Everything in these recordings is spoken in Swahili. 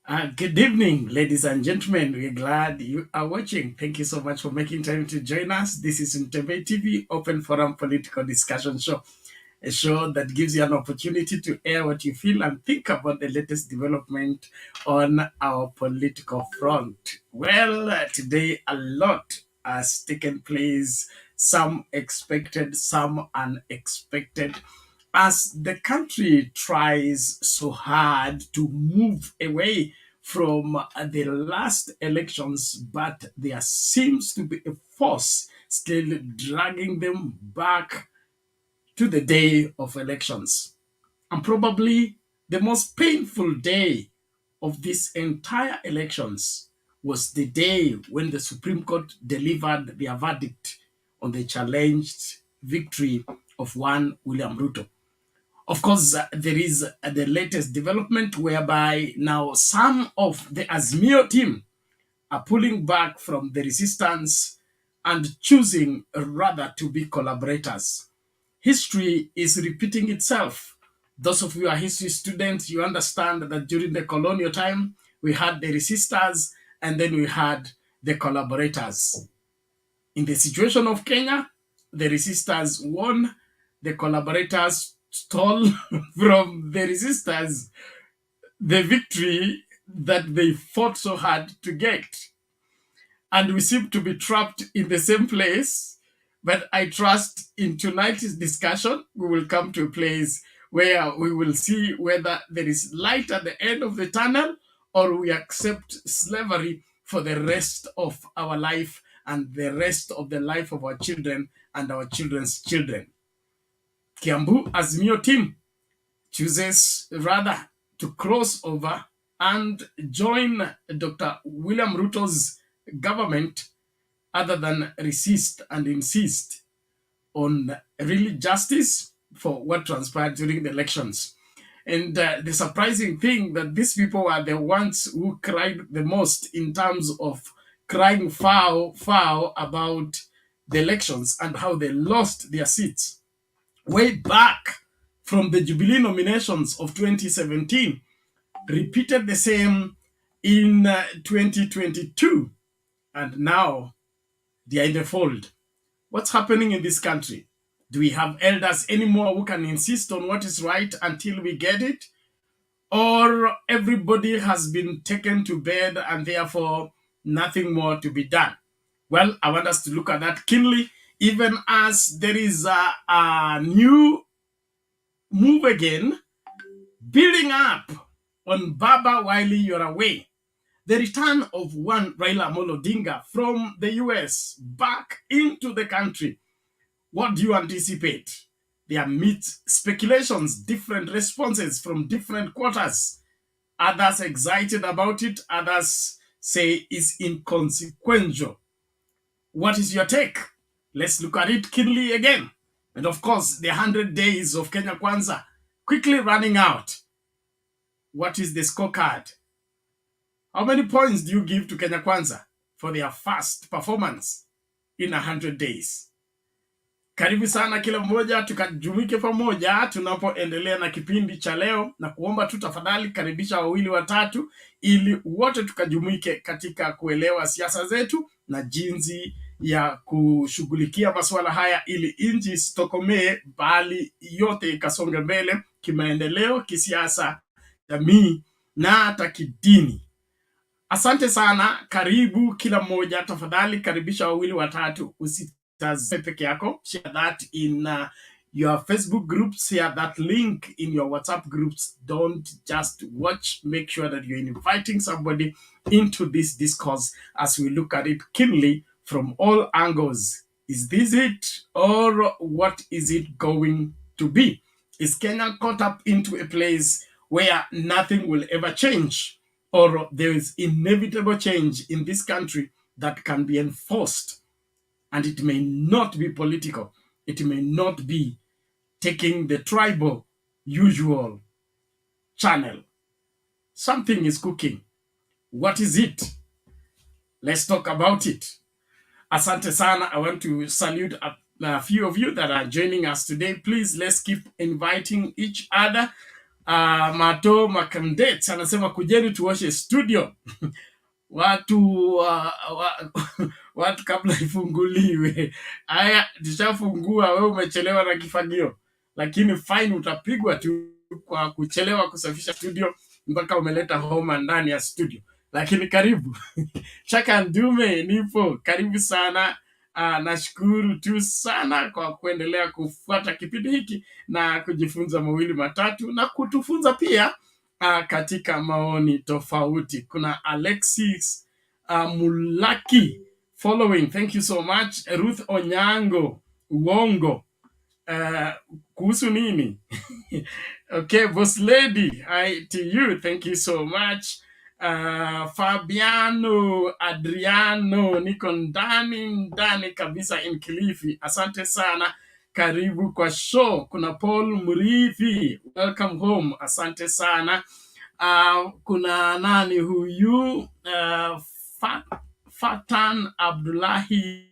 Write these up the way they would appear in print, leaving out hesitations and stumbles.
Good evening, ladies and gentlemen. We're glad you are watching. Thank you so much for making time to join us. This is Ntebe TV, Open Forum Political Discussion Show, a show that gives you an opportunity to air what you feel and think about the latest development on our political front. Well, today a lot has taken place, some expected, some unexpected, as the country tries so hard to move away from the last elections, but there seems to be a force still dragging them back to the day of elections. And probably the most painful day of this entire elections was the day when the Supreme Court delivered their verdict on the challenged victory of one William Ruto. Of course, there is the latest development whereby now some of the Azimio team are pulling back from the resistance and choosing rather to be collaborators. History is repeating itself. Those of you who are history students, you understand that during the colonial time, we had the resistors and then we had the collaborators. In the situation of Kenya, the resistors won, the collaborators stole from the resistors the victory that they fought so hard to get. And we seem to be trapped in the same place. But I trust in tonight's discussion, we will come to a place where we will see whether there is light at the end of the tunnel or we accept slavery for the rest of our life and the rest of the life of our children and our children's children. Kiambu Azimio team chooses rather to cross over and join Dr. William Ruto's government other than resist and insist on really justice for what transpired during the elections. And the surprising thing that these people are the ones who cried the most in terms of crying foul about the elections and how they lost their seats. Way back from the Jubilee nominations of 2017, repeated the same in 2022, and now they are in the fold. What's happening in this country? Do we have elders anymore who can insist on what is right until we get it? Or everybody has been taken to bed and therefore nothing more to be done? Well, I want us to look at that keenly, even as there is a new move again building up on Baba while you're away. The return of one Raila Amolo Odinga from the US back into the country. What do you anticipate? There are mixed speculations, different responses from different quarters. Others excited about it, others say it's inconsequential. What is your take? Let's look at it keenly again. And of course, the 100 days of Kenya Kwanza quickly running out. What is the scorecard? How many points do you give to Kenya Kwanza for their first performance in 100 days? Karibu sana kila mmoja, tukajumuike pamoja tunapoendelea na kipindi cha leo, na kuomba tu tafadhali karibisha wawili watatu ili wote tukajumuike katika kuelewa siasa zetu na jinsi ya kushughulikia masuala haya ili nchi isitokomee, bali yote ikasonge mbele kimaendeleo, kisiasa, jamii na hata kidini. Asante sana, karibu kila mmoja, tafadhali karibisha wawili watatu, usitaze peke yako. Share that in your Facebook groups, share that link in your WhatsApp groups. Don't just watch, make sure that you're inviting somebody into this discourse as we look at it keenly from all angles. Is this it, or what is it going to be? Is Kenya caught up into a place where nothing will ever change, or there is inevitable change in this country that can be enforced? And it may not be political. It may not be taking the tribal usual channel. Something is cooking. What is it? Let's talk about it. Asante sana. I want to salute a few of you that are joining us today. Please, let's keep inviting each other. Mato Makandet anasema kujeni tuoshe studio watu watu kabla ifunguliwe. Haya, tushafungua, wewe umechelewa na kifagio, lakini fine utapigwa tu kwa kuchelewa kusafisha studio mpaka umeleta homa ndani ya studio. Lakini karibu Chaka Ndume, nipo karibu sana. Nashukuru tu sana kwa kuendelea kufuata kipindi hiki na kujifunza mawili matatu na kutufunza pia katika maoni tofauti. Kuna Alexis Mulaki following, thank you so much. Ruth Onyango Uongo, kuhusu nini? Okay, boss lady, hi to you, thank you so much. Fabiano Adriano, niko ndani kabisa in Kilifi, asante sana, karibu kwa show. Kuna Paul Murithi, welcome home, asante sana. Kuna nani huyu, Fatan Abdullahi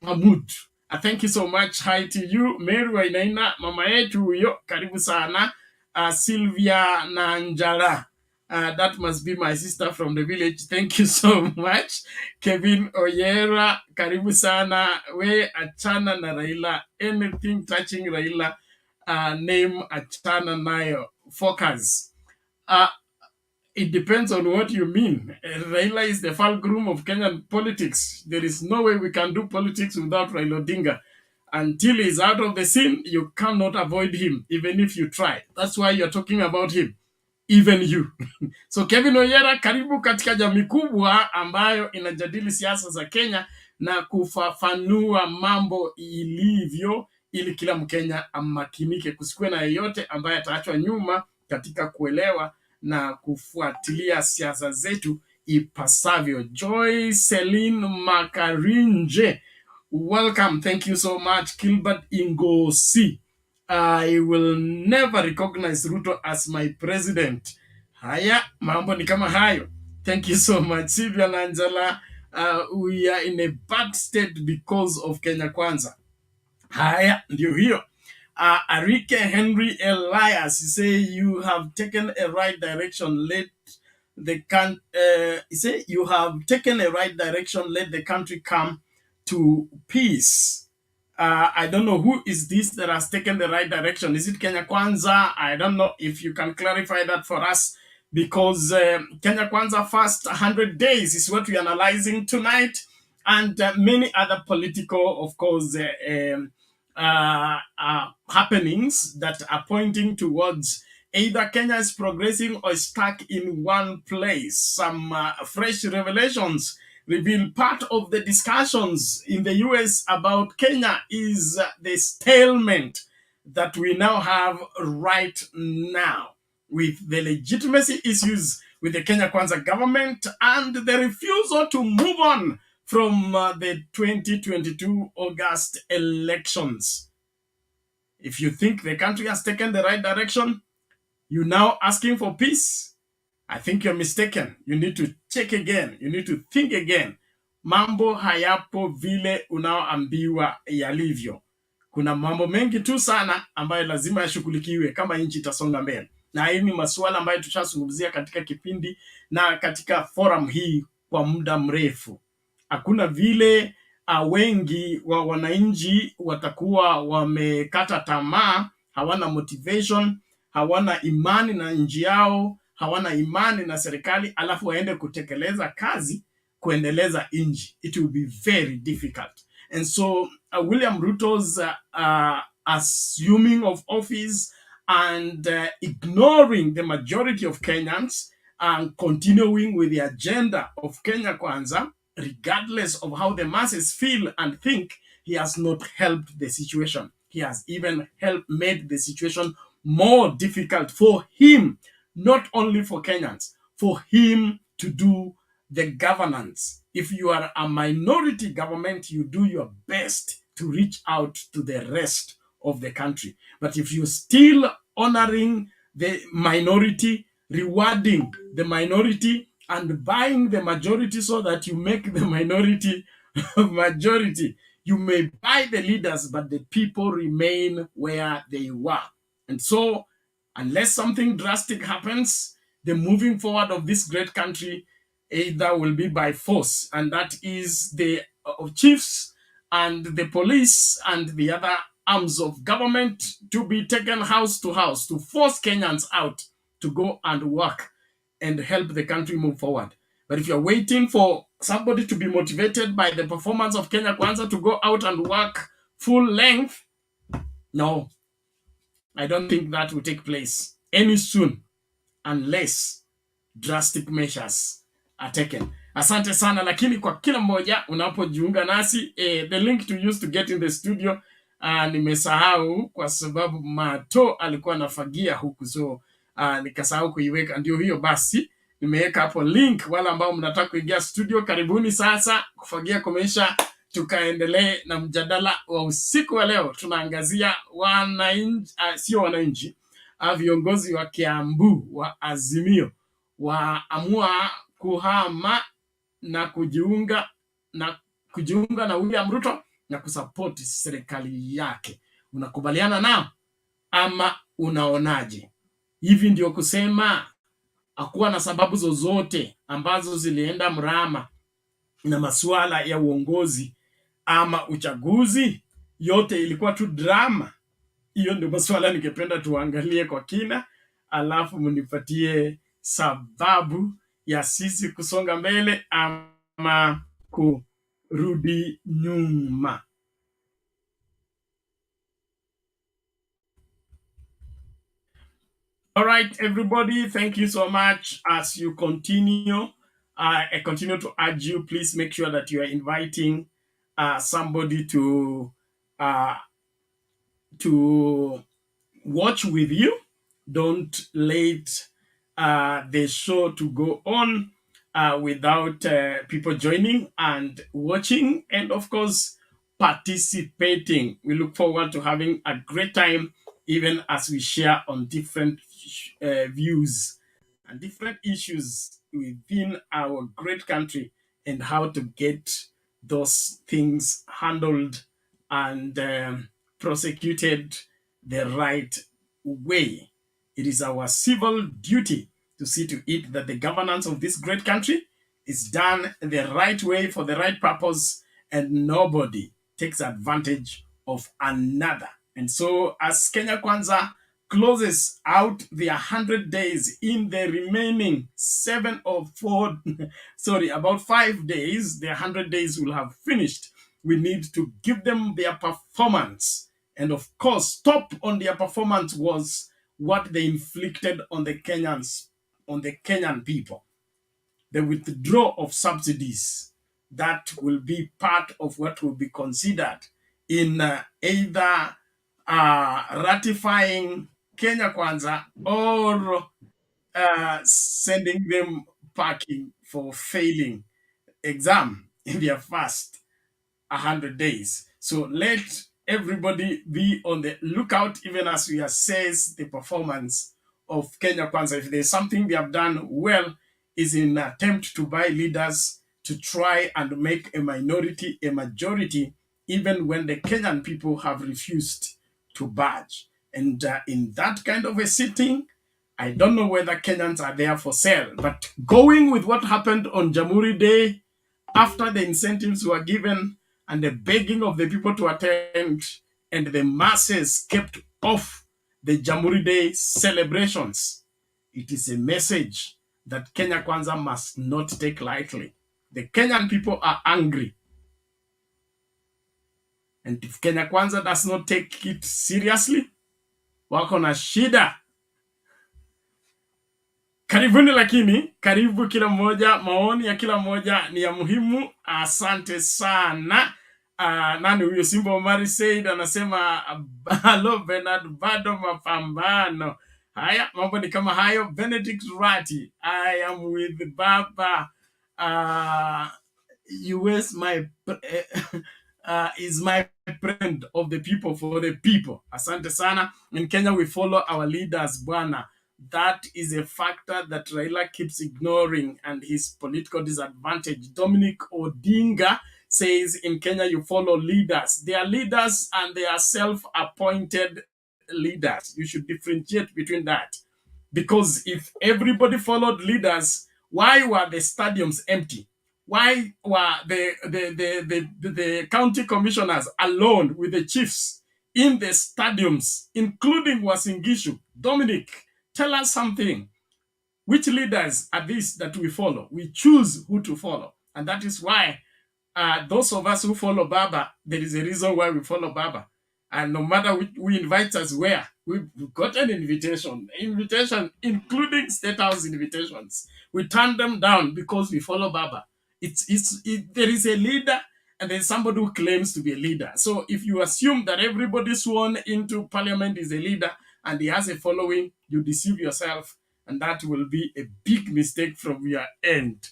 Mahmud, thank you so much, hi to you. Mary Wainaina, mama yetu huyo, karibu sana. Sylvia Nanjara, that must be my sister from the village, thank you so much. Kevin Oyera, karibu sana. We achana na Raila, anything touching Raila name achana nayo, focus. It depends on what you mean. Raila is the fulcrum of Kenyan politics. There is no way we can do politics without Raila Odinga. Until he's out of the scene, you cannot avoid him, even if you try. That's why you're talking about him, even you. So Kevin Oyera, karibu katika jamii kubwa ambayo inajadili siasa za Kenya na kufafanua mambo ilivyo, ili kila Mkenya amakinike, kusikwe na yeyote ambaye ataachwa nyuma katika kuelewa na kufuatilia siasa zetu ipasavyo. Joy Celine Makarinje, welcome, thank you so much. Gilbert Ingosi, I will never recognize Ruto as my president. Haya, mambo ni kama hayo. Thank you so much. Sylvia Langela, we are in a bad state because of Kenya Kwanza. Haya, ndio hiyo. Arike Henry Elias say you have taken a right direction. Let the say you have taken a right direction. Let the country come to peace. I don't know who is this that has taken the right direction. Is it Kenya Kwanza? I don't know if you can clarify that for us, because Kenya Kwanza first 100 days is what we're analyzing tonight, and many other political, of course, happenings that are pointing towards either Kenya is progressing or stuck in one place. Some fresh revelations reveal part of the discussions in the US about Kenya is the stalemate that we now have right now, with the legitimacy issues with the Kenya Kwanza government and the refusal to move on from the 2022 August elections. If you think the country has taken the right direction, you're now asking for peace, I think you're mistaken. You need to check again. You need to think again. Mambo hayapo vile unaoambiwa yalivyo. Kuna mambo mengi tu sana ambayo lazima yashughulikiwe kama nchi itasonga mbele. Na hii ni masuala ambayo tushazungumzia katika kipindi na katika forum hii kwa muda mrefu. Hakuna vile wengi wa wananchi watakuwa wamekata tamaa, hawana motivation, hawana imani na nchi yao, hawana imani na serikali, alafu waende kutekeleza kazi kuendeleza nchi. It will be very difficult. And so William Ruto's assuming of office and ignoring the majority of Kenyans and continuing with the agenda of Kenya Kwanza, regardless of how the masses feel and think, he has not helped the situation. He has even made the situation more difficult for him, not only for Kenyans, for him to do the governance. If you are a minority government, you do your best to reach out to the rest of the country. But if you're still honoring the minority, rewarding the minority, and buying the majority so that you make the minority majority, you may buy the leaders, but the people remain where they were. And so, unless something drastic happens, the moving forward of this great country either will be by force, and that is the chiefs and the police and the other arms of government to be taken house to house to force Kenyans out to go and work and help the country move forward. But if you're waiting for somebody to be motivated by the performance of Kenya Kwanza to go out and work full length, no, I don't think that will take place any soon unless drastic measures are taken. Asante sana, lakini kwa kila mmoja unapojiunga nasi, the link to use to get in the studio nimesahau kwa sababu Mato alikuwa anafagia huku, so nikasahau kuiweka. Ndio hiyo basi, nimeweka hapo link. Wale ambao mnataka kuingia studio, karibuni sasa. Kufagia kumesha, tukaendelee na mjadala wa usiku wa leo. Tunaangazia wananchi, sio wananchi, viongozi wa Kiambu wa Azimio waamua kuhama na kujiunga na William Ruto na kusapoti serikali yake. Unakubaliana nao ama unaonaje? Hivi ndio kusema hakuwa na sababu zozote ambazo zilienda mrama na masuala ya uongozi ama uchaguzi, yote ilikuwa tu drama? Hiyo ndio masuala ningependa tuangalie kwa kina, alafu mnipatie sababu ya sisi kusonga mbele ama kurudi nyuma. All right, everybody, thank you so much. As you continue, I continue to urge you, please make sure that you are inviting somebody to watch with you. Don't let the show to go on without people joining and watching, and of course participating. We look forward to having a great time, even as we share on different views and different issues within our great country and how to get those things handled and prosecuted the right way. It is our civil duty to see to it that the governance of this great country is done the right way for the right purpose, and nobody takes advantage of another. And so, as Kenya Kwanza closes out the 100 days, in the remaining 7 or 4, sorry, about 5 days, the 100 days will have finished. We need to give them their performance. And of course, top on their performance was what they inflicted on the Kenyans, on the Kenyan people. The withdrawal of subsidies, that will be part of what will be considered in either ratifying Kenya Kwanza or sending them packing for failing exam in their first 100 days. So let everybody be on the lookout, even as we assess the performance of Kenya Kwanza. If there's something they have done well, is in an attempt to buy leaders to try and make a minority a majority, even when the Kenyan people have refused to budge. And in that kind of a sitting, I don't know whether Kenyans are there for sale. But going with what happened on Jamhuri Day, after the incentives were given and the begging of the people to attend, and the masses kept off the Jamhuri Day celebrations, it is a message that Kenya Kwanza must not take lightly. The Kenyan people are angry. And if Kenya Kwanza does not take it seriously, wako na shida. Karibuni, lakini karibu kila mmoja, maoni ya kila mmoja ni ya muhimu. Asante sana. Nani huyo? Simba Omari Said anasema hello Bernard, bado mapambano. Haya, mambo ni kama hayo. Benedict Rati, I am with Baba. US my is my friend of the people, for the people. Asante sana. In Kenya we follow our leaders, bwana. That is a factor that Raila keeps ignoring, and his political disadvantage. Dominic Odinga says in Kenya you follow leaders. They are leaders and they are self-appointed leaders. You should differentiate between that. Because if everybody followed leaders, why were the stadiums empty? Why were the county commissioners alone with the chiefs in the stadiums, including Wasingishu? Dominic, tell us something. Which leaders are these that we follow? We choose who to follow. And that is why those of us who follow Baba, there is a reason why we follow Baba. And no matter who invites us where, we've got an invitation, including state house invitations. We turn them down because we follow Baba. There is a leader and there's somebody who claims to be a leader. So if you assume that everybody sworn into parliament is a leader and he has a following, you deceive yourself, and that will be a big mistake from your end.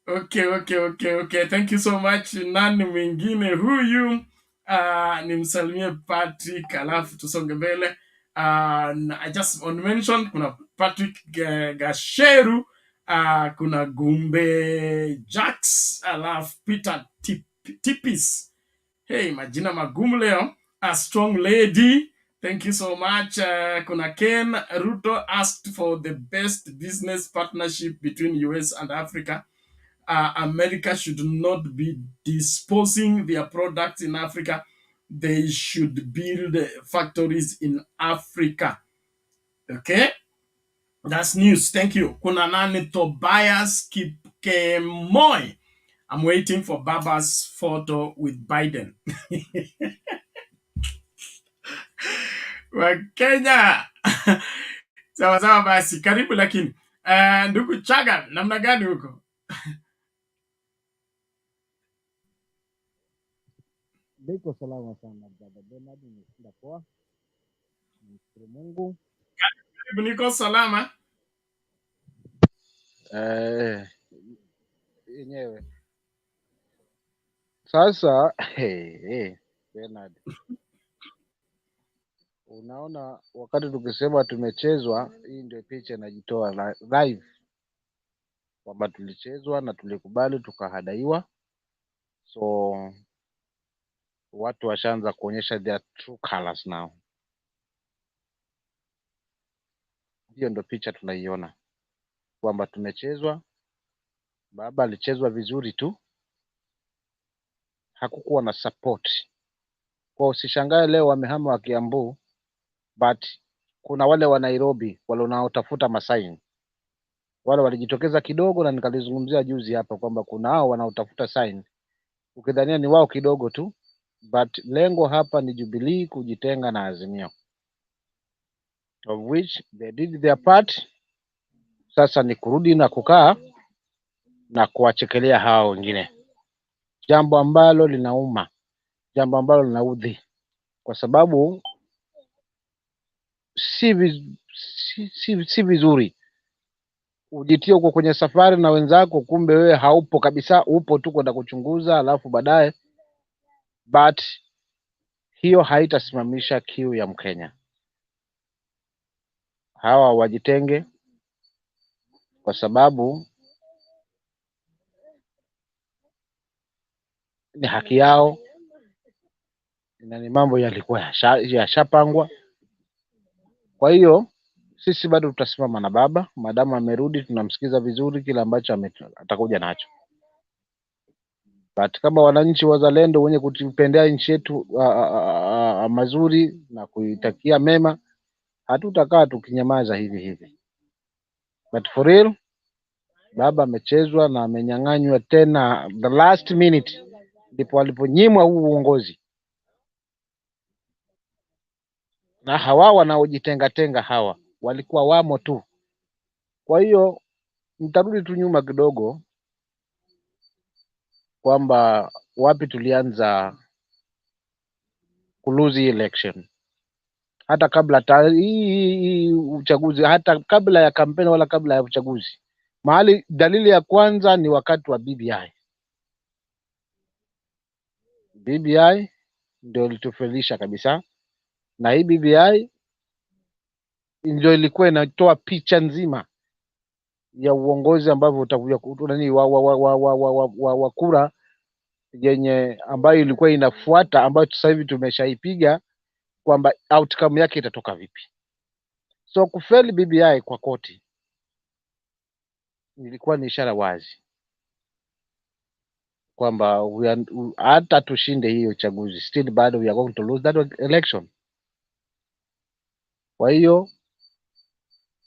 Okay. Thank you so much. Nani mwingine huyu? Nimsalimie Patrick, alafu tusonge mbele. I just want to mention kuna Patrick Gasheru, kuna Gumbe Jax, alafu Peter Tipis. Hey, majina magumu leo. A strong lady. Thank you so much. Kuna Ken Ruto asked for the best business partnership between US and Africa. America should not be disposing their products in Africa. They should build factories in Africa. Okay? That's news. Thank you. Kuna nani Tobias Kipkemoy. I'm waiting for Baba's photo with Biden. Wakenya. Sawa basi. Karibu lakini. Ndugu Chaga, namna gani huko? Niko salama sana brother Bernard, nimeshinda poa. Nashukuru Mungu. Karibu, niko salama. Yenyewe. Sasa Bernard. Unaona wakati tukisema tumechezwa, hii ndio picha inajitoa live. Kwamba tulichezwa na tulikubali tukahadaiwa. So watu washaanza kuonyesha their true colors now. Hiyo ndio picha tunaiona. Kwamba tumechezwa. Baba alichezwa vizuri tu. Hakukuwa na support. Kwa usishangae leo wamehama wa Kiambu, but kuna wale wa Nairobi wale wanaotafuta masaini. Wale walijitokeza kidogo, na nikalizungumzia juzi hapa kwamba kuna hao wanaotafuta sign. Ukidhania ni wao kidogo tu, but lengo hapa ni Jubilee kujitenga na Azimio, of which they did their part. Sasa ni kurudi na kukaa na kuwachekelea hao wengine, jambo ambalo linauma, jambo ambalo linaudhi, kwa sababu si vizuri ujitie uko kwenye safari na wenzako, kumbe wewe haupo kabisa, upo tu kwenda kuchunguza, alafu baadaye. But hiyo haitasimamisha kiu ya Mkenya. Hawa wajitenge, kwa sababu ni haki yao na ni mambo yalikuwa yashapangwa. Kwa hiyo sisi bado tutasimama na baba, madamu amerudi, tunamsikiza vizuri kila ambacho atakuja nacho. But kama wananchi wazalendo wenye kutupendea nchi yetu mazuri na kuitakia mema, hatutakaa tukinyamaza hivi. But for real, baba amechezwa na amenyang'anywa tena the last minute, ndipo waliponyimwa huu uongozi. Na hawa wanaojitenga hawa walikuwa wamo tu. Kwa hiyo nitarudi tu nyuma kidogo, kwamba wapi tulianza kuluzi election. Hata kabla hii uchaguzi, hata kabla ya kampeni wala kabla ya uchaguzi. Mahali dalili ya kwanza ni wakati wa BBI. BBI ndio ilitufelisha kabisa, na hii BBI ndio ilikuwa inatoa picha nzima ya uongozi ambavyo utakuja nani wa kura yenye ambayo ilikuwa inafuata, ambayo sasa hivi tumeshaipiga kwamba outcome yake itatoka vipi. So kufeli BBI kwa koti ilikuwa ni ishara wazi kwamba hata tushinde hiyo uchaguzi, still bado we are going to lose that election. Kwa hiyo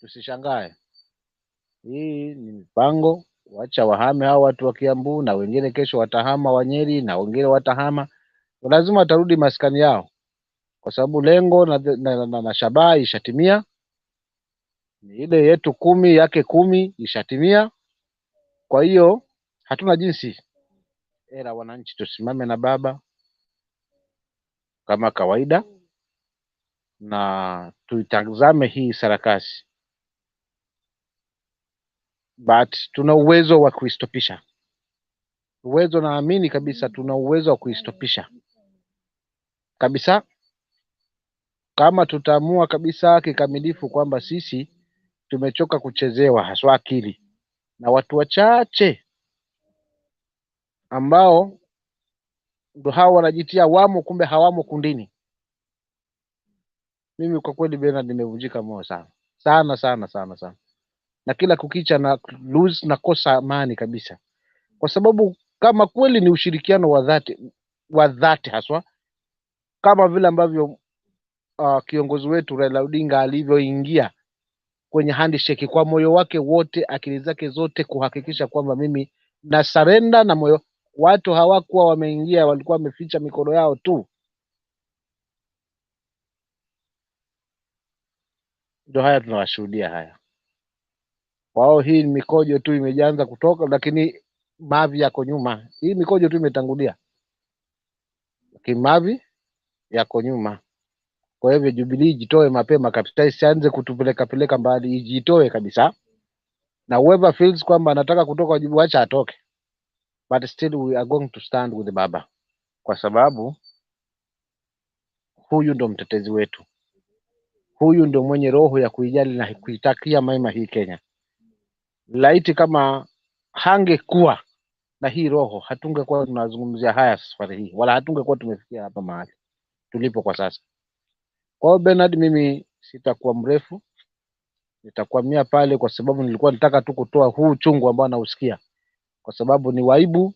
tusishangae, hii ni mpango, wacha wahame hao watu wa Kiambu, na wengine kesho watahama Wanyeri, na wengine watahama, lazima watarudi maskani yao, kwa sababu lengo na shabaha ishatimia. Ni ile yetu 10 yake 10 ishatimia. Kwa hiyo hatuna jinsi, era wananchi tusimame na baba kama kawaida na tuitazame hii sarakasi, but tuna uwezo wa kuistopisha. Naamini kabisa tuna uwezo wa kuistopisha kabisa, kama tutaamua kabisa kikamilifu kwamba sisi tumechoka kuchezewa, haswa akili na watu wachache ambao ndo hao wanajitia wamo, kumbe hawamo kundini. Mimi kwa kweli Bernard, nimevunjika moyo sana sana sana sana sana, na kila kukicha na lose na kosa amani kabisa, kwa sababu kama kweli ni ushirikiano wa dhati haswa kama vile ambavyo kiongozi wetu Raila Odinga alivyoingia kwenye handshake kwa moyo wake wote, akili zake zote, kuhakikisha kwamba mimi na surrender na moyo. Watu hawakuwa wameingia, walikuwa wameficha mikono yao tu. Ndio haya tunawashuhudia haya. Wao hii mikojo tu imeanza kutoka, lakini mavi yako nyuma. Hii mikojo tu imetangulia, lakini mavi yako nyuma. Kwa hivyo Jubilee ijitoe mapema kabisa, isianze kutupeleka mbali, ijitoe kabisa. Na whoever feels kwamba anataka kutoka wajibu, acha atoke, but still we are going to stand with the baba, kwa sababu huyu ndo mtetezi wetu, huyu ndo mwenye roho ya kuijali na kuitakia mema hii Kenya. Laiti kama hangekuwa na hii roho, hatungekuwa tunazungumzia haya safari hii, wala hatungekuwa tumefikia hapa mahali tulipo kwa sasa. Kwa hiyo Bernard, mimi sitakuwa mrefu, nitakwamia pale, kwa sababu nilikuwa nataka tu kutoa huu uchungu ambao nausikia, kwa sababu ni waibu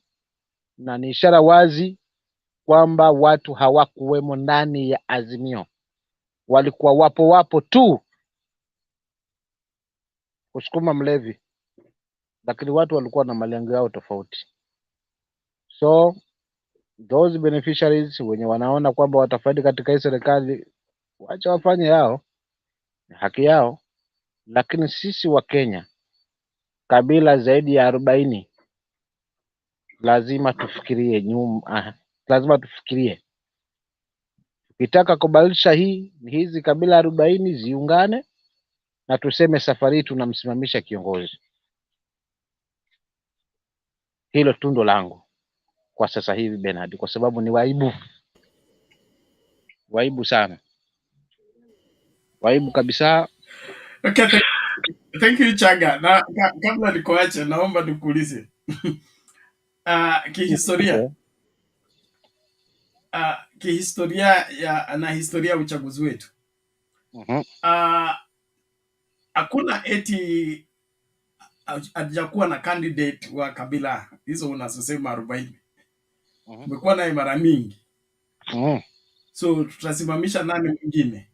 na ni ishara wazi kwamba watu hawakuwemo ndani ya Azimio, walikuwa wapo tu kusukuma mlevi, lakini watu walikuwa na malengo yao tofauti. So those beneficiaries wenye wanaona kwamba watafaidi katika hii serikali, wacha wafanye yao, ni haki yao. Lakini sisi wa Kenya, kabila zaidi ya 40, lazima tufikirie lazima tufikirie, ukitaka kubadilisha hii, hizi kabila 40 ziungane na tuseme safari hii tunamsimamisha kiongozi. Hilo tundo langu kwa sasa hivi Bernard, kwa sababu ni waibu sana, waibu kabisa. Okay, thank you Chaga. Na kabla nikuache, naomba nikuulize kihistoria kihistoria na historia ya uchaguzi wetu, hakuna eti hajakuwa na candidate wa kabila hizo unazosema 40. Umekuwa naye mara mingi. So tutasimamisha nani mwingine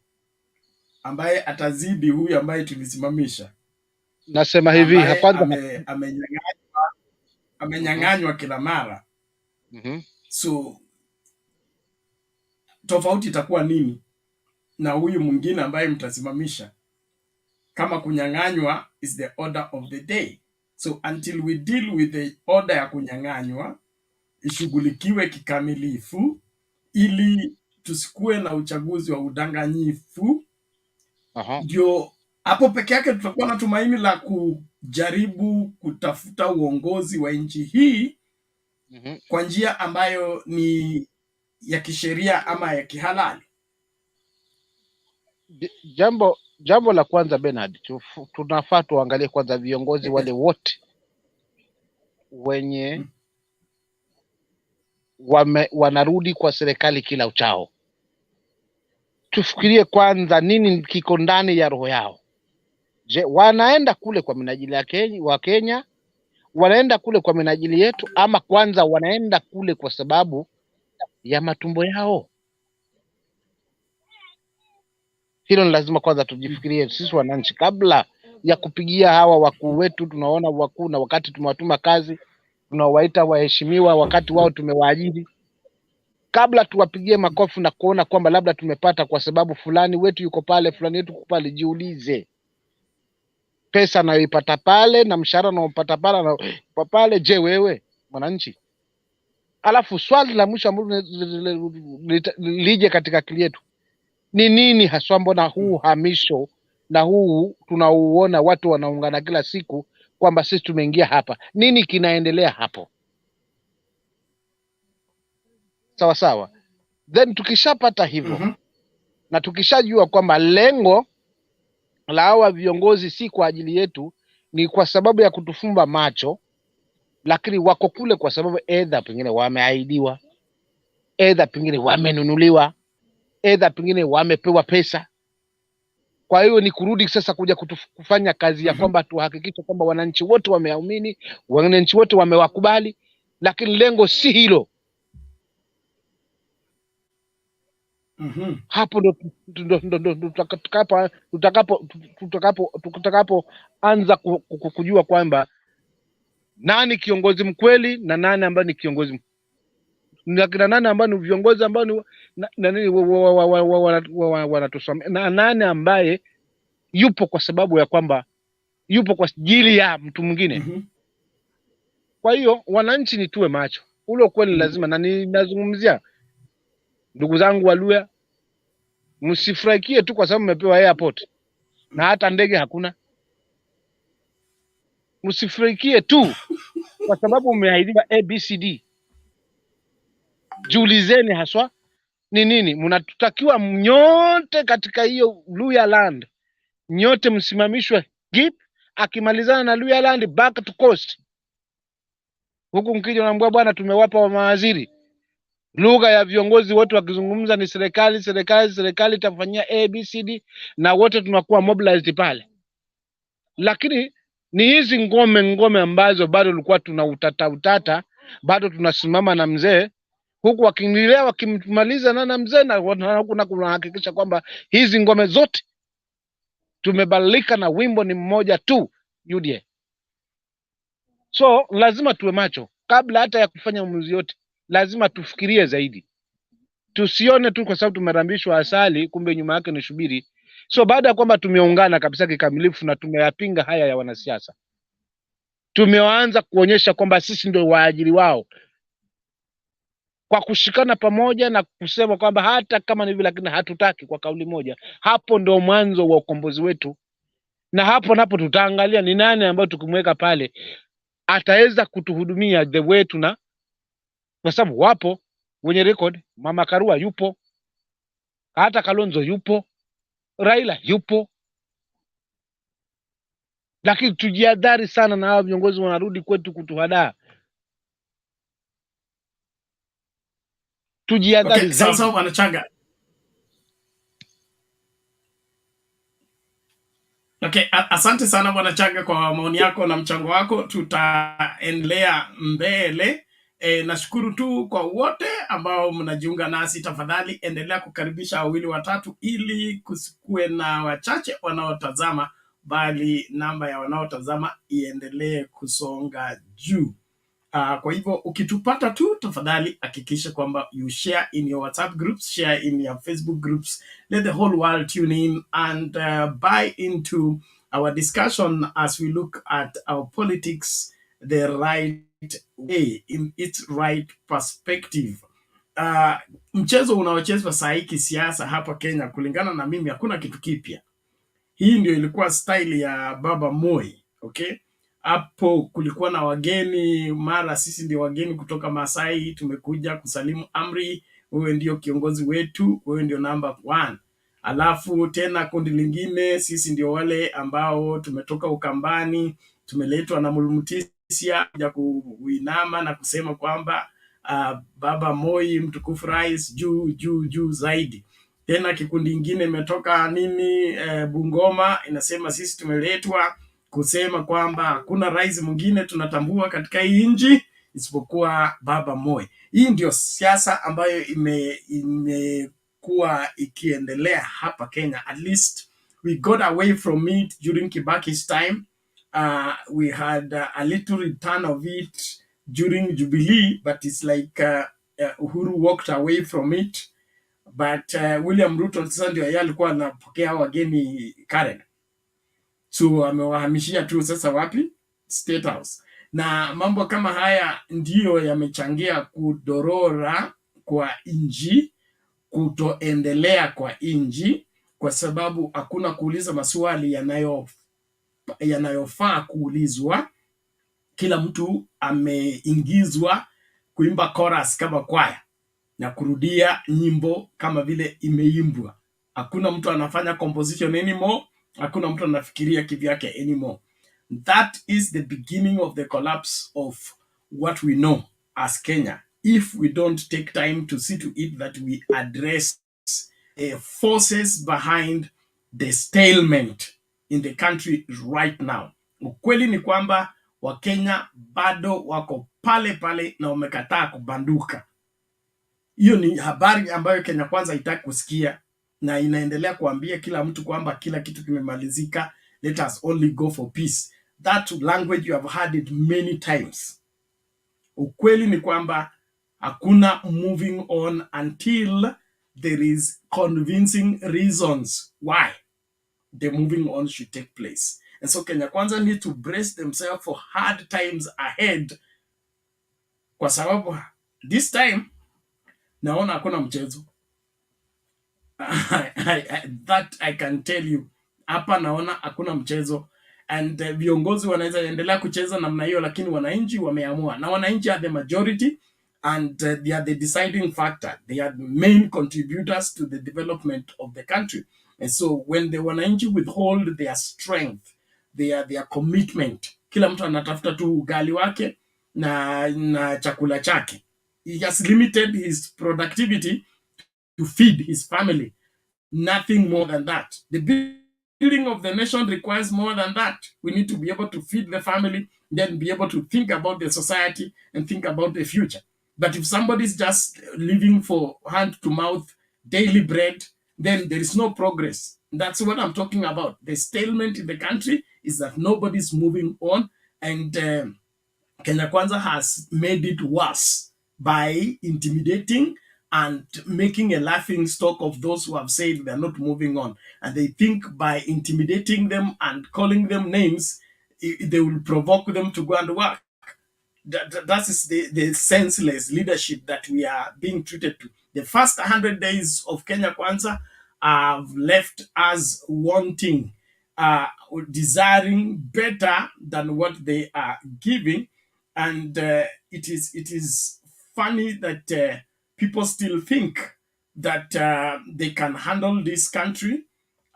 ambaye atazidi huyu ambaye tulisimamisha? Nasema hivi, amenyang'anywa kila mara. So tofauti itakuwa nini na huyu mwingine ambaye mtasimamisha, kama kunyang'anywa is the order of the day? So until we deal with the order ya kunyang'anywa, ishughulikiwe kikamilifu ili tusikuwe na uchaguzi wa udanganyifu, ndio hapo peke yake tutakuwa na tumaini la kujaribu kutafuta uongozi wa nchi hii kwa njia ambayo ni ya kisheria ama ya kihalali. Jambo la kwanza Bernard, tunafaa tuangalie kwanza viongozi wale wote wenye wanarudi kwa serikali kila uchao. Tufikirie kwanza nini kiko ndani ya roho yao. Je, wanaenda kule kwa minajili ya Kenya, wanaenda kule kwa minajili yetu, ama kwanza wanaenda kule kwa sababu ya matumbo yao? Hilo ni lazima kwanza tujifikirie sisi wananchi, kabla ya kupigia hawa wakuu wetu. Tunaona wakuu, na wakati tumewatuma kazi tunawaita waheshimiwa, wakati wao tumewaajiri, kabla tuwapigie makofi na kuona kwamba labda tumepata kwa sababu fulani wetu yuko pale, fulani wetu yuko pale, jiulize pesa anayoipata pale na mshahara anaopata pale, je, wewe mwananchi? Alafu swali la mwisho ambalo lije katika akili yetu ni nini haswa, mbona huu hamisho na huu tunauona watu wanaungana kila siku kwamba sisi tumeingia hapa, nini kinaendelea hapo? Sawa sawa. Then tukishapata hivyo na tukishajua kwamba lengo la hawa viongozi si kwa ajili yetu, ni kwa sababu ya kutufumba macho, lakini wako kule kwa sababu either pengine wameahidiwa, either pengine wamenunuliwa, either pengine wamepewa pesa. Kwa hiyo ni kurudi sasa kuja kufanya kazi ya kwamba tuhakikishe kwamba wananchi wote wameamini, wananchi wote wamewakubali, lakini lengo si hilo. Hapo ndo tutakapoanza kujua kwamba nani kiongozi mkweli na nani ambaye ni kiongozi, na kina nani ambao ni viongozi ambao ni wanatusomea, na nani ambaye yupo kwa sababu ya kwamba yupo kwa ajili ya mtu mwingine. Kwa hiyo wananchi, ni tuwe macho, ule kweli lazima, na ninazungumzia ndugu zangu Waluya, msifurahikie tu kwa sababu mmepewa airport na hata ndege hakuna. Msifurahikie tu kwa sababu umeahidiwa ABCD. Jiulizeni haswa ni nini mnatutakiwa nyote katika hiyo Luya land, nyote msimamishwe GIP, akimalizana na Luya land back to coast. Huku mkija naambia bwana, tumewapa wa mawaziri, lugha ya viongozi wote wakizungumza ni serikali, serikali, serikali itafanyia ABCD, na wote tunakuwa mobilized pale. Lakini ni hizi ngome ambazo bado tulikuwa tuna utata, bado tunasimama na mzee, huku wakimlea wakimaliza na mzee, na kunahakikisha kwamba hizi ngome zote tumebadilika na wimbo ni mmoja tu, UDA. So lazima tuwe macho kabla hata ya kufanya uamuzi yote, lazima tufikirie zaidi. Tusione tu kwa sababu tumerambishwa asali, kumbe nyuma yake ni shubiri. So baada ya kwamba tumeungana kabisa kikamilifu na tumeyapinga haya ya wanasiasa, tumeanza kuonyesha kwamba sisi ndio waajiri wao, kwa kushikana pamoja na kusema kwamba hata kama ni vile, lakini hatutaki, kwa kauli moja. Hapo ndio mwanzo wa ukombozi wetu, na hapo napo tutaangalia ni nani ambaye tukimweka pale ataweza kutuhudumia the way tuna, kwa sababu wapo wenye record. Mama Karua yupo, hata Kalonzo yupo, Raila yupo. Lakini tujiadhari sana na hao viongozi wanarudi kwetu kutuhadaa. Tujiadhari zaidi. Sasa wanachanga. Okay, asante sana Bwana Changa kwa maoni yako na mchango wako. Tutaendelea mbele. Nashukuru tu kwa wote ambao mnajiunga nasi. Tafadhali endelea kukaribisha wawili watatu, ili kusikue na wachache wanaotazama, bali namba ya wanaotazama iendelee kusonga juu. Kwa hivyo ukitupata tu, tafadhali hakikisha kwamba you share in your WhatsApp groups, share in your Facebook groups. Let the whole world tune in and buy into our discussion as we look at our politics the right way, in its right perspective. Mchezo unaochezwa saa hii kisiasa hapa Kenya, kulingana na mimi, hakuna kitu kipya. Hii ndio ilikuwa style ya Baba Moi, okay? Hapo kulikuwa na wageni, mara sisi ndio wageni kutoka Masai, tumekuja kusalimu amri, wewe ndio kiongozi wetu, wewe ndio number 1. Alafu tena kundi lingine, sisi ndio wale ambao tumetoka Ukambani, tumeletwa na Mulumutisia kuja kuinama na kusema kwamba Baba Moi, mtukufu rais, juu zaidi. Tena kikundi ingine imetoka nini, Bungoma, inasema sisi tumeletwa kusema kwamba hakuna rais mwingine tunatambua katika hii nchi isipokuwa Baba Moi. Hii ndio siasa ambayo imekuwa ikiendelea hapa Kenya. At least we got away from it during Kibaki's time. We had a little return of it during Jubilee, but it's like Uhuru walked away from it. But William Ruto sasa ndio yeye alikuwa anapokea wageni Karen, so amewahamishia tu sasa wapi? State House. Na mambo kama haya ndiyo yamechangia kudorora kwa nchi, kutoendelea kwa nchi, kwa sababu hakuna kuuliza maswali yanayofaa kuulizwa. Kila mtu ameingizwa kuimba chorus kama kwaya na kurudia nyimbo kama vile imeimbwa. Hakuna mtu anafanya composition anymore, hakuna mtu anafikiria kivyake anymore. That is the beginning of the collapse of what we know as Kenya, if we don't take time to see to it that we address forces behind the stalemate in the country right now. Ukweli ni kwamba Wakenya bado wako pale pale na wamekataa kubanduka. Hiyo ni habari ambayo Kenya Kwanza haitaki kusikia, na inaendelea kuambia kila mtu kwamba kila kitu kimemalizika, let us only go for peace. That language you have heard it many times. Ukweli ni kwamba hakuna moving on until there is convincing reasons why the moving on should take place. And so Kenya Kwanza need to brace themselves for hard times ahead, kwa sababu this time naona hakuna mchezo. That I can tell you. Hapa naona hakuna mchezo, and viongozi wanaweza endelea kucheza namna hiyo, lakini wananchi wameamua, na wananchi are the majority and they are the deciding factor. They are the main contributors to the development of the country. And so when the wananchi withhold their strength, their commitment, kila mtu anatafuta tu ugali wake na chakula chake. He has limited his productivity to feed his family. Nothing more than that. The building of the nation requires more than that. We need to be able to feed the family, then be able to think about the society and think about the future. But if somebody's just living for hand to mouth daily bread, then there is no progress. That's what I'm talking about. The stalemate in the country is that nobody's moving on, and Kenya Kwanza has made it worse by intimidating and making a laughing stock of those who have said they're not moving on. And they think by intimidating them and calling them names, they will provoke them to go and work. That is the senseless leadership that we are being treated to. The first 100 days of Kenya Kwanza have left us wanting, desiring better than what they are giving. And it is funny that people still think that they can handle this country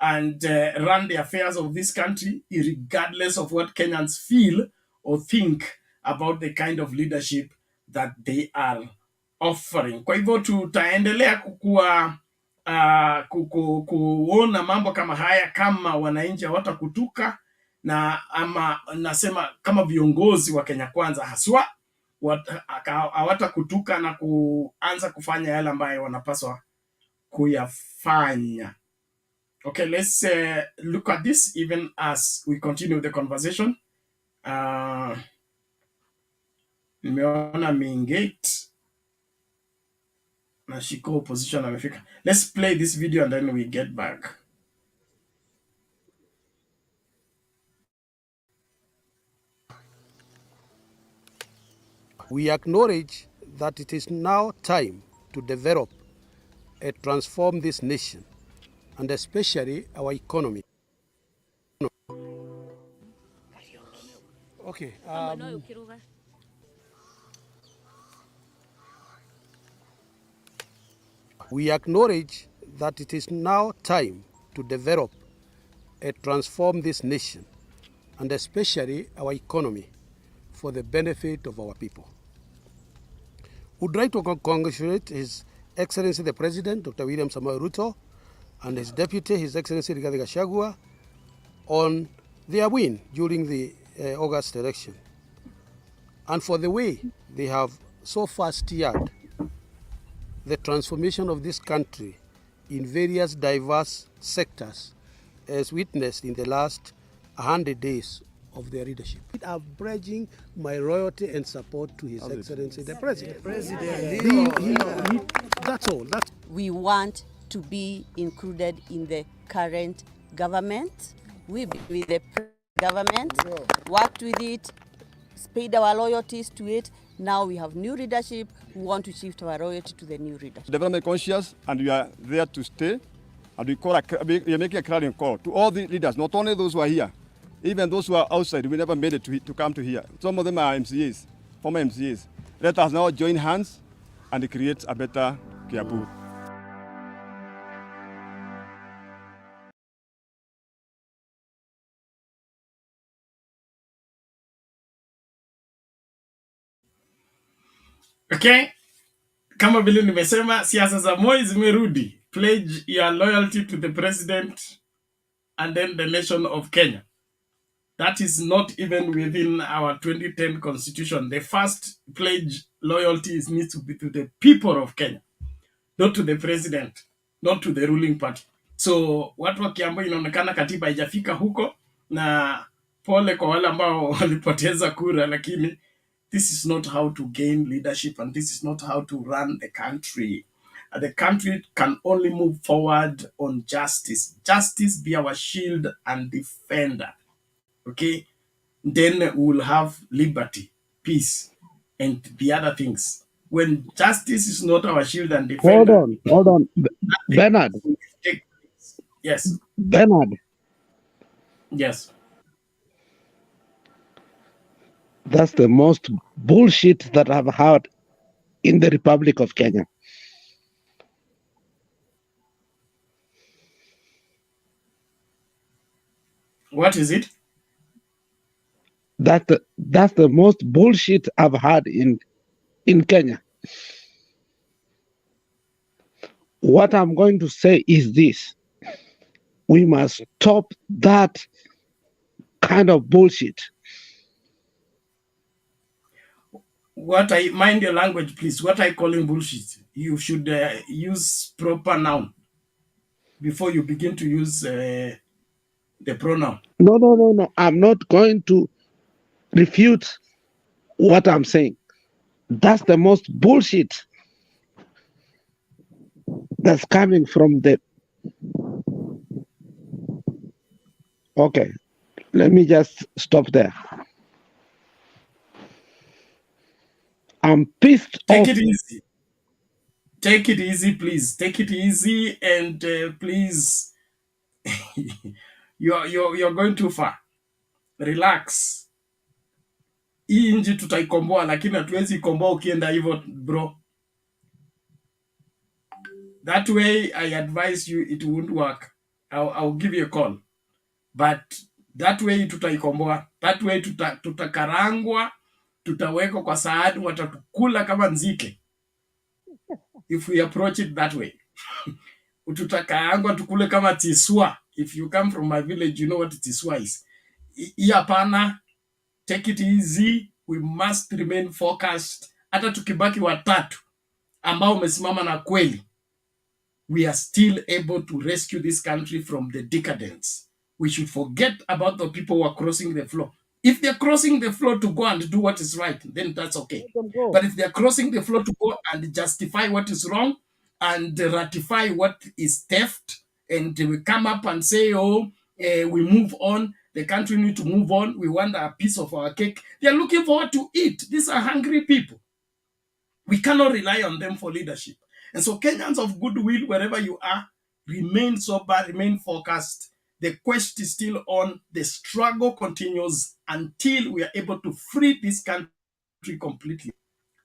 and run the affairs of this country regardless of what Kenyans feel or think about the kind of leadership that they are offering. Kwa hivyo tutaendelea kuona mambo kama haya kama wananchi hawatakutuka, na ama nasema kama viongozi wa Kenya Kwanza haswa hawatakutuka na kuanza kufanya yale ambayo wanapaswa kuyafanya. Okay, let's look at this even as we continue the conversation. Nimeona Mingate na Shiko opposition amefika. Let's play this video and then we get back. We acknowledge that it is now time to develop and transform this nation, and especially our economy. Okay. We acknowledge that it is now time to develop and transform this nation, and especially our economy, for the benefit of our people. Would like to congratulate His Excellency the President, Dr. William Samoei Ruto, and his Deputy, His Excellency Rigathi Gachagua, on their win during the August election, and for the way they have so far steered the transformation of this country in various diverse sectors, as witnessed in the last 100 days of their leadership. I'm pledging my loyalty and support to His Excellency the President. That's all. We want to be included in the current government. We've been with the government, worked with it, paid our loyalties to it. Now we have new leadership. We want to shift our loyalty to the new leadership. Development conscious, and we are there to stay. And we are making a clarion call to all the leaders, not only those who are here, even those who are outside. We never made it to come to here. Some of them are MCAs, former MCAs. Let us now join hands and create a better Kiambu. Okay, kama vile nimesema, siasa za Moi zimerudi. Pledge your loyalty to the president and then the nation of Kenya. That is not even within our 2010 constitution. The first pledge loyalty needs to be to the people of Kenya, not to the president, not to the ruling party. So watu wa Kiambu inaonekana katiba haijafika huko, na pole kwa wale ambao walipoteza kura, lakini this is not how to gain leadership, and this is not how to run the country. The country can only move forward on justice. Justice be our shield and defender. Okay? Then we will have liberty, peace, and the other things. When justice is not our shield and defender. Hold on. Bernard. Yes. Bernard. Yes. That's the most bullshit that I've heard in the Republic of Kenya. What is it? That's the most bullshit I've heard in Kenya. What I'm going to say is this: we must stop that kind of bullshit. What I mind your language, please. What I call bullshit. You should use proper noun before you begin to use the pronoun. No. I'm not going to refute what I'm saying. That's the most bullshit that's coming from the... Okay, let me just stop there. I'm pissed off. Take it easy. Take it easy, please. Take it easy, and please. You're going too far. Relax. Hii nchi tutaikomboa, lakini hatuwezi ikomboa ukienda hivyo, bro. That way, I advise you, it won't work. I'll give you a call. But that way tutaikomboa. That way tutakarangwa, tutawekwa kwa sahani, watatukula kama nzike. If we approach it that way. Tutakaangwa tukule kama tiswa. If you come from my village, you know what tiswa is. Hapana, take it easy. We must remain focused. Hata tukibaki watatu ambao umesimama na kweli, we are still able to rescue this country from the decadence. We should forget about the people who are crossing the floor. If they're crossing the floor to go and do what is right, then that's okay. But if they're crossing the floor to go and justify what is wrong and ratify what is theft, and we come up and say, we move on, the country need to move on, we want a piece of our cake. They're looking forward to eat. These are hungry people. We cannot rely on them for leadership. And so Kenyans of goodwill, wherever you are, remain sober, remain focused. The quest is still on. The struggle continues until we are able to free this country completely.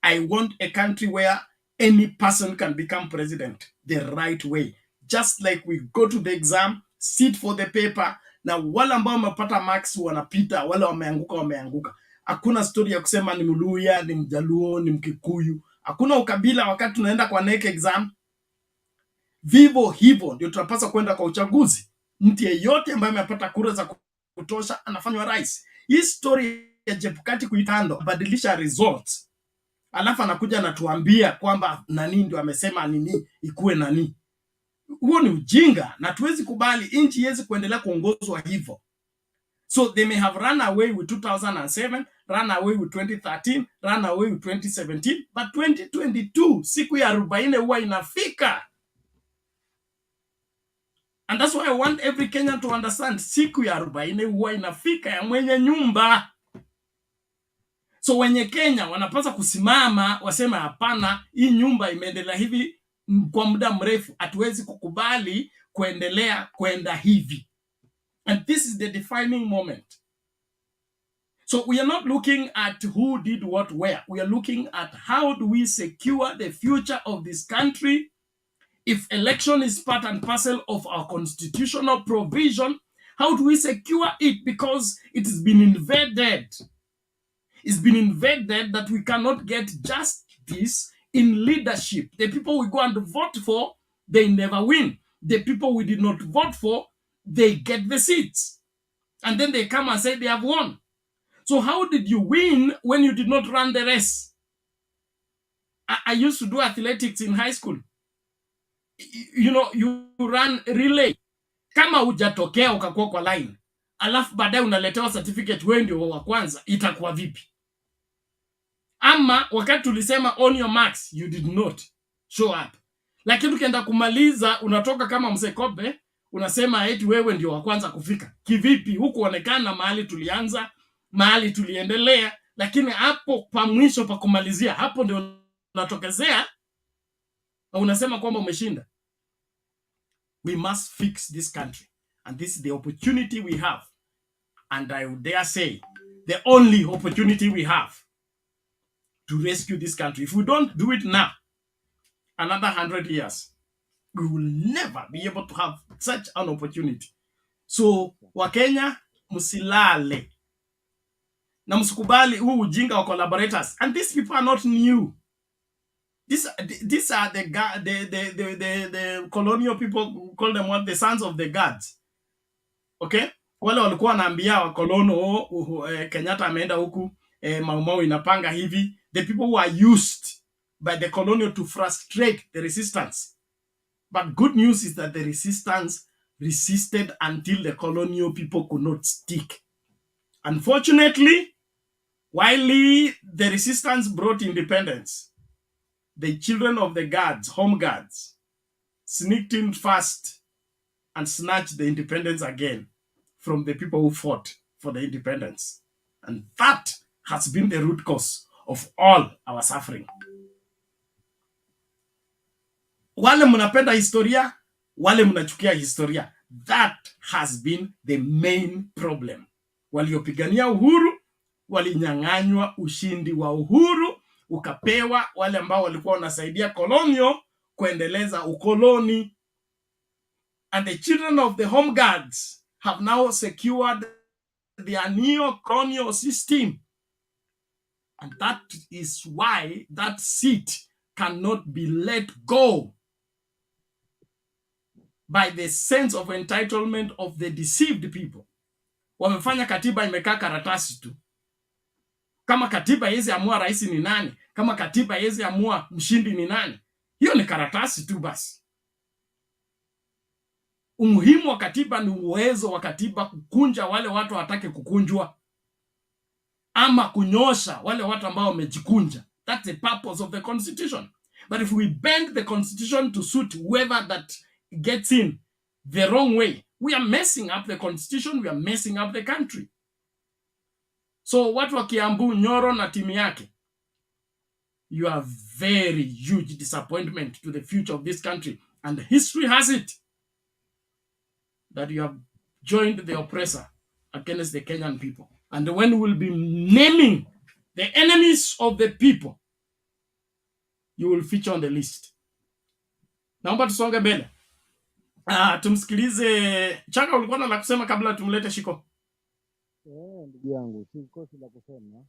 I want a country where any person can become president the right way. Just like we go to the exam, sit for the paper, na wale ambao wamepata marks wanapita, wale wameanguka. Hakuna story ya kusema ni Mluya, ni Mjaluo, ni Mkikuyu. Hakuna ukabila wakati tunaenda kwa NEC exam. Vivo hivyo ndio tunapaswa kwenda kwa uchaguzi. Mtu yeyote ambaye amepata kura za kutosha anafanywa rais. Hii story ya Chebukati kuitando badilisha results, alafu anakuja anatuambia kwamba nani ndio amesema nini ikuwe nani. Huo ni ujinga na tuwezi kubali. Nchi iwezi kuendelea kuongozwa hivyo. So they may have run away with 2007, run away with 2013, run away with 2017, but 2022 siku ya 40 huwa inafika. And that's why I want every Kenyan to understand, siku ya 40 huwa inafika ya mwenye nyumba. So wenye Kenya wanapaswa kusimama wasema hapana, hii nyumba imeendelea hivi kwa muda mrefu, hatuwezi kukubali kuendelea kwenda hivi. And this is the defining moment. So we are not looking at who did what where. We are looking at how do we secure the future of this country. If election is part and parcel of our constitutional provision, how do we secure it? Because it has been invaded. It's been invaded that we cannot get justice in leadership. The people we go and vote for, they never win. The people we did not vote for, they get the seats. And then they come and say they have won. So how did you win when you did not run the race? I used to do athletics in high school. You know, you run relay. Kama hujatokea ukakuwa kwa line, alafu baadaye unaletewa certificate wewe ndio wa kwanza, itakuwa vipi? Ama wakati tulisema on your marks, you did not show up. Lakini ukienda kumaliza unatoka kama msekope, unasema eti wewe ndio wa kwanza kufika. Kivipi? Hukuonekana mahali tulianza, mahali tuliendelea, lakini hapo pa mwisho pa kumalizia, hapo ndio unatokezea na unasema kwamba umeshinda. We must fix this country, and this is the opportunity we have, and I would dare say the only opportunity we have to rescue this country. If we don't do it now, another 100 years, we will never be able to have such an opportunity. So Wakenya, musilale na msikubali huu ujinga wa collaborators. And these people are not new. These are the colonial people, who call them what, the sons of the gods. Okay? Wale walikuwa wanaambia wakolono Kenyatta ameenda huku, Maumau inapanga hivi. The people who are used by the colonial to frustrate the resistance. But good news is that the resistance resisted until the colonial people could not stick. Unfortunately, while the resistance brought independence, the children of the guards, home guards, sneaked in fast and snatched the independence again from the people who fought for the independence. And that has been the root cause of all our suffering. Wale mnapenda historia, wale mnachukia historia. That has been the main problem. Waliopigania uhuru, walinyang'anywa ushindi wa uhuru, ukapewa wale ambao walikuwa wanasaidia kolonio kuendeleza ukoloni. And the children of the home guards have now secured their neo-colonial system. And that is why that seat cannot be let go by the sense of entitlement of the deceived people. Wamefanya katiba imekaa karatasi tu. Kama katiba haiwezi amua rais ni nani, kama katiba haiwezi amua mshindi ni nani, hiyo ni karatasi tu basi. Umuhimu wa katiba ni uwezo wa katiba kukunja wale watu watake kukunjwa, ama kunyosha wale watu ambao wamejikunja. That's the purpose of the constitution. But if we bend the constitution to suit whoever that gets in the wrong way, we are messing up the constitution, we are messing up the country. So watu wa Kiambu, Nyoro na timu yake, you are very huge disappointment to the future of this country. And history has it that you have joined the oppressor against the Kenyan people. And when we will be naming the enemies of the people, you will feature on the list. Naomba tusonge mbele. Tumsikilize Chaka, ulikuwa na la kusema kabla tumlete Shiko? Ndugu yangu, sikosi la kusema.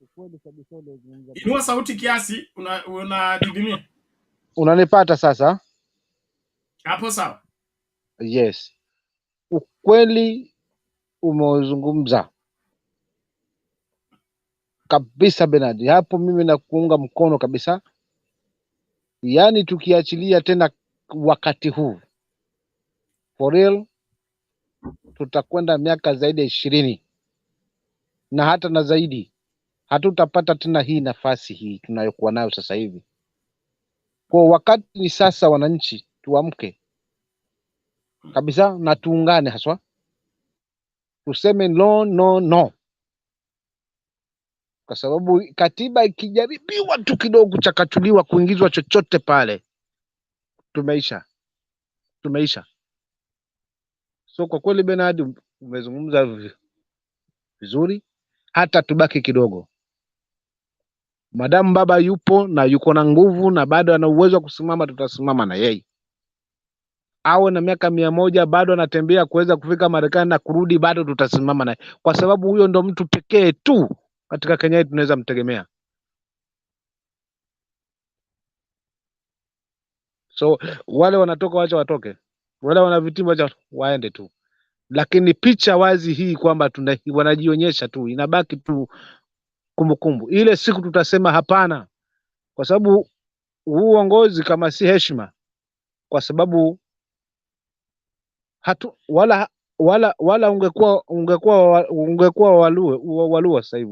Ukweli kabisa ulizungumza. Inua sauti kiasi, unadidimia. Unanipata sasa? Hapo sawa. Yes. Ukweli umeuzungumza kabisa Bernard. Hapo mimi nakuunga mkono kabisa. Yaani tukiachilia tena wakati huu, for real, tutakwenda miaka zaidi ya 20 na hata na zaidi. Hatutapata tena hii nafasi hii tunayokuwa nayo sasa hivi. Kwa wakati ni sasa, wananchi tuamke kabisa na tuungane, haswa tuseme no no no, kwa sababu katiba ikijaribiwa tu kidogo kuchakachuliwa, kuingizwa chochote pale, tumeisha. So kwa kweli Bernard, umezungumza vizuri, hata tubaki kidogo. Madamu baba yupo na yuko na nguvu na bado ana uwezo wa kusimama, tutasimama na yeye. Awe na miaka 100 bado anatembea kuweza kufika Marekani na kurudi, bado tutasimama naye, kwa sababu huyo ndo mtu pekee tu katika Kenya yetu tunaweza mtegemea. So wale wanatoka wacha watoke, wale wana vitimbi wacha waende tu, lakini picha wazi hii kwamba wanajionyesha tu, inabaki tu kumbukumbu. Ile siku tutasema hapana, kwa sababu huu uongozi kama si heshima, kwa sababu hatu wala ungekuwa Waluo sasa hivi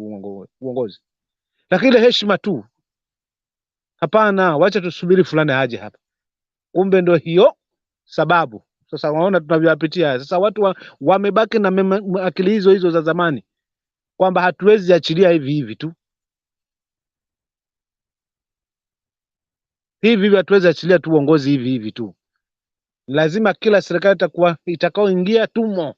uongozi, lakini ile heshima tu hapana, wacha tusubiri fulani aje hapa. Kumbe ndo hiyo sababu. Sasa waona tunavyopitia sasa, watu wamebaki na akili hizo za zamani, kwamba hatuwezi achilia hivi tu hivi, hatuwezi achilia tu uongozi hivi tu. Lazima kila serikali itakaoingia tumo,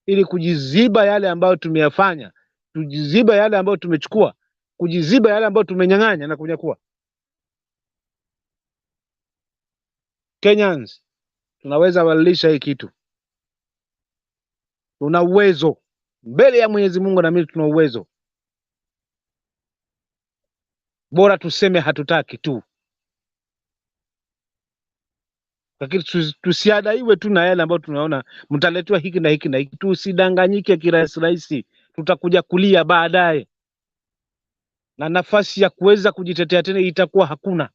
ili kujiziba yale ambayo tumeyafanya, kujiziba yale ambayo tumechukua, kujiziba yale ambayo tumenyang'anya na kunyakua. Kenyans tunaweza badilisha hii kitu, tuna uwezo mbele ya Mwenyezi Mungu, na mimi tuna uwezo. Bora tuseme hatutaki tu, lakini tusiadaiwe tu na yale ambayo tunaona mtaletwa hiki na hiki na hiki. Tusidanganyike kirahisi, tutakuja kulia baadaye, na nafasi ya kuweza kujitetea tena itakuwa hakuna.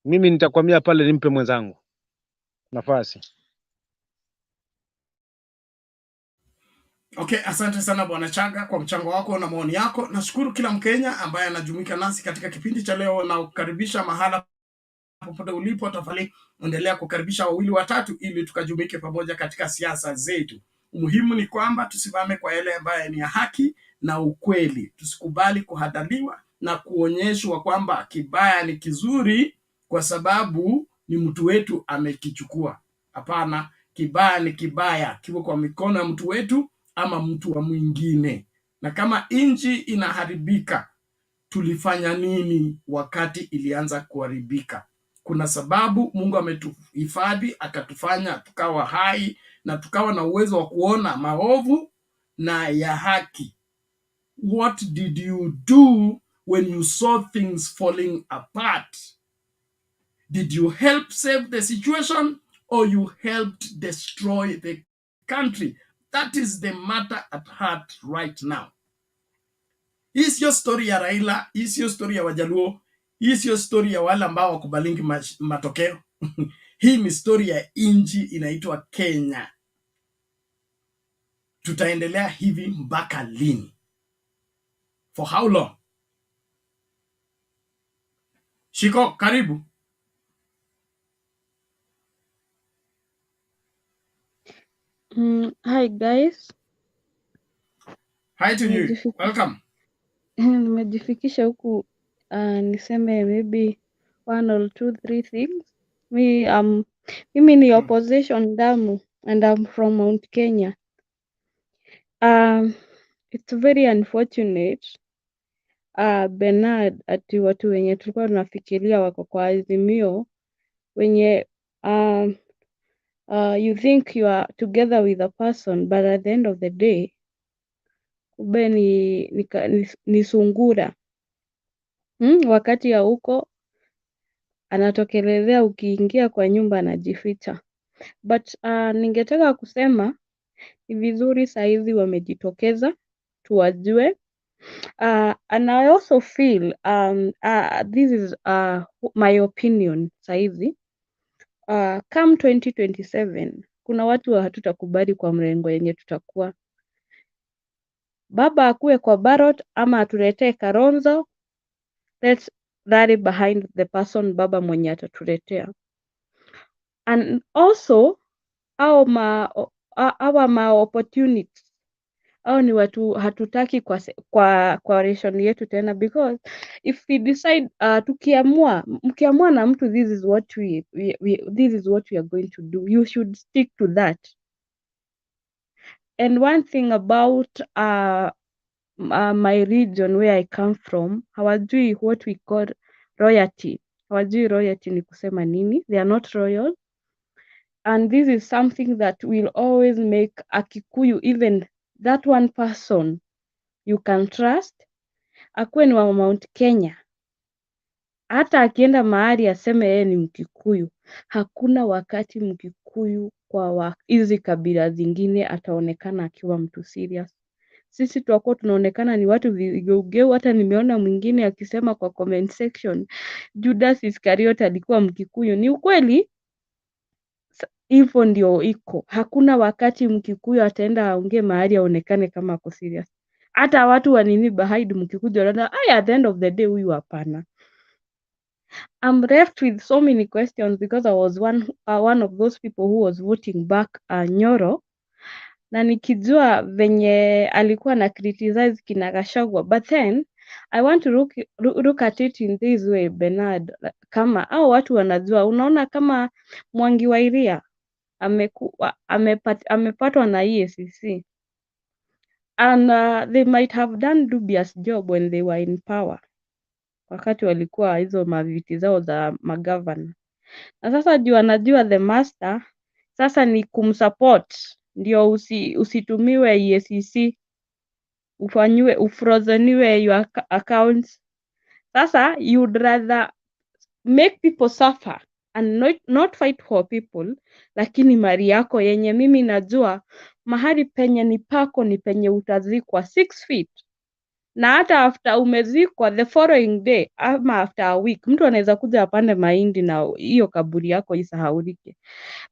Mimi nitakwamia pale, nimpe mwenzangu nafasi. Okay, asante sana Bwana Chaga kwa mchango wako na maoni yako. Nashukuru kila Mkenya ambaye anajumuika nasi katika kipindi cha leo, na kukaribisha mahala popote ulipo. Tafadhali endelea kukaribisha wawili watatu, ili tukajumuike pamoja katika siasa zetu. Muhimu ni kwamba tusimame kwa yale ambayo ni ya haki na ukweli. Tusikubali kuhadaliwa na kuonyeshwa kwamba kibaya ni kizuri kwa sababu ni mtu wetu amekichukua. Hapana, kibaya ni kibaya, kiwe kwa mikono ya mtu wetu ama mtu wa mwingine. Na kama nchi inaharibika, tulifanya nini wakati ilianza kuharibika? Kuna sababu Mungu ametuhifadhi, akatufanya tukawa hai na tukawa na uwezo wa kuona maovu na ya haki. What did you do when you saw things falling apart? Did you help save the situation, or you helped destroy the country? That is the matter at heart right now. Hii sio story ya Raila, hii sio story ya Wajaluo, hii sio story ya wale ambao wakubalingi matokeo. Hii ni story ya inji inaitwa Kenya. Tutaendelea hivi mpaka lini? For how long? Shiko, karibu. Hi guys. Hi to you. Welcome. Nimejifikisha huku niseme maybe 1 or 2, 3 things. Mimi ni opposition damu, and I'm from Mount Kenya. It's very unfortunate Bernard, ati watu wenye tulikuwa tunafikiria wako kwa Azimio, wenye you think you are together with a person, but at the end of the day kumbe ni sungura. Wakati ya huko anatokelezea, ukiingia kwa nyumba anajificha. But ningetaka kusema ni vizuri saizi wamejitokeza tuwajue. And I also feel this is my opinion saizi. Come 2027 kuna watu hatutakubali kwa mrengo yenye tutakuwa. Baba akuwe kwa ballot ama atuletee Kalonzo, let's rally behind the person baba mwenye atatuletea. And also our ma opportunities, au ni watu hatutaki kwa coalition yetu tena, because if we decide mkiamua na mtu this is what we are going to do, you should stick to that. And one thing about my region where I come from, hawajui what we call royalty. Hawajui royalty ni kusema nini. They are not royal. And this is something that will always make a Kikuyu, even that one person you can trust, akuwe ni wa Mount Kenya. Hata akienda mahali aseme yeye ni Mkikuyu, hakuna wakati Mkikuyu kwa hizi kabila zingine ataonekana akiwa mtu serious. Sisi tutakuwa tunaonekana ni watu vigeugeu. Hata nimeona mwingine akisema kwa comment section, Judas Iscariot alikuwa Mkikuyu. Ni ukweli, hivyo ndio iko. Hakuna wakati Mkikuyu ataenda aongee mahali aonekane kama ako serious. Hata watu wanini behind Mkikuyu wanaona at the end of the day huyu hapana. I'm left with so many questions because I was one of those people who was voting back Nyoro. Na nikijua venye alikuwa na criticize kina Gachagua, but then I want to look at it in this way, Bernard. Kama au watu wanajua, unaona kama Mwangi wa Iria amepatwa na EACC, and they might have done dubious job when they were in power, wakati walikuwa hizo maviti zao za magavana. Na sasa juu anajua the master, sasa ni kumsupport ndio usitumiwe EACC, ufrozeniwe your accounts. Sasa you'd rather make people suffer and not fight for people, lakini mali yako yenye mimi najua mahali penye ni pako ni penye utazikwa 6 feet. Na hata after umezikwa the following day ama after a week, mtu anaweza kuja apande mahindi na hiyo kaburi yako isahaulike.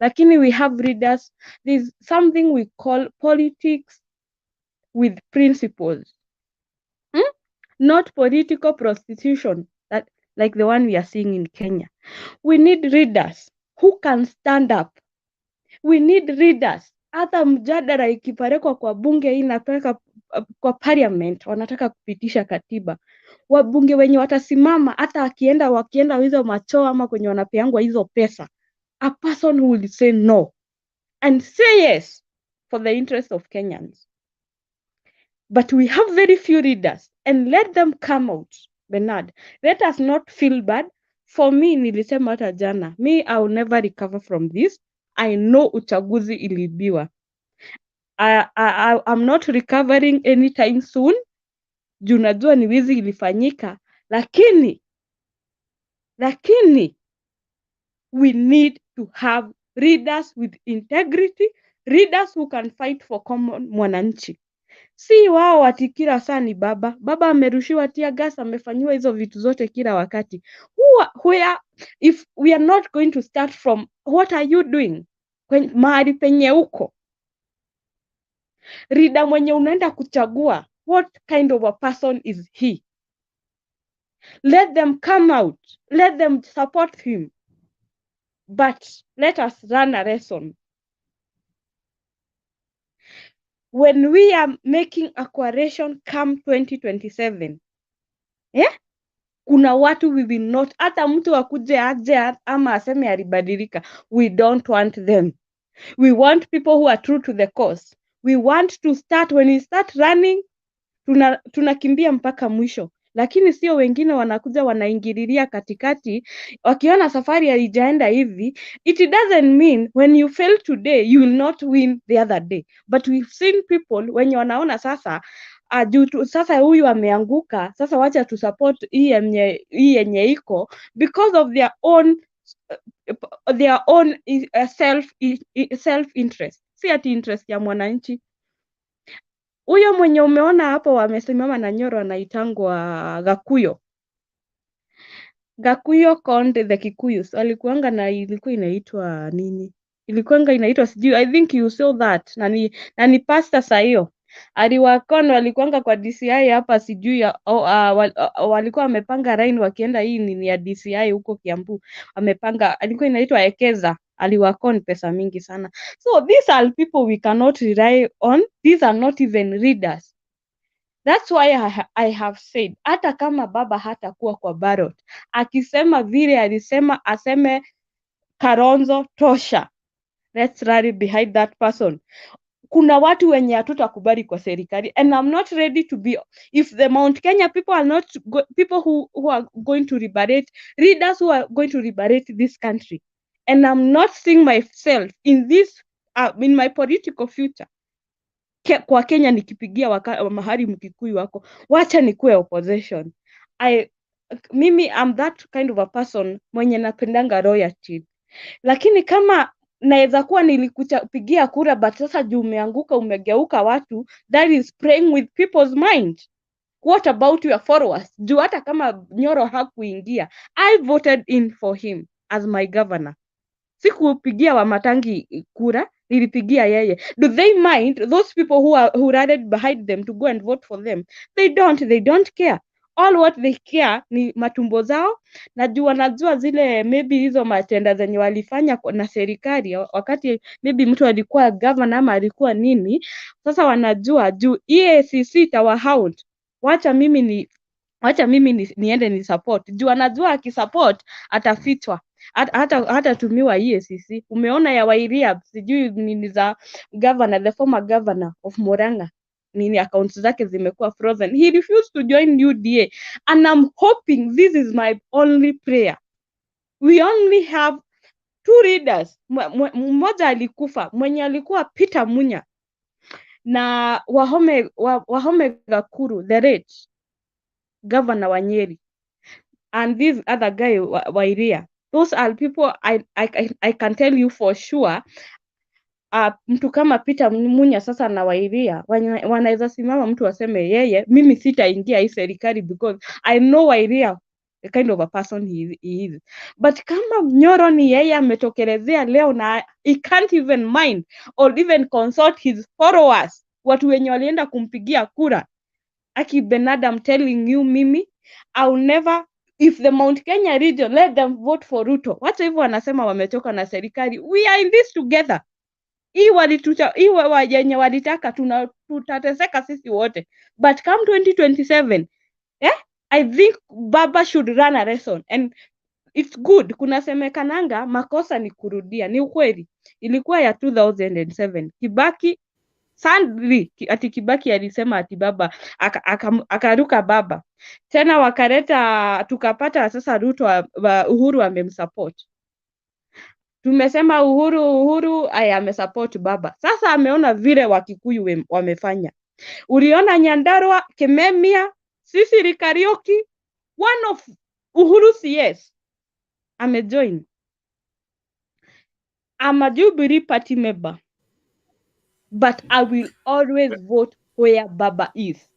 Lakini we have leaders, there's something we call politics with principles. Not political prostitution like the one we are seeing in Kenya. We need leaders who can stand up. We need leaders. Hata mjadala ikipelekwa kwa bunge, inapeleka kwa parliament, wanataka kupitisha katiba, wabunge wenye watasimama, hata wakienda hizo macho ama kwenye wanapeangwa hizo pesa, a person who will say no and say yes for the interest of Kenyans. But we have very few leaders, and let them come out. Bernard, let us not feel bad. For me, nilisema hata jana, I will never recover from this. I know uchaguzi ilibiwa. I'm not recovering anytime soon. Juu najua ni wizi ilifanyika, lakini we need to have leaders with integrity, leaders who can fight for common mwananchi. Si wao watikira sana baba amerushiwa tear gas, amefanyiwa hizo vitu zote kila wakati. If we are not going to start from what are you doing mahali penye uko, leader mwenye unaenda kuchagua, what kind of a person is he? Let them come out, let them support him, but let us run a lesson. When we are making a coalition come 2027, kuna watu we will not, hata mtu akuje aje ama aseme alibadilika, we don't want them. We want people who are true to the cause. We want to start, when we start running, tunakimbia mpaka mwisho. Lakini sio wengine wanakuja wanaingililia katikati, wakiona safari haijaenda hivi. It doesn't mean when you fail today, you will not win the other day. But we've seen people, wenye wanaona sasa, sasa huyu ameanguka, sasa wacha tu support hii yenye iko because of their own self interest, si ati interest ya mwananchi. Huyo mwenye umeona hapo wamesimama na Nyoro anaitangwa Gakuyo Konde the Kikuyus, alikuanga na ilikuwa inaitwa nini? Ilikuanga inaitwa sijui, I think you saw that, na ni pastor saa hiyo. Aliwakono walikuanga kwa DCI hapa sijui walikuwa wamepanga line wakienda hii ni ya DCI huko Kiambu. Wamepanga, alikuwa inaitwa Ekeza, aliwakon pesa mingi sana. So these are people we cannot rely on. These are not even readers. That's why I have said, hata kama baba hatakuwa kwa ballot, akisema vile alisema aseme Kalonzo tosha, let's rally behind that person. Kuna watu wenye hatutakubali kwa serikali, and I'm not ready to be, if the Mount Kenya people are not people who are going to liberate, leaders who are going to liberate this country, and I'm not seeing myself in this in my political future kwa Kenya nikipigia mahali Mkikuyu wako, wacha nikuwe opposition. Mimi I'm that kind of a person mwenye napendanga royalty, lakini kama naweza kuwa nilikupigia kura but sasa juu umeanguka umegeuka watu, that is playing with people's mind. What about your followers? Juu hata kama Nyoro hakuingia, I voted in for him as my governor. Sikupigia Wamatangi kura, nilipigia yeye. Do they mind those people who rallied behind them to go and vote for them? They don't care. All what they care ni matumbo zao, na wanajua zile maybe hizo matenda zenye walifanya na serikali wakati maybe mtu alikuwa governor ama alikuwa nini. Sasa wanajua juu EACC tawahound, wacha mimi niende ni support. Juu anajua akisupport atafitwa, hata tumiwa EACC. Umeona ya Wairia sijui nini za governor, the former governor of Murang'a, nini accounts zake zimekuwa frozen. He refused to join UDA, and I'm hoping, this is my only prayer, we only have 2 leaders. Mmoja alikufa, mwenye alikuwa Peter Munya na Wahome Gakuru, the rich governor wa Nyeri, and this other guy Wairia. Those are people I can tell you for sure. Mtu kama Peter Munya sasa na Wairia wanaweza simama mtu aseme yeye, mimi sitaingia hii serikali because I know Wairia the kind of a person he is. But kama Nyoro ni yeye ametokelezea leo na he can't even mind or even consult his followers, watu wenye walienda kumpigia kura. Bernard, I'm telling you, mimi I'll never, if the Mount Kenya region, let them vote for Ruto. Watu hivyo wanasema wametoka na serikali. We are in this together. Hii wenye walitaka tutateseka sisi wote. But come 2027, I think Baba should run a lesson, and it's good. Kunasemekananga makosa ni kurudia. Ni ukweli. Ilikuwa ya 2007. Kibaki Sandri ati Kibaki alisema ati baba akaruka baba tena, wakaleta tukapata sasa Ruto Uhuru amemsupport. Tumesema Uhuru amesupport baba. Sasa ameona vile Wakikuyu wamefanya. Uliona Nyandarua, Kememia, Sisiri Karaoke, one of Uhuru CS amejoin. I'm a Jubilee party member, but I will always vote where Baba is.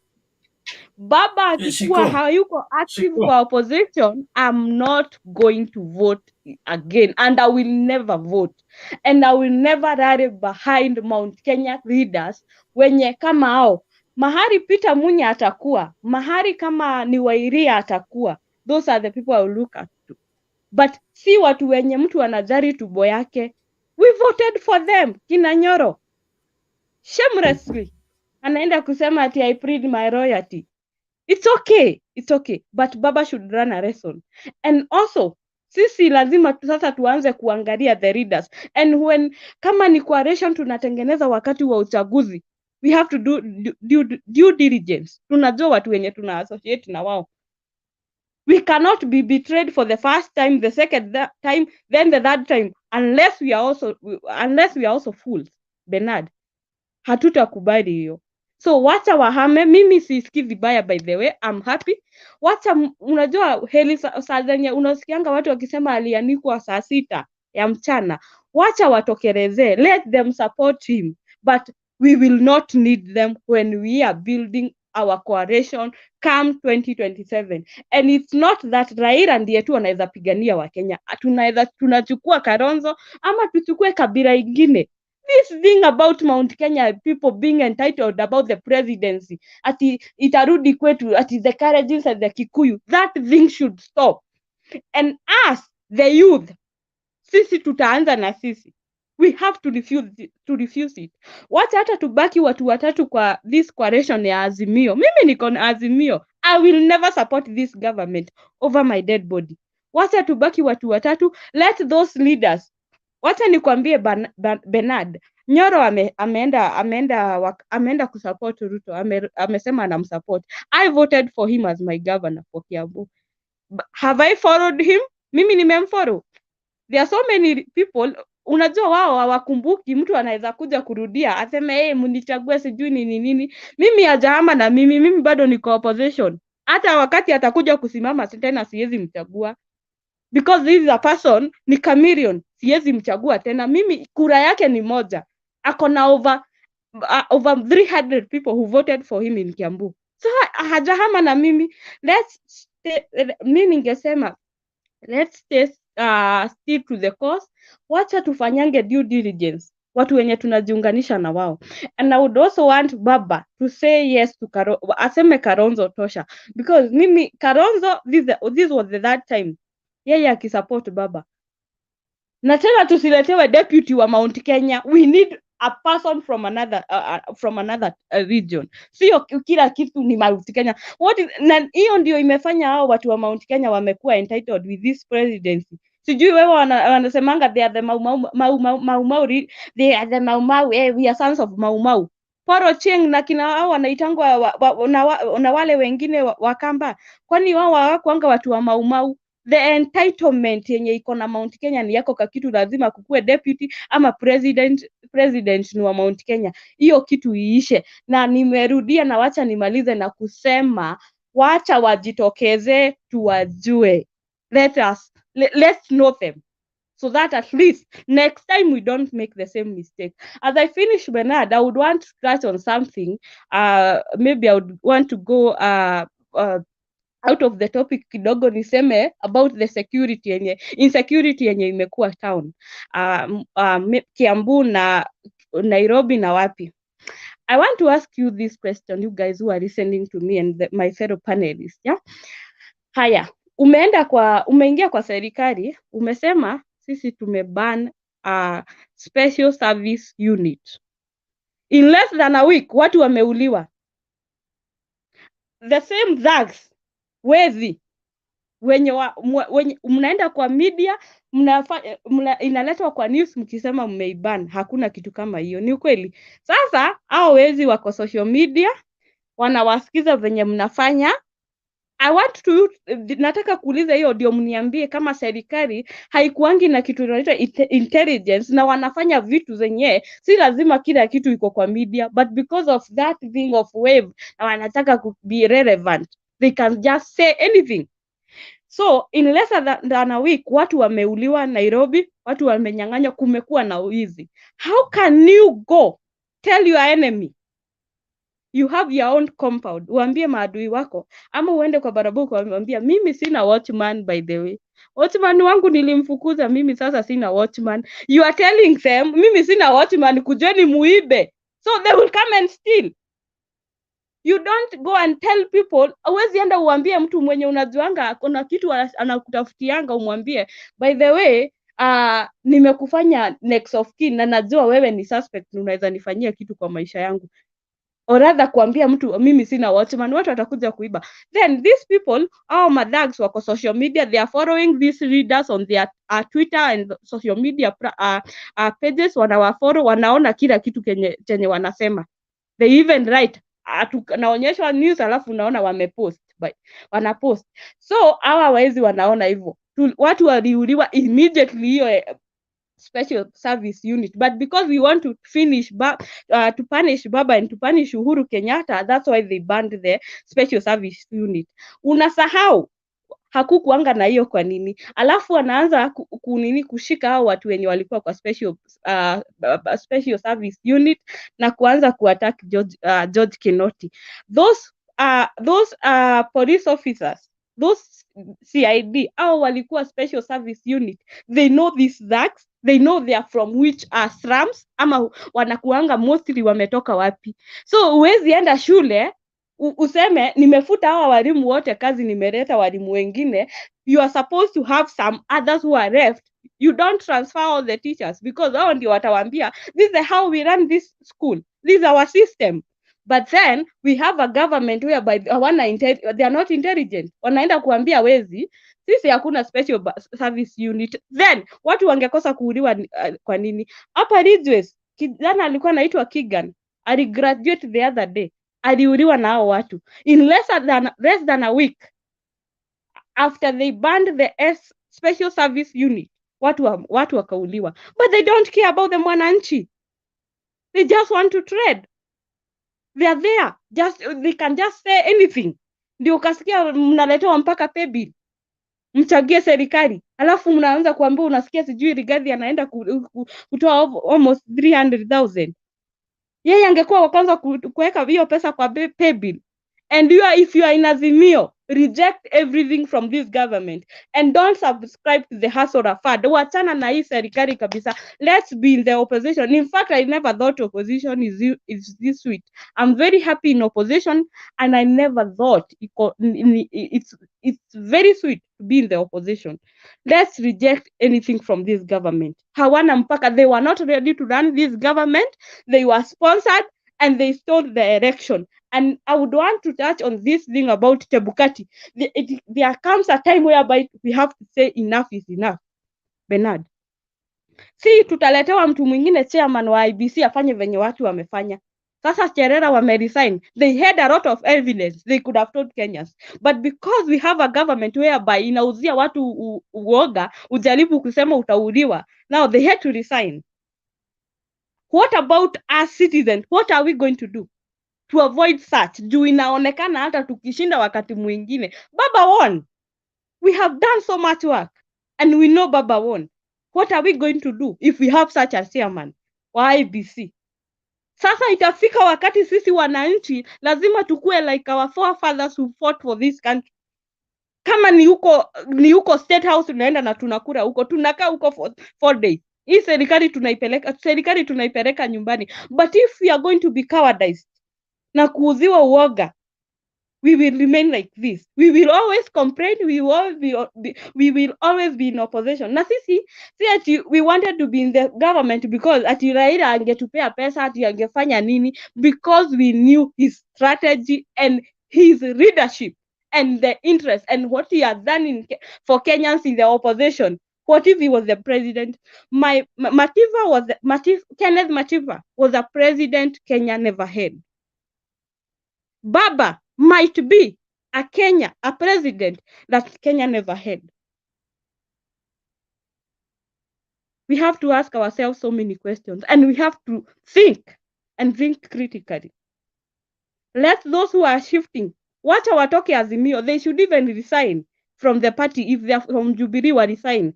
Baba akikuwa hayuko active kwa opposition, I'm not going to vote again, and I will never vote, and I will never rally behind Mount Kenya leaders wenye kama hao. Mahari Peter Munya atakuwa, mahari kama ni Wairia atakuwa. Those are the people I will look at to. But si watu wenye mtu anajari tubo yake. We voted for them, kina Nyoro. Shamelessly anaenda kusema ati I plead my royalty. It's okay, but Baba should run a lesson. And also, sisi lazima sasa tuanze kuangalia the leaders, and when kama ni coalition tunatengeneza wakati wa uchaguzi, we have to do due diligence. Tunajua watu wenye tuna associate na wao. We cannot be betrayed for the first time, the second time, then the third time, unless we are also fools. Bernard, hatutakubali hiyo. So wacha wahame, mimi sisikii vibaya, by the way, I'm happy. Wacha, unajua heli saa zenye unasikianga watu wakisema alianikwa saa 6 ya mchana, wacha watokereze, let them support him, but we will not need them when we are building our coalition come 2027. And it's not that Raila ndiye tu anaweza pigania wa Kenya. Tunachukua Kalonzo ama tuchukue kabila ingine. This thing about Mount Kenya, people being entitled about the presidency, ati itarudi kwetu, ati the Kalenjins and the Kikuyu, that thing should stop. And us, the youth, sisi tutaanza na sisi. We have to refuse it. Wacha hata tubaki watu watatu kwa this coalition ya Azimio. Mimi niko na Azimio. I will never support this government over my dead body. Wacha tubaki watu watatu. Let those leaders. Wacha nikwambie Bernard Nyoro ameenda kusupport Ruto. Amesema anamsupport. I voted for him as my governor for Kiambu. Have I followed him? Mimi nimemfollow. There are so many people, unajua wao hawakumbuki, mtu anaweza kuja kurudia aseme mnichague sijui nini. Mimi hajahama na mimi bado niko opposition. Hata wakati atakuja kusimama tena siwezi mchagua. Because this is a person, ni chameleon, siwezi mchagua tena. Mimi kura yake ni moja. Ako na over 300 people who voted for him in Kiambu. So hajahama na mimi. Mimi ningesema let's stick to the course. Wacha tufanyange due diligence, watu wenye tunajiunganisha na wao. And I would also want Baba to say yes to aseme Kalonzo tosha, because mimi Kalonzo, this was that time yeye akisupport Baba. Na tena tusiletewe deputy wa Mount Kenya. We need a person from another region. Sio kila kitu ni Mount Kenya. Na hiyo ndio imefanya hao watu wa Mount Kenya wamekuwa entitled with this presidency. Sijui wewe wanasemanga they are the Mau, they are the Mau, we are sons of Mau. Poro Cheng na kina hao wanaitangwa na wale wengine Wakamba. Kwani wao hawakuanga watu wa Mau? The entitlement yenye iko na Mount Kenya ni yako kakitu, lazima kukue deputy ama president ni wa Mount Kenya. Hiyo kitu iishe. Na nimerudia na wacha nimalize na kusema wacha wajitokeze tuwajue. Let's know them, so that at least next time we don't make the same mistake. As I finish, Bernard, I would want to touch on something. Maybe I would want to go out of the topic kidogo, niseme about the insecurity yenye imekuwa town. Kiambu na Nairobi na wapi. I want to ask you this question, you guys who are listening to me and my fellow panelists. Yeah? Haya, umeingia kwa serikali, umesema sisi tumeban special service unit. In less than a week, watu wameuliwa. The same thugs, wezi, wenye mnaenda kwa media, inaletwa kwa news mkisema mmeiban. Hakuna kitu kama hiyo. Ni ukweli. Sasa hao wezi wako social media, wanawasikiza venye mnafanya. Nataka kuuliza hiyo ndio mniambie kama serikali haikuangi na kitu inaitwa intelligence, na wanafanya vitu zenye si lazima kila kitu iko kwa media, but because of that thing of wave na wanataka to be relevant, they can just say anything. So in less than a week watu wameuliwa Nairobi, watu wamenyang'anywa, kumekuwa na uizi. How can you go tell your enemy you have your own compound, uambie maadui wako, ama uende kwa barabara uambie mimi sina watchman, by the way watchman wangu nilimfukuza, mimi sasa sina watchman. You are telling them mimi sina watchman, kujeni muibe, so they will come and steal. You don't go and tell people. Uwezi enda uambie mtu mwenye unajuanga kuna kitu anakutafutianga, umwambie by the way nimekufanya next of kin na najua wewe ni suspect, unaweza nifanyia kitu kwa maisha yangu. Or rather kuambia mtu mimi sina watchman, watu watakuja kuiba. Then these people, madhags wako social media, they are following these leaders on their Twitter and social media pages, wanawafollow, wanaona kila kitu chenye wanasema. They even write, naonyeshwa news alafu unaona wanapost. So hawa wezi wanaona hivyo. Watu waliuliwa immediately hiyo special service unit, but because we want to to punish Baba and to punish Uhuru Kenyatta, that's why they banned the special service unit. Unasahau hakukuanga na hiyo kwa nini? Alafu anaanza kunini kushika hao watu wenye walikuwa kwa special service unit na kuanza kuattack George Kinoti. Those police officers, those CID au walikuwa special service unit, they know these thugs, they know they are from which slums, ama wanakuanga mostly wametoka wapi. So uwezi enda shule useme nimefuta hawa walimu wote kazi, nimeleta walimu wengine. You are supposed to have some others who are left. You don't transfer all the teachers because hao ndio watawaambia this is how we run this school, this is our system. But then we have a government whereby they are not intelligent. Wanaenda kuambia wezi sisi hakuna special service unit. Then watu wangekosa kuuliwa kwa nini? Hapa Ridgeways kijana alikuwa anaitwa Kigan, aligraduate the other day, aliuliwa na hao watu in less than a week after they banned the special service unit. Watu wakauliwa, but they don't care about the mwananchi. They just want to trade. They are there, they can just say anything. Ndio ukasikia mnaletewa mpaka pay bill mchagie serikali, alafu mnaanza kuambia unasikia sijui Rigathi anaenda kutoa almost 300,000. Yeye angekuwa wa kwanza kuweka hiyo pesa kwa pay bill. And if you are in Azimio, reject everything from this government and don't subscribe to the hustler fund. Wachana na hii serikali kabisa. Let's be in the opposition. In fact, I never thought opposition is this sweet. I'm very happy in opposition, and I never thought it's very sweet to be in the opposition. Let's reject anything from this government. Hawana mpaka, they were not ready to run this government. They were sponsored and they stole the election. And I would want to touch on this thing about Chebukati. There comes a time whereby we have to say enough is enough. Bernard, si tutaletewa mtu mwingine chairman wa IBC afanye venye watu wamefanya. Sasa Cherera wameresign. They had a lot of evidence they could have told Kenyans. But because we have a government whereby inauzia watu uoga, ujaribu kusema utauliwa, now they had to resign. What about us citizens? What are we going to do to avoid such? Juu inaonekana hata tukishinda wakati mwingine Baba won. We have done so much work and we know Baba won. What are we going to do if we have such a chairman wa IBC? Sasa itafika wakati sisi wananchi lazima tukue like our forefathers who fought for this country. Kama ni huko State House tunaenda na tunakura huko, tunakaa huko for 4 days. Hii serikali tunaipeleka nyumbani. But if we are going to be cowardized na kuuziwa uoga, we will remain like this. We will always complain. We will always be in opposition. Na sisi ati we wanted to be in the government because ati Raila angetupea pesa, ati angefanya nini, because we knew his strategy and his leadership and the interest and what he has done for Kenyans in the opposition. What if he was the president? Kenneth Matiba was a president Kenya never had. Baba might be a president that Kenya never had. We have to ask ourselves so many questions, and we have to think and think critically. Let those who are shifting, wacha watoke Azimio, they should even resign from the party. If they are from Jubilee, will resign.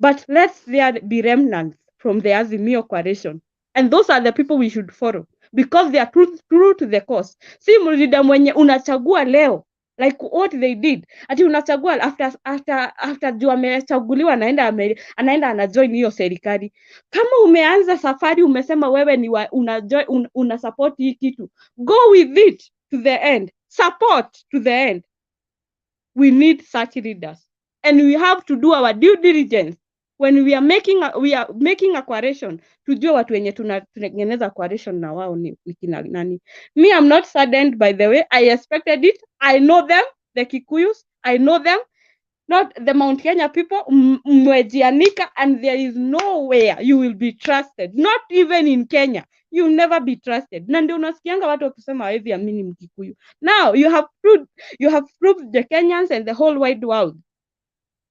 But let there be remnants from the Azimio coalition. And those are the people we should follow because they are true to the cause. Si mrida mwenye unachagua leo, like what they did. Ati unachagua after juu amechaguliwa anaenda anajoin hiyo serikali. Kama umeanza safari umesema wewe ni una support hii kitu, go with it to the end. Support to the end. We need such leaders. And we have to do our due diligence. When we are making a coalition, tujue watu wenye tunatengeneza coalition na wao ni kina nani. Me, I'm not saddened by the way. I expected it. I know them, the Kikuyus. I know them, not the Mount Kenya people. Mwejianika, and there is nowhere you will be trusted. Not even in Kenya. You will never be trusted. Na ndio unasikianga watu wakisema hawezi amini Mkikuyu. Now you have proved the Kenyans and the whole wide world.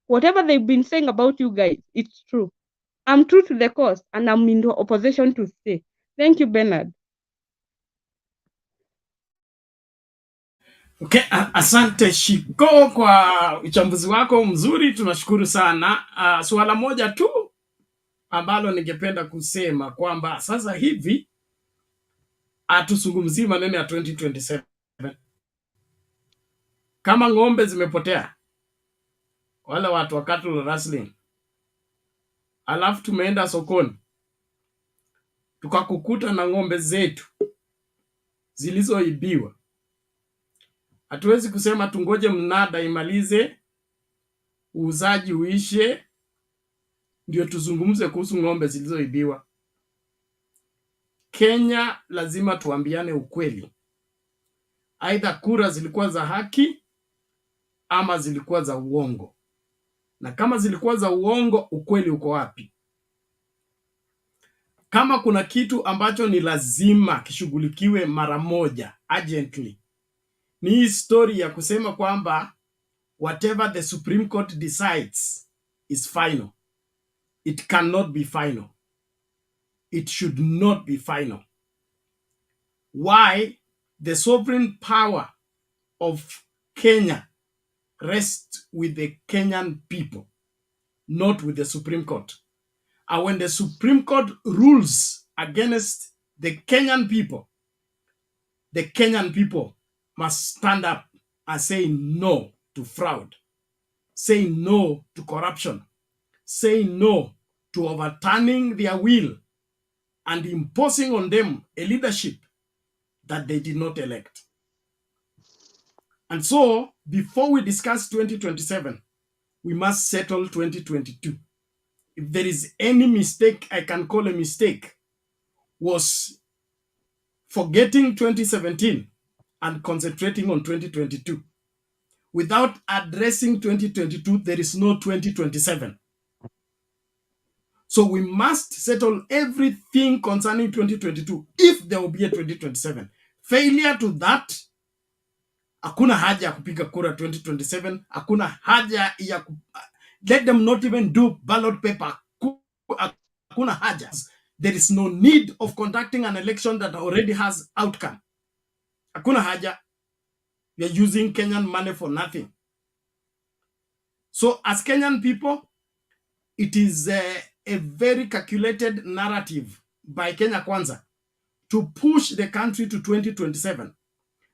Whatever they've been saying about you guys, it's true. I'm true to the cause and I'm in the opposition to stay. Thank you, Bernard. Okay, asante Shiko kwa uchambuzi wako mzuri, tunashukuru sana. Suala moja tu ambalo ningependa kusema kwamba sasa hivi hatuzungumzii maneno ya 2027. Kama ng'ombe zimepotea, wale watu wa cattle rustling, alafu tumeenda sokoni tukakukuta na ng'ombe zetu zilizoibiwa, hatuwezi kusema tungoje mnada imalize, uuzaji uishe, ndio tuzungumze kuhusu ng'ombe zilizoibiwa. Kenya lazima tuambiane ukweli. Aidha kura zilikuwa za haki ama zilikuwa za uongo. Na kama zilikuwa za uongo, ukweli uko wapi? Kama kuna kitu ambacho ni lazima kishughulikiwe mara moja, urgently, ni hii story ya kusema kwamba whatever the Supreme Court decides is final. It cannot be final. It should not be final. Why? The sovereign power of Kenya rests with the Kenyan people, not with the Supreme Court. And when the Supreme Court rules against the Kenyan people must stand up and say no to fraud, say no to corruption, say no to overturning their will and imposing on them a leadership that they did not elect. And so, before we discuss 2027, we must settle 2022. If there is any mistake I can call a mistake, was forgetting 2017 and concentrating on 2022. Without addressing 2022, there is no 2027. So we must settle everything concerning 2022 if there will be a 2027. Failure to that, hakuna haja ya kupiga kura 2027, hakuna haja ya let them not even do ballot paper. Hakuna haja. There is no need of conducting an election that already has outcome. Hakuna haja. We are using Kenyan money for nothing. So as Kenyan people, it is a very calculated narrative by Kenya Kwanza to push the country to 2027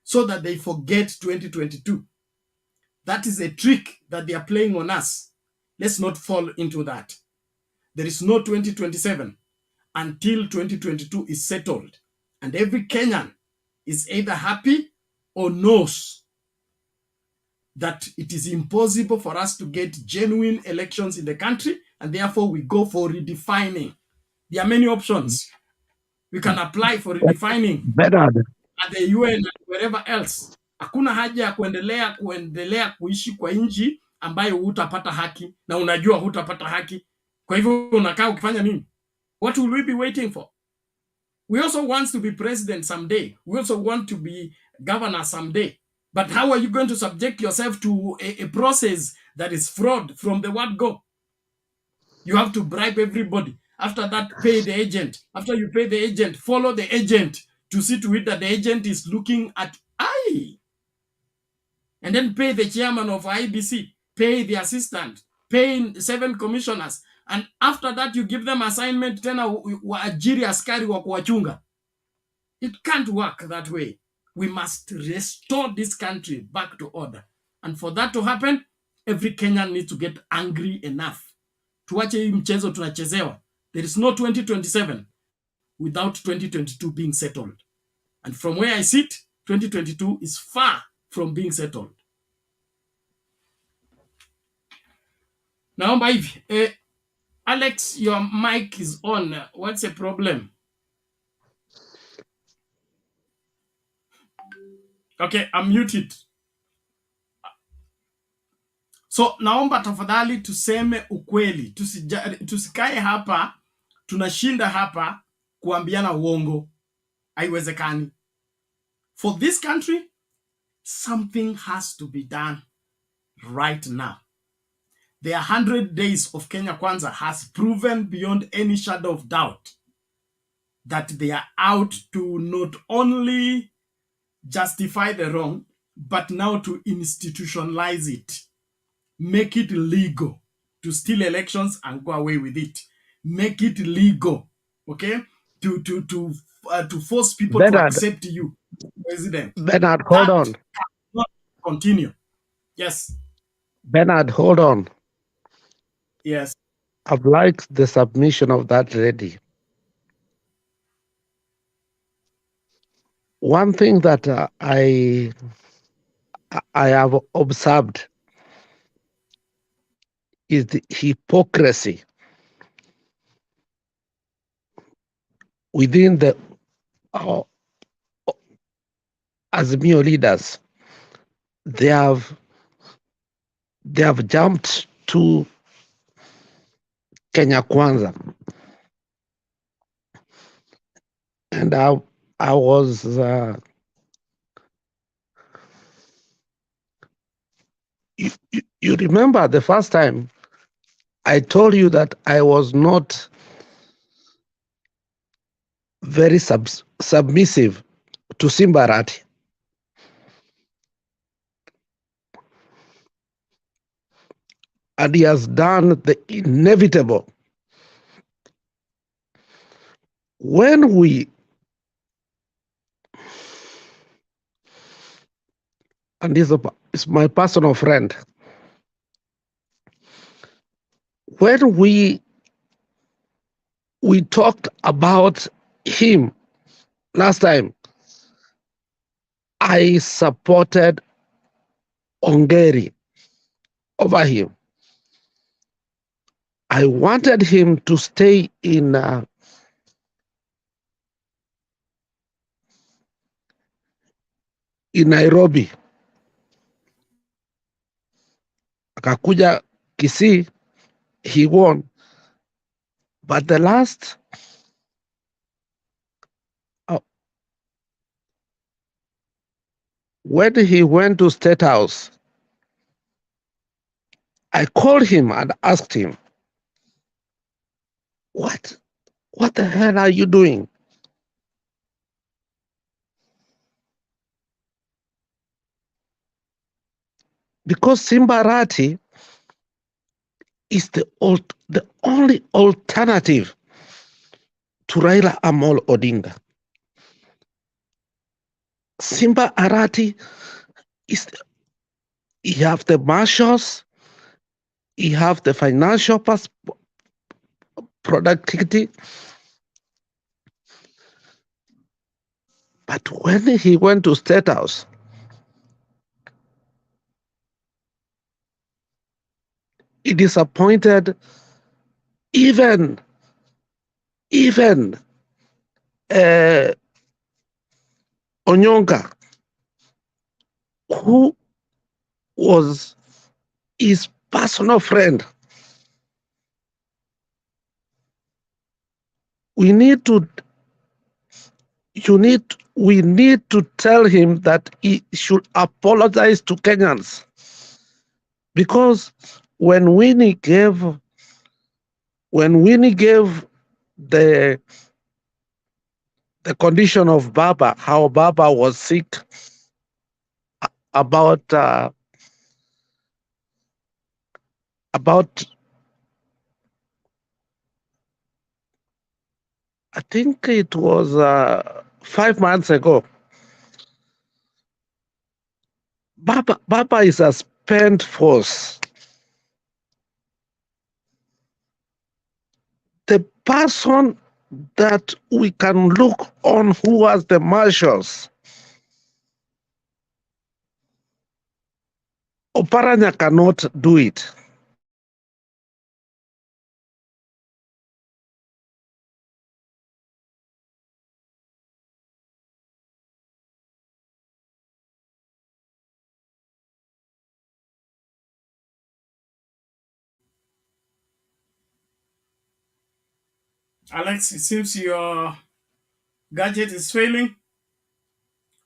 so that they forget 2022. That is a trick that they are playing on us. Let's not fall into that. There is no 2027 until 2022 is settled. And every Kenyan is either happy or knows that it is impossible for us to get genuine elections in the country, and therefore we go for redefining. There are many options. We can apply for redefining at the UN and wherever else. Hakuna haja ya kuendelea kuishi kwa nchi ambayo hutapata haki na unajua hutapata haki. Kwa hivyo unakaa ukifanya nini? What will we be waiting for? We also want to be president someday. We also want to be governor someday. But how are you going to subject yourself to a process that is fraud from the word go? You have to bribe everybody. After that, pay the agent. After you pay the agent, follow the agent to see to it that the agent is looking at I. And then pay the chairman of IBC, pay the assistant, pay 7 commissioners. And after that, you give them assignment, tena waajiri askari wa kuwachunga. It can't work that way. We must restore this country back to order. And for that to happen, every Kenyan needs to get angry enough. Tuache hii mchezo tunachezewa. There is no 2027 without 2022 being settled. And from where I sit, 2022 is far from being settled. Naomba hivi. Alex, your mic is on. What's the problem? Okay, I'm muted. So naomba tafadhali tuseme ukweli. Tusikae hapa, tunashinda hapa kuambiana uongo. Haiwezekani. For this country, something has to be done right now. Their 100 days of Kenya Kwanza has proven beyond any shadow of doubt that they are out to not only justify the wrong, but now to institutionalize it, make it legal to steal elections and go away with it, make it legal, okay, to force people to Bernard, accept you, president. Bernard, hold That on. cannot continue. Yes, Bernard, hold on. yes. I've liked the submission of that lady. One thing that I have observed is the hypocrisy within the uh, Azimio leaders. They have jumped to Kenya Kwanza, and I was you remember the first time I told you that I was not very submissive to Simbarati. And he has done the inevitable. When we, and this is my personal friend, when we talked about him last time, I supported Ongeri over him. I wanted him to stay in Nairobi. Akakuja Kisii, he won. But the last, when he went to State House, I called him and asked him, what the hell are you doing? Because Simbarati is the only alternative to Raila Amolo Odinga. Simba Arati is, he have the marshals, he have the financial productivity, but when he went to State House, he disappointed even Onyonga, who was his personal friend. We need to tell him that he should apologize to Kenyans, because when Winnie gave the condition of Baba, how Baba was sick, about I think it was 5 months ago. Baba is a spent force. The person that we can look on who was the marshals, Oparanya cannot do it. Alex, it seems your gadget is failing.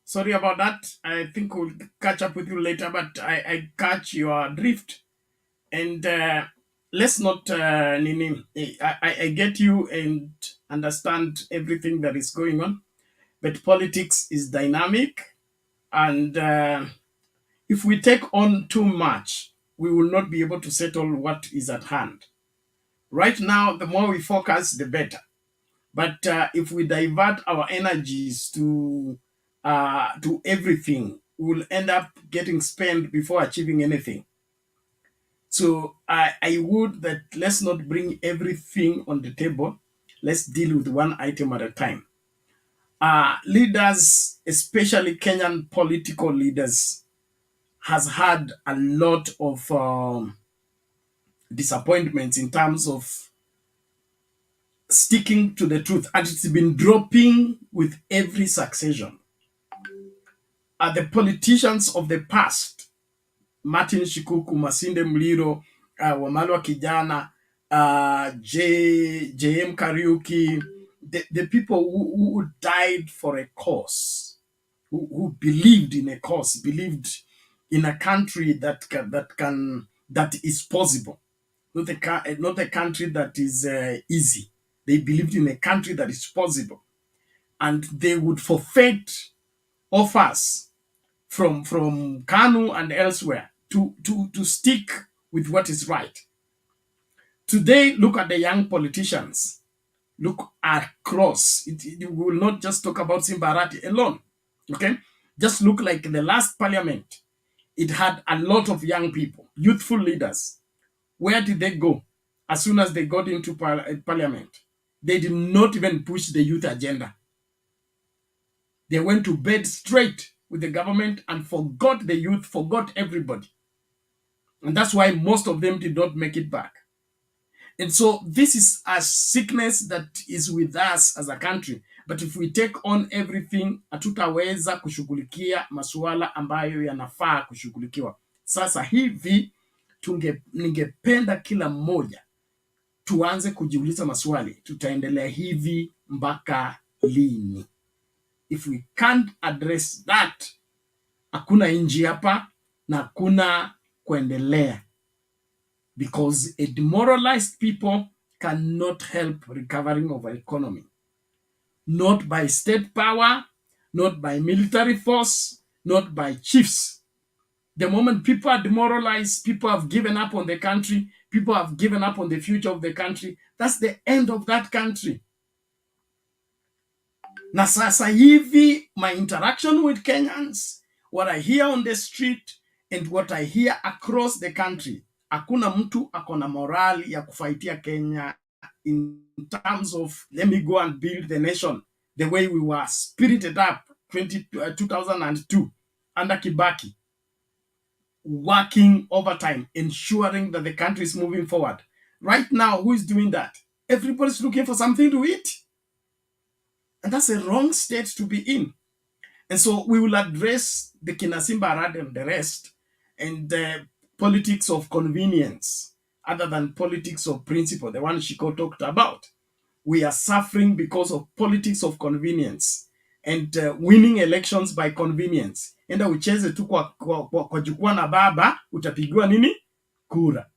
Sorry about that. I think we'll catch up with you later, but I catch your drift. And let's not, Nini, I get you and understand everything that is going on, but politics is dynamic. And if we take on too much, we will not be able to settle what is at hand. Right now, the more we focus, the better. But if we divert our energies to everything, we will end up getting spent before achieving anything. So I would that let's not bring everything on the table. Let's deal with one item at a time. Leaders, especially Kenyan political leaders, has had a lot of disappointments in terms of sticking to the truth, and it's been dropping with every succession. The politicians of the past, Martin Shikuku, Masinde Mliro, Wamalwa Kijana, J.M. Kariuki, the people who died for a cause, who believed in a cause, believed in a country that is possible, not a country that is easy. They believed in a country that is possible, and they would forfeit offers from Kanu and elsewhere to stick with what is right. Today, look at the young politicians. Look across. We will not just talk about Simbarati alone. Okay? Just look like the last parliament. It had a lot of young people, youthful leaders. Where did they go as soon as they got into parliament? They did not even push the youth agenda. They went to bed straight with the government and forgot the youth, forgot everybody. And that's why most of them did not make it back. And so this is a sickness that is with us as a country. But if we take on everything, hatutaweza kushughulikia masuala ambayo yanafaa kushughulikiwa. Sasa hivi ningependa kila mmoja tuanze kujiuliza maswali, tutaendelea hivi mpaka lini? If we can't address that, hakuna inji hapa na hakuna kuendelea, because a demoralized people cannot help recovering of our economy. Not by state power, not by military force, not by chiefs. The moment people are demoralized, people have given up on the country, people have given up on the future of the country, that's the end of that country. Na sasa hivi, my interaction with Kenyans, what I hear on the street and what I hear across the country, hakuna mtu akona morali ya kufaitia Kenya in terms of let me go and build the nation the way we were spirited up 2002 under Kibaki, working overtime, ensuring that the country is moving forward. Right now, who is doing that? Everybody's looking for something to eat. And that's a wrong state to be in. And so we will address the Kinasimba Arad and the rest, and the politics of convenience, other than politics of principle, the one Shiko talked about. We are suffering because of politics of convenience and winning elections by convenience. Enda ucheze tu kwa jukwaa na baba, utapigwa nini? Kura.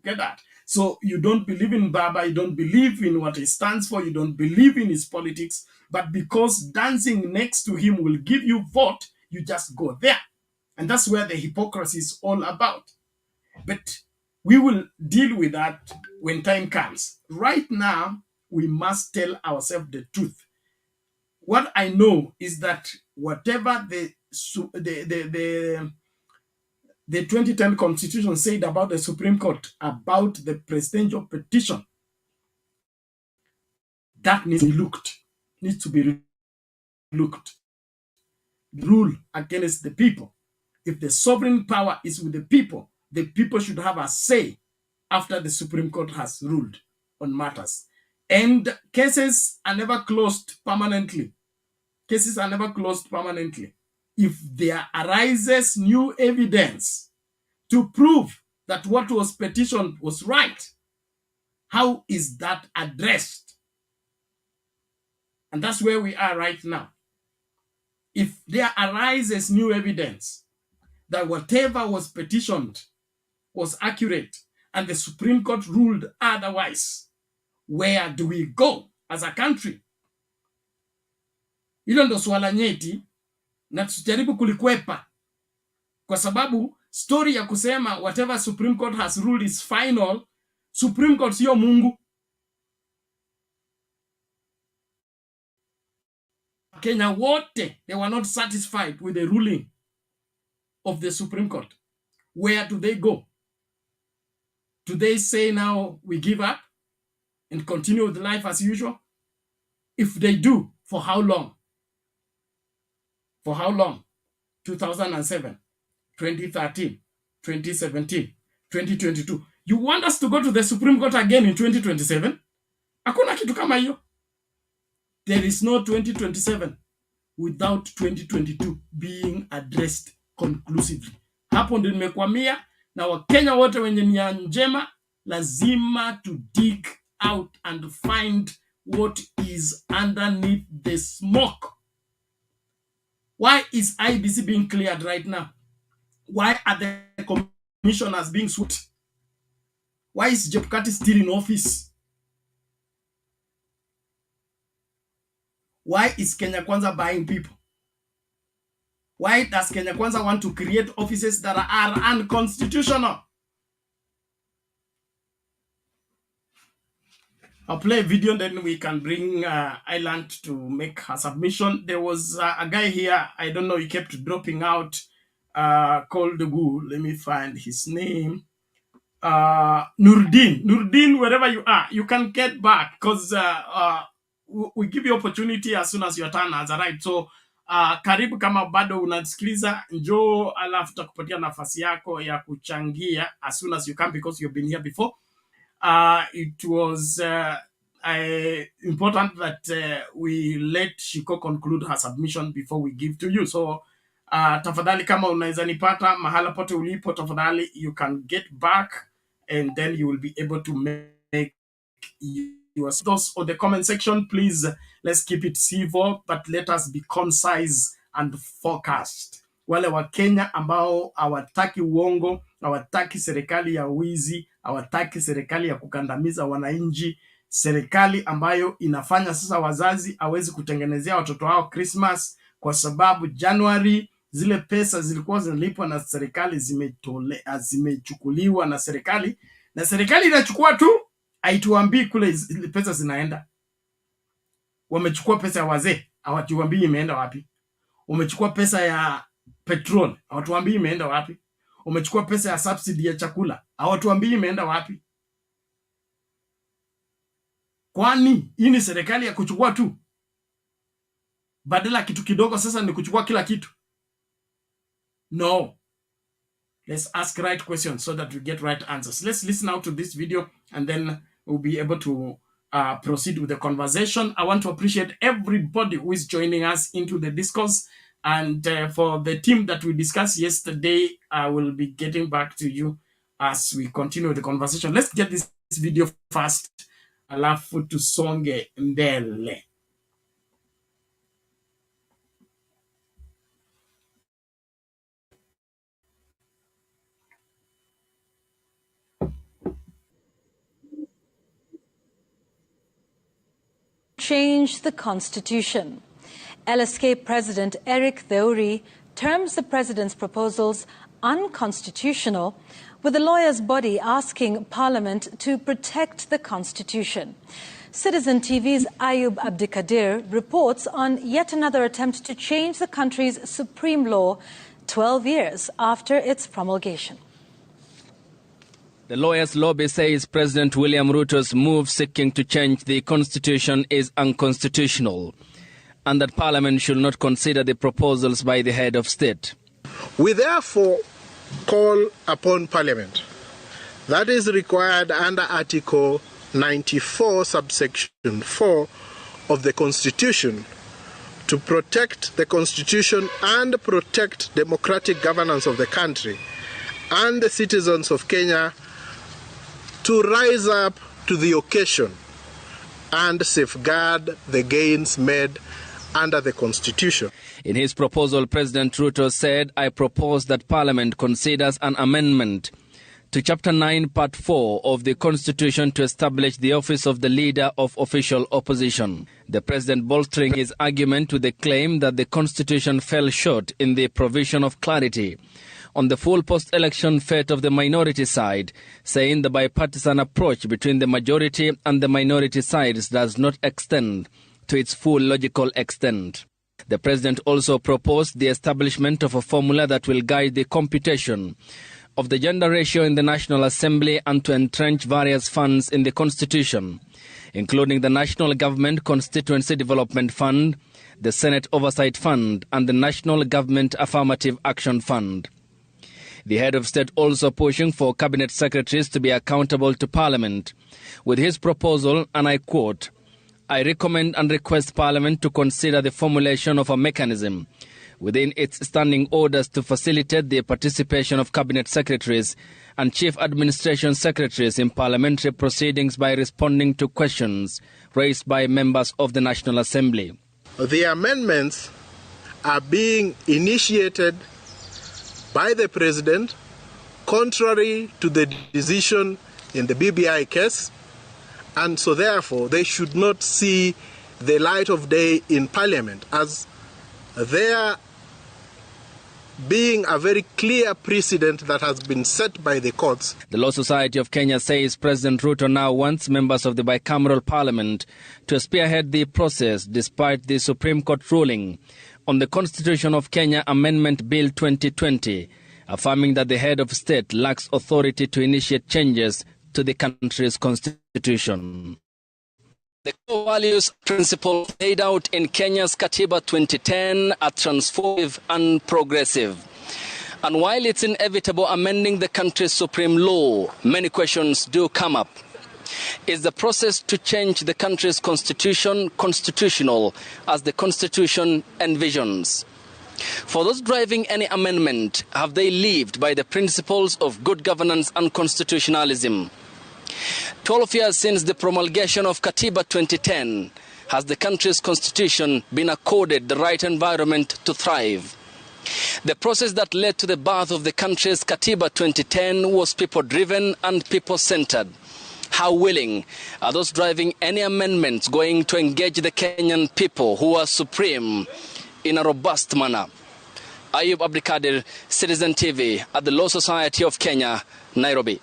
Get that? So you don't believe in Baba, you don't believe in what he stands for, you don't believe in his politics, but because dancing next to him will give you vote, you just go there. And that's where the hypocrisy is all about. But we will deal with that when time comes. Right now, we must tell ourselves the truth. What I know is that whatever the 2010 Constitution said about the Supreme Court, about the presidential petition, that needs to be looked. Rule against the people. If the sovereign power is with the people should have a say after the Supreme Court has ruled on matters. And cases are never closed permanently. Cases are never closed permanently. If there arises new evidence to prove that what was petitioned was right, how is that addressed? And that's where we are right now. If there arises new evidence that whatever was petitioned was accurate and the Supreme Court ruled otherwise, where do we go as a country? Hilo ndo swala nyeti na tusijaribu kulikwepa, kwa sababu story ya kusema whatever Supreme Court has ruled is final. Supreme Court sio Mungu. Kenya wote, they were not satisfied with the ruling of the Supreme Court. Where do they go? Do they say now we give up and continue with life as usual? If they do, for how long? For how long? 2007, 2013, 2017, 2022. You want us to go to the Supreme Court again in 2027? Hakuna kitu kama hiyo. There is no 2027 without 2022 being addressed conclusively. Hapo ndio nimekwamia, na Wakenya wote wenye nia njema lazima to dig out and find what is underneath the smoke. Why is IBC being cleared right now? Why are the commissioners being swept? Why is Jepkati still in office? Why is Kenya Kwanza buying people? Why does Kenya Kwanza want to create offices that are unconstitutional? I'll play a video and then we can bring Island to make her submission. There was a guy here, I don't know, he kept dropping out, called Gu. Let me find his name. Nurdin, wherever you are, you can get back, because we give you opportunity as soon as your turn has arrived. So karibu, kama bado unasikiliza, njoo, alafu tutakupatia nafasi yako ya kuchangia as soon as you can, because you've been here before. It was important that we let Shiko conclude her submission before we give to you. So tafadhali, kama unaweza nipata mahala pote ulipo, tafadhali you can get back and then you will be able to make your thoughts on the comment section. Please, let's keep it civil, but let us be concise and focused. Wale wa Kenya ambao hawataki uongo, hawataki serikali ya wizi, hawataki serikali ya kukandamiza wananchi, serikali ambayo inafanya sasa wazazi hawezi kutengenezea watoto wao Christmas kwa sababu January zile pesa zilikuwa zinalipwa na serikali zimechukuliwa na serikali inachukua tu, haituambii kule pesa zinaenda. Wamechukua pesa ya wazee, hawatuambii imeenda wapi. Umechukua pesa ya petrol, hawatuambii imeenda wapi. Umechukua pesa ya subsidy ya chakula, hawatuambii imeenda wapi. Kwani hii ni serikali ya kuchukua tu? Badala kitu kidogo sasa ni kuchukua kila kitu? No. Let's ask right questions so that we get right answers. Let's listen out to this video and then we'll be able to proceed with the conversation. I want to appreciate everybody who is joining us into the discourse. And for the team that we discussed yesterday, I will be getting back to you as we continue the conversation. Let's get this video first. Alafu tusonge mbele. Change the Constitution. LSK President Eric Theuri terms the president's proposals unconstitutional, with the lawyers' body asking Parliament to protect the Constitution. Citizen TV's Ayub Abdikadir reports on yet another attempt to change the country's supreme law 12 years after its promulgation. The lawyers' lobby says President William Ruto's move seeking to change the constitution is unconstitutional, and that Parliament should not consider the proposals by the head of state. We therefore call upon Parliament, that is required under Article 94, subsection 4 of the Constitution, to protect the Constitution and protect democratic governance of the country and the citizens of Kenya, to rise up to the occasion and safeguard the gains made under the Constitution. In his proposal, President Ruto said, "I propose that Parliament considers an amendment to Chapter 9, Part 4 of the Constitution to establish the office of the Leader of Official Opposition. The President bolstering his argument with the claim that the Constitution fell short in the provision of clarity on the full post-election fate of the minority side, saying the bipartisan approach between the majority and the minority sides does not extend to its full logical extent. The President also proposed the establishment of a formula that will guide the computation of the gender ratio in the National Assembly and to entrench various funds in the Constitution, including the National Government Constituency Development Fund, the Senate Oversight Fund, and the National Government Affirmative Action Fund. The head of state also pushing for cabinet secretaries to be accountable to Parliament, with his proposal, and I quote, "I recommend and request Parliament to consider the formulation of a mechanism within its standing orders to facilitate the participation of cabinet secretaries and chief administration secretaries in parliamentary proceedings by responding to questions raised by members of the National Assembly." The amendments are being initiated by the President contrary to the decision in the BBI case, and so therefore they should not see the light of day in Parliament, as there being a very clear precedent that has been set by the courts. The Law Society of Kenya says President Ruto now wants members of the bicameral parliament to spearhead the process despite the Supreme Court ruling on the Constitution of Kenya Amendment Bill 2020, affirming that the head of state lacks authority to initiate changes to the country's constitution. The core values principles laid out in Kenya's Katiba 2010 are transformative and progressive. And while it's inevitable amending the country's supreme law, many questions do come up. Is the process to change the country's constitution constitutional as the Constitution envisions? For those driving any amendment, have they lived by the principles of good governance and constitutionalism? 12 years since the promulgation of Katiba 2010, has the country's constitution been accorded the right environment to thrive? The process that led to the birth of the country's Katiba 2010 was people-driven and people-centered. How willing are those driving any amendments going to engage the Kenyan people who are supreme in a robust manner? Ayub Abdikadir, Citizen TV at the Law Society of Kenya, Nairobi.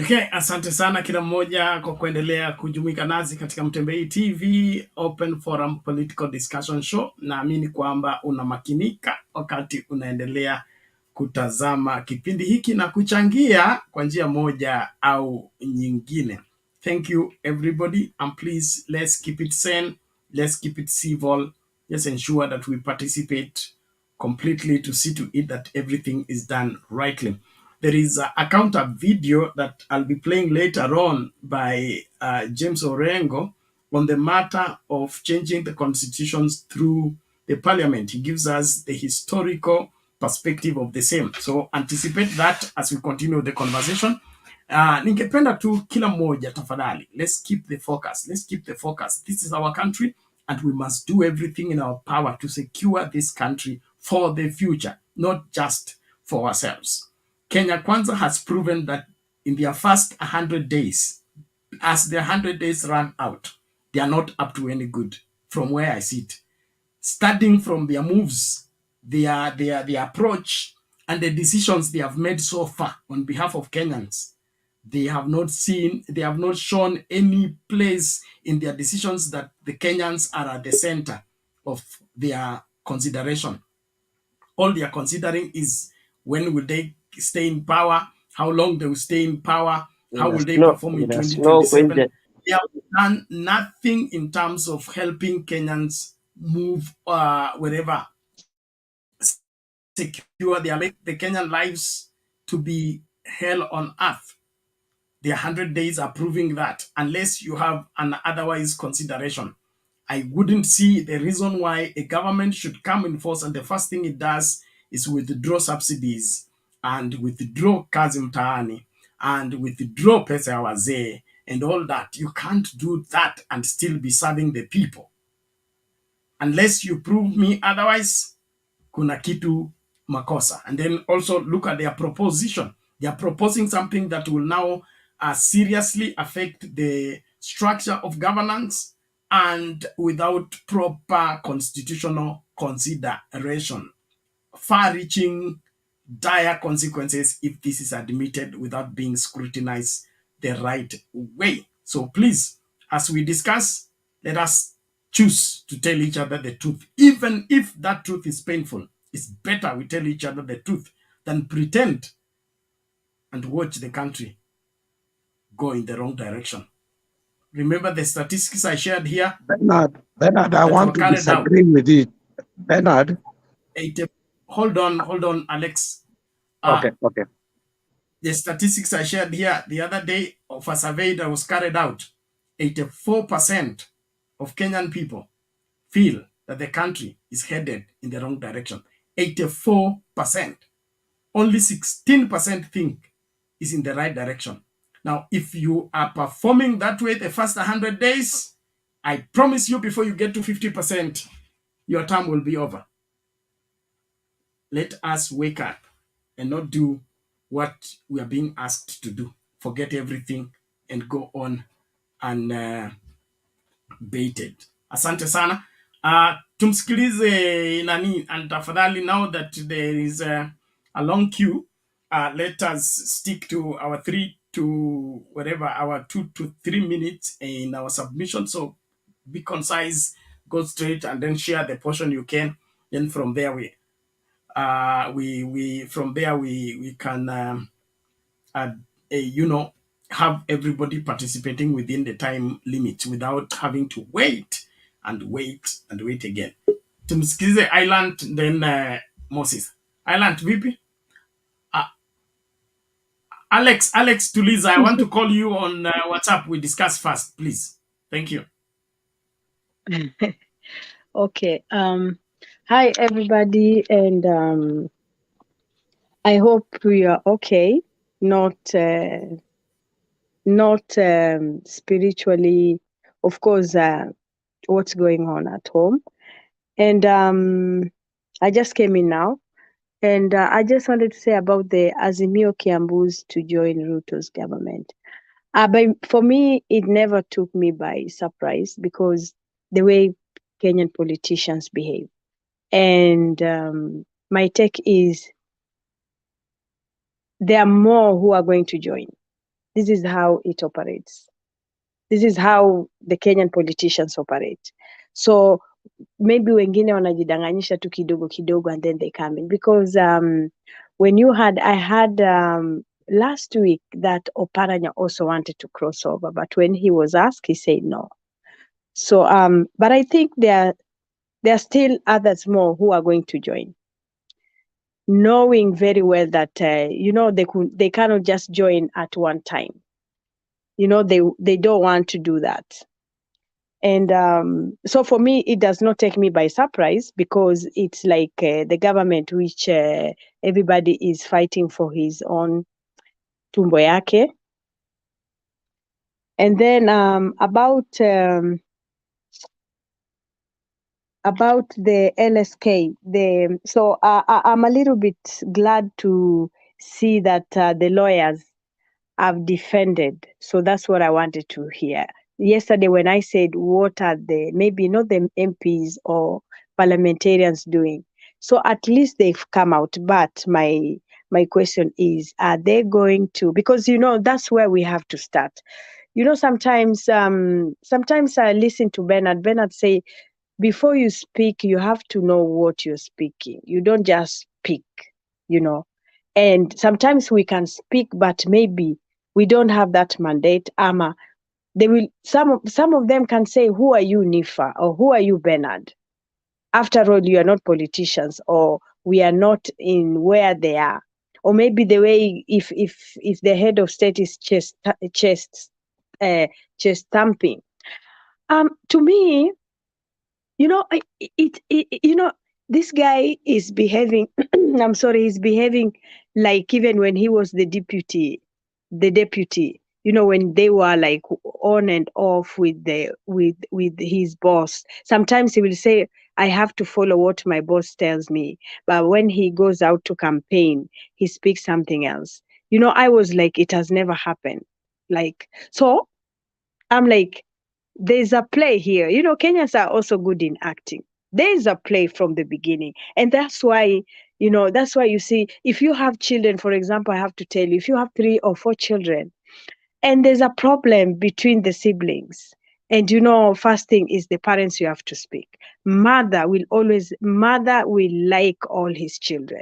Okay, asante sana kila mmoja kwa kuendelea kujumuika nazi katika Mtembei TV Open Forum Political Discussion Show. Naamini kwamba unamakinika wakati unaendelea kutazama kipindi hiki na kuchangia kwa njia moja au nyingine. Thank you everybody, and please let's keep it sane, let's keep it civil. Let's ensure that we participate completely to see to it that everything is done rightly. There is a counter video that I'll be playing later on by James Orengo on the matter of changing the constitutions through the parliament. He gives us the historical perspective of the same. So anticipate that as we continue the conversation. Ningependa tu kila mmoja tafadhali, let's keep the focus. Let's keep the focus. This is our country and we must do everything in our power to secure this country for the future, not just for ourselves. Kenya Kwanza has proven that in their first 100 days, as the 100 days run out, they are not up to any good from where I sit. Starting from their moves, their approach, and the decisions they have made so far on behalf of Kenyans, they have not shown any place in their decisions that the Kenyans are at the center of their consideration. All they are considering is when will they stay in power, how long they will stay in power, how will they perform in 2027. They have done nothing in terms of helping Kenyans move wherever, secure the Kenyan lives to be hell on earth. The 100 days are proving that, unless you have an otherwise consideration. I wouldn't see the reason why a government should come in force and the first thing it does is withdraw subsidies and withdraw kazi mtaani and withdraw pesa ya wazee and all that. You can't do that and still be serving the people. Unless you prove me otherwise, kuna kitu makosa. And then also look at their proposition. They are proposing something that will now seriously affect the structure of governance and without proper constitutional consideration. Far-reaching, dire consequences if this is admitted without being scrutinized the right way. So please, as we discuss, let us choose to tell each other the truth. Even if that truth is painful, it's better we tell each other the truth than pretend and watch the country go in the wrong direction. Remember the statistics I shared here? Bernard, I want to out. disagree with it. Bernard. Hold on, Alex. Okay. The statistics I shared here the other day of a survey that was carried out, 84% of Kenyan people feel that the country is headed in the wrong direction. 84%. Only 16% think is in the right direction. Now, if you are performing that way the first 100 days, I promise you before you get to 50%, your term will be over. Let us wake up and not do what we are being asked to do. Forget everything and go on unbaited. Asante sana. Tumsikilize nani, and tafadhali, now that there is a long queue, let us stick to our 2 to 3 minutes in our submission. So be concise, go straight, and then share the portion you can. Then from there we can have everybody participating within the time limit without having to wait again. Tumsikize Island, then Moses. Island, vipi? Alex Tuliza, I want to call you on WhatsApp. We discuss fast, please. Thank you. Okay. Hi everybody, and I hope we are okay. Not spiritually, of course. What's going on at home? And I just came in now, and I just wanted to say about the Azimio Kiambus to join Ruto's government. But for me, it never took me by surprise because the way Kenyan politicians behave. And my take is there are more who are going to join. This is how it operates. This is how the Kenyan politicians operate. So maybe wengine wanajidanganyisha tu kidogo kidogo and then they come in. Because I had last week that Oparanya also wanted to cross over, but when he was asked, he said no. So, but I think there are still others more who are going to join, knowing very well that they cannot just join at one time. They don't want to do that. And so for me, it does not take me by surprise because it's like the government which everybody is fighting for his own tumbo yake. And then about the LSK, I'm a little bit glad to see that the lawyers have defended. So that's what I wanted to hear. Yesterday when I said, what are maybe not the MPs or parliamentarians doing? So at least they've come out. But my question is, are they going to, because, that's where we have to start. Sometimes I listen to Bernard say, before you speak, you have to know what you're speaking. You don't just speak, And sometimes we can speak, but maybe we don't have that mandate. Some of them can say, who are you, Nifa? Or who are you, Bernard? After all, you are not politicians, or we are not in where they are. Or maybe the way if the head of state is chest thumping. To me, this guy is behaving. I'm sorry, he's behaving like even when he was the deputy the deputy, when they were like on and off with his boss. Sometimes he will say, I have to follow what my boss tells me. But when he goes out to campaign, he speaks something else. I was like, it has never happened. So I'm like, there's a play here. Kenyans are also good in acting. There's a play from the beginning. And that's why you see, if you have children, for example, I have to tell you, if you have 3 or 4 children, and there's a problem between the siblings, and first thing is the parents, you have to speak. Mother will like all his children.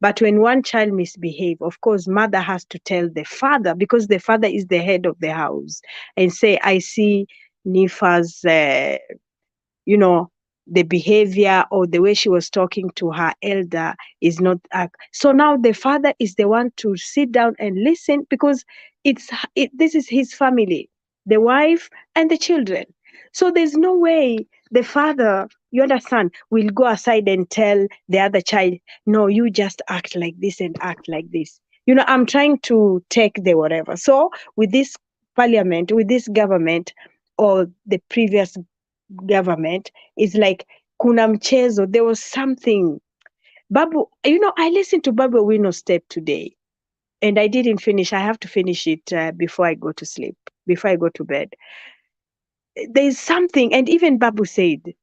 But when one child misbehave, of course, mother has to tell the father, because the father is the head of the house, and say, I see Nifa's, the behavior or the way she was talking to her elder is not. So now the father is the one to sit down and listen, because this is his family, the wife and the children. So there's no way the father, you understand, will go aside and tell the other child, no, you just act like this and act like this. I'm trying to take the whatever. So with this parliament, with this government, or the previous government, is like kuna mchezo. There was something. Babu, I listened to Babu Owino's step today, and I didn't finish. I have to finish it before I go to sleep, before I go to bed. There's something, and even Babu said,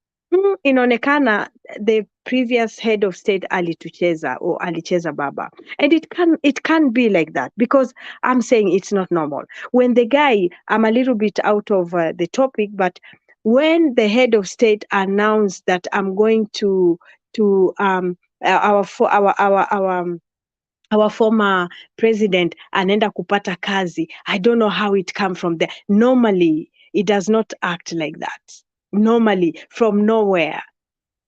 inaonekana the previous head of state alitucheza or alicheza baba, and it can't be like that, because I'm saying it's not normal. When the guy, I'm a little bit out of the topic, but when the head of state announced that I'm going to our former president anaenda kupata kazi, I don't know how it come from there. Normally it does not act like that. Normally from nowhere,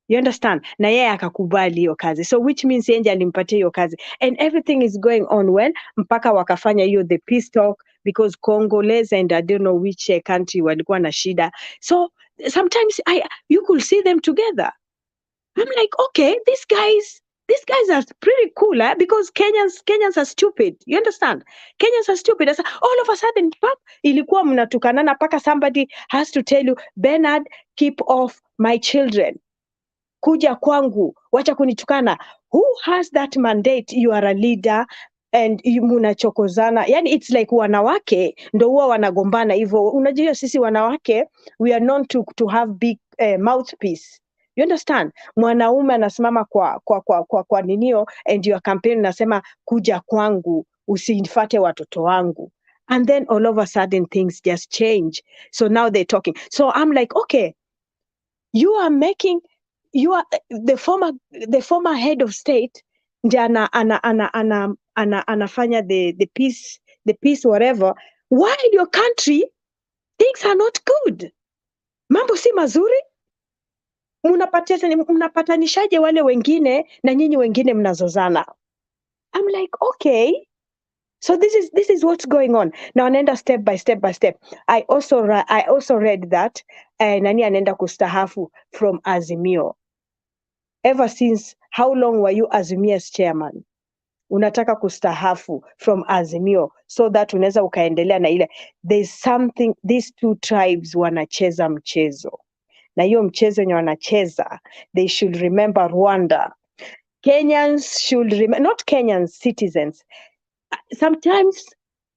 you understand, na yeye akakubali hiyo kazi, so which means yeye alimpatia hiyo kazi, and everything is going on well, mpaka wakafanya hiyo the peace talk, because Congolese and I don't know which country walikuwa na shida. So sometimes you could see them together. I'm like, okay, these guys are pretty cool, because Kenyans are stupid. You understand? Kenyans are stupid. All of a sudden, pap, ilikuwa mnatukanana, paka somebody has to tell you, Bernard, keep off my children. Kuja kwangu, wacha kunitukana. Who has that mandate? You are a leader and munachokozana. Yani it's like wanawake ndo huwa wanagombana hivyo. Unajua sisi wanawake, we are known to have big mouthpiece. You understand? Mwanaume anasimama kwa ninio, and your campaign nasema kuja kwangu, usinifate watoto wangu. And then all of a sudden things just change. So now they're talking. So I'm like, okay, you are the former head of state ndiye anafanya the peace whatever, while your country things are not good, mambo si mazuri. Mnapatanishaje wale wengine na nyinyi wengine mnazozana? I'm like, okay, so this is what's going on now. Anaenda step by step. I also read that nani anaenda kustahafu from Azimio. Ever since, how long were you Azimio's chairman? Unataka kustahafu from Azimio so that unaweza ukaendelea na ile. There's something, these two tribes wanacheza mchezo, na hiyo mchezo wenye wanacheza, they should remember Rwanda. Kenyans should remember, not Kenyans, citizens.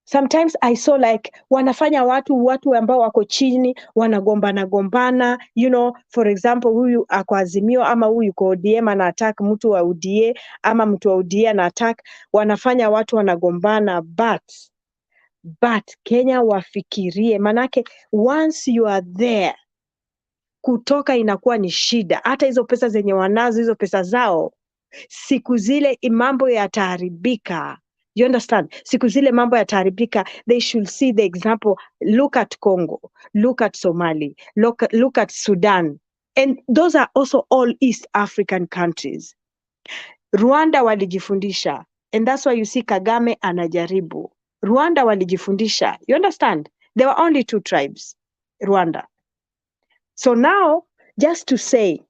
Sometimes I saw like wanafanya watu ambao wako chini wanagombana, for example, huyu ako Azimio ama huyu yuko ODM ana attack mtu wa UDA ama mtu wa UDA ana attack, wanafanya watu wanagombana, but Kenya wafikirie, manake once you are there, kutoka inakuwa ni shida. Hata hizo pesa zenye wanazo, hizo pesa zao, siku zile mambo yataharibika. You understand? Siku zile mambo yataharibika. They should see the example. Look at Congo, look at Somali, look at Sudan. And those are also all East African countries. Rwanda walijifundisha. And that's why you see Kagame anajaribu. Rwanda walijifundisha. You understand? There were only 2 tribes, Rwanda. So now, just to say,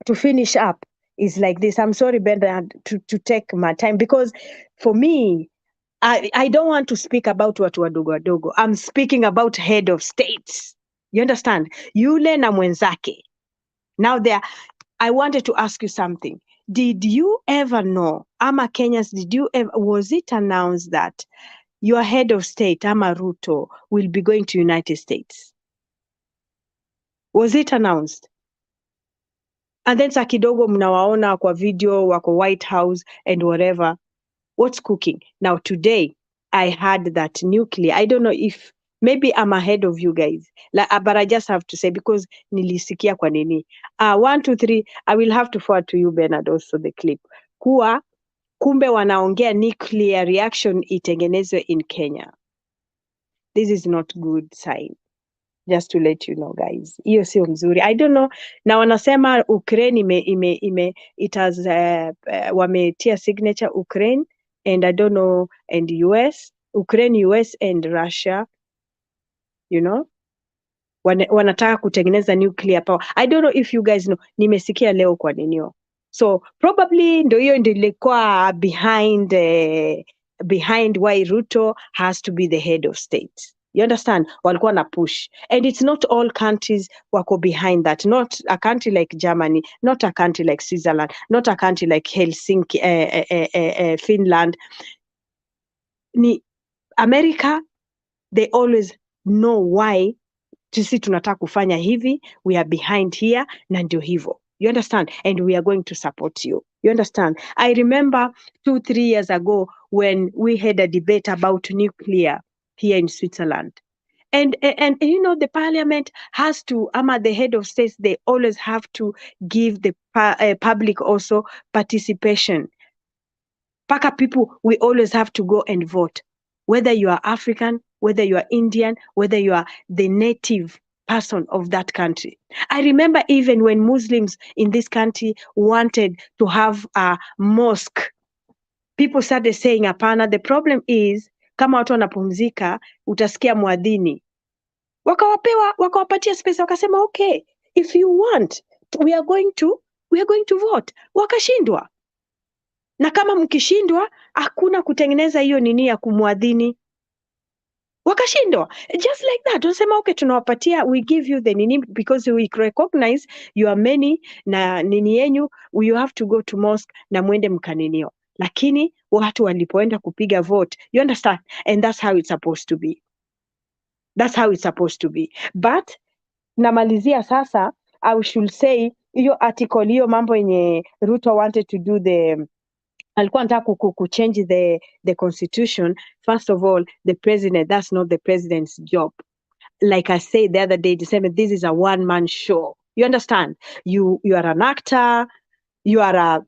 to finish up, is like this. I'm sorry, Bernard, to take my time, because for me, I don't want to speak about watu wadogo wadogo. I'm speaking about head of states. You understand? Yule na mwenzake. Now I wanted to ask you something. Did you ever know, Ama Kenyans, was it announced that your head of state, Ama Ruto, will be going to United States? Was it announced? And then sa kidogo mnawaona kwa video, wako White House and whatever. What's cooking? Now today, I heard that nuclear, I don't know if, maybe I'm ahead of you guys, but I just have to say, because nilisikia kwa nini. 1, 2, 3, I will have to forward to you, Bernard, also the clip. Kuwa, kumbe wanaongea nuclear reaction itengenezwe in Kenya. This is not good sign. Just to let you know, guys. Hiyo sio mzuri. I don't know. Na wanasema Ukraine it has wametia signature Ukraine, and I don't know, and US, Ukraine, US and Russia, you know, wanataka kutengeneza nuclear power. I don't know if you guys know. Nimesikia leo kwa ninio. So probably ndio hiyo ndio ilikuwa behind why Ruto has to be the head of state. You understand? Walikuwa na push. And it's not all countries wako behind that. Not a country like Germany, not a country like Switzerland, not a country like Helsinki, Finland. Ni America, they always know why sisi tunataka kufanya hivi, we are behind here, na ndio hivyo. You understand? And we are going to support you. You understand? I remember 2-3 years ago when we had a debate about nuclear here in Switzerland. And you know, the parliament has to, the head of states, they always have to give the public also participation. Paka people, we always have to go and vote. Whether you are African, whether you are Indian, whether you are the native person of that country. I remember even when Muslims in this country wanted to have a mosque, people started saying, hapana, the problem is, kama watu wanapumzika, utasikia muadhini. Wakawapatia space, wakasema, okay, if you want, we are going to vote. Wakashindwa. Na kama mkishindwa, hakuna kutengeneza hiyo nini ya kumuadhini. Wakashindwa. Just like that. Tunasema, okay, tunawapatia, we give you the nini, because we recognize you are many, na nini yenyu, you have to go to mosque, na mwende mkaninio. Lakini, watu walipoenda kupiga vote, you understand? And that's how it's supposed to be. That's how it's supposed to be. But, namalizia sasa, I should say, hiyo article, hiyo mambo yenye Ruto wanted to do alikuwa anataka change the constitution. First of all, the president, that's not the president's job. Like I said the other day, December, this is a one-man show. You understand? You are an actor, you are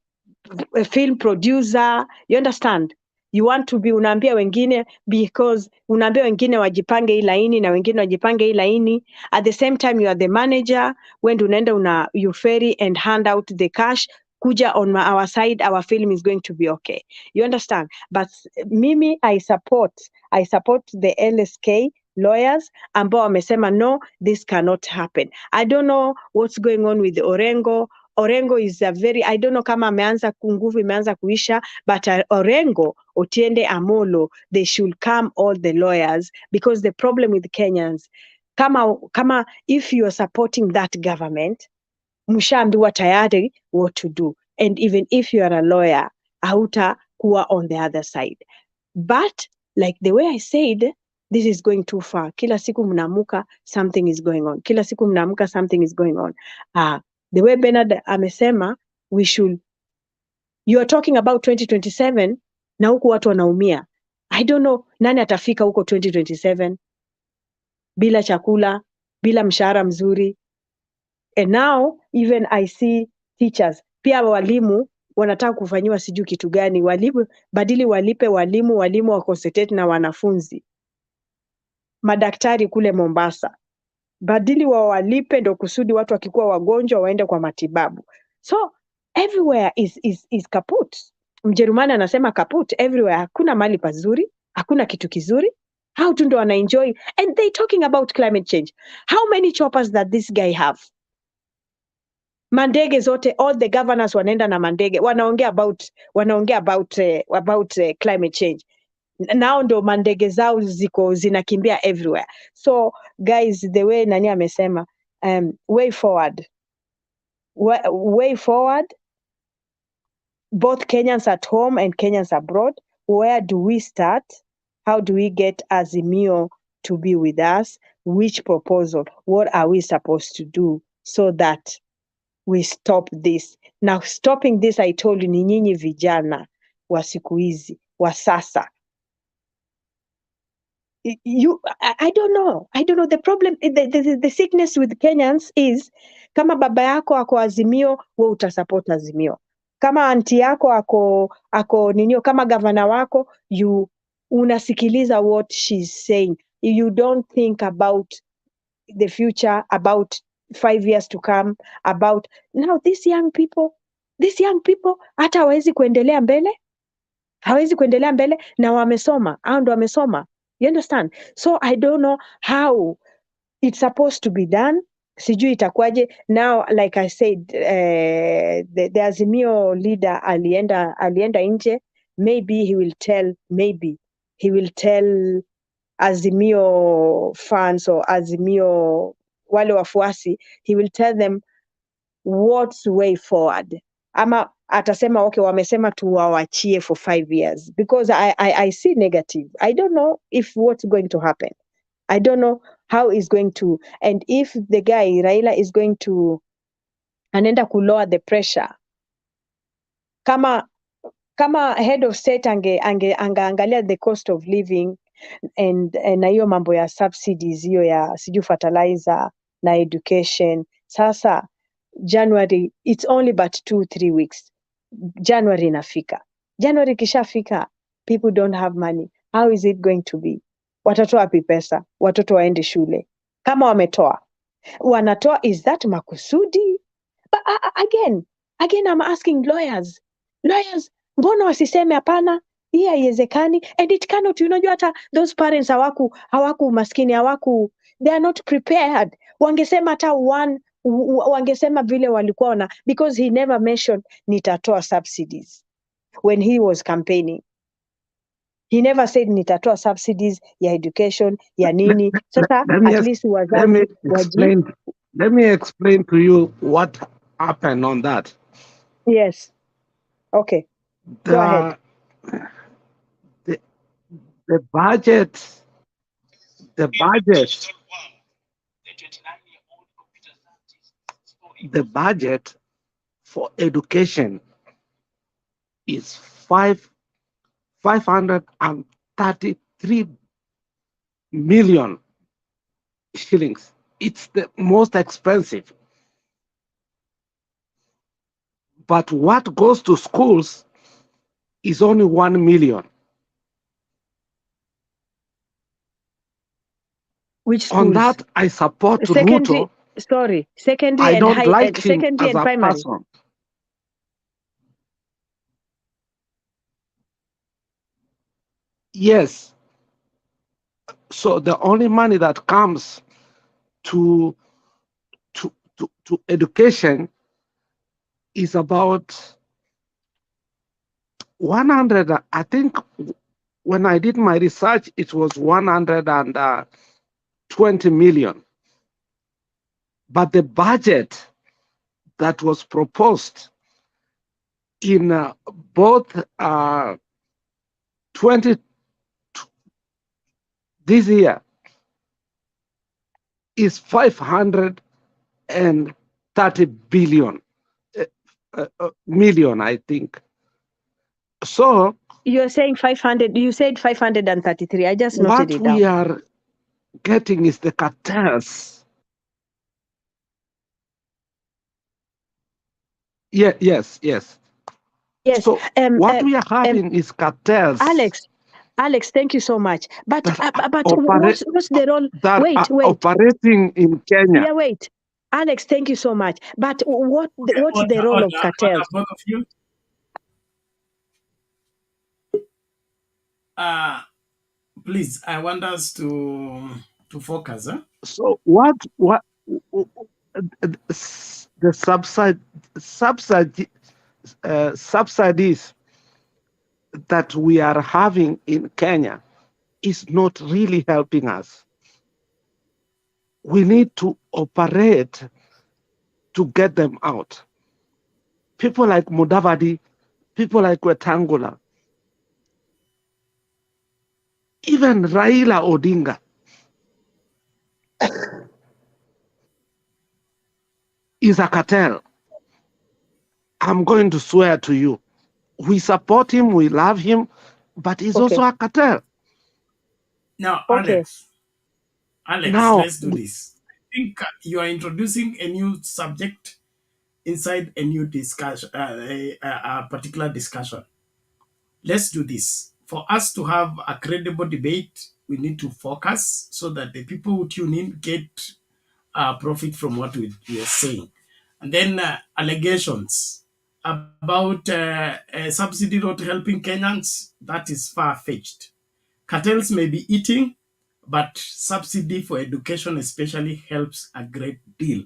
a film producer, you understand? You want to be, unaambia wengine, because unaambia wengine wajipange hii laini na wengine wajipange hii laini. At the same time, you are the manager. When unaenda you ferry and hand out the cash, kuja on our side, our film is going to be okay. You understand? But mimi, I support the LSK lawyers ambao wamesema, no, this cannot happen. I don't know what's going on with Orengo. Orengo is a very, I don't know kama nguvu imeanza kuisha, but Orengo, Otiende, Amolo, they should come, all the lawyers, because the problem with Kenyans, kama if you are supporting that government, mshaambiwa tayari what to do. And even if you are a lawyer, hauta kuwa on the other side. But like the way I said, this is going too far. Kila siku mnamuka, something is going on. Kila siku mnamuka, something is going on. The way Bernard amesema, you are talking about 2027, na huku watu wanaumia. I don't know, nani atafika huko 2027? Bila chakula, bila mshahara mzuri. And now, even I see teachers, pia walimu, wanataka kufanyiwa sijui kitu gani. Walimu, badili walipe walimu wa concentrate na wanafunzi. Madaktari kule Mombasa, badili walipe ndo kusudi watu wakikuwa wagonjwa waende kwa matibabu. So everywhere is kaput. Mjerumani anasema kaput everywhere. Hakuna mali pazuri, hakuna kitu kizuri. How tu ndo wanaenjoy, and they talking about climate change. How many choppers that this guy have? Mandege zote, all the governors wanaenda na mandege, wanaongea about climate change. Now ndo mandege zao zinakimbia everywhere. So guys, the way nani amesema, way forward, both Kenyans at home and Kenyans abroad. Where do we start? How do we get Azimio to be with us? Which proposal? What are we supposed to do so that we stop this? Now, stopping this, I told you, ni nyinyi vijana wa siku hizi, wa sasa. I don't know. The problem, the sickness with Kenyans is, kama baba yako ako Azimio, wewe utasupport Azimio. Kama anti yako ako ninio, kama gavana wako, unasikiliza what she's saying. You don't think about the future, about 5 years to come, about now these young people hata hawezi kuendelea mbele na wamesoma, au ndo wamesoma. You understand? So I don't know how it's supposed to be done. Sijui itakuwaje. Now, like I said, the Azimio leader alienda nje. Maybe he will tell Azimio fans or Azimio wale wafuasi, he will tell them what's way forward. Ama atasema okay, wamesema tuwawachie for 5 years, because I see negative. I don't know if what's going to happen. I don't know how it's going to, and if the guy Raila is going to anaenda kulower the pressure. Kama head of state angeangalia the cost of living and na hiyo mambo ya subsidies, hiyo ya siju fertilizer na education. Sasa January, it's only but 2-3 weeks. January inafika. January kishafika, people don't have money. How is it going to be? Watatoa wapi pesa? Watoto waende shule. Kama wanatoa, is that makusudi? But again, I'm asking lawyers, mbona wasiseme hapana, hii haiwezekani? And it cannot, unajua hata those parents hawaku maskini, they are not prepared. Wangesema hata wangesema vile walikuwa because he never mentioned nitatoa subsidies when he was campaigning. He never said nitatoa subsidies ya education ya nini. Sasa at least let me explain to you what happened on that. Yes. Okay. Go ahead. The budget for education is 533 million shillings. It's the most expensive. But what goes to schools is only 1 million. Which schools? On that, I support Ruto. Secondary I don't like him secondary as and a primary. person. Yes. So the only money that comes to education is about 100. I think when I did my research, it was 120 million. But the budget that was proposed in both 20 this year is 530 million, I think. So you're saying 500. You said 533. I just noted it down. What we are getting is the cartels. Yes. So what we are having is cartels. Alex, thank you so much. But what's the role? Wait. Operating in Kenya. Yeah, wait. Alex, thank you so much. But what's the role of cartels? Both of you. Please, I want us to focus. Huh? So what the subsidies that we are having in Kenya is not really helping us. We need to operate to get them out. People like Mudavadi, people like Wetangula, even Raila Odinga is a cartel. I'm going to swear to you. We support him, we love him, but he's also a cartel. Now, Okay. Alex, Now, let's do this. I think you are introducing a new subject inside a new discussion, a particular discussion. Let's do this. For us to have a credible debate, we need to focus so that the people who tune in get profit from what we are saying. And then allegations about subsidy not helping Kenyans, that is far-fetched. Cartels may be eating, but subsidy for education especially helps a great deal.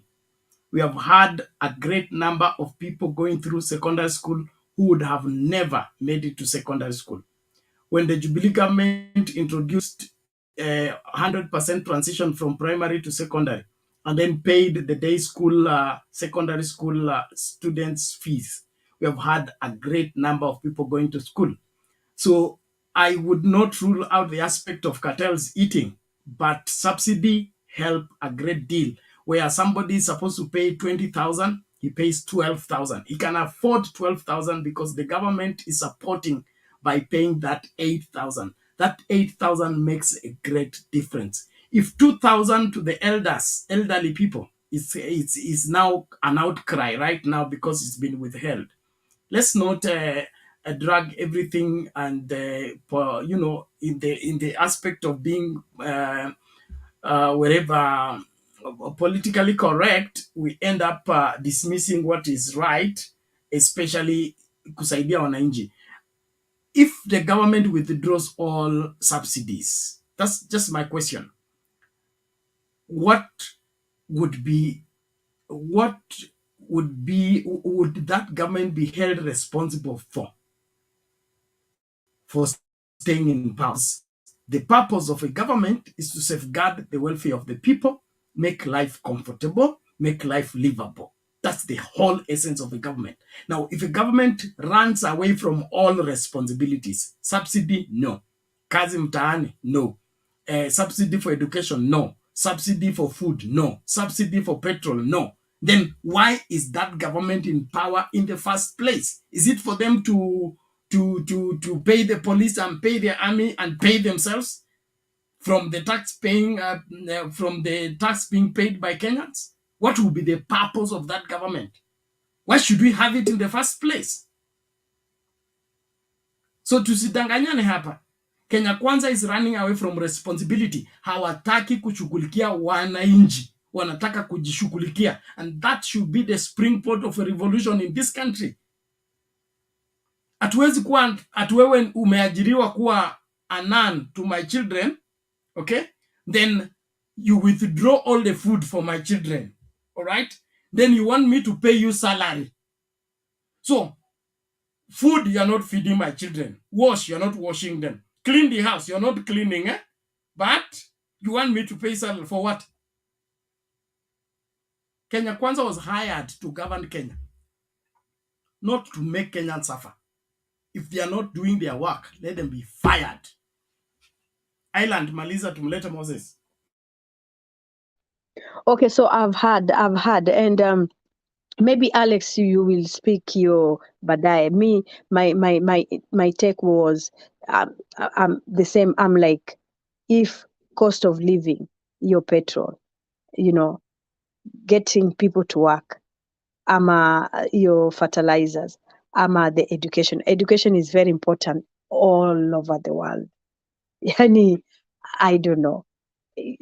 We have had a great number of people going through secondary school who would have never made it to secondary school. When the Jubilee government introduced 100% transition from primary to secondary, and then paid the day school, secondary school students' fees, we have had a great number of people going to school. So I would not rule out the aspect of cartels eating, but subsidy help a great deal. Where somebody is supposed to pay 20,000, he pays 12,000. He can afford 12,000 because the government is supporting by paying that 8,000. That 8,000 makes a great difference. If 2,000 to the elderly people, is now an outcry right now because it's been withheld. Let's not drag everything and in the aspect of being wherever politically correct, we end up dismissing what is right, especially kusaidia wananchi. If the government withdraws all subsidies, that's just my question. What would that government be held responsible for staying in power? The purpose of a government is to safeguard the welfare of the people, make life comfortable, make life livable. That's the whole essence of a government. Now, if a government runs away from all responsibilities, subsidy, no. Kazi mtaani, no. Subsidy for education, no. Subsidy for food, no. Subsidy for petrol, no. Then why is that government in power in the first place? Is it for them to pay the police and pay the army and pay themselves from the tax being paid by Kenyans? What will be the purpose of that government? Why should we have it in the first place? So tusidanganyane hapa. Kenya Kwanza is running away from responsibility. Hawataki kushughulikia wananchi, wanataka kujishughulikia, and that should be the springboard of a revolution in this country. Hatuwezi kuwa wewe umeajiriwa kuwa a nun to my children, okay? Then you withdraw all the food for my children, all right? Then you want me to pay you salary. So, food, you're not feeding my children. Wash, you're not washing them. Clean the house, you're not cleaning, eh? But you want me to pay salary for what? Kenya Kwanza was hired to govern Kenya, not to make Kenyans suffer. If they are not doing their work, let them be fired. Island Maliza tumlete Moses. Okay, so I've had, and maybe Alex, you will speak your baadaye. Me, my take was the same. I'm like, if cost of living, your petrol, getting people to work, your fertilizers, the education. Education is very important all over the world. Yani, I don't know.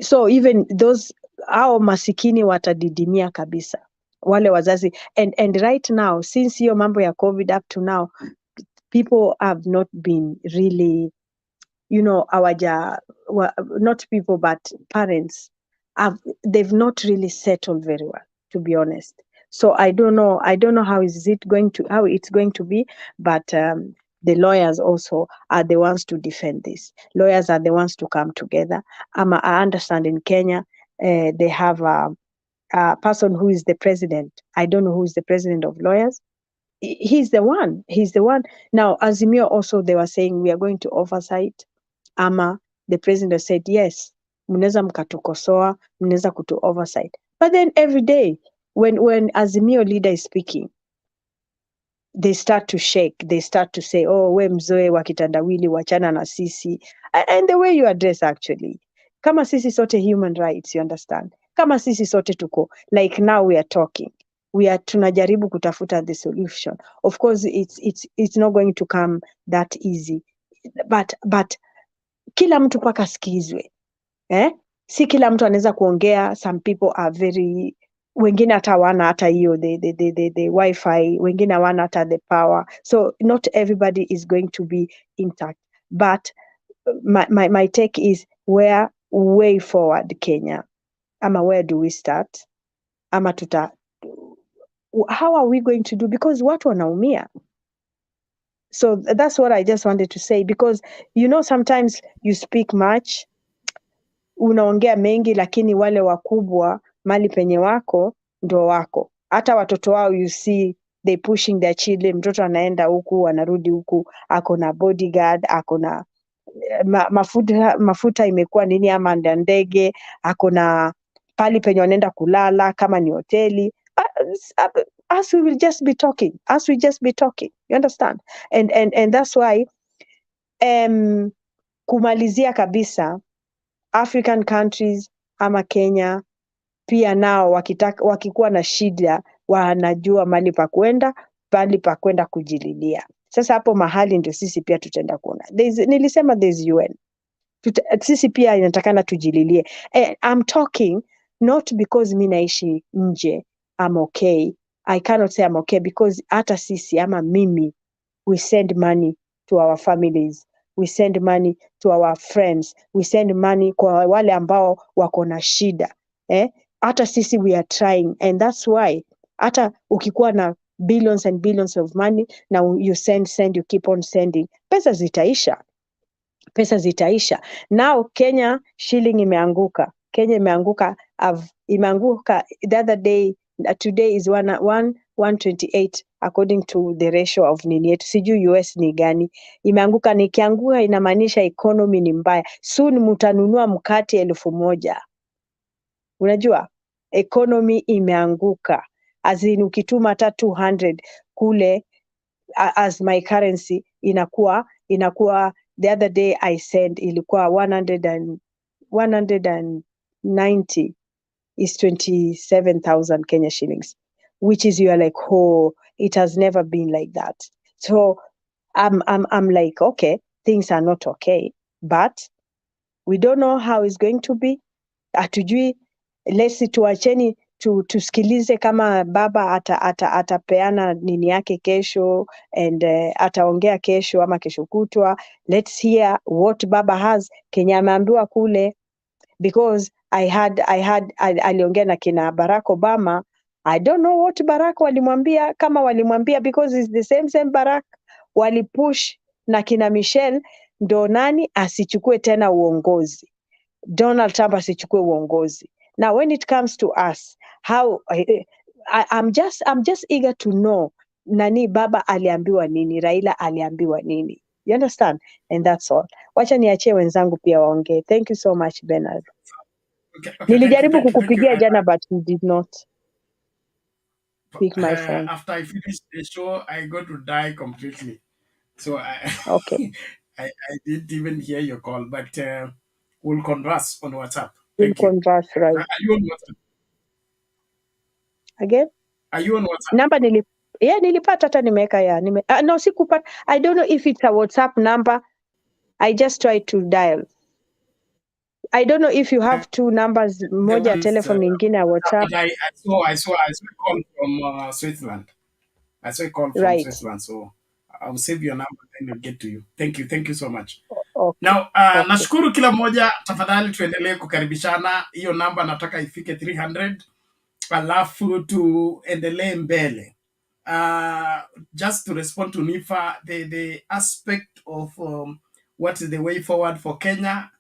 So even those, hao masikini watadidimia kabisa, wale wazazi, and right now, since hiyo mambo ya COVID up to now, people have not been really, not people but parents they've not really settled very well, to be honest. So I don't know how it's going to be, but the lawyers also are the ones to defend this. Lawyers are the ones to come together. I understand in Kenya, they have a person who is the president. I don't know who is the president of lawyers. He's the one. He's the one. Now, Azimio also, they were saying we are going to oversight. The president said, yes, mnaweza mkatukosoa, mnaweza kutu oversight. But then every day, when Azimio leader is speaking, they start to shake. They start to say, oh, we mzoe wa kitandawili, wachana na sisi. And the way you address actually, kama sisi sote human rights, you understand? Kama sisi sote tuko, like now we are talking. Tunajaribu kutafuta the solution. Of course, it's not going to come that easy. But kila mtu paka sikizwe. Si kila mtu anaweza kuongea. Some people are very, wengine hata hawana hata hiyo the wifi, wengine hawana hata the power, so not everybody is going to be intact. But my take is, where way forward Kenya, where do we start, how are we going to do, because watu wanaumia. So that's what I just wanted to say, because sometimes you speak much, unaongea mengi, lakini wale wakubwa mali penye wako ndo wako. Hata watoto wao, you see they pushing their children. Mtoto anaenda huku anarudi huku, ako na bodyguard, ako na mafuta imekuwa nini, ama ndege, ako na pali penye wanaenda kulala kama ni hoteli. As we will just be talking, you understand? And that's why kumalizia kabisa, African countries ama Kenya pia nao wakikuwa na shida wanajua mali pa kwenda kujililia. Sasa hapo mahali ndio sisi pia tutaenda kuona. Nilisema there's UN. Sisi pia inatakana tujililie. I'm talking not because mimi naishi nje, I'm okay. I cannot say I'm okay because hata sisi ama mimi, we send money to our families. We send money to our friends. We send money kwa wale ambao wako na shida. Hata sisi we are trying, and that's why hata ukikuwa na billions and billions of money, now you send, you keep on sending, pesa zitaisha. Now Kenya shilling imeanguka. Imeanguka the other day. Today is 128 according to the ratio of nini yetu. Sijui US ni gani. Imeanguka, nikianguka inamaanisha economy ni mbaya. Soon mtanunua mkate 1,000. Unajua? Economy imeanguka. As in ukituma hata 200 kule as my currency inakuwa the other day I sent ilikuwa 190 is 27,000 Kenya shillings, which is, you are like, oh, it has never been like that. So I'm like, okay, things are not okay, but we don't know how it's going to be. Hatujui. Let's tuacheni tusikilize kama baba atapeana nini yake kesho, and ataongea kesho ama kesho kutwa. Let's hear what baba has, Kenya ameambiwa kule, because aliongea na kina Barack Obama. I don't know what Barack walimwambia, kama walimwambia, because it's the same Barack walipush na kina Michelle ndo nani asichukue tena uongozi, Donald Trump asichukue uongozi. Now when it comes to us, how I'm just eager to know, nani baba aliambiwa nini, Raila aliambiwa nini, you understand? And that's all. Wacha niachie wenzangu pia waongee. Thank you so much, Bernard. Okay, Nilijaribu thank you. kukupigia jana but you did not pick my phone. After I finish the show, I go to die completely. So Okay. I didn't even hear your call, but we'll converse on WhatsApp. We'll Thank you. converse, right? Are you on WhatsApp? Again? Are you on WhatsApp? Number nilipata hata nimeweka no, sikupata. I don't know if it's a WhatsApp number. I just tried to dial. I don't know if you have two numbers, moja ya telephone nyingine ya WhatsApp. But I saw a call from Switzerland. I saw a call from Right. Switzerland, so I'll save your number and I'll get to you. Thank you so much. Okay. Now, Okay. nashukuru kila mmoja, tafadhali tuendelee kukaribishana. Hiyo namba nataka ifike 300, alafu tuendelee mbele. just to respond to Nifa, the aspect of what is the way forward for Kenya.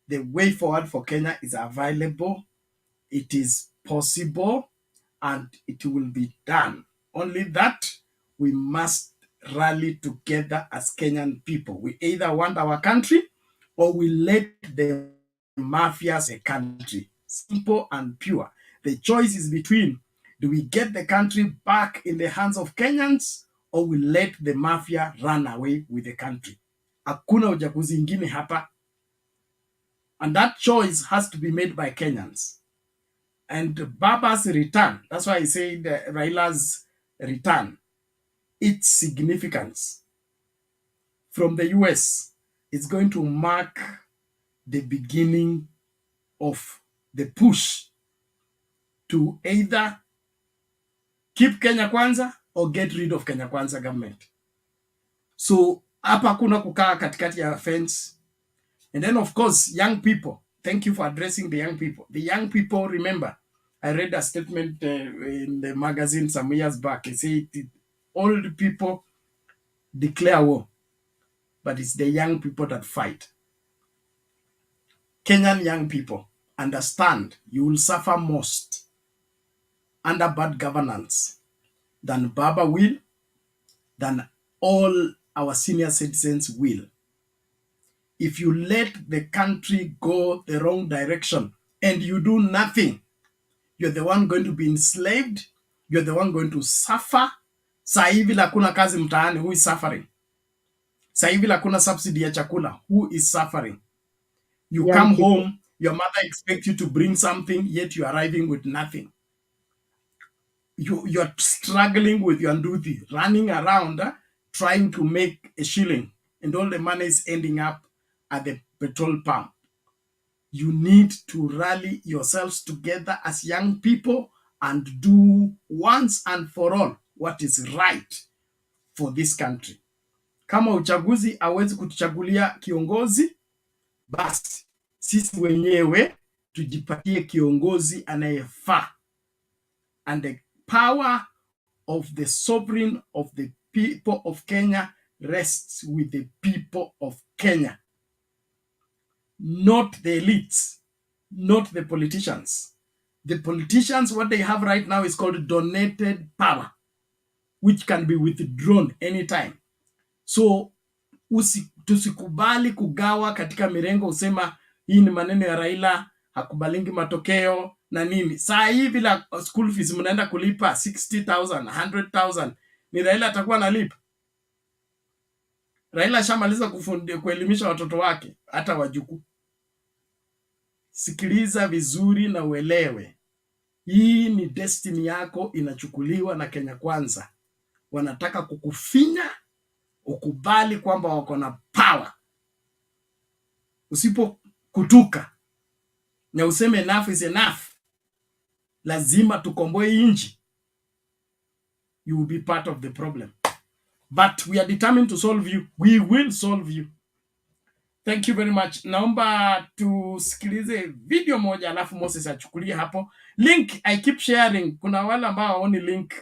The way forward for Kenya is available, it is possible, and it will be done. Only that we must rally together as Kenyan people. We either want our country or we let the mafias a country. Simple and pure. The choice is between, do we get the country back in the hands of Kenyans or we let the mafia run away with the country? Hakuna uchaguzi ingine hapa. And that choice has to be made by Kenyans. And Baba's return, that's why I say Raila'S return, its significance from the US is going to mark the beginning of the push to either keep Kenya Kwanza or get rid of Kenya Kwanza government. So hapa kuna kukaa katikati ya fence. And then of course, young people, thank you for addressing the young people. The young people, remember, I read a statement in the magazine some years back. It said old people declare war, but it's the young people that fight. Kenyan young people, understand you will suffer most under bad governance than Baba will, than all our senior citizens will. If you let the country go the wrong direction and you do nothing, you're the one going to be enslaved, you're the one going to suffer. Saa hivi hakuna kazi mtaani, who is suffering? Saa hivi hakuna subsidy ya chakula, who is suffering? You Young come people. home, your mother expects you to bring something, yet you're arriving with nothing. You're struggling with your duty, running around, trying to make a shilling, and all the money is ending up at the petrol pump. You need to rally yourselves together as young people and do once and for all what is right for this country. Kama uchaguzi hawezi kutuchagulia kiongozi, basi sisi wenyewe tujipatie kiongozi anayefaa. And the power of the sovereign of the people of Kenya rests with the people of Kenya, not the elites, not the politicians. The politicians, what they have right now is called donated power, which can be withdrawn anytime. So tusikubali kugawa katika mirengo, usema hii ni maneno ya Raila, hakubalingi matokeo na nini. Saa hivi la school fees mnaenda kulipa 60,000, 100,000. Ni Raila atakuwa analipa? Raila shamaliza kuelimisha watoto wake, hata wajukuu. Sikiliza vizuri na uelewe. Hii ni destiny yako inachukuliwa na Kenya Kwanza. Wanataka kukufinya, ukubali kwamba wako na power. Usipokutuka na useme enough is enough, lazima tukomboe nchi, you will be part of the problem. But we are determined to solve you. We will solve you. Thank you very much. Naomba tusikilize video moja alafu Moses achukulie hapo. Link I keep sharing. Kuna wale ambao hawaoni link,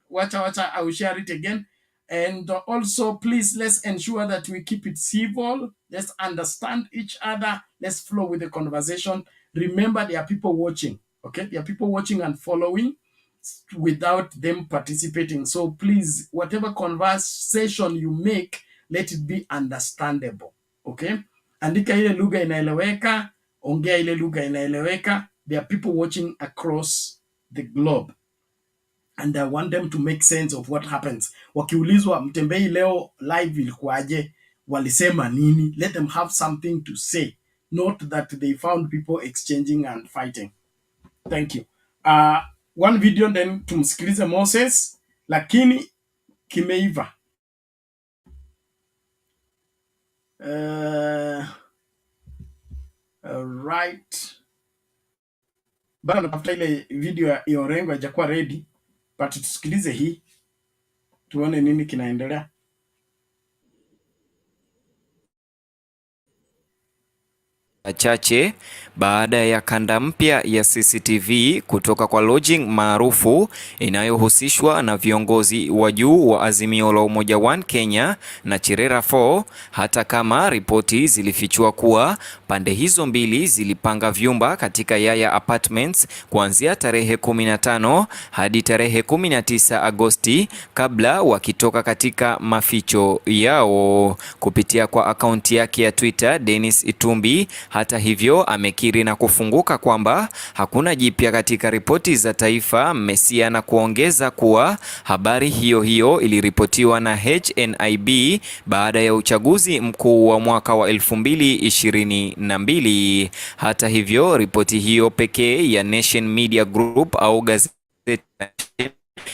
wacha I will share it again. And also please, let's ensure that we keep it civil. Let's understand each other. Let's flow with the conversation. Remember, there are people watching. Okay, there are people watching and following without them participating. So please, whatever conversation you make, let it be understandable. Okay, andika ile lugha inaeleweka, ongea ile lugha inaeleweka. There are people watching across the globe and I want them to make sense of what happens. Wakiulizwa Mtembei leo live ilikuwaje, walisema nini, let them have something to say, not that they found people exchanging and fighting. Thank you. One video then tumsikilize Moses, lakini kimeiva. Right. Bado natafuta ile video ya Orengo haijakuwa ready, but tusikilize hii tuone nini kinaendelea. chache baada ya kanda mpya ya CCTV kutoka kwa lodging maarufu inayohusishwa na viongozi wa juu wa Azimio la Umoja One Kenya na Cherera 4, hata kama ripoti zilifichua kuwa pande hizo mbili zilipanga vyumba katika Yaya Apartments kuanzia tarehe 15 hadi tarehe 19 Agosti kabla wakitoka katika maficho yao. Kupitia kwa akaunti yake ya Twitter, Dennis Itumbi hata hivyo amekiri na kufunguka kwamba hakuna jipya katika ripoti za taifa Mesia, na kuongeza kuwa habari hiyo hiyo iliripotiwa na HNIB baada ya uchaguzi mkuu wa mwaka wa 2022. Hata hivyo, ripoti hiyo pekee ya Nation Media Group au gazeti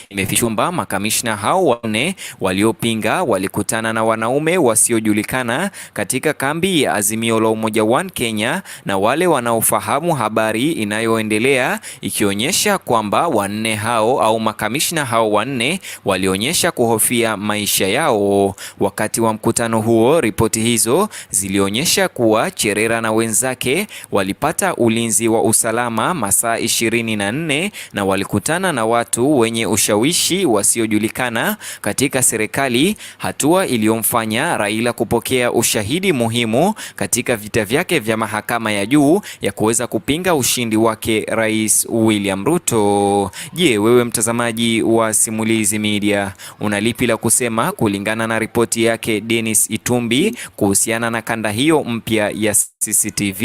imefichua makamishna hao wanne waliopinga walikutana na wanaume wasiojulikana katika kambi ya Azimio la Umoja One Kenya, na wale wanaofahamu habari inayoendelea ikionyesha kwamba wanne hao au makamishna hao wanne walionyesha kuhofia maisha yao. Wakati wa mkutano huo, ripoti hizo zilionyesha kuwa Cherera na wenzake walipata ulinzi wa usalama masaa 24 na walikutana na watu wenye ushawishi wasiojulikana katika serikali, hatua iliyomfanya Raila kupokea ushahidi muhimu katika vita vyake vya mahakama ya juu ya kuweza kupinga ushindi wake Rais William Ruto. Je, wewe mtazamaji wa Simulizi Media una lipi la kusema kulingana na ripoti yake Dennis Itumbi kuhusiana na kanda hiyo mpya ya CCTV?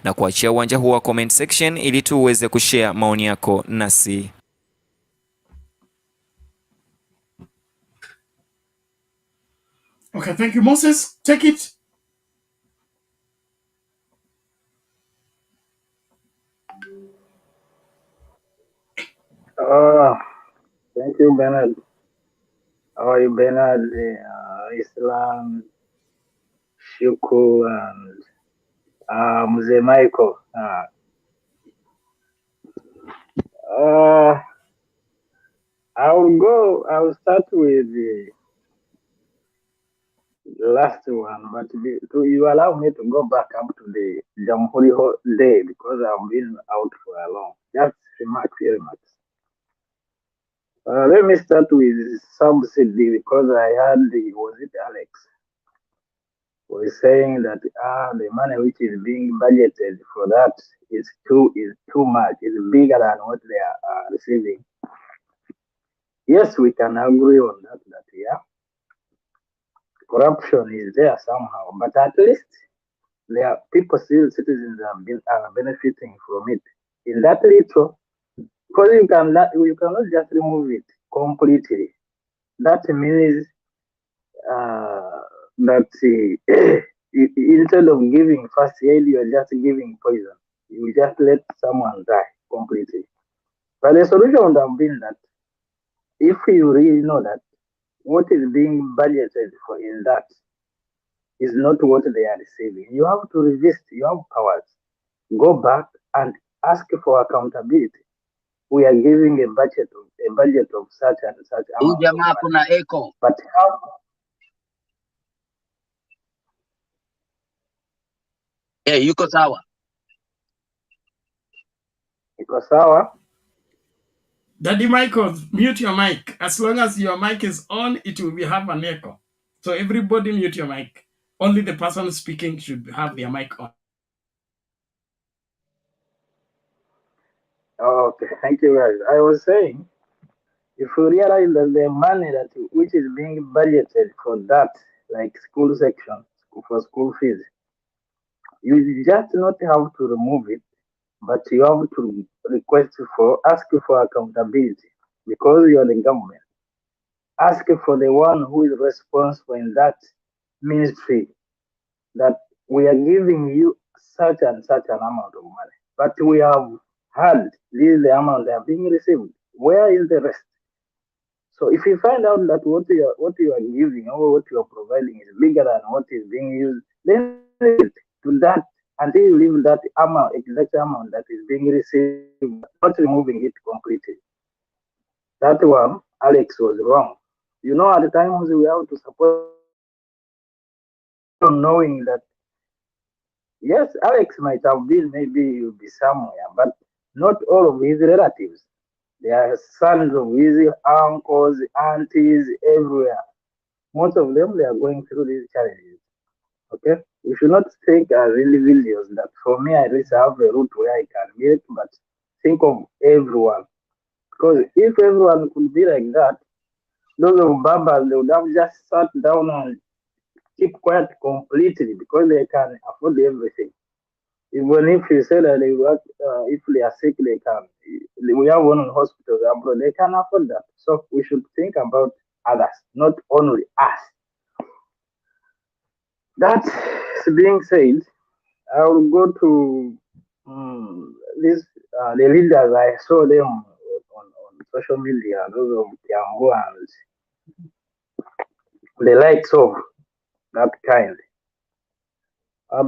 Na kuachia uwanja huu wa comment section ili tuweze kushare maoni yako nasi. Okay, thank you, Moses. Take it. Thank you, Bernard. How are you, Bernard? Islam, Shuku, and Mzee Michael. I'll start with the last one, but you allow me to go back up to the Jamhuri Day because I've been out for a long. Just few remarks. Let me start with subsidy because I heard was it Alex was saying that the money which is being budgeted for that is too much, is bigger than what they are receiving. Yes, we can agree on that yeah, corruption is there somehow, but at least there are people, still citizens are benefiting from it. In that little, because you cannot just remove it completely. That means that instead of giving first aid, you are just giving poison. You just let someone die completely. But the solution would have been that if you really know that what is being budgeted for in that is not what they are receiving, you have to resist. You have powers. Go back and ask for accountability. We are giving a budget of such and such amount of money. But how? Yuko sawa. Iko sawa. Daddy Michael, mute your mic. As long as your mic is on, it will have an echo. So everybody mute your mic. Only the person speaking should have their mic on. Okay, thank you guys. I was saying, if you realize that the money which is being budgeted for that, like school section, for school fees, you just not have to remove it, but you have to ask for accountability because you are the government. Ask for the one who is responsible in that ministry that we are giving you such and such an amount of money, but we have had this is the amount they are being received. Where is the rest? So if you find out that what you are giving or what you are providing is bigger than what is being used, then to that until you leave that amount, exact amount that is being received, not removing it completely. That one, Alex was wrong. You know, at the times we have to support, knowing that Yes, Alex might have been maybe he'll be somewhere, but not all of his relatives. They are sons of his uncles, aunties, everywhere. Most of them they are going through these challenges. Okay, you should not think as individuals that for me I just have a route where I can get, but think of everyone. Because if everyone could be like that, those of Babas they would have just sat down and keep quiet completely because they can afford everything. Even if you say that they work, if they are sick, they can. We have one in hospitals abroad, they can afford that. So we should think about others, not only us. That being said, I will go to this the leaders. I saw them on social media, those of Kiambu and the likes of that kind.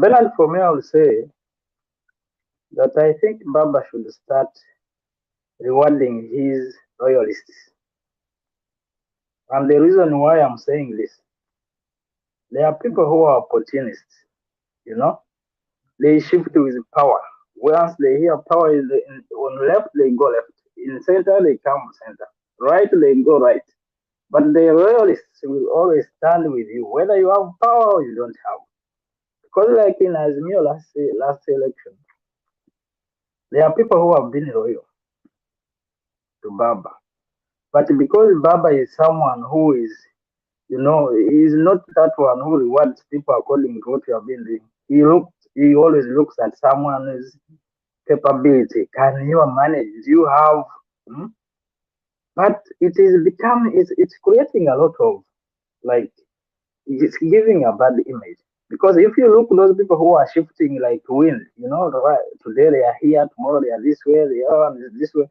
Bernard, for me, I will say that I think Baba should start rewarding his loyalists. And the reason why I'm saying this, there are people who are opportunists, you know, they shift with power. Once they hear power is on left, they go left. In center, they come center. Right, they go right. But the royalists will always stand with you, whether you have power or you don't have. Because like in Azimio last election, there are people who have been loyal to Baba. But because Baba is someone who is, he's not that one who rewards people according to what you have been doing. He always looks at someone's capability. Can you manage? Do you have? Hmm? But it's creating a lot of like it's giving a bad image. Because if you look those people who are shifting like wind, right, today they are here, tomorrow they are this way, they are this way.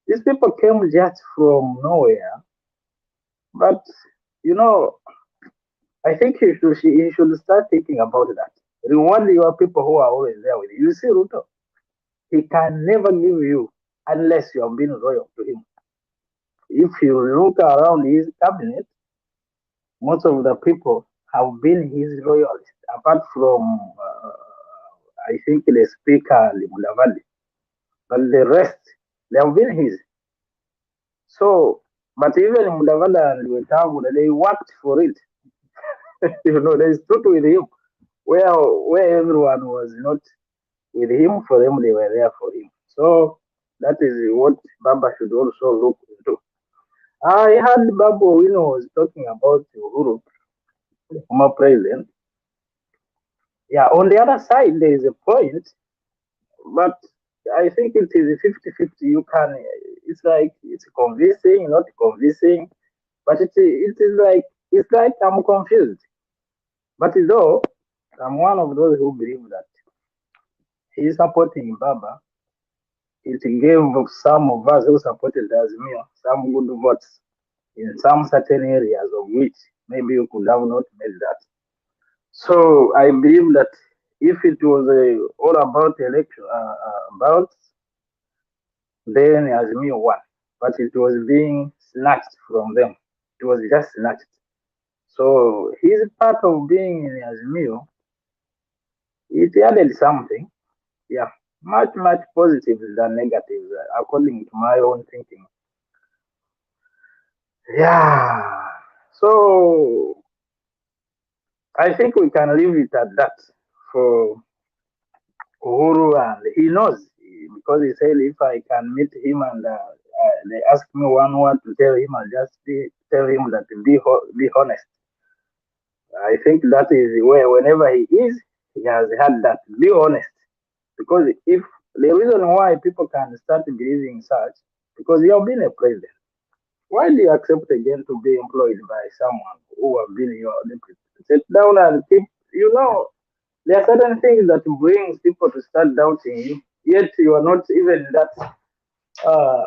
These people came just from nowhere. But you know, I think you should start thinking about that. Reward your people who are always there with you. You see, Ruto, he can never give you unless you have been loyal to him. If you look around his cabinet, most of the people have been his loyalists, apart from I think the speaker, Mudavadi. But the rest, they have been his. So, but even Mudavadi and Wetangula, they worked for it. They stood with him where everyone was not with him. For them, they were there for him. So that is what Baba should also look into. I heard Babu was talking about Uhuru, the former president. Yeah, on the other side, there is a point, but I think it is 50-50. It's like, it's convincing, not convincing, but it's like I'm confused. But though, I'm one of those who believe that he's supporting Baba. It gave some of us who supported Azimio some good votes in some certain areas of which maybe you could have not made that. So I believe that if it was all about election, about then Azimio won, but it was being snatched from them. It was just snatched. So his part of being in Azimio, it added something. Yeah, much positive than negative, according to my own thinking. Yeah. So I think we can leave it at that for Uhuru, and he knows because he said if I can meet him and they ask me one word to tell him, I'll just tell him that be honest. I think that is where whenever he has had that. Be honest, because if the reason why people can start believing such, because you have been a president. Why do you accept again to be employed by someone who have been your deputy? Sit down and keep. There are certain things that brings people to start doubting you. Yet you are not even that uh,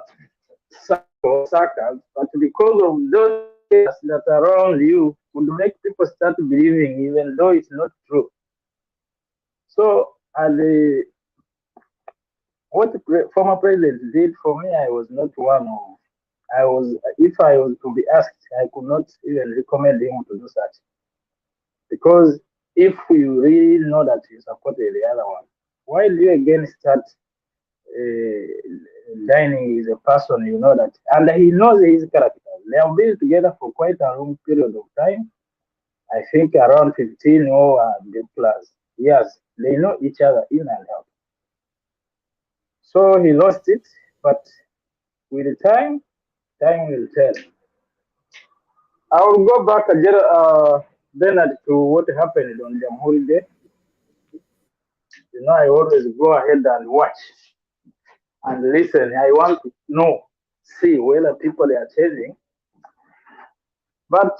suckers, but because of those things that are around you would make people start believing, even though it's not true. So, what the former president did for me, I was not one of. I was, if I was to be asked, I could not even recommend him to do such because if you really know that you supported the other one, why do you again start dining with a person you know that, and he knows his character? They have been together for quite a long period of time. I think around 15 or plus years. They know each other in and out. So he lost it, but with the time will tell. I will go back again, Bernard, to what happened on the holiday. I always go ahead and watch and listen. I want to know, see whether people are changing. But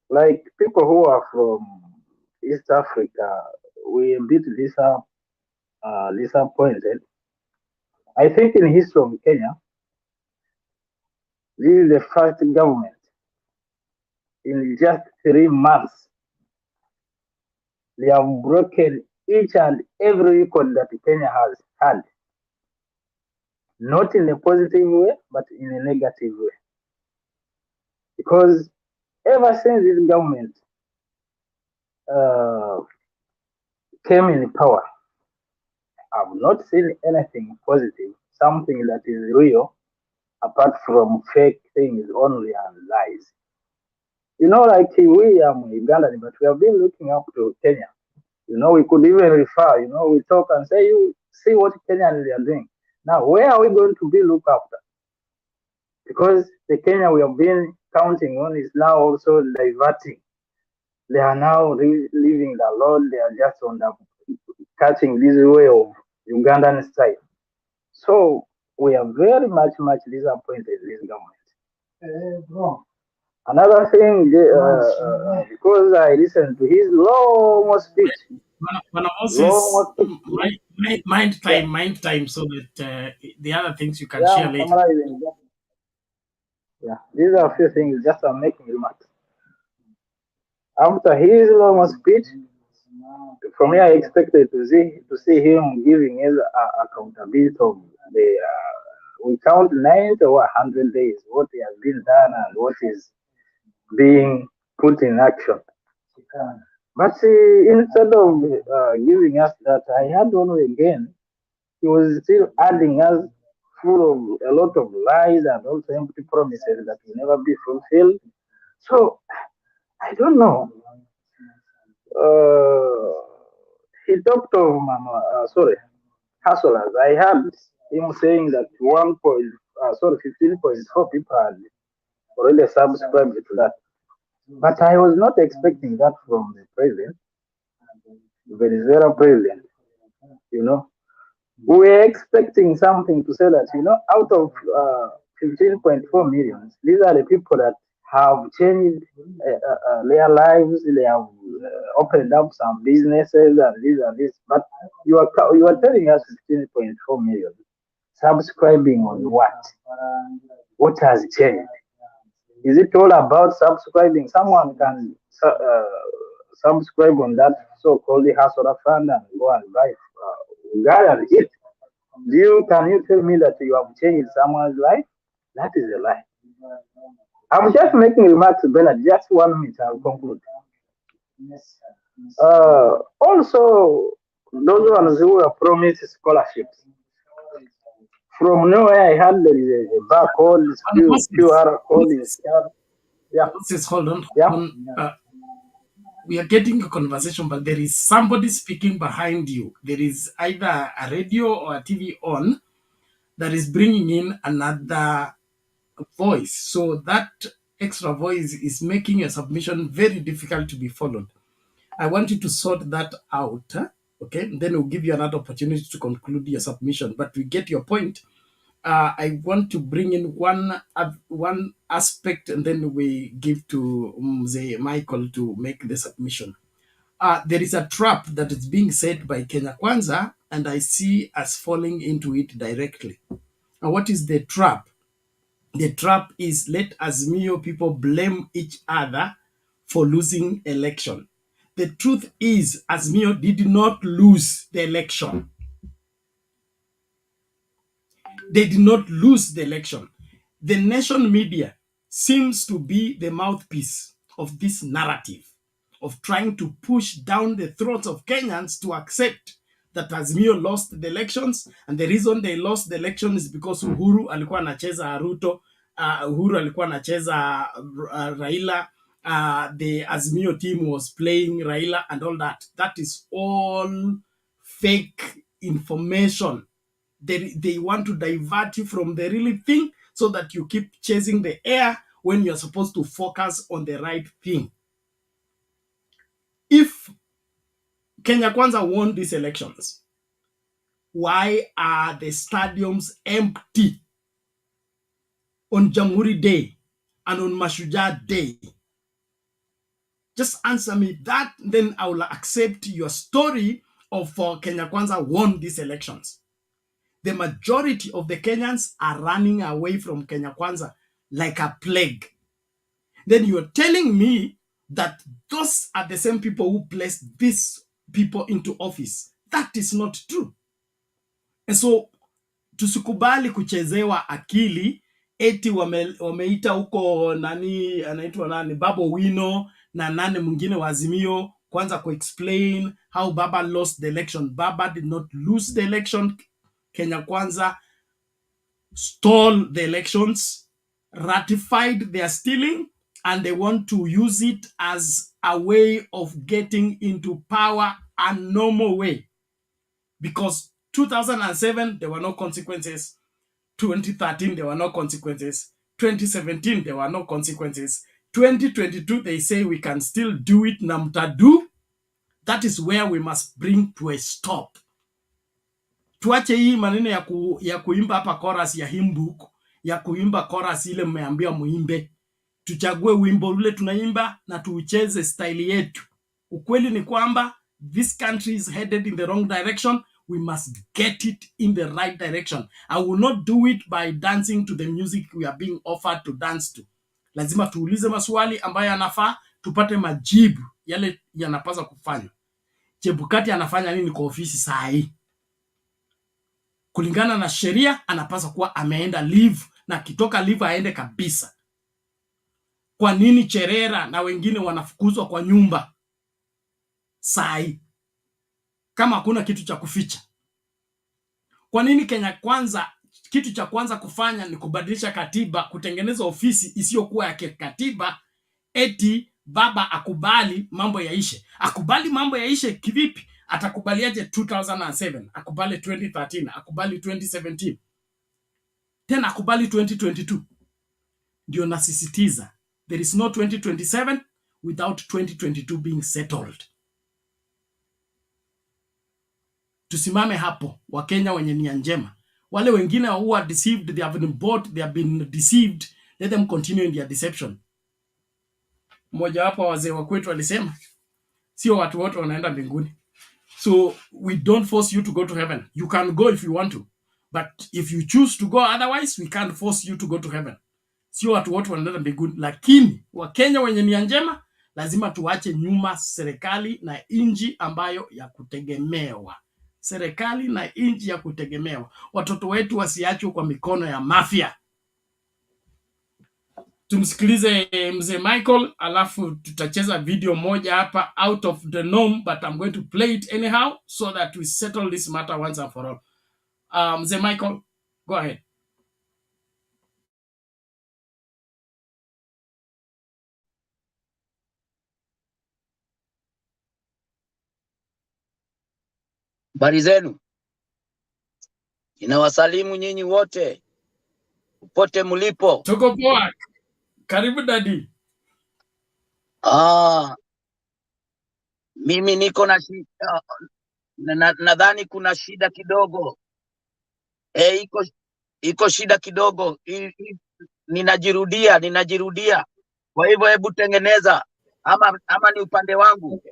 like people who are from East Africa, we a bit disappointed. I think in history of Kenya, this is the first government in just 3 months. They have broken each and every record that Kenya has had. Not in a positive way, but in a negative way. Because ever since this government uh, came in power, I've not seen anything positive, something that is real, apart from fake things only and lies. Like we are Ugandan, but we have been looking up to Kenya. We could even refer, we talk and say, you see what Kenyans are doing. Now, where are we going to be looked after? Because the Kenya we have been counting on is now also diverting. They are now leaving the Lord. They are just on the catching this way of Ugandan style. So we are very much disappointed in this government. Another thing, because I listened to his long speech. Mind time, so that the other things you can Yeah, share I'm later. summarizing. Yeah, these are a few things just I'm making remarks. After his long speech, for me, I expected to see him giving his accountability of the. We count 90 or 100 days, what he has been done and what is being put in action. But instead of giving us that, I had one again. He was still adding us full of a lot of lies and also empty promises that will never be fulfilled. So I don't know. He talked of hustlers. I heard him saying that 15.4 people had already subscribed to that. But I was not expecting that from the president, Venezuela president. We were expecting something to say that, out of 15.4 million, these are the people that have changed their lives. They have opened up some businesses and this. But you are telling us 15.4 million subscribing on what? What has changed? Is it all about subscribing? Someone can subscribe on that so-called hustler fund and go and buy guy and eat. Can you tell me that you have changed someone's life? That is a lie. I'm just making remarks, Bernard. Just 1 minute, I'll conclude. Also, those ones who are promised scholarships. From nowhere, I heard there is a barcode, QR code. Yeah. Hold on. Yeah. We are getting a conversation, but there is somebody speaking behind you. There is either a radio or a TV on that is bringing in another voice. So that extra voice is making your submission very difficult to be followed. I want you to sort that out. Okay, then we'll give you another opportunity to conclude your submission. But we get your point. I want to bring in one aspect, and then we give to Mzee Michael to make the submission. There is a trap that is being set by Kenya Kwanza, and I see us falling into it directly. And what is the trap? The trap is let Azimio people blame each other for losing election. The truth is Azimio did not lose the election. They did not lose the election. The nation media seems to be the mouthpiece of this narrative of trying to push down the throats of Kenyans to accept that Azimio lost the elections, and the reason they lost the election is because Uhuru alikuwa anacheza Ruto, Uhuru alikuwa anacheza Raila, the Azimio team was playing Raila and all that. That is all fake information. They want to divert you from the real thing so that you keep chasing the air when you're supposed to focus on the right thing. If Kenya Kwanza won these elections, why are the stadiums empty on Jamhuri Day and on Mashujaa Day? Just answer me that, then I will accept your story of Kenya Kwanza won these elections. The majority of the Kenyans are running away from Kenya Kwanza like a plague. Then you're telling me that those are the same people who placed these people into office. That is not true. And so, tusikubali kuchezewa akili, eti wameita huko nani, anaitwa nani, Babo Wino, na nani mwingine wa Azimio, kwanza ku-explain how Baba lost the election. Baba did not lose the election. Kenya Kwanza stole the elections, ratified their stealing, and they want to use it as a way of getting into power a normal way. Because 2007, there were no consequences. 2013, there were no consequences. 2017, there were no consequences. 2022, they say we can still do it, namtadu. That is where we must bring to a stop. Tuache hii maneno ya kuimba hapa chorus ya hymnbook, ya kuimba chorus ile mmeambia muimbe. Tuchague wimbo ule tunaimba na tuucheze style yetu. Ukweli ni kwamba this country is headed in the wrong direction. We must get it in the right direction. I will not do it by dancing to the music we are being offered to dance to. Lazima tuulize maswali ambayo yanafaa, tupate majibu yale yanapaswa kufanywa. Chebukati anafanya nini kwa ofisi saa hii? Kulingana na sheria anapaswa kuwa ameenda leave, na kitoka leave aende kabisa. Kwa nini Cherera na wengine wanafukuzwa kwa nyumba saa hii kama hakuna kitu cha kuficha? Kwa nini Kenya Kwanza kitu cha kwanza kufanya ni kubadilisha katiba, kutengeneza ofisi isiyokuwa ya katiba, eti Baba akubali mambo yaishe? Akubali mambo yaishe kivipi? Atakubaliaje 2007? Akubali 2013, akubali 2017, tena akubali 2022? Ndio nasisitiza, there is no 2027 without 2022 being settled. Tusimame hapo, Wakenya wenye nia njema. Wale wengine who are deceived, they have been bought, they have been deceived, let them continue in their deception. Mmoja wapo wazee wa kwetu alisema, sio watu wote wanaenda mbinguni. So we don't force you to go to heaven. You can go if you want to, but if you choose to go otherwise, we can't force you to go to heaven. Sio watu wote wanaenda mbinguni, lakini Wakenya wenye nia njema lazima tuache nyuma serikali na inji ambayo ya kutegemewa. Serikali na inji ya kutegemewa. Watoto wetu wasiachwe kwa mikono ya mafia. Tumsikilize mzee Michael, alafu tutacheza video moja hapa out of the norm, but I'm going to play it anyhow so that we settle this matter once and for all. Mzee Michael, go ahead. Habari zenu, ninawasalimu nyinyi wote popote mlipo. Tuko poa. Karibu dadi. Mimi niko na shida, nadhani kuna shida kidogo. Iko shida kidogo. Ninajirudia. Kwa hivyo hebu tengeneza, ama ni upande wangu?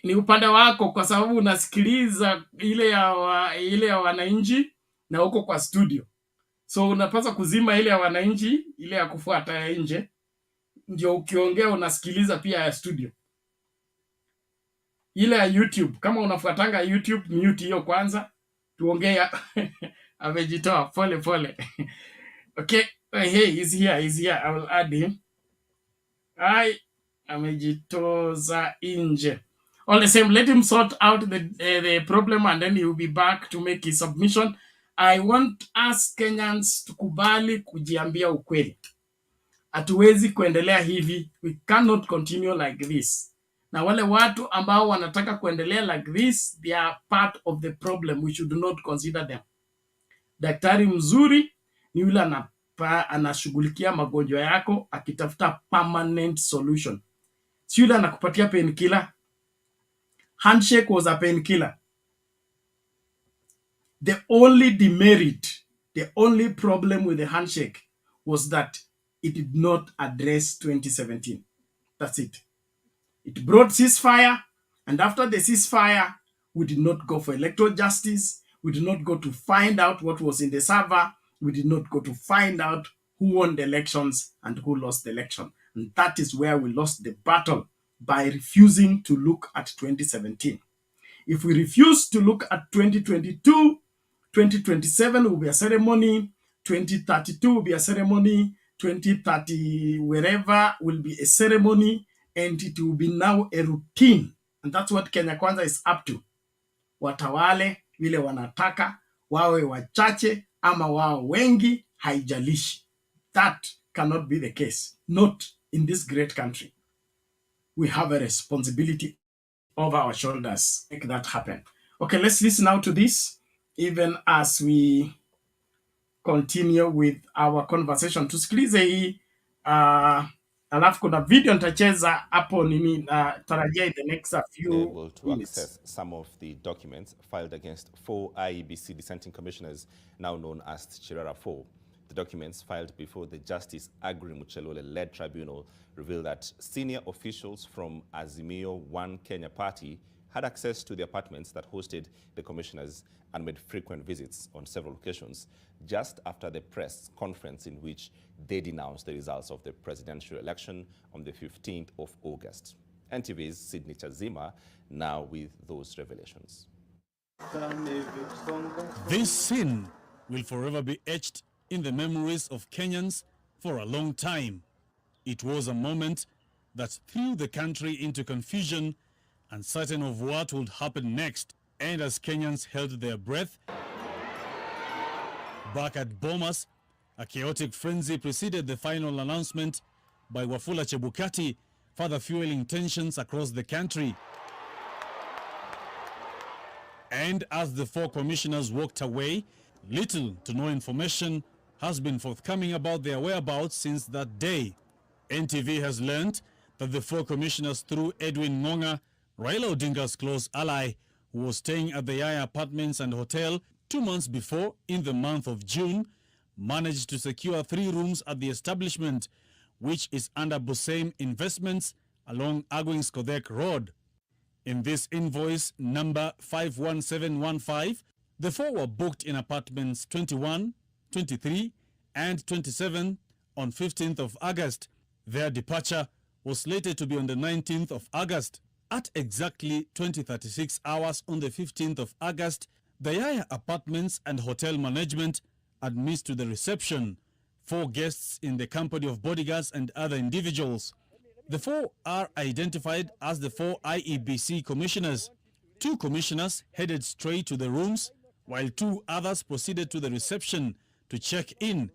Ni upande wako, kwa sababu unasikiliza ile ya wananchi na uko kwa studio. So unapaswa kuzima ile ya wananchi, ile ya kufuata ya nje, ndio ukiongea unasikiliza pia ya studio. Ile ya YouTube, kama unafuatanga YouTube, mute hiyo kwanza, tuongea. Amejitoa pole. Okay, hey, he's here. I will add him. amejitoza nje. All the same, let him sort out the problem and then he will be back to make his submission. I want us Kenyans tukubali kujiambia ukweli. Hatuwezi kuendelea hivi. We cannot continue like this. Na wale watu ambao wanataka kuendelea like this, they are part of the problem. We should not consider them. Daktari mzuri ni yule anashughulikia magonjwa yako akitafuta permanent solution. Si yule anakupatia painkiller. Handshake was a painkiller. The only demerit, the only problem with the handshake was that it did not address 2017. That's it. It brought ceasefire, and after the ceasefire, we did not go for electoral justice. We did not go to find out what was in the server. We did not go to find out who won the elections and who lost the election. And that is where we lost the battle, by refusing to look at 2017. If we refuse to look at 2022, 2027 will be a ceremony, 2032 will be a ceremony, 2030 wherever will be a ceremony, and it will be now a routine. And that's what Kenya Kwanza is up to. Watawale vile wanataka, wawe wachache ama wawe wengi, haijalishi. That cannot be the case. Not in this great country. We have a responsibility over our shoulders to make that happen. Okay, let's listen now to this, even as we continue with our conversation. Tusikilize hii, alafu kuna video nitacheza hapo nini, tarajia in the next few able to minutes. access some of the documents filed against 4 IEBC dissenting commissioners, now known as Chirara 4. The documents filed before the Justice Agri Muchelule-led tribunal reveal that senior officials from Azimio One Kenya party had access to the apartments that hosted the commissioners and made frequent visits on several occasions, just after the press conference in which they denounced the results of the presidential election on the 15th of August. NTV's Sydney Chazima now with those revelations. This scene will forever be etched in the memories of Kenyans for a long time. It was a moment that threw the country into confusion, uncertain of what would happen next. And as Kenyans held their breath, back at Bomas, a chaotic frenzy preceded the final announcement by Wafula Chebukati, further fueling tensions across the country. And as the 4 commissioners walked away, little to no information has been forthcoming about their whereabouts since that day. NTV has learned that the 4 commissioners, through Edwin Ngonga, Raila Odinga's close ally, who was staying at the Yaya Apartments and Hotel 2 months before, in the month of June, managed to secure 3 rooms at the establishment, which is under Busaim Investments along Agwings Kodek Road. In this invoice number 51715, the 4 were booked in apartments 21, 23, and 27 on 15th of August. Their departure was slated to be on the 19th of August. At exactly 20:36 hours on the 15th of August, the Yaya Apartments and Hotel Management admits to the reception 4 guests in the company of bodyguards and other individuals. The 4 are identified as the 4 IEBC commissioners. 2 commissioners headed straight to the rooms, while 2 others proceeded to the reception to check in,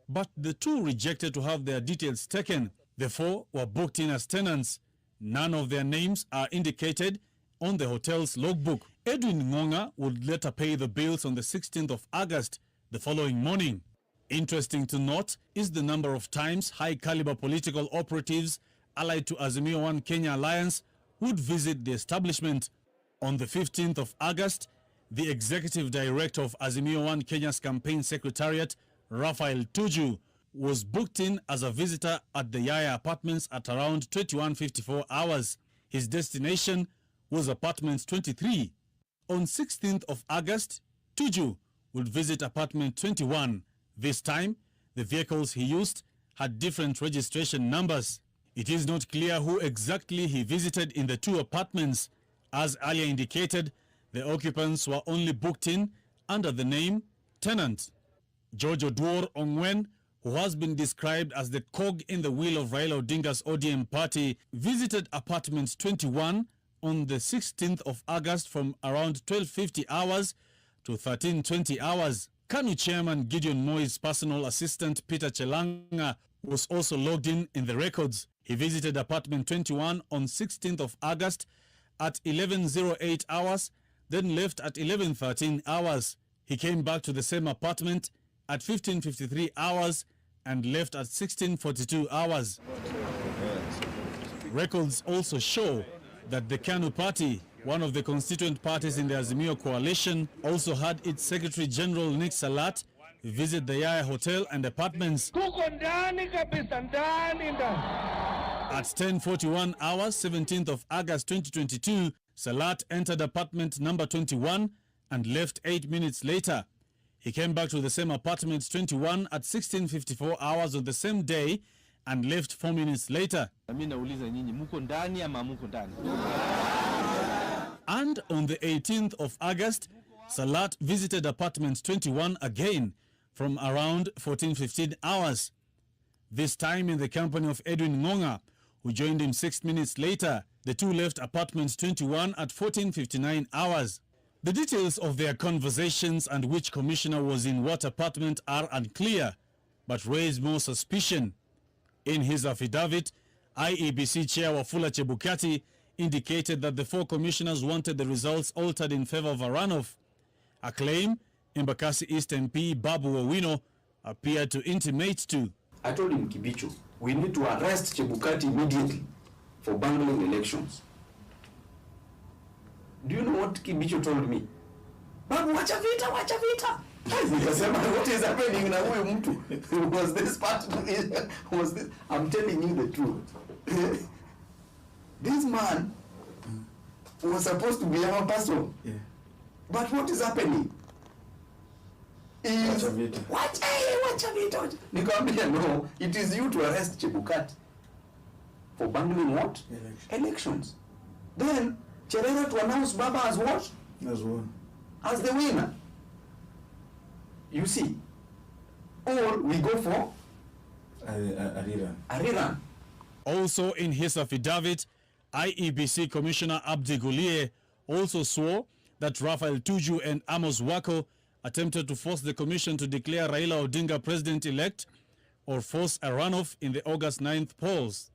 but the 2 rejected to have their details taken. The 4 were booked in as tenants. None of their names are indicated on the hotel's logbook. Edwin Ngonga would later pay the bills on the 16th of August, the following morning. Interesting to note is the number of times high-caliber political operatives allied to Azimio One Kenya Alliance would visit the establishment. On the 15th of August, the executive director of Azimio One Kenya's campaign secretariat, Raphael Tuju, was booked in as a visitor at the Yaya Apartments at around 21:54 hours. His destination was apartment 23. On 16th of August, Tuju would visit apartment 21. This time, the vehicles he used had different registration numbers. It is not clear who exactly he visited in the 2 apartments. As earlier indicated, the occupants were only booked in under the name tenant. George Oduor Ongwen who has been described as the cog in the wheel of Raila Odinga's ODM party, visited apartment 21 on the 16th of August from around 12:50 hours to 13:20 hours. KANU chairman Gideon Moi's personal assistant Peter Chelanga was also logged in the records. He visited apartment 21 on 16th of August at 11:08 hours, then left at 11:13 hours. He came back to the same apartment at 15:53 hours and left at 16:42 hours. Records also show that the KANU party, one of the constituent parties in the Azimio coalition, also had its Secretary General Nick Salat visit the Yaya Hotel and apartments. At 10:41 hours, 17th of August 2022, Salat entered apartment number 21 and left 8 minutes later. He came back to the same apartment 21 at 16:54 hours of the same day and left 4 minutes later. And on the 18th of August, Salat visited apartment 21 again from around 14:15 hours. This time in the company of Edwin Ngonga, who joined him 6 minutes later. The two left apartment 21 at 14:59 hours. The details of their conversations and which commissioner was in what apartment are unclear, but raise more suspicion. In his affidavit, IEBC Chair Wafula Chebukati indicated that the four commissioners wanted the results altered in favor of a runoff, a claim Embakasi East MP Babu Owino appeared to intimate to. I told him, Kibicho, we need to arrest Chebukati immediately for bungling elections. Do you know what Kibicho told me? Babu, wacha vita, wacha vita. Nikasema, what is happening na huyu mtu? Was this part? Was this? I'm telling you the truth. This man was supposed to be our person. Yeah. But what is happening? Is wacha vita. Nikamwambia, no, it is you to arrest Chebukati for bungling what? Elections. Then Cherera to announce Baba as what? As one. As the winner. You see. Or we go for a rerun. Also in his affidavit, IEBC Commissioner Abdi Gulie also swore that Raphael Tuju and Amos Wako attempted to force the commission to declare Raila Odinga president-elect or force a runoff in the August 9th polls.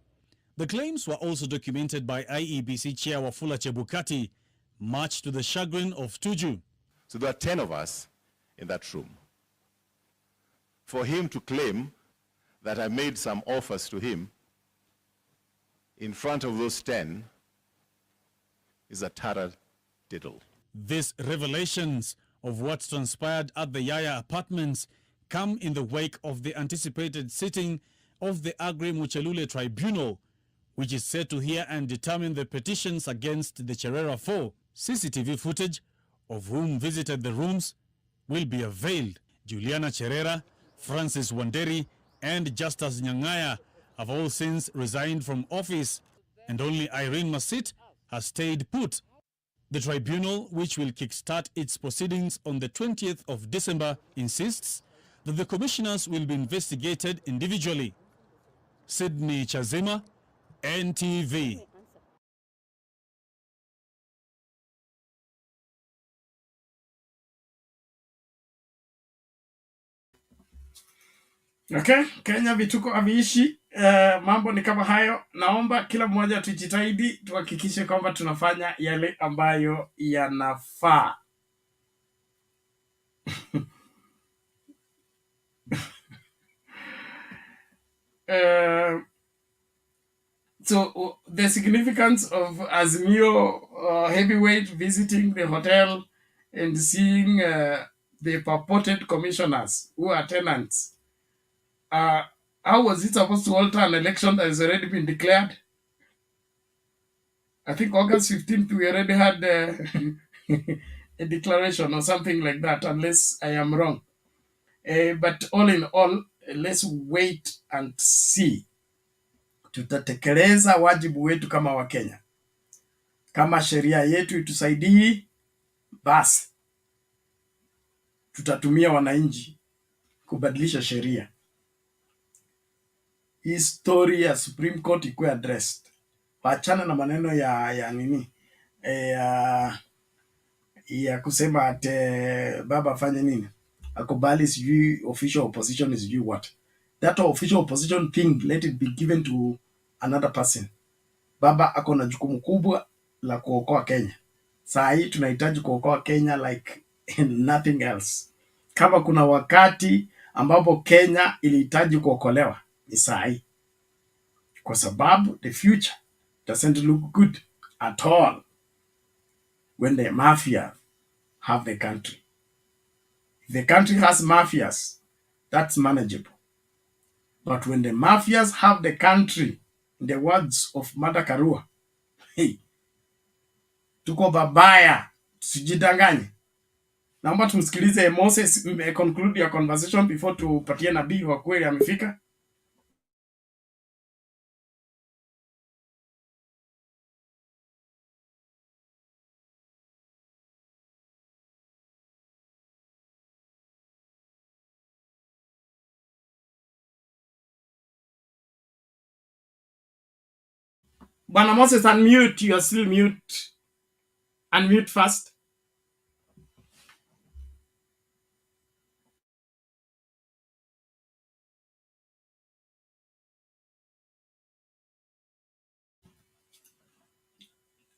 The claims were also documented by IEBC Chair Wafula Chebukati, much to the chagrin of Tuju. So there are 10 of us in that room. For him to claim that I made some offers to him in front of those 10 is a taradiddle. These revelations of what transpired at the Yaya apartments come in the wake of the anticipated sitting of the Agri Muchelule Tribunal, which is set to hear and determine the petitions against the Cherera 4. CCTV footage of whom visited the rooms will be availed. Juliana Cherera, Francis Wanderi, and Justus Nyang'aya have all since resigned from office, and only Irene Masit has stayed put. The tribunal, which will kickstart its proceedings on the 20th of December, insists that the commissioners will be investigated individually. Sydney Chazima, NTV. Okay, Kenya vituko haviishi. Mambo ni kama hayo. Naomba kila mmoja tujitahidi tuhakikishe kwamba tunafanya yale ambayo yanafaa. So the significance of Azimio heavyweight visiting the hotel and seeing the purported commissioners who are tenants. How was it supposed to alter an election that has already been declared? I think August 15th we already had a declaration or something like that, unless I am wrong. But all in all, let's wait and see. Tutatekeleza wajibu wetu kama Wakenya. Kama sheria yetu itusaidii, basi tutatumia wananchi kubadilisha sheria. hii story ya Supreme Court ikuwe addressed. Wachana na maneno ya nini ya kusema ate baba afanye nini, akubali sijui official opposition is sijui what. That official opposition thing, let it be given to another person. Baba ako na jukumu kubwa la kuokoa Kenya. Saa hii tunahitaji kuokoa Kenya like nothing else. Kama kuna wakati ambapo Kenya ilihitaji kuokolewa ni saa hii, kwa sababu the future doesn't look good at all when the mafia have the country. If the country has mafias, that's manageable. But when the mafias have the country, in the words of Mada Karua, hey, tuko babaya, tusijidanganye. Naomba tumsikilize Moses conclude your conversation before tupatie nabii wa kweli amefika. Bwana Moses, unmute. You are still mute. Unmute first.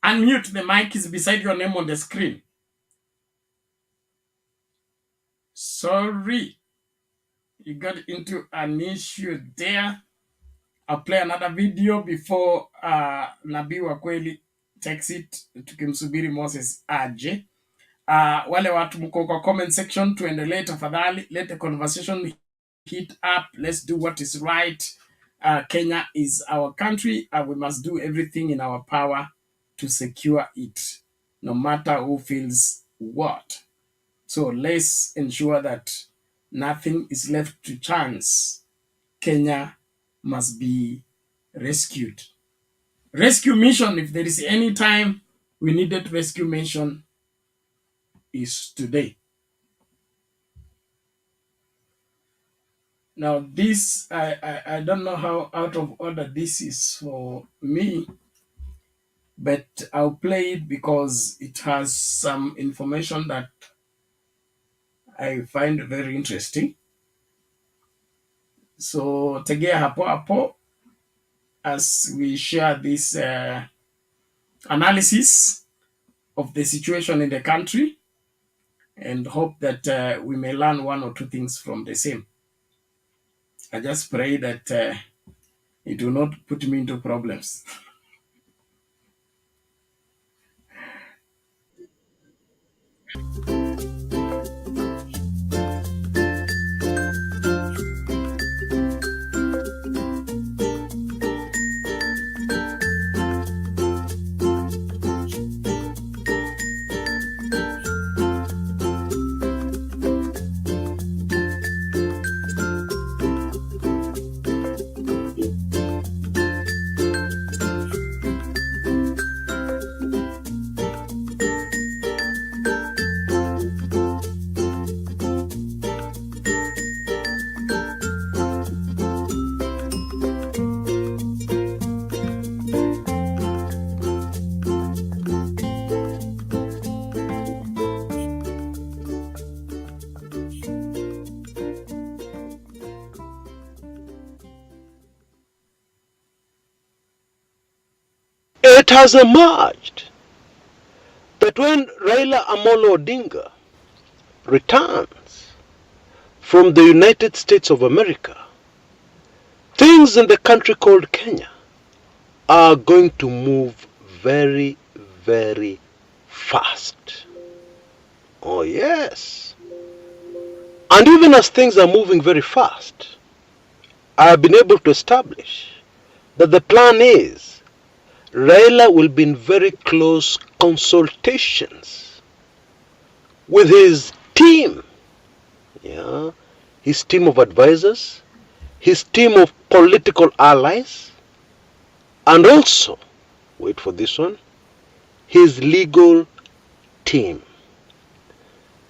Unmute. The mic is beside your name on the screen. Sorry. You got into an issue there. I'll play another video before nabii wa kweli takes it, tukimsubiri Moses aje. Wale watu mko kwa comment section, tuendelee tafadhali. Let the conversation heat up. Let's do what is right. Kenya is our country and we must do everything in our power to secure it, no matter who feels what. So let's ensure that nothing is left to chance. Kenya must be rescued. Rescue mission, if there is any time we needed rescue mission, is today. Now this, I don't know how out of order this is for me, but I'll play it because it has some information that I find very interesting. So tegea hapo hapo as we share this analysis of the situation in the country, and hope that we may learn one or two things from the same. I just pray that it will not put me into problems. It has emerged that when Raila Amolo Odinga returns from the United States of America, things in the country called Kenya are going to move very, very fast. Oh yes. And even as things are moving very fast, I have been able to establish that the plan is Raila will be in very close consultations with his team, his team of advisors, his team of political allies, and also, wait for this one, his legal team.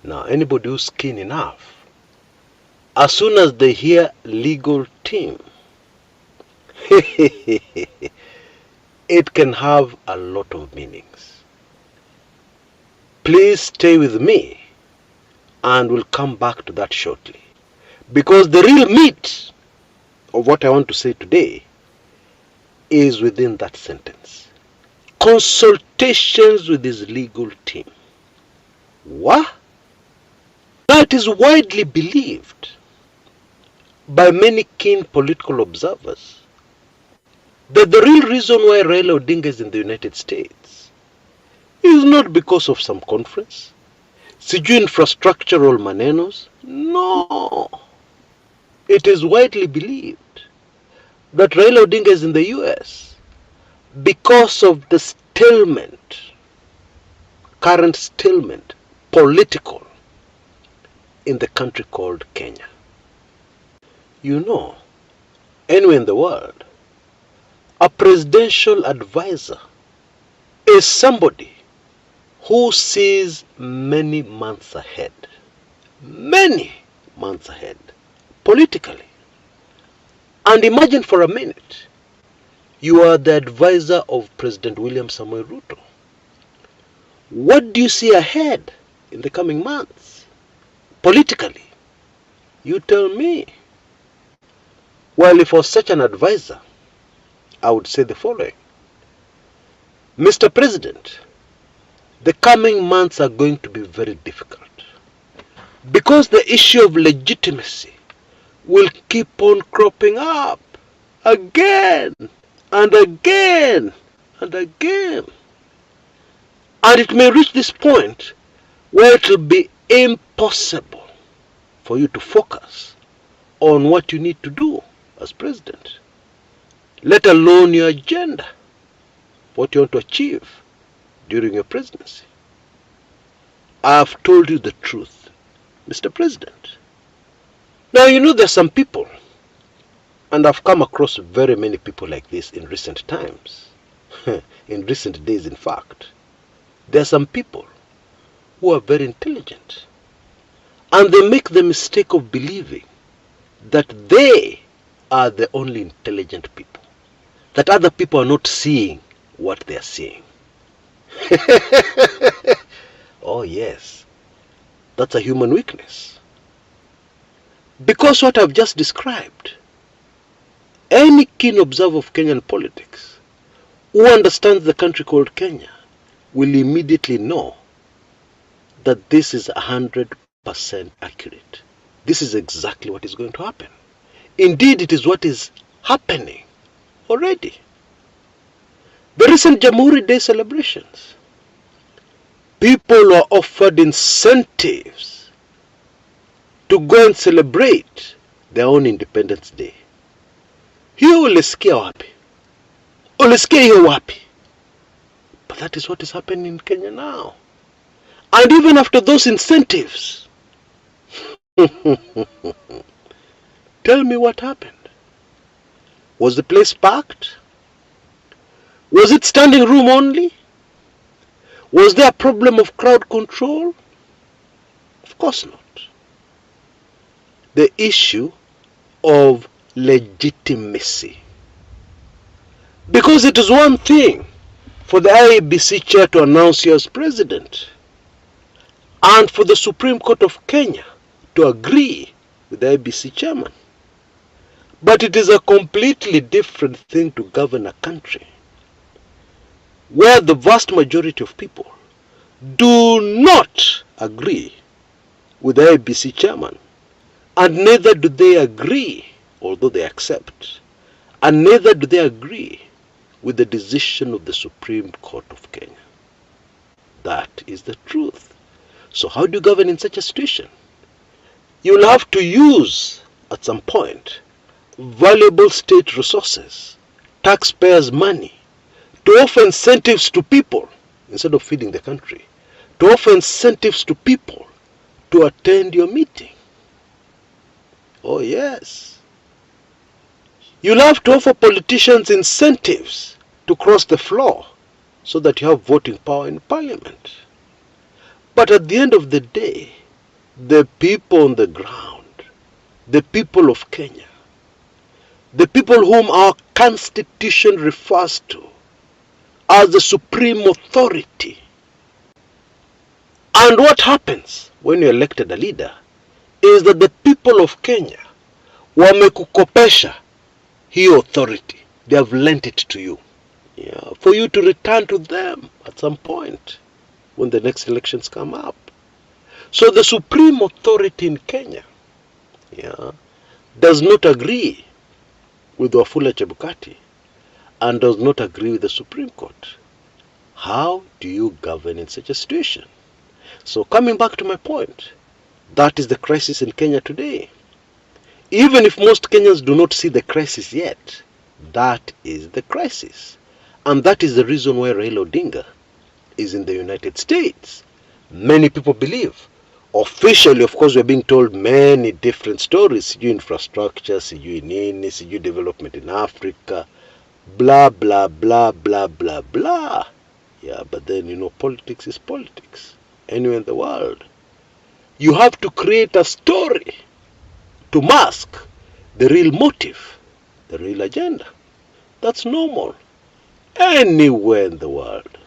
Now, anybody who's keen enough, as soon as they hear legal team, It can have a lot of meanings. Please stay with me and we'll come back to that shortly. Because the real meat of what I want to say today is within that sentence. Consultations with his legal team. What? Now it is widely believed by many keen political observers that the real reason why Raila Odinga is in the United States is not because of some conference, sijui infrastructural manenos. No. It is widely believed that Raila Odinga is in the US because of the stalemate, current stalemate, political, in the country called Kenya. You know, anywhere in the world, a presidential advisor is somebody who sees many months ahead. Many months ahead, politically. And imagine for a minute, you are the advisor of President William Samoei Ruto. What do you see ahead in the coming months, politically? You tell me. Well, if I was such an advisor, I would say the following. Mr. President, the coming months are going to be very difficult because the issue of legitimacy will keep on cropping up again and again and again. And it may reach this point where it will be impossible for you to focus on what you need to do as president, let alone your agenda, what you want to achieve during your presidency. I have told you the truth, Mr. President. Now, you know, there's some people, and I've come across very many people like this in recent times, in recent days, in fact. There are some people who are very intelligent, and they make the mistake of believing that they are the only intelligent people, that other people are not seeing what they are seeing. Oh yes, that's a human weakness. Because what I've just described, any keen observer of Kenyan politics who understands the country called Kenya will immediately know that this is 100% accurate. This is exactly what is going to happen. Indeed, it is what is happening already. The recent Jamhuri Day celebrations, people are offered incentives to go and celebrate their own Independence Day. Hiyo ulisikia wapi? Ulisikia hiyo wapi? But that is what is happening in Kenya now. And even after those incentives, tell me what happened. Was the place packed? Was it standing room only? Was there a problem of crowd control? Of course not. The issue of legitimacy. Because it is one thing for the IEBC chair to announce you as president, and for the Supreme Court of Kenya to agree with the IEBC chairman. But it is a completely different thing to govern a country where the vast majority of people do not agree with the IEBC chairman, and neither do they agree, although they accept, and neither do they agree with the decision of the Supreme Court of Kenya. That is the truth. So how do you govern in such a situation? You will have to use, at some point, valuable state resources, taxpayers' money, to offer incentives to people, instead of feeding the country, to offer incentives to people to attend your meeting. Oh yes. You'll have to offer politicians incentives to cross the floor so that you have voting power in parliament. But at the end of the day, the people on the ground, the people of Kenya, the people whom our Constitution refers to as the supreme authority. And what happens when you elected a leader is that the people of Kenya wamekukopesha hiyo authority. They have lent it to you, for you to return to them at some point when the next elections come up. So the supreme authority in Kenya does not agree with Wafula Chebukati and does not agree with the Supreme Court. How do you govern in such a situation? So coming back to my point, that is the crisis in Kenya today. Even if most Kenyans do not see the crisis yet, that is the crisis. And that is the reason why Raila Odinga is in the United States. Many people believe. Officially, of course, we're being told many different stories. Sijui infrastructure, sijui nini, sijui development in Africa, blah, blah, blah, blah, blah, blah. Yeah, but then, politics is politics. Anywhere in the world. You have to create a story to mask the real motive, the real agenda. That's normal. Anywhere in the world.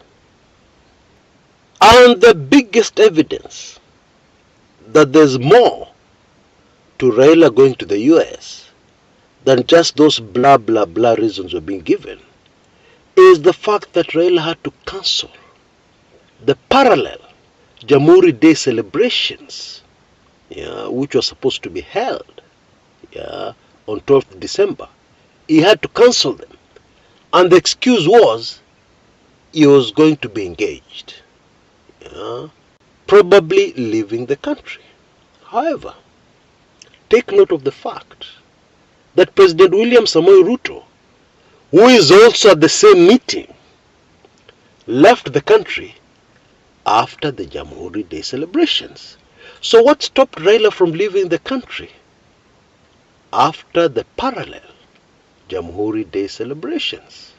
And the biggest evidence that there's more to Raila going to the US than just those blah blah blah reasons we're being given is the fact that Raila had to cancel the parallel Jamhuri Day celebrations, which were supposed to be held on 12th December. He had to cancel them, and the excuse was he was going to be engaged, probably leaving the country. However, take note of the fact that President William Samoei Ruto, who is also at the same meeting, left the country after the Jamhuri Day celebrations. So what stopped Raila from leaving the country after the parallel Jamhuri Day celebrations?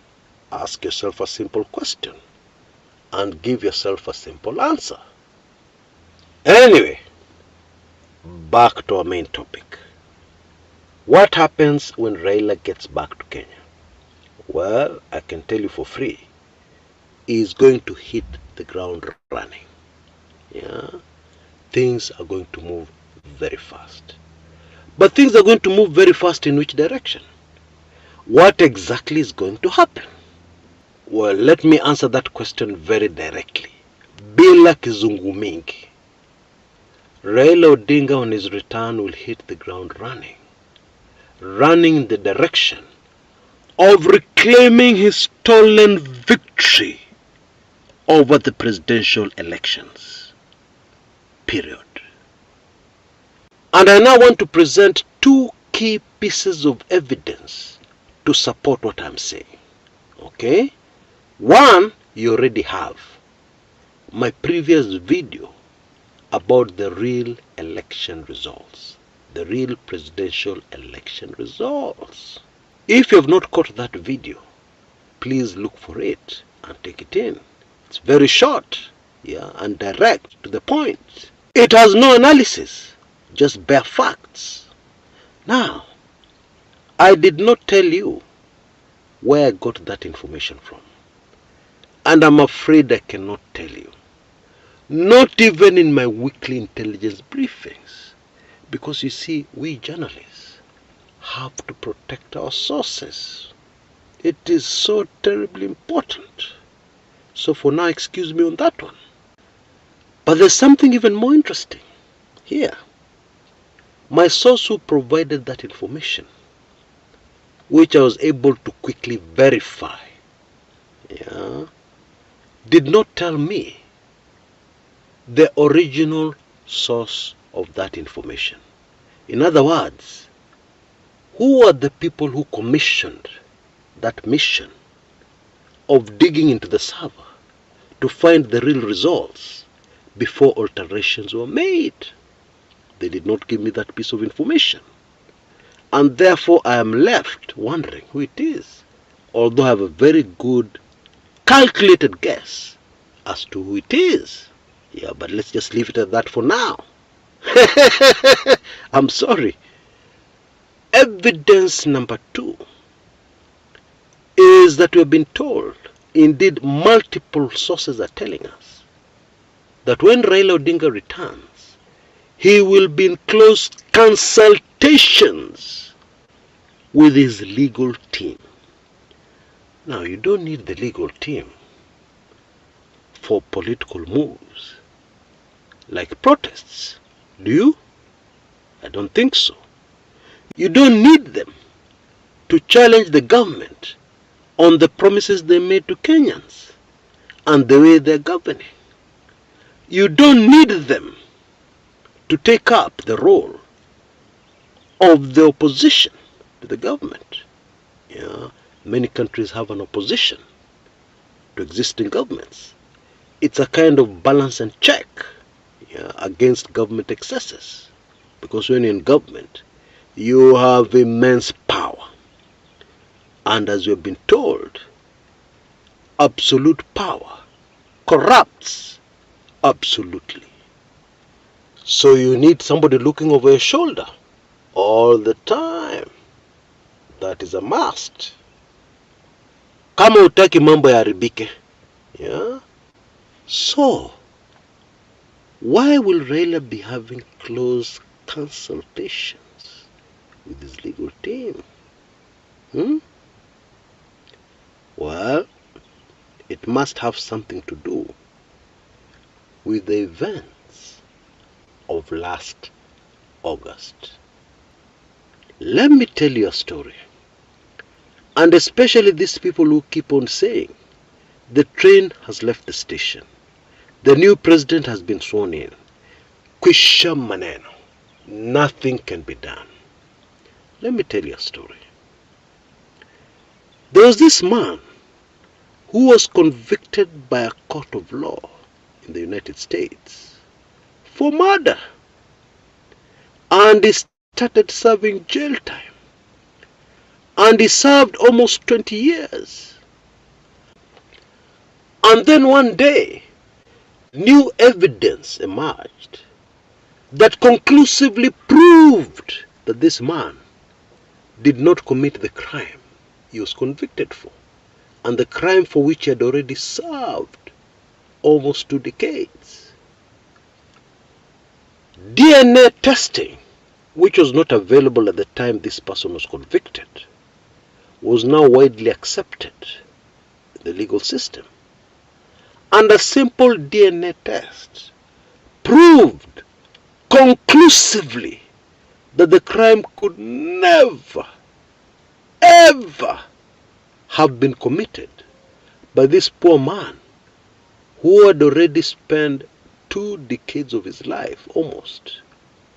Ask yourself a simple question and give yourself a simple answer. Anyway, back to our main topic. What happens when Raila gets back to Kenya? Well, I can tell you for free, he is going to hit the ground running. Things are going to move very fast. But things are going to move very fast in which direction? What exactly is going to happen? Well, let me answer that question very directly. Bila kizungu mingi. Raila Odinga on his return will hit the ground running. Running in the direction of reclaiming his stolen victory over the presidential elections. Period. And I now want to present two key pieces of evidence to support what I'm saying. Okay? One, you already have. My previous video about the real election results. The real presidential election results. If you have not caught that video, please look for it and take it in. It's very short, and direct to the point. It has no analysis, just bare facts. Now, I did not tell you where I got that information from. And I'm afraid I cannot tell you. Not even in my weekly intelligence briefings. Because you see, we journalists have to protect our sources. It is so terribly important. So for now, excuse me on that one. But there's something even more interesting here. My source who provided that information, which I was able to quickly verify, did not tell me the original source of that information. In other words, who are the people who commissioned that mission of digging into the server to find the real results before alterations were made? They did not give me that piece of information. And therefore I am left wondering who it is, although I have a very good calculated guess as to who it is. But let's just leave it at that for now. I'm sorry. Evidence number two. is that we have been told, indeed multiple sources are telling us, that when Raila Odinga returns, he will be in close consultations with his legal team. Now, you don't need the legal team for political moves like protests, do you? I don't think so. You don't need them to challenge the government on the promises they made to Kenyans and the way they're governing. You don't need them to take up the role of the opposition to the government. Many countries have an opposition to existing governments. It's a kind of balance and check against government excesses. Because when you're in government, you have immense power. And as we've been told, absolute power corrupts absolutely. So you need somebody looking over your shoulder all the time. That is a must. Kama utaki mambo yaharibike. So, why will Raila be having close consultations with his legal team? Well, it must have something to do with the events of last August. Let me tell you a story. And especially these people who keep on saying, the train has left the station. The new president has been sworn in. Kwisha maneno. Nothing can be done. Let me tell you a story. There was this man who was convicted by a court of law in the United States for murder. And he started serving jail time. And he served almost 20 years. And then one day, new evidence emerged that conclusively proved that this man did not commit the crime he was convicted for, and the crime for which he had already served almost 2 decades. DNA testing, which was not available at the time this person was convicted, was now widely accepted in the legal system. And a simple DNA test proved conclusively that the crime could never, ever have been committed by this poor man who had already spent 2 decades of his life almost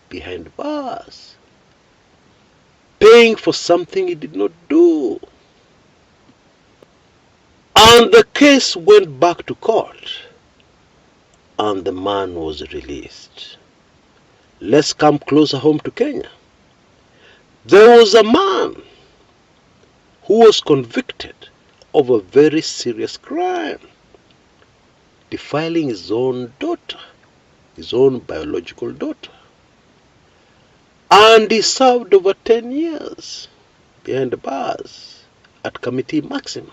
behind bars, paying for something he did not do. And the case went back to court, and the man was released. Let's come closer home to Kenya. There was a man who was convicted of a very serious crime, defiling his own daughter, his own biological daughter. And he served over 10 years behind the bars at Committee Maximum.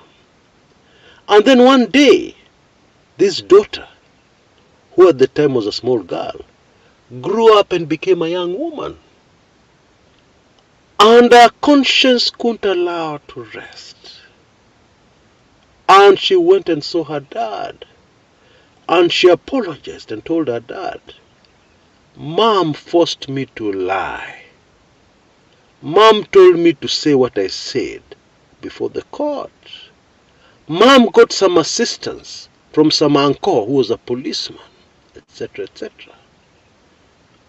And then one day, this daughter, who at the time was a small girl, grew up and became a young woman. And her conscience couldn't allow her to rest. And she went and saw her dad. And she apologized and told her dad, "Mom forced me to lie. Mom told me to say what I said before the court. Mom got some assistance from some uncle who was a policeman," etc., etc.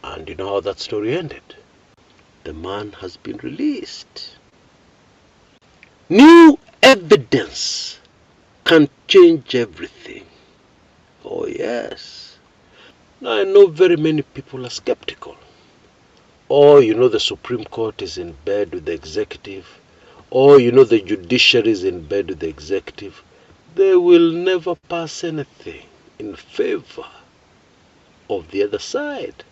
And you know how that story ended? The man has been released. New evidence can change everything. Oh yes. Now I know very many people are skeptical. Oh, you know the Supreme Court is in bed with the executive. Oh, you know the judiciary is in bed with the executive. They will never pass anything in favor of the other side.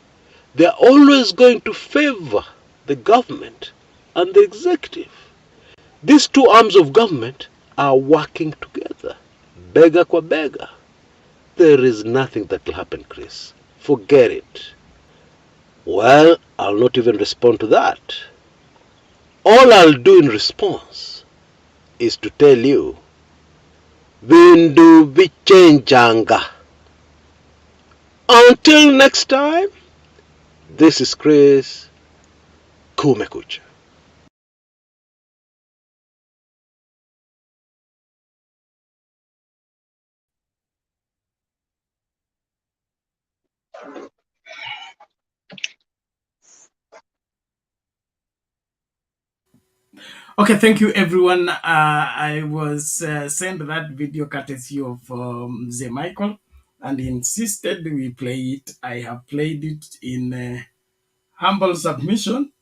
They are always going to favor the government and the executive. These two arms of government are working together, bega kwa bega, there is nothing that will happen, Chris. Forget it. Well, I'll not even respond to that. All I'll do in response is to tell you, Vindu vichenjanga. Until next time, this is Chris Kumekucha. Okay, thank you, everyone. I was sent that video courtesy of Mzee Michael, and he insisted we play it. I have played it in humble submission,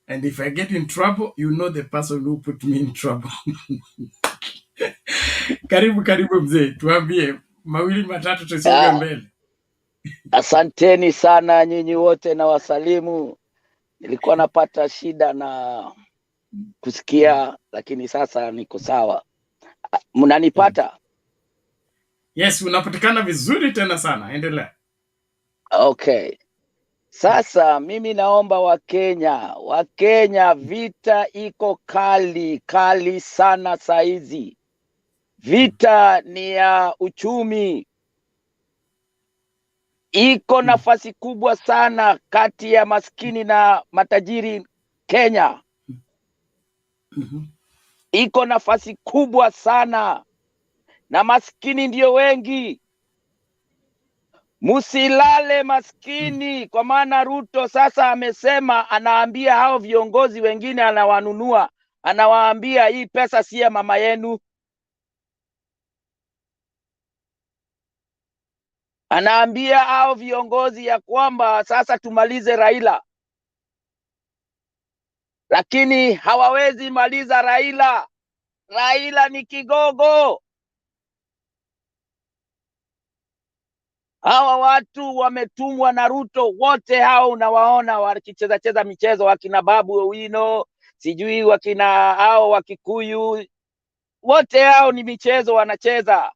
and if I get in trouble, you know the person who put me in trouble. Karibu mzee, tuambie mawili matatu tusonge mbele. Asanteni sana nyinyi wote na wasalimu. Nilikuwa napata shida na kusikia, lakini sasa niko sawa. Mnanipata? Yes, unapatikana vizuri tena sana. Endelea. Okay. Sasa mimi naomba Wakenya, vita iko kali sana saizi. Vita ni ya uchumi. Iko nafasi kubwa sana kati ya maskini na matajiri Kenya. Iko nafasi kubwa sana, na maskini ndio wengi. Musilale maskini, kwa maana Ruto sasa amesema, anaambia hao viongozi wengine anawanunua, anawaambia hii pesa si ya mama yenu. Anaambia hao viongozi ya kwamba sasa tumalize Raila. Lakini hawawezi maliza Raila. Raila ni kigogo. Hawa watu wametumwa na Ruto, wote hao unawaona wakicheza michezo, wakina Babu Owino, sijui wakina hao Wakikuyu, wote hao ni michezo wanacheza.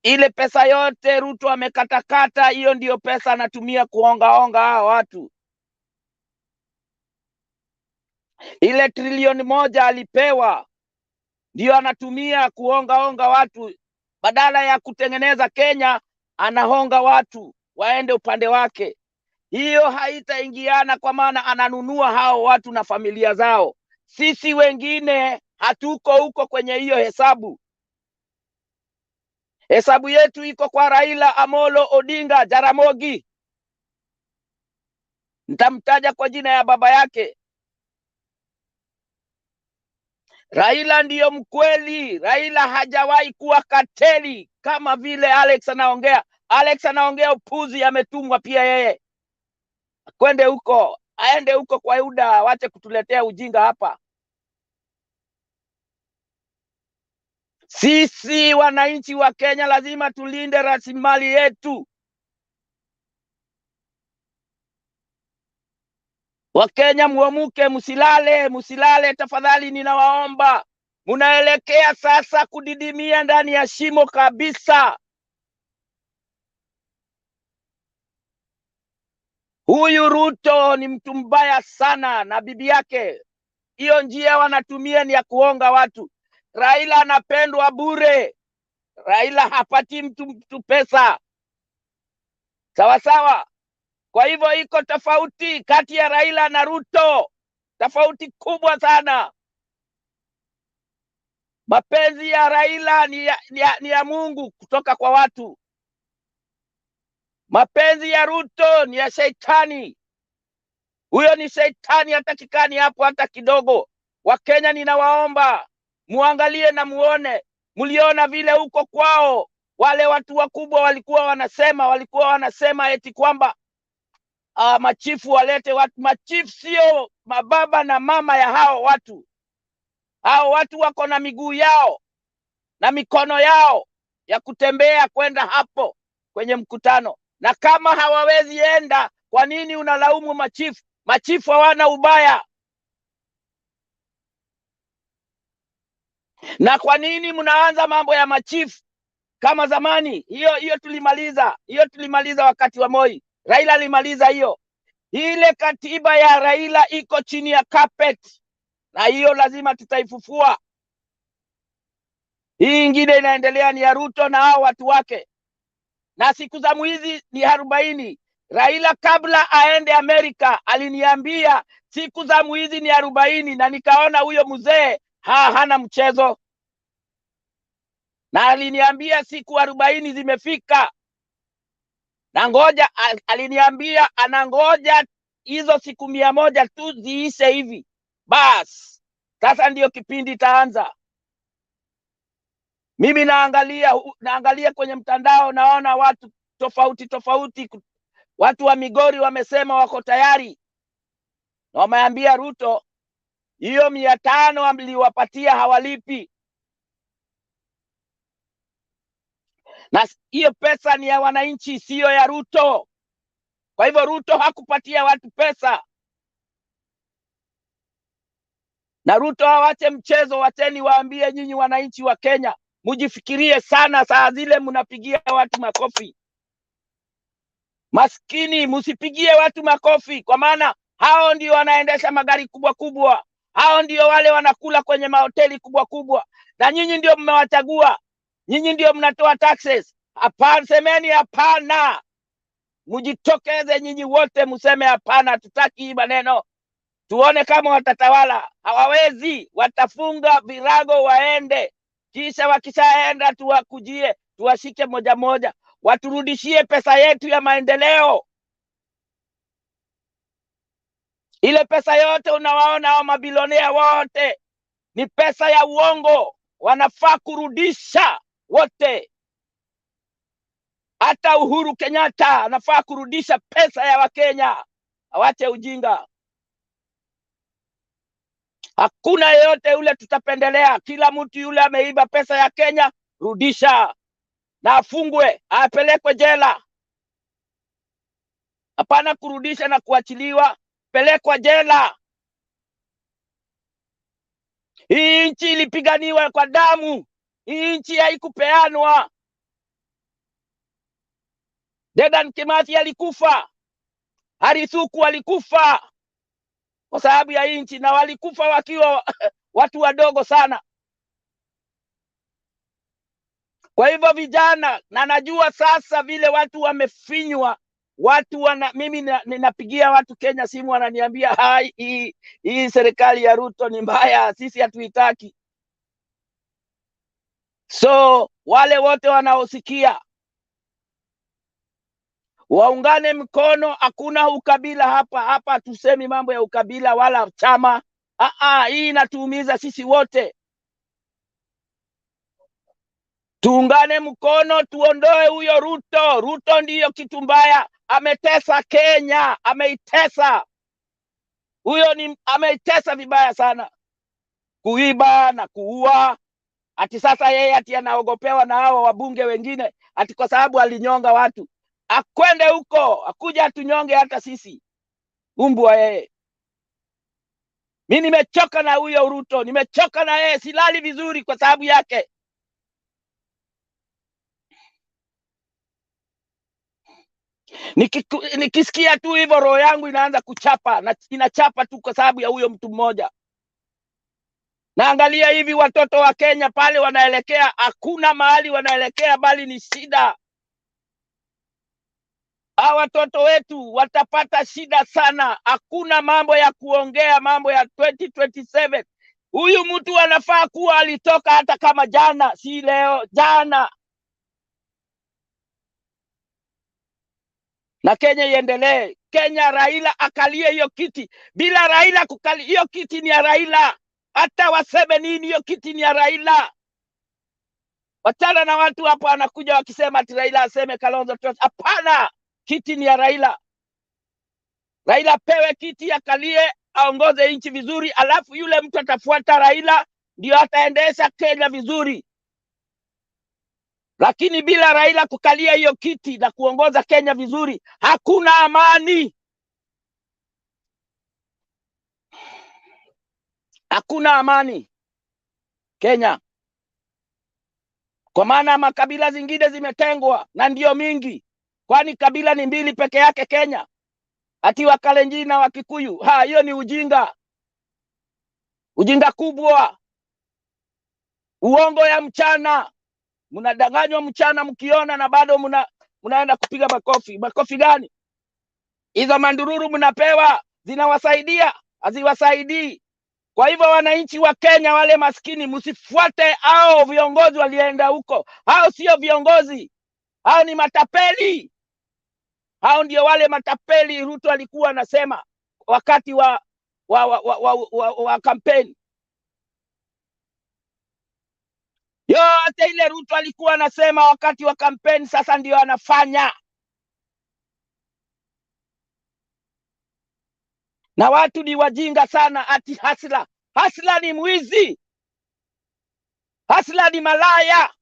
Ile pesa yote Ruto amekatakata, hiyo ndio pesa anatumia kuonga hao watu. Ile trilioni 1 alipewa ndio anatumia kuonga watu. Badala ya kutengeneza Kenya, anahonga watu waende upande wake. Hiyo haitaingiana, kwa maana ananunua hao watu na familia zao. Sisi wengine hatuko huko kwenye hiyo hesabu. Hesabu yetu iko kwa Raila Amolo Odinga Jaramogi. Nitamtaja kwa jina ya baba yake. Raila ndiyo mkweli. Raila hajawahi kuwa kateli kama vile Alex anaongea. Alex anaongea upuzi, ametumwa pia yeye. Kwende huko, aende huko kwa Yuda, wache kutuletea ujinga hapa. Sisi wananchi wa Kenya lazima tulinde rasilimali yetu. Wakenya muamuke, musilale tafadhali, ninawaomba. Munaelekea sasa kudidimia ndani ya shimo kabisa. Huyu Ruto ni mtu mbaya sana na bibi yake. Hiyo njia wanatumia ni ya kuonga watu. Raila anapendwa bure. Raila hapati mtu pesa. Sawa. Kwa hivyo iko tofauti kati ya Raila na Ruto. Tofauti kubwa sana. Mapenzi ya Raila ni ya Mungu kutoka kwa watu. Mapenzi ya Ruto ni ya shetani. Huyo ni shetani, hatakikani hapo hata kidogo. Wakenya ninawaomba, muangalie na muone. Muliona vile huko kwao wale watu wakubwa walikuwa wanasema eti kwamba machifu walete watu. Machifu sio mababa na mama ya hao watu. Hao watu wako na miguu yao na mikono yao ya kutembea kwenda hapo kwenye mkutano. Na kama hawawezi enda, kwa nini unalaumu machifu? Machifu hawana ubaya. Na kwa nini mnaanza mambo ya machifu kama zamani? Hiyo tulimaliza wakati wa Moi. Raila alimaliza hiyo. Ile katiba ya Raila iko chini ya carpet, na hiyo lazima tutaifufua. Hii ingine inaendelea ni ya Ruto na hao watu wake, na siku za mwizi ni 40. Raila kabla aende Amerika aliniambia siku za mwizi ni 40, na nikaona huyo mzee hana mchezo, na aliniambia siku 40 zimefika, na ngoja, aliniambia anangoja hizo siku 100 tu ziishe hivi bas, sasa ndio kipindi taanza. Mimi naangalia kwenye mtandao, naona watu tofauti. Watu wa Migori wamesema wako tayari, na wameambia Ruto hiyo 500 amliwapatia hawalipi, na hiyo pesa ni ya wananchi, sio ya Ruto. Kwa hivyo Ruto hakupatia watu pesa, na Ruto hawache mchezo. Wateni waambie nyinyi wananchi wa Kenya, mujifikirie sana saa zile mnapigia watu makofi. Maskini, musipigie watu makofi, kwa maana hao ndio wanaendesha magari kubwa, hao ndio wale wanakula kwenye mahoteli kubwa, na nyinyi ndio mmewachagua, nyinyi ndio mnatoa taxes. Hapana, semeni hapana. Mujitokeze nyinyi wote museme hapana, tutaki hii maneno. Tuone kama watatawala. Hawawezi, watafunga virago waende, kisha wakishaenda tuwakujie, tuwashike moja, waturudishie pesa yetu ya maendeleo. Ile pesa yote unawaona hao mabilionea wote ni pesa ya uongo, wanafaa kurudisha wote. Hata Uhuru Kenyatta anafaa kurudisha pesa ya Wakenya, awache ujinga. Hakuna yeyote ule tutapendelea, kila mtu yule ameiba pesa ya Kenya rudisha, na afungwe, apelekwe jela. Hapana kurudisha na kuachiliwa, pelekwa jela. Hii nchi ilipiganiwa kwa damu, hii nchi haikupeanwa. Dedan Kimathi alikufa, Harithuku alikufa kwa sababu ya nchi, na walikufa wakiwa watu wadogo sana. Kwa hivyo vijana, na najua sasa vile watu wamefinywa, mimi ninapigia watu Kenya simu, wananiambia hii serikali ya Ruto ni mbaya, sisi hatuitaki. So wale wote wanaosikia waungane mkono. Hakuna ukabila hapa tusemi mambo ya ukabila wala chama. Hii inatuumiza sisi wote. Tuungane mkono, tuondoe huyo Ruto. Ruto ndiyo kitu mbaya, ametesa Kenya, ameitesa. Huyo ameitesa vibaya sana, kuiba na kuua. Ati sasa yeye ati anaogopewa na hao wabunge wengine, ati kwa sababu alinyonga watu. Akwende huko, akuja atunyonge hata sisi. Umbwa yeye. Mimi nimechoka na huyo Ruto, nimechoka na yeye, silali vizuri kwa sababu yake. Nikisikia tu hivyo roho yangu inaanza kuchapa, na inachapa tu kwa sababu ya huyo mtu mmoja. Naangalia hivi watoto wa Kenya pale wanaelekea, hakuna mahali wanaelekea bali ni shida. Hawa watoto wetu watapata shida sana. Hakuna mambo ya kuongea mambo ya 2027. Huyu mtu anafaa kuwa alitoka hata kama jana, si leo, jana. Na Kenya iendelee. Kenya, Raila akalie hiyo kiti. Bila Raila kukali hiyo kiti ni ya Raila. Hata waseme nini, hiyo kiti ni ya Raila. Wachana na watu hapo anakuja wakisema ati Raila aseme Kalonzo. Hapana, kiti ni ya Raila. Raila pewe kiti, akalie, aongoze nchi vizuri, alafu yule mtu atafuata Raila ndio ataendesha Kenya vizuri. Lakini bila Raila kukalia hiyo kiti na kuongoza Kenya vizuri, hakuna amani. Hakuna amani Kenya. kwa maana makabila zingine zimetengwa na ndio mingi. Kwani kabila ni mbili peke yake Kenya, ati Wakalenjin na Wakikuyu? Hiyo ni ujinga, ujinga kubwa, uongo ya mchana. Mnadanganywa mchana mkiona, na bado mnaenda kupiga makofi. Makofi gani? Hizo mandururu mnapewa zinawasaidia? Haziwasaidii. Kwa hivyo wananchi wa Kenya wale maskini, msifuate hao viongozi walienda huko. Hao sio viongozi, hao ni matapeli. Hao ndio wale matapeli Ruto alikuwa anasema wakati wa kampeni. Yote ile Ruto alikuwa anasema wakati wa kampeni, sasa ndio anafanya. Na watu ni wajinga sana, ati hasla. Hasla ni mwizi, hasla ni malaya.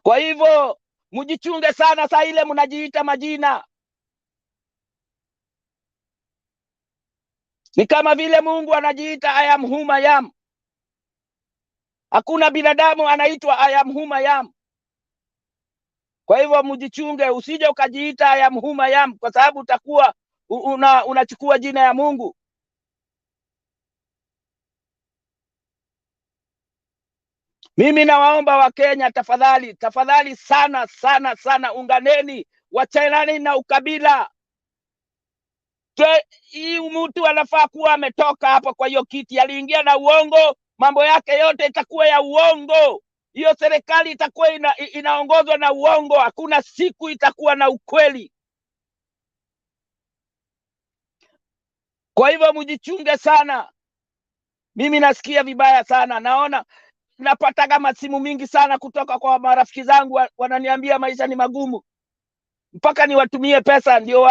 Kwa hivyo mjichunge sana saa ile mnajiita majina. Ni kama vile Mungu anajiita I am whom I am. Hakuna binadamu anaitwa I am whom I am. Kwa hivyo mjichunge, usije ukajiita I am whom I am, kwa sababu utakuwa unachukua jina ya Mungu. Mimi nawaomba wa Kenya, tafadhali, tafadhali sana sana sana, unganeni, wachaneni na ukabila. Hii mtu anafaa kuwa ametoka hapa kwa hiyo kiti, aliingia na uongo, mambo yake yote itakuwa ya uongo. Hiyo serikali itakuwa inaongozwa na uongo, hakuna siku itakuwa na ukweli. Kwa hivyo mjichunge sana. Mimi nasikia vibaya sana, napata kama simu mingi sana kutoka kwa marafiki zangu, wananiambia maisha ni magumu, mpaka niwatumie pesa ndio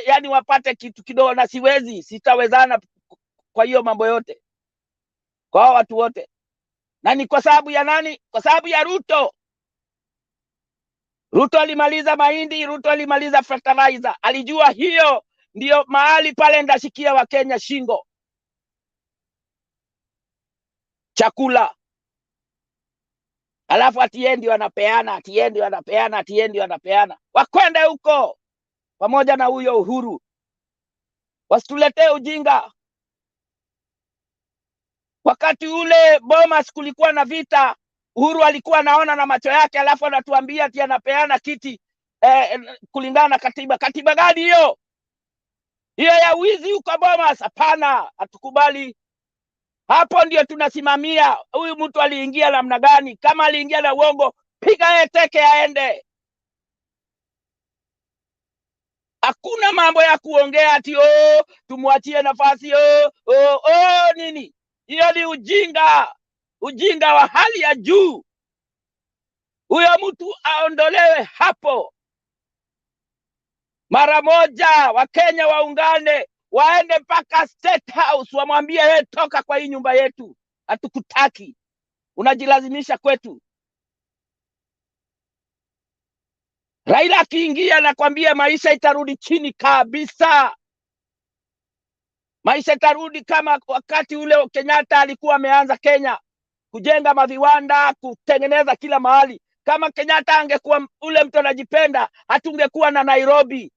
yani wapate kitu kidogo, na siwezi, sitawezana kwa hiyo mambo yote kwa watu wote. Na ni kwa sababu ya nani? Kwa sababu ya Ruto. Ruto alimaliza mahindi, Ruto alimaliza fertilizer. Alijua hiyo ndio mahali pale ndashikia wa Kenya shingo. Chakula. Alafu atiendi wanapeana. Wakwende huko pamoja na huyo Uhuru. Wasituletee ujinga. Wakati ule Bomas kulikuwa na vita, Uhuru alikuwa anaona na macho yake, alafu anatuambia ati anapeana kiti kulingana na katiba. Katiba gani hiyo? Hiyo ya wizi huko Bomas? Hapana, hatukubali. Hapo ndio tunasimamia. Huyu mtu aliingia namna gani? Kama aliingia na uongo, piga yeye teke aende. Hakuna mambo ya kuongea ati tumwachie nafasi nini. Hiyo ni ujinga, ujinga wa hali ya juu. Huyo mtu aondolewe hapo mara moja. Wakenya waungane, waende mpaka State House, wamwambie yeye, toka kwa hii nyumba yetu, hatukutaki, unajilazimisha kwetu. Raila akiingia nakwambia maisha itarudi chini kabisa. Maisha itarudi kama wakati ule Kenyatta alikuwa ameanza Kenya, kujenga maviwanda, kutengeneza kila mahali. Kama Kenyatta angekuwa ule mtu anajipenda, hatungekuwa na Nairobi.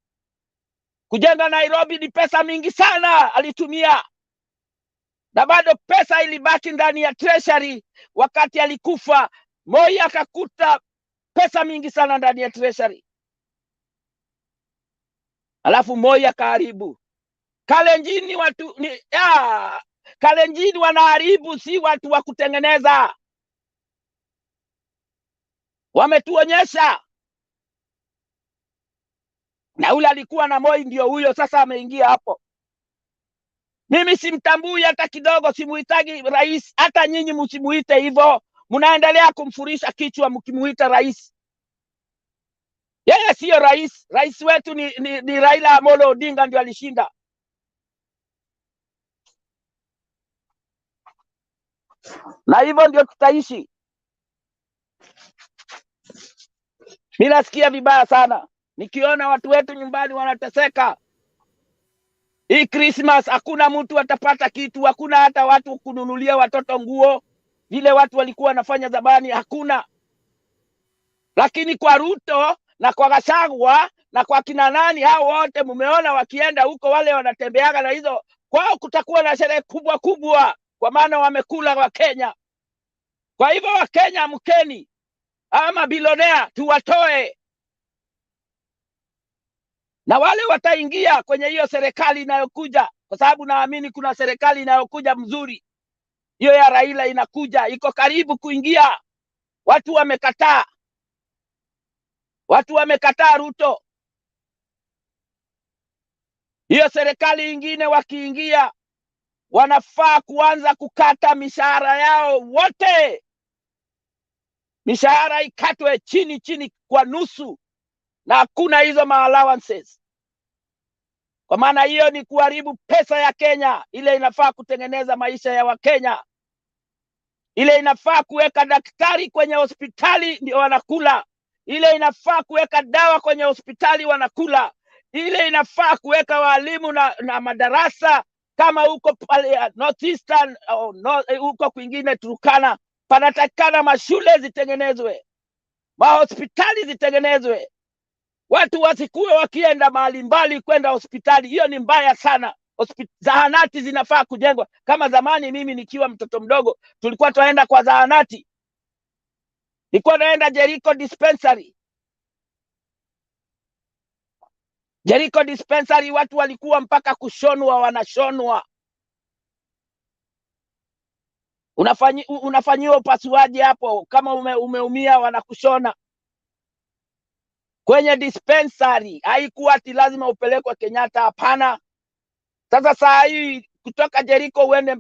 Kujenga Nairobi ni pesa mingi sana alitumia, na bado pesa ilibaki ndani ya treasury. Wakati alikufa Moi akakuta pesa mingi sana ndani ya treasury, alafu Moi akaharibu. Kalenjin Kalenjin wanaharibu, si watu wa kutengeneza. Wametuonyesha. Na ule alikuwa na Moi ndio huyo sasa ameingia hapo. Mimi simtambui hata kidogo, simuhitaji rais. Hata nyinyi msimuite hivyo, mnaendelea kumfurisha kichwa mkimuita rais. Yeye sio rais. Rais wetu ni Raila Amolo Odinga, ndio alishinda. Na hivyo ndio tutaishi. Mimi nasikia vibaya sana nikiona watu wetu nyumbani wanateseka. Hii Christmas hakuna mtu atapata kitu, hakuna hata watu kununulia watoto nguo. vile watu walikuwa wanafanya zamani, hakuna. Lakini kwa Ruto na kwa Gachagua na kwa kina nani, hao wote mumeona wakienda huko, wale wanatembeaga na hizo, kwao kutakuwa na sherehe kubwa kubwa, kwa maana wamekula wa Kenya. Kwa hivyo wa Kenya, amkeni, ama bilionea tuwatoe, na wale wataingia kwenye hiyo serikali inayokuja, kwa sababu naamini kuna serikali inayokuja mzuri. Hiyo ya Raila inakuja, iko karibu kuingia. Watu wamekataa, watu wamekataa Ruto. Hiyo serikali ingine wakiingia, wanafaa kuanza kukata mishahara yao wote. Mishahara ikatwe chini chini kwa nusu, na hakuna hizo allowances, kwa maana hiyo ni kuharibu pesa ya Kenya. Ile inafaa kutengeneza maisha ya Wakenya, ile inafaa kuweka daktari kwenye hospitali ndio wanakula, ile inafaa kuweka dawa kwenye hospitali wanakula, ile inafaa kuweka walimu na madarasa kama huko pale North Eastern au huko kwingine Turkana, panatakana mashule zitengenezwe, mahospitali zitengenezwe. Watu wasikuwe wakienda mahali mbali kwenda hospitali, hiyo ni mbaya sana. Zahanati zinafaa kujengwa kama zamani. Mimi nikiwa mtoto mdogo tulikuwa tunaenda kwa zahanati, nilikuwa naenda Jericho dispensary. Jericho dispensary watu walikuwa mpaka kushonwa, wanashonwa. Unafanyiwa upasuaji hapo, kama umeumia wanakushona kwenye dispensary. Haikuwa ati lazima upelekwe Kenyatta, hapana. Sasa saa hii kutoka Jericho uende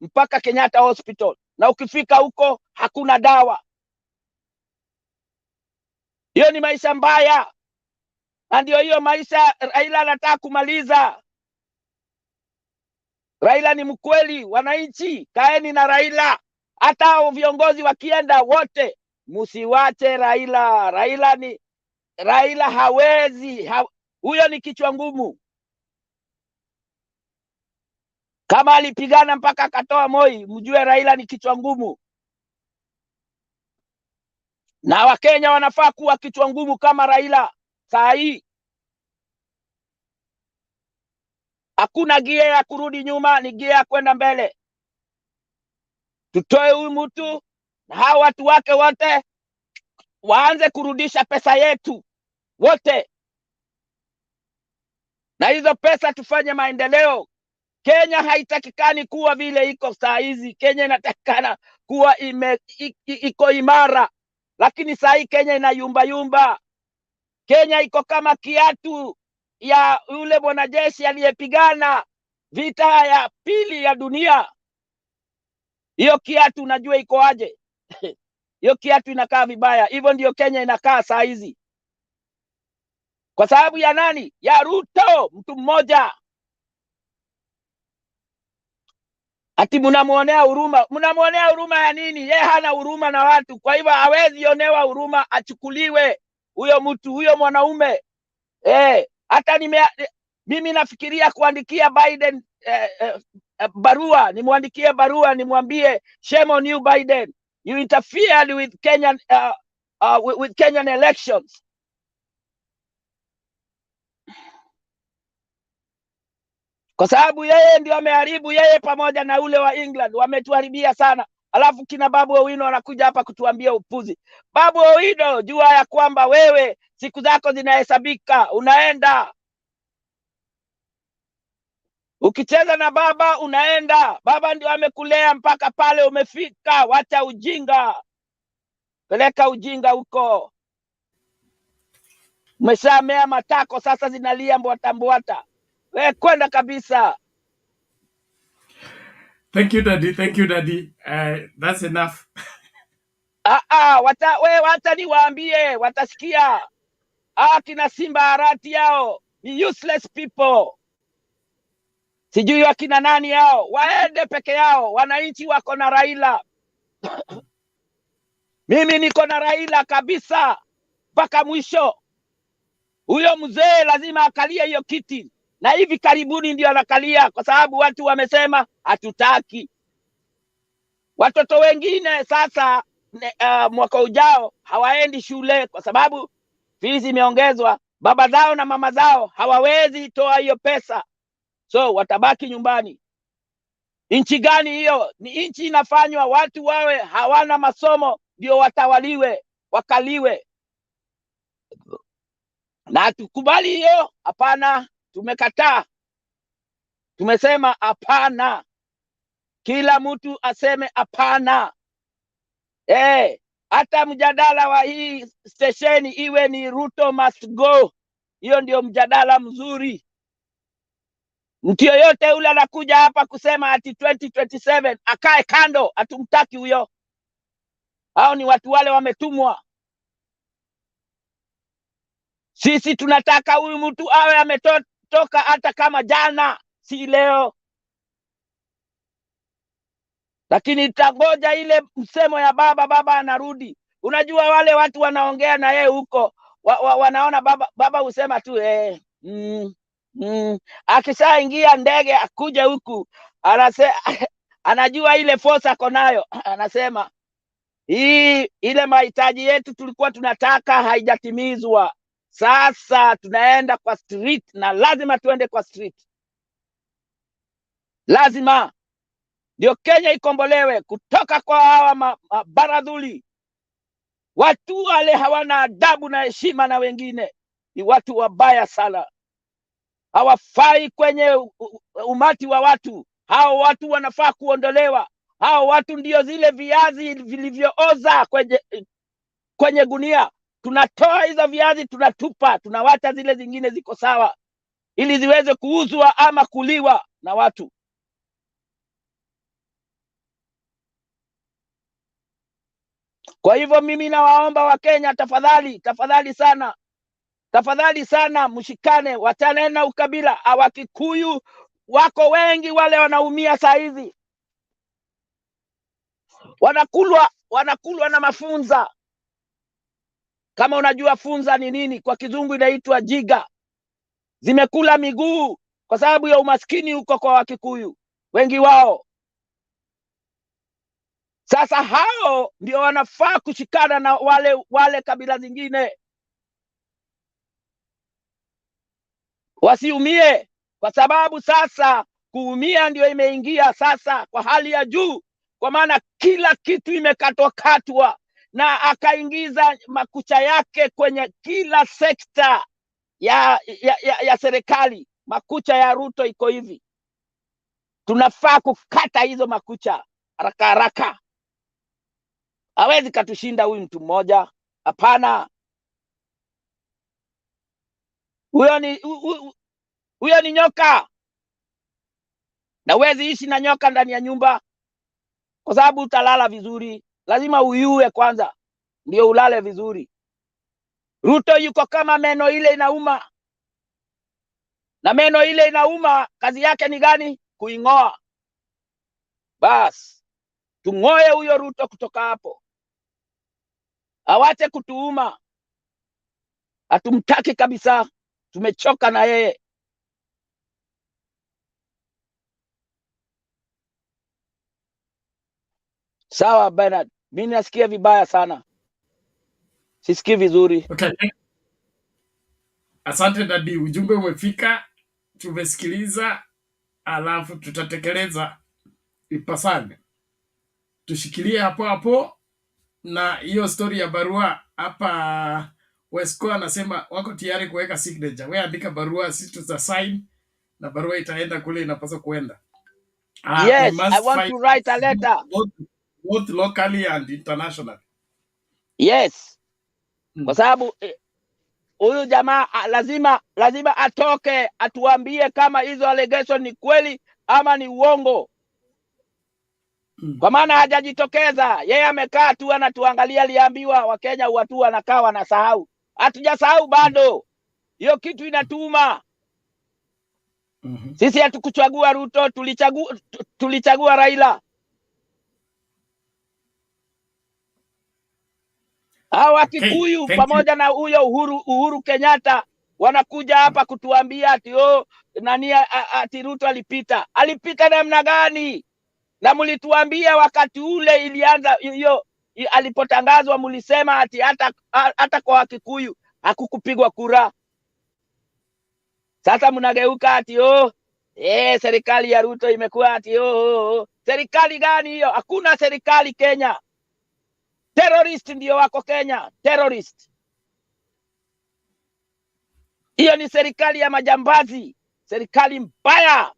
mpaka Kenyatta Hospital, na ukifika huko hakuna dawa. Hiyo ni maisha mbaya, na ndio hiyo maisha Raila anataka kumaliza. Raila ni mkweli. Wananchi, kaeni na Raila. Hata viongozi wakienda wote, msiwache Raila. Raila hawezi, huyo ni kichwa ngumu. Kama alipigana mpaka akatoa Moi, mjue Raila ni kichwa ngumu. Na Wakenya wanafaa kuwa kichwa ngumu kama Raila. Saa hii hakuna gia ya kurudi nyuma, ni gia ya kwenda mbele. Tutoe huyu mtu na hao watu wake wote, waanze kurudisha pesa yetu wote, na hizo pesa tufanye maendeleo. Kenya haitakikani kuwa vile iko saa hizi. Kenya inatakikana kuwa iko imara, lakini saa hii Kenya inayumba yumba. Kenya iko kama kiatu ya yule mwanajeshi aliyepigana vita ya pili ya dunia. Hiyo kiatu unajua iko aje? Hiyo kiatu inakaa vibaya. Hivyo ndio Kenya inakaa saa hizi. Kwa sababu ya nani? Ya Ruto, mtu mmoja. Ati mnamuonea huruma. Mnamuonea huruma ya nini? Yeye hana huruma na watu. Kwa hivyo hawezi onewa huruma, achukuliwe huyo mtu, huyo mwanaume. Hata mimi nafikiria kuandikia Biden barua, nimwandikie barua nimwambie, shame on you Biden, you interfered with Kenyan elections. Kwa sababu yeye ndio ameharibu, yeye pamoja na ule wa England wametuharibia sana. Alafu kina Babu Owino wanakuja hapa kutuambia upuzi. Babu Owino, jua ya kwamba wewe siku zako zinahesabika, unaenda. Ukicheza na baba unaenda. Baba ndio amekulea mpaka pale umefika. Wacha ujinga, peleka ujinga huko. Umeshamea matako sasa, zinalia mbwata mbwata. Wewe kwenda kabisa. Thank you, Daddy. Thank you, Daddy. That's enough. Wacha niwaambie, watasikia. Kina Simba Harati yao ni useless people. Sijui wakina nani yao, waende peke yao. Wananchi wako na Raila. Mimi niko na Raila kabisa mpaka mwisho. Huyo mzee lazima akalie hiyo kiti, na hivi karibuni ndio anakalia, kwa sababu watu wamesema hatutaki. Watoto wengine sasa mwaka ujao hawaendi shule kwa sababu fees imeongezwa. Baba zao na mama zao hawawezi toa hiyo pesa, so watabaki nyumbani. Nchi gani hiyo? Ni nchi inafanywa watu wawe hawana masomo ndio watawaliwe, wakaliwe. Na tukubali hiyo? Hapana, tumekataa. Tumesema hapana. Kila mtu aseme hapana. Hata mjadala wa hii stesheni iwe ni Ruto must go. Hiyo ndio mjadala mzuri. Mtu yoyote ule anakuja hapa kusema ati 2027 akae kando, hatumtaki huyo. Hao ni watu wale wametumwa. Sisi tunataka huyu mtu awe ametoka hata kama jana, si leo. Lakini itangoja ile msemo ya baba anarudi. Unajua wale watu wanaongea na yeye huko, wanaona baba husema tu akishaingia ndege akuja huku, anajua ile force ako nayo, anasema ile mahitaji yetu tulikuwa tunataka haijatimizwa. Sasa tunaenda kwa street na lazima tuende kwa street. Lazima ndio Kenya ikombolewe kutoka kwa hawa mabaradhuli. Watu wale hawana adabu na heshima na wengine. Ni watu wabaya sana. Hawafai kwenye umati wa watu. Hao watu wanafaa kuondolewa. Hao watu ndio zile viazi vilivyooza kwenye gunia. Tunatoa hizo viazi tunatupa, tunawacha zile zingine ziko sawa ili ziweze kuuzwa ama kuliwa na watu. Kwa hivyo mimi nawaomba Wakenya, tafadhali sana mshikane, wachane na ukabila. Wakikuyu wako wengi wale wanaumia saa hizi. Wanakulwa na mafunza. Kama unajua funza ni nini, kwa kizungu inaitwa jiga. Zimekula miguu kwa sababu ya umaskini huko kwa Wakikuyu, wengi wao. Sasa hao ndio wanafaa kushikana na wale kabila zingine. Wasiumie, kwa sababu sasa kuumia ndio imeingia sasa kwa hali ya juu, kwa maana kila kitu imekatwa na akaingiza makucha yake kwenye kila sekta ya serikali. Makucha ya Ruto iko hivi. Tunafaa kukata hizo makucha haraka haraka. Hawezi katushinda huyu mtu mmoja. Hapana. Huyo ni nyoka. Na huwezi ishi na nyoka ndani ya nyumba, kwa sababu utalala vizuri. Lazima uyue kwanza ndio ulale vizuri. Ruto yuko kama meno ile inauma. Na meno ile inauma, kazi yake ni gani? Kuing'oa. Bas, tung'oe huyo Ruto kutoka hapo. Awache kutuuma. Hatumtaki kabisa. Tumechoka na yeye. Sawa Bernard, mimi nasikia vibaya sana. Sisikii vizuri. Okay. Asante dadi, ujumbe umefika, tumesikiliza, alafu tutatekeleza ipasavyo. Tushikilie hapo hapo, na hiyo story ya barua hapa Wesco anasema wako tayari kuweka signature. Wewe andika barua, sisi tutasign na barua itaenda kule inapaswa kuenda. Yes, I want to write a letter. Both locally and international. Yes. Kwa sababu huyu jamaa lazima atoke atuambie kama hizo allegation ni kweli ama ni uongo. Kwa maana hajajitokeza. Yeye amekaa tu anatuangalia, aliambiwa Wakenya watu wanakaa wanasahau. Hatujasahau bado. Hiyo kitu inatuma. Sisi hatukuchagua Ruto, tulichagua Raila. Hao Wakikuyu pamoja na huyo Uhuru Kenyatta wanakuja hapa kutuambia ati ati Ruto alipita. Alipita namna gani? Na mlituambia wakati ule ilianza hiyo alipotangazwa, mlisema ati hata kwa Wakikuyu hakukupigwa kura. Sasa mnageuka ati serikali ya Ruto imekuwa ati serikali gani hiyo? Hakuna serikali Kenya. Terrorist ndio wako Kenya, terrorist. Hiyo ni serikali ya majambazi, serikali mbaya.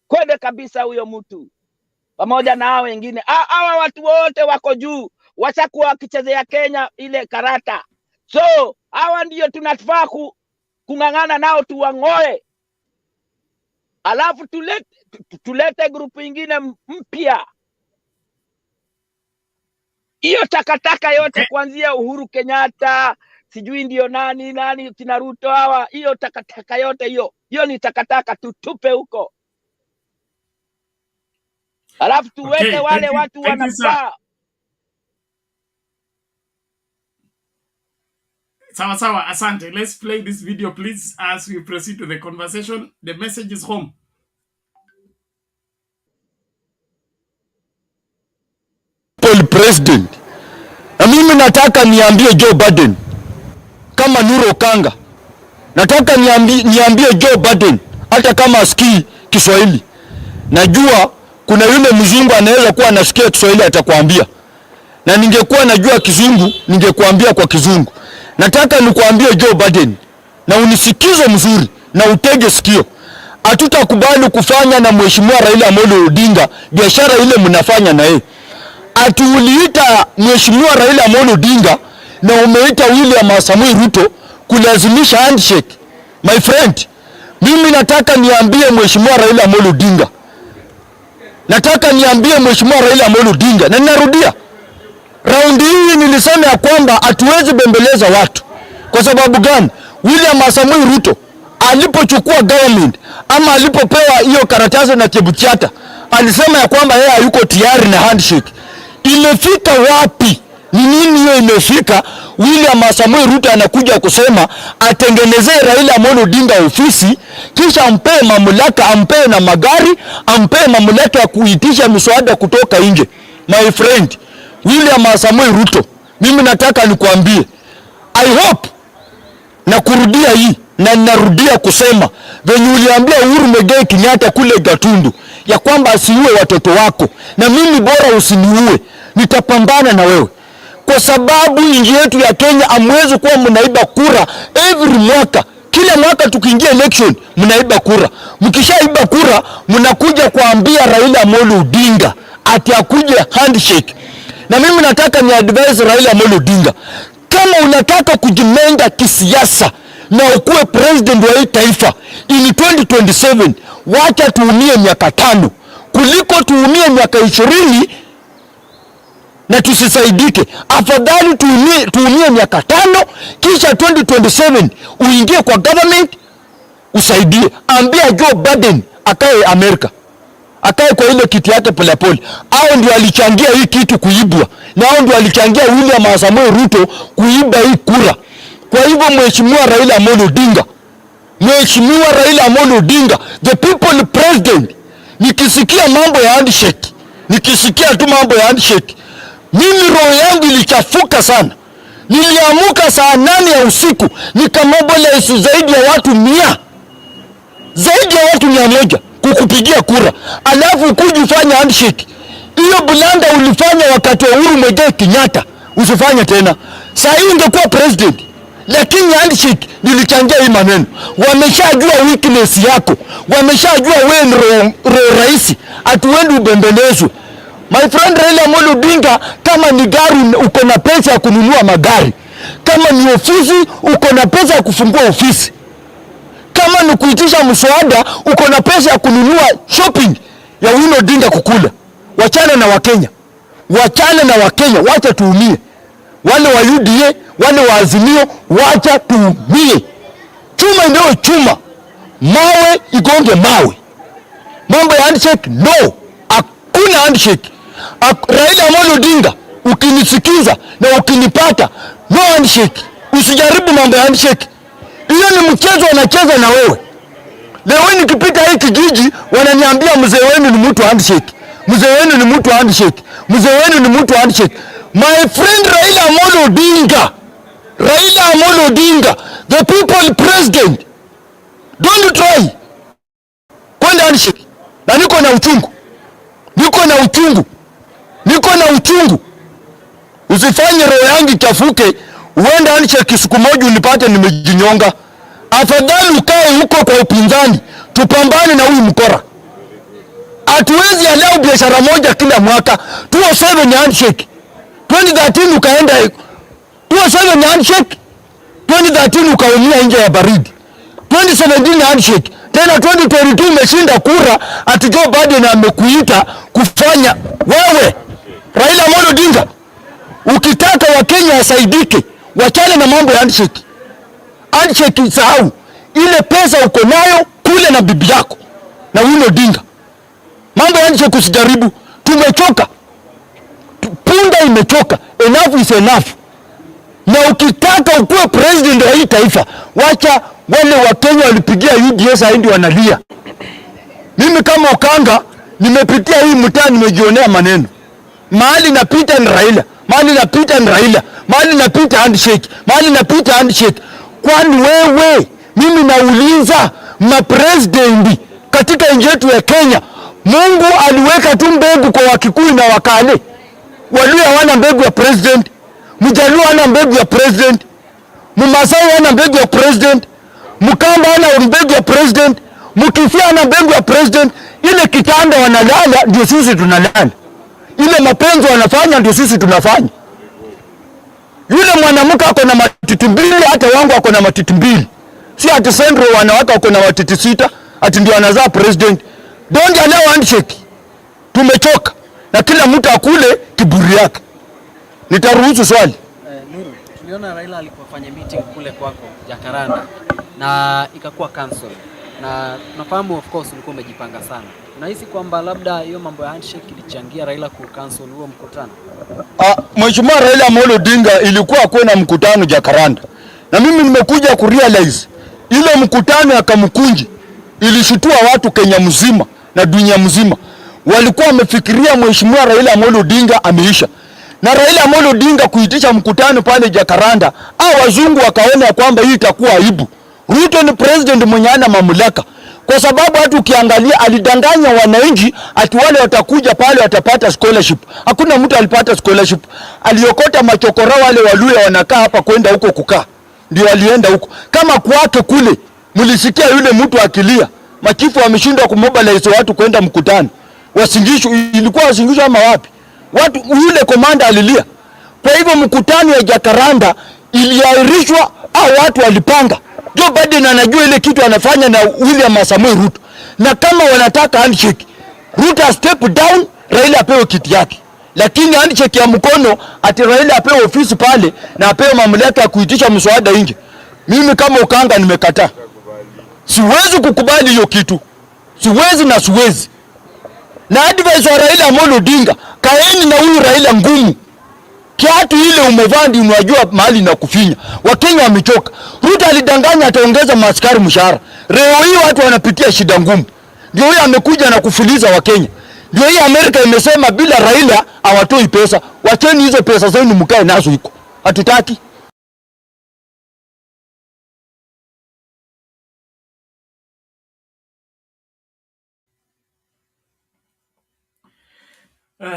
Kwende kabisa huyo mtu pamoja na hao wengine. Hawa watu wote wako juu, washakuwa wakichezea Kenya ile karata. So hawa ndio tunafaa kung'ang'ana nao tuwang'oe. Alafu tulete grupu ingine mpya. Hiyo takataka yote kuanzia Uhuru Kenyatta, sijui ndio nani kina Ruto hawa, hiyo takataka yote hiyo ni takataka, tutupe huko. Alafu tuweke wale watu wanafaa. Sawa, asante. Let's play this video please as we proceed to the conversation. The message is home. President. Na mimi nataka niambie Joe Biden kama Nuro Kanga. Nataka niambie Joe Biden hata kama asikii Kiswahili. Najua kuna yule mzungu anaweza kuwa anasikia Kiswahili atakwambia. Na ningekuwa najua Kizungu ningekuambia kwa Kizungu. Nataka nikuambie Joe Biden na unisikize mzuri na utege sikio. Hatutakubali kufanya na Mheshimiwa Raila Amolo Odinga biashara ile mnafanya na yeye. Atuuliita Mheshimiwa Raila Amolo Odinga na umeita William Samoei Ruto kulazimisha handshake. My friend, mimi nataka niambie Mheshimiwa Raila Amolo Odinga. Nataka niambie Mheshimiwa Raila Amolo Odinga na ninarudia. Raundi hii nilisema ya kwamba hatuwezi bembeleza watu. Kwa sababu gani? William Samoei Ruto alipochukua government ama alipopewa hiyo karatasi na Chebukati alisema ya kwamba yeye hayuko tayari na handshake. Imefika wapi? Ni nini hiyo imefika? William Samoei Ruto anakuja kusema atengenezee Raila Amolo Odinga ofisi, kisha ampee mamlaka, ampee na magari, ampee mamlaka ya kuitisha mswada kutoka nje. My friend, William Samoei Ruto, mimi nataka nikuambie, I hope na kurudia hii na ninarudia kusema venye uliambia Uhuru Muigai Kenyatta kule Gatundu ya kwamba asiue watoto wako, na mimi bora usiniue, nitapambana na wewe. Kwa sababu nchi yetu ya Kenya amwezi kuwa mnaiba kura every mwaka. Kila mwaka tukiingia election mnaiba kura. Mkishaiba kura mnakuja kuambia Raila Amolo Odinga ati akuje handshake. Na mimi nataka ni advise Raila Amolo Odinga, kama unataka kujimenga kisiasa na ukuwe president wa hii taifa in 2027, wacha tuumie miaka 5 kuliko tuumie miaka 20 na tusisaidike. Afadhali tuumie miaka 5 kisha 2027 uingie kwa government usaidie. Ambia Joe Biden akae Amerika, akae kwa ile kiti yake polepole. Hao ndio alichangia hii kitu kuibwa, na hao ndio alichangia William Samoei Ruto kuiba hii kura. Kwa hivyo Mheshimiwa Raila Amolo Odinga, Mheshimiwa Raila Amolo Odinga, the people president, nikisikia mambo ya handshake, nikisikia tu mambo ya handshake, mimi roho yangu ilichafuka sana. Niliamuka saa 8 ya usiku nikamobilize zaidi ya watu 100, zaidi ya watu 100 kukupigia kura, alafu kuja ufanya handshake. Hiyo bulanda ulifanya wakati wa Uhuru Muigai Kenyatta usifanye tena. Sasa hii ungekuwa president, lakini handshake nilichangia hii maneno. Wameshajua weakness yako, wameshajua wewe ni rais, atuendi ubembelezwe. My friend Raila Amolo Odinga, kama ni gari uko na pesa ya kununua magari, kama ni ofisi uko na pesa ya kufungua ofisi, kama ni kuitisha mswada uko na pesa ya kununua shopping ya Raila Odinga kukula. Wachana na Wakenya, wachana na Wakenya, wacha tuumie. Wale wa UDA, wale wa Azimio, wacha tuumie. Chuma ndio chuma, mawe igonge mawe. Mambo ya handshake no, hakuna handshake. Raila Amolo Odinga, ukinisikiza na ukinipata, no handshake. Usijaribu mambo ya handshake. Hiyo ni mchezo wanacheza na wewe. Leo nikipita hii kijiji wananiambia mzee wenu ni mtu handshake. Mzee wenu ni mtu handshake. Mzee wenu ni mtu handshake. My friend Raila Amolo Odinga. Raila Amolo Odinga, the people president. Don't try kwenda handshake. Na niko na uchungu. Niko na uchungu. Niko na uchungu. Usifanye roho yangu chafuke, uende handshake siku moja unipate nimejinyonga. Afadhali ukae huko kwa upinzani, tupambane na huyu mkora. Hatuwezi allow biashara moja kila mwaka. 207 ni handshake. 2013 ukaenda 207 ni handshake. 2013 ukaumia nje ya baridi. 2017 ni handshake. Tena 2022 umeshinda kura, ati Joe Biden amekuita kufanya wewe. Raila Amolo Odinga, ukitaka Wakenya wasaidike, wachane na mambo ya handshake. Handshake sahau. Ile pesa uko nayo kule na bibi yako na Raila Odinga. Mambo ya handshake usijaribu. Tumechoka. Punda imechoka. Enough is enough. Na ukitaka ukuwe president wa hii taifa, wacha wale Wakenya walipigia UDS haindi wanalia. Mimi kama Okanga nimepitia hii mtaa, nimejionea maneno. Mahali napita ni Raila, mahali napita ni Raila, mahali napita handshake, mahali napita handshake. Kwani wewe, mimi nauliza, mapresidenti katika nchi yetu ya Kenya, Mungu aliweka tu mbegu kwa Wakikuyu na Wakale. Waluya hawana mbegu ya president, Mjaluo hana mbegu ya president, Mmasai hana mbegu ya president, Mkamba hana mbegu ya president, Mkisia hana mbegu ya president. Ile kitanda wanalala ndio sisi tunalala. Ile mapenzi wanafanya ndio sisi tunafanya. Yule mwanamke ako na matiti mbili, hata wangu ako na matiti mbili. Si ati Sendro wanawake ako na matiti 6, ati ndio anazaa president. Don't allow handshake. Tumechoka. Na kila mtu akule kiburi yake. Nitaruhusu swali. Nuru, tuliona Raila alipofanya meeting kule kwako Jakaranda na ikakuwa cancel. Na tunafahamu of course ulikuwa umejipanga sana. Unahisi kwamba labda hiyo mambo ya handshake ilichangia Raila ku cancel huo mkutano? Mheshimiwa Raila Amolo Odinga ilikuwa kuna mkutano Jakaranda. Na mimi nimekuja kurealize ile mkutano ya Kamukunji ilishitua watu Kenya mzima na dunia mzima. Walikuwa wamefikiria Mheshimiwa Raila Amolo Odinga ameisha. Na Raila Amolo Odinga kuitisha mkutano pale Jakaranda, wazungu wakaona kwamba hii itakuwa aibu. Ruto ni president mwenye ana mamlaka. Kwa sababu hata ukiangalia alidanganya wananchi ati wale watakuja pale watapata scholarship. Hakuna mtu alipata scholarship. Aliokota machokora wale Waluya wanakaa hapa kwenda huko kukaa. Ndio walienda huko. Kama kwake kule mlisikia yule mtu akilia. Machifu wameshindwa kumobilize watu kwenda mkutano. Wasingisho ilikuwa Wasingisho ama wapi? Watu yule komanda alilia. Kwa hivyo mkutano ya Jakaranda iliahirishwa au watu walipanga. Joe Biden anajua ile kitu anafanya na William Samoei Ruto. Na kama wanataka handshake, Ruto step down, Raila apewe kiti yake. Lakini handshake ya mkono ati Raila apewe ofisi pale na apewe mamlaka ya kuitisha mswada nje. Mimi kama Okanga nimekataa. Siwezi kukubali hiyo kitu. Siwezi na siwezi. Na advice wa Raila Amolo Odinga, kaeni na huyu Raila ngumu. Kiatu ile umevaa ndio unajua mahali na kufinya. Wakenya wamechoka. Ruto alidanganya ataongeza maaskari mshahara. Leo hii watu wanapitia shida ngumu. Ndio huyu amekuja na kufuliza Wakenya. Ndio hii Amerika imesema bila Raila hawatoi pesa. Wacheni hizo pesa zenu mkae nazo huko. Hatutaki.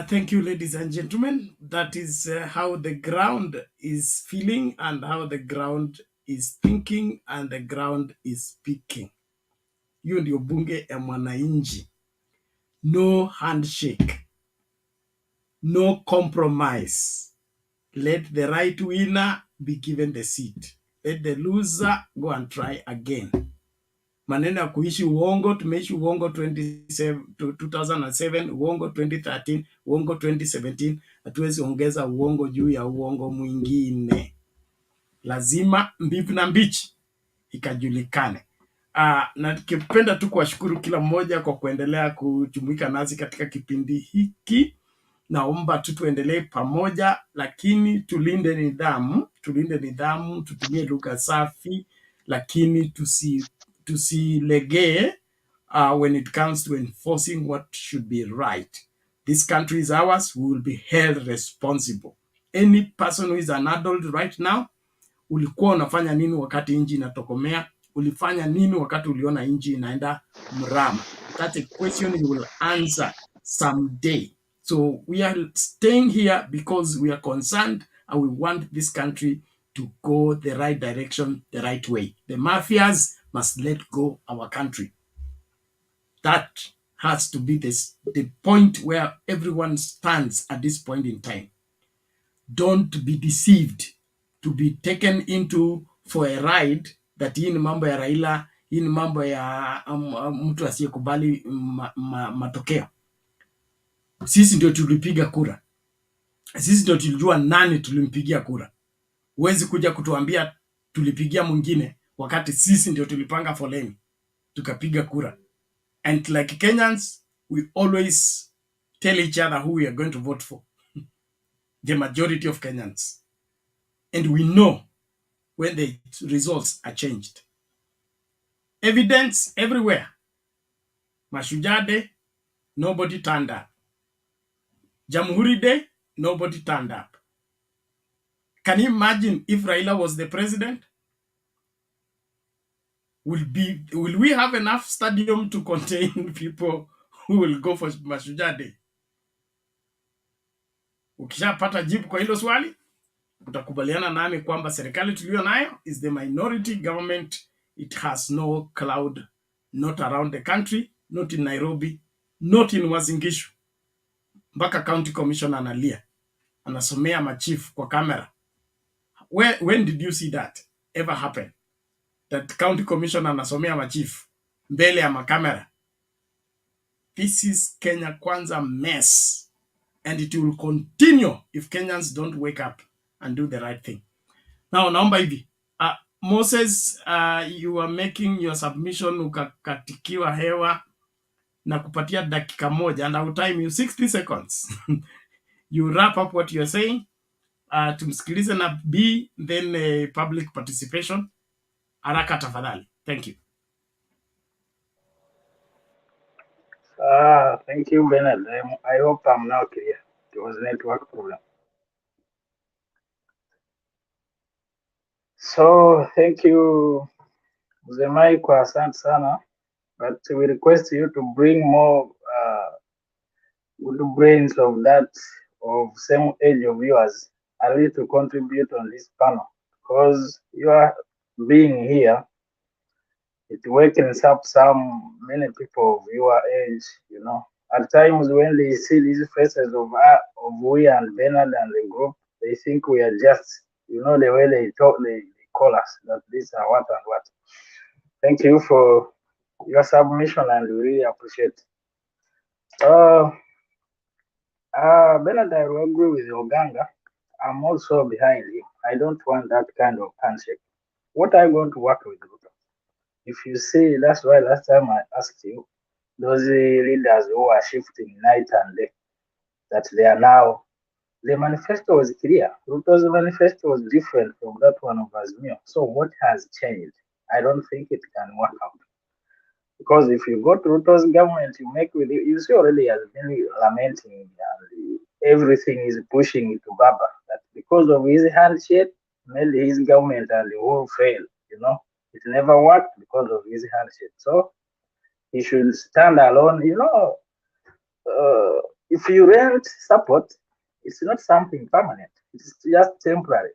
Thank you, ladies and gentlemen. That is how the ground is feeling and how the ground is thinking and the ground is speaking. Hiyo ndio bunge ya mwananchi. No handshake. No compromise. Let the right winner be given the seat. Let the loser go and try again. Maneno ya kuishi uongo, tumeishi uongo 2007, uongo 2013, uongo 2017, hatuwezi ongeza uongo juu ya uongo mwingine. Lazima mbivu na mbichi ikajulikane. Na nikipenda tu kuwashukuru kila mmoja kwa kuendelea kujumuika nasi katika kipindi hiki. Naomba tu tuendelee pamoja, lakini tulinde nidhamu, tutumie lugha safi, lakini tusilegee when it comes to enforcing what should be right. This country is ours. We will be held responsible. Any person who is an adult right now, ulikuwa unafanya nini wakati nchi inatokomea? Ulifanya nini wakati uliona nchi inaenda mrama? That's a question you will answer someday. So we are staying here because we are concerned and we want this country to go the right direction, the right way. The mafias must let go our country. That has to be the point where everyone stands at this point in time. Don't be deceived to be taken into for a ride that hii ni mambo ya Raila, hii ni mambo ya mtu asiyekubali matokeo. Sisi ndio tulipiga kura. Sisi ndio tulijua nani tulimpigia kura. Huwezi kuja kutuambia tulipigia mwingine wakati sisi ndio tulipanga foleni tukapiga kura. And like Kenyans, we always tell each other who we are going to vote for. The majority of Kenyans. And we know when the results are changed. Evidence everywhere. Mashujaa Day, nobody turned up. Jamhuri Day, nobody turned up. Can you imagine if Raila was the president? Will we have enough stadium to contain people who will go for Mashujaa Day? Ukishapata jibu kwa hilo swali, utakubaliana nami kwamba serikali tulio nayo is the minority government. It has no cloud, not around the country, not in Nairobi, not in Uasin Gishu. Mpaka county commissioner analia, anasomea machief kwa kamera. When did you see that ever happen? That county commissioner anasomea machief mbele ya makamera. This is Kenya Kwanza mess. And it will continue if Kenyans don't wake up and do the right thing. Now, naomba hivi. Moses, you are making your submission, ukakatikiwa hewa na kupatia dakika moja, and I will time you 60 seconds. You wrap up what you are saying. Tumsikilize na B, then public participation. Haraka tafadhali. Thank you. Thank you, Bernard. I hope I'm now clear. It was a network problem. So, thank you, Mzemai, kwa asante sana. But we request you to bring more good brains of that, of same age of yours, at least to contribute on this panel. Because you are being here, it wakens up many people of your age, you know. At times when they see these faces of we and Bernard and the group, they think we are just, you know, the way they talk, they call us, that these are what and what. Thank you for your submission and we really appreciate. Bernard, I will agree with Oganga. I'm also behind him. I don't want that kind of handshake. What are you going to work with Ruto? If you see, that's why last time I asked you, those leaders who are shifting night and day, that they are now, the manifesto was clear. Ruto's manifesto was different from that one of Azimio. So what has changed? I don't think it can work out. Because if you go to Ruto's government, you make with it, you see already has been lamenting and everything is pushing it to Baba. That because of his handshake, maybe his government and the whole fail, you know. It never worked because of his handshake. So he should stand alone. You know, if you rent support, it's not something permanent. It's just temporary.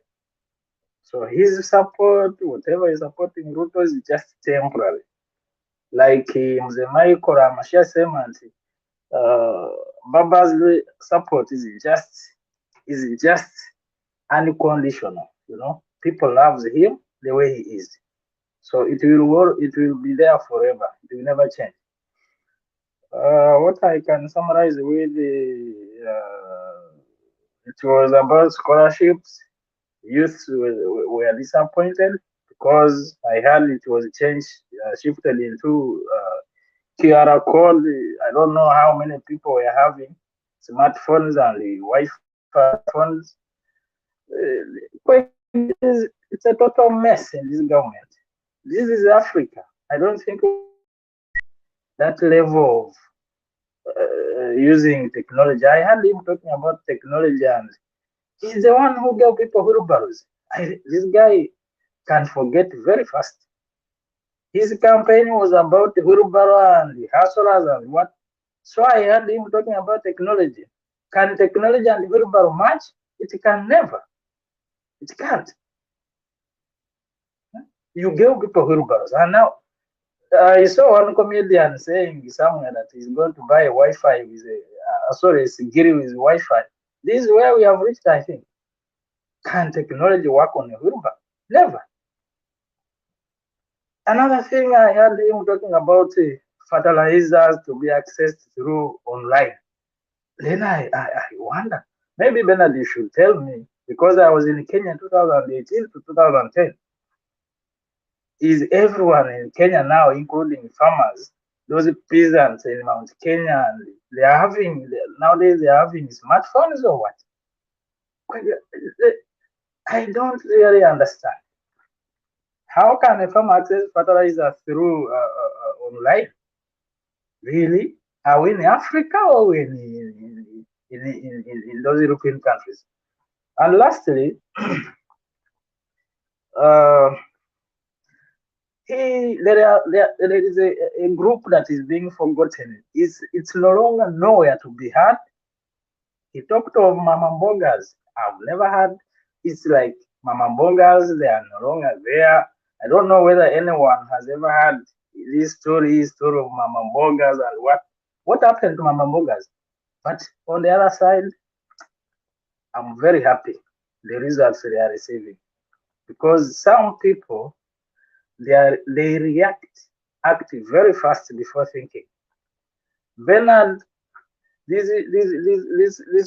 So his support, whatever is supporting Ruto, is just temporary. Like Mzemai Kora Mashia Semanti, Baba's support is just unconditional. You know, people loves him the way he is. So it will work. It will be there forever. It will never change. What I can summarize with it was about scholarships. Youth were disappointed because I heard it was changed, shifted into QR code. I don't know how many people were having smartphones and the Wi-Fi phones. It's a total mess in this government. This is Africa. I don't think that level of using technology. I heard him talking about technology, and he's the one who gave people wheelbarrows. This guy can forget very fast. His campaign was about wheelbarrow and the hustlers and what. So I heard him talking about technology. Can technology and wheelbarrow match? It can never. It can't. You give people wheelbarrows, and now I saw one comedian saying somewhere that he's going to buy a Wi-Fi with a Sigiri with Wi-Fi. This is where we have reached, I think. Can technology work on a wheelbarrow? Never. Another thing I heard him talking about fertilizers to be accessed through online. Then I wonder, maybe Bernard, you should tell me, because I was in Kenya 2018 to 2010. Is everyone in Kenya now, including farmers, those peasants in Mount Kenya, and nowadays they are having smartphones or what? I don't really understand. How can a farmer access fertilizer through online? Really? Are we in Africa or in those European countries? And lastly, there is a group that is being forgotten. It's no longer nowhere to be heard. He talked of Mama Mbogas. I've never heard. It's like Mama Mbogas, they are no longer there. I don't know whether anyone has ever heard this story of Mama Mbogas and what happened to Mama Mbogas. But on the other side, I'm very happy the results they are receiving, because some people they act very fast before thinking. Bernard, these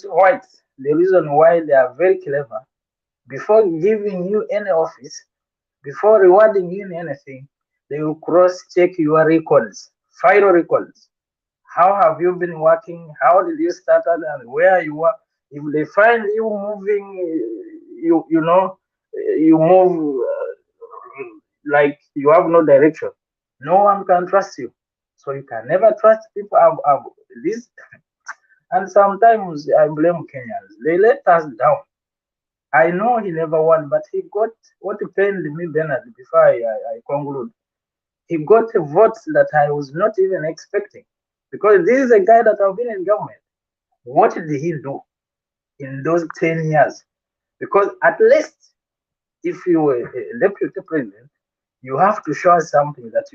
whites, the reason why they are very clever, before giving you any office, before rewarding you in anything, they will cross-check your records, final records. How have you been working? How did you start and where you are? If they find you moving, you move like you have no direction, no one can trust you. So you can never trust people. This, and sometimes I blame Kenyans. They let us down. I know he never won, but he got what pained me, Bernard, before I conclude. He got a vote that I was not even expecting, because this is a guy that I've been in government. What did he do in those 10 years? Because at least if you were a deputy president, you have to show us something that,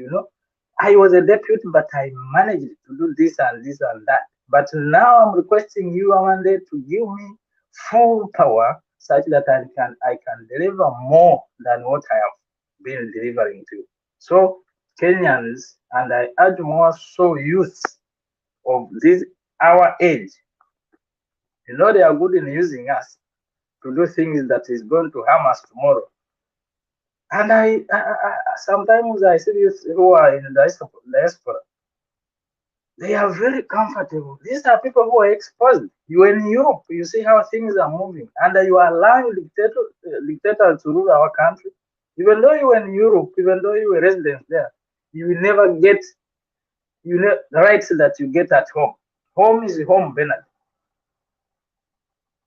I was a deputy, but I managed to do this and this and that. But now I'm requesting you, Amanda, to give me full power such that I can deliver more than what I have been delivering to you. So Kenyans, and I urge more so youth of this our age, they are good in using us to do things that is going to harm us tomorrow. And I sometimes I see youth who are in diaspora. They are very comfortable. These are people who are exposed. You are in Europe, you see how things are moving, and you are allowing dictators to rule our country. Even though you are in Europe, even though you are resident there, you will never get the rights that you get at home. Home is home, Bernard.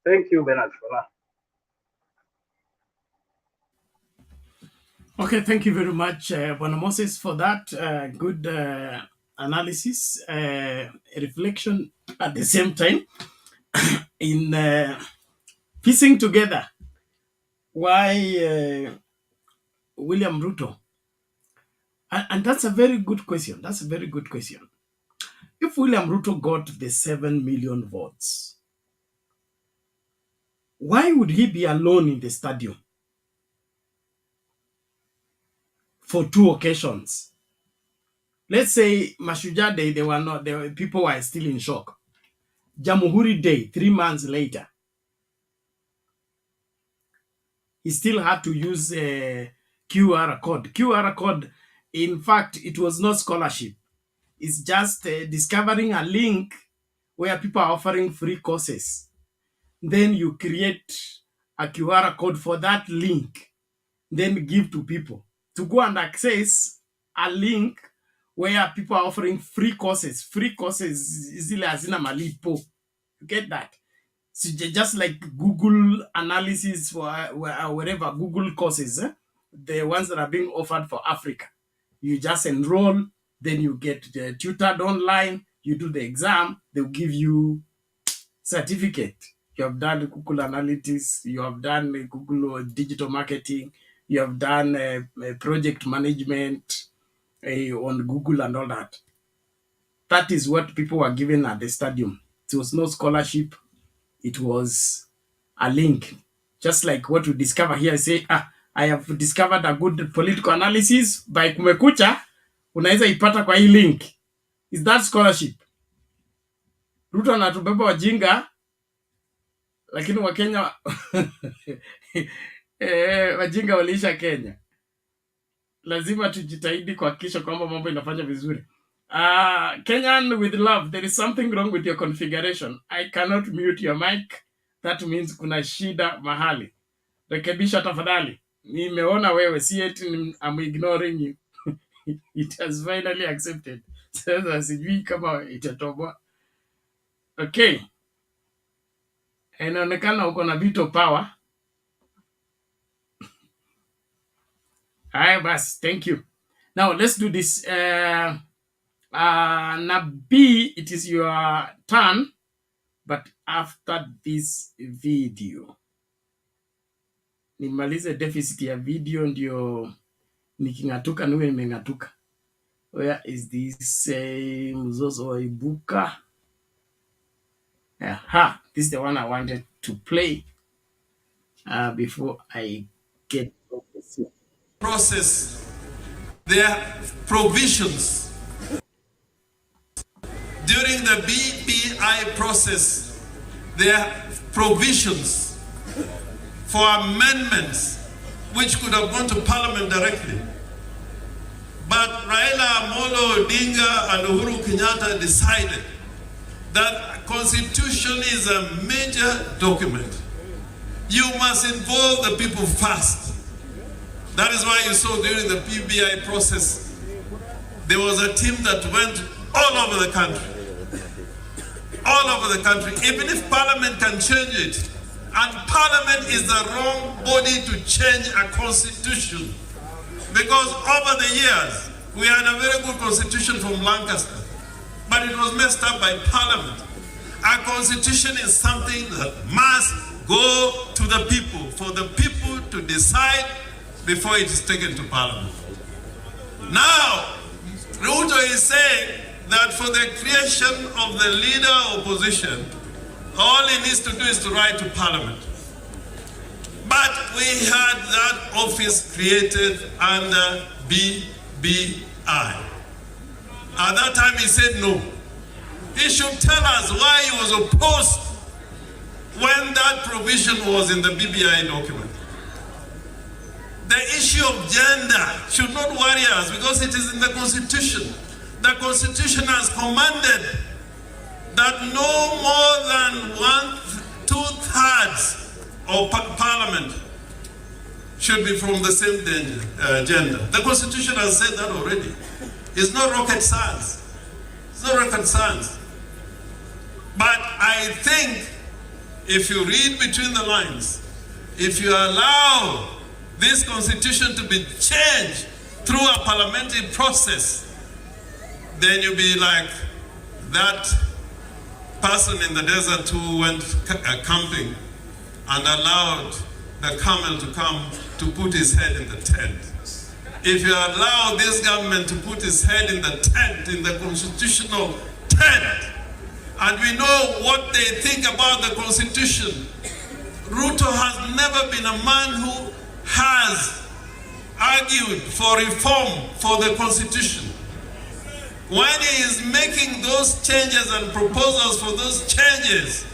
Thank you, Bernard, for now. Okay, thank you very much, Bwana Moses, for that good analysis, reflection at the same time in piecing together why William Ruto. And that's a very good question. That's a very good question. If William Ruto got the 7 million votes, why would he be alone in the stadium for 2 occasions? Let's say Mashujaa Day, people were still in shock. Jamhuri Day, 3 months later, he still had to use a QR code. QR code, in fact, it was not scholarship. It's just discovering a link where people are offering free courses. Then you create a QR code for that link, then give to people to go and access a link where people are offering free courses zile hazina malipo. You get that? So just like Google analysis for wherever Google courses, the ones that are being offered for Africa. You just enroll, then you get tutored online, you do the exam, they'll give you certificate. You have done Google Analytics, you have done Google digital marketing, you have done project management on Google and all that. That is what people were given at the stadium. It was no scholarship. It was a link. Just like what we discover here, say, I have discovered a good political analysis by Kumekucha, unaweza ipata kwa hii link. Is that scholarship? Ruto anatubeba wajinga, lakini Wakenya wajinga waliisha Kenya. Lazima tujitahidi kuhakikisha kwamba mambo inafanya vizuri. Kenyan with love, there is something wrong with your configuration. I cannot mute your mic. That means kuna shida mahali. Rekebisha tafadhali. Nimeona wewe, si eti I'm ignoring you. It has finally accepted. Sasa sijui kama itatoboa. Okay. Inaonekana uko na veto power. Haya basi, thank you. Now let's do this. Nabi, it is your turn, but after this video. Nimalize deficit ya video ndio nikingatuka niwe nimengatuka. Where is this mzozo wa ibuka? This is the one I wanted to play before I get process. There are provisions during the BBI process. There are provisions for amendments which could have gone to Parliament directly. But Raila Amolo Odinga and Uhuru Kenyatta decided that Constitution is a major document. You must involve the people first. That is why you saw during the PBI process, there was a team that went all over the country. All over the country, even if Parliament can change it. And Parliament is the wrong body to change a constitution. Because over the years, we had a very good constitution from Lancaster, but it was messed up by Parliament. A constitution is something that must go to the people, for the people to decide before it is taken to Parliament. Now, Ruto is saying that for the creation of the leader opposition, all he needs to do is to write to Parliament. But we had that office created under BBI. At that time he said no. He should tell us why he was opposed when that provision was in the BBI document. The issue of gender should not worry us because it is in the Constitution. The Constitution has commanded that no more than 2/3 of Parliament should be from the same gender. The Constitution has said that already. It's not rocket science. It's not rocket science. But I think if you read between the lines, if you allow this Constitution to be changed through a parliamentary process, then you'll be like that person in the desert who went camping and allowed the camel to come to put his head in the tent. If you allow this government to put his head in the tent, in the constitutional tent, and we know what they think about the Constitution, Ruto has never been a man who has argued for reform for the Constitution. When he is making those changes and proposals for those changes,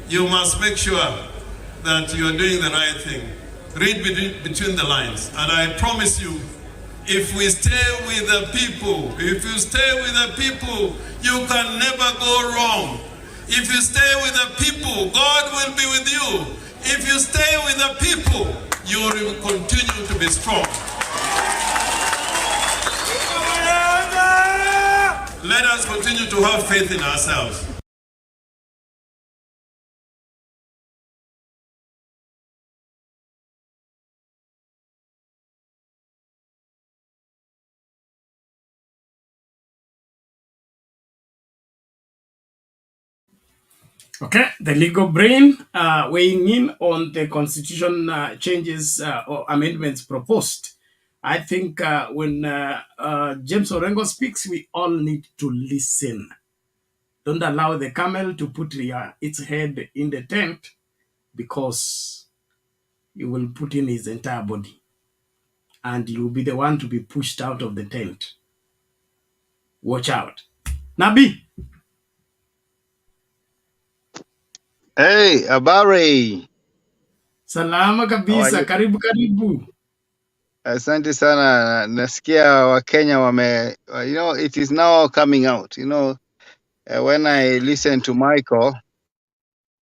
you must make sure that you are doing the right thing. Read between the lines. And I promise you, if we stay with the people, if you stay with the people, you can never go wrong. If you stay with the people, God will be with you. If you stay with the people, you will continue to be strong. Let us continue to have faith in ourselves. Okay, the legal brain weighing in on the constitution changes or amendments proposed. I think when James Orengo speaks, we all need to listen. Don't allow the camel to put its head in the tent, because you will put in his entire body and you will be the one to be pushed out of the tent. Watch out. Nabi. Hey, habari. Salama How are kabisa. you? Karibu karibu. Asante sana. Nasikia Wakenya you know, it is now coming out. You know, when I listen to Michael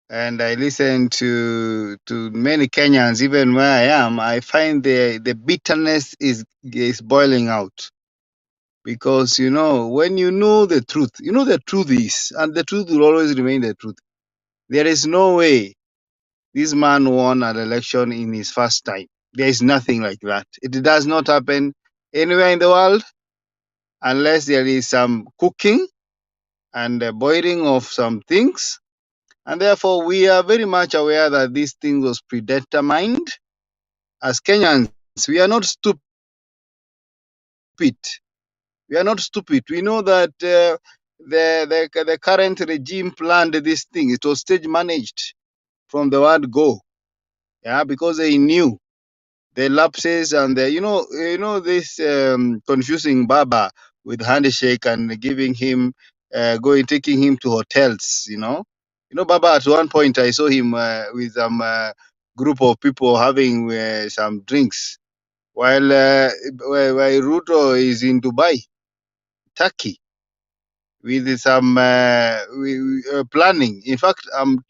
and I listen to many Kenyans, even where I am, I find the bitterness is boiling out. Because, you know, when you know the truth, you know the truth is, and the truth will always remain the truth. There is no way this man won an election in his first time. There is nothing like that. It does not happen anywhere in the world unless there is some cooking and boiling of some things. And therefore, we are very much aware that this thing was predetermined. As Kenyans, we are not stupid. We are not stupid. We know that the current regime planned this thing. It was stage managed from the word go. Yeah, because they knew the lapses and this confusing Baba with handshake and giving him taking him to hotels. Baba, at one point I saw him with some group of people having some drinks while Ruto is in Dubai, Turkey, with some planning. In fact, I'm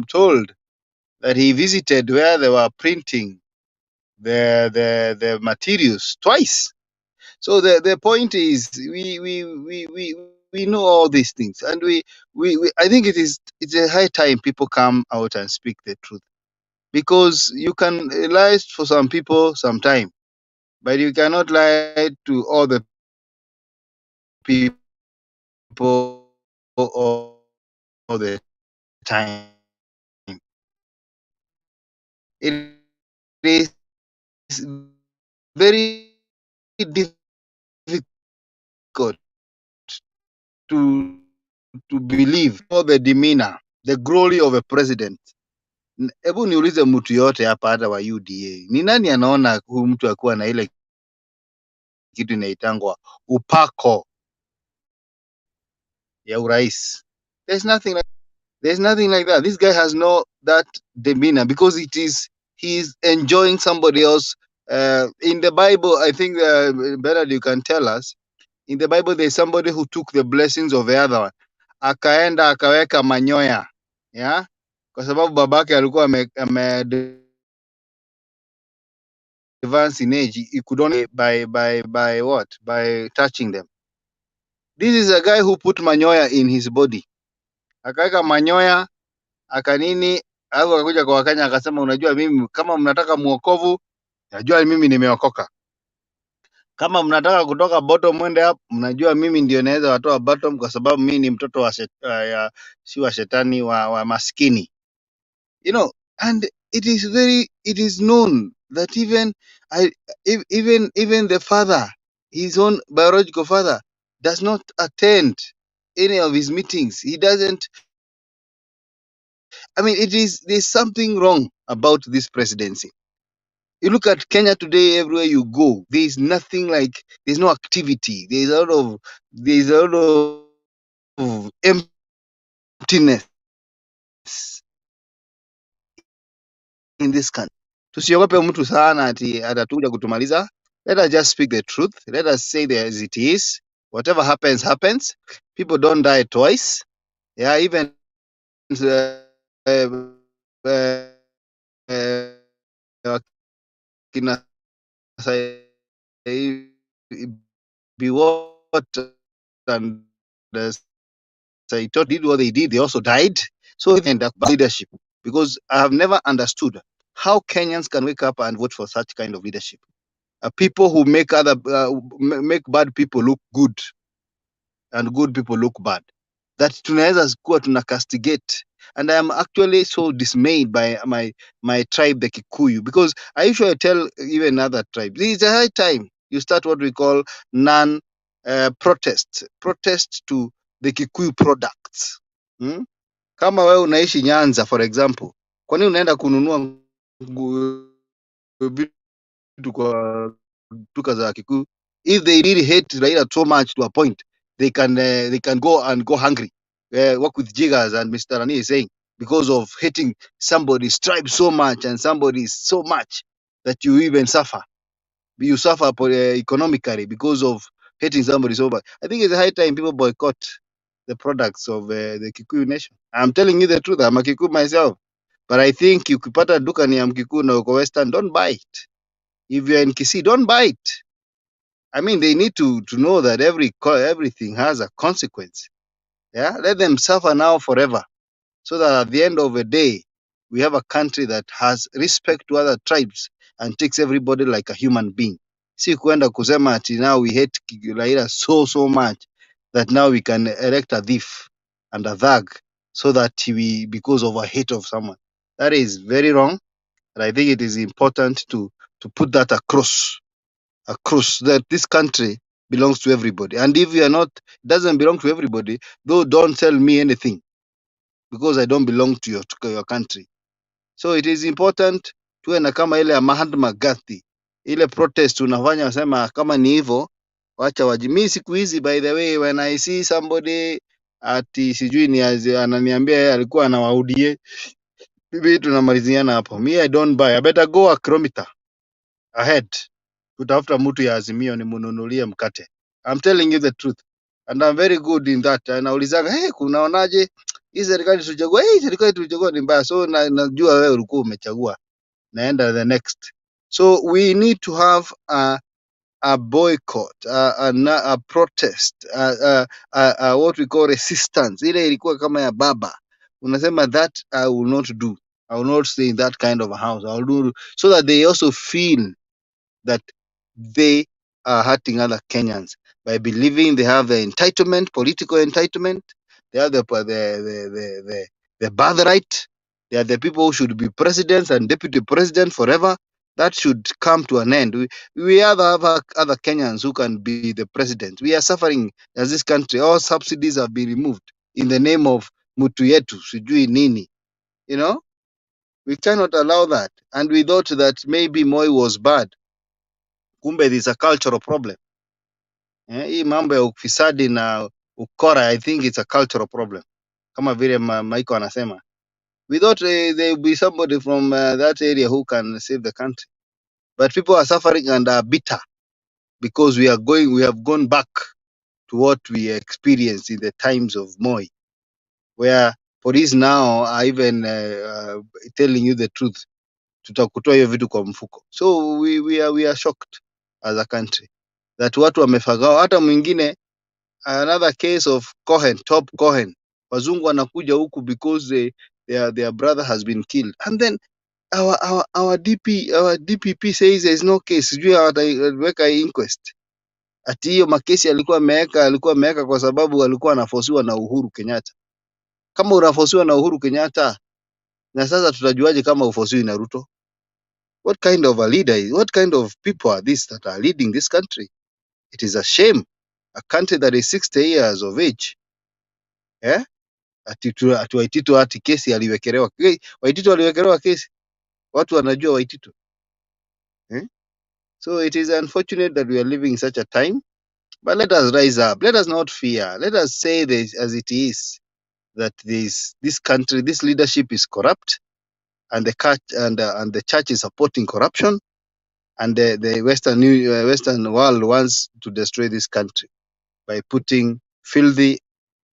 told that he visited where they were printing the materials twice. So the point is, we know all these things, and we I think it's a high time people come out and speak the truth, because you can lie for some people sometime, but you cannot lie to all the people all the time. It is very difficult to believe all the demeanor, the glory of a president. Hebu niulize mtu yote hapa, hata wa UDA, ni nani anaona huyu mtu akuwa na ile kitu inaitangwa upako ya urais? There's nothing like that. This guy has no that demeanor, because he's enjoying somebody else. In the Bible, I think Bernard, you can tell us. In the Bible, there's somebody who took the blessings of the other one, akaenda akaweka manyoya, yeah, kwa sababu babake alikuwa advance in age. He could only by what? By touching them. This is a guy who put manyoya in his body, akaweka manyoya akanini, alafu akakuja kwa Wakenya akasema, unajua mimi kama mnataka muokovu, najua mimi nimeokoka. Kama mnataka kutoka bottom mwende up, mnajua mimi ndio naweza watoa bottom, kwa sababu mimi ni mtoto wa si wa shetani, wa maskini. And it is known that even the father, his own biological father, does not attend any of his meetings. He doesn't. I mean, there's something wrong about this presidency. You look at Kenya today, everywhere you go, there's nothing like, there's no activity. There's a lot of emptiness in this country. Tusiogope mtu sana ati atatuja kutumaliza. Let us just speak the truth. Let us say it as it is. Whatever happens, happens. People don't die twice. Yeah, even kina be what and Saito did what they did, they also died. So end up leadership, because I have never understood how Kenyans can wake up and vote for such kind of leadership. People who make make bad people look good and good people look bad. That tunaweza kuwa tuna castigate. And I am actually so dismayed by my tribe, the Kikuyu, because I usually tell even other tribes, it's a high time you start what we call protest to the Kikuyu products. Kama wewe unaishi Nyanza for example, kwa nini unaenda kununua vitu kwa duka za Kikuyu? If they really hate Raila so much to a point, they can go hungry, work with jiggers, and Mr. Rani is saying, because of hating somebody's tribe so much and somebody so much that you even suffer. You suffer economically because of hating somebody so much. I think it's a high time people boycott the products of the Kikuyu nation. I'm telling you the truth. I'm a Kikuyu myself. But I think ukipata duka ni ya Mkikuyu na uko Western, don't buy it. If you're in Kisii, don't buy it. I mean, they need to know that everything has a consequence. Yeah, let them suffer now forever, so that at the end of the day, we have a country that has respect to other tribes and takes everybody like a human being. Si kuenda kusema ati now we hate Raila so much that now we can elect a thief and a thug so that because of a hate of someone. That is very wrong, and I think it is important to put that across that this country belongs to everybody. And if you are not, doesn't belong to everybody, though, don't tell me anything, because I don't belong to your country. So it is important tuwe na kama ile ya Mahatma Gandhi, ile protest unafanya wasema kama ni hivyo, wacha wajimi. Siku hizi, by the way, when I see somebody ati sijui ni ananiambia yeye alikuwa anawaudie, bibi tunamaliziana hapo. Me, I don't buy. I better go a kilometer ahead kutafuta mtu ya Azimio nimununulie mkate. I'm telling you the truth, and I'm very good in that. Anaulizaga, hey, kunaonaje hii serikali tulichagua? Hey, serikali tulichagua ni mbaya. So najua wewe ulikuwa umechagua, naenda the next. So we need to have a boycott, a protest, what we call resistance. Ile ilikuwa kama ya baba, unasema that I will not do. I will not stay in that kind of a house. I will do, so that they also feel that they are hurting other Kenyans by believing they have the entitlement, political entitlement. They have the birthright. They are the people who should be presidents and deputy president forever. That should come to an end. We have other Kenyans who can be the president. We are suffering as this country. All subsidies have been removed in the name of mutu yetu, sijui nini. You know, we cannot allow that. And we thought that maybe Moi was bad. Kumbe there is a cultural problem. Hii mambo ya ufisadi na ukora, I think it's a cultural problem. Kama vile Maiko anasema. We thought there will be somebody from that area who can save the country. But people are suffering and are bitter because we have gone back to what we experienced in the times of Moi, where police now are even telling you the truth. Tutakutoa hiyo vitu kwa mfuko. So we are shocked as a country that watu wamefagao. Hata mwingine, another case of Cohen, top Cohen, wazungu wanakuja huku because their brother has been killed, and then our DPP says there is no case. Sijui wataweka inquest. Ati hiyo makesi alikuwa ameweka kwa sababu alikuwa anafosiwa na Uhuru Kenyatta. Kama unafosiwa na Uhuru Kenyatta, na sasa tutajuaje kama ufosiwi na Ruto? What kind of a leader is, what kind of people are these that are leading this country? It is a shame. A country that is 60 years of age. Ati Waititu ati kesi aliwekelewa. Waititu aliwekelewa kesi. Watu wanajua Waititu. So it is unfortunate that we are living in such a time. But let us rise up. Let us not fear. Let us say this as it is, that this country, this leadership is corrupt, and the church is supporting corruption, and the Western world wants to destroy this country by putting filthy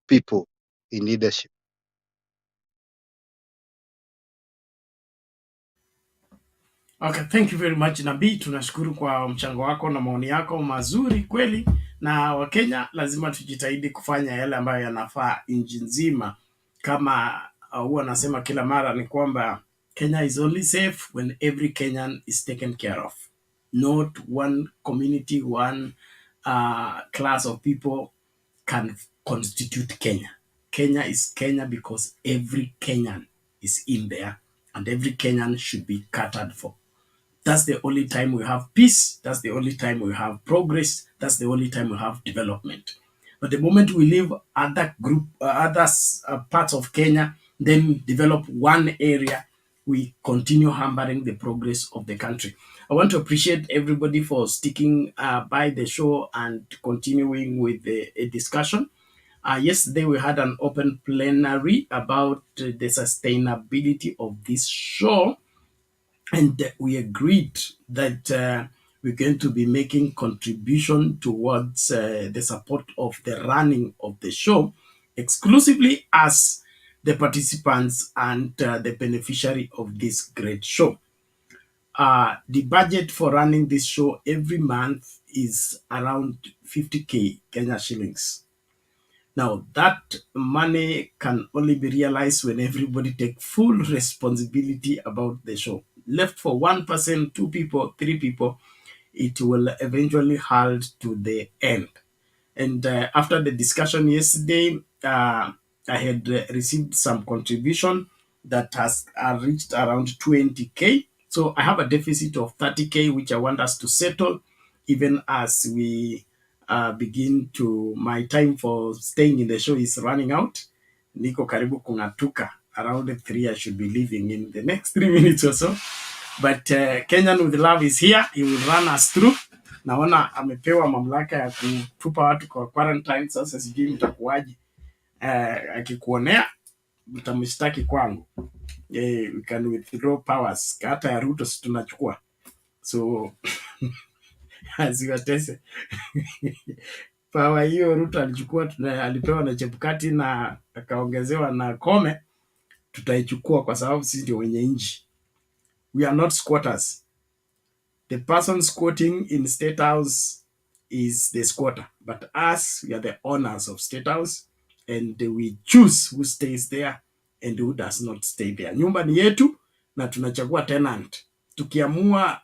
people in leadership. Okay, thank you very much Nabii, tunashukuru kwa mchango wako na maoni yako mazuri kweli, na Wakenya lazima tujitahidi kufanya yale ambayo yanafaa nchi nzima. Kama huwa nasema kila mara ni kwamba Kenya is only safe when every Kenyan is taken care of, not one community, one class of people can constitute Kenya. Kenya is Kenya because every Kenyan is in there, and every Kenyan should be catered for. That's the only time we have peace. That's the only time we have progress. That's the only time we have development. But the moment we leave other parts of Kenya, then develop one area, we continue hampering the progress of the country. I want to appreciate everybody for sticking by the show and continuing with the discussion. Yesterday we had an open plenary about the sustainability of this show, and we agreed that we're going to be making contribution towards the support of the running of the show exclusively as the participants and the beneficiary of this great show. The budget for running this show every month is around 50k Kenya shillings. Now, that money can only be realized when everybody take full responsibility about the show. Left for 1%, 2 people, 3 people, it will eventually halt to the end. And after the discussion yesterday, I had received some contribution that has reached around 20k. So I have a deficit of 30k, which I want us to settle, even as we begin to, my time for staying in the show is running out. Niko karibu kungatuka. Around 3, I should be leaving in the next 3 minutes or so. But Kenyan with Love is here. He will run us through. Naona amepewa mamlaka ya kutupa watu kwa quarantine. Sasa sijui mtakuwaje. Akikuonea mtamshtaki kwangu. We can withdraw powers. Hata ya Ruto si tunachukua. So asiwatese. Power hiyo Ruto alichukua, alipewa na Chebukati na akaongezewa na Kome, tutaichukua kwa sababu sisi ndio wenye nchi. We are not squatters. The person squatting in State House is the squatter, but us, we are the owners of State House, and we choose who stays there and who does not stay there. Nyumba ni yetu na tunachagua tenant. Tukiamua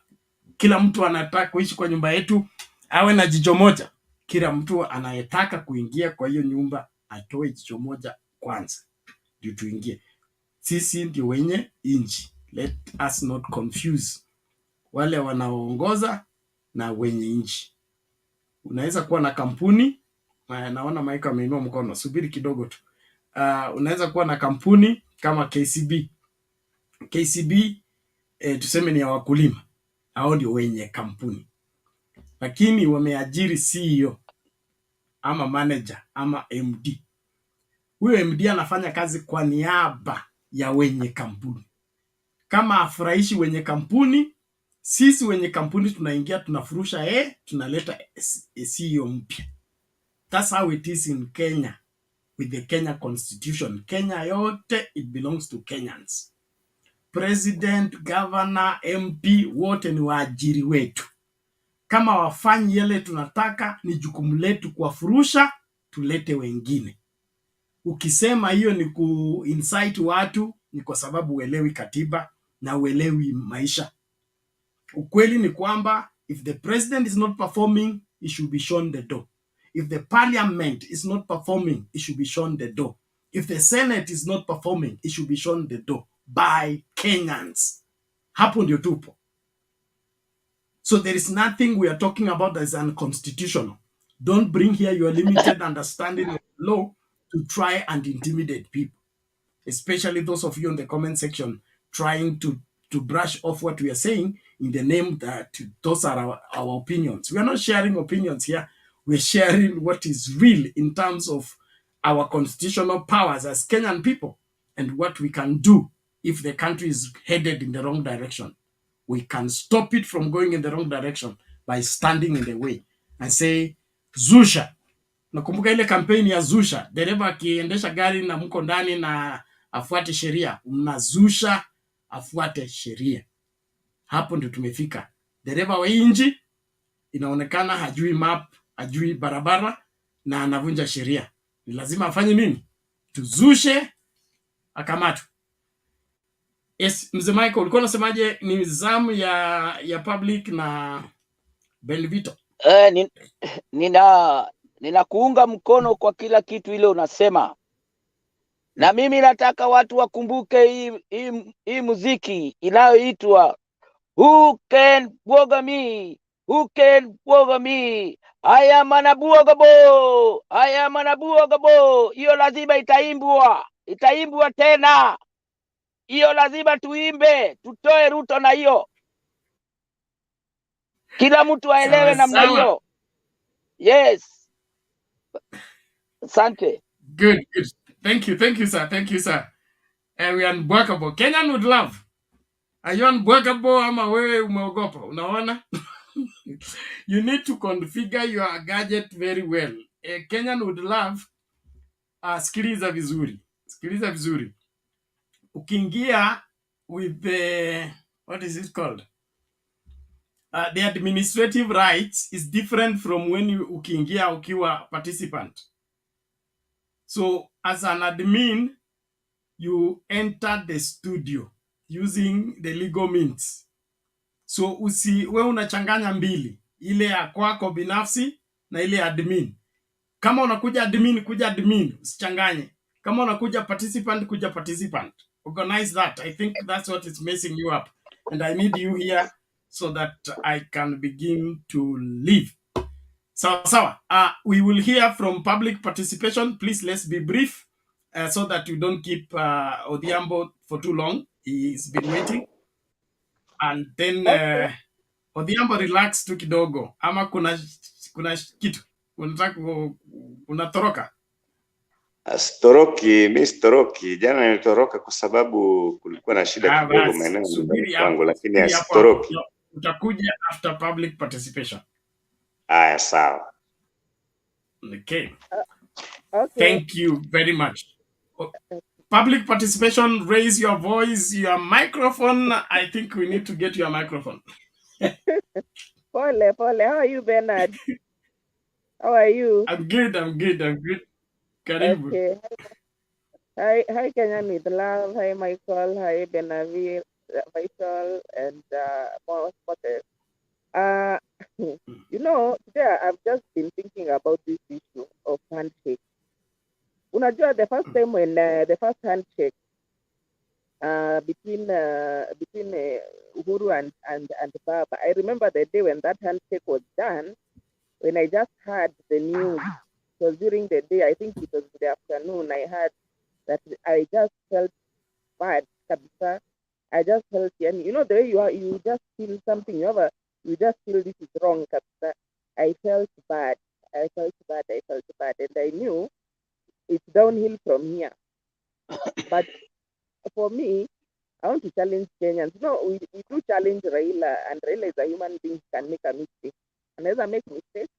kila mtu anataka kuishi kwa nyumba yetu, awe na jicho moja. Kila mtu anayetaka kuingia kwa hiyo nyumba atoe jicho moja kwanza ndio tuingie. Sisi ndio wenye nchi. Let us not confuse wale wanaoongoza na wenye nchi. Unaweza kuwa na kampuni, naona Mike ameinua mkono, subiri kidogo tu. Unaweza kuwa na kampuni kama KCB. KCB tuseme ni ya wakulima, hao ndio wenye kampuni. Lakini wameajiri CEO ama manager ama MD. Huyo MD anafanya kazi kwa niaba ya wenye kampuni. Kama afurahishi wenye kampuni, sisi wenye kampuni tunaingia, tunafurusha tunaleta CEO mpya. That's how it is in Kenya with the Kenya Constitution. Kenya yote, it belongs to Kenyans. President, governor, MP, wote ni waajiri wetu. Kama wafanyi yale tunataka, ni jukumu letu kuwafurusha, tulete wengine. Ukisema hiyo ni ku-incite watu, ni kwa sababu uelewi katiba na uelewi maisha. Ukweli ni kwamba if the president is not performing, he should be shown the door. If the parliament is not performing, it should be shown the door. If the Senate is not performing, it should be shown the door by Kenyans. Hapo ndio tupo. So there is nothing we are talking about that is unconstitutional. Don't bring here your limited understanding of law to try and intimidate people, especially those of you in the comment section trying to brush off what we are saying in the name that those are our opinions. We are not sharing opinions here. We're sharing what is real in terms of our constitutional powers as Kenyan people and what we can do if the country is headed in the wrong direction. We can stop it from going in the wrong direction by standing in the way and say, Zusha. Nakumbuka ile kampeni ya Zusha. Dereva akiendesha gari na mko ndani na afuate sheria. Mnazusha afuate sheria. Hapo ndio tumefika. Dereva wa inji inaonekana hajui map, ajui barabara na anavunja sheria. Ni lazima afanye nini? Tuzushe, akamatwe. Yes, Mzee Michael, ulikuwa unasemaje? Ni zamu ya public na Benvito. Ninakuunga mkono kwa kila kitu ile unasema. Na mimi nataka watu wakumbuke hii muziki inayoitwa Who Can Bwoga Me? Who Can Bwoga Me? I am anabuogabo. I am anabuogabo. Hiyo lazima itaimbwa tena. Hiyo lazima tuimbe, tutoe Ruto na hiyo. Kila mtu aelewe namna hiyo. Yes. Asante. Good. Thank you, sir. Thank you, sir. We are unbreakable. Kenyan would love. Are you unbreakable ama wewe umeogopa? Unaona? You need to configure your gadget very well. Kenyan would love. Sikiliza vizuri. Ukiingia with the, what is it called? The administrative rights is different from when you ukiingia ukiwa participant. So as an admin, you enter the studio using the legal means. So we unachanganya mbili, ile ya kwako binafsi na ile admin. Kama unakuja admin, kuja admin, usichanganye. Kama unakuja participant, kuja participant. Organize that. I think that's what is messing you up. And I need you here so that I can begin to live. So, we will hear from public participation. Please, let's be brief so that you don't keep Odhiambo for too long. He's been waiting. And then Odhiambo, relax tu kidogo. Ama kuna kitu unatoroka? Storoki. Jana nilitoroka kwa sababu kulikuwa na shida kidogo maeneo yangu, lakini storoki. Utakuja after public participation. Aya, sawa. Okay. Thank you very much. Public participation, raise your voice, your microphone. I think we need to get your microphone. Pole. How are you, Bernard? How are you? I'm good. Karibu. Okay. Hi, Kenyan with love. Hi, Michael. Hi, Benavi, Michael, and more supporters. Today I've just been thinking about this issue of handshake. Unajua, the first time when the first handshake between Uhuru and Baba, I remember the day when that handshake was done. When I just heard the news, it was during the day, I think it was in the afternoon, I heard that I just felt bad, kabisa. I just felt, and the way you just feel something, you just feel this is wrong, kabisa. I felt bad, and I knew it's downhill from here. But for me, I want to challenge Kenyans. We do challenge Raila, and Raila is a human being, can make a mistake. Anaweza make mistake,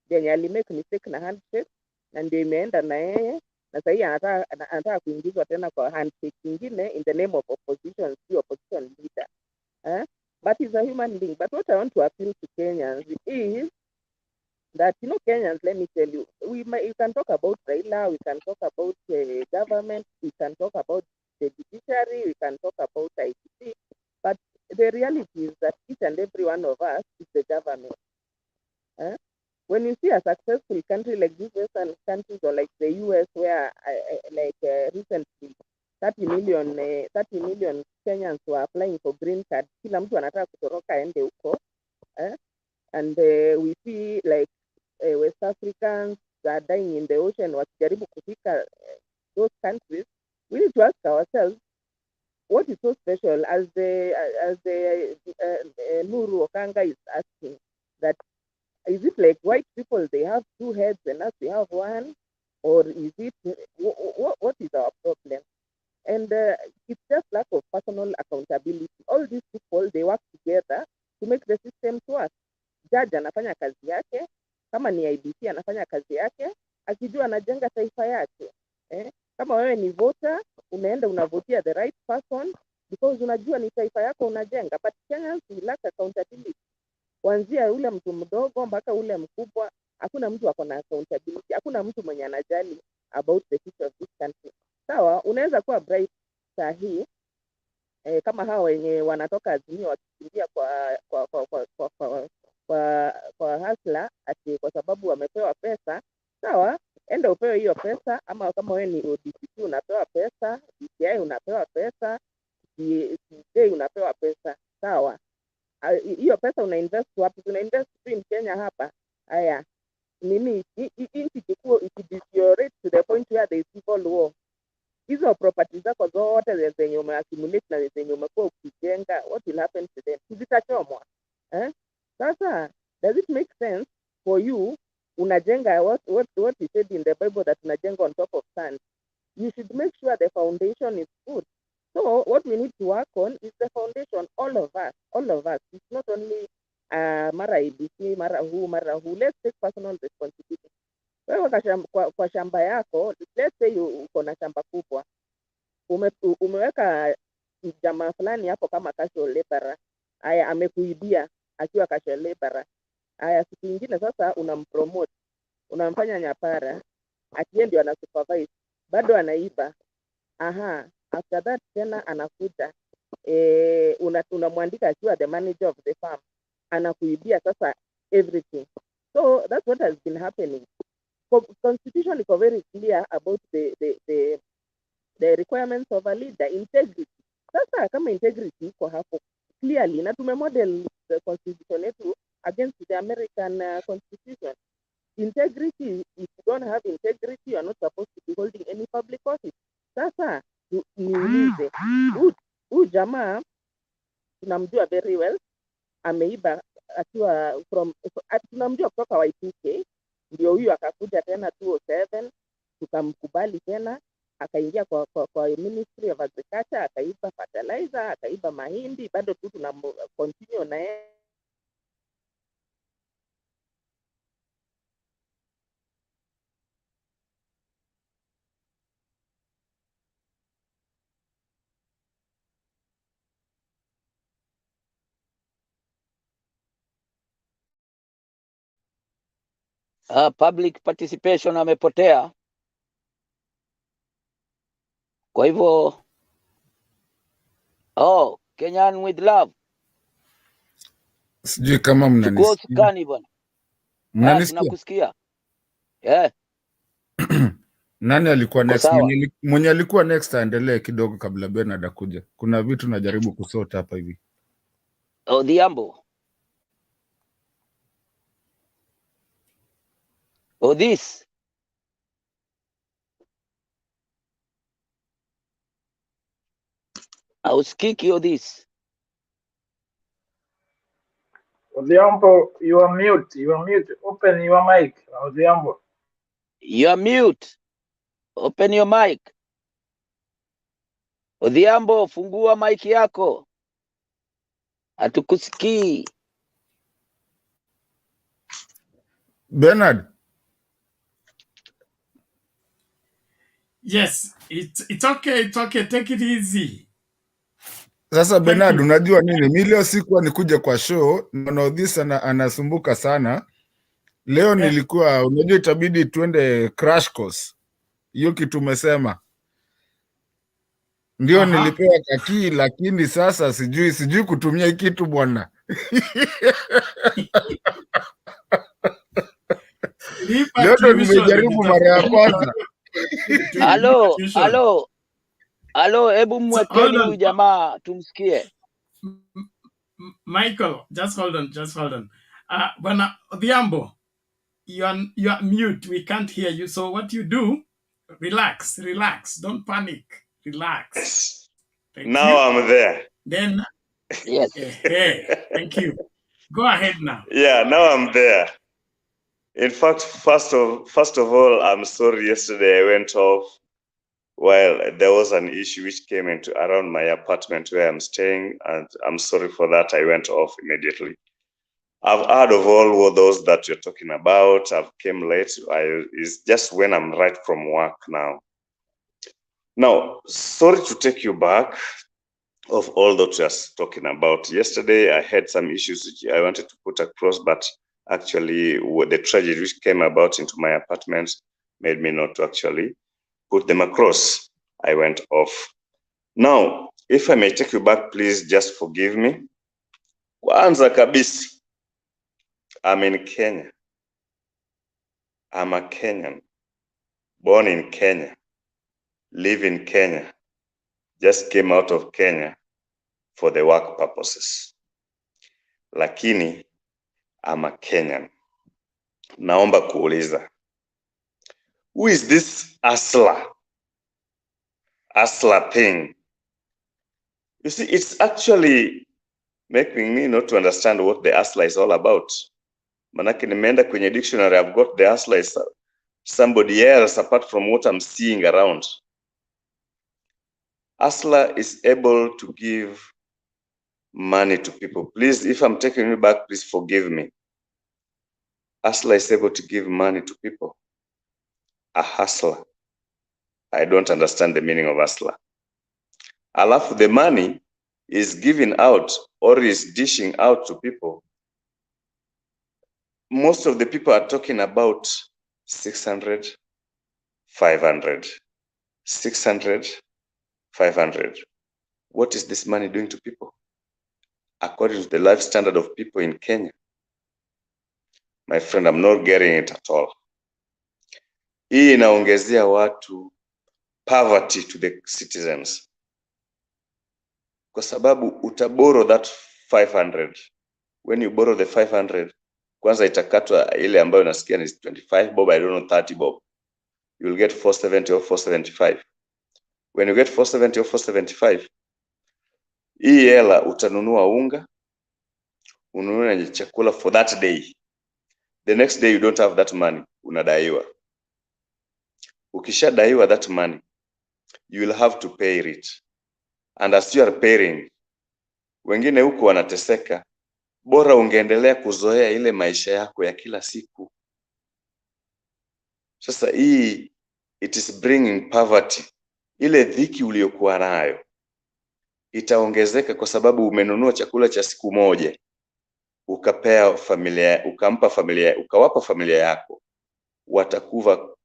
then alimake mistake na handshake, na ndio imeenda na yeye, na sasa hii anataka kuingizwa tena kwa handshake nyingine in the name of opposition, the opposition leader. But he's a human being. But what I want to appeal to Kenyans is that, Kenyans, let me tell you, we can talk about Raila, we can talk about government, we can talk about the judiciary, we can talk about ICC, but the reality is that each and every one of us is the government. When you see a successful country like these Western countries, or like the US, where recently 30 million Kenyans were applying for green card, kila mtu anataka kutoroka aende huko, and we see like West Africans are dying in the ocean wakijaribu kufika those countries. We need to ask ourselves, what is so special, as the Nuru Okanga is asking, that is it like white people, they have two heads and us we have one, or is it, what is our problem? And it's just lack of personal accountability. All these people, they work together to make the system work. Judge anafanya kazi yake, kama ni IBC anafanya kazi yake, akijua anajenga taifa yake. Kama wewe ni voter, unaenda unavotia the right person because unajua ni taifa yako unajenga. But Kenyans, we lack accountability. Kuanzia ule mtu mdogo mpaka ule mkubwa, hakuna mtu ako na accountability, hakuna mtu mwenye anajali about the future of this country. Sawa, unaweza kuwa bright saa hii kama hawa wenye wanatoka Azimio wakikimbia kwa hasla ati kwa sababu wamepewa pesa. Sawa, enda upewe hiyo pesa, ama kama wewe ni ODPP unapewa pesa, DCI unapewa pesa, DJ unapewa pesa. Sawa, hiyo pesa una invest wapi? Una invest in Kenya hapa. Haya, nini nchi ikideteriorate to the point where there is civil war, hizo properties zako zote zenye umeaccumulate na zenye umekuwa ukijenga, what will happen to them? Zitachomwa. Sasa does it make sense for you unajenga what is said in the Bible that unajenga on top of sand? You should make sure the foundation is good. So what we need to work on is the foundation. All of us. It's not only mara ABC, mara huu. Let's take personal responsibility. Wewe kwa shamba yako, let's say uko na shamba kubwa, umeweka jamaa fulani hapo kama casual laborer. Haya, amekuibia akiwa casual laborer. Haya, siku nyingine sasa unampromote, unamfanya nyapara, ati ndio ana supervise, bado anaiba. After that tena anakuja unamwandika akiwa the manager of the farm, anakuibia sasa everything. So that's what has been happening. Constitution is very clear about the requirements of a leader, integrity. Sasa kama integrity iko hapo clearly, na tumemodel the constitution yetu against the American constitution. Integrity, if you don't have integrity, you are not supposed to be holding any public office. Sasa niulize, huyu jamaa tunamjua very well, ameiba akiwa tunamjua kutoka Y2K, ndio huyu akakuja tena 2007 tukamkubali tena, akaingia kwa Ministry of Agriculture, akaiba fertilizer, akaiba mahindi, bado tu tuna continue na yeye. Public participation amepotea. Kwa hivyo Kenyan with love. Sijui kama mnanisikia. Tunakusikia. Yeah. Nani alikuwa next? Mwenye alikuwa next aendelee kidogo kabla Bernard akuja. Kuna vitu najaribu kusota hapa hivi. Odhiambo. This. Ausikiki this. Odhiambo, you are mute. Open your mic, Odhiambo. You are mute. Open your mic. Odhiambo, fungua mic yako. Hatukusikii. Bernard. Yes, it's okay. Take it easy. Sasa Bernard, unajua nini? Mimi leo sikuwa nikuje kwa show, naona this anasumbuka sana. Leo nilikuwa, unajua itabidi tuende crash course. Hiyo kitu umesema. Ndio nilipewa kaki, lakini sasa sijui kutumia hiki kitu bwana. Leo ndo nimejaribu mara ya kwanza. Halo, hebu mwekeni huyu jamaa tumsikie. Michael, just hold on. Bwana Odhiambo, you are mute. We can't hear you. So what you do, relax. Don't panic. Relax. I'm there. Then, yes. Thank you. Go ahead now. Yeah, now I'm there. In fact, first of all, I'm sorry. Yesterday I went off while there was an issue which came into around my apartment where I'm staying, and I'm sorry for that. I went off immediately. I've heard of all those that you're talking about. I've came late. It's just when I'm right from work now. Now, sorry to take you back of all that you're talking about. Yesterday, I had some issues which I wanted to put across, but actually, the tragedy which came about into my apartment made me not to actually put them across. I went off. Now, if I may take you back, please just forgive me. Kwanza kabisa, I'm in Kenya. I'm a Kenyan, born in Kenya, live in Kenya, just came out of Kenya for the work purposes. Lakini, I'm a Kenyan. Naomba kuuliza, who is this Asla thing? You see, it's actually making me not to understand what the Asla is all about. Manake nimeenda kwenye dictionary, I've got the Asla is somebody else apart from what I'm seeing around. Asla is able to give money to people. Please, if I'm taking you back, please forgive me. Asla is able to give money to people. A hustler. I don't understand the meaning of hustler. Alafu the money is given out or is dishing out to people. Most of the people are talking about 600, 500, 600, 500. What is this money doing to people? According to the life standard of people in Kenya. My friend, I'm not getting it at all. Hii inaongezea watu poverty to the citizens. Kwa sababu utaborrow that 500. When you borrow the 500, kwanza itakatwa ile ambayo nasikia ni 25 bob, I don't know, 30 bob. You will get 470 or 475. When you get 470 or 475, hii hela utanunua unga, ununue chakula for that day. The next day you don't have that money, unadaiwa. Ukishadaiwa that money, you will have to pay it. And as you are paying, wengine huku wanateseka, bora ungeendelea kuzoea ile maisha yako ya kila siku. Sasa hii, it is bringing poverty. Ile dhiki uliyokuwa nayo itaongezeka kwa sababu umenunua chakula cha siku moja, ukawapa familia yako,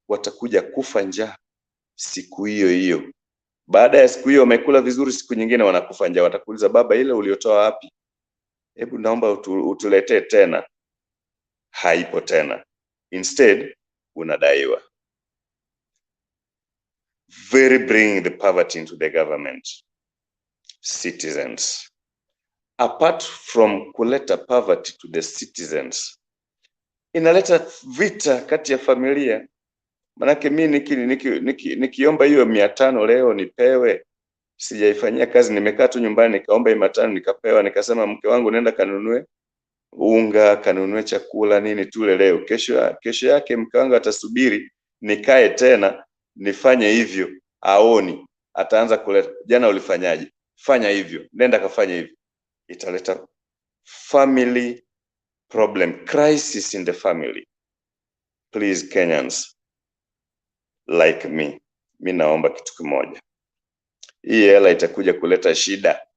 watakuja kufa njaa siku hiyo hiyo. Baada ya siku hiyo wamekula vizuri, siku nyingine wanakufa njaa, watakuuliza, baba, ile uliotoa wapi? Hebu naomba utuletee tena. Haipo tena. Instead, unadaiwa. Very bringing the poverty into the government. Citizens. Apart from kuleta poverty to the citizens, inaleta vita kati ya familia. Manake mimi nikiomba hiyo 500 leo nipewe, sijaifanyia kazi, nimekaa tu nyumbani nikaomba 500 nikapewa, nikasema mke wangu nenda kanunue unga, kanunue chakula nini tule leo. Kesho yake mke wangu atasubiri nikae tena nifanye hivyo, aoni, ataanza kuleta, jana ulifanyaje? Fanya hivyo, nenda kafanya hivyo. Italeta family problem, crisis in the family. Please Kenyans like me, mimi naomba kitu kimoja. Hii hela itakuja kuleta shida.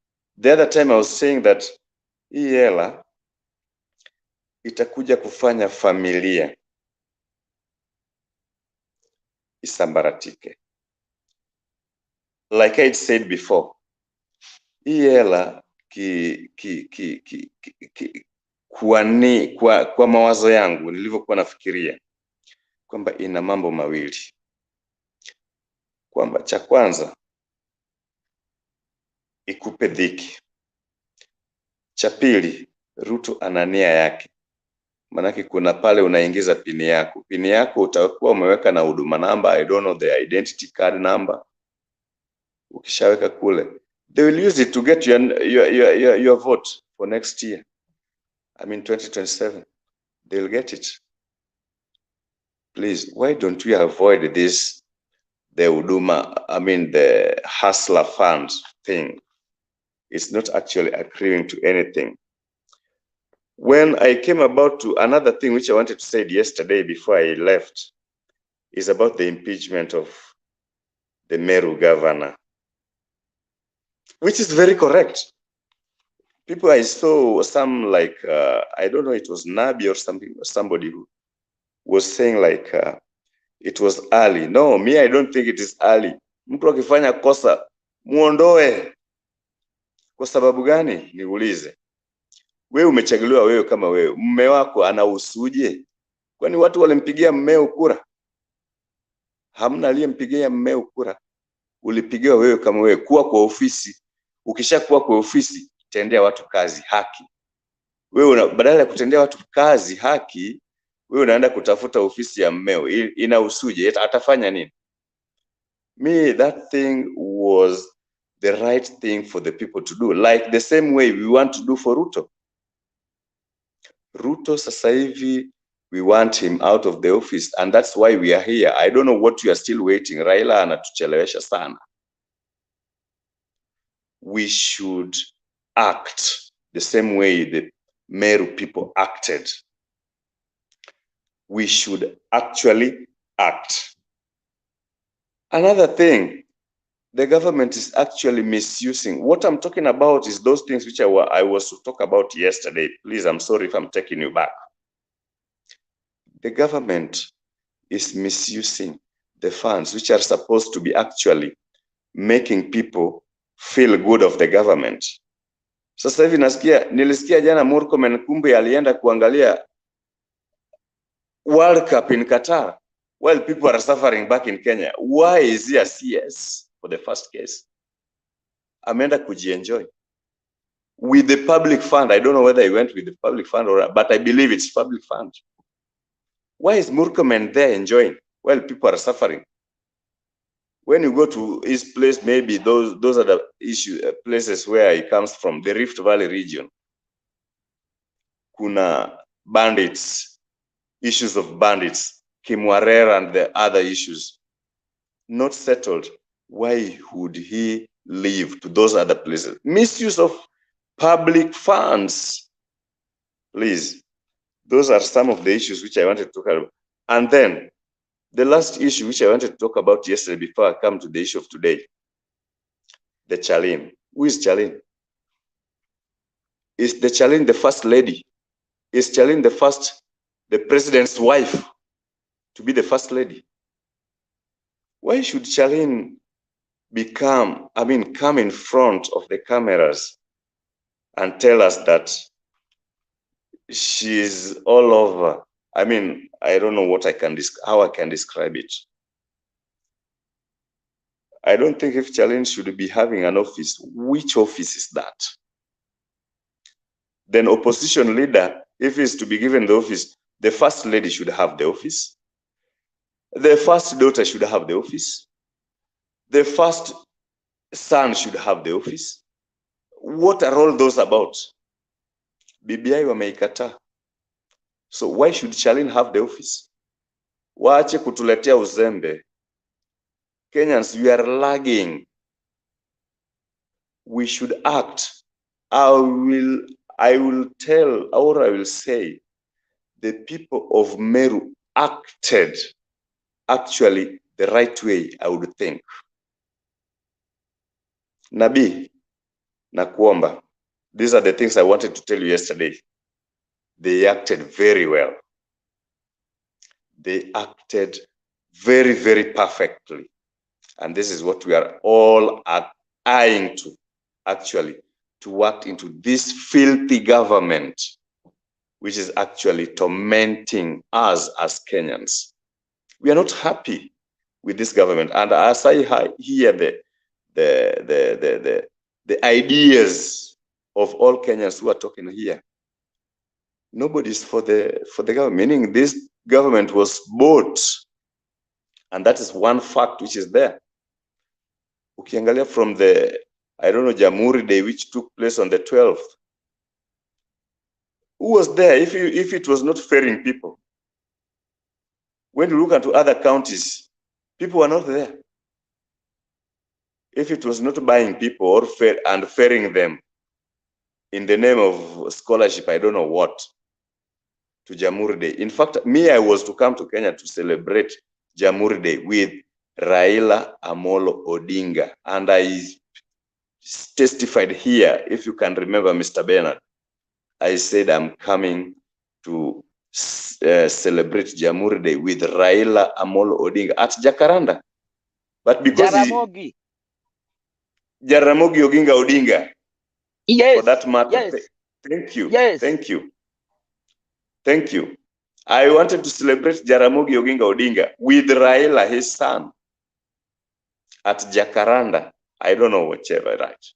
The other time I was saying that hii hela itakuja kufanya familia isambaratike. Like I said before, hii hela kwa mawazo yangu nilivyokuwa nafikiria kwamba ina mambo mawili. Kwamba cha kwanza ikupe dhiki. Cha pili, Ruto ana nia yake. Manake kuna pale unaingiza pini yako. Pini yako utakuwa umeweka na huduma namba, I don't know, the identity card number. Ukishaweka kule, they will use it to get your vote for next year. I mean 2027. They will get it. Please, why don't we avoid this, the huduma, I mean the hustler funds thing? It's not actually accruing to anything. When I came about to another thing which I wanted to say yesterday before I left, is about the impeachment of the Meru governor, which is very correct. people I saw, some like, I don't know, it was Nabi or something, somebody who was saying like, it was early. No, me, I don't think it is early. Mtu akifanya kosa, muondoe. Kwa sababu gani? Niulize. Wewe umechaguliwa wewe kama wewe. Mume wako anausuje? Kwani watu walimpigia mmeo kura? Hamna aliyempigia mmeo kura. Ulipigiwa wewe kama wewe. Kuwa kwa ofisi. Ukishakuwa kwa ofisi, tendea watu kazi, haki. Wewe badala ya kutendea watu kazi, haki, wewe unaenda kutafuta ofisi ya mmeo. Inausuje? Atafanya nini? Me, that thing was the right thing for the people to do. Like the same way we want to do for Ruto. Ruto sasa hivi, we want him out of the office, and that's why we are here. I don't know what you are still waiting. Raila anatuchelewesha sana. We should act the same way the Meru people acted. We should actually act. Another thing, the government is actually misusing. What I'm talking about is those things which I was to talk about yesterday. Please, I'm sorry if I'm taking you back. The government is misusing the funds which are supposed to be actually making people feel good of the government. Sasa hivi nilisikia jana Murkomen kumbe alienda kuangalia World Cup in Qatar while people are suffering back in Kenya. Why is he a CS for the first case? Ameenda kujienjoy with the public fund. I don't know whether he went with the public fund or, but I believe it's public fund. Why is Murkomen there enjoying while people are suffering? When you go to his place, maybe those are the places where he comes from, the Rift Valley region. Kuna bandits, issues of bandits, Kimwarera and the other issues, not settled. Why would he leave to those other places? Misuse of public funds. Please, those are some of the issues which I wanted to talk about. And then, the last issue which I wanted to talk about yesterday before I come to the issue of today, the Charlene. Who is Charlene? Is the Charlene the first lady? Is Charlene the president's wife to be the first lady? Why should Charlene come in front of the cameras and tell us that she's all over? I mean, I don't know how I can describe it. I don't think if Charlene should be having an office, which office is that? Then opposition leader, if he's to be given the office, the first lady should have the office. The first daughter should have the office. The first son should have the office. What are all those about? BBI wameikataa. So why should Charlene have the office? Waache kutuletea uzembe. Kenyans, we are lagging. We should act. I will tell, or I will say, the people of Meru acted actually the right way, I would think. Nabi, nakuomba. These are the things I wanted to tell you yesterday. They acted very well. They acted very, very perfectly. And this is what we are all eyeing to, actually, to work into this filthy government, which is actually tormenting us as Kenyans. We are not happy with this government. And as I hear the ideas of all Kenyans who are talking here, nobody's for the government, meaning this government was bought. And that is one fact which is there. Ukiangalia from the, I don't know, Jamhuri Day, which took place on the 12th. Who was there if it was not ferrying people? When you look into other counties, people were not there. If it was not buying people or ferrying them in the name of scholarship, I don't know what, to Jamhuri Day. In fact, me, I was to come to Kenya to celebrate Jamhuri Day with Raila Amolo Odinga. And I testified here, if you can remember, Mr. Bernard, I said I'm coming to celebrate Jamhuri Day with Raila Amolo Odinga at Jacaranda. But because Jaramogi Oginga Odinga, yes, for that matter, yes. Thank you. Yes. Thank you. Thank you. I wanted to celebrate Jaramogi Oginga Odinga with Raila, his son, at Jacaranda. I don't know whichever, right?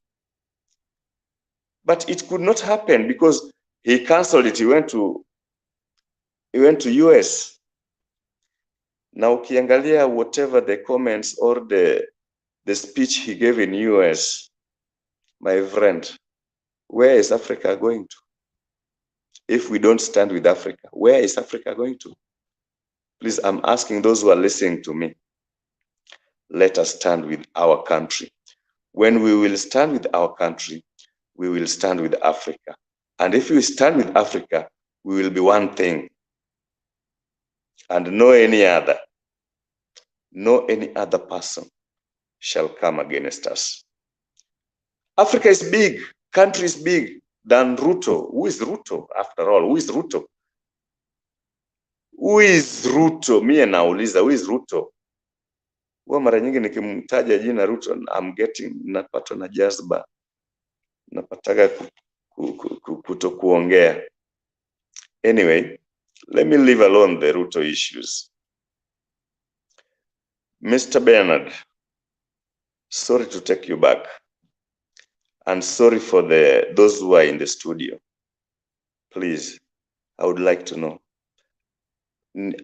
But it could not happen because he cancelled it. He went to US. Now ukiangalia whatever the comments or the speech he gave in US, my friend, where is Africa going to? If we don't stand with Africa, where is Africa going to? Please, I'm asking those who are listening to me, let us stand with our country. When we will stand with our country, we will stand with Africa. And if we stand with Africa, we will be one thing and no any other person shall come against us. Africa is big, country is big than Ruto. Who is Ruto after all? Who is Ruto? Who is Ruto? Mie nauliza, who is Ruto? Huwa mara nyingi nikimtaja jina Ruto, napatwa na jazba, napataga kutokuongea. Anyway, let me leave alone the Ruto issues. Mr. Bernard, sorry to take you back, and sorry for those who are in the studio. Please, I would like to know.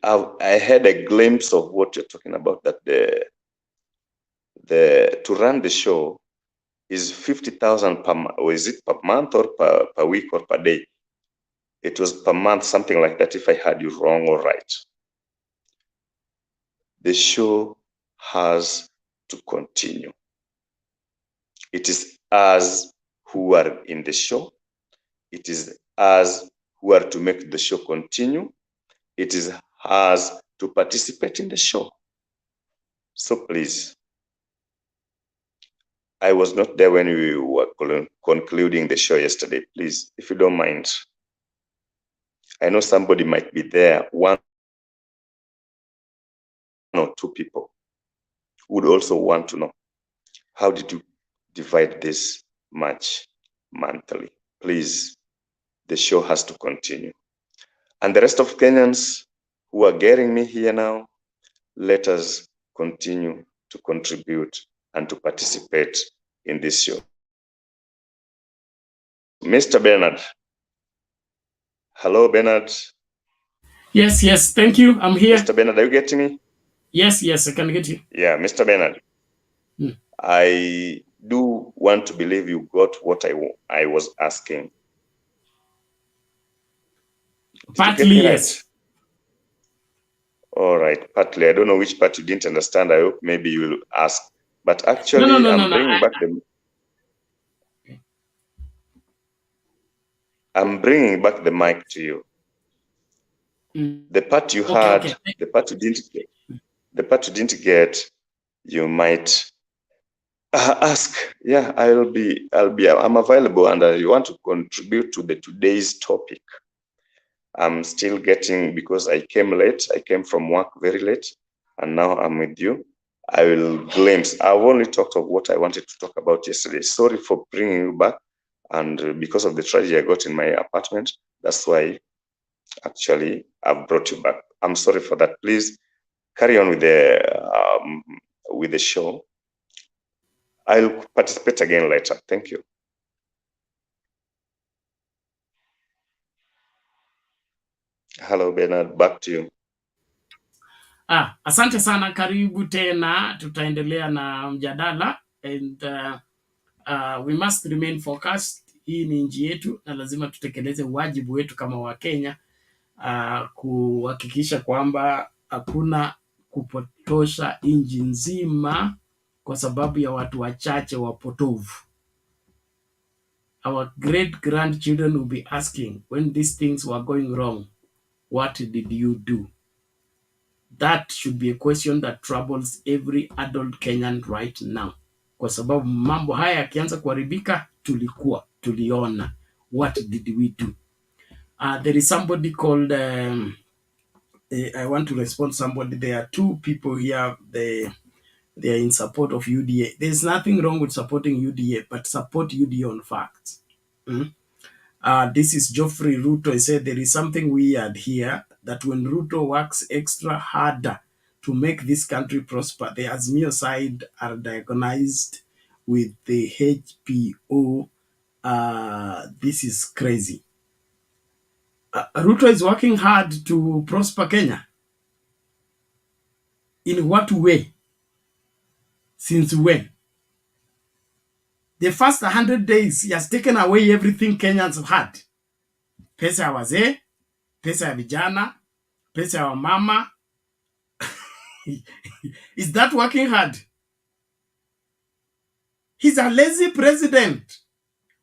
I had a glimpse of what you're talking about, that to run the show is 50,000 per month, or is it per month or per week or per day? It was per month, something like that, if I heard you wrong or right. The show has to continue. It is us who are in the show. It is us who are to make the show continue. It is us to participate in the show. So please, I was not there when we were concluding the show yesterday. Please, if you don't mind, I know somebody might be there, one or two people would also want to know, how did you divide this much monthly? Please, the show has to continue. And the rest of Kenyans who are getting me here now, let us continue to contribute and to participate in this show. Mr. Bernard. Hello, Bernard. Yes, thank you. I'm here. Mr. Bernard, are you getting me? Yes, I can get you. Yeah, Mr. Bernard. I do want to believe you got what I was asking. Partly, yes. All right, partly. I don't know which part you didn't understand. I hope maybe you will ask. But actually, I'm bringing back the mic to you. The part you had, the part you didn't get, you might ask. Yeah, I'm available, and I want to contribute to today's topic. I'm still getting, because I came late. I came from work very late, and now I'm with you. I will glimpse. I've only talked of what I wanted to talk about yesterday. Sorry for bringing you back, and because of the tragedy I got in my apartment, that's why actually I've brought you back. I'm sorry for that. Please carry on with the show. I'll participate again later. Thank you. Hello, Bernard, back to you. Asante sana, karibu tena. Tutaendelea na mjadala, and we must remain focused. Hii ni nchi yetu na lazima tutekeleze wajibu wetu kama Wakenya, kuhakikisha kwamba hakuna kupotosha nchi nzima kwa sababu ya watu wachache wapotovu. Our great grandchildren will be asking, when these things were going wrong, what did you do? That should be a question that troubles every adult Kenyan right now. kwa sababu mambo haya yakianza kuharibika, tuliona. What did we do? There is somebody called I want to respond to somebody. There are two people here. They are in support of UDA. There's nothing wrong with supporting UDA, but support UDA on facts. This is Geoffrey Ruto. He said there is something weird here, that when Ruto works extra harder to make this country prosper, the Azimio side are diagnosed with the HPO. This is crazy. Ruto is working hard to prosper Kenya. In what way? Since when? The first 100 days, he has taken away everything Kenyans have had. Pesa ya wazee, pesa ya vijana, pesa ya wamama. Is that working hard? He's a lazy president.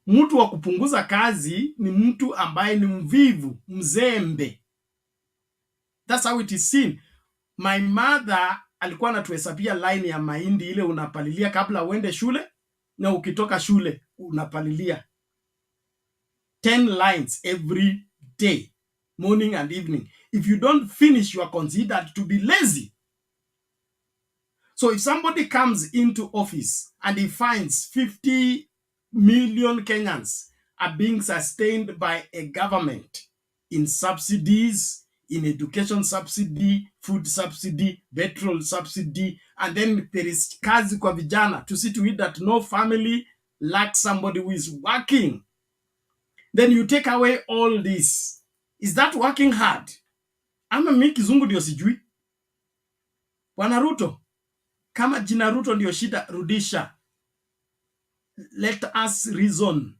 Mtu wa kupunguza kazi ni mtu ambaye ni mvivu, mzembe. That's how it is seen. My mother alikuwa anatuhesabia line ya mahindi ile unapalilia kabla uende shule, na ukitoka shule unapalilia 10 lines every day, morning and evening. If you don't finish, you are considered to be lazy. So if somebody comes into office and he finds 50 million Kenyans are being sustained by a government in subsidies, in education subsidy, food subsidy, petrol subsidy, and then there is kazi kwa vijana, to see to it that no family lacks somebody who is working, then you take away all this. Is that working hard? Ama mimi kizungu ndio sijui. Bwana Ruto, kama jina Ruto ndio shida, rudisha. Let us reason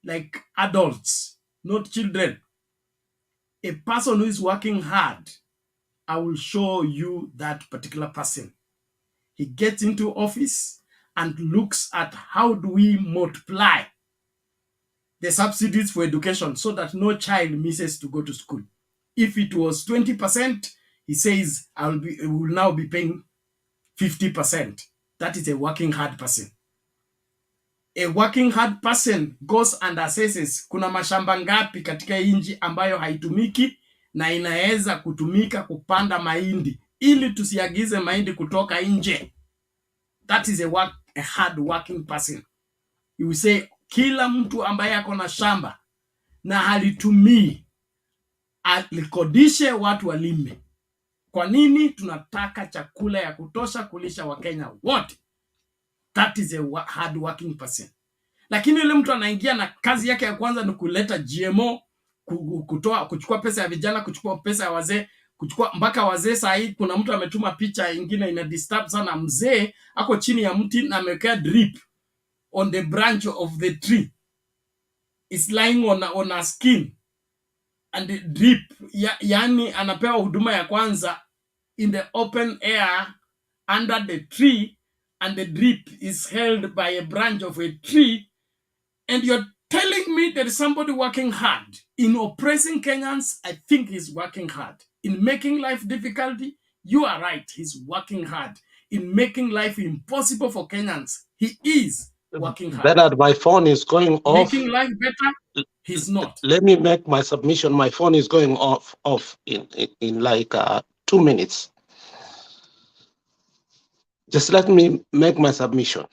like adults, not children. A person who is working hard, I will show you that particular person. He gets into office and looks at how do we multiply the subsidies for education so that no child misses to go to school. If it was 20%, he says, we will now be paying 50%. That is a working hard person. A working hard person goes and assesses kuna mashamba ngapi katika nchi ambayo haitumiki na inaweza kutumika kupanda mahindi ili tusiagize mahindi kutoka nje. That is a hard working person. You will say kila mtu ambaye ako na shamba na halitumii alikodishe watu walime. Kwa nini? Tunataka chakula ya kutosha kulisha Wakenya wote. That is a hard working person. Lakini yule mtu anaingia na kazi yake ya kwanza ni kuleta GMO, kuchukua pesa ya vijana, kuchukua pesa ya wazee, kuchukua mpaka wazee. Saa hii kuna mtu ametuma picha ingine ina disturb sana. Mzee ako chini ya mti na ameweka drip on the branch of the tree. It's lying on a skin and the drip yani anapewa huduma ya kwanza in the open air under the tree, and the drip is held by a branch of a tree. And you're telling me there is somebody working hard in oppressing Kenyans? I think he's working hard in making life difficult. You are right, he's working hard in making life impossible for Kenyans. He is working hard. Bernard, my phone is going off. Making life better, he's not. Let me make my submission. My phone is going off in like 2 minutes. Just let me make my submission.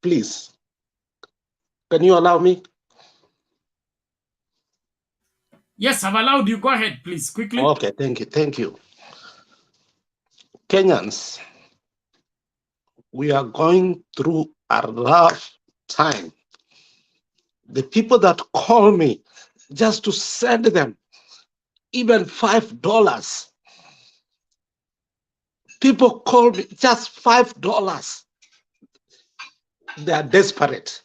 Please, can you allow me? Yes, I've allowed you. Go ahead, please, quickly. Okay, thank you. Kenyans, we are going through a rough time. The people that call me just to send them even $5. People call me just $5. They are desperate.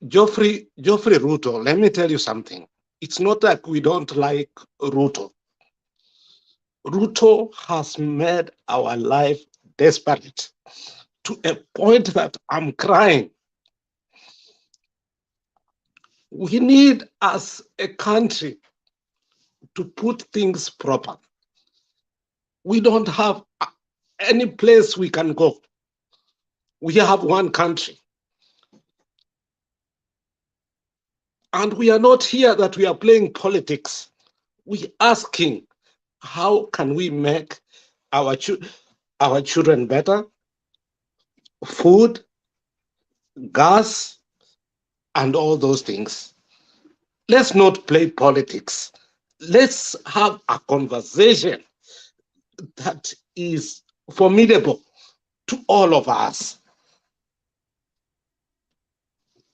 Geoffrey Ruto, let me tell you something. It's not like we don't like Ruto. Ruto has made our life desperate to a point that I'm crying. We need, as a country, to put things proper. We don't have any place we can go. We have one country. And we are not here that we are playing politics. We are asking, how can we make our children better? Food, gas, and all those things. Let's not play politics. Let's have a conversation that is formidable to all of us.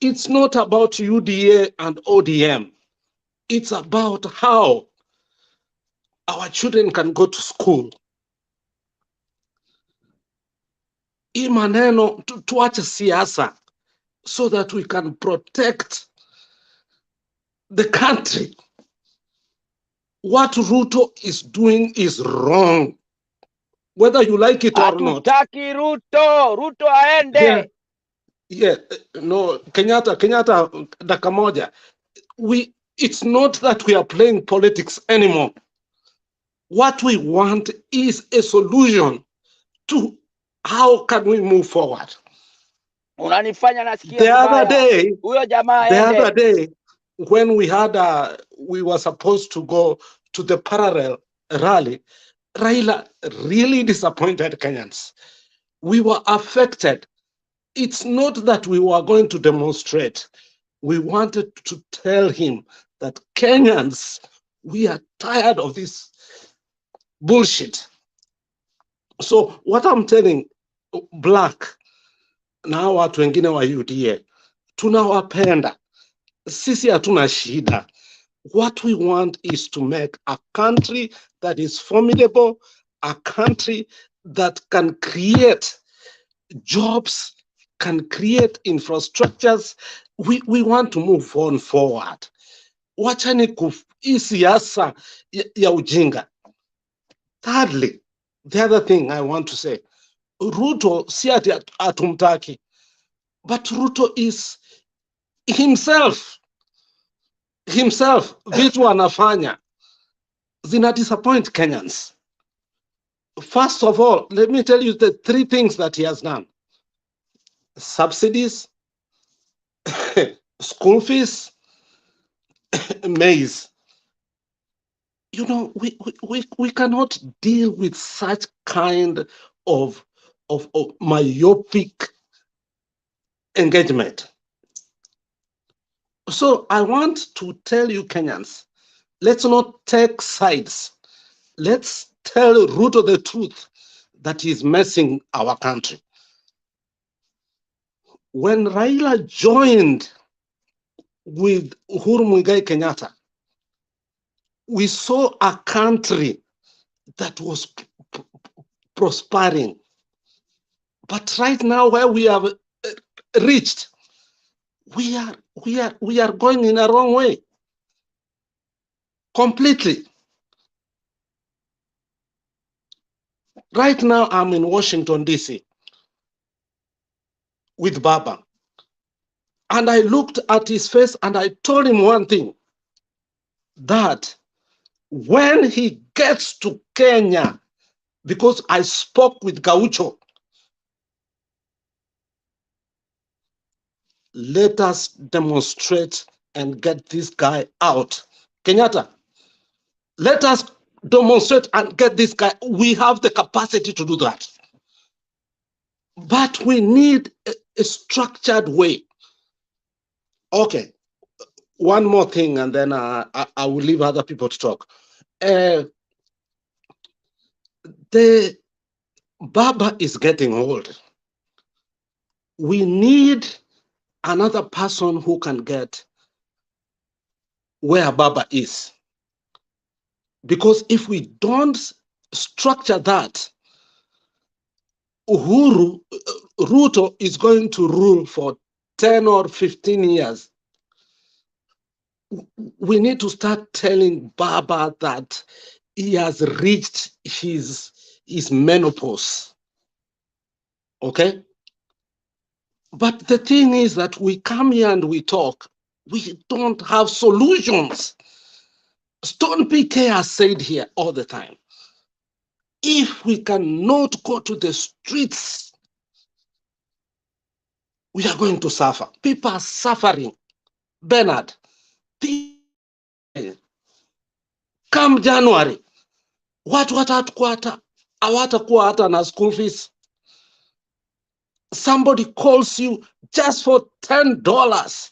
It's not about UDA and ODM. It's about how our children can go to school. Hii maneno tuache siasa so that we can protect the country. What Ruto is doing is wrong, whether you like it or not. Hatutaki Ruto aende. Yeah, no, Kenyatta, dakika moja. It's not that we are playing politics anymore. What we want is a solution to how can we move forward. Unanifanya nasikia The other vibaya. day, Huyo jamaa the aende. other day, when we were supposed to go to the parallel rally, Raila really disappointed Kenyans. We were affected. It's not that we were going to demonstrate. We wanted to tell him that Kenyans, we are tired of this bullshit. So what I'm telling Black na watu wengine wa UDA, tunawapenda. Sisi hatuna shida. What we want is to make a country that is formidable, a country that can create jobs, can create infrastructures. We want to move on forward. Wachani hii siasa ya ujinga. Thirdly, the other thing I want to say, Ruto si ati atumtaki, but Ruto is himself, vitu anafanya zina disappoint Kenyans. First of all, let me tell you the 3 things that he has done. Subsidies, school fees, maize. You know, we cannot deal with such kind of myopic engagement. So I want to tell you Kenyans, let's not take sides. Let's tell Ruto the truth that he's messing our country. When Raila joined with Uhuru Muigai Kenyatta, we saw a country that was prospering. But right now, where we have reached, we are going in a wrong way. Completely. Right now, I'm in Washington, D.C. with Baba. And I looked at his face and I told him one thing, that when he gets to Kenya, because I spoke with Gaucho, let us demonstrate and get this guy out. Kenyatta, let us demonstrate and get this guy. We have the capacity to do that. But we need a structured way. Okay, one more thing, and then I will leave other people to talk. The Baba is getting old. We need another person who can get where Baba is. Because if we don't structure that, Ruto is going to rule for 10 or 15 years. We need to start telling Baba that he has reached his menopause. Okay? But the thing is that we come here and we talk. We don't have solutions. Stone PK has said here all the time, If we cannot go to the streets, we are going to suffer. People are suffering. Bernard, come January, watu hawatakuwa hata na school fees. Somebody calls you just for $10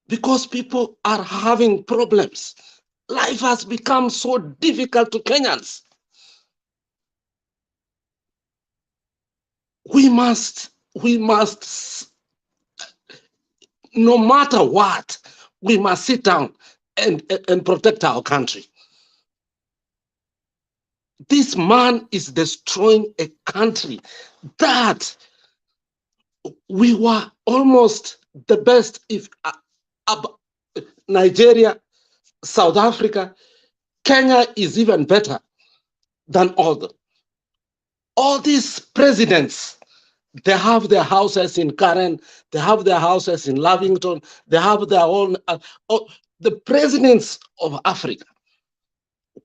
because people are having problems. Life has become so difficult to Kenyans. We must, no matter what, we must sit down and protect our country. This man is destroying a country that we were almost the best. If Nigeria, South Africa, Kenya is even better than all these presidents. They have their houses in Karen, they have their houses in Lavington, they have their own, the presidents of Africa.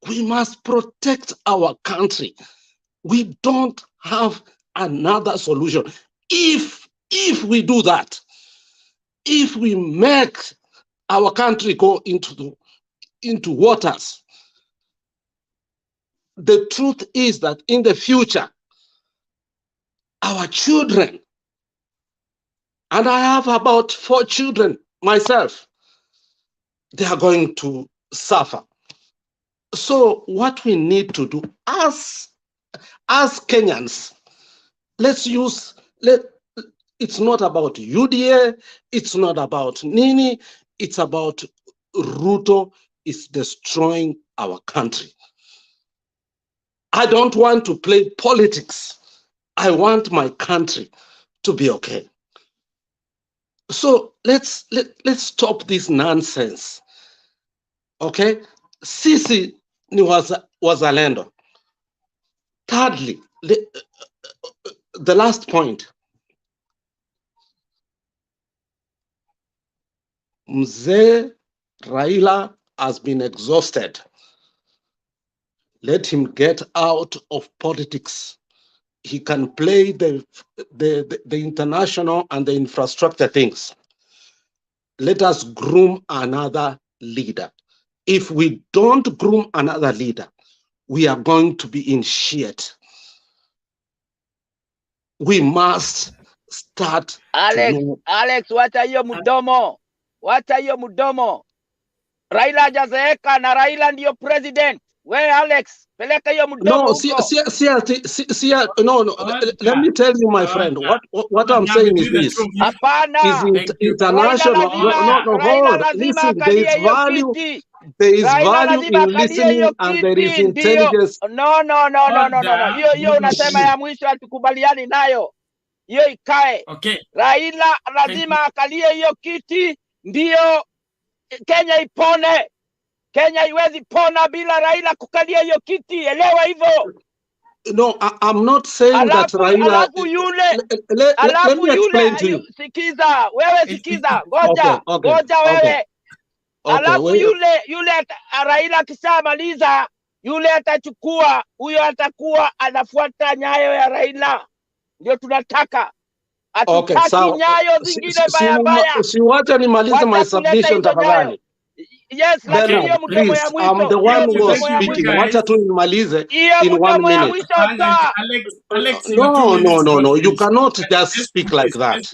We must protect our country. We don't have another solution. If we do that, if we make our country go into waters, the truth is that in the future, our children, and I have about 4 children myself, they are going to suffer. So what we need to do as Kenyans, it's not about UDA, it's not about Nini, it's about Ruto is destroying our country. I don't want to play politics. I want my country to be okay. So let's stop this nonsense. Okay? Sisi ni wazalendo. Thirdly, the last point. Mzee Raila has been exhausted. Let him get out of politics. He can play the international and the infrastructure things. Let us groom another leader. If we don't groom another leader, we are going to be in shit. We must start. Alex, wacha hiyo mdomo. Wacha hiyo mdomo. Raila hajazeeka na Raila ndio president. We Alex, peleka hiyo mdomo huko. No, let me tell you, my friend, what I'm saying is this. Hapana. International. Raila lazima akalie hiyo kiti. There is value in listening and there is intelligence. No. Hiyo unasema ya mwisho hatukubaliani nayo. Hiyo ikae. Okay. Raila lazima akalie hiyo kiti ndio Kenya ipone. Kenya iwezi pona bila Raila kukalia hiyo kiti. Elewa hivyo. No, I'm not saying that Raila. Alafu yule. Let me explain to you. Sikiza, wewe sikiza. Ngoja wewe. Alafu yule Raila akishamaliza, yule atachukua, huyo atakuwa anafuata nyayo ya Raila. Ndio tunataka. Hatutaki nyayo zingine baya. Siwacha nimalize my submission tafadhali. Yes, lakini hiyo mdomo ya mwisho. I'm the one who was speaking. Wacha tu nimalize in 1 minute. Alex, no. You cannot just speak like that.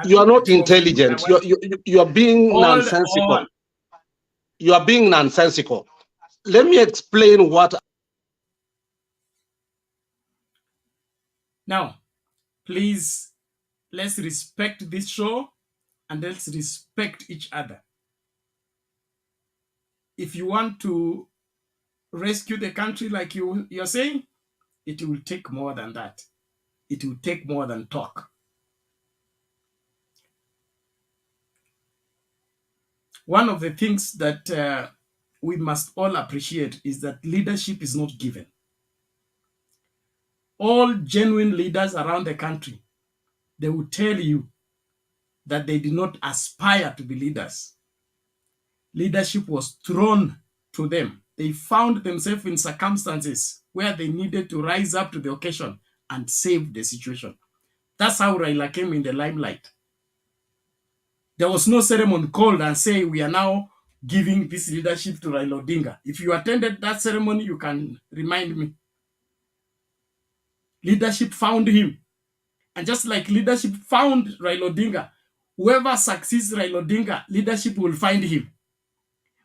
You are not intelligent. You are being nonsensical. You are being nonsensical. Let me explain what. Now, please, let's respect this show and let's respect each other. If you want to rescue the country like you're saying, it will take more than that. It will take more than talk. One of the things that we must all appreciate is that leadership is not given. All genuine leaders around the country, they will tell you that they did not aspire to be leaders. Leadership was thrown to them They found themselves in circumstances where they needed to rise up to the occasion and save the situation. That's how Raila came in the limelight. There was no ceremony called and say, we are now giving this leadership to Raila Odinga. If you attended that ceremony, you can remind me. Leadership found him. And just like leadership found Raila Odinga, whoever succeeds Raila Odinga, leadership will find him.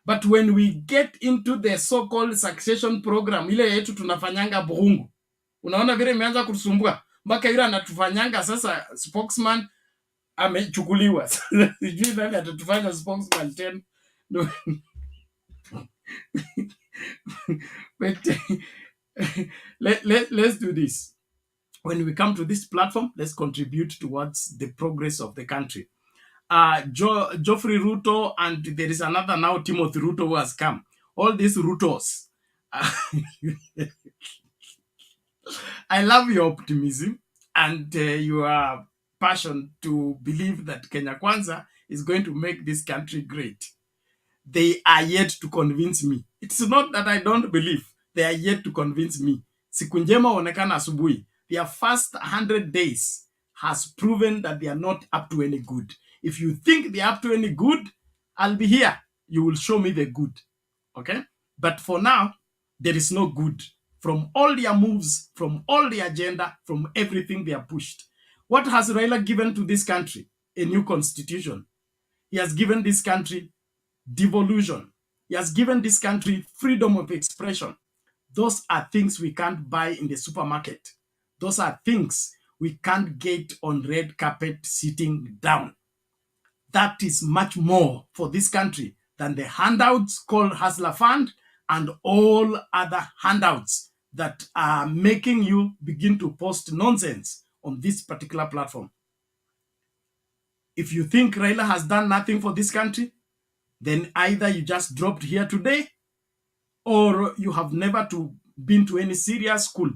But when we get into the so-called succession program, ile yetu tunafanyanga buhungu, unaona vile imeanza kutusumbua mpaka yule anatufanyanga sasa spokesman amechukuliwa. Sijui nani atatufanya spokesman tena. No. But let's do this. When we come to this platform, let's contribute towards the progress of the country. Geoffrey Ruto, and there is another now, Timothy Ruto, who has come. All these Rutos. I love your optimism and your passion to believe that Kenya Kwanza is going to make this country great. They are yet to convince me. It's not that I don't believe. They are yet to convince me. Siku njema onekana asubuhi. Their first 100 days has proven that they are not up to any good. If you think they are up to any good, I'll be here. You will show me the good. Okay? But for now, there is no good. From all their moves, from all the agenda, from everything they are pushed. What has Raila given to this country? A new constitution. He has given this country devolution. He has given this country freedom of expression. Those are things we can't buy in the supermarket. Those are things we can't get on red carpet sitting down. That is much more for this country than the handouts called Hustler Fund and all other handouts that are making you begin to post nonsense on this particular platform. If you think Raila has done nothing for this country, then either you just dropped here today or you have never been to any serious school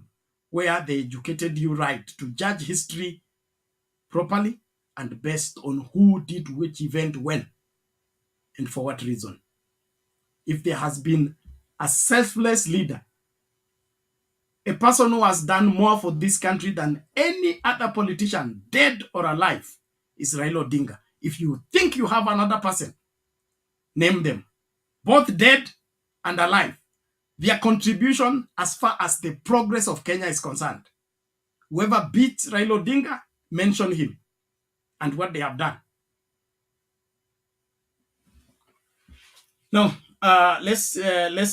where they educated you right to judge history properly and based on who did which event when and for what reason. If there has been a selfless leader, a person who has done more for this country than any other politician, dead or alive, is Raila Odinga. If you think you have another person, name them, both dead and alive. Their contribution as far as the progress of Kenya is concerned. Whoever beats Raila Odinga, mention him and what they have done. Now, let's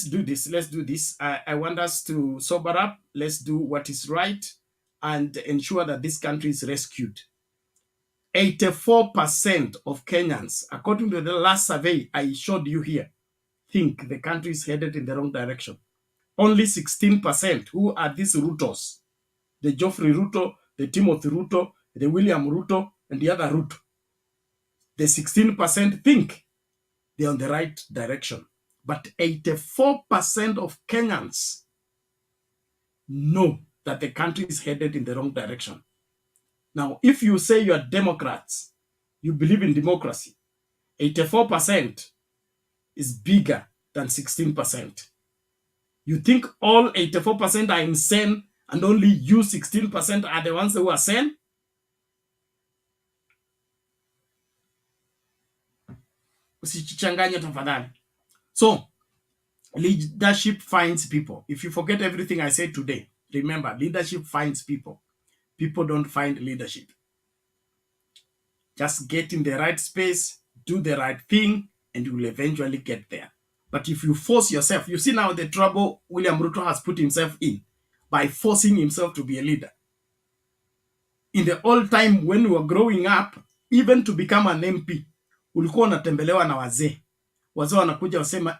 do this. Let's do this. I want us to sober up. Let's do what is right and ensure that this country is rescued. 84% of Kenyans, according to the last survey I showed you here, think the country is headed in the wrong direction. Only 16%, who are these Rutos, the Geoffrey Ruto, the Timothy Ruto, the William Ruto, and the other Ruto. The 16% think they're on the right direction. But 84% of Kenyans know that the country is headed in the wrong direction. Now, if you say you are Democrats, you believe in democracy, 84% is bigger than 16%. You think all 84% are insane and only you 16% are the ones who are sane? Usichichanganye tafadhali. So, leadership finds people. If you forget everything I said today, remember, leadership finds people. People don't find leadership. Just get in the right space, do the right thing, and you will eventually get there. But if you force yourself, you see now the trouble William Ruto has put himself in by forcing himself to be a leader. In the old time when we were growing up, even to become an MP, ulikuwa unatembelewa na wazee. Wazee wanakuja wasema,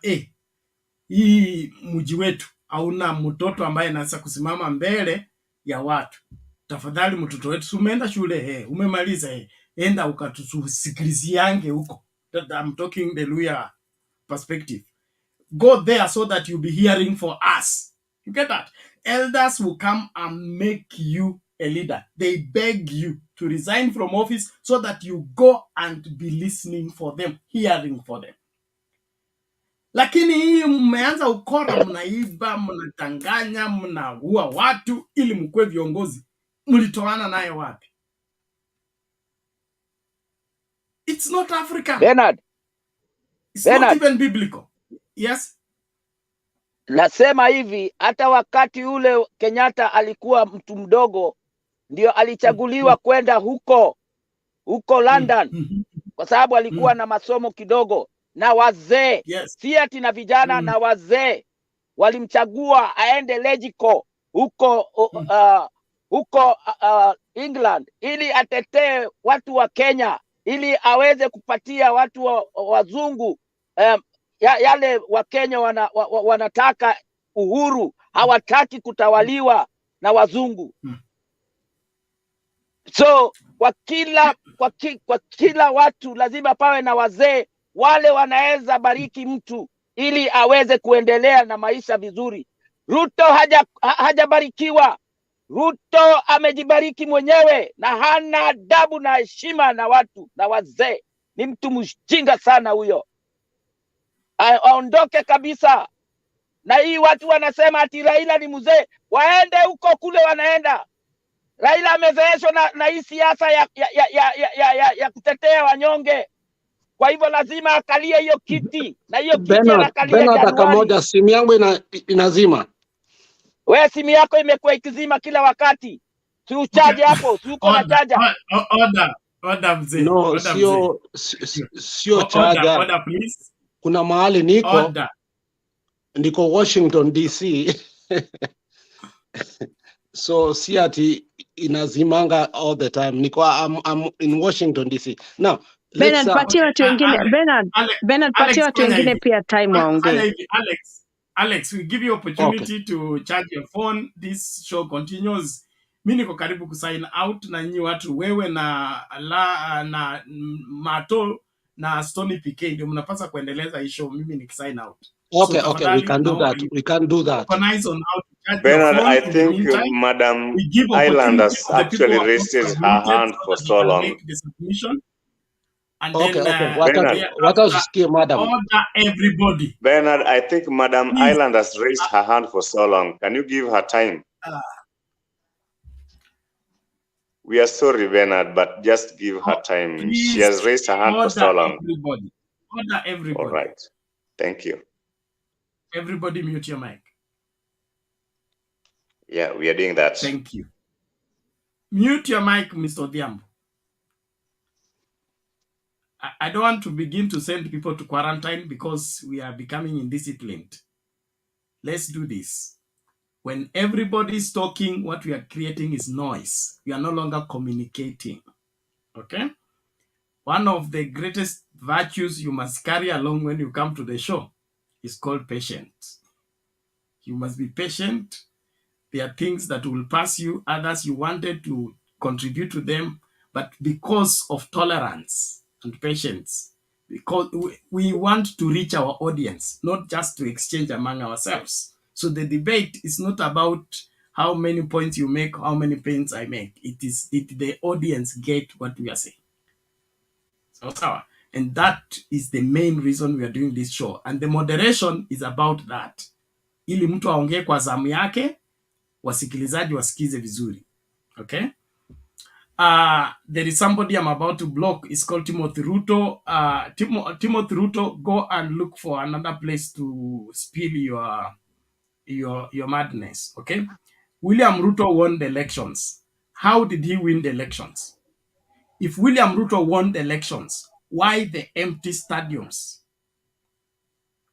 hii mji wetu hauna mtoto ambaye anaweza kusimama mbele ya watu. Tafadhali mtoto wetu, umeenda shule, umemaliza, enda ukatusikiliziange huko. I'm talking the Luya perspective. Go there so that you'll be hearing for us. You get that? Elders will come and make you a leader. They beg you to resign from office so that you go and be listening for them, hearing for them. Lakini hii mmeanza ukora, mnaiba, mnatanganya, mnaua watu ili mkue viongozi. Mlitoana naye wapi? It's not African. Bernard. It's not even biblical. Yes. Nasema hivi, hata wakati ule Kenyatta alikuwa mtu mdogo, ndio alichaguliwa kwenda huko London, kwa sababu alikuwa na masomo kidogo, na wazee si ati na vijana, na wazee walimchagua aende Legico huko England, ili atetee watu wa Kenya, ili aweze kupatia watu wazungu yale Wakenya wanataka uhuru, hawataki kutawaliwa na wazungu. So kwa kila watu lazima pawe na wazee wale wanaweza bariki mtu ili aweze kuendelea na maisha vizuri. Ruto hajabarikiwa. Ruto amejibariki mwenyewe na hana adabu na heshima na watu na wazee. Ni mtu mjinga sana huyo. Aondoke kabisa. Na hii watu wanasema ati Raila ni mzee, waende huko kule wanaenda. Raila amezeeshwa na hii siasa ya kutetea wanyonge. Kwa hivyo lazima akalie hiyo kiti, na hiyo kiti anakalia Januari. Kamoja, simu yangu inazima. Wewe simu yako imekuwa ikizima kila wakati. Si uchaje hapo, si uko na chaja. Order mzee. No, sio chaja. Order please. Kuna mahali niko Washington DC. So si ati inazimanga all the time. I'm in Washington DC. Now, Bernard, patia watu wengine. Bernard, patia watu wengine pia time waongee. Alex, we give you opportunity to charge your phone. This show continues. Mimi niko karibu kusign out na nyinyi watu, wewe na Mato na Stony PK ndio mnapaswa kuendeleza hii show. Mimi nikisign out. Okay, we can do that. We can do that. Organize on how to charge Bernard, your phone. I think Madam Islanders actually raised her hand for so long. And okay, then, what else, Madam? Order everybody. Bernard, I think Madam Islanders raised her hand for so long. Can you give her time? We are sorry, Bernard, but just give her time. Please, she has raised her hand for so long. Everybody. Order everybody. All right. Thank you. Everybody mute your mic. Yeah, we are doing that. Thank you. Mute your mic, Mr. Diambo. I don't want to begin to send people to quarantine because we are becoming indisciplined. Let's do this. When everybody is talking, what we are creating is noise. We are no longer communicating. Okay? One of the greatest virtues you must carry along when you come to the show is called patience. You must be patient. There are things that will pass you, others you wanted to contribute to them, but because of tolerance and patience, because we want to reach our audience, not just to exchange among ourselves. So the debate is not about how many points you make, how many points I make. It is the audience get what we are saying. So, and that is the main reason we are doing this show. And the moderation is about that. Ili mtu aongee kwa zamu yake, wasikilizaji wasikize vizuri. Okay? There is somebody I'm about to block. It's called Timothy Ruto. Timothy Ruto, go and look for another place to spill your madness. Okay? William Ruto won the elections. How did he win the elections? If William Ruto won the elections, why the empty stadiums?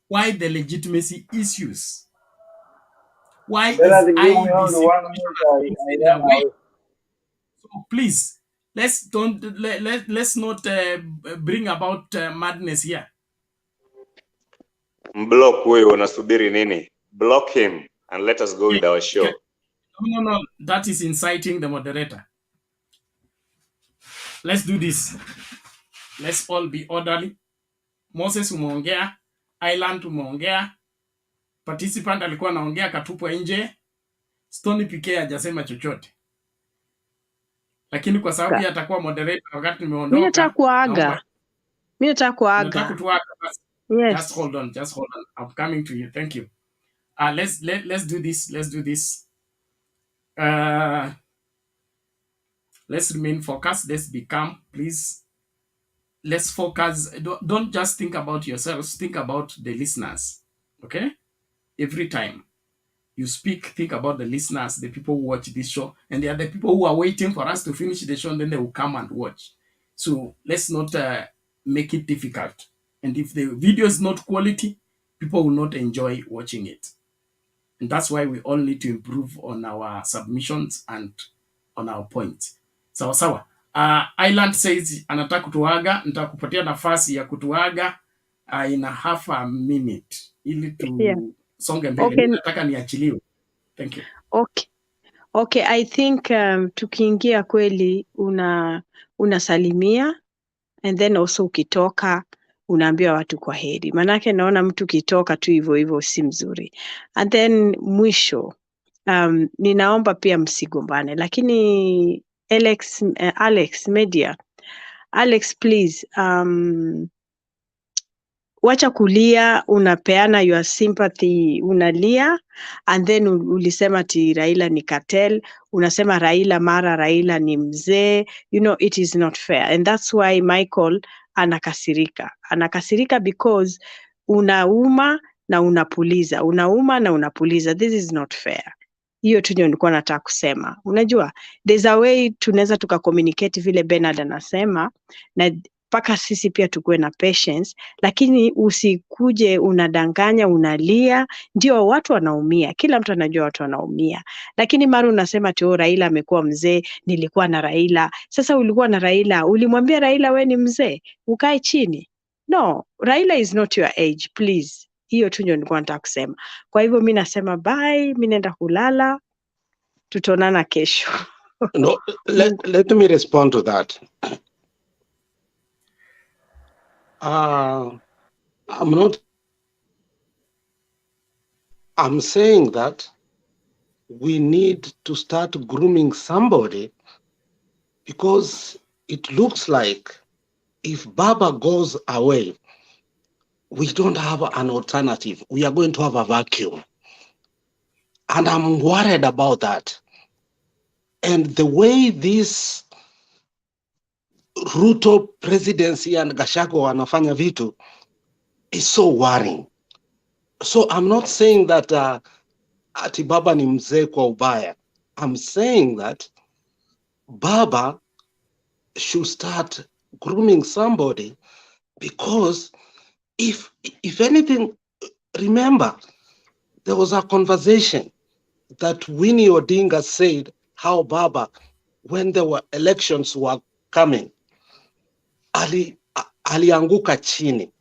Why the legitimacy issues? Why is IEBC? So please, let's not bring about madness here. Block huyo, unasubiri nini? Block him and let us go with our show. Okay. No, that is inciting the moderator. Let's do this. Let's all be orderly. Moses umeongea, Island umeongea, participant alikuwa anaongea katupwa nje, Stony PK hajasema chochote. Lakini kwa sababu yeye atakuwa moderator wakati nimeondoka. Mimi nataka kuaga. Nataka kutuaga basi. Yes. Just hold on. Just hold on. I'm coming to you. Thank you. Let's do this. Let's do this. Let's remain focused. Let's be calm, please. Let's focus. Don't just think about yourselves. Think about the listeners. Okay. Every time you speak, think about the listeners, the people who watch this show, and they are the people who are waiting for us to finish the show, and then they will come and watch. So let's not make it difficult. And if the video is not quality, people will not enjoy watching it. And that's why we all need to improve on our submissions and on our points. Sawa sawa. Island says anataka kutuaga, nitakupatia nafasi ya kutuaga in a half a minute ili tusonge mbele. Okay. Nataka niachiliwe. Thank you. Okay. Okay, I think tukiingia kweli unasalimia and then also ukitoka unaambia watu kwa heri. Manake naona mtu ukitoka tu hivyo hivyo si mzuri. And then mwisho ninaomba pia msigombane, lakini Alex Media, Alex please, wacha kulia, unapeana your sympathy, unalia, and then ulisema ti Raila ni cartel, unasema Raila ni mzee, you know, it is not fair. And that's why Michael anakasirika because unauma na unapuliza. This is not fair. Hiyo tu ndio nilikuwa nataka kusema. Unajua, there's a way tunaweza communicate vile Bernard anasema, na mpaka sisi pia tukue na patience, lakini usikuje unadanganya, unalia, ndio watu wanaumia. Kila mtu anajua watu wanaumia. Lakini mara unasema tu Raila amekuwa mzee, nilikuwa na Raila. Sasa ulikuwa na Raila, ulimwambia Raila we ni mzee, ukae chini. No, Raila is not your age, please. Hiyo tu ndio nilikuwa nataka kusema. Kwa hivyo mimi nasema bye, mimi naenda kulala. Tutaonana kesho. No, let me respond to that. I'm saying that we need to start grooming somebody, because it looks like if Baba goes away, we don't have an alternative. We are going to have a vacuum. And I'm worried about that. And the way this Ruto presidency and Gachagua wanafanya vitu is so worrying. So I'm not saying that ati Baba ni mzee kwa ubaya. I'm saying that Baba should start grooming somebody, because if anything, remember, there was a conversation that Winnie Odinga said how Baba, when there were elections were coming, alianguka chini.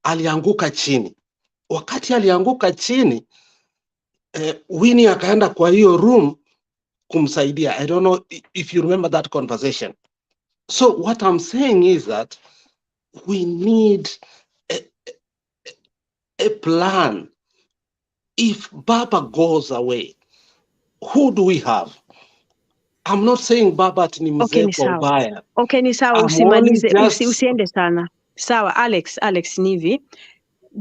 Alianguka chini. Wakati alianguka chini, Winnie akaenda kwa hiyo room kumsaidia. I don't know if you remember that conversation. So what I'm saying is that we need a plan. If Baba goes away, who do we have? I'm not saying Baba ni mzee kwa ubaya. Okay, ni sawa, usimalize, usiende sana. Sawa, Alex nivi.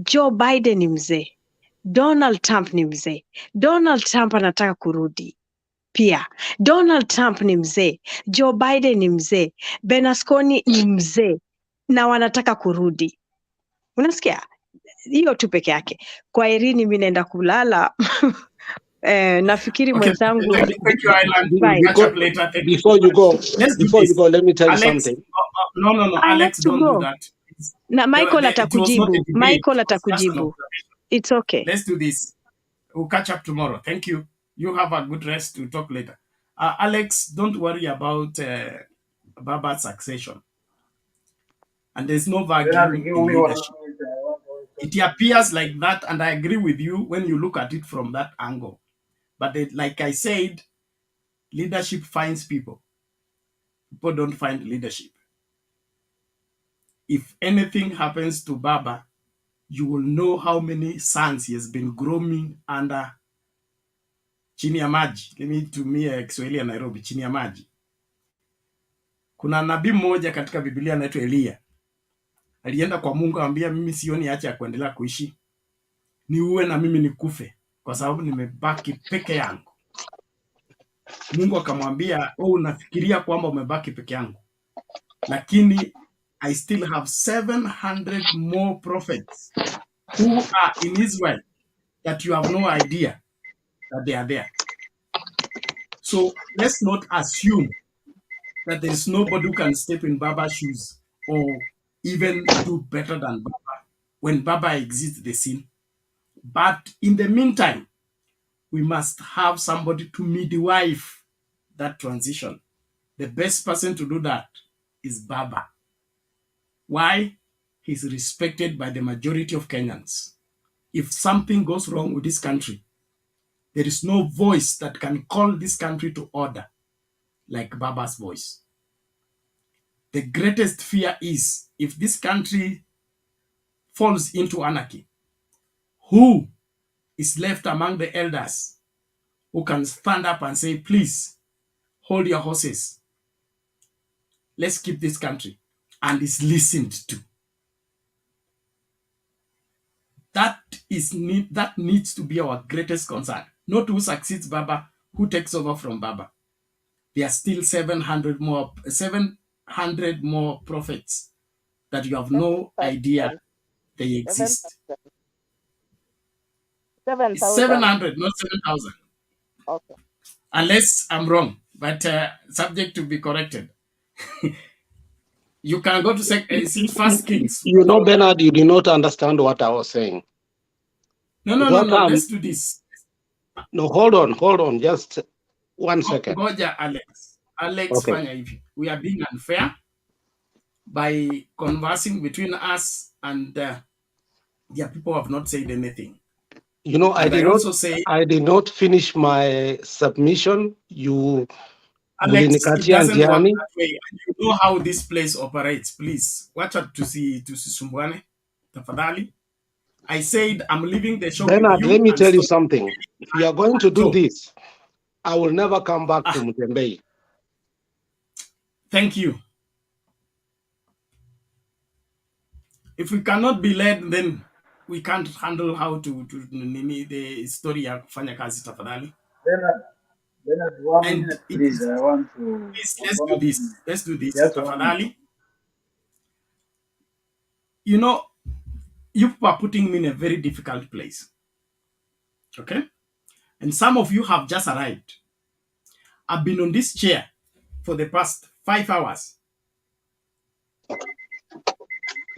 Joe Biden ni mzee. Donald Trump ni mzee. Donald Trump anataka kurudi. Pia, Donald Trump ni mzee. Joe Biden ni mzee. Bernasconi ni mzee. Na wanataka kurudi. Unasikia? Hiyo tu peke yake. Kwa Irini mimi naenda kulala. Nafikiri mwenzangu. Before you go, let me tell you something. No, Alex, don't do that. Na Michael atakujibu. It's okay. Let's do this. We'll catch up tomorrow. Thank you. You have a good rest. We'll talk later. Alex, don't worry about Baba's succession. And there's no vacuum in leadership. It appears like that, and I agree with you when you look at it from that angle. But like I said, leadership finds people. People don't find leadership. If anything happens to Baba, you will know how many sons he has been grooming under chini ya maji. Let me tumia Kiswahili ya Nairobi, chini ya maji. Kuna nabii mmoja katika Biblia anaitwa Elia. alienda kwa Mungu akamwambia, mimi sioni haja ya kuendelea kuishi, niue na mimi nikufe kwa sababu nimebaki peke yangu. Mungu akamwambia, unafikiria kwamba umebaki peke yangu, lakini I still have 700 more prophets who are in Israel that you have no idea that they are there. So let's not assume that there is nobody who can step in Baba's shoes or even do better than Baba when Baba exits the scene. But in the meantime, we must have somebody to midwife that transition. The best person to do that is Baba. Why? He's respected by the majority of Kenyans. If something goes wrong with this country, there is no voice that can call this country to order like Baba's voice. The greatest fear is if this country falls into anarchy, who is left among the elders who can stand up and say, please, hold your horses. Let's keep this country, and is listened to. That needs to be our greatest concern. Not who succeeds Baba, who takes over from Baba. There are still 700 more prophets that you have no idea they exist. 7,000. 700, not 7,000. Okay. Unless I'm wrong, but subject to be corrected. You can go to First Kings. You know, Bernard, you did not understand what I was saying. No. Let's do this. No, hold on. Just 1 second. Goja, Alex. Okay. Fanya hivi. We are being unfair by conversing between us and the people who have not said anything. You know, And I did not finish my submission. Alex, it doesn't work that way. And you know how this place operates. Please, watch out to see Sumbwane. Tafadhali. I said I'm leaving the show. Bernard, with you. let me tell you something. If you are going to do this, I will never come back to Mutembei. Thank you. If we cannot be led, then we can't handle how to the story ya kufanya kazi tafadhali. Bernard, 1 minute, please. I want to. Please, let's do this. Just Tafadhali. You know, you are putting me in a very difficult place. Okay? And some of you have just arrived. I've been on this chair for the past 5 hours.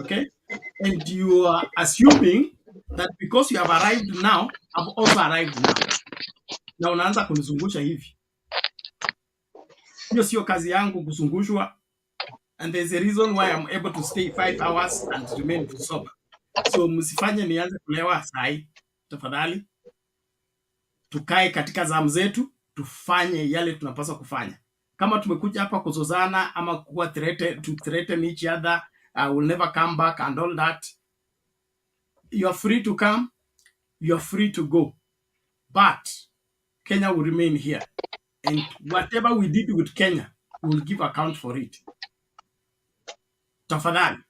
Okay? And you are assuming that because you have arrived now, I've also arrived now. Na unaanza kunizungusha hivi. Hiyo sio kazi yangu kuzungushwa. And there's a reason why I'm able to stay 5 hours and remain sober. So msifanye nianze kulewa sai. Tafadhali. Tukae katika zamu zetu, tufanye yale tunapaswa kufanya. Kama tumekuja hapa kuzozana ama kuwa to threaten each other, I will never come back and all that. You are free to come, you are free to go. But Kenya will remain here. And whatever we did with Kenya, we will give account for it. Tafadhali.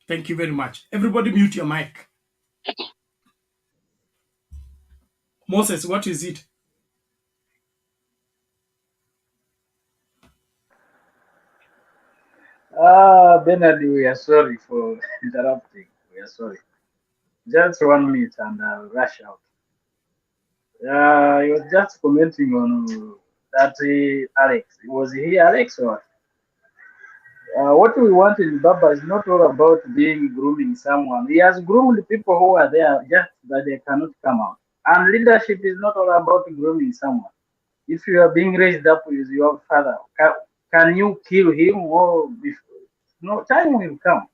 Thank you very much. Everybody mute your mic. Moses, what is it? Bernard, we are sorry for interrupting. We are sorry. Just 1 minute and I'll rush out. I was just commenting on that Alex. Was he Alex or? What we want in Baba is not all about grooming someone. He has groomed people who are there, just that they cannot come out. And leadership is not all about grooming someone. If you are being raised up with your father, can you kill him or before? No, time will come.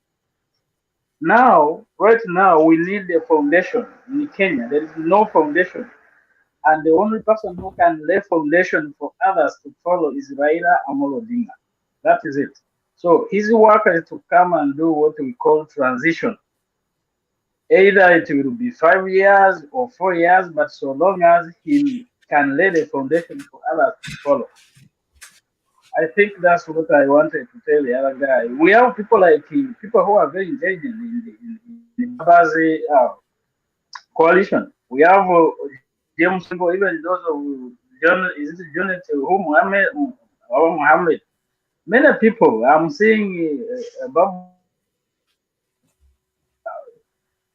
Now, right now, we need a foundation in Kenya. There is no foundation. And the only person who can lay foundation for others to follow is Raila Amolo Odinga. That is it. So his work is to come and do what we call transition. Either it will be 5 years or 4 years, but so long as he can lay the foundation for others to follow. I think that's what I wanted to tell the other guy. We have people like him, people who are very intelligent in Baba's coalition. We have James Ngo, even those of John, is it John who Muhammad or Muhammad? Many people I'm seeing Babu,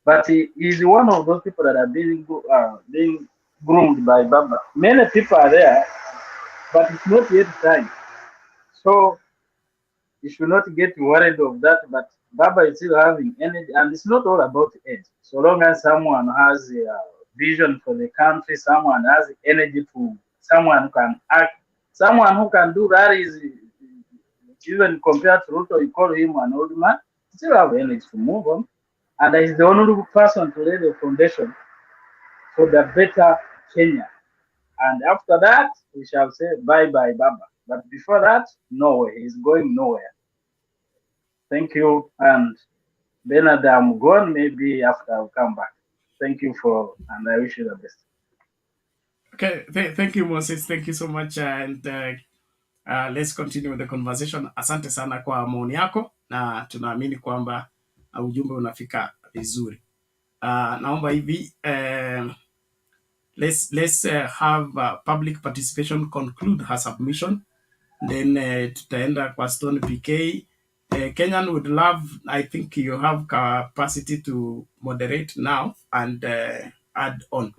but he is one of those people that are being groomed by Baba. Many people are there, but it's not yet time. So you should not get worried of that. But Baba is still having energy, and it's not all about age. So long as someone has a vision for the country, someone has energy to, someone who can act, someone who can do rallies, even compared to Ruto, you call him an old man, still have energy to move on. And he's the only person to lay the foundation for the better Kenya. And after that, we shall say bye-bye, Baba. But before that, no way. He's going nowhere. Thank you. And Bernard, I'm gone. Maybe after I'll come back. Thank you and I wish you the best. Okay, thank you Moses, thank you so much, and let's continue with the conversation. Asante sana kwa maoni yako, na tunaamini kwamba ujumbe unafika vizuri. Naomba hivi let's have public participation conclude her submission, then tutaenda kwa Stone PK. Kenyan would love, I think you have capacity to moderate now and add on.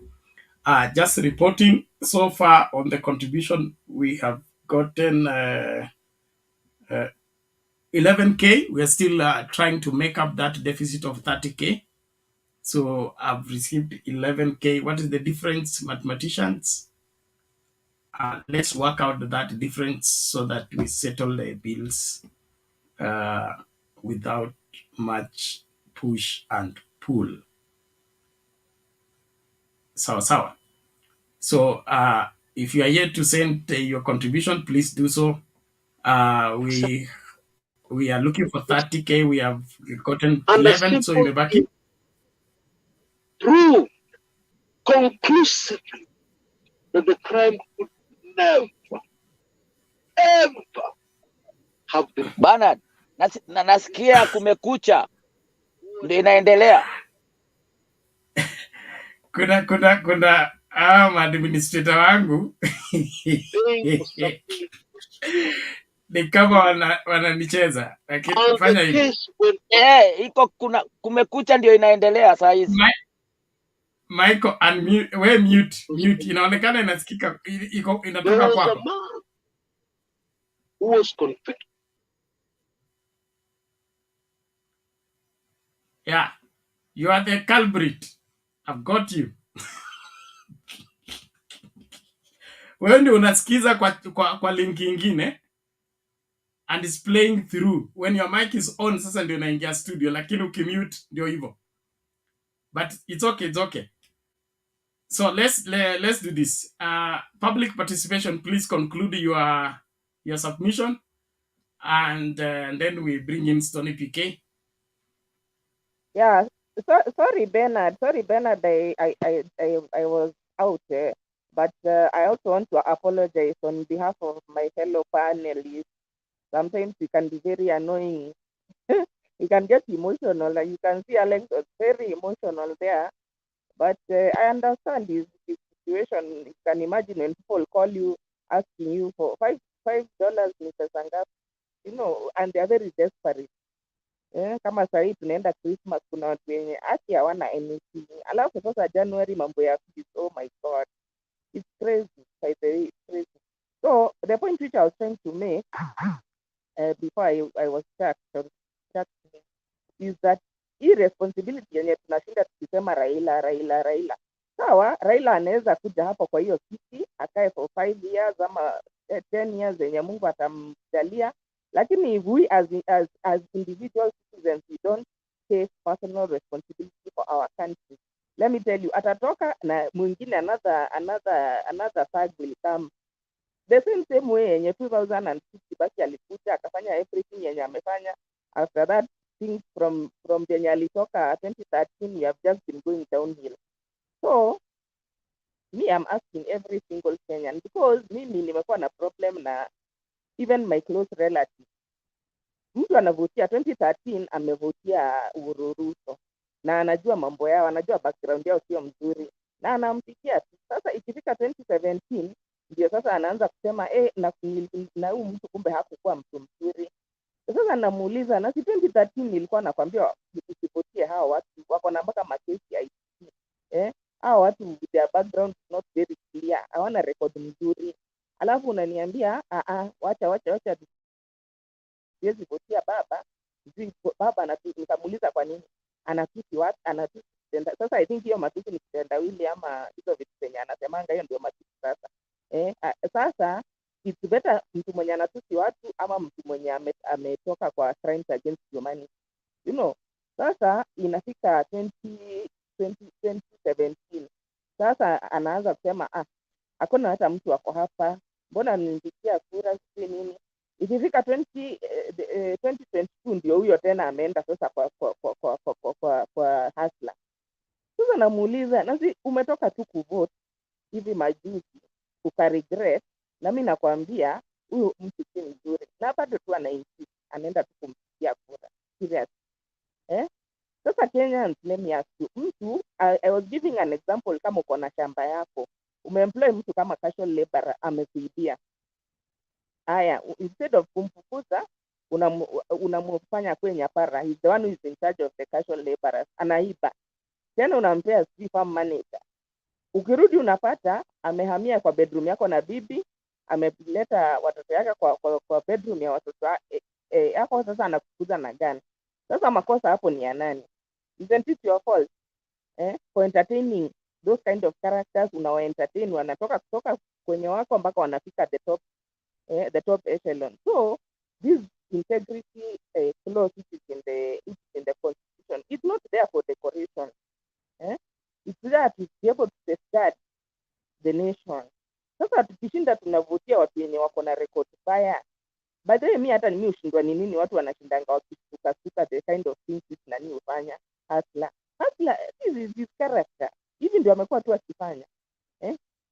Just reporting so far on the contribution, we have gotten 11K. We are still trying to make up that deficit of 30K. So I've received 11K. What is the difference, mathematicians? Let's work out that difference so that we settle the bills without much push and pull. Sawa. So if you are yet to send your contribution, please do so. We are looking for 30K. We have gotten 11, so imebaki. Prove conclusively that the crime could never, ever have been. Bernard, nasikia kumekucha ndio inaendelea. Kuna maadministrator wangu ni kama wananicheza, lakini fanya hivi. Iko kumekucha ndio inaendelea saa hizi. Michael, unmute, we mute. Inaonekana inasikika, inatoka kwako. Who was convicted? Yeah, you are the culprit. I've got you. Wewe ndio unasikiza kwa link ingine and it's playing through. When your mic is on, sasa ndio unaingia studio, lakini ukimute ndio hivyo. But it's okay. So let's do this. Public participation, please conclude your submission, and then we bring in Stony PK. Yeah, sorry Bernard. I was out there, but I also want to apologize on behalf of my fellow panelists. Sometimes we can be very annoying. You can get emotional. You can see Alex was very emotional there. But I understand this situation. You can imagine when people call you asking you for $5, Mr. Sangap, and they are very desperate. Kama sahii tunaenda Christmas, kuna watu wenye haki hawana anything, alafu sasa January mambo ya fees. Oh my God, it's crazy. By the way, it's crazy. So the point which I was trying to make before I was checked is that hii responsibility yenye tunashinda tukisema Raila. Sawa, Raila anaweza kuja hapo kwa hiyo kiti akae for 5 years ama 10 years zenye Mungu atamjalia, lakini if we as individual citizens we don't take personal responsibility for our country, let me tell you, atatoka na mwingine another third will come the same way yenye 2006 basi alikuja akafanya everything yenye amefanya. After that things from yenye alitoka 2013 we have just been going downhill. So me, I'm asking every single Kenyan, because mimi nimekuwa na problem na even my close relative. Mtu anavutia 2013 amevutia Uhuru Ruto na anajua mambo yao, anajua background yao sio mzuri na anampigia tu. Sasa ikifika 2017 ndio sasa anaanza kusema na huyu mtu kumbe hakukuwa mtu mzuri. Sasa namuuliza, na si 2013 nilikuwa nakwambia usipotie hao watu wako na mpaka makesi ya ICC. Hao watu their background is not very clear, hawana record mzuri. Alafu unaniambia wacha siwezi votia baba. Baba nikamuuliza kwa nini? Anatusi watu, anatusi kitenda. Sasa I think hiyo matusi ni kitendawili ama hizo vitu zenye anasemanga, hiyo ndio matusi sasa. Sasa it's better mtu mwenye anatusi watu ama mtu mwenye ametoka kwa crimes against humanity. You know, sasa inafika 2017 sasa anaanza kusema hakuna hata mtu wako hapa, mbona nilipigia kura sisi nini. Ikifika 2022 ndio huyo tena ameenda sasa kwa hasla. Sasa namuuliza, nasi umetoka tu kuvote hivi majuzi ukaregret, na mimi nakwambia huyu mtu si mzuri, na bado tu anaenda tu kumpigia kura. Serious. Sasa Kenyans, let me ask you, mtu I was giving an example, kama uko na shamba yako umeemploy mtu kama casual laborer amekuibia. Haya, instead of kumfukuza unamfanya kwenye para, he's the one who is in charge of the casual laborers, anaiba. Tena unampea farm manager. Ukirudi unapata amehamia kwa bedroom yako na bibi, ameleta watoto yake kwa bedroom ya watoto yako. Sasa anakukuza na gani? Sasa makosa hapo ni ya nani? Isn't it your fault for entertaining those kind of characters? Unawa entertain, wanatoka kutoka kwenye wako mpaka wanafika the top echelon. So this integrity clause which is in the constitution, it's not there for decoration. It's there to be able to safeguard the nation. Sasa tukishinda tunavutia watu wenye wako na record mbaya. By the way, mimi hata mimi ushindwa ni nini watu wanashindanga wakisuka the kind of things which nani ufanya hasla this character hivi ndio amekuwa tu akifanya.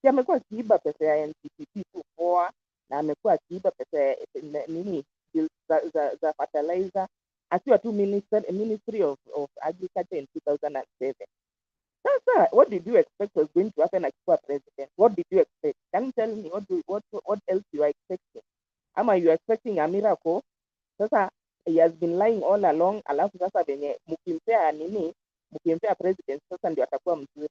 Si amekuwa akiiba pesa ya NCPP tu poa, na amekuwa akiiba pesa nini za fertilizer akiwa tu Ministry of Agriculture in 2007. Sasa what did you expect was going to happen akikuwa president? What did you expect? Can you tell me what else you are expecting? Ama you are expecting a miracle? Sasa he has been lying all along, alafu sasa venye mkimpea president sasa ndio atakuwa mzuri.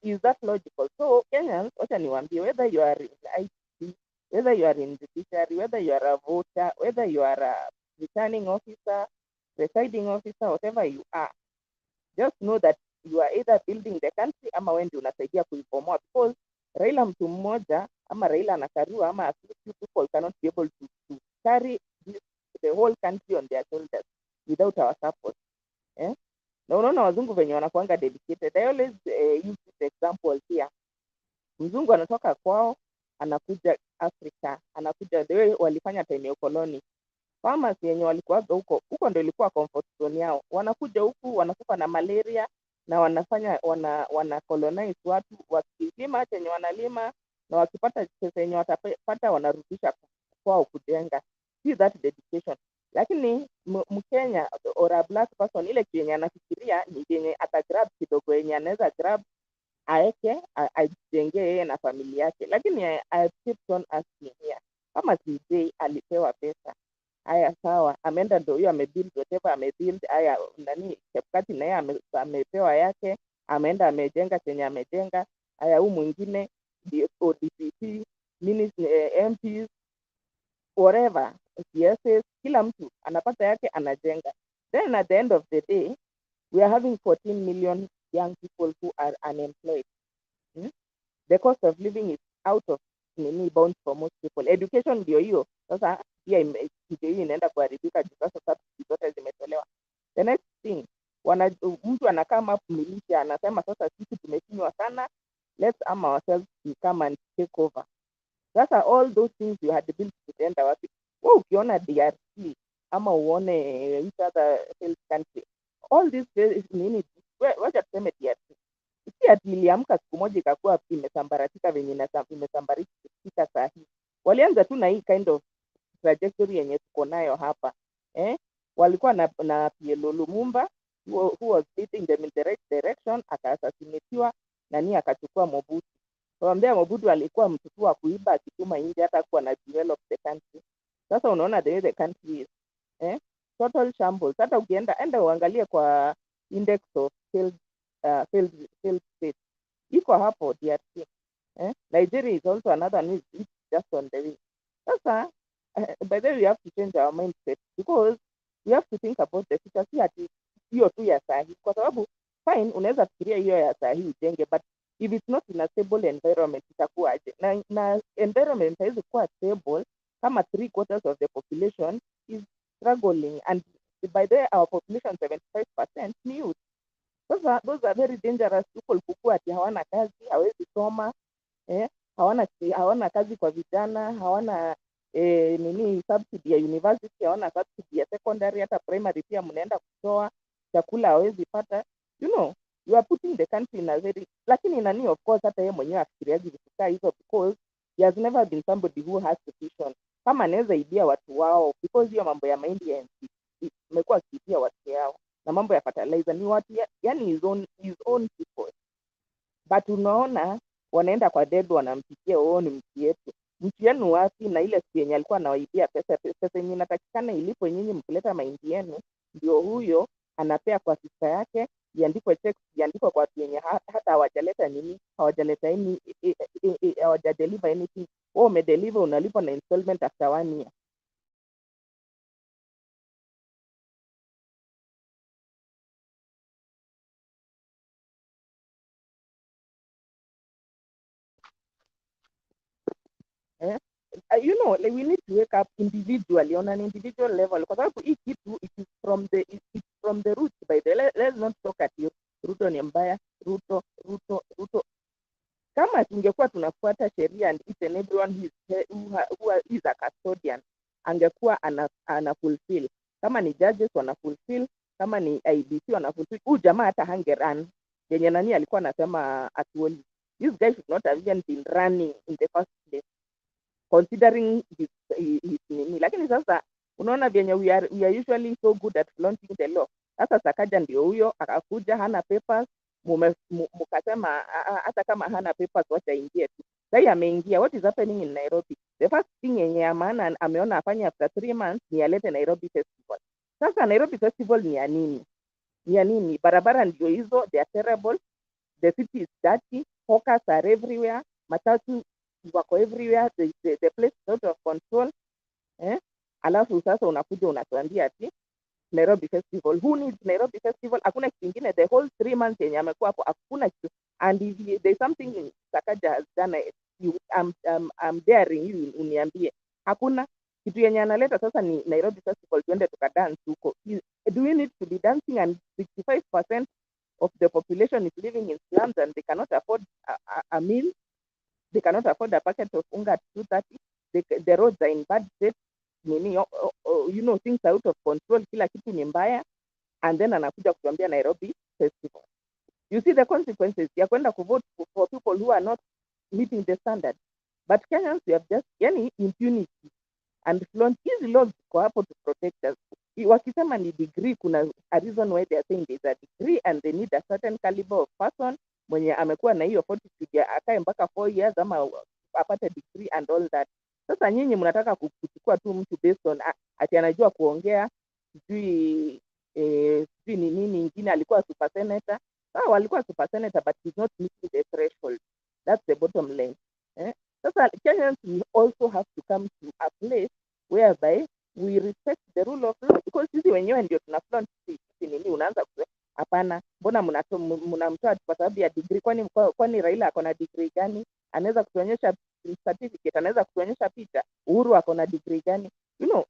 Is that logical? So Kenyans, wacha niwaambie, whether you are in IT, whether you are in judiciary, whether you are a voter, whether you are a returning officer, presiding officer, whatever you are, just know that you are either building the country ama wewe ndio unasaidia kuibomoa, because Raila mtu mmoja ama Raila na Karua ama a few people cannot be able to carry the whole country on their shoulders without our support. Na unaona wazungu venye wanakuanga dedicated. I always use this example here. Mzungu anatoka kwao anakuja Afrika, anakuja the way walifanya time ya ukoloni. Farmers yenye walikuwa huko ndio ilikuwa comfort zone yao. Wanakuja huku wanakufa na malaria na wana colonize watu, wakilima chenye wanalima na wakipata pesa yenye watapata wanarudisha kwao kujenga. See that dedication. Lakini Mkenya or a black person, ile yenye anafikiria ni yenye atagrab kidogo yenye anaweza grab aeke ajenge yeye na familia yake. Lakini I keep on asking here, kama CJ alipewa pesa, haya sawa, ameenda ndio hiyo amebuild whatever amebuild. Haya nani Chepkati na yeye amepewa yake, ameenda amejenga chenye amejenga. Haya huyu mwingine DPP, MPs, whatever, yes, kila mtu anapata yake anajenga. Then at the end of the day we are having 14 million young people who are unemployed. The cost of living is out of bounds for most people. Education ndio hiyo sasa pia ndio hiyo inaenda kuharibika juu sasa subsidies zote zimetolewa. The next thing, mtu anakama militia anasema sasa sisi tumeshinywa sana, let's arm ourselves to come and take over. Sasa all those things you had built zitaenda wapi? Wewe ukiona DRC ama uone each other country, all these nini, wacha tuseme DRC si ati iliamka siku moja ikakuwa imesambaratika venye imesambaratika saa hii. Walianza tu na hii kind of trajectory yenye tuko nayo hapa. Walikuwa na PLO Lumumba who was leading them in the right direction, akaassassinatiwa nani akachukua Mobutu. Tuambia Mobutu alikuwa mtu wa kuiba akituma nje, hata kuwa na develop the country. Sasa unaona the way the country is, total shambles. Hata enda uangalie kwa index of failed states, iko hapo DRC. Nigeria is also another one which is just on the way. Sasa by the way we have to change our mindset, because we have to think about the future. Si ati hiyo tu ya sahi, kwa sababu fine unaweza fikiria hiyo ya sahi ujenge, but if it's not in a stable environment itakuwaje? Na environment haiwezi kuwa stable kama 3/4 of the population is struggling, and by the way our population 75% ni youth. Sasa those are very dangerous people, kukua ati hawana kazi, hawezi soma, hawana kazi kwa vijana, hawana subsidy ya university, hawana subsidy ya secondary, hata primary pia mnaenda kutoa chakula hawezi pata. You are putting the country in a very, lakini nani of course hata yeye mwenyewe afikiriaje vitu hizo, because he has never been somebody who has vision. Kama anaweza ibia watu wao, because hiyo mambo ya mahindi imekuwa akiibia watu yao, na mambo ya fertilizer ni watu yani his own people. But unaona wanaenda kwa dedo wanampikia ni mti yetu. Mti yenu wapi? Na ile siku yenye alikuwa anawaibia pesa yenye inatakikana ilipo nyinyi mkileta mahindi yenu, ndio huyo anapea kwa sister yake, iandikwe check, iandikwe kwa watu yenye hata hawajaleta hawajadeliver anything. Wewe umedeliver, unalipa na installment after 1 year. We need to wake up individually, on an individual level, kwa sababu hii kitu it's from the roots. By the let's not talk at you Ruto ni mbaya, Ruto. Kama tungekuwa tunafuata sheria and each and everyone who is a custodian angekuwa ana fulfill, kama ni judges wana fulfill, kama ni IBC wana fulfill, jamaa hata hangerun yenye nani alikuwa anasema atuoli. This guy should not have even been running in the first place, considering his nini. Lakini sasa unaona vyenye we are usually so good at flaunting the law. Sasa Sakaja ndio huyo akakuja, hana papers, mukasema hata kama hana papers wacha ingie tu. Sasa ameingia. What is happening in Nairobi? The first thing yenye maana ameona afanye after 3 months ni alete Nairobi Festival. Sasa Nairobi Festival ni ya nini? Barabara ndio hizo, they are terrible. The city is dirty, hawkers are everywhere, matatu wako everywhere, the place is out of control. Alafu sasa unakuja unatuambia ati Nairobi Festival. Who needs Nairobi Festival? Hakuna kitu kingine the whole 3 months yenye amekuwa hapo, hakuna kitu. And if there's something Sakaja has done, I'm daring you uniambie. Hakuna kitu yenye analeta. Sasa ni Nairobi Festival, tuende tukadance huko. Do we need to be dancing? And 65% of the population is living in slums and they cannot afford a meal. They cannot afford a packet of unga at 230. The roads are in bad state. Things are out of control. Kila kitu ni mbaya. And then anakuja kutuambia Nairobi Festival. You see the consequences. Ya kwenda kuvote for people who are not meeting the standard. But Kenyans, we have just impunity and flaunt. Hizi laws ziko hapo to protect us. Wakisema ni degree, kuna a reason why they are saying there's a degree, and they need a certain caliber of person mwenye amekuwa na hiyo fortitude akae mpaka 4 years ama apate degree and all that. Sasa nyinyi mnataka kuchukua tu mtu based on ati anajua kuongea, sijui ni nini nyingine, alikuwa super senator. Walikuwa super senator but he's not meeting the threshold. That's the bottom line. Sasa Kenyans, we also have to come to a place whereby we respect the rule of law, because sisi wenyewe ndio tuna flaunt nini. Unaanza kusema hapana, mbona mnamtoa kwa sababu ya degree? Kwani Raila ako na degree gani? Anaweza kutuonyesha certificate, anaweza kutuonyesha picha. Uhuru ako na degree gani?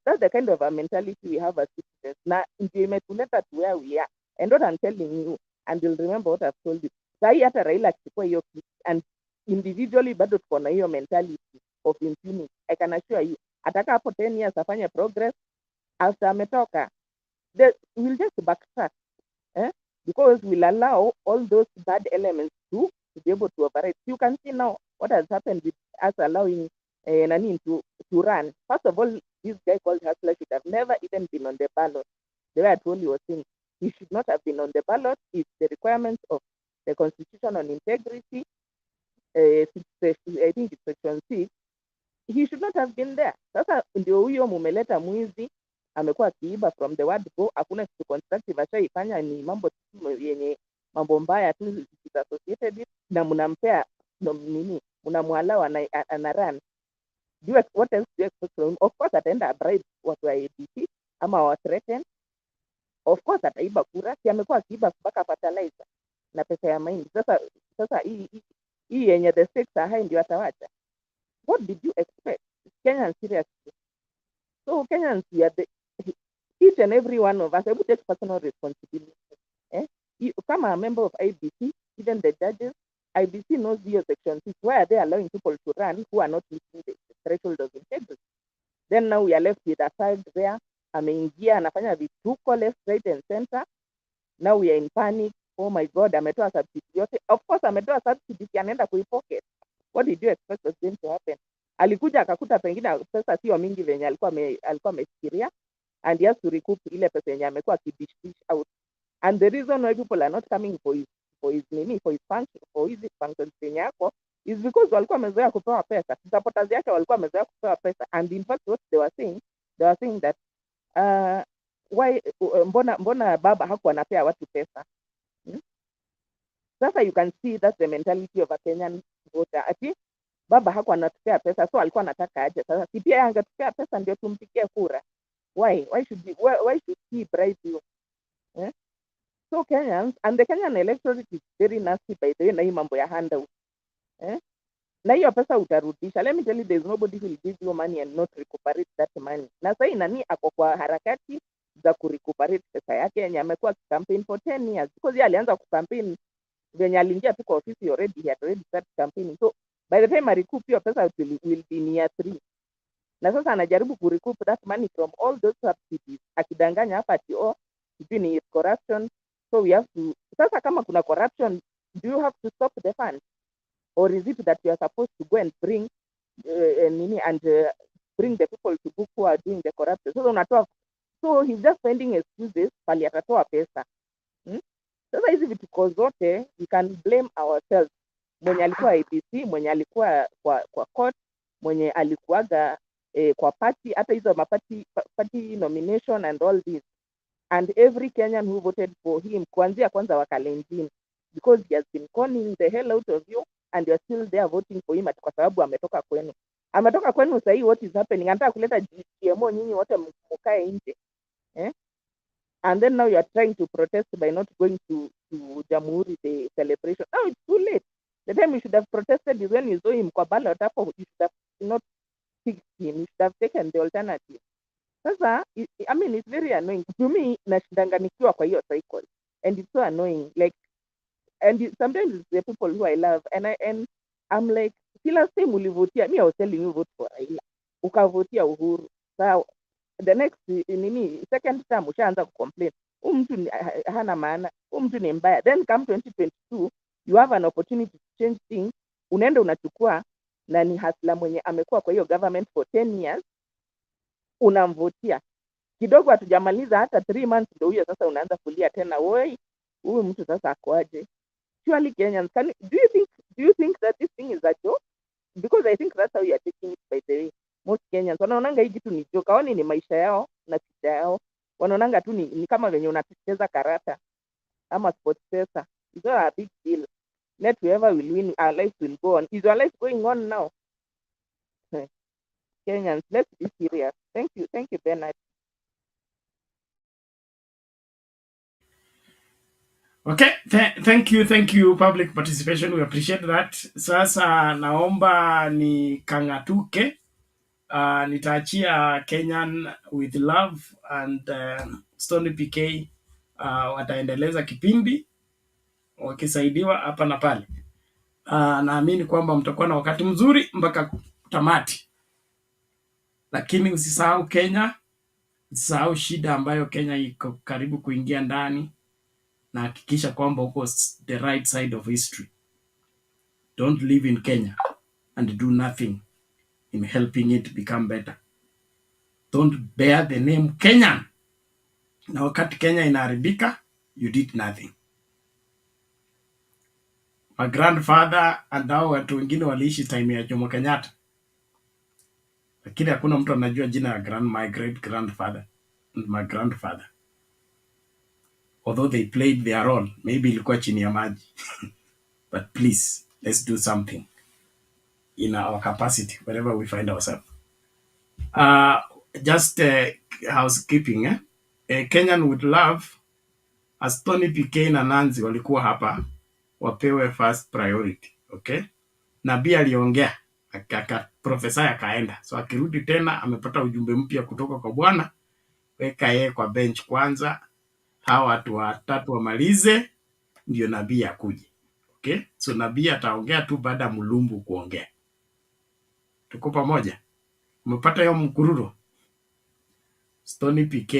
That's the kind of a mentality we have as citizens, na ndio imetuleta to where we are. And what I'm telling you, and you'll remember what I've told you, sahi hata Raila akichukua hiyo kitu, and individually bado tuko na hiyo mentality of impunity, I can assure you ataka hapo 10 years afanye progress. After ametoka, we'll just backtrack, because we'll allow all those bad elements to be able to operate. You can see now what has happened with us allowing to run. First of all, this guy called Hustler should have never even been on the ballot. The way I told you was saying, he should not have been on the ballot if the requirements of the Constitution on integrity, I think it's section 6, he should not have been there. Sasa ndio huyo mumeleta mwizi amekuwa akiiba from the word go, hakuna kitu constructive ashaifanya, ni mambo yenye mambo mbaya tu associated with, na mnampea nini, mnamwalao ana run. What else do you expect from him? Of course ataenda bribe watu wa ADC ama wa threaten. Of course ataiba kura, si amekuwa akiiba mpaka fertilizer na pesa ya mahindi. Sasa hii yenye the stakes are high ndio atawacha. What did you expect? Kenyans seriously. So Kenyans, each and every one of us, we take personal responsibility. Come a member of IBC, even the judges, IBC knows your section 6. Why are they allowing people to run who are not meeting the threshold of integrity? Then now we are left with a side there. Ameingia anafanya vituko left, right and center. Now we are in panic. Oh my God, ametoa subsidy yote. Of course ametoa subsidy, anaenda kuipocket. What did you expect was going to happen? Alikuja akakuta pengine pesa sio mingi venye alikuwa amefikiria, and he has to recoup ile pesa yenye amekuwa kidish out. And the reason why people are not coming for his function zenye yako is because walikuwa wamezoea kupewa pesa. Supporters yake walikuwa wamezoea kupewa pesa, and in fact what they were saying that why mbona baba hakuwa anapea watu pesa. Sasa you can see that's the mentality of a Kenyan voter. Ati baba hakuwa anatupea pesa, so alikuwa anataka aje sasa, si pia angetupea pesa ndio tumpigie kura. Why should he bribe you? So Kenyans, and the Kenyan electorate is very nasty by the way, na hii mambo ya handout. Na hiyo pesa utarudisha. Let me tell you, there's nobody who will give you money and not recuperate that money. Na sasa nani ako kwa harakati za kurecuperate pesa yake yenye amekuwa campaign for 10 years, because yeye alianza kucampaign venye aliingia tu kwa ofisi already, he had already started campaigning. So by the time I recoup your pesa will be near 3. Na sasa anajaribu kurecoup that money from all those subsidies, akidanganya hapa ati sijui ni corruption. So we have to, sasa kama kuna corruption, do you have to stop the fund? Or is it that you are supposed to go and bring bring the people to book who are doing the corruption? So he's just finding excuses pali atatoa pesa. Sasa hizi vituko zote we can blame ourselves. Mwenye alikuwa IBC, mwenye alikuwa kwa court, mwenye alikuwaga kwa party, hata hizo party nomination and all this. And every Kenyan who voted for him, kuanzia kwanza wakalenjini, because he has been conning the hell out of you, and you're still there voting for him kwa sababu ametoka kwenu. Sasa hii what is happening? Anataka kuleta GMO, nyinyi wote mkae nje. And then now you are trying to protest by not going to Jamhuri the celebration. Now it's too late. The time you should have protested is when you saw him kwa ballot hapo, you should have not fixed him. You should have taken the alternative. Sasa, I mean, it's very annoying. To me, nashindanganikiwa kwa hiyo cycle. And it's so annoying. Like, and sometimes it's the people who I love. And I'm like, kila time ulivotia, me I was telling you vote for Raila. Ukavotia Uhuru. So, the next, second term, ushaanza kucomplain. Mtu hana maana. Mtu ni mbaya. Then come 2022, you have an opportunity to change things. Unaenda unachukua, na ni hasla mwenye amekuwa kwa hiyo government for 10 years. Unamvotia kidogo, hatujamaliza hata 3 months ndio huyo sasa unaanza kulia tena, woi huyu mtu sasa akoaje? Surely Kenyans, do you think that this thing is a joke? Because I think that's how you are taking it. By the way, most Kenyans wanaonanga hii kitu ni joke, haoni ni maisha yao na picha yao, wanaonanga tu ni kama venye unacheza karata ama sports pesa. It's not a big deal. Let whoever will win, our life will go on. Is your life going on now? Kenyans, let's be serious. Thank you, Bernard. Okay, thank you public participation, we appreciate that. Sasa naomba ni kangatuke, nitaachia Kenyan with love and Stony PK wataendeleza kipindi wakisaidiwa hapa na pale. Naamini kwamba mtakuwa na wakati mzuri mpaka tamati, lakini usisahau Kenya, usisahau shida ambayo Kenya iko karibu kuingia ndani, na hakikisha kwamba uko the right side of history. Don't live in Kenya and do nothing. in helping it become better. Don't bear the name Kenyan. Na wakati Kenya inaharibika, you did nothing. My grandfather and hao watu wengine waliishi time ya Jomo Kenyatta. Lakini hakuna mtu anajua jina ya my great grandfather and my grandfather. Although they played their role, maybe ilikuwa chini ya maji. But please, let's do something in our capacity, wherever we find ourselves. Just housekeeping. Kenyan would love, as Tony PK na Nancy walikuwa hapa, wapewe first priority. Okay? Nabii aliongea, profesa akaenda. So akirudi tena, amepata ujumbe mpya kutoka kwa Bwana. Weka yeye kwa bench kwanza. Hawa watu watatu wamalize, ndio nabii akuje. Okay? So nabii ataongea tu baada Mulumbu kuongea. Tuko pamoja? Umepata hiyo mkururo? Stony PK,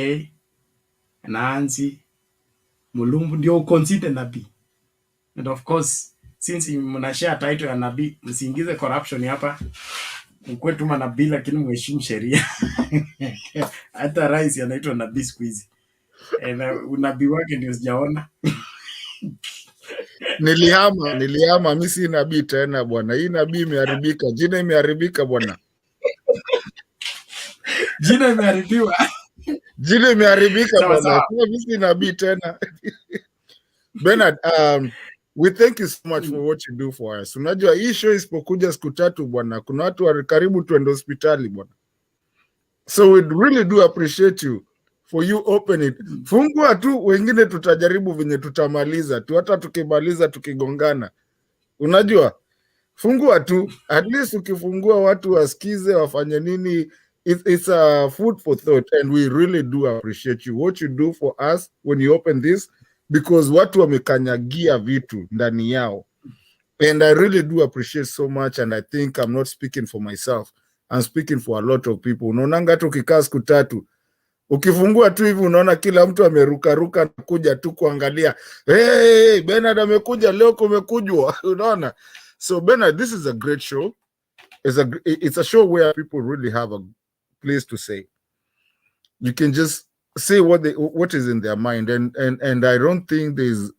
Nancy, Mulumbu ndio consider nabii. And of course, since mnashare title ya nabii, msiingize corruption hapa. Mkwe tu manabii lakini mheshimu sheria. Hata rais anaitwa nabii siku hizi. Unabii wake ndio sijaona. Nilihama mimi si nabii tena bwana. Hii nabii imeharibika. Jina imeharibika bwana. Jina imeharibiwa. Jina imeharibika bwana. Mimi si nabii tena. Bernard, we thank you so much for what you do for us. Unajua hii show isipokuja siku tatu bwana, kuna watu karibu tuende hospitali bwana. So we really do appreciate you for you open it. Fungua tu, wengine tutajaribu venye tutamaliza tu, hata tukimaliza tukigongana. Unajua, fungua tu, at least ukifungua watu wasikize wafanye nini. It's a food for thought, and we really do appreciate you what you do for us when you open this, because watu wamekanyagia vitu ndani yao. And I really do appreciate so much, and I think I'm not speaking for myself. I'm speaking for a lot of people. Unaonanga hata ukikaa siku tatu, ukifungua tu hivi unaona kila mtu ameruka kuja tu kuangalia. Hey, Bernard amekuja leo, kumekujwa. Unaona? So Bernard, this is a great show. It's a show where people really have a place to say. You can just say what is in their mind, and I don't think there's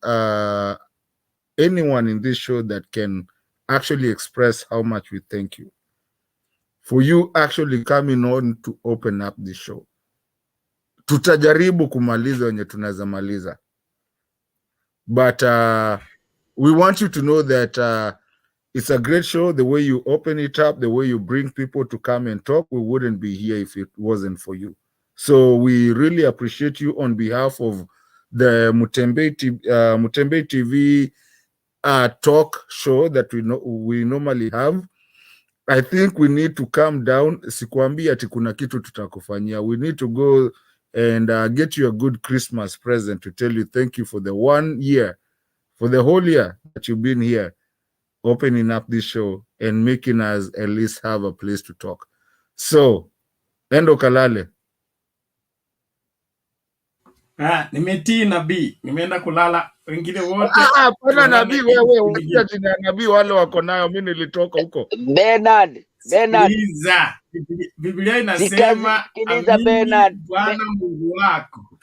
anyone in this show that can actually express how much we thank you for you actually coming on to open up this show. Tutajaribu kumaliza wenye tunaweza maliza, but we want you to know that it's a great show. The way you open it up, the way you bring people to come and talk, we wouldn't be here if it wasn't for you. So we really appreciate you on behalf of the Mutembe TV talk show that we normally have. I think we need to calm down. Sikuambi ati kuna kitu tutakufanyia. We need to go and get you a good Christmas present to tell you thank you for the 1 year, for the whole year that you've been here, opening up this show and making us at least have a place to talk. So, endo kalale. Nimetii nabii, nimeenda kulala. Wengine wote pana nabii wewe, unajua jina nabii wale wako nayo, mimi nilitoka huko. Bernard. Biblia inasema amini Bwana Mungu wako.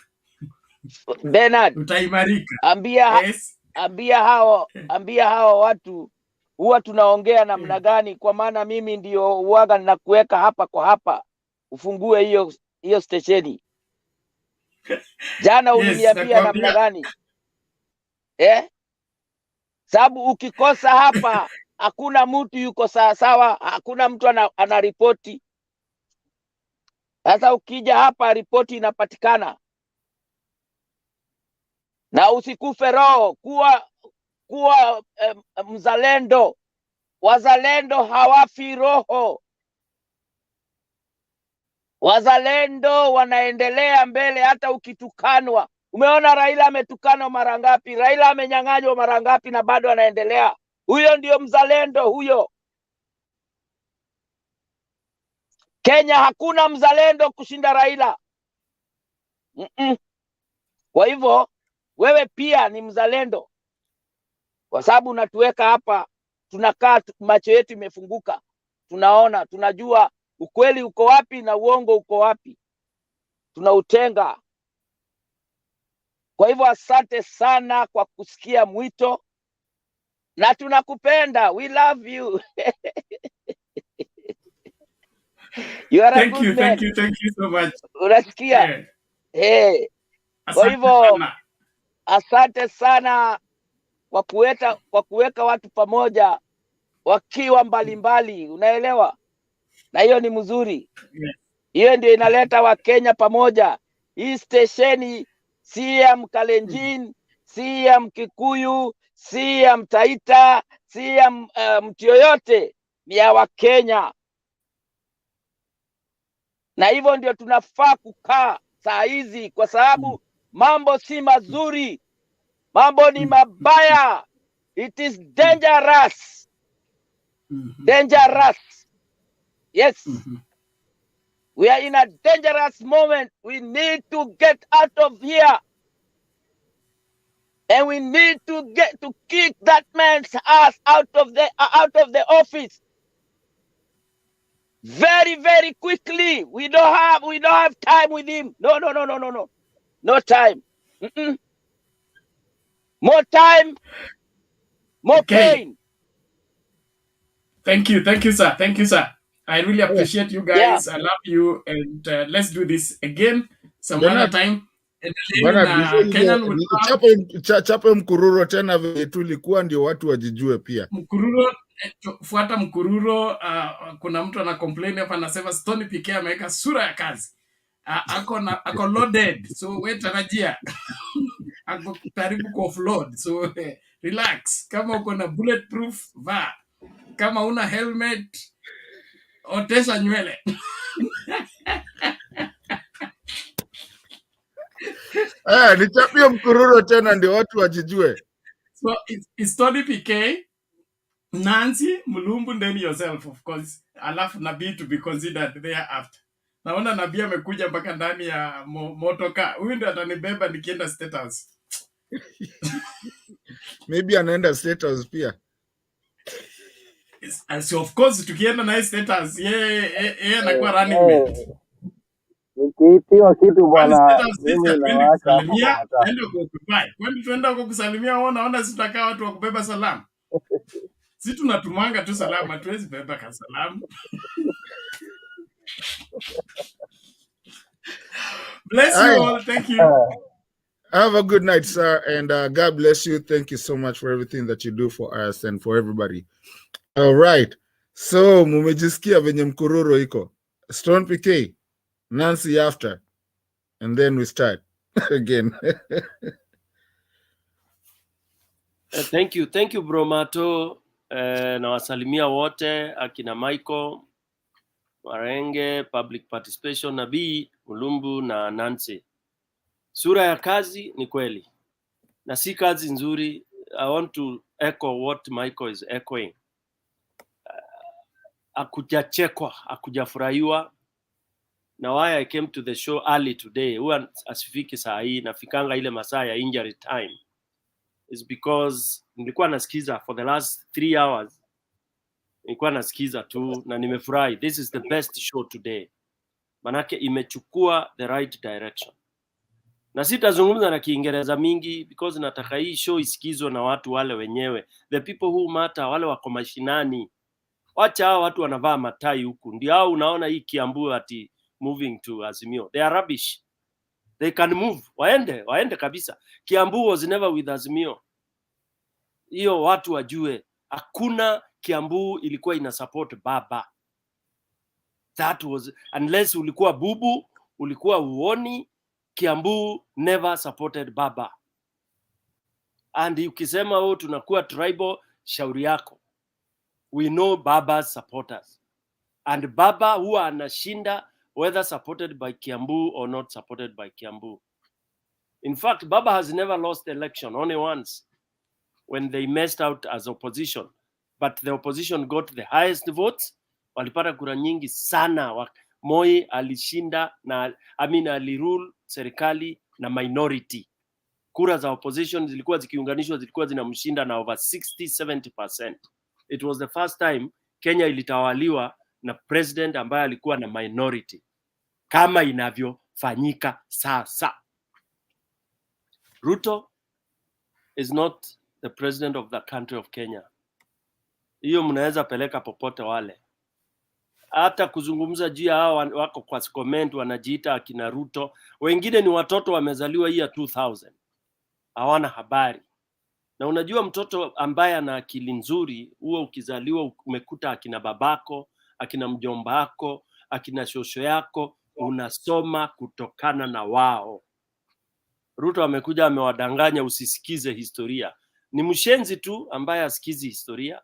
Bernard, utaimarika. Ambia hao watu huwa tunaongea namna gani, kwa maana mimi ndio uaga ninakuweka hapa kwa hapa. Ufungue hiyo stesheni. Jana uliniambia namna gani? Sababu ukikosa hapa hakuna mtu yuko sawa, hakuna mtu anaripoti. Sasa ukija hapa ripoti inapatikana. Na usikufe roho, kuwa mzalendo. Wazalendo hawafi roho. Wazalendo wanaendelea mbele hata ukitukanwa. Umeona Raila ametukanwa mara ngapi? Raila amenyang'anywa mara ngapi na bado anaendelea? Huyo ndio mzalendo huyo. Kenya hakuna mzalendo kushinda Raila. Kwa hivyo wewe pia ni mzalendo, kwa sababu unatuweka hapa, tunakaa macho yetu imefunguka, tunaona, tunajua ukweli uko wapi na uongo uko wapi, tunautenga. Kwa hivyo asante sana kwa kusikia mwito, na tunakupenda. We love you. You are a Thank good you, man. thank you so much. Unasikia? Kwa hivyo asante sana kwa kuweka watu pamoja wakiwa mbalimbali, unaelewa? Na hiyo ni mzuri. Hiyo ndio inaleta Wakenya pamoja. Hii stesheni si ya Mkalenjin, si ya Mkikuyu, si ya Mtaita, si ya mtu yoyote, ni ya Wakenya. Na hivyo ndio tunafaa kukaa saa hizi, kwa sababu mambo si mazuri, mambo ni mabaya. It is dangerous. Dangerous. Yes. We are in a dangerous moment. We need to get out of here. And we need to kick that man's ass out of the office. Very, very quickly. We don't have time with him. No. No time. More time, more pain. Thank you, sir. Thank you, sir. I really appreciate you guys. I love you, and let's do this again some other time. Chape mkururo tena vile tulikuwa, ndio watu wajijue pia. Mkururo, fuata mkururo. Kuna mtu ana complain hapa, anasema Stone PK ameweka sura ya kazi. Ako loaded, so wewe tarajia. Ako karibu ku offload, so relax. Kama uko na bulletproof, vaa. Kama una helmet, otesha nywele. Nichapie mkururo tena ndio watu wajijue. So it's Tony PK, Nancy, Mulumbu, then yourself, of course. Alafu Nabii to be considered thereafter. Naona Nabii amekuja mpaka ndani ya motoka. Huyu ndio atanibeba nikienda State House. Maybe anaenda State House pia. So of course tukienda na State House, yeye anakuwa running mate. Nikiitiwa kitu bwana, mimi nawaacha hapo kwa matatu. Nenda kukubai. Kwani tuenda kukusalimia, naona sitakaa watu wa kubeba salamu. Sisi tunatumanga tu salamu, hatuwezi beba ka salamu. Bless you all. Thank you. Have a good night, sir, and God bless you. Thank you so much for everything that you do for us and for everybody. All right. So, mumejisikia venye mkururo iko. Stone PK, Nancy after, and then we start again. Thank you bro Mato. Na wasalimia wote, akina Michael, Marenge, Public Participation, Nabii, Mulumbu na Nancy. Sura ya kazi ni kweli, na si kazi nzuri. I want to echo what Michael is echoing. Akujachekwa, akujafurahiwa. Na why I came to the show early today, huwa asifiki saa hii, nafikanga ile masaa ya injury time, is because nilikuwa nasikiza for the last 3 hours. Nilikuwa nasikiza tu na nimefurahi. This is the best show today. Manake imechukua the right direction. Na sitazungumza na Kiingereza mingi because nataka hii show isikizwe na watu wale wenyewe. The people who matter, wale wako mashinani. Wacha hao watu wanavaa matai huku. Ndio hao unaona hii Kiambu ati moving to Azimio. They are rubbish. They can move. Waende kabisa. Kiambu was never with Azimio. Hiyo watu wajue. Hakuna Kiambu ilikuwa ina support baba. That was, unless ulikuwa bubu, ulikuwa uoni, Kiambu never supported baba. And ukisema tunakuwa tribal, shauri yako. We know baba's supporters. And baba huwa anashinda whether supported by Kiambu or not supported by Kiambu. In fact, baba has never lost the election, only once, when they messed out as opposition. But the opposition got the highest votes. Walipata kura nyingi sana. Moi alishinda na alirule serikali na minority. Kura za opposition zilikuwa zikiunganishwa, zilikuwa zinamshinda na over 60-70%. It was the first time Kenya ilitawaliwa na president ambaye alikuwa na minority kama inavyofanyika sasa. Ruto is not the president of the country of Kenya. Hiyo mnaweza peleka popote wale. Hata kuzungumza juu ya hao wako kwa comment wanajiita akina Ruto. Wengine ni watoto wamezaliwa hii ya 2000. Hawana habari. Na unajua mtoto ambaye ana akili nzuri, huo ukizaliwa umekuta akina babako, akina mjomba wako, akina shosho yako, unasoma kutokana na wao. Ruto amekuja amewadanganya usisikize historia. Ni mshenzi tu ambaye asikizi historia.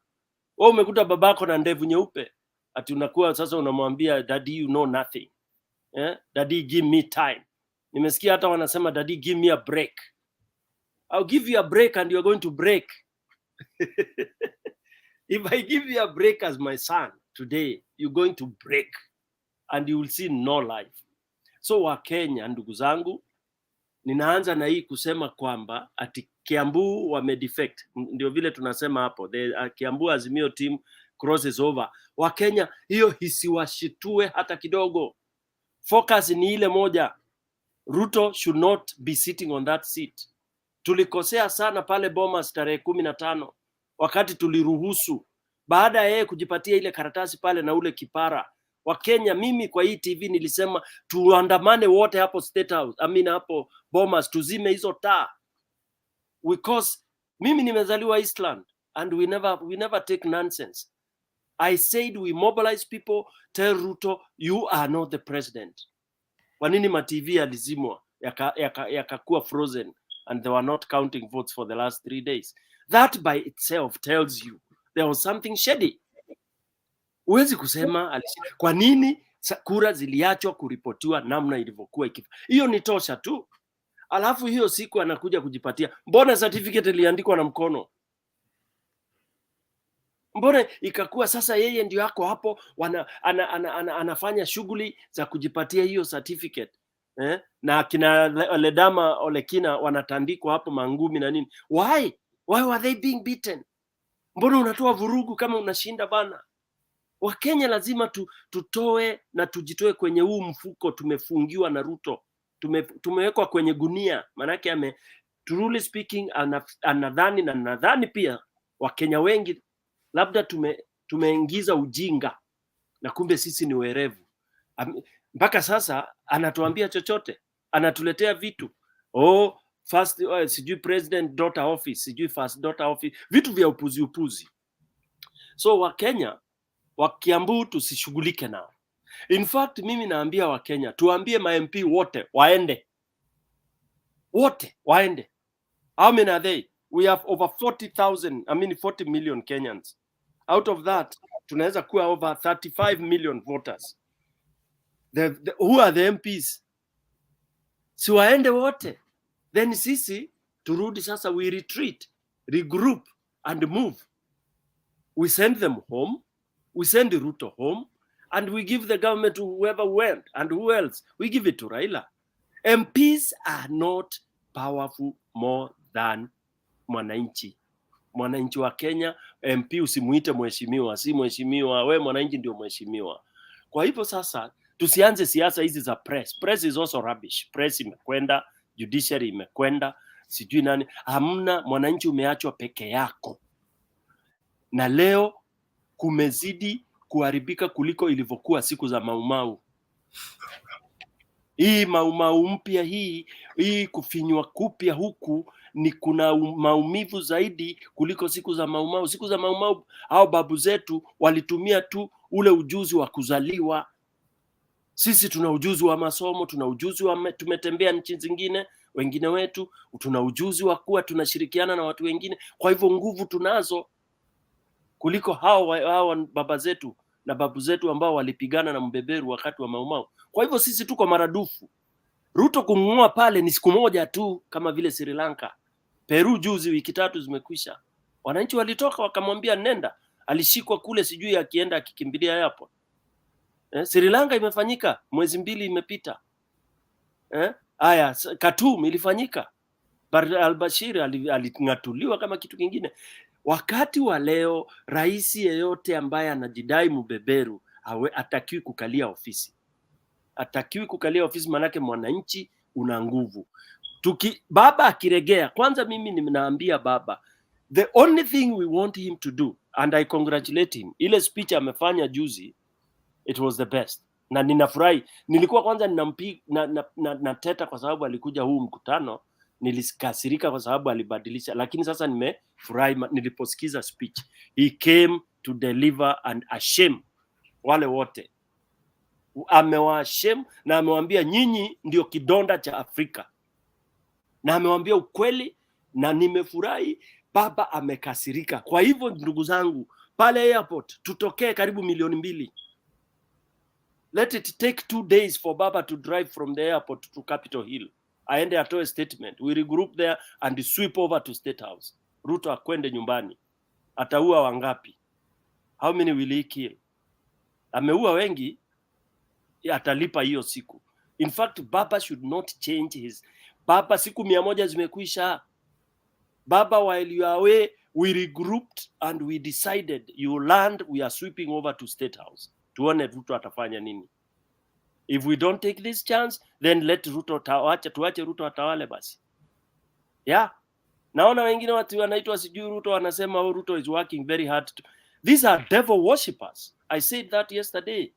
Wewe umekuta babako na ndevu nyeupe, ati unakuwa sasa unamwambia daddy you know nothing. Daddy give me time. Nimesikia hata wanasema daddy give me a break. I'll give you a break and you're going to break. If I give you a break as my son today, you're going to break and you will see no life. So Wakenya ndugu zangu, ninaanza na hii kusema kwamba ati Kiambu wamedefect. Ndio vile tunasema hapo, the Kiambu Azimio team crosses over. Wakenya hiyo hisiwashitue hata kidogo. Focus ni ile moja. Ruto should not be sitting on that seat. Tulikosea sana pale Bomas tarehe 15 wakati tuliruhusu baada ya yeye kujipatia ile karatasi pale na ule kipara. Wakenya, mimi kwa hii TV nilisema tuandamane wote hapo State House, hapo Bomas, tuzime hizo taa. Because mimi nimezaliwa Eastland and we never take nonsense. I said we mobilize people, tell Ruto you are not the president. Kwa nini ma TV yalizimwa yakakuwa frozen and they were not counting votes for the last 3 days? That by itself tells you there was something shady. Uwezi kusema kwa nini kura ziliachwa kuripotiwa namna ilivyokuwa ikifa. Hiyo ni tosha tu. Alafu hiyo siku anakuja kujipatia. Mbona certificate iliandikwa na mkono? Mbona ikakuwa sasa yeye ndio yako hapo anafanya shughuli za kujipatia hiyo certificate? Na kina Ledama Olekina wanatandikwa hapo mangumi na nini? Why were they being beaten? Mbona unatoa vurugu kama unashinda bana? Wakenya lazima tutoe na tujitoe kwenye huu mfuko tumefungiwa na Ruto. Tumewekwa kwenye gunia. Manake truly speaking nadhani pia Wakenya wengi labda tumeingiza ujinga na kumbe sisi ni werevu. Mpaka sasa anatuambia chochote, anatuletea vitu. First sijui president daughter office, sijui first daughter office, vitu vya upuzi. So Wakenya wa Kiambu tusishughulike nao. In fact mimi naambia Wakenya tuambie ma MP wote waende. Wote waende. How many are they? We have over 40 million Kenyans. Out of that tunaweza kuwa over 35 million voters. Who are the MPs? Si waende wote. Then sisi turudi sasa, we retreat, regroup and move. We send them home. We send Ruto home and we give the government to whoever went. And who else? We give it to Raila. MPs are not powerful more than mwananchi. Mwananchi wa Kenya, MP usimuite mheshimiwa, si mheshimiwa, we mwananchi ndio mheshimiwa. Kwa hivyo sasa tusianze siasa hizi za press. Press is also rubbish. Press imekwenda, judiciary imekwenda, sijui nani. Hamna, mwananchi umeachwa peke yako. Na leo kumezidi kuharibika kuliko ilivyokuwa siku za Maumau. Hii Maumau mpya hii kufinywa kupya huku ni kuna maumivu zaidi kuliko siku za Maumau. Siku za Maumau hao babu zetu walitumia tu ule ujuzi wa kuzaliwa. Sisi tuna ujuzi wa masomo, tuna ujuzi wa tumetembea nchi zingine, wengine wetu tuna ujuzi wa kuwa tunashirikiana na watu wengine. Kwa hivyo nguvu tunazo kuliko hao baba zetu na babu zetu ambao walipigana na mbeberu wakati wa Maumau. Kwa hivyo sisi tuko maradufu. Ruto kumng'oa pale ni siku moja tu, kama vile Sri Lanka. Peru juzi wiki 3 zimekwisha. Wananchi walitoka wakamwambia nenda. Alishikwa kule sijui akienda akikimbilia hapo. Sri Lanka imefanyika, mwezi 2 imepita. Haya, Khartoum ilifanyika. Al-Bashir aling'atuliwa kama kitu kingine. Wakati wa leo rais yeyote ambaye anajidai mbeberu atakiwi kukalia ofisi. Atakiwi kukalia ofisi, manake mwananchi una nguvu. Baba akiregea, kwanza mimi ninaambia baba, the only thing we want him to do, and I congratulate him, ile speech amefanya juzi, it was the best. Na ninafurahi. Nilikuwa kwanza ninampiga na teta kwa sababu alikuja huu mkutano, nilikasirika kwa sababu alibadilisha, lakini sasa nimefurahi niliposikiza speech. He came to deliver and ashame wale wote. Amewashame na amewaambia nyinyi ndio kidonda cha Afrika. Na amewaambia ukweli, na nimefurahi. Baba amekasirika. Kwa hivyo ndugu zangu, pale airport tutokee karibu 2,000,000. Let it take 2 days for Baba to drive from the airport to Capitol Hill. Aende atoe statement. We regroup there and sweep over to State House. Ruto akwende nyumbani. Ataua wangapi? How many will he kill? Ameua wengi, atalipa hiyo siku. In fact, Baba should not change his. Baba, siku 100 zimekwisha. Baba, while you are away, we regrouped and we decided you land, we are sweeping over to State House. Tuone Ruto atafanya nini. If we don't take this chance, then let Ruto tuache Ruto atawale basi. Yeah. Naona wengine watu wanaitwa sijui Ruto wanasema Ruto is working very hard. These are devil worshippers. I said that yesterday.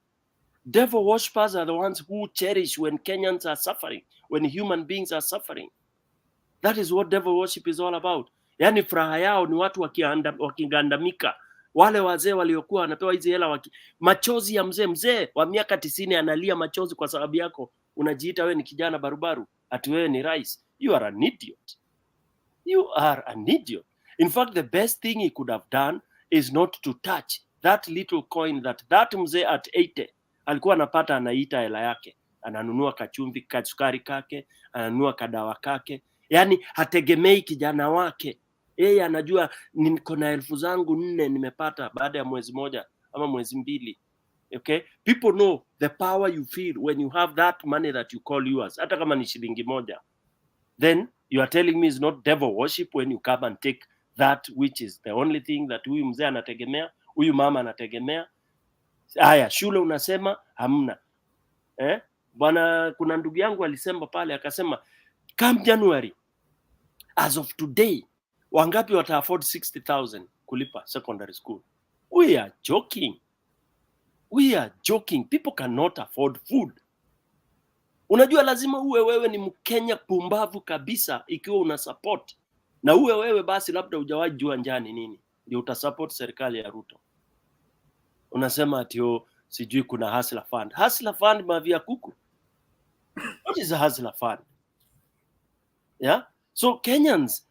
Devil worshippers are the ones who cherish when Kenyans are suffering, when human beings are suffering. That is what devil worship is all about. Yani furaha yao ni watu wakigandamika. Wale wazee waliokuwa wanapewa hizi hela machozi ya mzee wa miaka 90 analia machozi kwa sababu yako. Unajiita wewe ni kijana barubaru, ati wewe ni rais. You are an idiot. You are an idiot. In fact, the best thing he could have done is not to touch that little coin that mzee at 80 alikuwa anapata, anaita hela yake. Ananunua kachumvi, kasukari kake, ananunua kadawa kake. Yani hategemei kijana wake. Yeye anajua niko na 4,000 nimepata baada ya mwezi moja ama mwezi 2. Okay? People know the power you feel when you have that money that you call yours. Hata kama ni shilingi 1. Then you are telling me it's not devil worship when you come and take that which is the only thing that huyu mzee anategemea, huyu mama anategemea. Haya, shule unasema hamna. Bwana, kuna ndugu yangu alisema pale, akasema come January, as of today, wangapi wata afford 60,000 kulipa secondary school? We are joking. We are joking. People cannot afford food. Unajua lazima uwe wewe ni Mkenya pumbavu kabisa ikiwa una support. Na uwe wewe basi labda hujawahi jua njani nini, ndio utasupport serikali ya Ruto. Unasema ati sijui kuna hustler fund. Hustler fund mavia kuku. What is a hustler fund? Yeah? So Kenyans,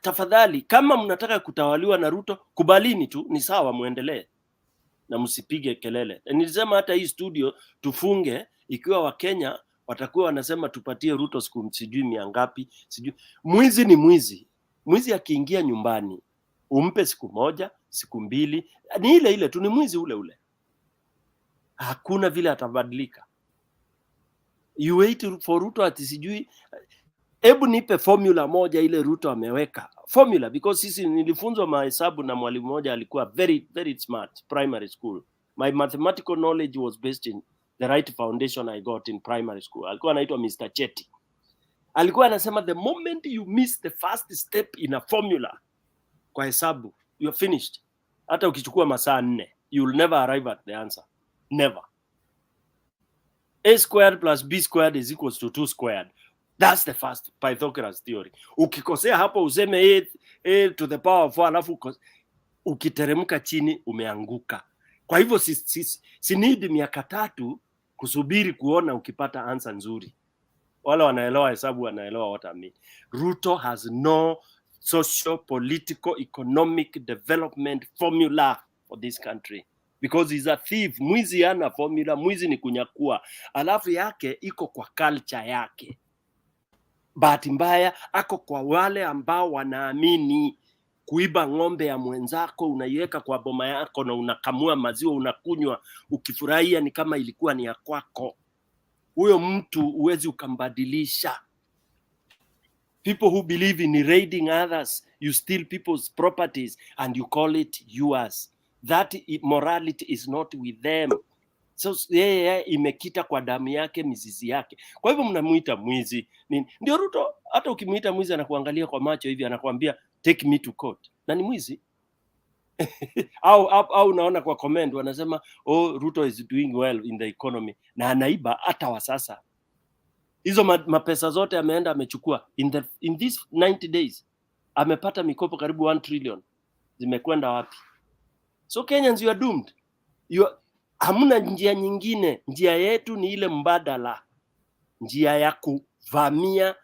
tafadhali, kama mnataka kutawaliwa na Ruto, kubalini tu, ni sawa, muendelee. Na msipige kelele. Nilisema hata hii studio tufunge ikiwa Wakenya watakuwa wanasema tupatie Ruto siku sijui miangapi, sijui. Mwizi ni mwizi. Mwizi akiingia nyumbani, umpe siku 1, siku 2, ni ile tu, ni mwizi ule. Hakuna vile atabadilika. You wait for Ruto ati sijui. Hebu nipe formula moja ile Ruto ameweka. Formula, because sisi nilifunzwa mahesabu na mwalimu mmoja alikuwa very very smart primary school. My mathematical knowledge was based in the right foundation I got in primary school. Alikuwa anaitwa Mr. Chetty. Alikuwa anasema the moment you miss the first step in a formula kwa hesabu, you are finished. Hata ukichukua masaa 4, you will never arrive at the answer. Never. A squared plus B squared is equals to 2 squared. That's the first Pythagoras theory. Ukikosea hapo useme a to the power of 4, alafu ukiteremka chini umeanguka. Kwa hivyo si need miaka 3 kusubiri kuona ukipata answer nzuri. Wale wanaelewa hesabu wanaelewa what I mean. Ruto has no social, political, economic development formula for this country. Because he's a thief. Mwizi hana formula, mwizi ni kunyakua. Alafu yake iko kwa culture yake. Bahati mbaya ako kwa wale ambao wanaamini kuiba ng'ombe ya mwenzako, unaiweka kwa boma yako na unakamua maziwa unakunywa, ukifurahia ni kama ilikuwa ni ya kwako. Huyo mtu huwezi ukambadilisha. People who believe in raiding others, you steal people's properties and you call it yours. That morality is not with them. So yeye imekita kwa damu yake, mizizi yake. Kwa hivyo mnamuita mwizi nini? Ndio Ruto hata ukimuita mwizi anakuangalia kwa macho hivi, anakuambia take me to court, na ni mwizi. au unaona kwa comment wanasema oh, Ruto is doing well in the economy, na anaiba hata wa sasa. Hizo mapesa zote ameenda amechukua in this 90 days amepata mikopo karibu 1 trillion. Zimekwenda wapi? So Kenyans, you are doomed. Hamuna njia nyingine. Njia yetu ni ile mbadala, njia ya kuvamia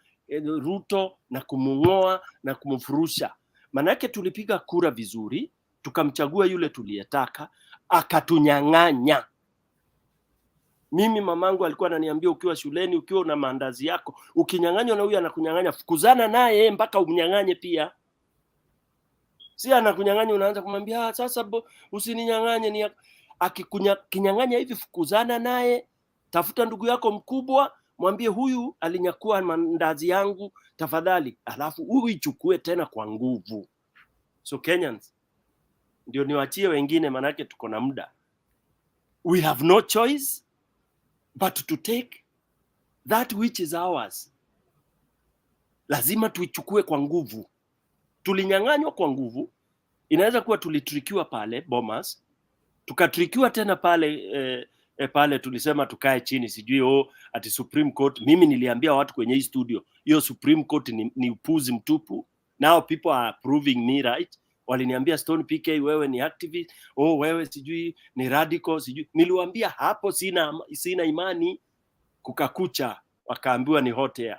Ruto na kumung'oa na kumfurusha. Manake tulipiga kura vizuri, tukamchagua yule tuliyetaka, akatunyang'anya. Mimi mamangu alikuwa ananiambia ukiwa shuleni, ukiwa una maandazi yako, ukinyang'anywa na huyu anakunyang'anya, fukuzana naye mpaka umnyang'anye pia. Si anakunyang'anya unaanza kumwambia sasa usininyang'anye, ni akinyang'anya hivi fukuzana naye, tafuta ndugu yako mkubwa, mwambie huyu alinyakua mandazi yangu tafadhali, alafu huyu ichukue tena kwa nguvu. So Kenyans, ndio niwaachie wengine manake tuko na muda. We have no choice but to take that which is ours. Lazima tuichukue kwa nguvu. Tulinyang'anywa kwa nguvu. Inaweza kuwa tulitrikiwa pale Bomas, tukatrikiwa tena pale pale tulisema tukae chini, sijui ati Supreme Court. Mimi niliambia watu kwenye hii studio, hiyo Supreme Court ni upuzi mtupu. Now people are proving me right. Waliniambia Stone PK wewe ni activist, wewe sijui ni radical, sijui. Niliwaambia hapo sina imani. Kukakucha wakaambiwa ni hot air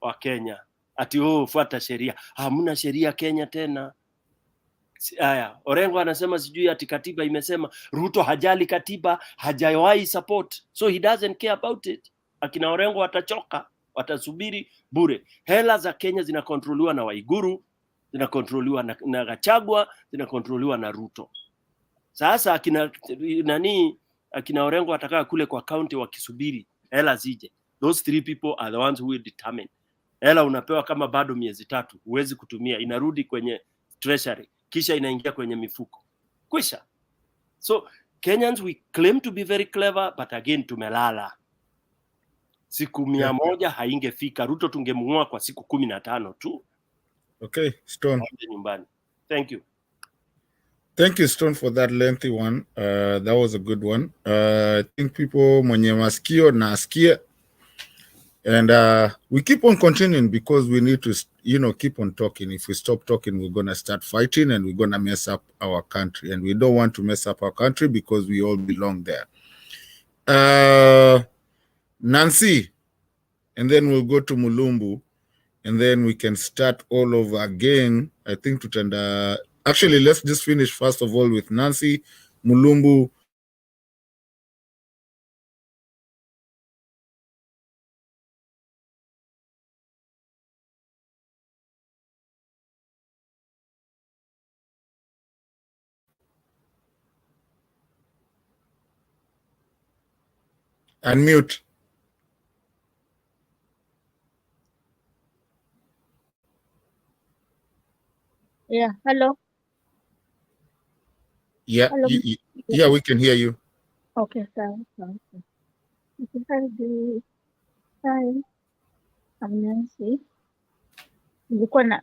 wa Kenya. Ati fuata sheria. Hamna sheria Kenya tena. Haya, Orengo anasema sijui ati katiba imesema. Ruto hajali katiba, hajawahi support, so he doesn't care about it. Akina Orengo watachoka, watasubiri bure. Hela za Kenya zinakontroliwa na Waiguru, zinakontroliwa na Gachagua, zinakontroliwa na Ruto. Sasa akina Orengo watakaa kule kwa county wakisubiri hela zije. Those 3 people are the ones who will determine. Hela unapewa kama bado miezi 3, huwezi kutumia, inarudi kwenye treasury, kisha inaingia kwenye mifuko. Kwisha. So Kenyans, we claim to be very clever, but again tumelala. Siku 100 haingefika. Ruto tungemng'oa kwa siku 15 tu. Okay, Stone. Nyumbani. Thank you. Thank you, Stone, for that lengthy one. That was a good one. I think people mwenye masikio na asikia. And we keep on continuing because we need to, keep on talking. If we stop talking, we're going to start fighting and we're going to mess up our country. And we don't want to mess up our country because we all belong there. Nancy, and then we'll go to Mulumbu, and then we can start all over again. I think tutenda. Actually, let's just finish first of all with Nancy, Mulumbu. Unmute. Yeah, hello. Yeah, Hello. yeah, we can hear you. Okay, sorry. Hi, I'm Nancy. Nilikuwa na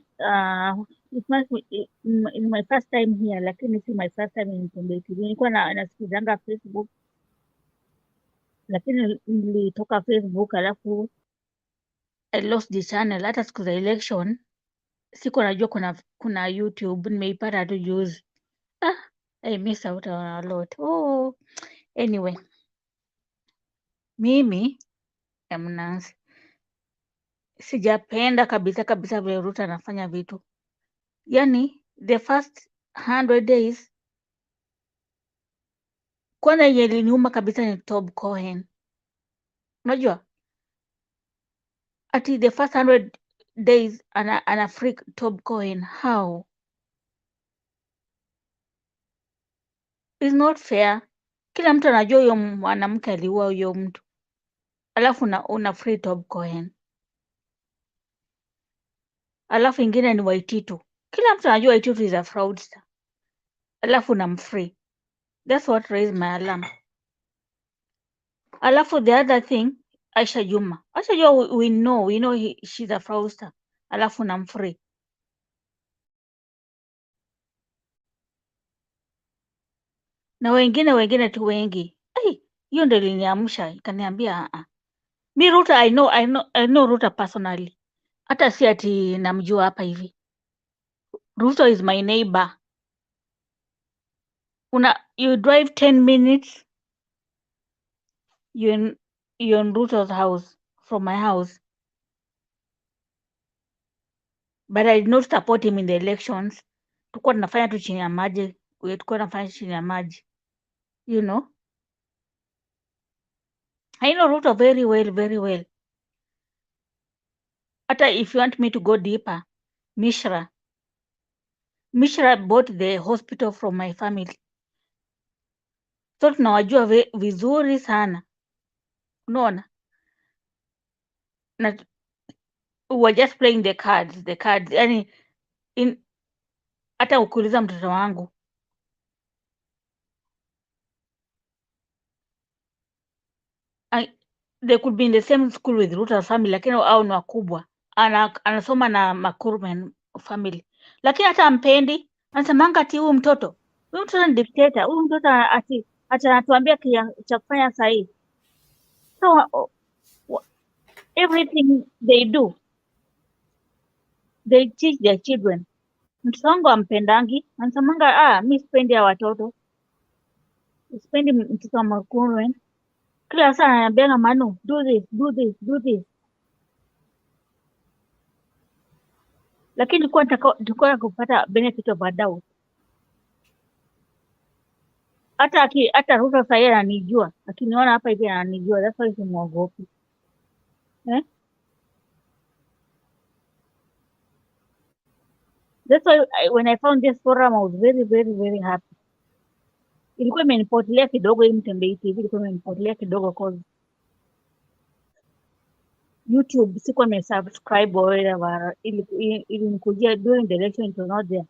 it's my first time here, lakini si my first time in Mtembei TV. Nilikuwa nasikizanga Facebook, lakini nilitoka Facebook alafu I lost the channel. Hata siku za election siko najua kuna YouTube, nimeipata tu juzi. I miss out on a lot. Anyway, mimi am Nancy. Sijapenda kabisa vile Ruto anafanya vitu. Yani the first 100 days kwanza yenye iliniuma kabisa ni Tob Cohen. Unajua? Ati the first 100 days ana freak Tob Cohen. How? It's not fair. Kila mtu anajua huyo mwanamke aliua huyo mtu. Alafu una free Tob Cohen. Alafu ingine ni Waititu. Kila mtu anajua Waititu is a fraudster. Alafu unamfree. That's what raised my alarm. Alafu the other thing, Aisha Juma. Aisha Juma, we know she's a fraudster. Alafu namfree. Na wengine tu wengi. Hiyo ndio iliniamsha ikaniambia mi Ruto I know Ruto personally. Hata si ati namjua hapa hivi. Ruto is my neighbor. You drive 10 minutes, you're in Ruto's house from my house. But I did not support him in the elections. Tulikuwa tunafanya tu chini ya maji. Tulikuwa tunafanya chini ya maji. You know? I know Ruto very well, very well. Hata if you want me to go deeper, Mishra bought the hospital from my family. So tunawajua vizuri sana. Unaona? Na we were just playing the cards. Yani hata ukiuliza mtoto wangu they could be in the same school with Ruto's family, lakini au ni wakubwa. Anasoma na Makurmen family. Lakini hata ampendi, anasemanga ati huyu mtoto ni dictator, huyu mtoto ati anatuambia cha kufanya sahihi. So everything they do, they teach their children. Mtoto wangu ampendangi, anasemanga mi sipendi ya watoto. Sipendi mtoto wa Makurmen. Kila saa ananiambia Manu, do this, do this, do this. Lakini tulikuwa kupata benefit of a doubt. Hata Ruto sasa ananijua. Akiniona hapa hivi ananijua. That's why simuogopi. That's why when I found this forum I was very, very, very happy. Ilikuwa imenipotelea kidogo hii Mtembei TV, ilikuwa imenipotelea kidogo cause YouTube sikuwa nimesubscribe or whatever. Ili nikujia during the election it was not there.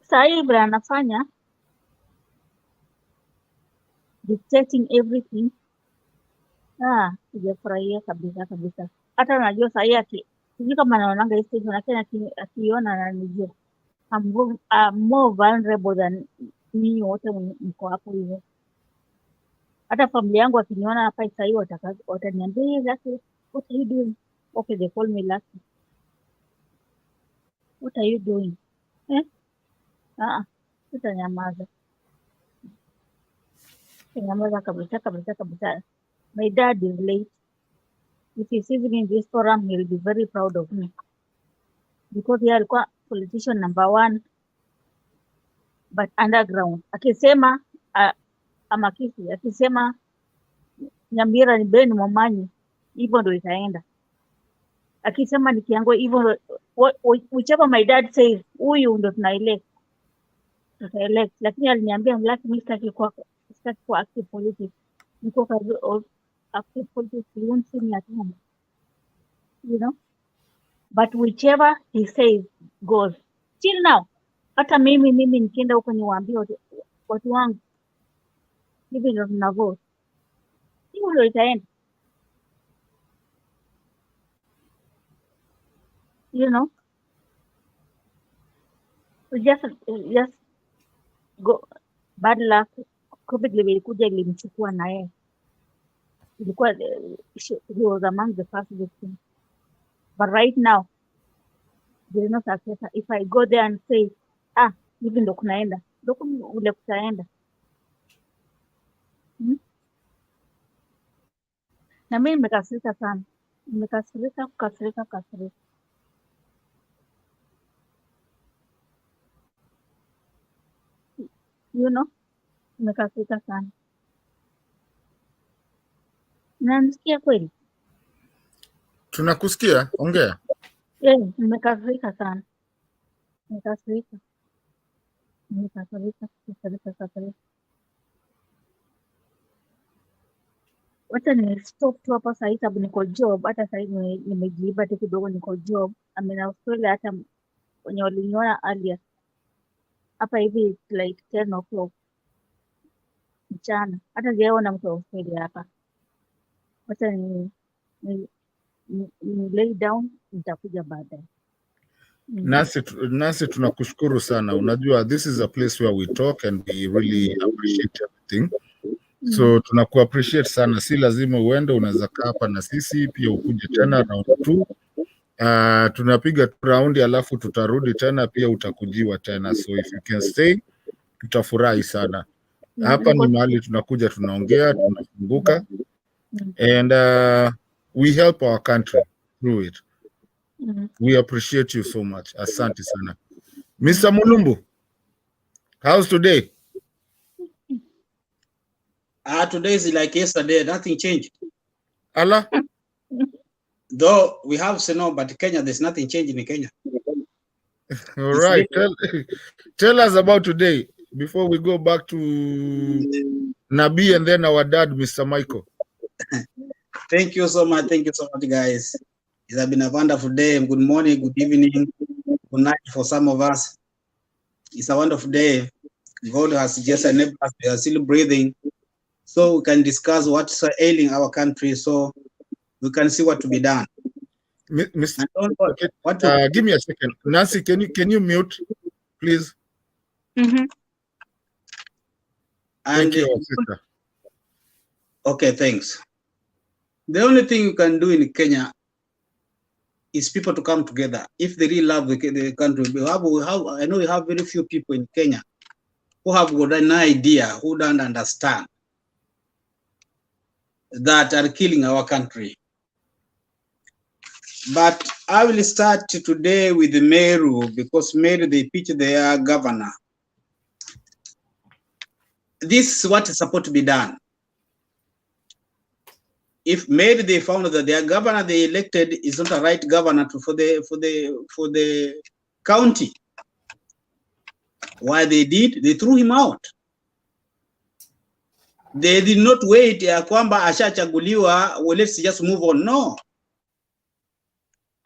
Sasa hii vile anafanya dictating everything. Sijafurahia kabisa. Hata najua sasa hii sijui kama anaonanga hii station, lakini akiona ananijua. I'm more vulnerable than ninyi wote mko hapo hivyo. Hata familia yangu akiniona hapa sasa hii wataniambia what are you doing? Okay, they call me Lucky. What are you doing? Utanyamaza. Utanyamaza kabisa. My dad is late. If he sees me in this forum, he'll be very proud of me. Because he alikuwa politician number 1, but underground. Akisema Amakisi, akisema Nyamira ni Ben Momanyi, hivyo ndo itaenda. Akisema ni Kiangwe, hivyo whichever my dad says, huyu ndo tunaelect. Lakini aliniambia Mlaki, mimi sitaki kuwa active politics. Niko kazi active politics, you won't see me at home. You know? But whichever he says goes. Till now, hata mimi nikienda huko niwaambie watu wangu hivi ndo tunavote. Hiyo ndo itaenda. You know? Just go. Bad luck. COVID ilikuja ilimchukua na yeye. Ilikuwa he was among the first victims. But right now, there is no successor. If I go there and say, hivi ndo kunaenda, ndo ule kutaenda. Na mimi nimekasirika sana. Kukasirika. You know? Nimekasirika sana. Unanisikia kweli? Tunakusikia, ongea. Nimekasirika sana. Nimekasirika. Wacha ni stop tu hapa sasa, sababu niko job. Hata sasa nimejiiba tu kidogo, niko job. Australia hata wenye waliniona earlier hapa hivi it's like 10 o'clock mchana, hata sijaona mtu wa hosteli hapa. Wacha ni lay down, nitakuja baadaye. Nasi tunakushukuru sana. Unajua, this is a place where we talk and we really appreciate everything. So tunakuappreciate sana. Si lazima uende, unaweza kaa hapa na sisi pia, ukuje tena round 2. Tunapiga raundi alafu tutarudi tena, pia utakujiwa tena. So if you can stay, tutafurahi sana. Hapa ni mahali tunakuja, tunaongea, tunafunguka, and we help our country through it. We appreciate you so much. Asante sana. Mr. Mulumbu, how's today? Today is like yesterday, nothing changed. Allah? Though we have snow, but Kenya, there's nothing changed in Kenya. All right. Tell us about today before we go back to Nabi and then our dad, Mr. Michael. Thank you so much. Thank you so much, guys. It has been a wonderful day. Good morning, good evening, good night for some of us. It's a wonderful day. God has just enabled us. We are still breathing, so we can discuss what's ailing our country, so we can see what to be done. Mr. Give me a second. Nancy, can you mute, please? Thank you, sister. Okay, thanks. The only thing you can do in Kenya is people to come together. If they really love the country, I know we have very few people in Kenya who have got an idea, who don't understand, that are killing our country. But I will start today with Meru, because Meru, they pitch their governor. This is what is supposed to be done. If Meru, they found that their governor they elected is not a right governor for the county, why they did, they threw him out. They did not wait ya kwamba ashachaguliwa, well, let's just move on. No.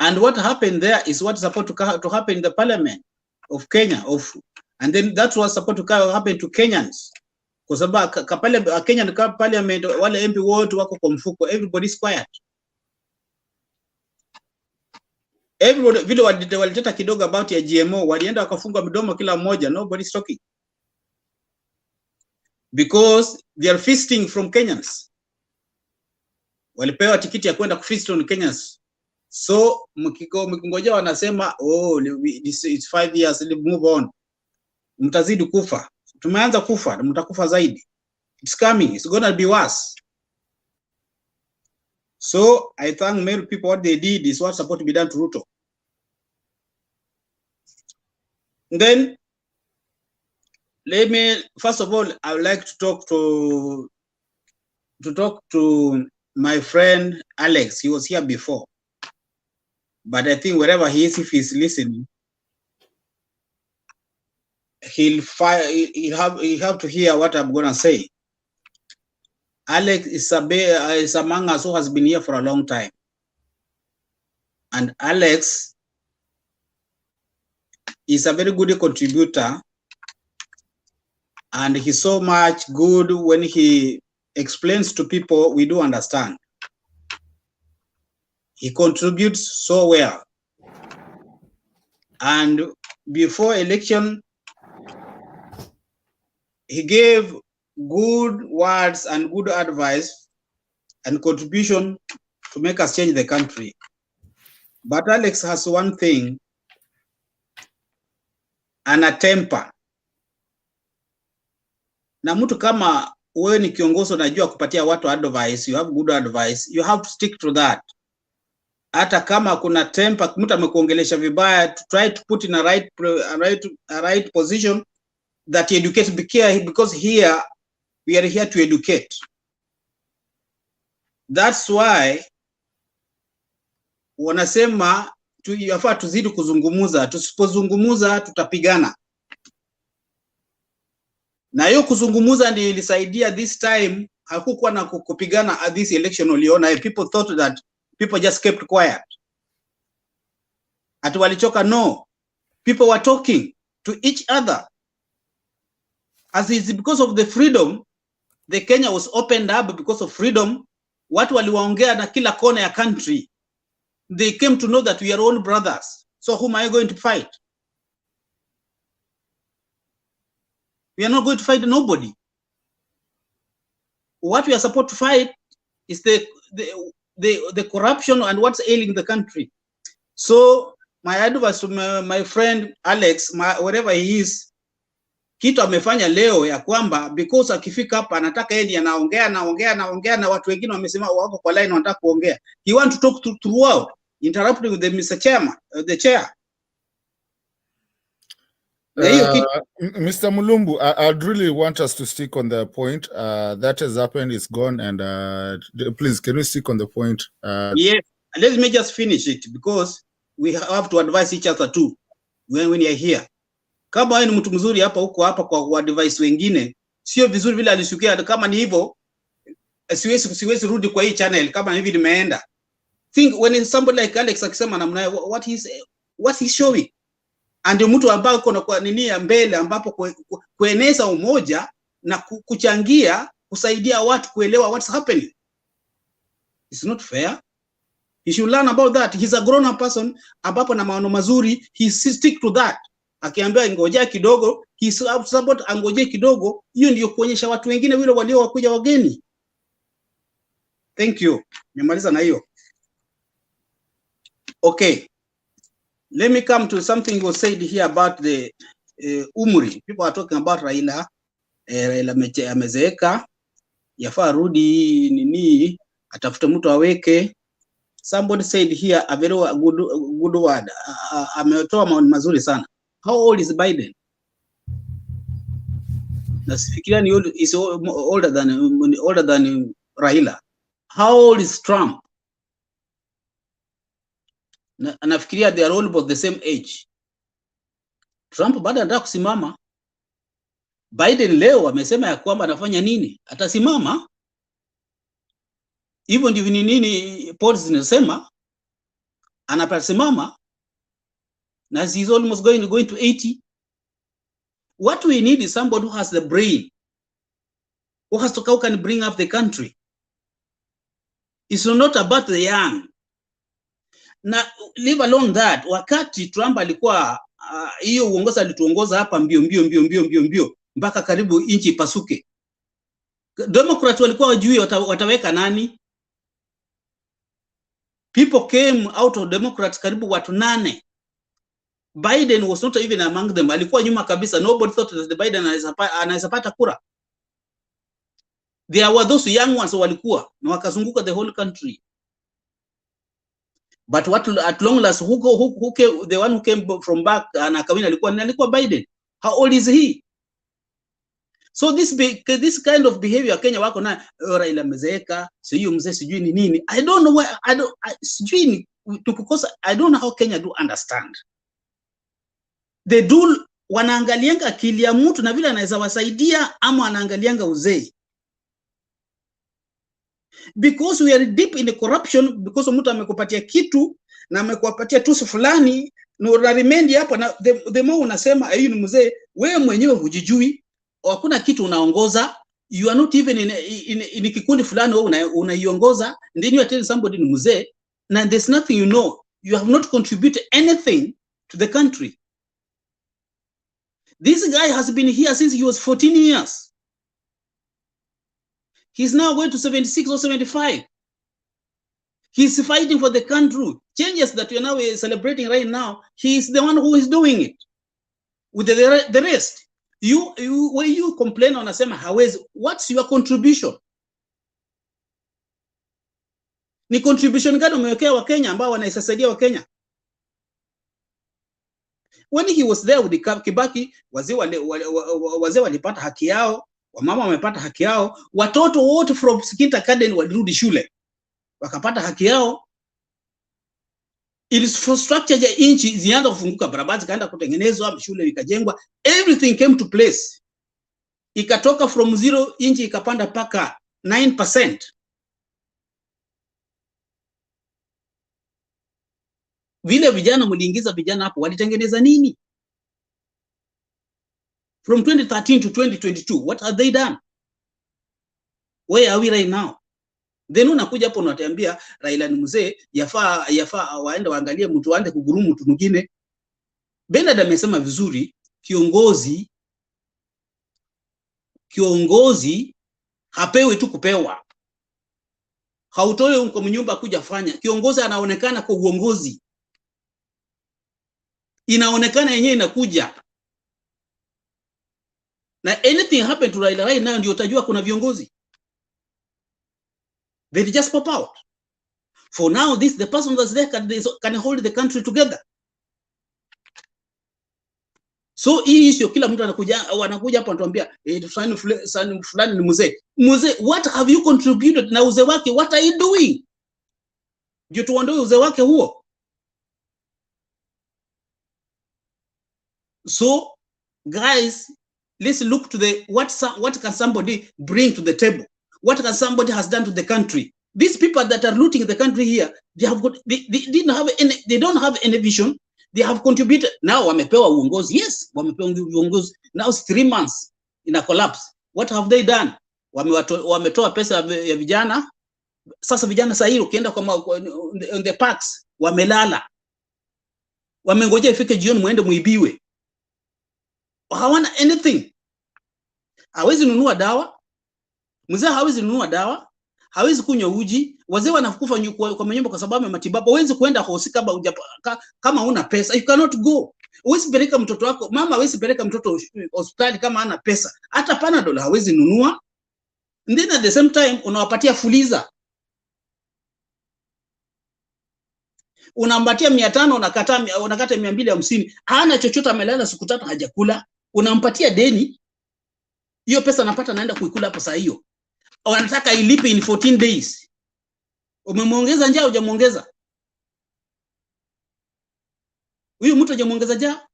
And what happened there is what is supposed to happen in the parliament of Kenya, and then that's what's supposed to happen to Kenyans. Kwa sababu Kenyan parliament, wale MP wote wako kwa mfuko, everybody's quiet. Everybody, vile waliteta kidogo about ya GMO, walienda wakafunga mdomo kila mmoja, nobody's talking. Because they are feasting from Kenyans. Walipewa tikiti ya kwenda kufeast on Kenyans. So mkingoja wanasema, oh, it's 5 years, move on. Mtazidi kufa. Tumeanza kufa, mtakufa zaidi. It's coming, it's gonna be worse. So I thank many people, what they did is what's supposed to be done to Ruto. And then, first of all, I would like to talk to my friend Alex. He was here before. But I think wherever he is, if he's listening, he'll have to hear what I'm gonna say. Alex is among us who has been here for a long time. And Alex is a very good contributor, and he's so much good when he explains to people, we do understand. He contributes so well. And before election, he gave good words and good advice and contribution to make us change the country. But Alex has one thing, ana temper. Na mtu kama wewe ni kiongozi unajua kupatia watu advice, you have good advice, you have to stick to that. Hata kama kuna temper, mtu amekuongelesha vibaya, to try to put in a right position that you educate, because here we are here to educate. That's why wanasema yafaa tuzidi kuzungumuza, tusipozungumuza tutapigana. Na hiyo kuzungumuza ndio ilisaidia this time, hakukuwa na kupigana at this election. Uliona people thought that people just kept quiet. Ati walichoka? No. People were talking to each other. As it's because of the freedom, the Kenya was opened up because of freedom. Watu waliwaongea na kila kona ya country. They came to know that we are all brothers. So whom are you going to fight? We are not going to fight nobody. What we are supposed to fight is the corruption and what's ailing the country. So my advice to my friend Alex, wherever he is, kitu amefanya leo ya kwamba because akifika hapa anataka yeye anaongea na watu wengine wamesema wako kwa line wanataka kuongea. He want to talk throughout, interrupting the Mr. Chairman, the chair. Mr. Mulumbu, I'd really want us to stick on the point. That has happened, it's gone, and please, can we stick on the point? Yes, let me just finish it, because we have to advise each other too when we are here. Kama wewe ni mtu mzuri hapa huko hapa kwa advice wengine, sio vizuri vile alishukia. Kama ni hivyo, siwezi rudi kwa hii channel kama hivi nimeenda. Think when somebody like Alex akisema namna what he's showing, and mtu ambaye uko na kwa nini ya mbele ambapo kueneza umoja na kuchangia kusaidia watu kuelewa what's happening. It's not fair. He should learn about that. He's a grown up person ambapo na maono mazuri, he stick to that. Akiambia ngojea kidogo, he support angoje kidogo, hiyo ndio kuonyesha watu wengine wale walio wakuja wageni. Thank you. Nimaliza na hiyo. Okay. Let me come to something was said here about the umri. People are talking about Raila. Raila amezeeka, yafaa rudi nini, atafute mtu aweke. Somebody said here a very good word. Ametoa maoni mazuri sana. How old is Biden? Nasifikiria ni is older than Raila. How old is Trump? Nafikiria they are all about the same age. Trump bado anataka kusimama. Biden leo amesema ya kwamba anafanya nini? Atasimama. Hivyo ndivyo nini polls zinasema. Anapasimama. Na he's almost going to 80. What we need is somebody who has the brain, who can bring up the country. It's not about the young. Na leave alone that, wakati Trump alikuwa hiyo uongoza alituongoza hapa mbio mpaka karibu inchi ipasuke. Democrats walikuwa wajui wataweka nani. People came out of Democrats karibu watu 8. Biden was not even among them. Alikuwa nyuma kabisa. Nobody thought that the Biden anaweza pata kura. There were those young ones walikuwa na wakazunguka the whole country. But what at long last who came, the one who came from back and akawina alikuwa Biden. How old is he? So this kind of behavior Kenya wako na Raila amezeeka, sio mzee sijui ni nini. I don't know why sijui tukukosa. I don't know how Kenya do understand. They do wanaangalianga akili ya mtu na vile anaweza wasaidia ama wanaangalianga uzee. Because we are deep in the corruption, because mtu amekupatia kitu na amekupatia tusu fulani na unarimendi hapo na the more unasema hiyo ni mzee, wewe mwenyewe hujijui, hakuna kitu unaongoza, you are not even in kikundi fulani wewe unaiongoza, then you are telling somebody ni mzee, and there's nothing you know, you have not contributed anything to the country. This guy has been here since he was 14 years. He's now going to 76 or 75. He's fighting for the country. Changes that we are now celebrating right now, he's the one who is doing it. With the rest, when you complain on asema hawezi, what's your contribution? Ni contribution gani umewekea wa Kenya ambao wanaisaidia wa Kenya? When he was there with the Kibaki, wazee walipata haki yao, wamama wamepata haki yao, watoto wote from kindergarten walirudi shule wakapata haki yao. Infrastructure ya inchi zianza kufunguka, barabara zikaanza kutengenezwa, shule ikajengwa, everything came to place. Ikatoka from 0 inchi ikapanda paka 9%. Vile vijana mliingiza vijana hapo walitengeneza nini? From 2013 to 2022, what have they done? Where are we right now? Then unakuja hapo unatuambia Raila ni mzee, yafaa waende waangalie mtu waende kugurumu mtu mwingine. Bernard amesema vizuri, kiongozi hapewi tu kupewa. Hautoe kwa mnyumba kuja fanya. Kiongozi anaonekana kwa uongozi. Inaonekana yenyewe inakuja. Na anything happen to Raila right now ndio utajua kuna viongozi. They just pop out. For now, the person that's there can hold the country together. So hii sio kila mtu anakuja hapa anatuambia fulani ni mzee. Mzee, what have you contributed na uzee wake? What are you doing? Ndio tuondoe uzee wake huo. So guys, let's look to what can somebody bring to the table? What can somebody has done to the country? These people that are looting the country here, they don't have any vision. They have contributed. Now wamepewa uongozi. Yes, wamepewa uongozi. Now it's 3 months in a collapse. What have they done? Wametoa pesa ya vijana. Sasa vijana sasa hiyo ukienda on the parks wamelala. Wamengojea ifike jioni muende muibiwe. Hawana anything. Hawezi nunua dawa. Mzee hawezi nunua dawa. Hawezi kunywa uji. Wazee wanakufa kwa manyumba kwa sababu ya matibabu. Hawezi kuenda hospitali kama huna pesa. You cannot go. Hawezi peleka mtoto wako. Mama hawezi peleka mtoto hospitali kama hana pesa. Hata Panadol hawezi nunua. And then at the same time unawapatia fuliza. Unampatia 500 unakata 250. Hana chochote, amelala siku 3 hajakula. Unampatia deni. Hiyo pesa anapata naenda kuikula hapo saa hiyo. Wanataka ilipe in 14 days. Umemuongeza njaa hujamuongeza? Huyu mtu hujamuongeza njaa?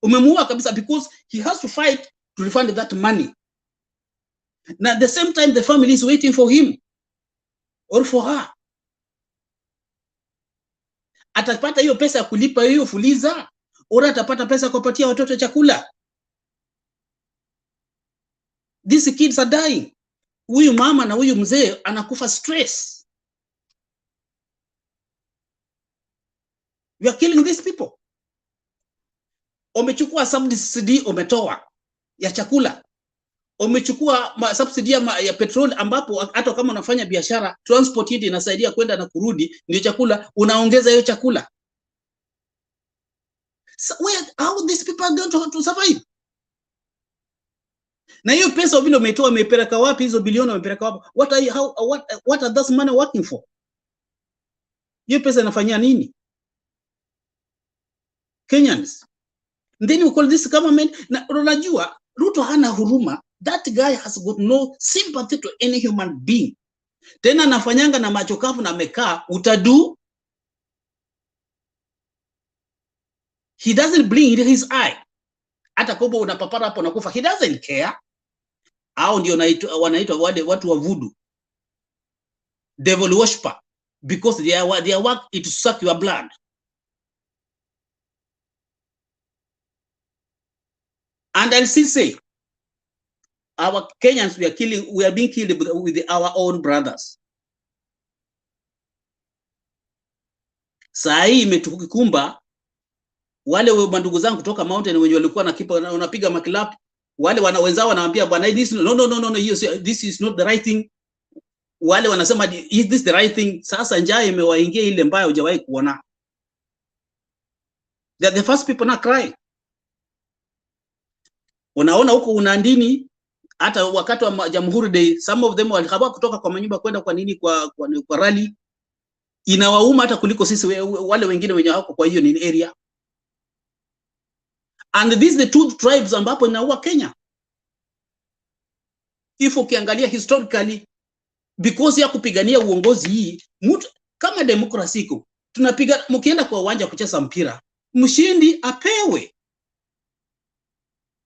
Umemuua kabisa because he has to fight to refund that money. Now at the same time the family is waiting for him or for her. Atapata hiyo pesa ya kulipa hiyo fuliza? Au atapata pesa kupatia watoto chakula? These kids are dying. Huyu mama na huyu mzee anakufa stress. We are killing these people. Umechukua subsidy umetoa ya chakula. Umechukua subsidy ya petrol ambapo hata kama unafanya biashara transport hii inasaidia kwenda na kurudi, ndio chakula unaongeza hiyo chakula. So how these people are going to survive? Na hiyo pesa vile umetoa umepeleka wapi? Hizo bilioni umepeleka wapi? What are those money working for? Hiyo pesa inafanyia nini? Kenyans. And then you call this government. Na unajua Ruto hana huruma. That guy has got no sympathy to any human being. Tena anafanyanga na macho kavu na amekaa utadu. He doesn't blink his eye. Hata kobo unapapara hapo nakufa. He doesn't care. Hao ndio wanaitwa wale watu wa voodoo. Devil worshiper. Because their work is to suck your blood. And I'll still say, our Kenyans, we are being killed with our own brothers. Saa hii imetukumba wale mandugu zangu kutoka mountain wenye walikuwa wanapiga maklapu, wale wenzao wanaambia bwana this no this is not the right thing. Wale wanasema is this the right thing? Sasa njaa imewaingia ile mbaya hujawahi kuona. They are the first people now crying. Unaona huko unandini hata wakati wa Jamhuri Day some of them walikuwa kutoka kwa manyumba kwenda kwa nini kwa rally. Inawauma hata kuliko sisi wale wengine wenye wako kwa hiyo ni area. And these the two tribes ambapo inaua Kenya. If ukiangalia historically, because ya kupigania uongozi hii, mtu kama demokrasi iko, tunapiga mkienda kwa uwanja kucheza mpira, mshindi apewe.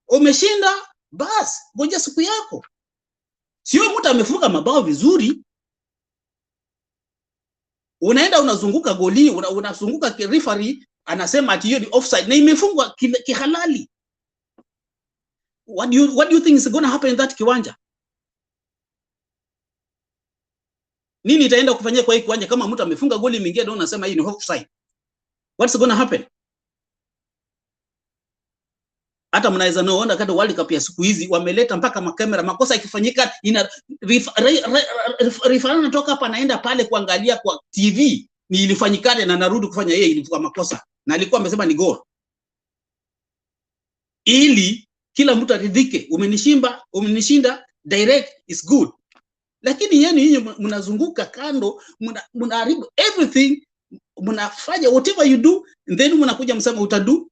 Umeshinda, bas, ngoja siku yako. Sio mtu amefunga mabao vizuri, unaenda unazunguka goli, unazunguka referee anasema ati hiyo ni offside na imefungwa kihalali. What do you think is going to happen in that kiwanja? Nini itaenda kufanyia kwa hii kiwanja kama mtu amefunga goli mwingine ndio unasema hii ni offside? What's going to happen? Hata mnaweza naona kati World Cup ya siku hizi wameleta mpaka makamera, makosa ikifanyika ina refa anatoka hapa anaenda pale kuangalia kwa TV ni ilifanyikane na narudi kufanya yeye ilikuwa makosa na alikuwa amesema ni goal, ili kila mtu aridhike. Umenishinda direct is good, lakini nyinyi mnazunguka kando, mnaharibu everything, mnafanya whatever you do and then mnakuja msema utadu.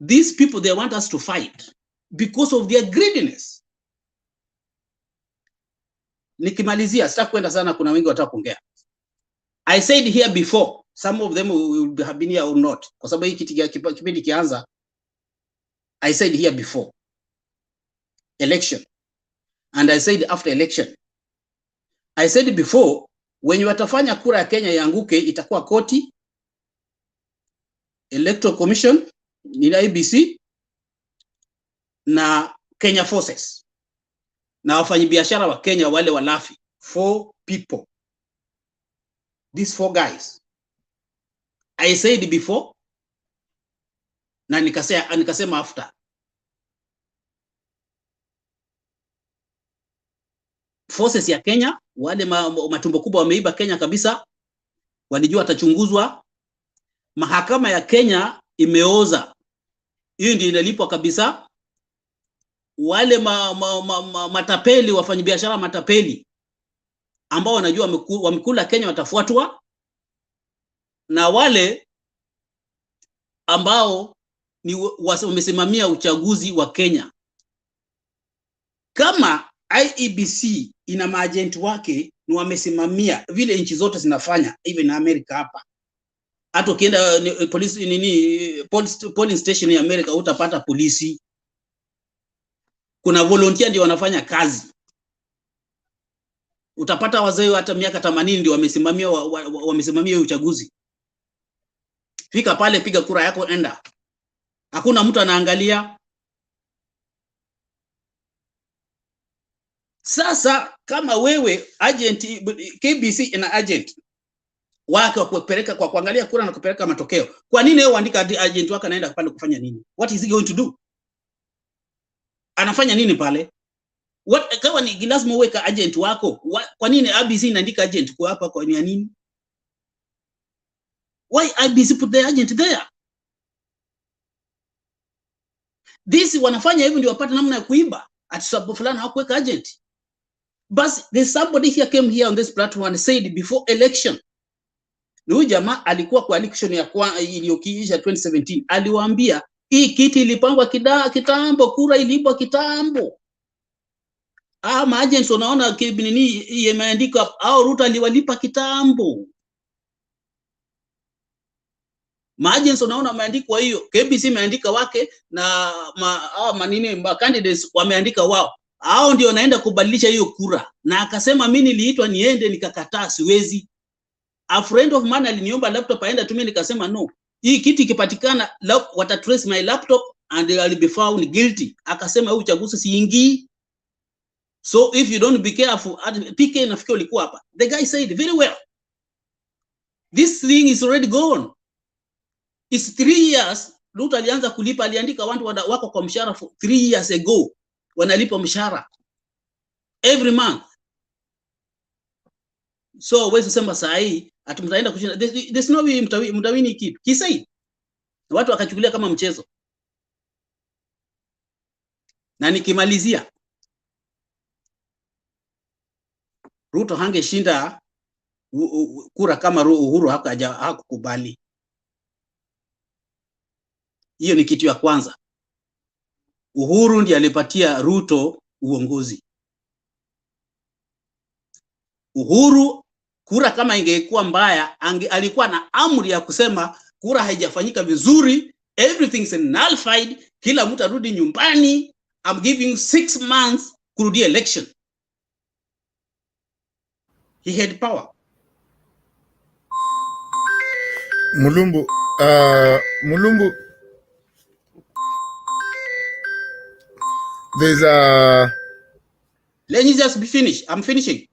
These people, they want us to fight because of their greediness. Nikimalizia, sitaki kwenda sana, kuna wengi wataka kuongea. I said here before, some of them will have been here or not, kwa sababu hiki kipindi kianza. I said here before election, and I said after election. I said before, when watafanya kura ya Kenya ianguke, itakuwa koti, Electoral Commission, ni IBC na Kenya Forces na wafanyabiashara wa Kenya wale walafi. 4 people, these 4 guys. I said before na nikasema after. Forces ya Kenya wale matumbo kubwa wameiba Kenya kabisa, walijua atachunguzwa. Mahakama ya Kenya imeoza, hiyo ndio inalipwa kabisa. Wale matapeli, wafanyabiashara matapeli ambao wanajua wamekula Kenya watafuatwa, na wale ambao ni wamesimamia uchaguzi wa Kenya. Kama IEBC ina maagent wake ni wamesimamia vile nchi zote zinafanya, even na Amerika hapa. Hata ukienda polling station ya Amerika utapata polisi. Kuna volunteer ndio wanafanya kazi. Utapata wazee hata miaka 80 ndio wamesimamia uchaguzi. Fika pale, piga kura yako, enda. Hakuna mtu anaangalia. Sasa kama wewe agent, KBC ina agent wake wa kupeleka kwa kuangalia kura na kupeleka matokeo, kwa nini wewe uandika agent wako anaenda pale kufanya nini? What is he going to do? Anafanya nini pale? Kama ni lazima uweka agent wako, kwa nini IBC inaandika agent kwa hapa kwa nini? Why IBC put the agent there? This wanafanya hivi ndio wapate namna ya kuiba. At sababu fulani hawakuweka agent. But there's somebody here came here on this platform and said before election. Huyu jamaa alikuwa kwa election ya iliyokiisha 2017. Aliwaambia hii kiti ilipangwa kitambo, kura ilipwa kitambo. Maagents unaona nini imeandika au Ruto aliwalipa kitambo. Maagents unaona wameandikwa hiyo, KBC imeandika wake na candidates wameandika wao. Hao ndio naenda kubadilisha hiyo kura. Na akasema mimi niliitwa niende, nikakataa, siwezi. A friend of mine aliniomba laptop aenda tumie, nikasema no. Hii kiti ikipatikana wata trace my laptop and I'll be found guilty. Akasema huu uchaguzi siingii. So if you don't be careful, PK nafikiri ulikuwa hapa. The guy said very well, this thing is already gone. It's 3 years. Ruto alianza kulipa, aliandika watu wako kwa mshahara for 3 years ago. Wanalipa mshahara every month. So wewe usema saa hii atumtaenda kushinda. There's no way mtawini kitu. Kisai watu wakachukulia kama mchezo. Na nikimalizia, Ruto hangeshinda kura kama Uhuru hakukubali. Hiyo ni kitu ya kwanza. Uhuru ndiye alipatia Ruto uongozi. Uhuru, kura kama ingekuwa mbaya, alikuwa na amri ya kusema kura haijafanyika vizuri, everything's nullified, kila mtu arudi nyumbani, I'm giving 6 months kurudia election. He had power. Mulumbu there's a... Let me just be finished. I'm finishing.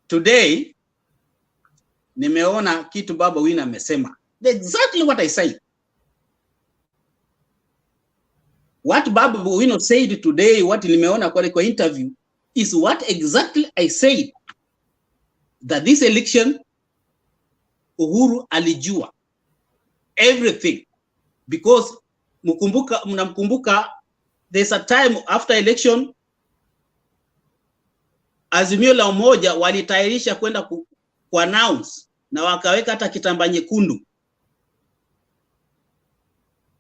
Today, nimeona kitu Baba Wina amesema. Exactly what I said. What Baba Wina said today, what nimeona kwa interview, is what exactly I said. That this election, Uhuru alijua everything. Because mnamkumbuka, there's a time after election, Azimio la Umoja walitayarisha kwenda ku announce na wakaweka hata kitambaa nyekundu.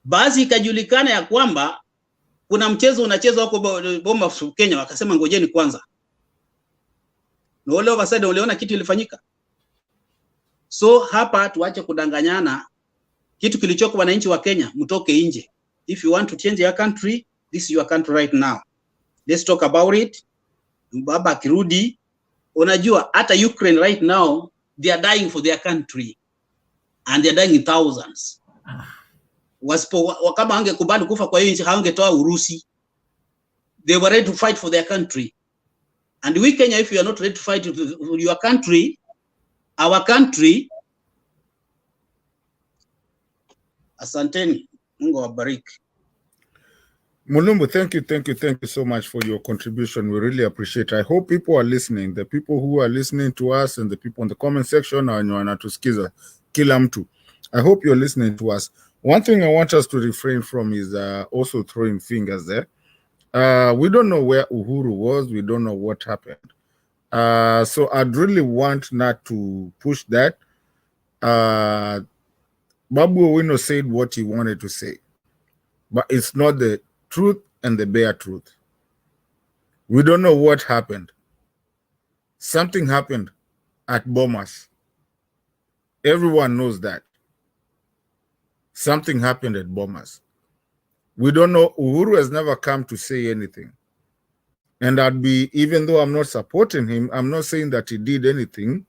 Basi ikajulikana ya kwamba kuna mchezo unachezwa huko Bomas Kenya, wakasema ngojeni kwanza. Na wale wasade waliona kitu ilifanyika. So hapa tuache kudanganyana. Kitu kilichoko wananchi wa Kenya, mtoke nje. If you want to change your country, this is your country right now. Let's talk about it. Baba kirudi, unajua hata Ukraine right now, they are dying for their country. And they are dying in thousands. Kama hangekubali kufa kwa hiyo nchi, hangetoa Urusi. They were ready to fight for their country. And we Kenya, if you are not ready to fight for your country, our country, asanteni, Mungu awabariki. Mulumbu, thank you so much for your contribution. We really appreciate it. I hope people are listening. The people who are listening to us and the people in the comment section are wanatusikiza kila mtu. I hope you're listening to us. One thing I want us to refrain from is also throwing fingers there. We don't know where Uhuru was. We don't know what happened. So I'd really want not to push that. Babu Owino said what he wanted to say, but it's not the truth and the bare truth. We don't know what happened. Something happened at Bomas. Everyone knows that. Something happened at Bomas. We don't know. Uhuru has never come to say anything. And I'd be, even though I'm not supporting him, I'm not saying that he did anything.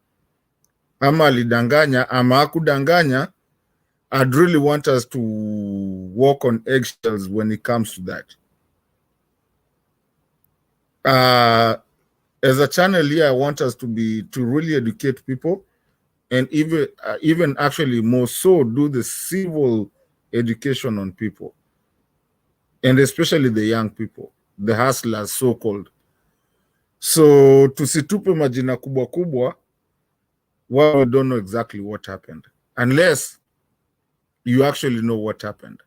Ama alidanganya, ama hakudanganya. I'd really want us to walk on eggshells when it comes to that. As a channel here, I want us to really educate people, and even actually more so do the civil education on people, and especially the young people, the hustlers, so-called. So tusitupe majina kubwa kubwa, while we don't know exactly what happened, unless you actually know what happened.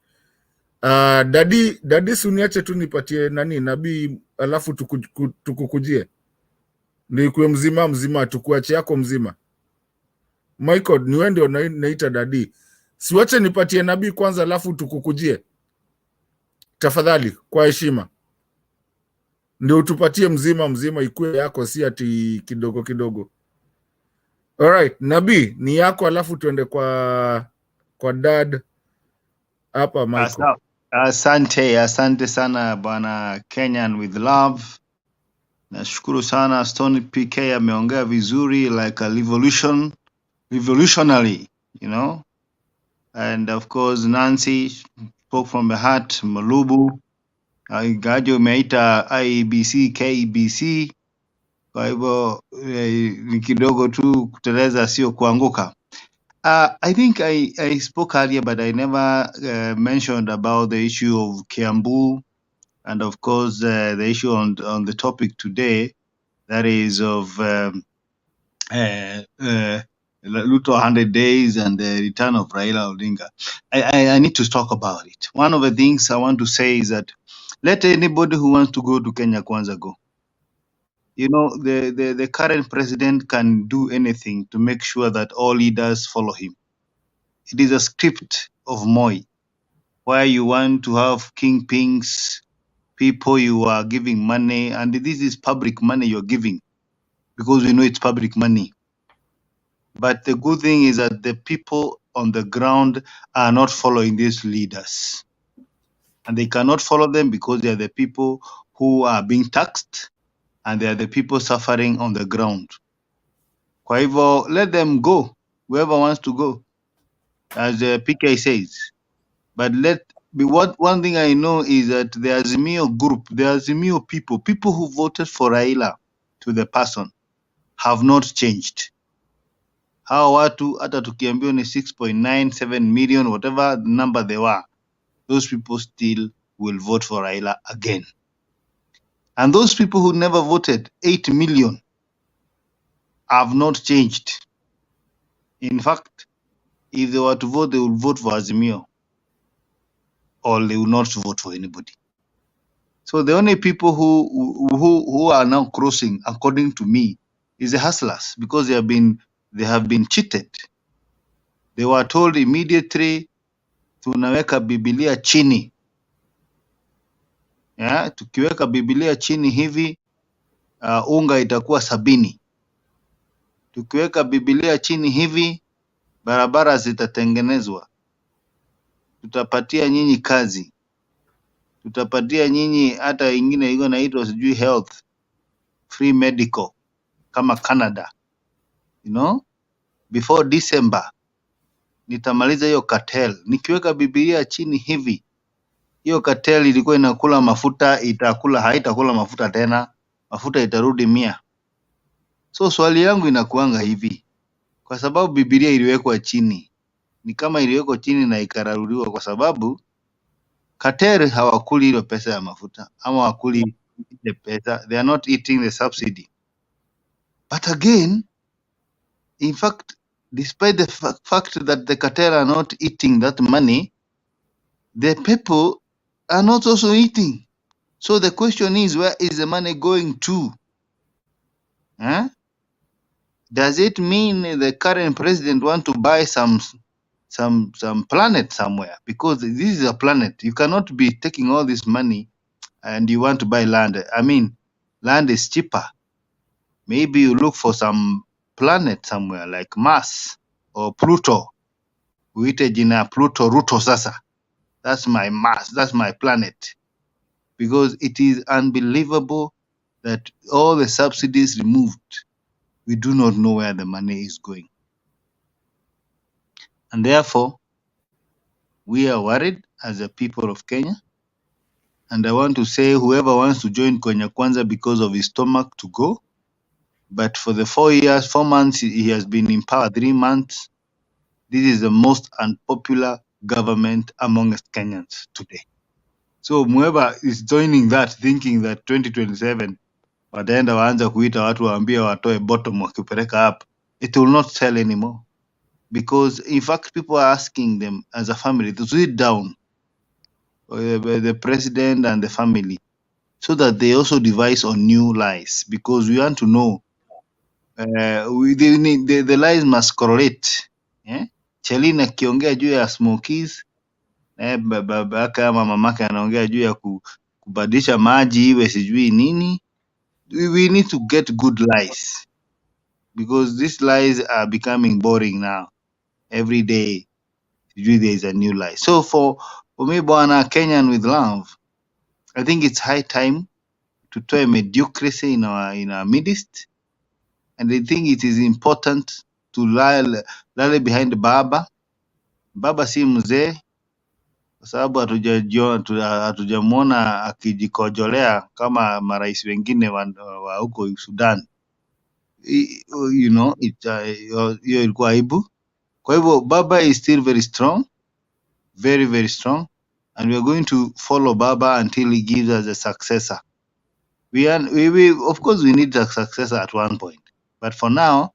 Dadi suniache tu nipatie nani nabii, alafu tukukujie ndio ikuwe mzima, tukuache yako mzima. Michael, ni wewe ndio naita dadi. Siwache nipatie nabii kwanza, alafu tukukujie tafadhali, kwa heshima. Ndio utupatie mzima ikuwe yako, si ati kidogo kidogo. Alright, nabii ni yako, alafu tuende kwa dad hapa Michael. Asante sana bwana Kenyan with love. Nashukuru sana Stony PK ameongea vizuri, like a revolutionary, you know. And of course Nancy spoke from the heart. Malubu Gajo umeita IEBC KBC, kwa hivyo ni kidogo tu kuteleza, sio kuanguka. I think I spoke earlier, but I never mentioned about the issue of Kiambu, and of course the issue on the topic today, that is of Ruto 100 days and the return of Raila Odinga. I need to talk about it. One of the things I want to say is that let anybody who wants to go to Kenya Kwanza go. You know, the current president can do anything to make sure that all leaders follow him. It is a script of Moi, where you want to have kingpins, people you are giving money, and this is public money you're giving, because we know it's public money. But the good thing is that the people on the ground are not following these leaders. And they cannot follow them because they are the people who are being taxed, and they are the people suffering on the ground. Kwa hivyo, let them go, whoever wants to go, as PK says. But let one thing I know is that the Azimio group, the Azimio people who voted for Raila to the person have not changed. Hawa watu hata tukiambiwa ni 6.97 million, whatever the number they were, those people still will vote for Raila again. And those people who never voted, 8 million, have not changed. In fact, if they were to vote, they will vote for Azimio, or they will not vote for anybody. So the only people who are now crossing, according to me, is the hustlers, because they have been cheated. They were told immediately, tunaweka Biblia chini. Yeah, tukiweka Biblia chini hivi, unga itakuwa 70. Tukiweka Biblia chini hivi, barabara zitatengenezwa. Tutapatia nyinyi kazi. Tutapatia nyinyi hata ingine iko naitwa sijui health, free medical, kama Canada. You know, before December, nitamaliza hiyo cartel. Nikiweka Biblia chini hivi, hiyo cartel ilikuwa inakula mafuta, haitakula mafuta tena. Mafuta itarudi 100. So swali yangu inakuanga hivi, kwa sababu Biblia iliwekwa chini, ni kama iliwekwa chini na ikararuliwa, kwa sababu cartel hawakuli ile pesa ya mafuta, ama hawakuli ile pesa, they are not eating the subsidy. But again, in fact, despite the fact that the cartel are not eating that money, the people are not also eating. So the question is, where is the money going to? Huh? Does it mean the current president want to buy some planet somewhere? Because this is a planet. You cannot be taking all this money and you want to buy land. I mean, land is cheaper. Maybe you look for some planet somewhere like Mars or Pluto. Uite jina Pluto, Ruto sasa. That's my Mars, that's my planet. Because it is unbelievable that all the subsidies removed, we do not know where the money is going. And therefore, we are worried as a people of Kenya. And I want to say, whoever wants to join KWANZA because of his stomach, to go. But for the 4 months he has been in power, 3 months, this is the most unpopular government amongst Kenyans today. So whoever is joining that, thinking that 2027 wataenda waanza kuita watu waambie watoe bottom wakipeleka up, it will not sell anymore. Because in fact, people are asking them as a family to sit down, the president and the family, so that they also devise on new lies. Because we want to know, the lies must correlate. Yeah? Chelina akiongea juu ya smokies, babake ama mamake anaongea juu ya kubadilisha maji iwe sijui nini. We need to get good lies, because these lies are becoming boring now. Every day, there is a new lie. So for me, Bwana, Kenyan with love, I think it's high time to toy mediocrity in our midst, and I think it is important to rally behind Baba. Baba si mzee, kwa sababu hatujamwona akijikojolea kama marais wengine wa huko Sudan. You know, hiyo ilikuwa aibu. Kwa hivyo Baba is still very strong, very, very strong, and we are going to follow Baba until he gives us a successor. We of course we need a successor at one point, but for now,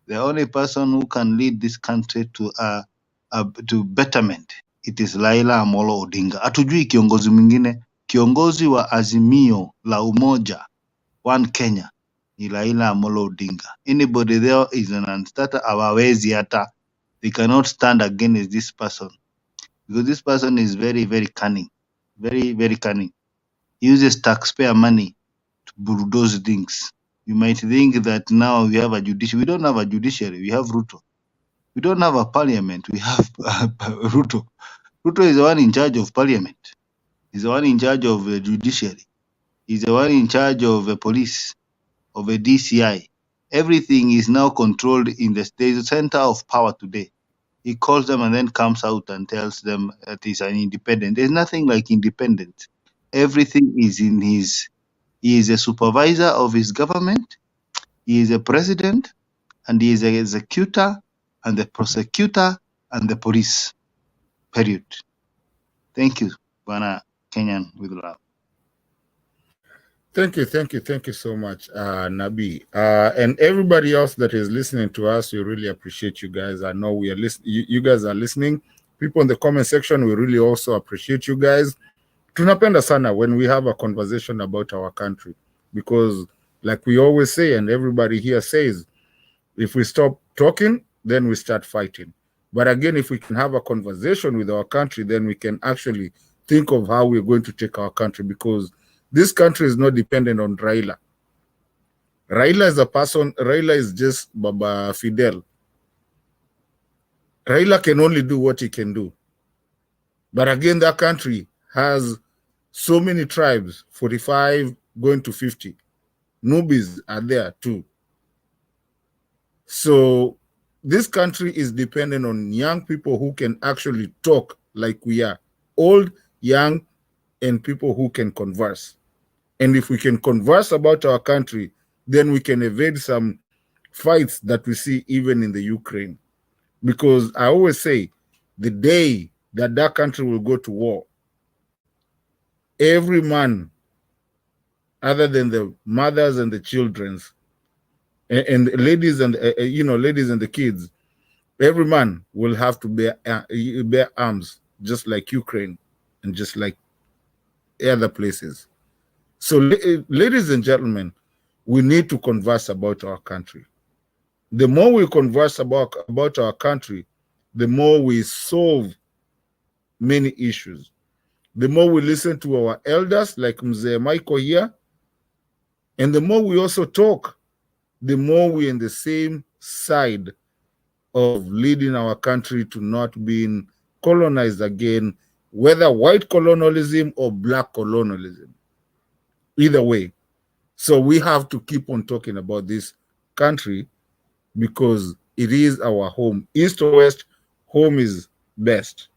the only person who can lead this country to betterment, it is Raila Amolo Odinga. Hatujui kiongozi mwingine. Kiongozi wa Azimio la Umoja, One Kenya, ni Raila Amolo Odinga. Anybody there is an unstarter, hawawezi hata. They cannot stand against this person, because this person is very, very cunning, very, very cunning. He uses taxpayer money to bulldoze things. You might think that now we have a judiciary. We don't have a judiciary. We have Ruto. We don't have a parliament. We have Ruto. Ruto is the one in charge of parliament. He's the one in charge of the judiciary. He's the one in charge of the police, of the DCI. Everything is now controlled in the state center of power today. He calls them and then comes out and tells them that he's an independent. There's nothing like independent. Everything is in his. He is a supervisor of his government. He is a president, and he is an executor, and the prosecutor, and the police. Period. Thank you, Bwana Kenyan with love. Thank you so much, Nabi, and everybody else that is listening to us. We really appreciate you guys. I know we are listening. You guys are listening. People in the comment section, we really also appreciate you guys. Tunapenda sana when we have a conversation about our country, because like we always say, and everybody here says, if we stop talking, then we start fighting. But again, if we can have a conversation with our country, then we can actually think of how we're going to take our country, because this country is not dependent on Raila. Raila is a person. Raila is just Baba Fidel. Raila can only do what he can do. But again, that country has so many tribes, 45 going to 50. Nubis are there too. So this country is dependent on young people who can actually talk like we are. Old, young, and people who can converse. And if we can converse about our country, then we can evade some fights that we see even in the Ukraine. Because I always say, the day that that country will go to war, every man, other than the mothers and the children, and ladies and ladies and the kids, every man will have to bear arms, just like Ukraine and just like other places. So, ladies and gentlemen, we need to converse about our country. The more we converse about our country, the more we solve many issues. The more we listen to our elders, like Mzee Michael here, and the more we also talk, the more we're in the same side of leading our country to not being colonized again, whether white colonialism or black colonialism. Either way. So we have to keep on talking about this country, because it is our home. East or West, home is best.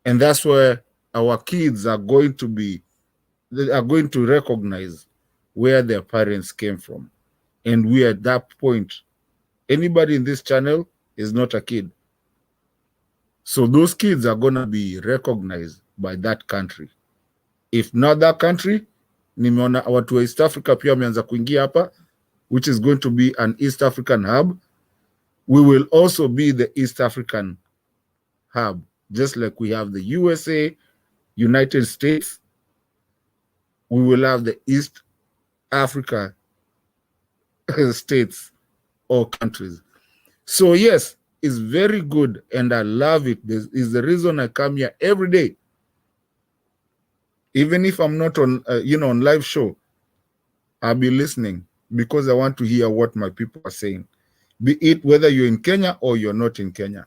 And that's where our kids are going to recognize where their parents came from. And we are at that point. Anybody in this channel is not a kid. So those kids are going to be recognized by that country. If not that country, nimeona watu wa East Africa pia wameanza kuingia hapa, which is going to be an East African hub. We will also be the East African hub, just like we have the USA, United States. We will have the East Africa states or countries. So yes, it's very good, and I love it. This is the reason I come here every day. Even if I'm not on, on live show, I'll be listening, because I want to hear what my people are saying, be it whether you're in Kenya or you're not in Kenya.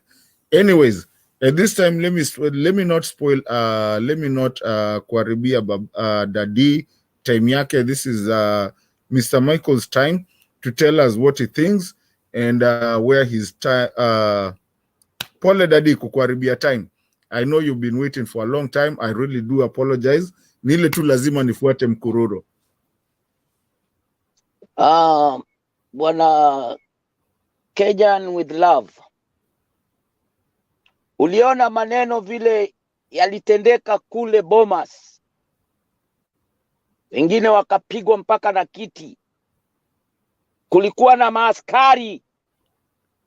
Anyways, at this time, let me not spoil, let me not kuharibia Dadi time yake. This is Mr. Michael's time to tell us what he thinks and where his time. Pole Dadi kukuharibia time. I know you've been waiting for a long time. I really do apologize. Nile tu lazima nifuate mkururo. Bwana Kenyan with love, uliona maneno vile yalitendeka kule Bomas, wengine wakapigwa mpaka na kiti. Kulikuwa na maaskari,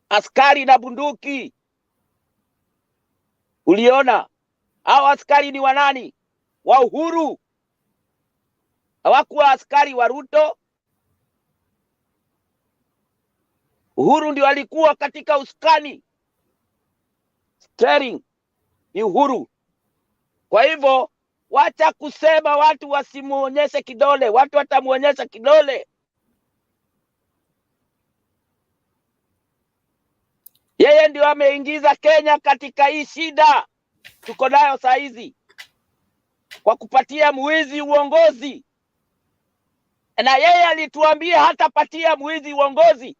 askari na bunduki. Uliona hao askari ni wanani? Wa Uhuru. Hawakuwa askari wa Ruto. Uhuru ndio alikuwa katika uskani. Steering ni Uhuru. Kwa hivyo wacha kusema watu wasimuonyeshe kidole. Watu watamuonyesha kidole. Yeye ndio ameingiza Kenya katika hii shida tuko nayo saa hizi, kwa kupatia mwizi uongozi. Na yeye alituambia hatapatia mwizi uongozi.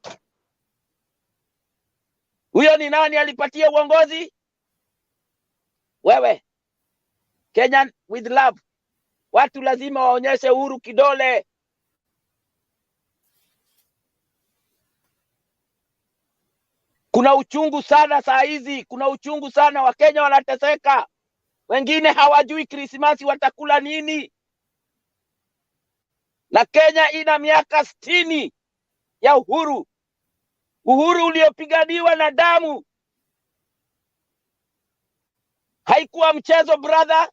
Huyo ni nani alipatia uongozi? Wewe. Kenyan with love. Watu lazima waonyeshe Uhuru kidole. Kuna uchungu sana saa hizi, kuna uchungu sana, Wakenya wanateseka. Wengine hawajui Krismasi watakula nini. Na Kenya ina miaka 60 ya uhuru. Uhuru uliopiganiwa na damu. Haikuwa mchezo brother.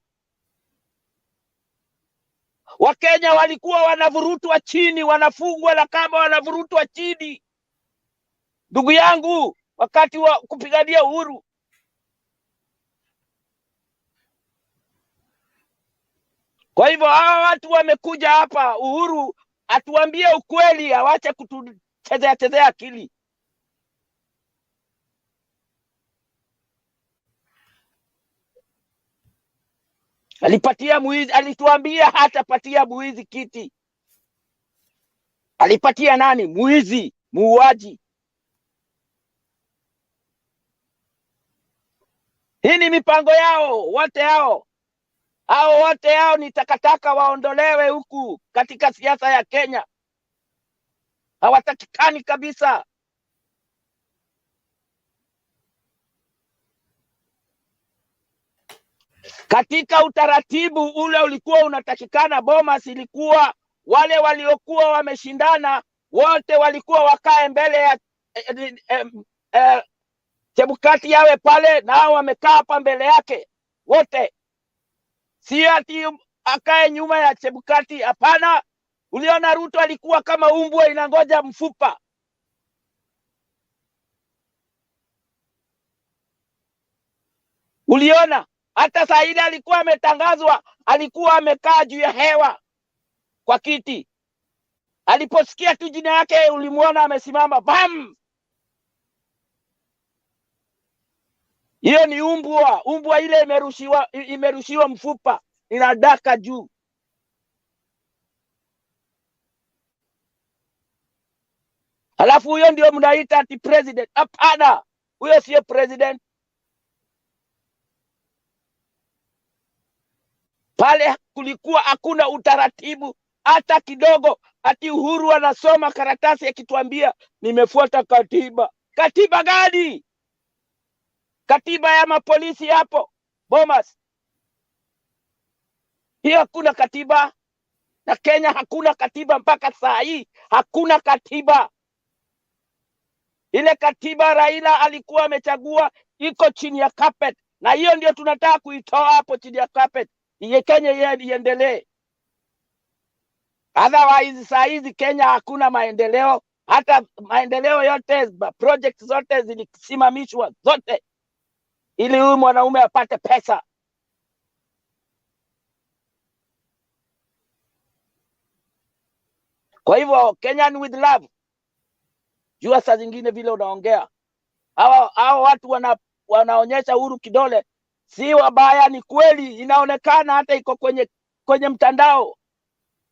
Wakenya walikuwa wanavurutwa chini, wanafungwa na kama wanavurutwa chini. Ndugu yangu, wakati wa kupigania uhuru. Kwa hivyo hawa watu wamekuja hapa, Uhuru atuambie ukweli, awache kutuchezea akili. Alipatia muizi, alituambia hatapatia muizi kiti. Alipatia nani? Muizi, muuaji. Hii ni mipango yao, wote hao. Hao wote hao ni takataka, waondolewe huku katika siasa ya Kenya. Hawatakikani kabisa. Katika utaratibu ule ulikuwa unatakikana, Bomas ilikuwa wale waliokuwa wameshindana wote walikuwa wakae mbele ya Chebukati yawe pale na hao wamekaa hapa mbele yake wote. Si ati akae nyuma ya Chebukati, hapana. Uliona Ruto alikuwa kama umbwa inangoja mfupa. Uliona hata saa ile alikuwa ametangazwa, alikuwa amekaa juu ya hewa kwa kiti. Aliposikia tu jina yake ulimuona amesimama bam. Hiyo ni umbwa, umbwa ile imerushiwa mfupa, inadaka juu. Alafu huyo ndio mnaita ati president. Hapana, huyo sio president. Pale kulikuwa hakuna utaratibu hata kidogo. Ati Uhuru anasoma karatasi akituambia nimefuata katiba. Katiba gani? Katiba ya mapolisi hapo Bomas. Hiyo hakuna katiba. Na Kenya hakuna katiba mpaka saa hii. Hakuna katiba. Ile katiba Raila alikuwa amechagua iko chini ya carpet. Na hiyo ndio tunataka kuitoa hapo chini ya carpet. Iye Kenya iendelee. Otherwise saa hizi Kenya hakuna maendeleo. Hata maendeleo yote, project zote zilisimamishwa zote. Ili huyu mwanaume apate pesa. Kwa hivyo Kenyan with love. Jua saa zingine vile unaongea. Hao watu wanaonyesha Uhuru kidole. Si wabaya, ni kweli, inaonekana hata iko kwenye mtandao.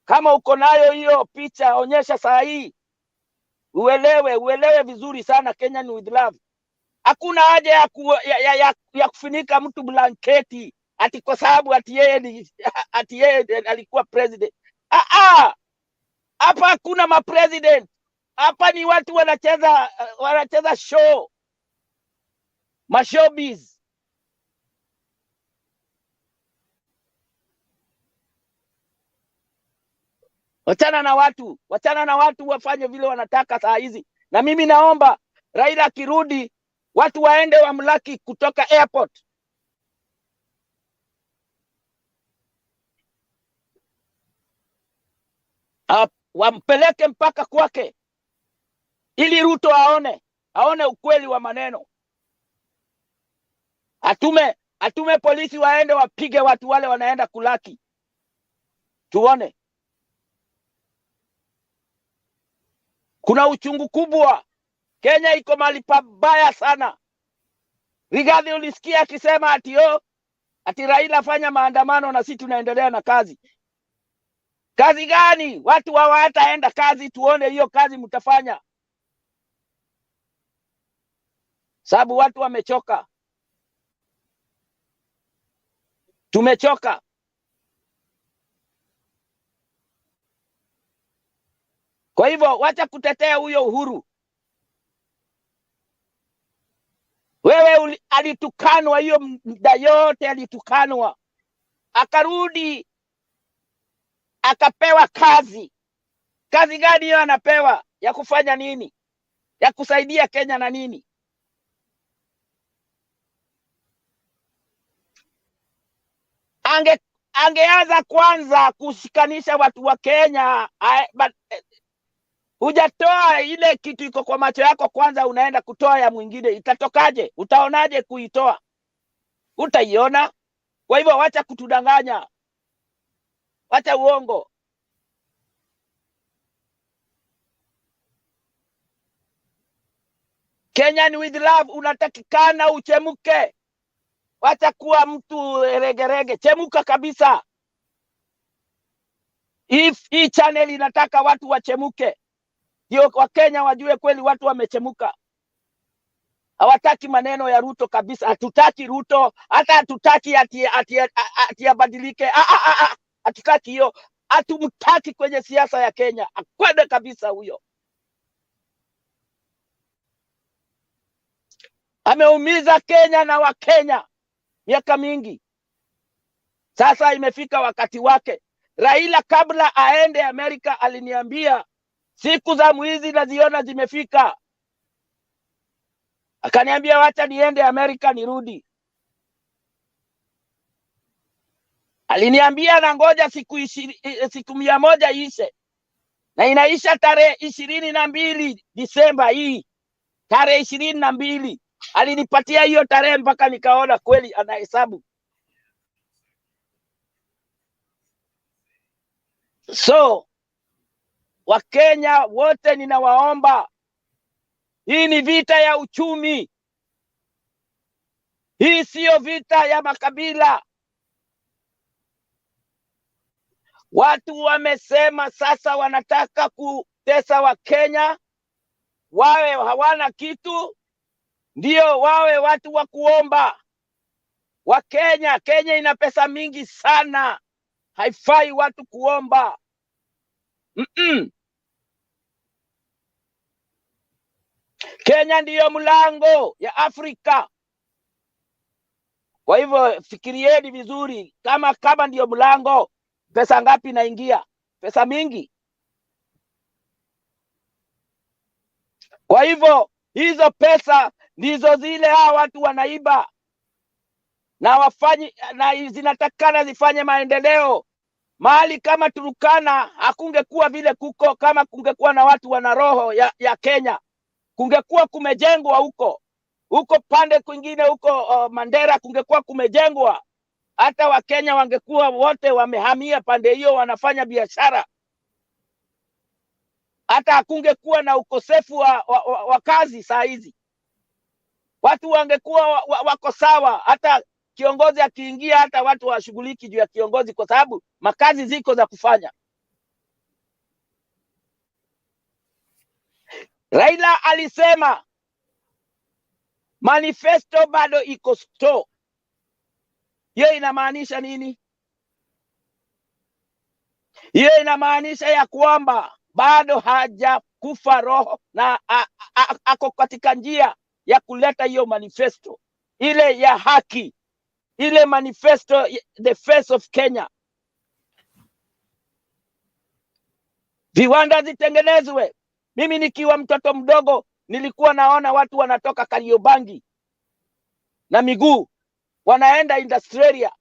Kama uko nayo hiyo picha, onyesha saa hii. Uelewe vizuri sana Kenyan with love. Hakuna haja ya kufunika mtu blanketi ati kwa sababu ati yeye alikuwa president. Hapa hakuna mapresident. Hapa ni watu wanacheza show. Mashowbiz. Wachana na watu wafanye vile wanataka saa hizi. Na mimi naomba Raila akirudi watu waende wamlaki kutoka airport. Wampeleke mpaka kwake. Ili Ruto aone ukweli wa maneno. Atume polisi waende wapige watu wale wanaenda kulaki. Tuone. Kuna uchungu kubwa. Kenya iko mahali pabaya sana. Rigathi ulisikia akisema ati Raila fanya maandamano na sisi tunaendelea na kazi. Kazi gani? Watu hawataenda kazi, tuone hiyo kazi mtafanya. sababu watu wamechoka. Tumechoka. Kwa hivyo wacha kutetea huyo Uhuru. Wewe alitukanwa hiyo muda yote, alitukanwa. Akarudi akapewa kazi. Kazi gani hiyo anapewa? Ya kufanya nini? Ya kusaidia Kenya na nini? Angeanza kwanza kushikanisha watu wa Kenya. Hujatoa ile kitu iko kwa macho yako kwanza, unaenda kutoa ya mwingine. Itatokaje? Utaonaje kuitoa? Utaiona. Kwa hivyo wacha kutudanganya. Wacha uongo. Kenyan with love, unatakikana uchemuke. Wacha kuwa mtu regerege. Chemuka kabisa. Hii channel inataka watu wachemuke. Ndio Wakenya wajue kweli watu wamechemuka. Hawataki maneno ya Ruto kabisa. Hatutaki Ruto. Hata hatutaki ati abadilike. Hatutaki hiyo. Hatumtaki kwenye siasa ya Kenya. Akwende kabisa huyo. Ameumiza Kenya na Wakenya miaka mingi. Sasa imefika wakati wake. Raila kabla aende Amerika aliniambia siku za mwizi naziona zimefika. Akaniambia wacha niende Amerika nirudi. Aliniambia na ngoja siku 100 ishe. Na inaisha tarehe 22 Disemba hii. Tarehe 22. Alinipatia hiyo tarehe mpaka nikaona kweli anahesabu. So Wakenya wote ninawaomba, hii ni vita ya uchumi. Hii siyo vita ya makabila. Watu wamesema sasa wanataka kutesa Wakenya, wawe hawana kitu, ndio wawe watu wa kuomba. Wakenya, Kenya ina pesa mingi sana. Haifai watu kuomba. Kenya ndiyo mlango ya Afrika. Kwa hivyo fikirieni vizuri, kama ndiyo mlango, pesa ngapi inaingia? Pesa mingi. Kwa hivyo hizo pesa ndizo zile hawa watu wanaiba. Na zinatakana zifanye maendeleo. Mahali kama Turukana hakungekuwa vile kuko kama kungekuwa na watu wana roho ya Kenya. Kungekuwa kumejengwa huko pande kwingine huko Mandera kungekuwa kumejengwa. Hata Wakenya wangekuwa wote wamehamia pande hiyo wanafanya biashara. Hata hakungekuwa na ukosefu wa kazi saa hizi. Watu wangekuwa wako sawa. Hata kiongozi akiingia hata watu washughuliki juu ya kiongozi kwa sababu makazi ziko za kufanya. Raila alisema manifesto bado iko store. Hiyo inamaanisha nini? Hiyo inamaanisha ya kwamba bado hajakufa roho na ako katika njia ya kuleta hiyo manifesto ile ya haki. Ile manifesto, the face of Kenya. Viwanda zitengenezwe. Mimi nikiwa mtoto mdogo nilikuwa naona watu wanatoka Kariobangi na miguu wanaenda Industrialia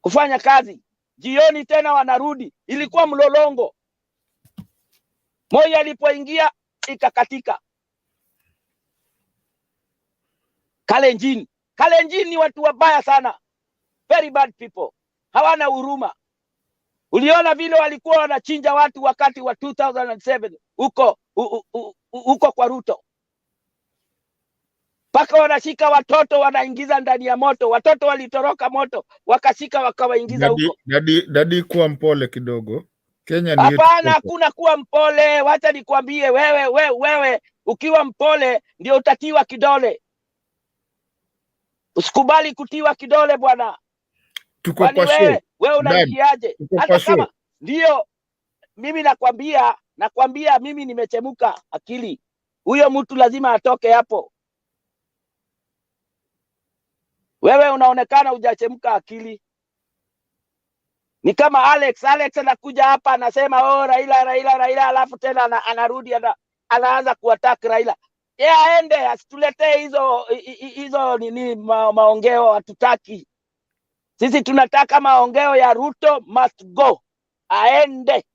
kufanya kazi. Jioni tena wanarudi. Ilikuwa mlolongo. Moja alipoingia ikakatika. Kalenjin ni watu wabaya sana. Very bad people. Hawana huruma. Uliona vile walikuwa wanachinja watu wakati wa 2007 huko kwa Ruto. Paka wanashika watoto wanaingiza ndani ya moto. Watoto walitoroka moto, wakashika wakawaingiza huko. Dadi kuwa mpole kidogo. Kenya ni hapana, hakuna kuwa mpole. Wacha nikwambie wewe Ukiwa mpole ndio utatiwa kidole. Usikubali kutiwa kidole bwana. Tuko Kwani kwa show. wewe Dad, unaingiaje? tuko Hata kwa show. kama ndio mimi nakwambia mimi nimechemuka akili. Huyo mtu lazima atoke hapo. Wewe unaonekana hujachemka akili. Ni kama Alex anakuja hapa anasema Raila, alafu tena anarudi anaanza kuattack Raila. Aende asituletee hizo nini maongeo, hatutaki. Sisi tunataka maongeo ya Ruto must go. Aende.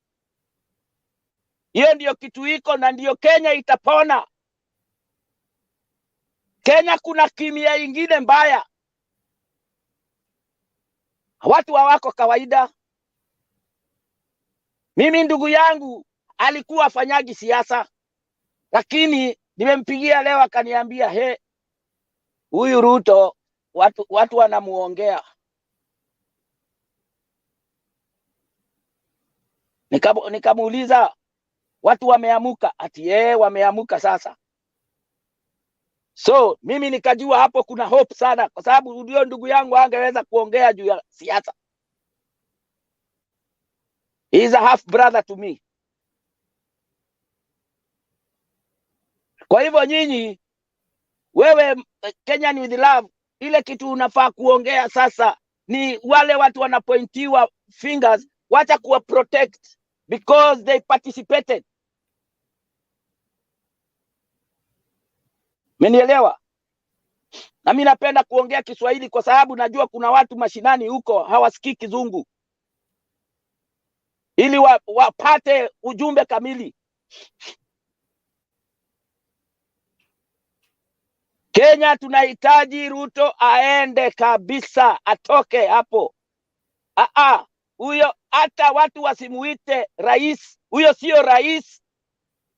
Hiyo ndio kitu iko na ndio Kenya itapona. Kenya kuna kimya ingine mbaya. Watu hawako kawaida. Mimi ndugu yangu alikuwa afanyagi siasa, lakini nimempigia leo akaniambia huyu Ruto watu wanamuongea. Nikamuuliza watu wameamuka? Ati wameamuka sasa. So mimi nikajua hapo kuna hope sana, kwa sababu ndio ndugu yangu angeweza kuongea juu ya siasa. He is a half brother to me. Kwa hivyo nyinyi, wewe Kenyan with love, ile kitu unafaa kuongea sasa ni wale watu wanapointiwa fingers, wacha kuwa protect because they participated. Menielewa? Na mimi napenda kuongea Kiswahili kwa sababu najua kuna watu mashinani huko hawasikii Kizungu, ili wapate ujumbe kamili. Kenya tunahitaji Ruto aende kabisa, atoke hapo. Huyo hata watu wasimuite rais, huyo sio rais,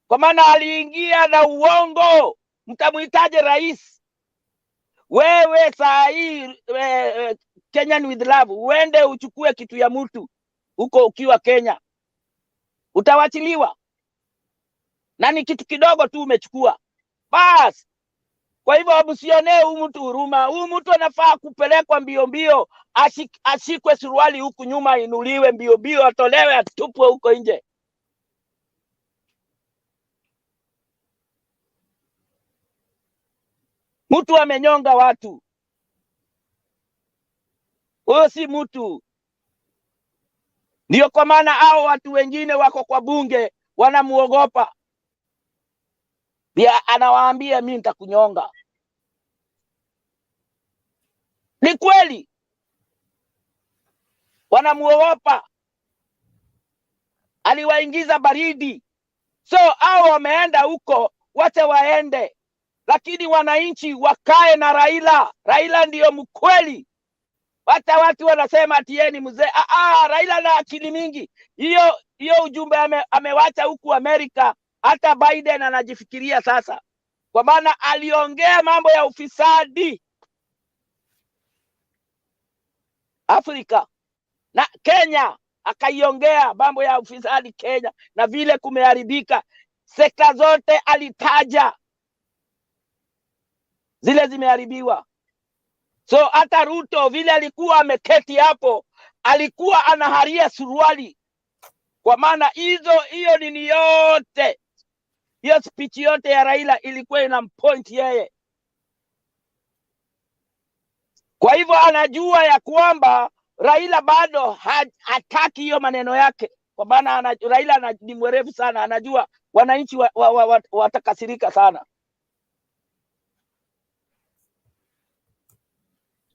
kwa maana aliingia na uongo. Mtamuitaje rais? Wewe saa hii Kenyan with love, uende uchukue kitu ya mtu huko ukiwa Kenya, utawachiliwa na ni kitu kidogo tu umechukua bas. Kwa hivyo msionee huyu mtu huruma. Huyu mtu anafaa kupelekwa mbio mbio, ashikwe suruali huku nyuma, inuliwe mbio mbio, atolewe, atupwe huko nje. Mtu amenyonga watu, huyo si mtu. Ndio kwa maana hao watu wengine wako kwa bunge wanamuogopa. Pia anawaambia mimi nitakunyonga. Ni kweli wanamuogopa, aliwaingiza baridi. So hao wameenda huko, wacha waende, lakini wananchi wakae na Raila. Raila ndiyo mkweli. Hata watu wanasema ati yeye ni mzee. Raila na akili mingi. Hiyo ujumbe amewacha huku Amerika. Hata Biden anajifikiria sasa, kwa maana aliongea mambo ya ufisadi Afrika na Kenya, akaiongea mambo ya ufisadi Kenya na vile kumeharibika. Sekta zote alitaja zile zimeharibiwa. So hata Ruto vile alikuwa ameketi hapo, alikuwa anaharia suruali, kwa maana hiyo nini yote, hiyo speech yote ya Raila ilikuwa ina point yeye. Kwa hivyo anajua ya kwamba Raila bado hataki hiyo maneno yake, kwa maana Raila ni mwerevu sana, anajua wananchi watakasirika sana.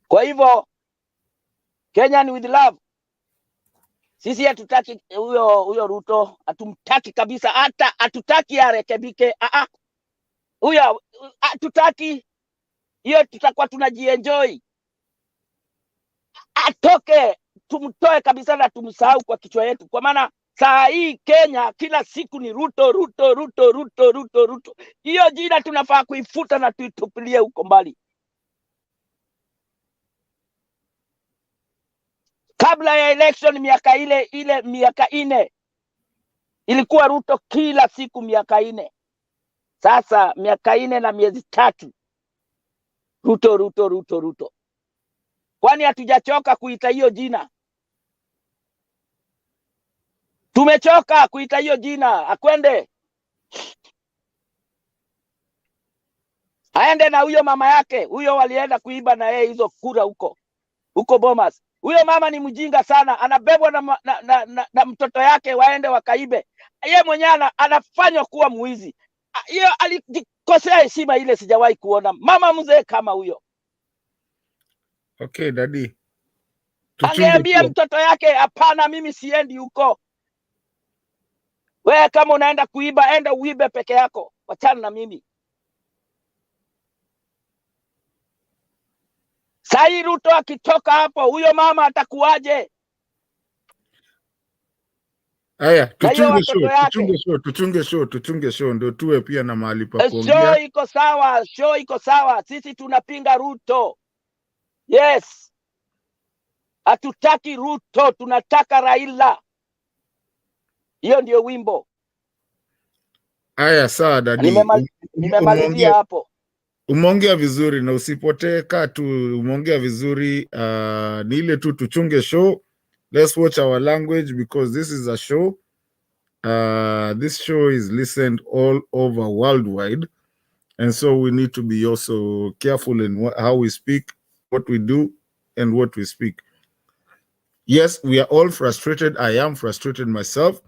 Kwa hivyo Kenyan with love, sisi hatutaki huyo Ruto, hatumtaki kabisa, hata hatutaki arekebike. Huyo hatutaki, hiyo tutakuwa tunajienjoy. Atoke, tumtoe kabisa na tumsahau kwa kichwa yetu, kwa maana saa hii Kenya kila siku ni Ruto Ruto Ruto Ruto Ruto Ruto. Hiyo jina tunafaa kuifuta na tuitupilie huko mbali. Kabla ya election miaka miaka 4 ilikuwa Ruto kila siku miaka 4. Sasa miaka 4 na miezi 3. Ruto, Ruto, Ruto, Ruto. Kwani hatujachoka kuita hiyo jina? Tumechoka kuita hiyo jina. Akwende. Aende na huyo mama yake. Huyo walienda kuiba na yeye hizo kura huko Bomas. Huyo mama ni mjinga sana. Anabebwa na mtoto yake waende wakaibe. Yeye mwenyewe anafanywa kuwa muizi. Hiyo alikosea heshima ile sijawahi kuona. Mama mzee kama huyo. Okay, daddy. Angeambia mtoto yake hapana, mimi siendi huko. Wewe kama unaenda kuiba, enda uibe peke yako. Wachana na mimi. Sai Ruto akitoka hapo, huyo mama atakuwaje? Aya, tuchunge show ndio tuwe pia na mahali pa kuongea. Show iko sawa. Sisi tunapinga Ruto. Yes. Hatutaki Ruto, tunataka Raila. Hiyo ndio wimbo. Aya, sawa dadi. Nimemalizia hapo. Umeongea vizuri na usipotee tu, umeongea vizuri. Ni ile tu tuchunge show. Let's watch our language because this is a show. This show is listened all over worldwide. And so we need to be also careful in how we speak, what we do, and what we speak. Yes, we are all frustrated. I am frustrated myself.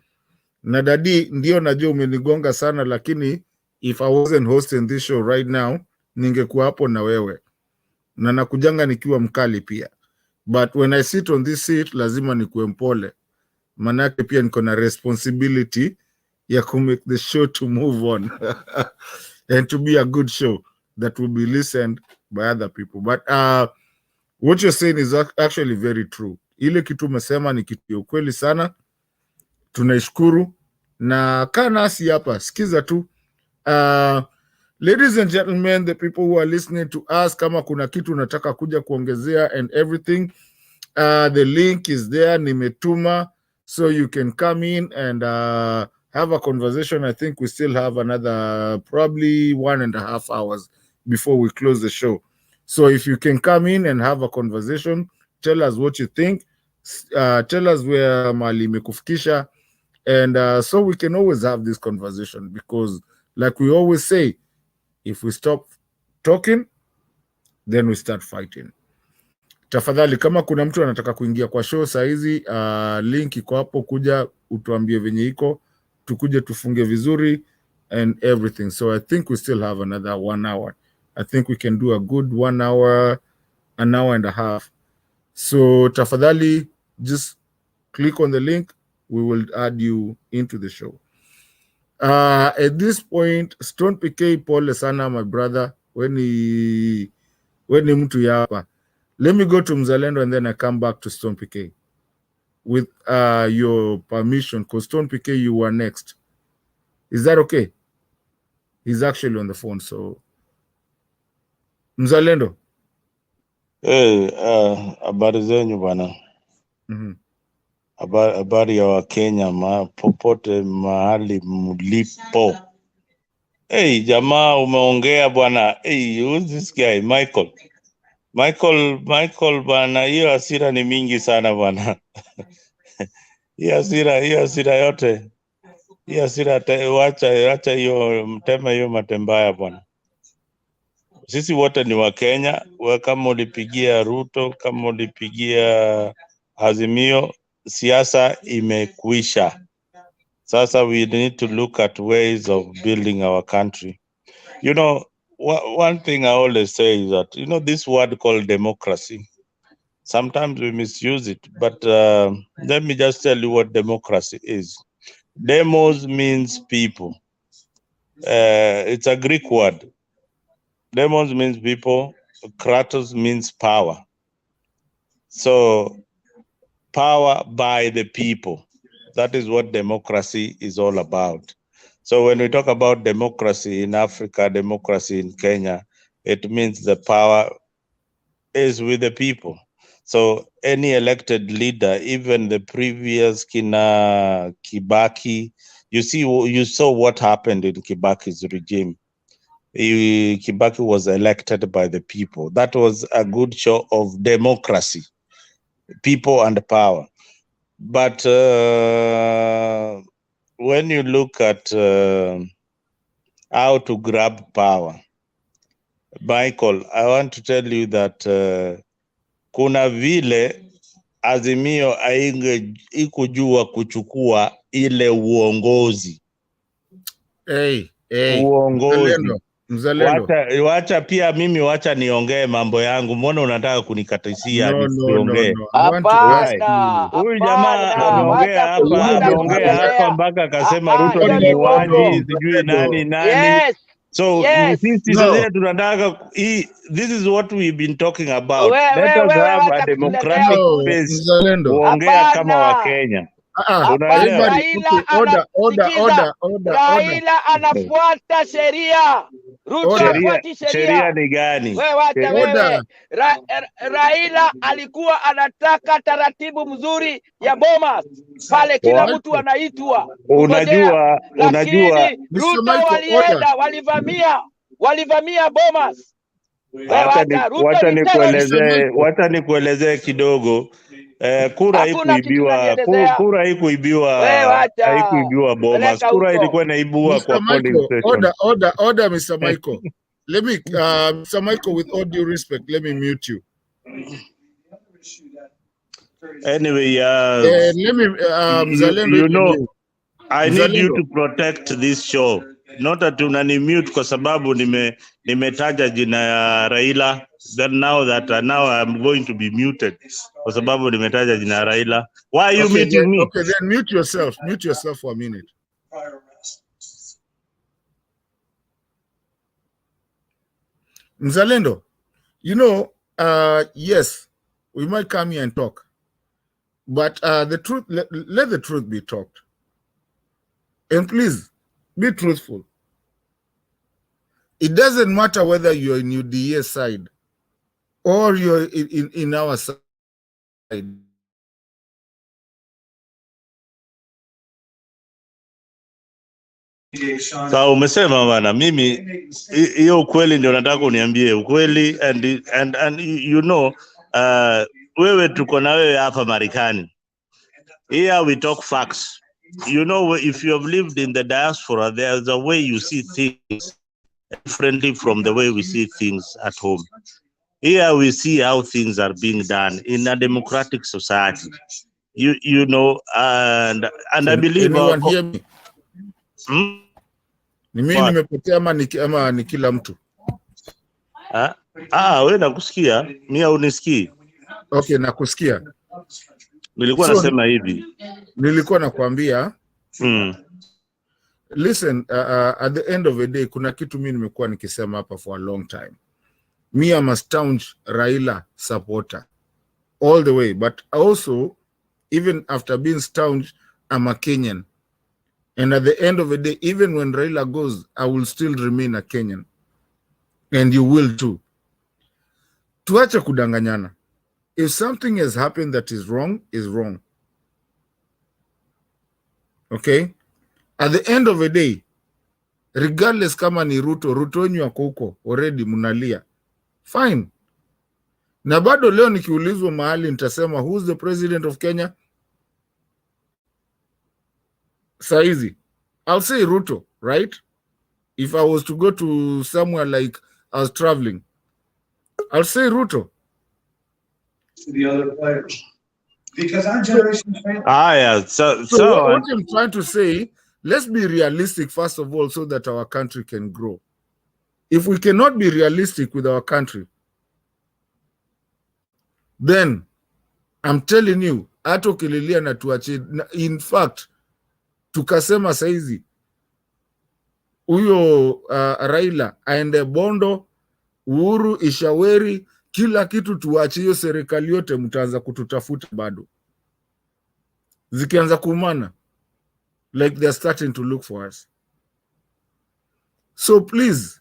Na dadi, ndio najua umenigonga sana, lakini if I wasn't hosting this show right now, ningekuwa hapo na wewe. Na nakujanga nikiwa mkali pia. But when I sit on this seat, lazima nikuwe mpole. Manake pia niko na responsibility ya make the show to move on and to be a good show that will be listened by other people. But what you're saying is actually very true. Ile kitu umesema ni kitu ya ukweli sana. Tunaishukuru na kaa nasi hapa, sikiza tu. Ladies and gentlemen, the people who are listening to us, kama kuna kitu unataka kuja kuongezea and everything, the link is there, nimetuma, so you can come in and have a conversation. I think we still have another probably 1.5 hours before we close the show. So if you can come in and have a conversation, tell us what you think, tell us where mali imekufikisha, and so we can always have this conversation, because like we always say, if we stop talking, then we start fighting. Tafadhali, kama kuna mtu anataka kuingia kwa show saizi, link iko hapo, kuja utuambie venye iko, tukuje tufunge vizuri and everything. So I think we still have another 1 hour. I think we can do a good 1 hour, an hour and a half. So tafadhali, just click on the link. We will add you into the show. At this point, Stone PK, pole sana my brother, when ni mtu ya hapa. Let me go to Mzalendo and then I come back to Stone PK with your permission, because Stone PK, you were next. Is that okay? He's actually on the phone, so Mzalendo. Hey, habari zenyu bwana. Habari ya Wakenya popote mahali mlipo. Hey, jamaa umeongea bwana. Hey, who's this guy? Michael bwana, hiyo hasira ni mingi sana bwana. Hiyo hasira yote. Hiyo hasira wacha hiyo mtema hiyo matembaya bwana. Sisi wote ni Wakenya, kama ulipigia Ruto, kama ulipigia Azimio, siasa imekuisha. Sasa we need to look at ways of building our country. You know, one thing I always say is that, you know, this word called democracy, sometimes we misuse it, but let me just tell you what democracy is. Demos means people. It's a Greek word. Demos means people, kratos means power. So, power by the people. That is what democracy is all about. So when we talk about democracy in Africa, democracy in Kenya, it means the power is with the people. So any elected leader, even the previous Kina Kibaki, you saw what happened in Kibaki's regime. Kibaki was elected by the people. That was a good show of democracy, people and power. But when you look at how to grab power, Michael, I want to tell you that kuna vile Azimio ikujua kuchukua ile uongozi. Uongozi. Mzalendo. Wacha pia mimi wacha niongee mambo yangu. Mbona unataka kunikatisia nisiongee? Hapana, Huyu jamaa ameongea hapa mpaka akasema Ruto ni muuaji, sijui nani. Yes. So sisi sasa tunataka this is what we've been talking about. Let us have a democratic space kuongea kama Wakenya. Raila anafuata sheria. Ruto hafuati sheria ni gani? Wewe wacha wewe. Raila alikuwa anataka taratibu mzuri ya Bomas pale, kila mtu anaitwa. Unajua Ruto walienda walivamia Bomas. Wacha nikuelezee kidogo. Kura haikuibiwa Bomas. Kura ilikuwa inaibua kwa polling station. Order, Mr. Michael. Let me, Mr. Michael, with all due respect, let me mute you. Anyway, let me, I need you to protect this show. Not that unani-mute kwa sababu nimetaja jina ya Raila. Then now I'm going to be muted kwa sababu nimetaja jina ya Raila. Why are you muting me? Okay, then mute yourself. Mute yourself for a minute. Mzalendo, yes, we might come here and talk, but the truth, let the truth be talked. And please, be truthful. It doesn't matter whether you're in UDA side or you're in our side. Sawa, umesema bana, mimi hiyo ukweli ndio nataka uniambie ukweli, and wewe tuko na wewe hapa Marekani. Here we talk facts. If you have lived in the diaspora, there's a way you see things differently from the way we see things at home. Here we see how things are being done in a democratic society. And I believe anyone hear me? Ni mimi nimepotea ama ni kila mtu? Wewe nakusikia, mimi unisikii. Okay, nakusikia. Nilikuwa nasema hivi. Nilikuwa nakwambia listen, at the end of the day kuna kitu mimi nimekuwa nikisema hapa for a long time. Me, I'm a staunch Raila supporter all the way, but also even after being staunch, I'm a Kenyan. And at the end of the day, even when Raila goes, I will still remain a Kenyan. And you will too. Tuache kudanganyana. If something has happened that is wrong, is wrong. Okay? At the end of the day, regardless kama ni Ruto wenyu wako huko, already munalia. Fine. Na bado leo nikiulizwa mahali nitasema, who's the president of Kenya? Saizi, I'll say Ruto, right? If I was to go to somewhere like I was traveling, I'll say Ruto. The other players. Because our generation. So what I'm trying to say, let's be realistic first of all so that our country can grow. If we cannot be realistic with our country, then I'm telling you, ato kililia na tuache. In fact, tukasema saizi huyo Raila aende Bondo, Uhuru, Ishaweri, kila kitu tuache, hiyo serikali yote mtaanza kututafuta bado. Zikianza kumana, like they're starting to look for us. So please,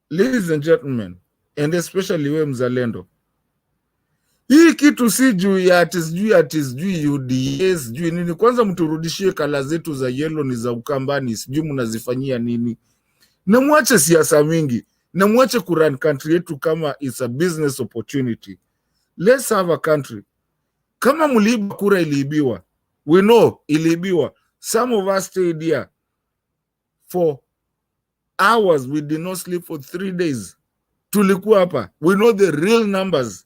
ladies and gentlemen, and especially we Mzalendo, Hii kitu si juu ya ati UDA sijui nini. Kwanza mturudishie kala zetu za yellow ni za Ukambani, sijui mnazifanyia nini. Na mwache siasa mingi, na mwache kurun country yetu kama it's a business opportunity. Let's have a country. Kama mliiba kura iliibiwa, we know iliibiwa. Some of us stayed here for hours, we did not sleep for 3 days. Tulikuwa hapa, we know the real numbers.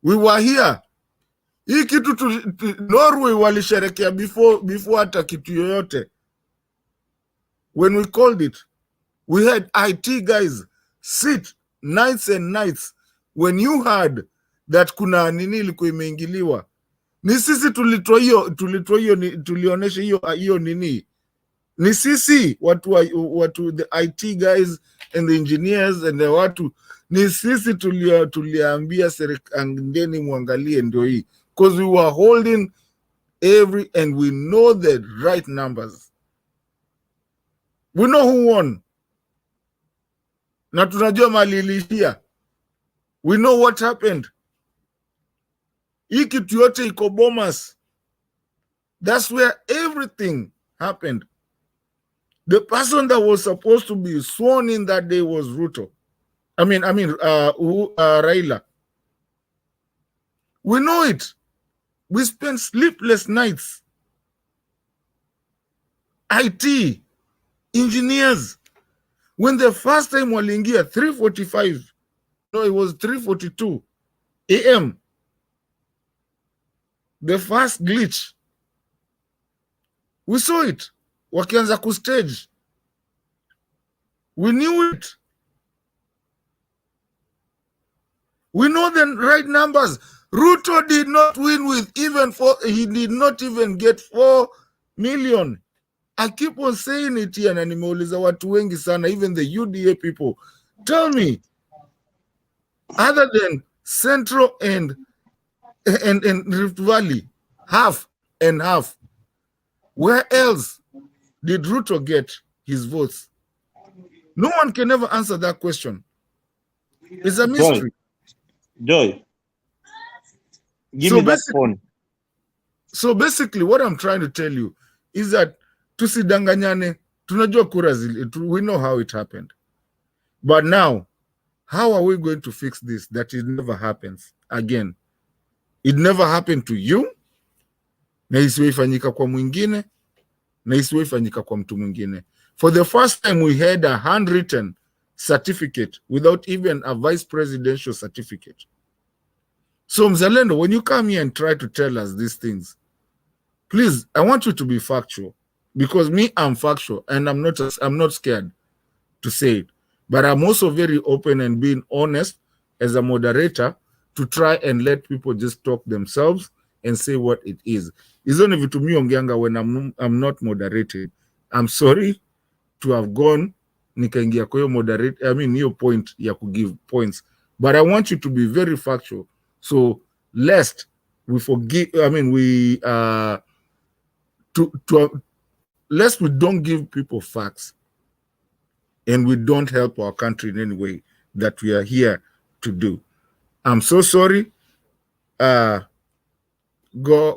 We were here. Hii kitu Norway walisherekea before hata kitu yoyote. When we called it, we had IT guys sit nights and nights. When you heard that kuna nini ilikuwa imeingiliwa, ni sisi tulitoa hiyo, tulionesha hiyo nini. Ni sisi watu the IT guys and the engineers and the watu, ni sisi tuliambia serikali muangalie ndio hii, because we were holding and we know the right numbers. We know who won. Na tunajua mali ilishia. We know what happened. Hii kitu yote iko Bomas. That's where everything happened. The person that was supposed to be sworn in that day was Ruto. Raila. We know it. We spent sleepless nights. IT, engineers. When the first time walingia 3:45, no, it was 3:42 a.m. The first glitch. We saw it. Wakianza kustage. We knew it. We know the right numbers. Ruto did not win with he did not even get 4 million. I keep on saying it here, na nimeuliza watu wengi sana, even the UDA people. Tell me, other than Central and Rift Valley, half and half, where else did Ruto get his votes? No one can ever answer that question. It's a mystery. Joy, give me that phone. So basically, what I'm trying to tell you is that tusidanganyane, tunajua kura we know how it happened. But now, how are we going to fix this, that it never happens again? It never happened to you, na isiwe ifanyika kwa mwingine, na isiwe ifanyika kwa mtu mwingine. For the first time, we had a handwritten certificate without even a vice presidential certificate. So Mzalendo, when you come here and try to tell us these things, please, I want you to be factual, because me, I'm factual, and I'm not scared to say it. But I'm also very open and being honest as a moderator to try and let people just talk themselves and say what it is. It's only vitu mi ongeanga when I'm not moderating. I'm sorry to have gone nikaingia kwa hiyo moderate, hiyo point ya kugive points, but I want you to be very factual, so lest we forgive, lest we don't give people facts and we don't help our country in any way that we are here to do. I'm so sorry. Go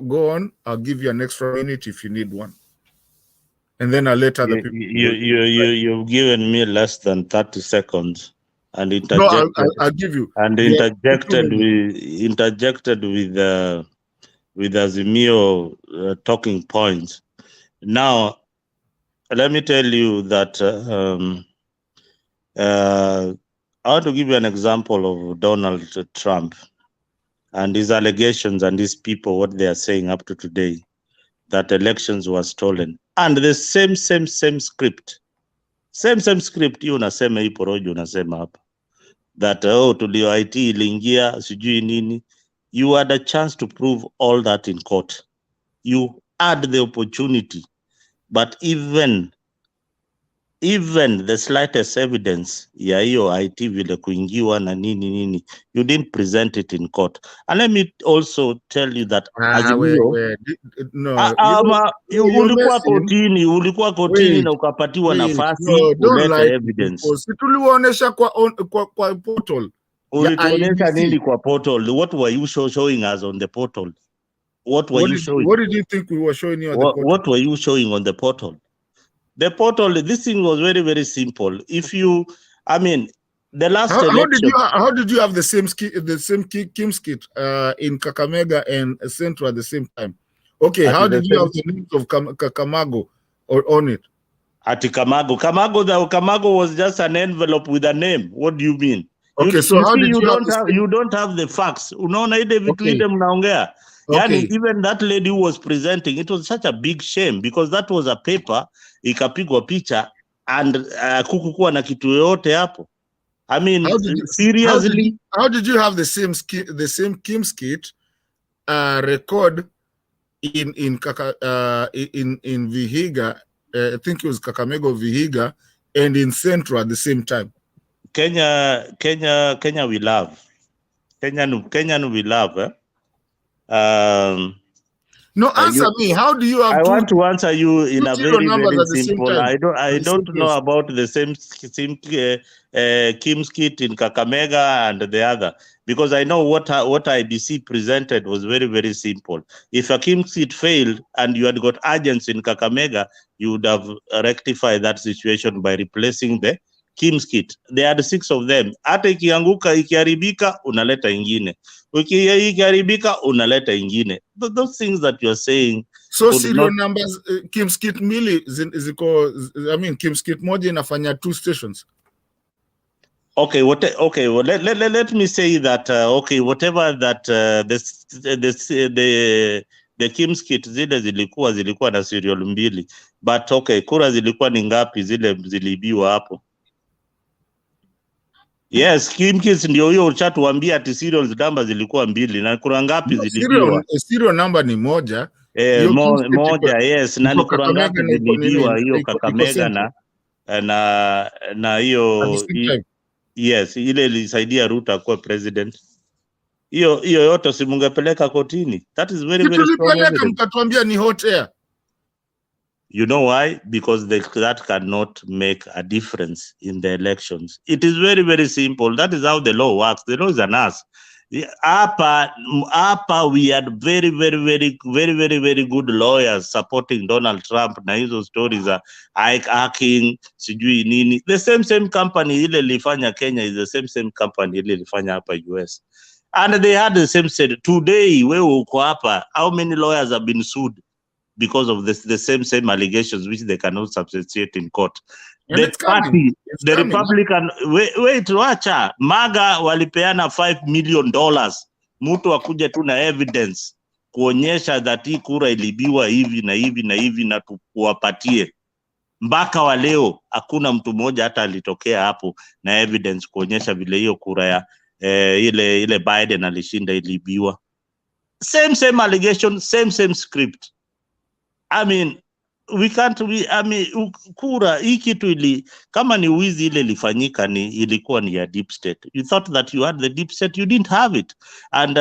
on. I'll give you an extra minute if you need one. And then I'll let other people. You've given me less than 30 seconds and interjected. No, I'll give you. And interjected with Azimio talking points. Now, let me tell you that I want to give you an example of Donald Trump and his allegations and his people, what they are saying up to today, that elections were stolen. And the same script, same script, you unasema hii porojo unasema hapa, that tulio IT iliingia sijui nini. You had a chance to prove all that in court. You had the opportunity, but even the slightest evidence ya hiyo IT vile kuingiwa na nini, you didn't present it in court. And let me also tell you that ulikuwa kotini na ukapatiwa nafasi ulete evidence. Tuliwaonesha kwa portal. IEBC. nini kwa portal? What were you showing us on the portal? What were you showing? What did you think we were showing you on the portal? What were you showing on the portal? The portal, this thing was very, very simple. If you, I mean, the last election. How did you have the same Kim's kit in Kakamega and Central at the same time? Okay, how did you have the names of Kamago on it? At Kamago was just an envelope with a name. What do you mean? Okay, so how did you don't have the facts. Unaona ile vitu ile mnaongea. Yani even that lady who was presenting, it was such a big shame because that was a paper ikapigwa picha and kukukuwa na kitu yote hapo. I mean, seriously, how did you have the same Kim's kit record in Vihiga? I think it was Kakamega, Vihiga, and in Central at the same time. Kenya we love. Kenyan we love. No, answer me. How do you have? I want to answer you in a very, very simple. I don't know about the same Kim's kit in Kakamega and the other, because I know what IBC presented was very, very simple. If a Kim's kit failed and you had got agents in Kakamega, you would have rectified that situation by replacing the Kim's kit. There are 6 of them. Hata ikianguka ikiharibika unaleta ingine. Ikiharibika unaleta ingine. Those things that you're saying. So serial numbers, Kim's kit mili Kim's kit moja inafanya 2 stations. Okay, well, let me say that whatever that the Kim's kit zile zilikuwa na serial mbili, but kura zilikuwa ni ngapi zile ziliibiwa hapo? Yes, Kim's kit ndio hiyo uchatuambia ati serial number zilikuwa 2 na kura ngapi ziliibiwa? Serial number ni moja. Moja, yes, na ni kura ngapi ziliibiwa hiyo Kakamega na hiyo. Yes, ile ilisaidia Ruto akuwe president. Hiyo yote simungepeleka kotini. That is very, very strong. Mtatuambia ni hot air. You know why? Because that cannot make a difference in the elections. It is very, very simple. That is how the law works. The law is an ass. Hapa we had very, very, very, very, very, very good lawyers supporting Donald Trump na hizo stories za hacking sijui nini. The same company ile ilifanya Kenya is the same company ile ilifanya hapa US. And they had the same said today wewe uko hapa, how many lawyers have been sued because of the same allegations which they cannot substantiate in court? And the Republican, wait, wacha, MAGA walipeana $5 million. Mtu akuje tu na evidence kuonyesha that hii kura ilibiwa hivi na hivi na hivi na tuwapatie. Mpaka wa leo hakuna mtu mmoja hata alitokea hapo na evidence kuonyesha vile hiyo kura ya ile Biden alishinda ilibiwa. Same allegation, same script. I mean, kura hii kitu kama ni wizi ile ilifanyika ilikuwa ni ya deep state. You thought that you had the deep state, you didn't have it. And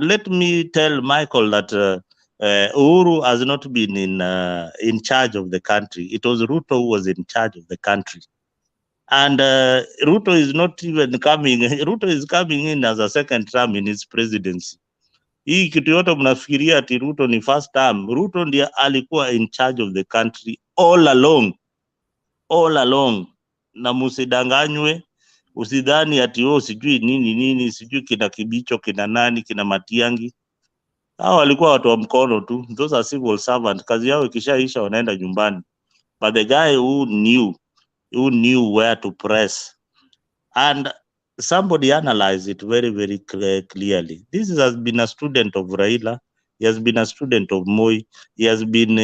let me tell Michael that Uhuru has not been in charge of the country. It was Ruto who was in charge of the country. And Ruto is not even coming. Ruto is coming in as a second term in his presidency. Hii kitu yote mnafikiria ati Ruto ni first term. Ruto ndiye alikuwa in charge of the country all along. Na musidanganywe, usidhani ati sijui nini, sijui kina Kibicho, kina nani, kina Matiangi. Hao walikuwa watu wa mkono tu. Those are civil servants. Kazi yao ikishaisha wanaenda nyumbani. But the guy who knew where to press, and somebody analyzed it very, very clearly. This has been a student of Raila. He has been a student of Moi. He has been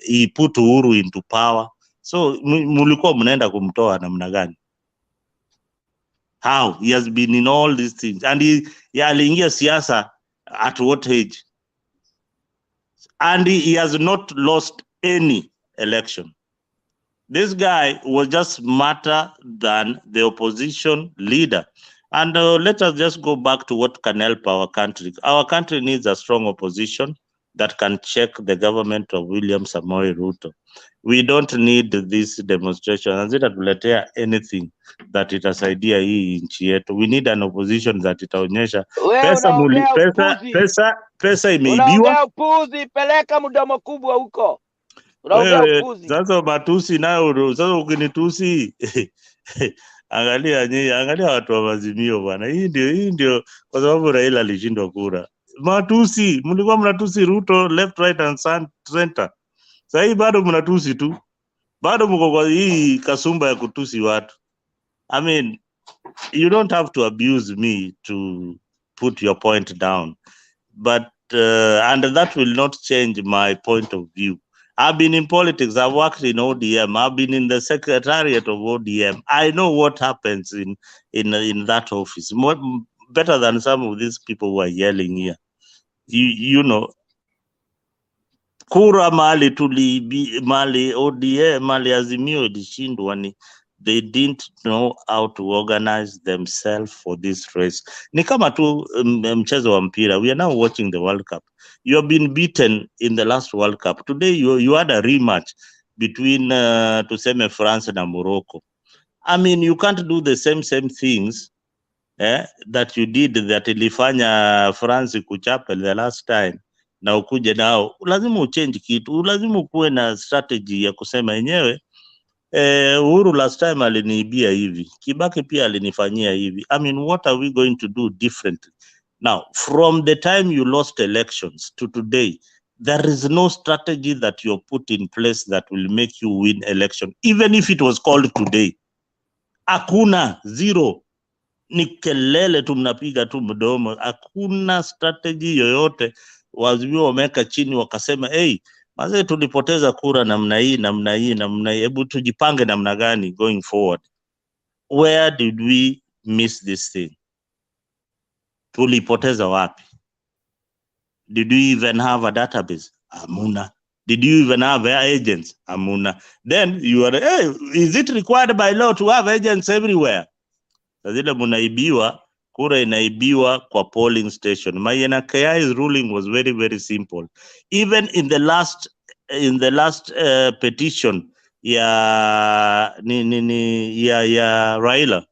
he put Uhuru into power. So mulikuwa mnaenda kumtoa namna gani? How? He has been in all these things. And he aliingia siasa at what age? And he has not lost any election. This guy was just smarter than the opposition leader. And let us just go back to what can help our country. Our country needs a strong opposition that can check the government of William Samoei Ruto. We don't need this demonstration. Hazitatuletea anything that itasaidia hii nchi yetu. We need an opposition that itaonyesha Wewe unaongea upuzi. pesa imeibiwa. Unaongea upuzi, peleka mdomo kubwa huko. Unaongea Wewe upuzi. sasa matusi nayo, sasa ukinitusi angalia watu wa Azimio bwana. Hii ndio kwa sababu Raila alishindwa kura. Matusi, mlikuwa mnatusi Ruto left, right and center. Sasa hii bado mnatusi tu. Bado mko kwa hii kasumba ya kutusi watu. I mean, you don't have to abuse me to put your point down. But and that will not change my point of view. I've been in politics. I've worked in ODM. I've been in the secretariat of ODM. I know what happens in that office better than some of these people who are yelling here. You know, kura mali mali ODM mali Azimio ilishindwa ni they didn't know how to organize themselves for this race. Ni kama tu mchezo wa mpira. We are now watching the World Cup. You have been beaten in the last World Cup. Today you had a rematch between tuseme France na Morocco. I mean, you can't do the same things that you did that ilifanya France kuchapa the last time na ukuje nao. Lazima uchange kitu. Lazima ukuwe na strategy ya kusema yenyewe Uhuru last time aliniibia hivi, Kibaki pia alinifanyia hivi. I mean, what are we going to do differently? Now, from the time you lost elections to today, there is no strategy that you put in place that will make you win election, even if it was called today. Hakuna, zero. Ni kelele tu mnapiga tu mdomo. Hakuna strategy yoyote. Wazimio wameka chini wakasema, hey, mazee tulipoteza kura namna hii. Hebu tujipange namna gani going forward. Where did we miss this thing? Tulipoteza wapi? Did we even have a database? Amuna. Did you even have agents? Amuna. Then you are, hey, is it required by law to have agents everywhere? Zile munaibiwa, kura inaibiwa kwa polling station. Maina KI's ruling was very, very simple. Even in the last petition ya Raila,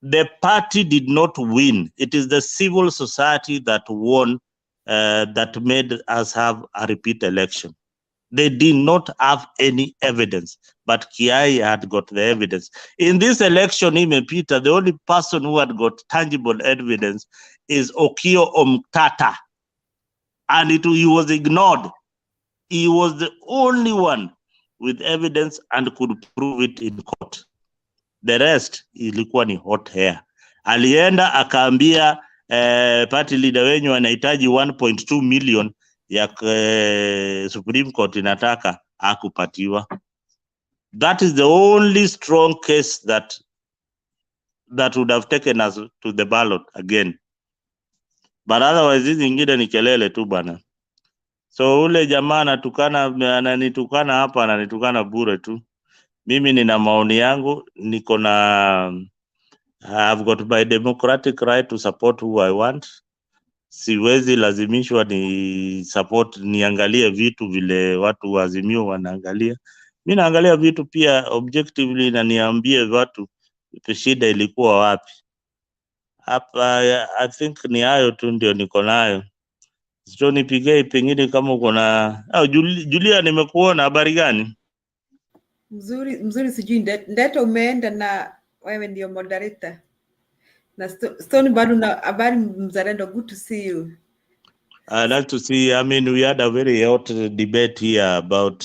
the party did not win. It is the civil society that won, that made us have a repeat election. They did not have any evidence, but Kiai had got the evidence. In this election, even Peter, the only person who had got tangible evidence is Okio Omtata, and he was ignored. He was the only one with evidence and could prove it in court. The rest ilikuwa ni hot hair. Alienda akaambia party leader wenyu anahitaji 1.2 million ya Supreme Court inataka, hakupatiwa. That is the only strong case that would have taken us to the ballot again. But otherwise hizi ingine ni kelele tu bana. So ule jamaa ananitukana hapa, ananitukana bure tu. Mimi nina maoni yangu, niko na I've got my democratic right to support who I want. Siwezi lazimishwa ni support niangalie vitu vile watu wa Azimio wanaangalia. Mimi naangalia vitu pia objectively na niambie watu shida ilikuwa wapi. Hapa I think ni hayo tu ndio niko nayo. Sio nipige pengine kama uko na Julia, nimekuona, habari gani? Mzuri sijui Ndeto umeenda na wewe ndio moderator. Na Stone bado na habari mzalendo, good to see you. Nice to see you. I mean, we had a very hot debate here about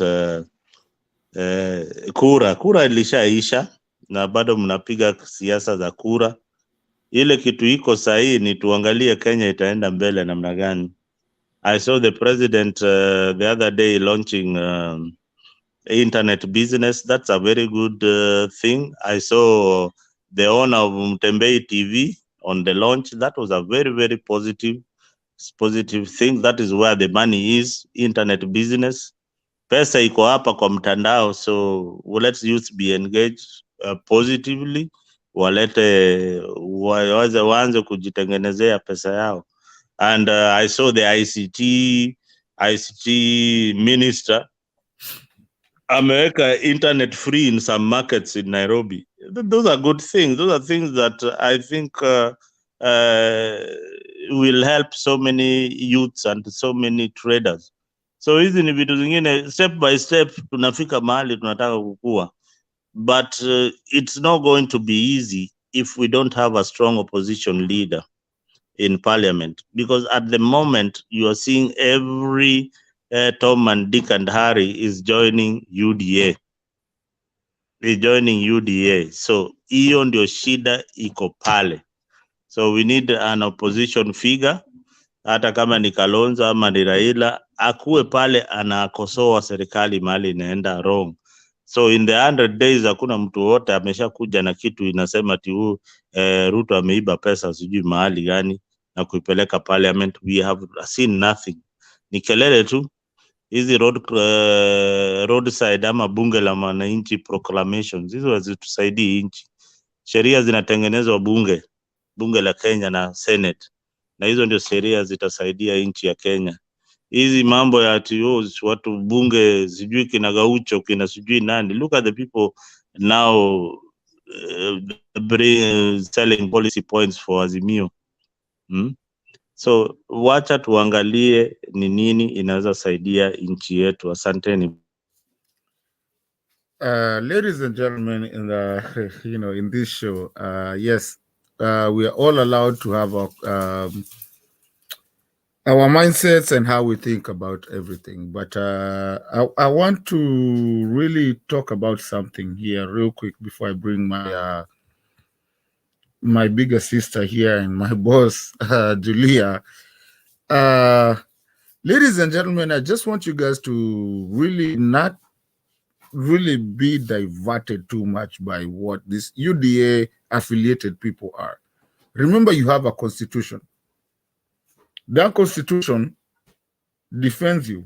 kura ilishaisha na bado mnapiga siasa za kura. Ile kitu iko sahihi ni tuangalie Kenya itaenda mbele namna gani. I saw the president the other day launching internet business. That's a very good thing. I saw the owner of Mtembei TV on the launch. That was a very, very positive thing. That is where the money is, internet business. Pesa iko hapa kwa mtandao, so let's youth be engaged positively. Waanze kujitengenezea pesa yao. And I saw the ICT minister ameweka internet free in some markets in Nairobi. Those are good things. Those are things that I think will help so many youths and so many traders. So hizi ni vitu zingine, step by step tunafika mahali tunataka kukua, but it's not going to be easy if we don't have a strong opposition leader in parliament, because at the moment you are seeing every Tom and Dick and Harry is joining UDA. So hiyo ndio shida iko pale. So we need an opposition figure, hata kama ni Kalonzo ama ni Raila, akuwe pale anakosoa serikali mahali inaenda wrong. So in the 100 days hakuna mtu wote ameshakuja na kitu inasema ati Ruto ameiba pesa sijui mahali gani na kuipeleka parliament. We have seen nothing. Ni kelele tu. Hizi roadside ama bunge la wananchi proclamations, hizo hazitusaidii nchi. Sheria zinatengenezwa bunge la Kenya na Senate, na hizo ndio sheria zitasaidia nchi ya Kenya. Hizi mambo ya ati watu bunge sijui kina Gaucho kina sijui nani, look at the people now selling policy points for Azimio. So wacha tuangalie ni nini inaweza saidia nchi yetu. Asanteni. Ladies and gentlemen, in this show, yes, we are all allowed to have our mindsets and how we think about everything. But I want to really talk about something here real quick before I bring my bigger sister here and my boss, Julia. Ladies and gentlemen, I just want you guys to really not really be diverted too much by what these UDA affiliated people are. Remember, you have a constitution. That constitution defends you,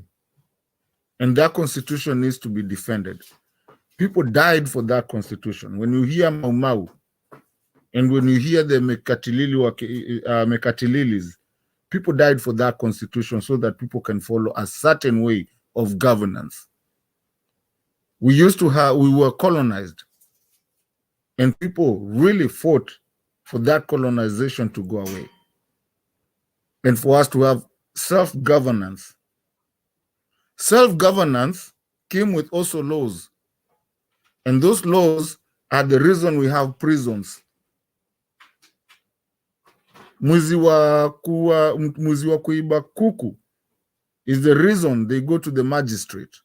and that constitution needs to be defended. People died for that constitution. When you hear Mau Mau, and when you hear the Mekatililis, people died for that constitution so that people can follow a certain way of governance. We were colonized, and people really fought for that colonization to go away and for us to have self-governance. Self-governance came with also laws, and those laws are the reason we have prisons. Mwizi wa kuiba kuku is the reason they go to the magistrate.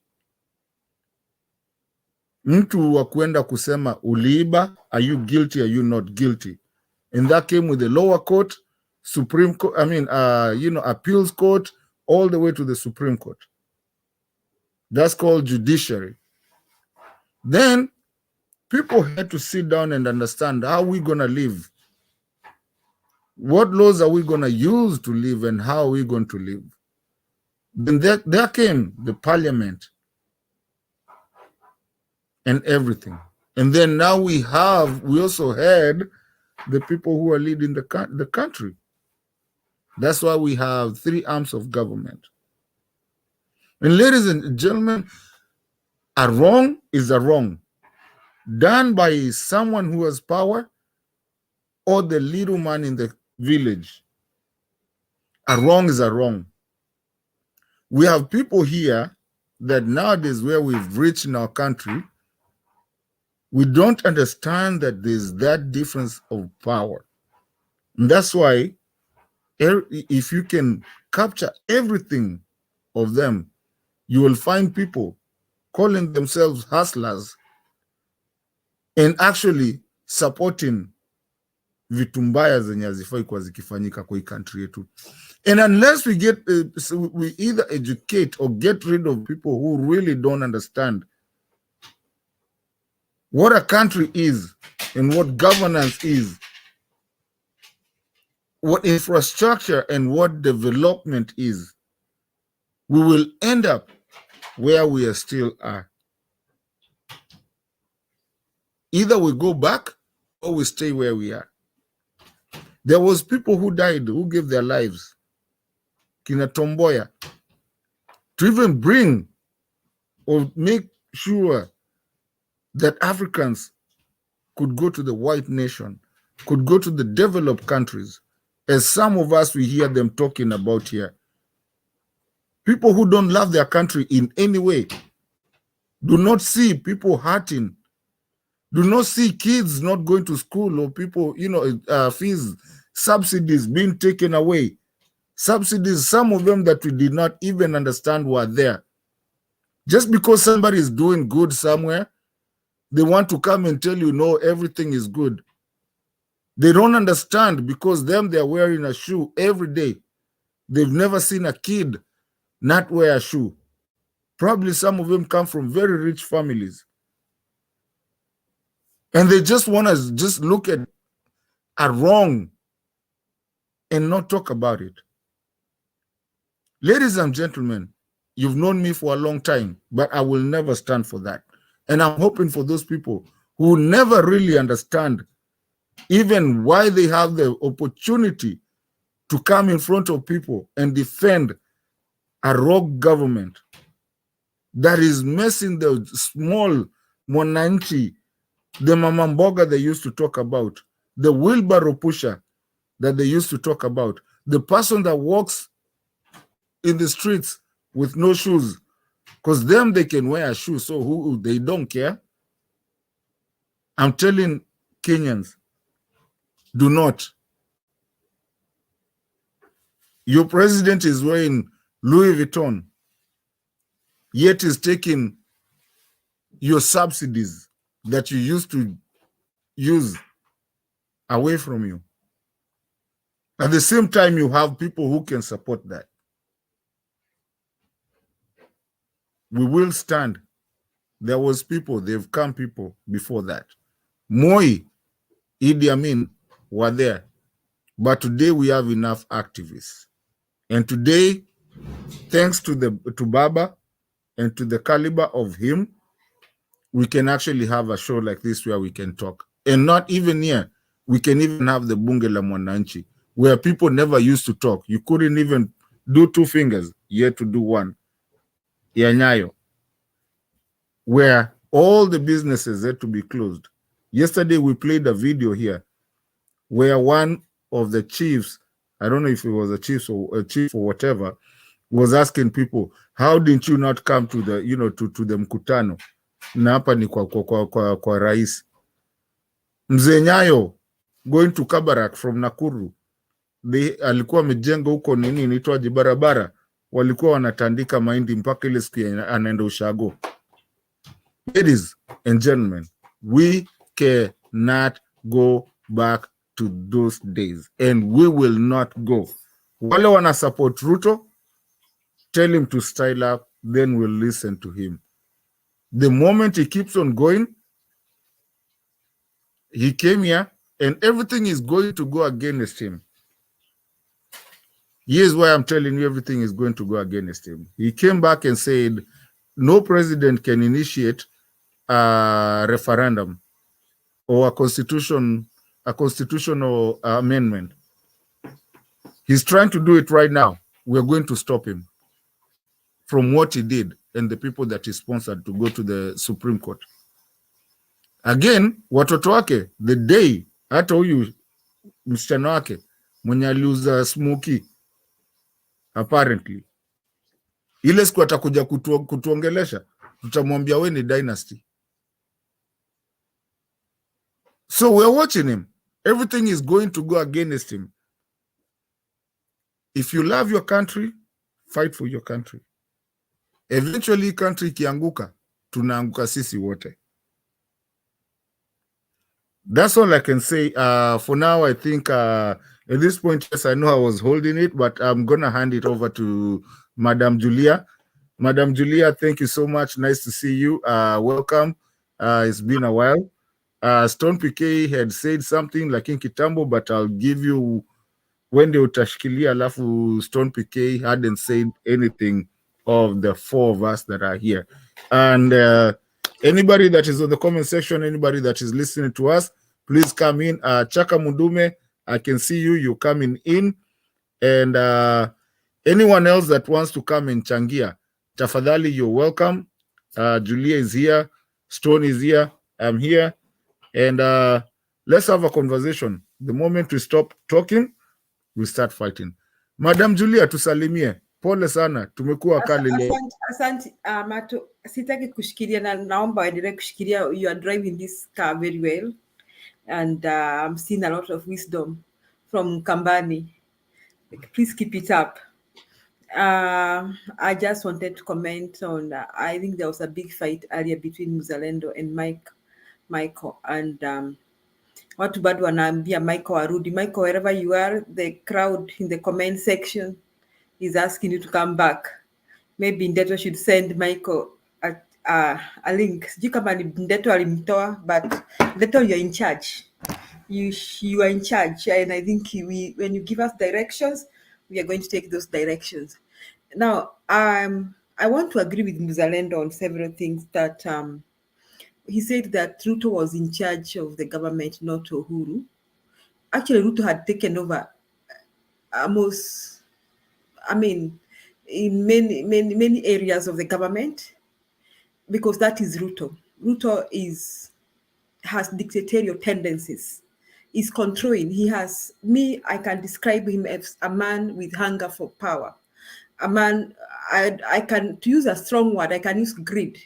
Mtu wa kuenda kusema uliiba, are you guilty, are you not guilty? And that came with the lower court, Supreme Court, appeals court, all the way to the Supreme Court. That's called judiciary. Then people had to sit down and understand how we're going to live. What laws are we going to use to live, and how are we going to live? Then there came the parliament and everything. And then now we also had the people who are leading the country. That's why we have 3 arms of government. And ladies and gentlemen, a wrong is a wrong done by someone who has power or the little man in the village. A wrong is a wrong. We have people here that nowadays, where we've reached in our country, we don't understand that there's that difference of power. And that's why if you can capture everything of them, you will find people calling themselves hustlers and actually supporting vitu mbaya zenye hazifai kwa zikifanyika kwa hii country yetu. And unless we we either educate or get rid of people who really don't understand what a country is and what governance is, what infrastructure and what development is, we will end up where we are still are. Either we go back or we stay where we are. There was people who died, who gave their lives, Kina Tomboya, to even bring or make sure that Africans could go to the white nation, could go to the developed countries, as some of us, we hear them talking about here. People who don't love their country in any way, do not see people hurting, do not see kids not going to school, or people, fees, subsidies being taken away. Subsidies, some of them that we did not even understand were there. Just because somebody is doing good somewhere, they want to come and tell you, no, everything is good. They don't understand, because they're wearing a shoe every day. They've never seen a kid not wear a shoe. Probably some of them come from very rich families. And they just want to just look at a wrong and not talk about it. Ladies and gentlemen, you've known me for a long time, but I will never stand for that. And I'm hoping for those people who never really understand even why they have the opportunity to come in front of people and defend a rogue government that is messing the small mwananchi, the mama mboga they used to talk about, the wheelbarrow pusher that they used to talk about, the person that walks in the streets with no shoes, because them, they can wear a shoe, so who they don't care. I'm telling Kenyans, do not. Your president is wearing Louis Vuitton, yet is taking your subsidies that you used to use away from you. At the same time, you have people who can support that. We will stand. There was people, they've come people before that. Moi, Idi Amin were there. But today we have enough activists. And today, thanks to Baba and to the caliber of him, we can actually have a show like this where we can talk. And not even here, we can even have the Bunge la Mwananchi, where people never used to talk. You couldn't even do two fingers, yet to do one. Yanyayo, where all the businesses had to be closed. Yesterday, we played a video here where one of the chiefs, I don't know if it was a chief or whatever, was asking people, how didn't you not come to the, to the mkutano? Na hapa ni kwa rais. Mzee Nyayo going to Kabarak from Nakuru, alikuwa amejenga huko nini inaitwaje barabara, walikuwa wanatandika mahindi mpaka ile siku anaenda ushago. Ladies and gentlemen, we cannot go back to those days, and we will not go. Wale wana support Ruto, tell him to style up, then we'll listen to him. The moment he keeps on going, he came here and everything is going to go against him. Here's why I'm telling you everything is going to go against him. He came back and said, no president can initiate a referendum or a constitutional amendment. He's trying to do it right now. We're going to stop him from what he did and the people that he sponsored to go to the Supreme Court. Again, watoto wake, the day, hata huyu msichana wake, mwenye aliuza smoky, apparently, ile siku atakuja kutuongelesha, tutamwambia we ni dynasty. So we're watching him. Everything is going to go against him. If you love your country, fight for your country. Eventually, country ikianguka, tunaanguka sisi wote. That's all I can say. For now, I think at this point, yes, I know I was holding it, but I'm going to hand it over to Madam Julia. Madam Julia, thank you so much. Nice to see you. Welcome. It's been a while. Stone PK had said something like in Kitambo, but I'll give you when they utashikilia alafu Stone PK hadn't said anything of the four of us that are here. And anybody that is on the comment section, anybody that is listening to us, please come in. Chaka Mundume, I can see you. You're coming in. And anyone else that wants to come and changia, tafadhali, you're welcome. Julia is here. Stone is here. I'm here. And let's have a conversation. The moment we stop talking, we start fighting. Madam Julia, tusalimie. Pole sana, tumekuwa kali leo. Asante Mato, sitaki kushikilia na naomba endelee kushikilia. You are driving this car very well and I'm seeing a lot of wisdom from Kambani. Please keep it up. I just wanted to comment on, I think there was a big fight earlier between Mzalendo and Michael and watu bado wanaambia Michael arudi. Michael, wherever you are, the crowd in the comment section is asking you to come back. Maybe Ndeto should send Michael a link. Sijui kama Ndeto alimtoa, but Ndeto, you're in charge. You are in charge, and I think when you give us directions, we are going to take those directions. Now, I want to agree with Mzalendo on several things that he said that Ruto was in charge of the government, not Uhuru. Actually, Ruto had taken over almost, in many areas of the government, because that is Ruto. Ruto has dictatorial tendencies. He's controlling. I can describe him as a man with hunger for power. A man, I can, to use a strong word, I can use greed.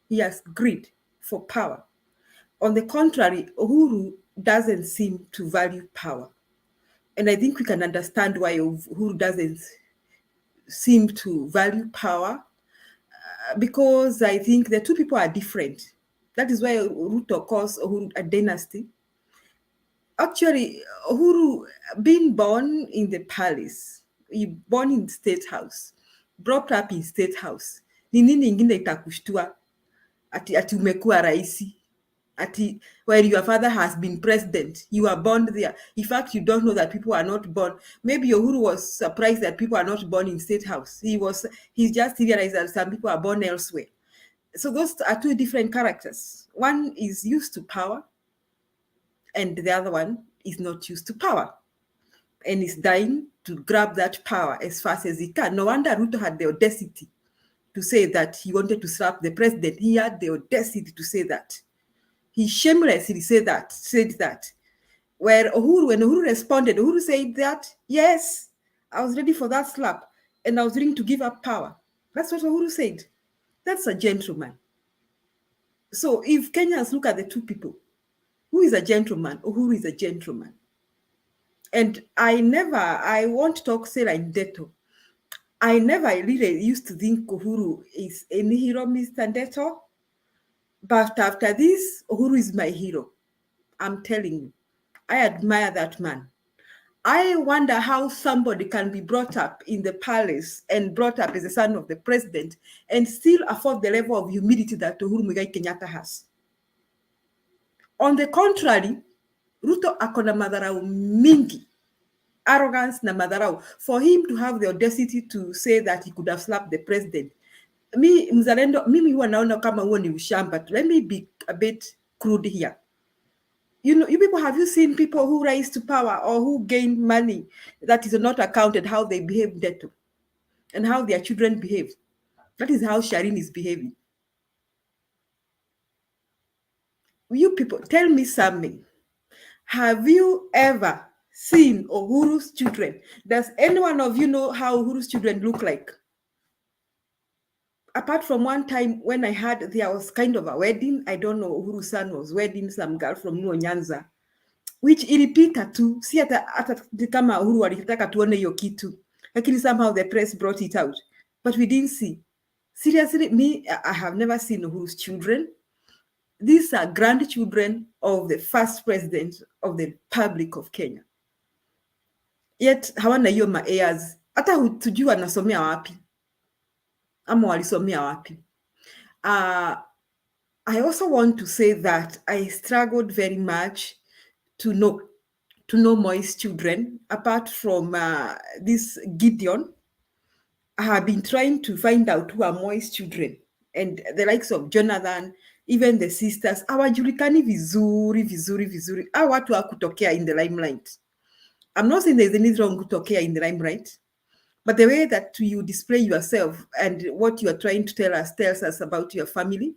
He has greed for power. On the contrary, Uhuru doesn't seem to value power. And I think we can understand why Uhuru doesn't seem to value power, because I think the two people are different. That is why Ruto calls Uhuru a dynasty. Actually, Uhuru, being born in the palace, born in State House, brought up in State House, ni nini ingine itakushtua ati umekuwa raisi, ati where your father has been president, you are born there. In fact, you don't know that people are not born. Maybe Uhuru was surprised that people are not born in State House. He just realized that some people are born elsewhere. So those are two different characters. One is used to power, and the other one is not used to power, and is dying to grab that power as fast as he can. No wonder Ruto had the audacity to say that he wanted to slap the president. He had the audacity to say that. He shamelessly said that. When Uhuru responded, Uhuru said that, yes, I was ready for that slap, and I was willing to give up power. That's what Uhuru said. That's a gentleman. So if Kenyans look at the two people, who is a gentleman? Uhuru is a gentleman. And I won't talk say like Ndeto. I never really used to think Uhuru is any hero, Mr. Ndeto. But after this, Uhuru is my hero. I'm telling you, I admire that man. I wonder how somebody can be brought up in the palace and brought up as a son of the president and still afford the level of humility that Uhuru Muigai Kenyatta has. On the contrary, Ruto akona madharau mingi, arrogance na madharau. For him to have the audacity to say that he could have slapped the president, Mzalendo, mimi huwa naona kama huo ni ushamba. Let me be a bit crude here. You people, have you seen people who rise to power or who gain money that is not accounted how they behave Ndeto and how their children behave? That is how Shireen is behaving. You people, tell me something. Have you ever seen Uhuru's children? Does any one of you know how Uhuru's children look like? Apart from one time when I heard there was kind of a wedding, I don't know, Uhuru's son was wedding some girl from Nyanza, which ilipita tu, si hata kama Uhuru alitaka tuone hiyo kitu, lakini somehow the press brought it out, but we didn't see. Seriously, I have never seen Uhuru's children. These are grandchildren of the first president of the Republic of Kenya. Yet hawana hiyo heirs. Hata hutujui wanasomea wapi ama walisomea wapi. I also want to say that I struggled very much to know Moi's children. Apart from this Gideon, I have been trying to find out who are Moi's children, and the likes of Jonathan, even the sisters, hawajulikani vizuri. Hawa watu hakutokea in the limelight. I'm not saying there's anything wrong kutokea in the limelight, But the way that you display yourself and what you are trying to tell us tells us about your family.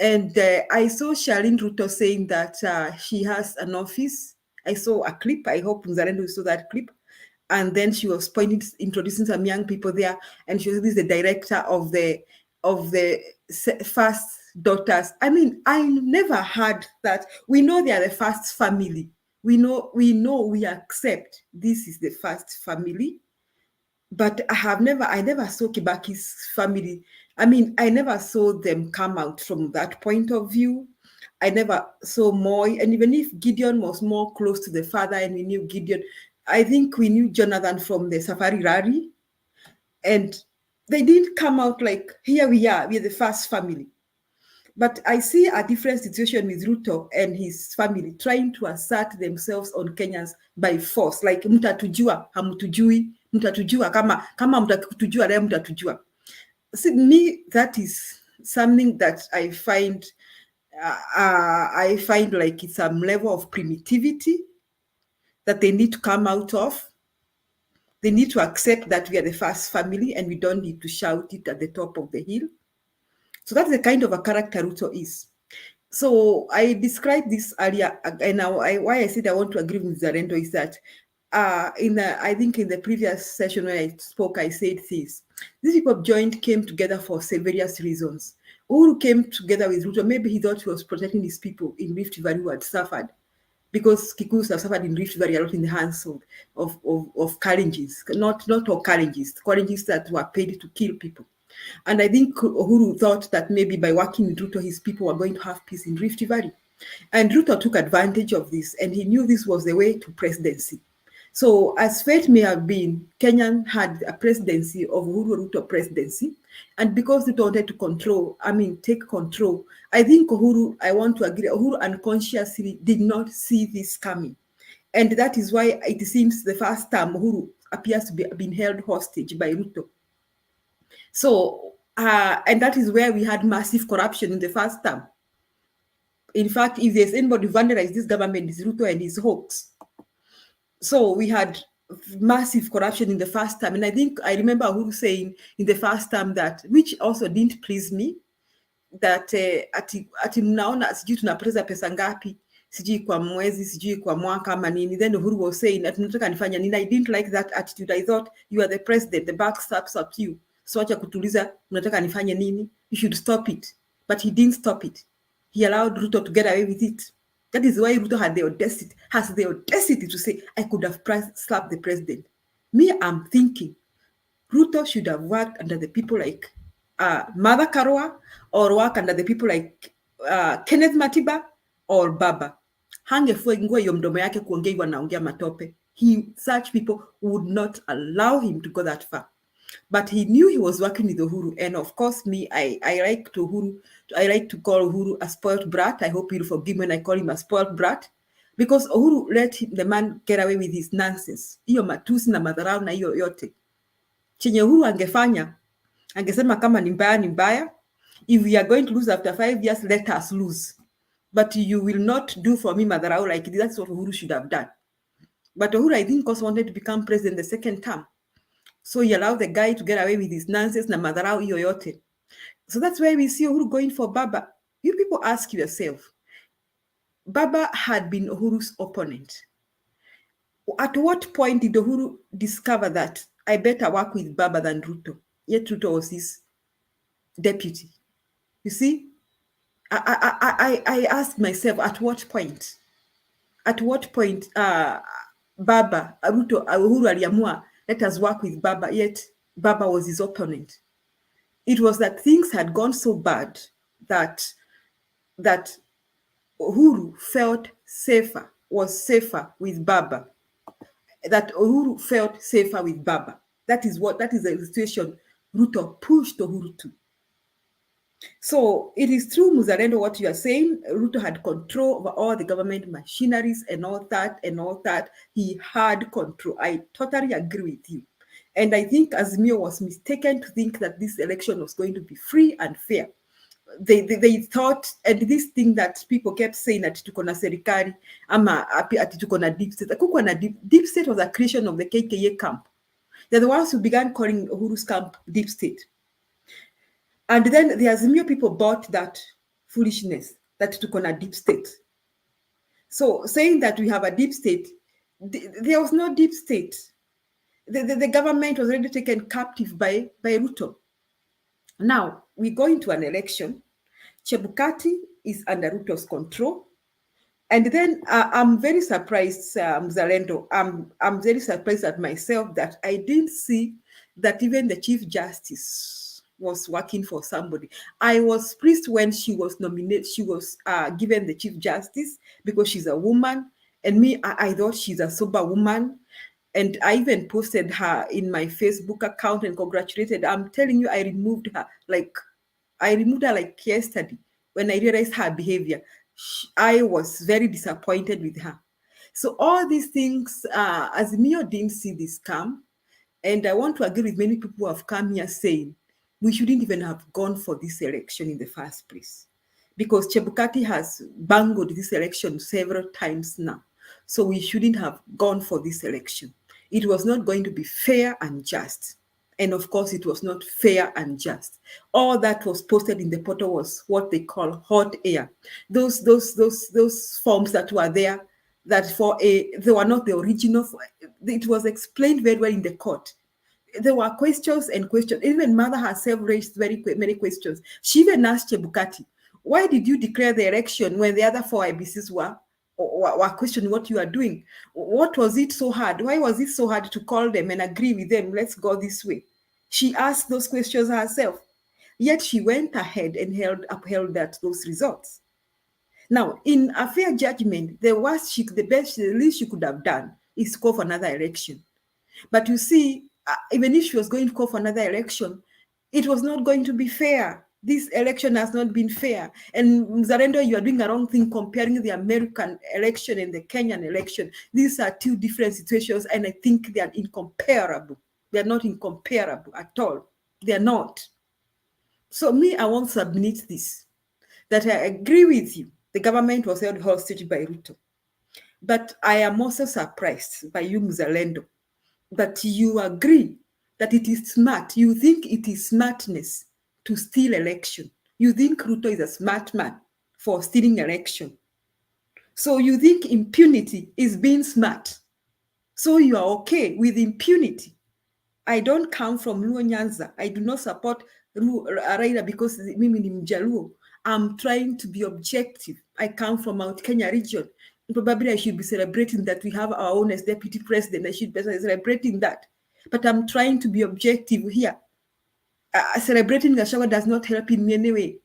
And I saw Charlene Ruto saying that she has an office. I saw a clip. I hope Mzalendo saw that clip. And then she was introducing some young people there, and she was the director of the first daughters. I mean, I never heard that. We know they are the first family. We know, we accept this is the first family. But I never saw Kibaki's family. I mean, I never saw them come out from that point of view. I never saw Moy, and even if Gideon was more close to the father, and we knew Gideon, I think we knew Jonathan from the Safari Rally, and they didn't come out like, here we are, we're the first family. But I see a different situation with Ruto and his family trying to assert themselves on Kenyans by force, like mtatujua, hamutujui, mtatujua, kama mtatujua, leo mtatujua. See, me, that is something that I find like it's some level of primitivity that they need to come out of. They need to accept that we are the first family and we don't need to shout it at the top of the hill. So that's the kind of a character Ruto is. So I described this earlier, and now why I said I want to agree with Zarendo is that I think in the previous session when I spoke, I said this. These people came together for various reasons. Uhuru came together with Ruto. Maybe he thought he was protecting his people in Rift Valley who had suffered, because Kikuus have suffered in Rift Valley a lot in the hands of Kalenjins, not all Kalenjins that were paid to kill people. And I think Uhuru thought that maybe by working with Ruto, his people were going to have peace in Rift Valley. And Ruto took advantage of this, and he knew this was the way to presidency. So as fate may have been, Kenya had a presidency of Uhuru Ruto presidency. And because Ruto wanted to take control, I think I want to agree, Uhuru unconsciously did not see this coming. And that is why it seems the first time Uhuru appears to be being held hostage by Ruto. So, and that is where we had massive corruption in the first term. In fact, if there's anybody who vandalized this government, it's Ruto and his hoax. So we had massive corruption in the first term. And I think I remember Uhuru saying in the first term that, which also didn't please me, that ati mnaona sijui tunapoteza pesa ngapi, sijui kwa mwezi, sijui kwa mwaka ama nini. Then Uhuru was saying that tunataka nifanya nini. I didn't like that attitude. I thought you are the president, the buck stops at you. So acha kutuliza unataka nifanye nini. You should stop it. But he didn't stop it. He allowed Ruto to get away with it. That is why Ruto has the audacity to say, I could have slapped the president. Me, I'm thinking, Ruto should have worked under the people like Mother Karua, or work under the people like Kenneth Matiba or Baba. Hangefungua hiyo mdomo yake kuongea wanaongea matope. Such people would not allow him to go that far. But he knew he was working with Uhuru. And of course, me, I like to call Uhuru a spoiled brat. I hope you'll forgive me when I call him a spoiled brat. Because Uhuru let the man get away with his nonsense. Hiyo matusi na madharau na hiyo yote. Chenye Uhuru angefanya, angesema kama ni mbaya ni mbaya. If we are going to lose after 5 years, let us lose. But you will not do for me madharau like this. That's what Uhuru should have done. But Uhuru, I think, also wanted to become president the second term. So he allowed the guy to get away with his nonsense na madharau hiyo yote. So that's why we see Uhuru going for Baba. You people ask yourself, Baba had been Uhuru's opponent. At what point did Uhuru discover that I better work with Baba than Ruto? Yet Ruto was his deputy. You see, I asked myself, at what point? At what point Baba, Ruto, Uhuru aliamua, let us work with Baba, yet Baba was his opponent. It was that things had gone so bad that Uhuru was safer with Baba. That Uhuru felt safer with Baba. That is the situation Ruto pushed Uhuru to. So it is true, Muzalendo, what you are saying. Ruto had control over all the government machineries and all that. He had control. I totally agree with you. And I think Azimio was mistaken to think that this election was going to be free and fair. They thought, and this thing that people kept saying that tuko na serikali ama ati tuko na deep state. Deep state was a creation of the KKA camp. They're the ones who began calling Uhuru's camp deep state. And then the Azimio people bought that foolishness that took on a deep state. So saying that we have a deep state, there was no deep state. The government was already taken captive by Ruto. Now, we go into an election. Chebukati is under Ruto's control. And then I'm very surprised, Mzalendo. I'm very surprised at myself that I didn't see that even the Chief Justice was working for somebody. I was pleased when she was nominated. She was given the Chief Justice because she's a woman. And me, I thought she's a sober woman. And I even posted her in my Facebook account and congratulated. I'm telling you, I removed her like yesterday when I realized her behavior. I was very disappointed with her. So all these things, Azimio didn't see this come. And I want to agree with many people who have come here saying we shouldn't even have gone for this election in the first place. Because Chebukati has bungled this election several times now. So we shouldn't have gone for this election. It was not going to be fair and just. And of course, it was not fair and just. All that was posted in the portal was what they call hot air. Those forms that were there, they were not the original. It was explained very well in the court. There were questions and questions. Even Mother herself raised very many questions. She even asked Chebukati, why did you declare the election when the other 4 IBCs were questioning what you are doing? What was it so hard? Why was it so hard to call them and agree with them? Let's go this way. She asked those questions herself. Yet she went ahead and upheld those results. Now, in a fair judgment, the least she could have done is call for another election. But you see, even if she was going to call for another election, it was not going to be fair. This election has not been fair. And Mzalendo, you are doing a wrong thing comparing the American election and the Kenyan election. These are 2 different situations, and I think they are incomparable. They are not incomparable at all. They are not. So me, I won't submit this, that I agree with you. The government was held hostage by Ruto. But I am also surprised by you, Mzalendo, that you agree that it is smart. You think it is smartness to steal election. You think Ruto is a smart man for stealing election. So you think impunity is being smart. So you are okay with impunity. I don't come from Luo Nyanza. I do not support Raila because mimi ni Mjaluo. I'm trying to be objective. I come from Mount Kenya region. Probably I should be celebrating that we have our own as deputy president. I should be celebrating that. But I'm trying to be objective here. Celebrating Gachagua does not help in any way.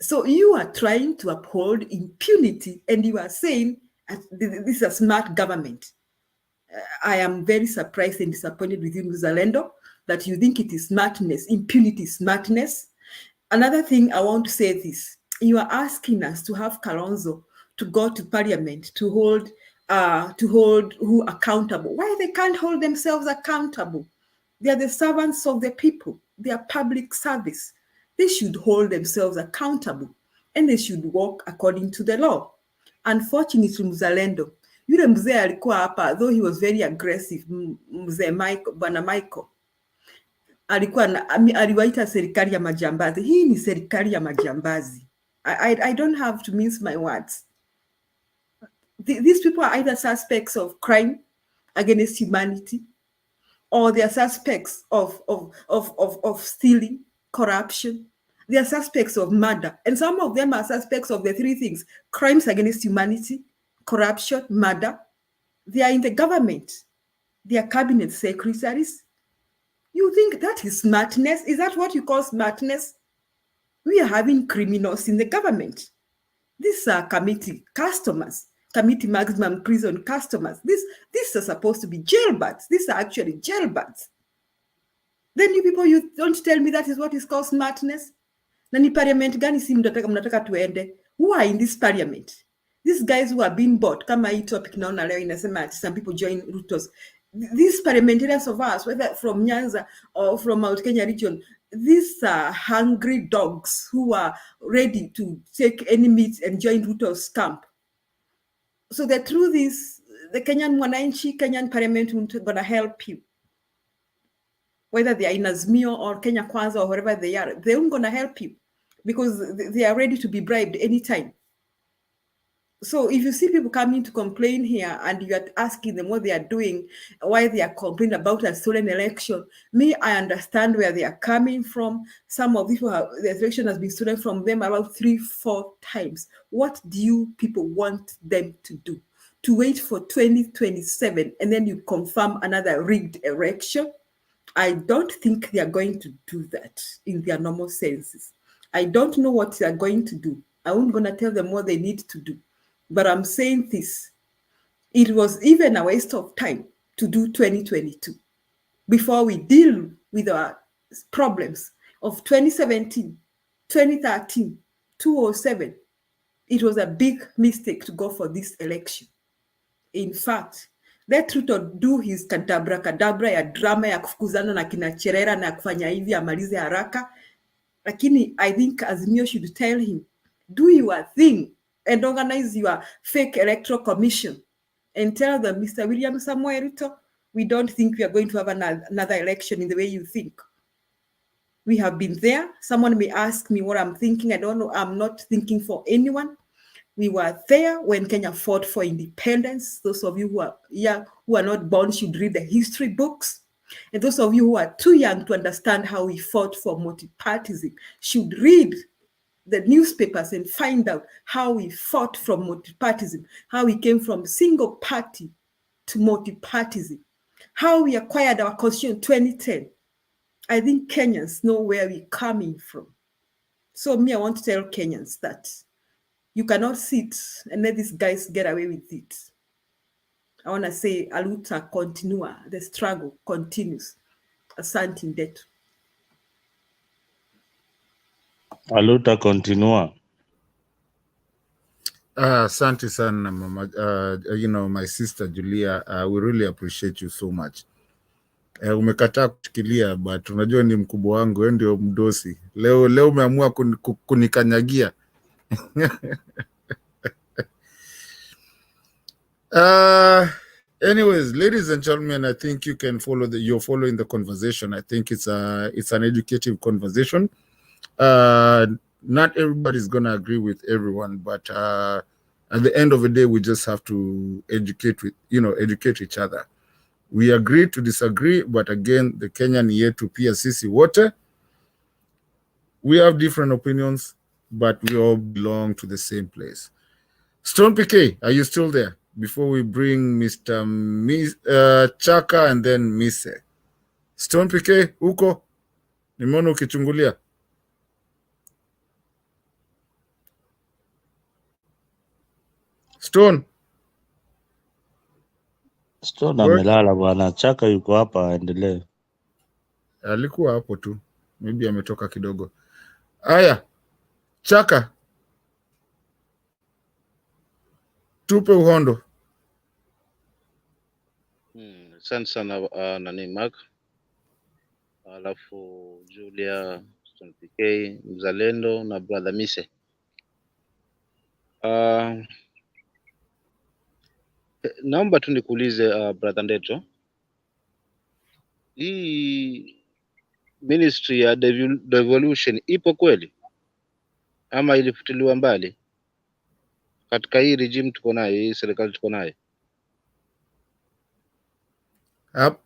So you are trying to uphold impunity and you are saying this is a smart government. I am very surprised and disappointed with you, Mzalendo, that you think it is smartness, impunity is smartness. Another thing I want to say this. You are asking us to have Kalonzo to go to parliament to hold who accountable. Why they can't hold themselves accountable? They are the servants of the people. They are public service. They should hold themselves accountable and they should work according to the law. Unfortunately, Mzalendo, yule mzee alikuwa hapa, though he was very aggressive, mzee Bwana Michael, aliwaita serikali ya majambazi. Hii ni serikali ya majambazi. I don't have to mince my words. These people are either suspects of crime against humanity, or they are suspects of stealing, corruption. They are suspects of murder. And some of them are suspects of the 3 things: crimes against humanity, corruption, murder. They are in the government. They are cabinet secretaries. You think that is smartness? Is that what you call smartness? We are having criminals in the government. These are committee customers, committee maximum prison customers. These are supposed to be jailbirds. These are actually jailbirds. Then you people, you don't tell me that is what is called smartness. Na ni parliament gani si mnataka tuende? Who are in this parliament? These guys who are being bought. Kama hii topic naona leo inasema some people join Ruto's. These parliamentarians of us, whether from Nyanza or from Mount Kenya region, these are hungry dogs who are ready to take any meat and join Ruto's camp. So the truth is, the Kenyan Mwananchi, Kenyan parliament won't gonna help you. whether they are in Azimio or Kenya Kwanza or wherever they are, they aren't going to help you because they are ready to be bribed anytime. So if you see people coming to complain here and you are asking them what they are doing, why they are complaining about a stolen election, I understand where they are coming from. Some of these people, the election has been stolen from them about 3-4 times. What do you people want them to do? To wait for 2027 and then you confirm another rigged election? I don't think they are going to do that in their normal senses. I don't know what they are going to do. I'm not going to tell them what they need to do. But I'm saying this, it was even a waste of time to do 2022 before we deal with our problems of 2017, 2013, 2007. It was a big mistake to go for this election. In fact, let Ruto do his kadabra ya drama ya kufukuzana na kina Cherera na kufanya hivi amalize haraka. Lakini I think Azimio should tell him, do your thing and organize your fake electoral commission and tell them, Mr. William Samoei Ruto, we don't think we are going to have another election in the way you think. We have been there. Someone may ask me what I'm thinking. I don't know. I'm not thinking for anyone. We were there when Kenya fought for independence. Those of you who are young, who are not born, should read the history books. And those of you who are too young to understand how we fought for multipartyism should read the newspapers and find out how we fought from multipartyism, how we came from single party to multipartyism, how we acquired our constitution in 2010. I think Kenyans know where we're coming from. So I want to tell Kenyans that you cannot sit and let these guys get away with it. I want to say, aluta continua, the struggle continues. Asante ndetu. Aluta continua. Asante sana mama, my sister Julia, we really appreciate you so much. Umekataa kushikilia, but unajua ni mkubwa wangu, wewe ndio mdosi. Leo umeamua kunikanyagia. Anyways, ladies and gentlemen, I think you can follow you're following the conversation. I think it's an educative conversation. Not everybody's gonna agree with everyone, but at the end of the day, we just have to educate each other. We agree to disagree, but again, the Kenyan yetu pia sisi wote, we have different opinions, but we all belong to the same place. Stone PK, are you still there? Before we bring Mr. Chaka and then Mise. Stone PK, uko? Nimeona ukichungulia. Stone amelala bwana. Chaka yuko hapa, aendelee. Alikuwa hapo tu. Maybe ametoka kidogo. Aya. Chaka. Tupe uhondo. Asante sana nani Mark. Alafu Julia, Stone PK, Mzalendo na brother Mise. Naomba tu nikuulize brother Ndeto. Hii ministry ya devolution ipo kweli ama ilifutiliwa mbali katika hii regime tuko nayo, hii serikali tuko nayo?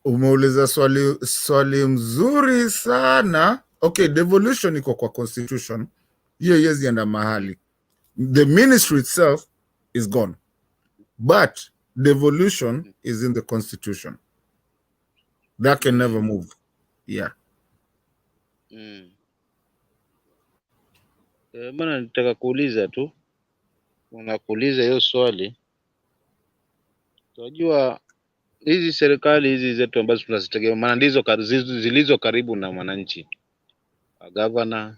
Umeuliza swali mzuri sana. Okay, devolution iko kwa constitution. Hiyo yezi enda mahali. The ministry itself is gone. But devolution is in the constitution. That can never move. Yeah. Maana nitaka kuuliza tu. Unakuuliza hiyo swali. Unajua hizi serikali hizi zetu ambazo tunazitegemea, maana ndizo zilizo karibu na mwananchi. Governor,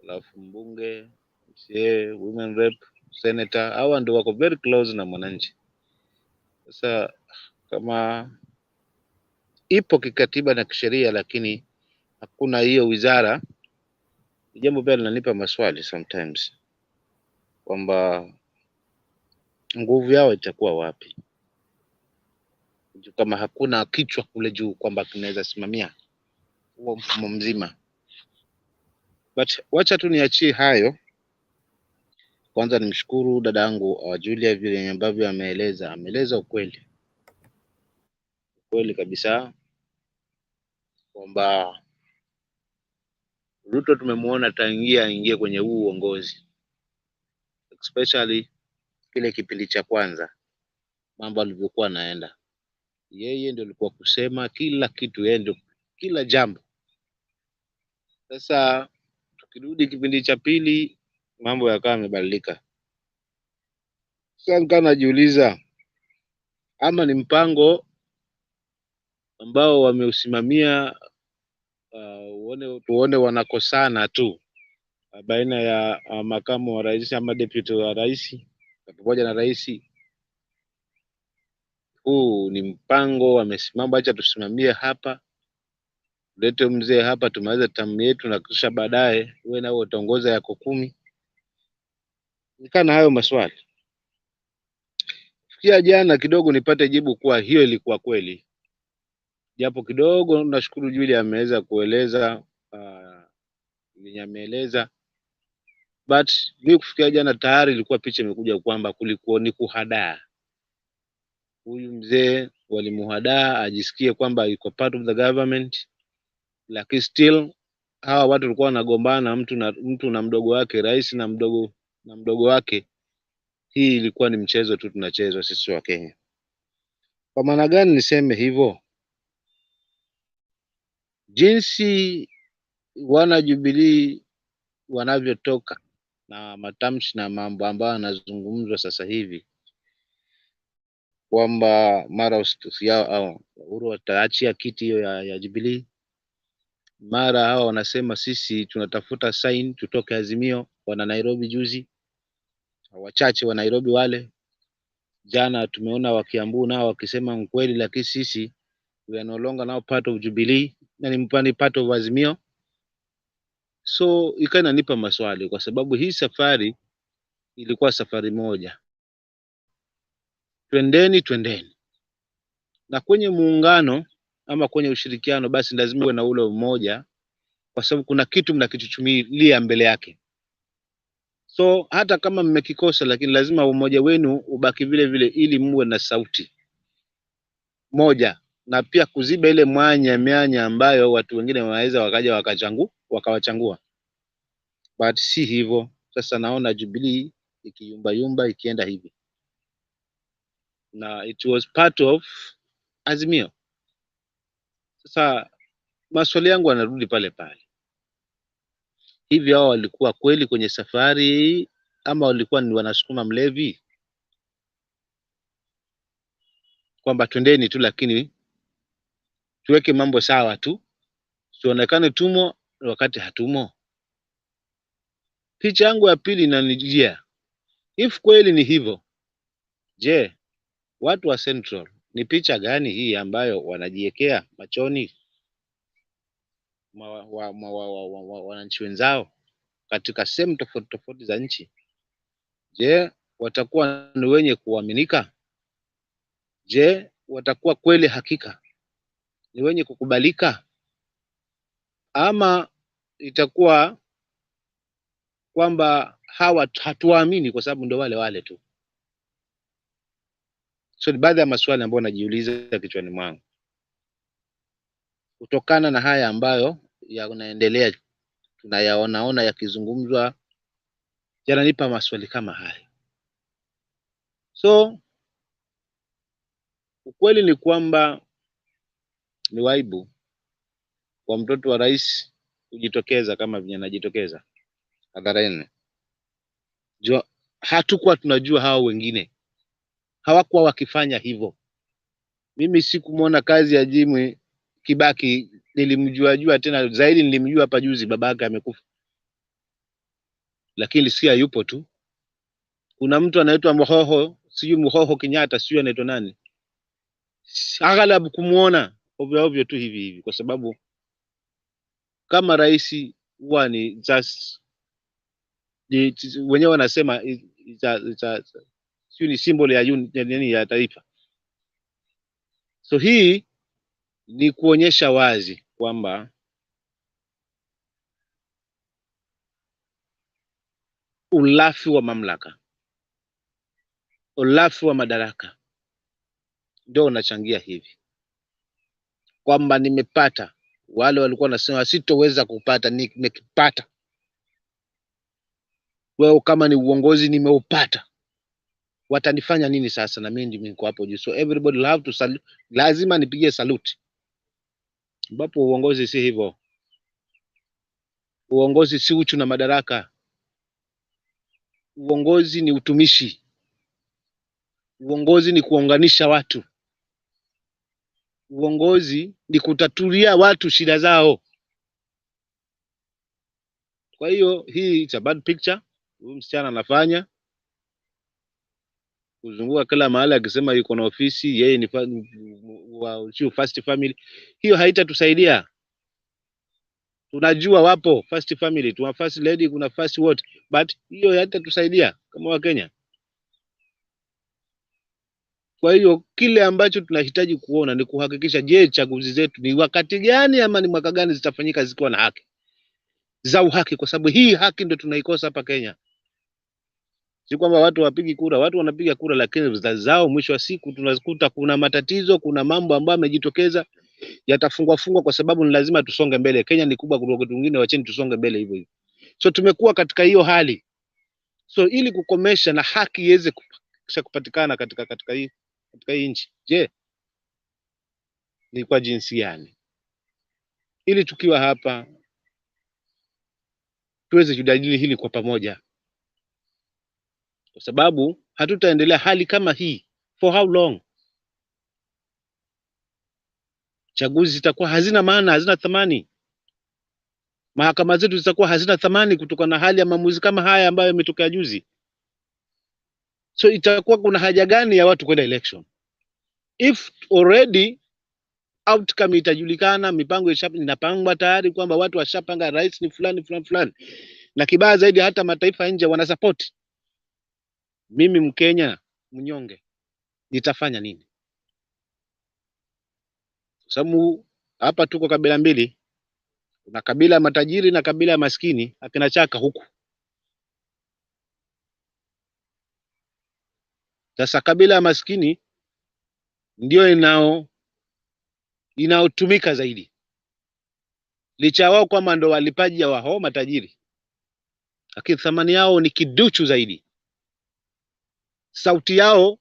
alafu mbunge, MCA, women rep, senator, hawa ndio wako very close na mwananchi. Sasa kama ipo kikatiba na kisheria lakini hakuna hiyo wizara, jambo pia linanipa maswali sometimes kwamba nguvu yao itakuwa wapi kama hakuna kichwa kule juu kwamba kinaweza simamia huo mfumo mzima. But wacha tu niachie hayo. Kwanza nimshukuru dada yangu Julia vile ambavyo ameeleza ukweli kabisa kwamba Ruto tumemuona tangia aingie kwenye huu uongozi, especially kile kipindi cha kwanza, mambo alivyokuwa naenda, yeye ndio alikuwa kusema kila kitu, yeye ndio kila jambo. Sasa tukirudi kipindi cha pili, mambo yakawa yamebadilika. Sasa nikawa najiuliza ama ni mpango ambao wameusimamia, tuone wanakosana tu baina ya makamu wa rais ama deputy wa rais pamoja na rais. Huu ni mpango wamesimama, acha tusimamie hapa, lete mzee hapa, tumalize tamu yetu na kisha baadaye wewe nao utaongoza yako 10. Nikana hayo maswali. Fikia jana kidogo nipate jibu kuwa hiyo ilikuwa kweli, japo kidogo nashukuru Julia ameweza kueleza ameeleza, but mimi kufikia jana tayari ilikuwa picha imekuja kwamba kulikuwa ni kuhadaa. Huyu mzee walimuhadaa ajisikie kwamba yuko part of the government, lakini still hawa watu walikuwa wanagombana, mtu na mdogo wake, rais na mdogo wake. Hii ilikuwa ni mchezo tu tunachezwa sisi wa Kenya. Kwa maana gani niseme hivyo? Jinsi wana Jubilee wanavyotoka na matamshi na mambo ambayo yanazungumzwa sasa hivi kwamba mara Uhuru wataachia kiti hiyo ya Jubilee, mara hao wanasema sisi tunatafuta sign tutoke Azimio. Wana Nairobi juzi, wachache wa Nairobi wale, jana tumeona wa Kiambu nao wakisema mkweli, lakini sisi we are no longer now part of Jubilee na ni part of Azimio. So ikana nipa maswali kwa sababu hii safari ilikuwa safari moja, twendeni na kwenye muungano ama kwenye ushirikiano, basi lazima uwe na ule umoja, kwa sababu kuna kitu mnakichuchumilia mbele yake. So hata kama mmekikosa, lakini lazima umoja wenu ubaki vile vile, ili muwe na sauti moja, na pia kuziba ile mianya ambayo watu wengine wanaweza wakaja wakawachangua. But si hivyo. Sasa naona Jubilee ikiyumba ikienda hivi, na it was part of Azimio. Sasa maswali yangu yanarudi pale pale, hivi hao walikuwa kweli kwenye safari ama walikuwa ni wanasukuma mlevi kwamba twendeni tu, lakini tuweke mambo sawa tu, sionekane tumo wakati hatumo? Picha yangu ya pili inanijia, if kweli ni hivyo, je, watu wa Central ni picha gani hii ambayo wanajiwekea machoni wananchi wenzao katika sehemu tofauti za nchi? Je, watakuwa ni wenye kuaminika? Je, watakuwa kweli hakika ni wenye kukubalika, ama itakuwa kwamba hawa hatuwaamini kwa sababu ndio wale tu? So ni baadhi ya maswali ambayo najiuliza kichwani mwangu kutokana na haya ambayo yanaendelea, tunayaona yakizungumzwa, yananipa maswali kama haya. So ukweli ni kwamba ni waibu kwa mtoto wa rais kujitokeza kama vile anajitokeza hadharani. Hatukuwa tunajua hao wengine hawakuwa wakifanya hivyo. Mimi sikumuona kazi ya Jimmy Kibaki, nilimjua tena zaidi, nilimjua hapa juzi babake amekufa, lakini si yupo tu. Kuna mtu anaitwa Muhoho Kenyatta, sio anaitwa nani, aghalabu kumuona ovyo tu hivi, kwa sababu kama rais huwa ni just wenyewe wanasema sio ni symbol ya taifa. So hii ni kuonyesha wazi kwamba ulafi wa mamlaka, ulafi wa madaraka ndio unachangia hivi, kwamba nimepata, wale walikuwa nasema sitoweza kupata, nimekipata. Wewe kama ni uongozi nimeupata, watanifanya nini sasa? Na mimi niko hapo juu, so everybody will have to salute, lazima nipige salute. Ambapo uongozi si hivyo. Uongozi si uchu na madaraka. Uongozi ni utumishi. Uongozi ni kuunganisha watu. Uongozi ni kutatulia watu shida zao. Kwa hiyo hii it's a bad picture. Huyu msichana anafanya kuzunguka kila mahali akisema yuko na ofisi, yeye ni wa first family. Hiyo haitatusaidia. Tunajua wapo first family, tuna first lady, kuna first what, but hiyo haitatusaidia kama wa Kenya. Kwa hiyo kile ambacho tunahitaji kuona ni kuhakikisha, je, chaguzi zetu ni wakati gani ama ni mwaka gani zitafanyika zikiwa na haki, za uhaki, kwa sababu hii haki ndio tunaikosa hapa Kenya. Si kwamba watu wapigi kura, watu wanapiga kura, lakini zao mwisho wa siku tunakuta kuna matatizo, kuna mambo ambayo yamejitokeza, yatafungwa kwa sababu ni lazima tusonge mbele. Kenya ni kubwa kuliko wengine, wacheni tusonge mbele hivyo hivyo. So tumekuwa katika hiyo hali. So ili kukomesha na haki iweze kupatikana katika hii nchi, je, ni kwa jinsi gani? Ili tukiwa hapa tuweze kujadili hili kwa pamoja, kwa sababu hatutaendelea hali kama hii for how long? Chaguzi zitakuwa hazina maana, hazina thamani. Mahakama zetu zitakuwa hazina thamani kutokana na hali ya maamuzi kama haya ambayo yametokea juzi. So itakuwa kuna haja gani ya watu kwenda election if already outcome itajulikana, mipango inapangwa tayari kwamba watu washapanga rais ni fulani, na kibaya zaidi hata mataifa nje wanasupport. Mimi Mkenya mnyonge nitafanya nini? Kwa sababu hapa tuko kabila mbili, kuna kabila matajiri na kabila ya maskini, akina chaka huku. Sasa kabila ya maskini ndio inaotumika zaidi, licha wao kwamba ndo walipaji ya wao matajiri, lakini thamani yao ni kiduchu zaidi, sauti yao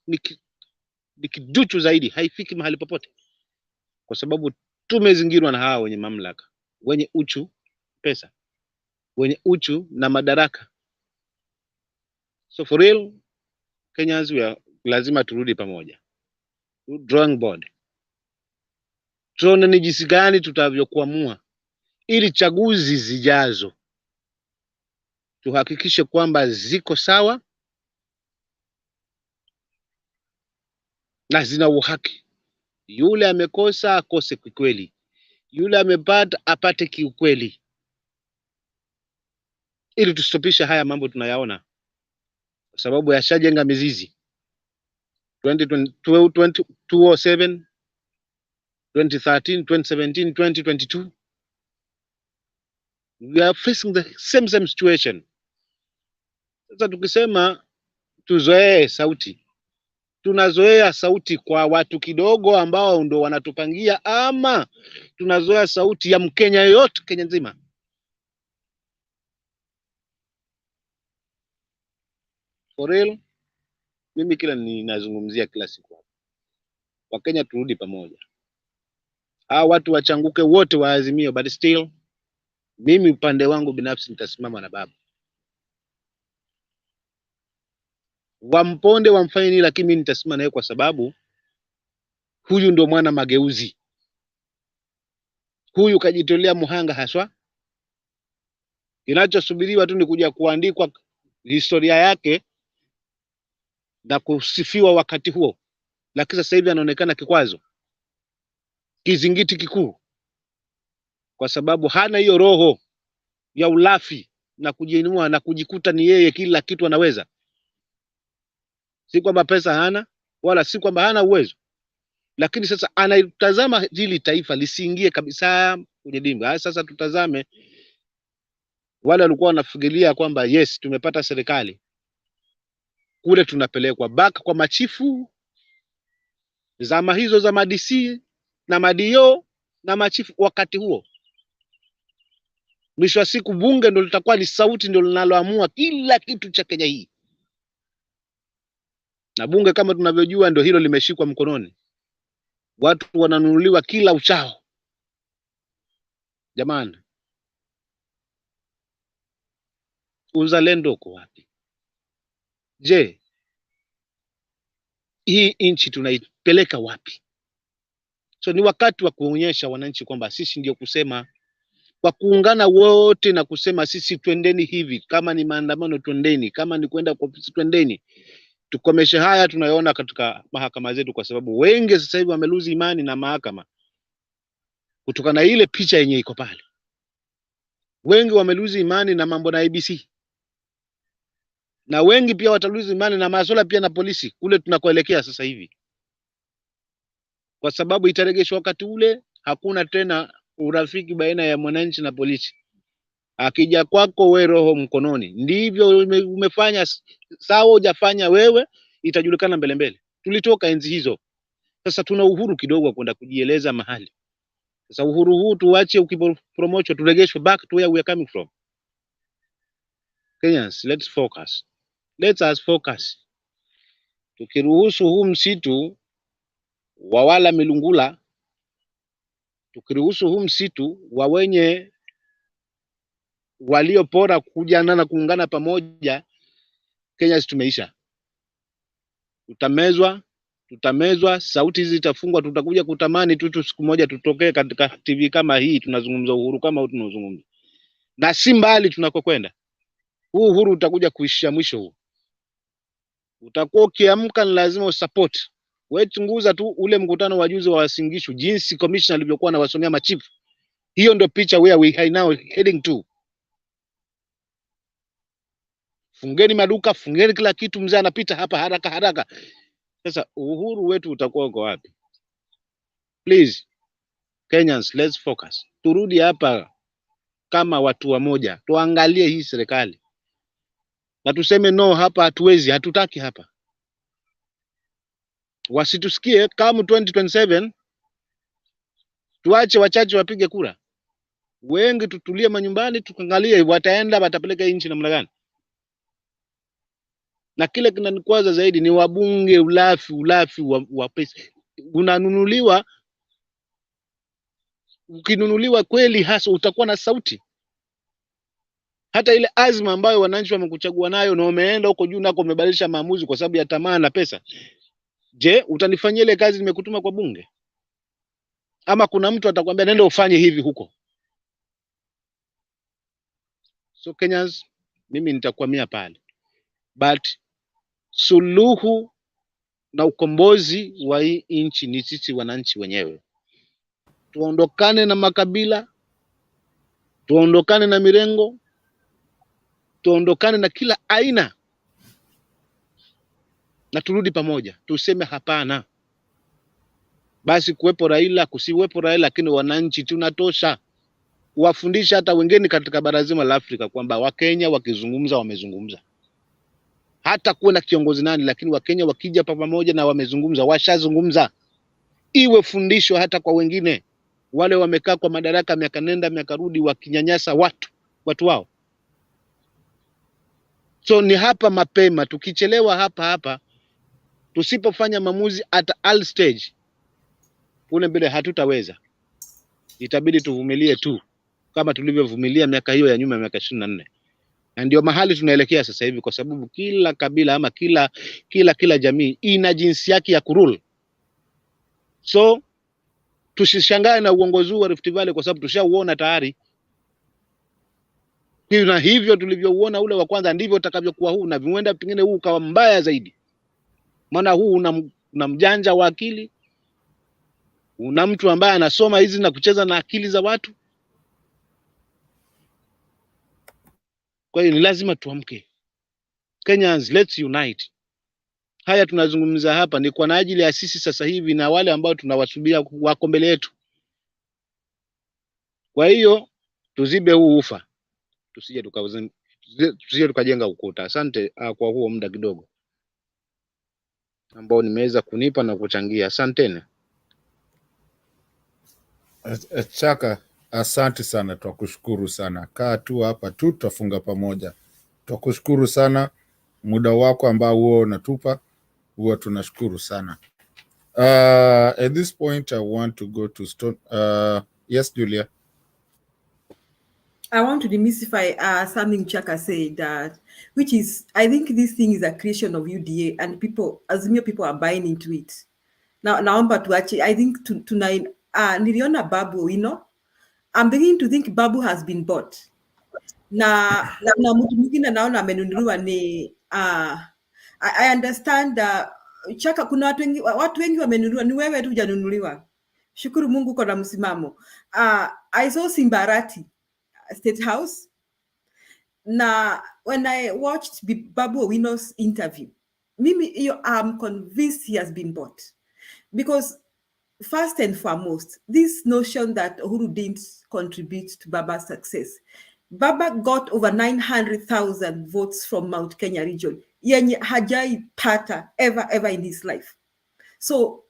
ni kiduchu zaidi, haifiki mahali popote, kwa sababu tumezingirwa na hawa wenye mamlaka, wenye uchu pesa, wenye uchu na madaraka. So for real, Kenyans, lazima turudi pamoja, drawing board, tuone ni jinsi gani tutavyokuamua ili chaguzi zijazo tuhakikishe kwamba ziko sawa na zina uhaki. Yule amekosa akose kikweli, yule amepata apate kiukweli, ili tustopisha haya mambo tunayaona, kwa sababu yashajenga mizizi. 2007, 2013, 2017, 2022, we are facing the same situation. Sasa tukisema tuzoee sauti, tunazoea sauti kwa watu kidogo ambao ndo wanatupangia, ama tunazoea sauti ya Mkenya yote Kenya nzima? For real, mimi kila ninazungumzia kila siku, Wakenya turudi pamoja. Hawa watu wachanguke wote wa Azimio, but still mimi upande wangu binafsi nitasimama na baba. Wamponde wamfanye nini, lakini mimi nitasimama naye, kwa sababu huyu ndo mwana mageuzi. Huyu kajitolea muhanga haswa. Kinachosubiriwa tu ni kuja kuandikwa historia yake na kusifiwa wakati huo, lakini sasa hivi anaonekana kikwazo, kizingiti kikuu, kwa sababu hana hiyo roho ya ulafi na kujiinua na kujikuta ni yeye kila kitu anaweza. Si kwamba pesa hana, wala si kwamba hana uwezo, lakini sasa anatazama hili taifa lisiingie kabisa kwenye dimba. Sasa tutazame wale walikuwa wanafikiria kwamba yes, tumepata serikali, kule tunapelekwa back kwa machifu, zama hizo za madisi na madio na machifu. Wakati huo mwisho wa siku bunge ndio litakuwa ni sauti, ndio linaloamua kila kitu cha Kenya hii, na bunge kama tunavyojua ndio hilo limeshikwa mkononi, watu wananunuliwa kila uchao. Jamani, uzalendo uko wapi? Je, hii nchi tunaipeleka wapi? So ni wakati wa kuonyesha wananchi kwamba sisi ndio kusema, kwa kuungana wote na kusema sisi twendeni hivi, kama ni maandamano twendeni, kama ni kwenda kwa ofisi twendeni, tukomeshe haya tunayoona katika mahakama zetu, kwa sababu wengi sasa hivi wameluzi imani na mahakama kutokana na ile picha yenye iko pale. Wengi wameluzi imani na mambo na ABC, na wengi pia wataluzi imani na masuala pia na polisi kule tunakoelekea sasa hivi, kwa sababu itaregeshwa wakati ule hakuna tena urafiki baina ya mwananchi na polisi. Akija kwako we roho mkononi, ndivyo umefanya sawa, hujafanya wewe itajulikana mbele mbele. Tulitoka enzi hizo, sasa tuna uhuru kidogo wa kwenda kujieleza mahali. Sasa uhuru huu tuache ukipromotion, turegeshwe back to where we are coming from. Kenyans, let's focus. Let us focus. Tukiruhusu huu msitu wa wala milungula, tukiruhusu huu msitu wa wenye waliopora kujana na kuungana pamoja, Kenya tumeisha. Tutamezwa, sauti hizi zitafungwa, tutakuja kutamani tu siku moja tutokee katika TV kama hii tunazungumza uhuru kama huu tunazungumza. Na si mbali tunakokwenda. Huu uhuru utakuja kuishia mwisho huu. Utakuwa ukiamka ni lazima usupport. Wewe chunguza tu ule mkutano wa juzi wa Wasingishu, jinsi commissioner alivyokuwa anawasomea machifu. Hiyo ndio picha where we are now heading to. Fungeni maduka, fungeni kila kitu, mzee anapita hapa haraka haraka. Sasa uhuru wetu utakuwa uko wapi? Please, Kenyans, let's focus. Turudi hapa kama watu wa moja. Tuangalie hii serikali. Na tuseme no, hapa hatuwezi, hatutaki hapa. Wasitusikie kama 2027 tuache wachache wapige kura. Wengi tutulie manyumbani tukangalie wataenda watapeleka nchi namna gani. Na kile kinanikwaza zaidi ni wabunge ulafi wa pesa. Unanunuliwa, ukinunuliwa kweli hasa utakuwa na sauti. Hata ile azma ambayo wananchi wamekuchagua nayo na umeenda huko juu nako umebadilisha maamuzi kwa sababu ya tamaa na pesa. Je, utanifanyia ile kazi nimekutuma kwa bunge? Ama kuna mtu atakwambia nenda ufanye hivi huko? So Kenyans, mimi nitakwamia pale. But suluhu na ukombozi wa hii nchi ni sisi wananchi wenyewe. Tuondokane na makabila, tuondokane na mirengo, tuondokane na kila aina, na turudi pamoja. Tuseme hapana. Basi kuwepo Raila, kusiwepo Raila, lakini wananchi tunatosha. Wafundisha hata wengine katika bara zima la Afrika kwamba Wakenya wakizungumza wamezungumza. Hata kuwe na kiongozi nani, lakini Wakenya wakija pamoja na wamezungumza, washazungumza. Iwe fundisho hata kwa wengine. Wale wamekaa kwa madaraka miaka nenda miaka rudi wakinyanyasa watu wao. So ni hapa mapema, tukichelewa hapa tusipofanya maamuzi at all stage, kule mbele hatutaweza. Itabidi tuvumilie tu kama tulivyovumilia miaka hiyo ya nyuma, miaka 24. Na ndio mahali tunaelekea sasa hivi, kwa sababu kila kabila ama kila jamii ina jinsi yake ya kurule. So tusishangae na uongozi wa Rift Valley kwa sababu tushauona tayari. Na hivyo tulivyouona ule wa kwanza ndivyo utakavyokuwa huu, na viwenda pengine huu kawa mbaya zaidi. Maana huu una mjanja wa akili, una mtu ambaye anasoma hizi na kucheza na akili za watu. Kwa hiyo ni lazima tuamke. Kenyans, let's unite. haya tunazungumza hapa ni kwa ajili ya sisi sasa hivi na wale ambao tunawasubiria wako mbele yetu. Kwa hiyo tuzibe huu ufa, tusije tukajenga ukuta. Asante kwa huo muda kidogo ambao nimeweza kunipa na kuchangia. Asanteni. Chaka, asante sana, twakushukuru sana. Kaa tu hapa tu, tutafunga pamoja. Twakushukuru sana muda wako ambao huo unatupa, huwa tunashukuru sana. At this point I want to go to Stone. Yes, Julia. I want to demystify something Chaka said, which is, I think this thing is a creation of UDA and people, Azimio people are buying into it. Now, naomba tuache, I think niliona Babu, I'm beginning to think Babu has been bought. Na mtu mwingine naona amenunuliwa ni, I understand Chaka, kuna watu wengi wamenunuliwa, ni wewe tu hujanunuliwa. Shukuru Mungu uko na msimamo. I saw Simbarati State House. Now, when I watched Babu Owino's interview, I'm convinced he has been bought. Because first and foremost, this notion that Uhuru didn't contribute to Baba's success. Baba got over 900,000 votes from Mount Kenya region. Yenye hajai pata ever in his life. So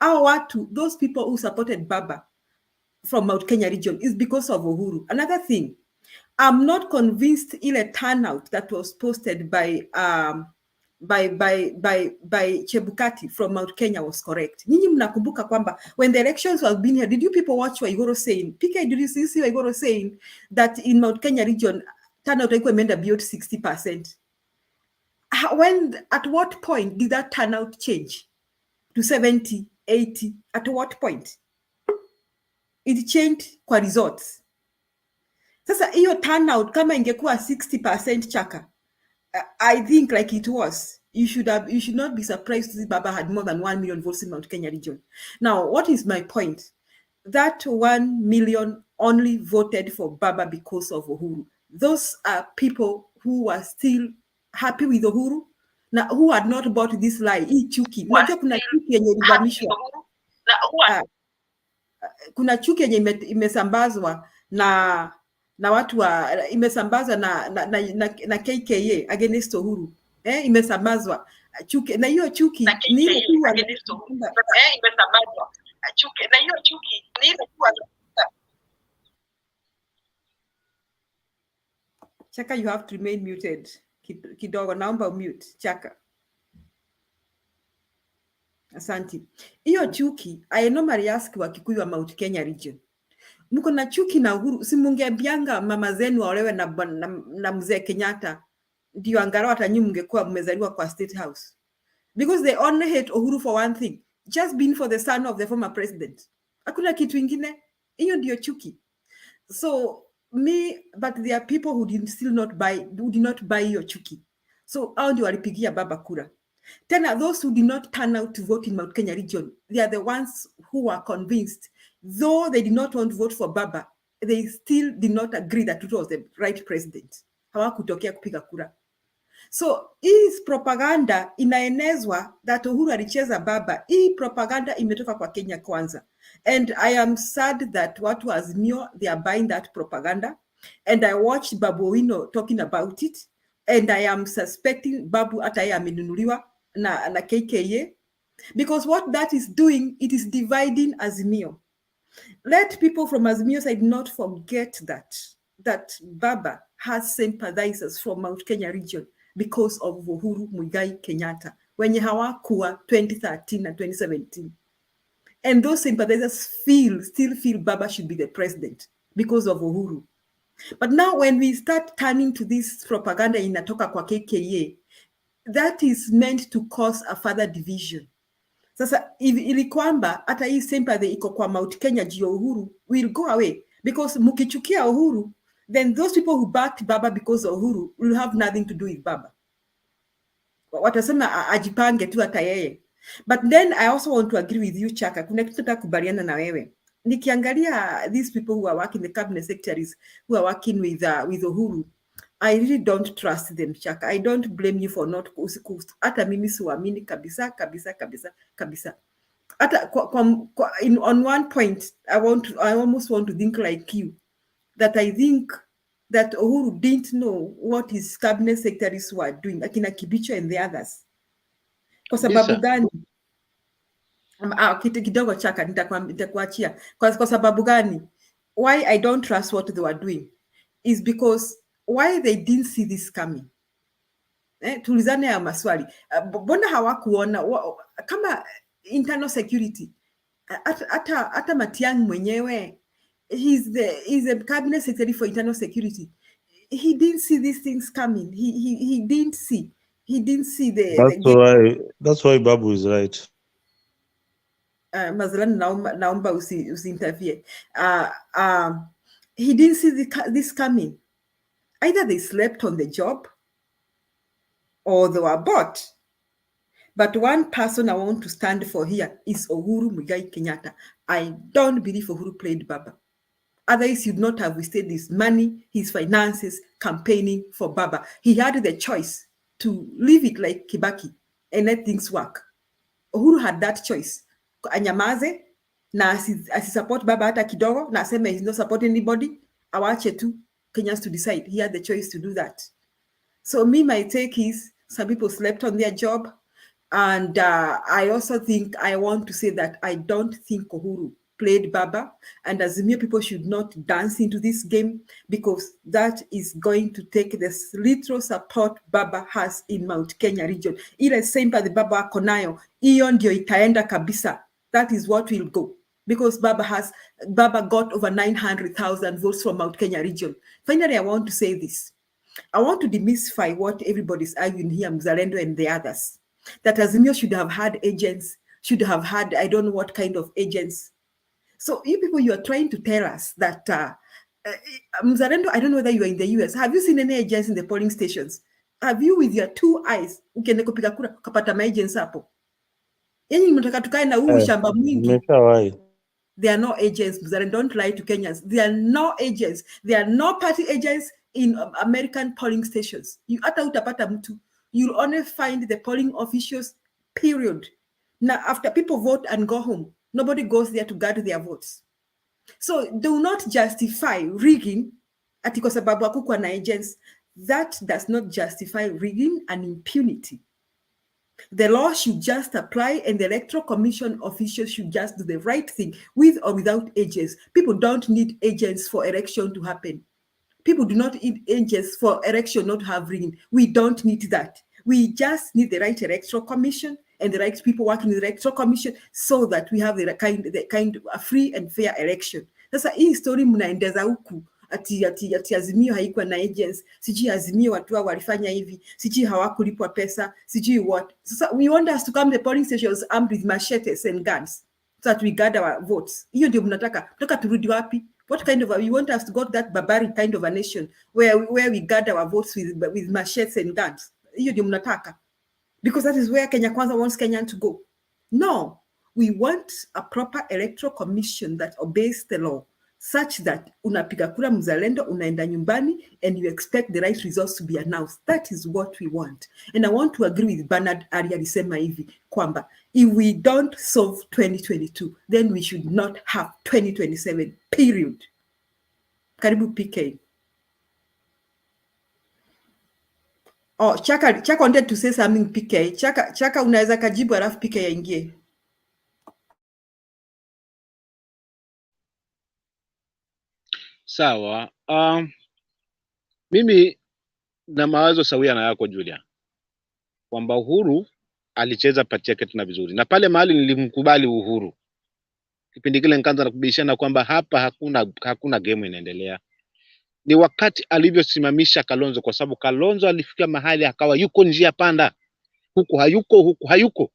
those people who supported Baba from Mount Kenya region is because of Uhuru. Another thing, I'm not convinced ile turnout that was posted by Chebukati from Mount Kenya was correct. Nyinyi mnakumbuka kwamba when the elections were being held, did you people watch Waiguru saying, PK, did you see Waiguru saying that in Mount Kenya region, turnout haikuwa imeenda beyond 60%? At what point did that turnout change to 70, 80? At what point? It changed kwa results. Sasa hiyo turnout kama ingekuwa 60% Chaka, I think like it was, you should not be surprised to see Baba had more than 1 million votes in Mount Kenya region. Now, what is my point? That 1 million only voted for Baba because of Uhuru. Those are people who are still happy with Uhuru, na who had not bought this lie. Hii chuki. Unajua kuna chuki yenye ilivamishwa. Kuna chuki yenye imesambazwa na watu wa imesambazwa na KKA against Uhuru. Imesambazwa chuki, na hiyo chuki ni ile tu imesambazwa chuki, na hiyo chuki ni ile tu. Chaka, you have to remain muted. Kidogo naomba mute Chaka. Asante. Hiyo chuki, I normally ask Wakikuyu wa Mount Kenya region. Mko na chuki na Uhuru, si mungeambianga mama zenu waolewe na mzee Kenyatta, ndio angalau hata nyinyi mngekuwa mmezaliwa kwa State House. Because they only hate Uhuru for one thing, just being for the son of the former president. Hakuna kitu ingine, hiyo ndio chuki. So but there are people who did not buy your chuki. So hao ndio walipigia Baba kura. Tena those who did not turn out to vote in Mount Kenya region, they are the ones who are convinced, though they did not want to vote for Baba, they still did not agree that Ruto was the right president. Hawakutokea kupiga kura. So hii propaganda inaenezwa that Uhuru alicheza Baba. Hii propaganda imetoka kwa Kenya Kwanza. And I am sad that watu wa Azimio, they are buying that propaganda. And I watched Babu Owino talking about it. And I am suspecting Babu hata yeye amenunuliwa na KKA. Because what that is doing, it is dividing Azimio. Let people from Azimio side not forget that Baba has sympathizers from Mount Kenya region because of Uhuru Muigai Kenyatta wenye hawakuwa 2013 and 2017. And those sympathizers still feel Baba should be the president because of Uhuru. But now when we start turning to this propaganda inatoka kwa KKA, that is meant to cause a further division. Sasa ili kwamba hata hii sympathy iko kwa Mount Kenya juu Uhuru will go away, because mukichukia Uhuru, then those people who backed Baba because of Uhuru will have nothing to do with Baba. Watasema ajipange tu hata yeye. But then I also want to agree with you Chaka, kuna kitu tutakubaliana na wewe. Nikiangalia these people who are working, the cabinet secretaries who are working with Uhuru, I really don't trust them, Chaka. I don't blame you for not hata mimi siwaamini kabisa kabisa kabisa kabisa. Hata on one point I almost want to think like you, that I think that Uhuru didn't know what his cabinet secretaries were doing, akina Kibicho and the others. Kwa sababu gani? Kidogo Chaka, nitakuachia. Kwa sababu gani? Why I don't trust what they were doing is because why they didn't see this coming. Tulizane ya maswali. Mbona hawakuona kama internal security? Hata Matiang'i mwenyewe, he's a cabinet secretary for internal security. He didn't see these things coming. He didn't see. He didn't see That's why Babu is right. Mazalani naomba usi-interfere. He didn't see this coming. Either they slept on the job or they were bought. But one person I want to stand for here is Uhuru Muigai Kenyatta. I don't believe Uhuru played Baba. Otherwise, you'd not have wasted his money, his finances, campaigning for Baba. He had the choice to leave it like Kibaki and let things work. Uhuru had that choice. Anyamaze, na asisupport Baba hata kidogo, na aseme he's not supporting anybody, awache tu Kenyans to decide. He had the choice to do that. So my take is, some people slept on their job. And I also think, I want to say that I don't think Uhuru played Baba, and Azimio people should not dance into this game, because that is going to take the little support Baba has in Mount Kenya region. Ile sempa the Baba konayo, iyo ndio itaenda kabisa. That is what will go. Because Baba got over 900,000 votes from Mount Kenya region. Finally, I want to say this. I want to demystify what everybody's arguing here, Mzalendo and the others. That Azimio should have had agents, should have had, I don't know what kind of agents. So you people, you are trying to tell us that, Mzalendo, I don't know whether you are in the US. Have you seen any agents in the polling stations? Have you with your two eyes, ukienda kupiga kura, kapata agents hapo? Yani mnataka tukae na huu shamba mwingi. They are no agents, Mzalendo, don't lie to Kenyans. They are no agents. They are no party agents in American polling stations. Hata utapata mtu. You'll only find the polling officials, period. Now, after people vote and go home, nobody goes there to guard their votes. So do not justify rigging ati kwa sababu hakukuwa na agents. That does not justify rigging and impunity. The law should just apply, and the Electoral Commission officials should just do the right thing, with or without agents. People don't need agents for election to happen. People do not need agents for election not to have rigging. We don't need that. We just need the right Electoral Commission and the right people working in the Electoral Commission, so that we have the kind of a free and fair election. Sasa hii story mnaendeza huku ati Azimio haikuwa na agents, sijui Azimio watu walifanya hivi, sijui hawakulipwa pesa, sijui what. Sasa we want us to come to the polling stations armed with machetes and guns, so that we gather our votes. Hiyo ndio mnataka turudi wapi? What kind of you want us to go to that barbaric kind of a nation where we gather our votes with machetes and guns? Hiyo ndio mnataka? Because that is where Kenya Kwanza wants Kenyan to go. No, we want a proper electoral commission that obeys the law, such that unapiga kura mzalendo, unaenda nyumbani, and you expect the right results to be announced. That is what we want. And I want to agree with Bernard Ari alisema hivi kwamba if we don't solve 2022, then we should not have 2027, period. Karibu PK. Oh, Chaka wanted to say something, PK. Chaka unaweza kajibu alafu PK yaingie. Sawa. Mimi na mawazo sawia na yako Julia, kwamba Uhuru alicheza pati yake tena vizuri, na pale mahali nilimkubali Uhuru kipindi kile nikaanza kubishana kwamba hapa hakuna game inaendelea, ni wakati alivyosimamisha Kalonzo, kwa sababu Kalonzo alifika mahali akawa yuko njia panda, huku hayuko.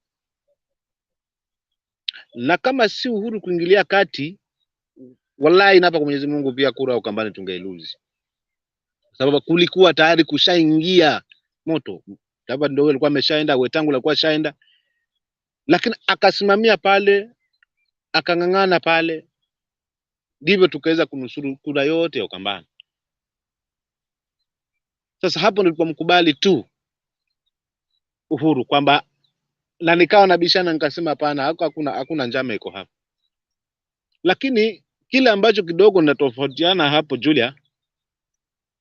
Na kama si Uhuru kuingilia kati, wallahi napa kwa Mwenyezi Mungu pia kura Ukambani tungeiluzi, sababu kulikuwa tayari kushaingia moto. Labda ndio alikuwa ameshaenda, Wetangu alikuwa shaenda, lakini akasimamia pale, akangangana pale, ndivyo tukaweza kunusuru kura yote ya Ukambani. Sasa hapo nilipomkubali tu Uhuru kwamba, na nikawa nabishana nikasema hapana, hakuna njama iko hapa. Lakini kile ambacho kidogo natofautiana hapo Julia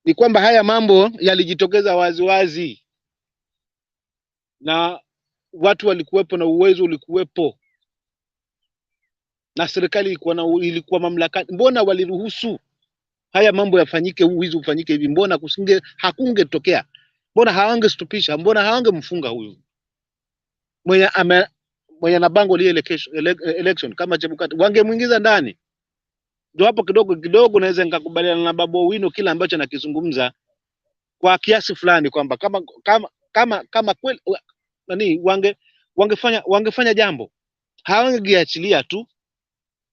ni kwamba haya mambo yalijitokeza wazi na watu walikuwepo na uwezo ulikuwepo na serikali ilikuwa mamlakani. Mbona waliruhusu haya mambo yafanyike, wizi ufanyike hivi? Mbona hakungetokea? Mbona hawangestopisha? Mbona hawangemfunga huyu mwenye na bango lile election kama Chebukati? Wangemuingiza ndani. Ndio hapo kidogo naweza nikakubaliana na Babu Owino kila ambacho anakizungumza kwa kiasi fulani, kwamba kama kweli wangefanya jambo, hawangeachilia tu.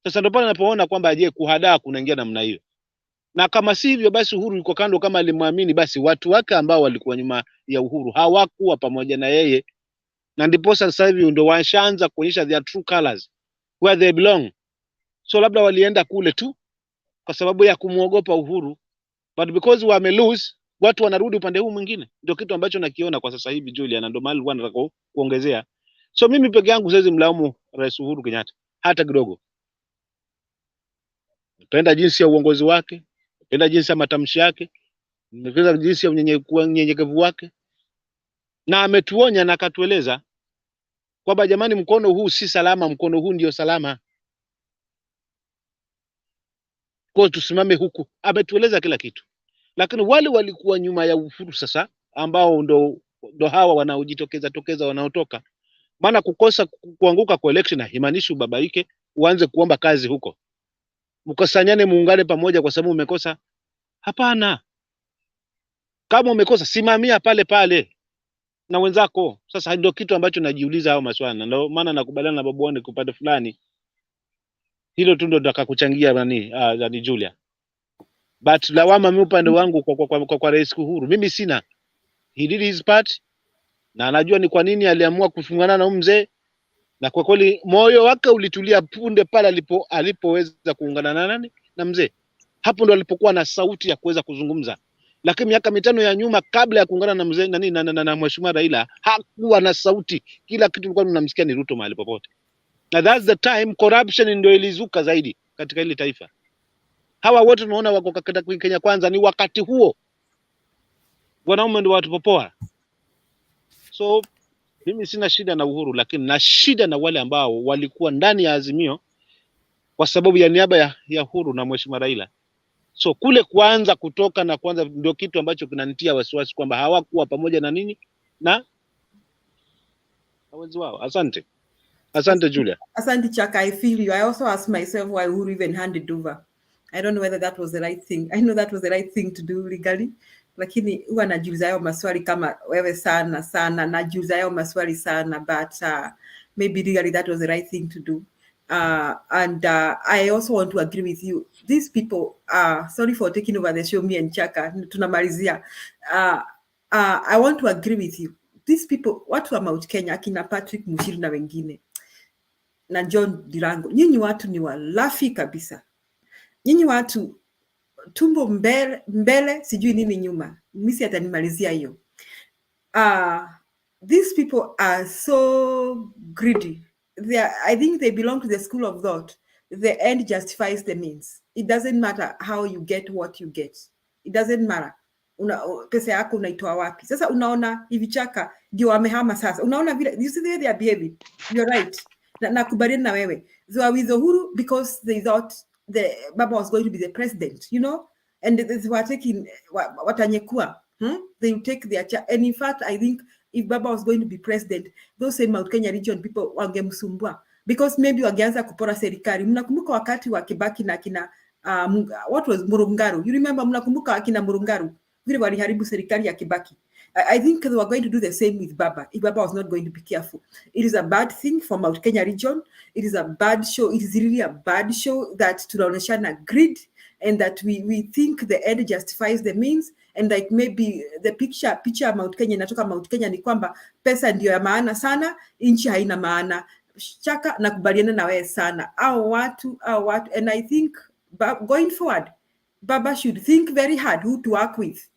Sasa ndio pale napoona kwamba je, kuhadaa kunaingia namna hiyo. Na kama si hivyo basi Uhuru yuko kando, kama alimwamini basi watu wake ambao walikuwa nyuma ya Uhuru hawakuwa pamoja na yeye, na ndipo sasa hivi ndio washaanza kuonyesha their true colors, where they belong. So labda walienda kule tu kwa sababu ya kumuogopa Uhuru, but because wame lose, watu wanarudi upande huu mwingine. Ndio kitu ambacho nakiona kwa sasa hivi Julia, na ndio mahali nataka kuongezea. So mimi peke yangu siwezi mlaumu Rais Uhuru Kenyatta hata kidogo. Napenda jinsi ya uongozi wake, napenda jinsi ya matamshi yake, napenda jinsi ya unyenyekevu wake, na ametuonya na akatueleza kwamba jamani, mkono huu si salama, mkono huu ndio salama, kwa tusimame huku. Ametueleza kila kitu. Lakini wale walikuwa nyuma ya Uhuru sasa, ambao ndo hawa wanaojitokeza wanaotoka, maana kukosa kuanguka kwa election haimaanishi ubabaike uanze kuomba kazi huko, mkosanyane muungane pamoja kwa sababu umekosa. Hapana, kama umekosa simamia pale pale na wenzako. Sasa ndio kitu ambacho najiuliza hao maswali, ndio maana nakubaliana na Babu Owino kwa upande fulani. Hilo tu ndo ndakakuchangia nani Julia, but lawama mimi upande wangu kwa Rais Uhuru mimi sina. He did his part, na anajua ni kwa nini aliamua kufungana na mzee, na kwa kweli moyo wake ulitulia punde pale alipoweza kuungana na nani na mzee. Hapo ndo alipokuwa na sauti ya kuweza kuzungumza. Lakini miaka 5 ya nyuma kabla ya kuungana na mzee na Mheshimiwa Raila hakuwa na sauti. Kila kitu tulikuwa tunamsikia ni Ruto mahali popote. Na that's the time corruption ndio ilizuka zaidi katika ile taifa. Hawa wote tunaona wako katika Kenya Kwanza ni wakati huo. Wanaume ndio watu popoa. So mimi sina shida na Uhuru, lakini na shida na wale ambao walikuwa ndani ya Azimio kwa sababu ya niaba ya Uhuru na Mheshimiwa Raila. So kule kuanza kutoka na kwanza ndio kitu ambacho kinanitia wasiwasi kwamba hawakuwa pamoja na nini na wenzi wao. Asante Julia. Asante Chaka, I feel you. I also asked myself why Uhuru even handed over. I don't know whether that was the right thing. I know that was the right thing to do legally. Lakini huwa najiuliza hayo maswali kama wewe sana najiuliza hayo maswali sana, but maybe legally that was the right thing to do. And I also want to agree with you. These people, sorry for taking over the show, me and Chaka, tunamalizia. I want to agree with you. These people, watu wa Mount Kenya, akina Patrick Muchiri na wengine, na John Dirango, nyinyi watu ni walafi kabisa. Nyinyi watu tumbo mbele sijui nini nyuma. Misi atanimalizia hiyo. These people are so greedy. I think they belong to the school of thought. The end justifies the means. It doesn't matter how you get what you get. It doesn't matter. Pesa yako unaitoa wapi? Sasa unaona hivi Chaka ndio wamehama sasa. Unaona vile, you see the way they are behaving. You're right. Nakubaliana na wewe. They were with Uhuru because they thought the Baba was going to be the president, you know, and they were taking watanyekua. They will take their and in fact, I think if Baba was going to be president, those same Mount Kenya region people wangemsumbua because maybe wangeanza kupora serikali. Mnakumbuka wakati wa Kibaki na kina what was Murungaru? You remember, mnakumbuka akina Murungaru vile waliharibu serikali ya Kibaki. I think they were going to do the same with Baba if Baba was not going to be careful. It is a bad thing for Mount Kenya region. It is a bad show. It is really a bad show that tunaoneshana greed and that we think the end justifies the means, and like maybe the picture ya Mount Kenya inatoka Mount Kenya ni kwamba pesa ndio ya maana sana, nchi haina maana. Chaka, nakubaliana na wewe sana. Au watu and I think going forward Baba should think very hard who to work with.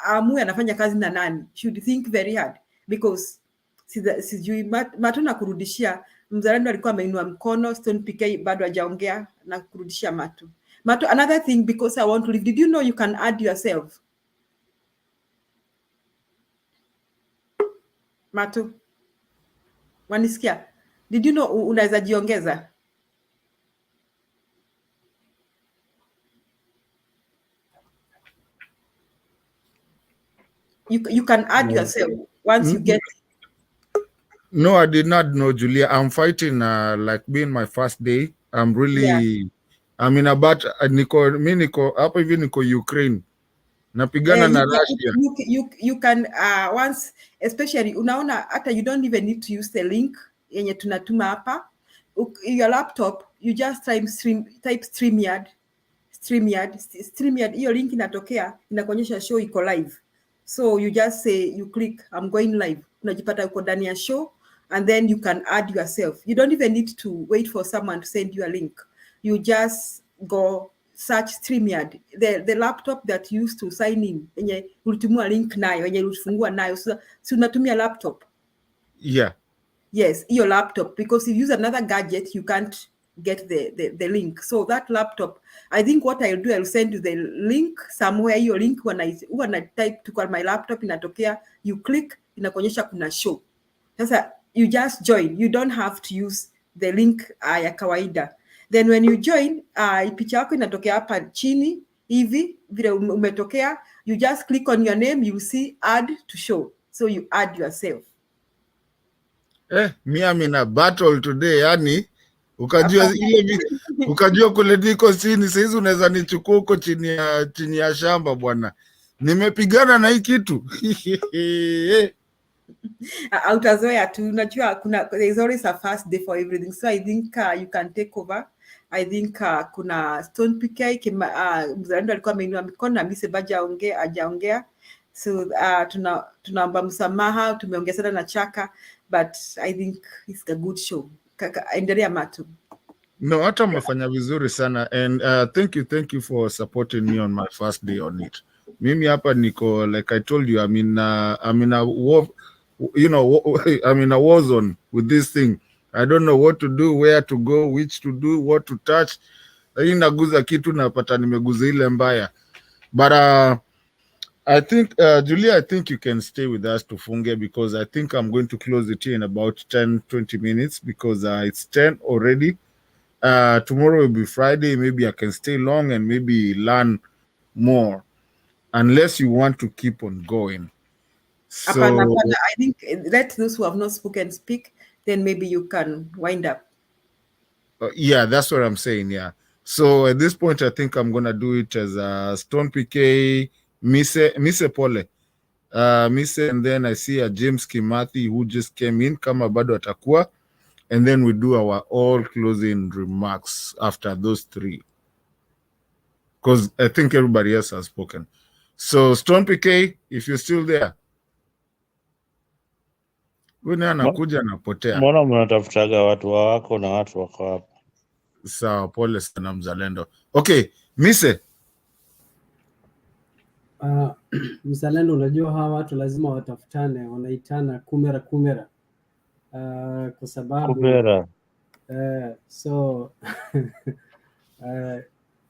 amue anafanya kazi na nani, should think very hard, because sijui Matu na kurudishia Mzalendo alikuwa ameinua mkono, Stone PK bado hajaongea na kurudishia Matu. Another thing, because I want to leave, did you know you can add yourself? Matu, wanisikia? Did you know unaweza jiongeza? You can add yourself once you get. No, I did not know, Julia. I'm fighting like being my first day. I'm really I mean about niko hapo hivi niko Ukraine. Napigana na Russia. You can once, especially unaona hata you don't even need to use the link yenye tunatuma hapa. Your laptop, you just type StreamYard, hiyo link inatokea, inakuonyesha show iko live. So you just say, you click I'm going live, unajipata uko ndani ya show, and then you can add yourself. You don't even need to wait for someone to send you a link. You just go search StreamYard, the laptop that you used to sign in, yenye ulitumia link nayo, yenye ulifungua nayo, so unatumia laptop. Yeah. Yes, your laptop, because if you use another gadget, you can't get the link. So that laptop, I think what I'll do, I'll send you the link somewhere. Your link when I type to my laptop inatokea, you click, inakuonyesha kuna show. Sasa you just join. You don't have to use the link ya kawaida. Then when you join, picha yako inatokea hapa chini hivi vile umetokea, you just click on your name, you see add to show. So you add yourself. I'm in a battle today, yani ukajua ile ukajua kule niko chini, sasa hizi unaweza nichukua huko chini ya shamba bwana. Nimepigana na hii kitu. Utazoea tu, unajua there is always a first day for everything. So I think you can take over. I think kuna Stone PK Mzalendo alikuwa ameinua mikono na Mise Baja hajaongea. So tunaomba msamaha, tumeongezana na Chaka, but I think it's a good show. Endelea Matu. No, hata umefanya vizuri sana, and thank you for supporting me on my first day on it. Mimi hapa niko, like I told you, I'm in a war, I'm in a war zone with this thing. I don't know what to do, where to go, which to do, what to touch. Naguza kitu napata nimeguza ile mbaya. But I think, Julia, I think you can stay with us to funge, because I think I'm going to close it here in about 10-20 minutes, because it's 10 already. Tomorrow will be Friday. Maybe I can stay long and maybe learn more, unless you want to keep on going. So I think let those who have not spoken speak, then maybe you can wind up. Yeah, that's what I'm saying. Yeah. So at this point, I think I'm gonna do it as Stone PK, Mise Pole, Mise, and then I see a James Kimathi who just came in, kama bado atakuwa, and then we do our all closing remarks after those three, because I think everybody else has spoken. So Stone PK, if you're still there, wewe anakuja napotea. Mbona mnatafutaga watu wako na watu wako hapa? Sawa, pole sana Mzalendo. Okay, Mise. Mzalendo, unajua hawa watu lazima watafutane, wanaitana kumera kwa sababu Kumera. So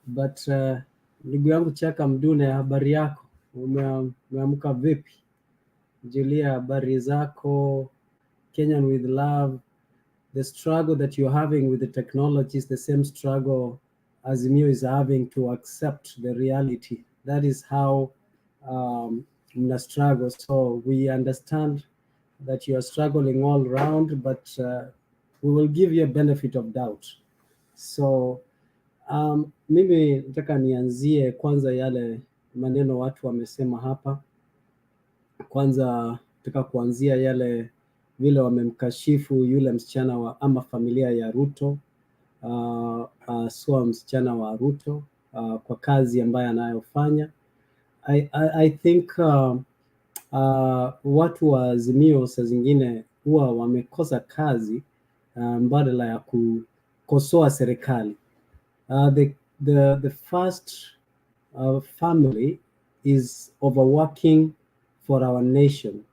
but ndugu yangu Chaka Mdune, habari yako? Umeamka vipi? Julia, habari zako? Kenyan with love. The struggle that you're having with the technology is the same struggle Azimio is having to accept the reality. That is how mna struggle. So we understand that you are struggling all around, but we will give you a benefit of doubt. So mimi nataka nianzie kwanza yale maneno watu wamesema hapa. Kwanza nataka kuanzia yale vile wamemkashifu yule msichana ama familia ya Ruto, sio msichana wa Ruto, kwa kazi ambayo anayofanya. I think watu wa Azimio saa zingine huwa wamekosa kazi mbadala ya kukosoa serikali. The first family is overworking for our nation.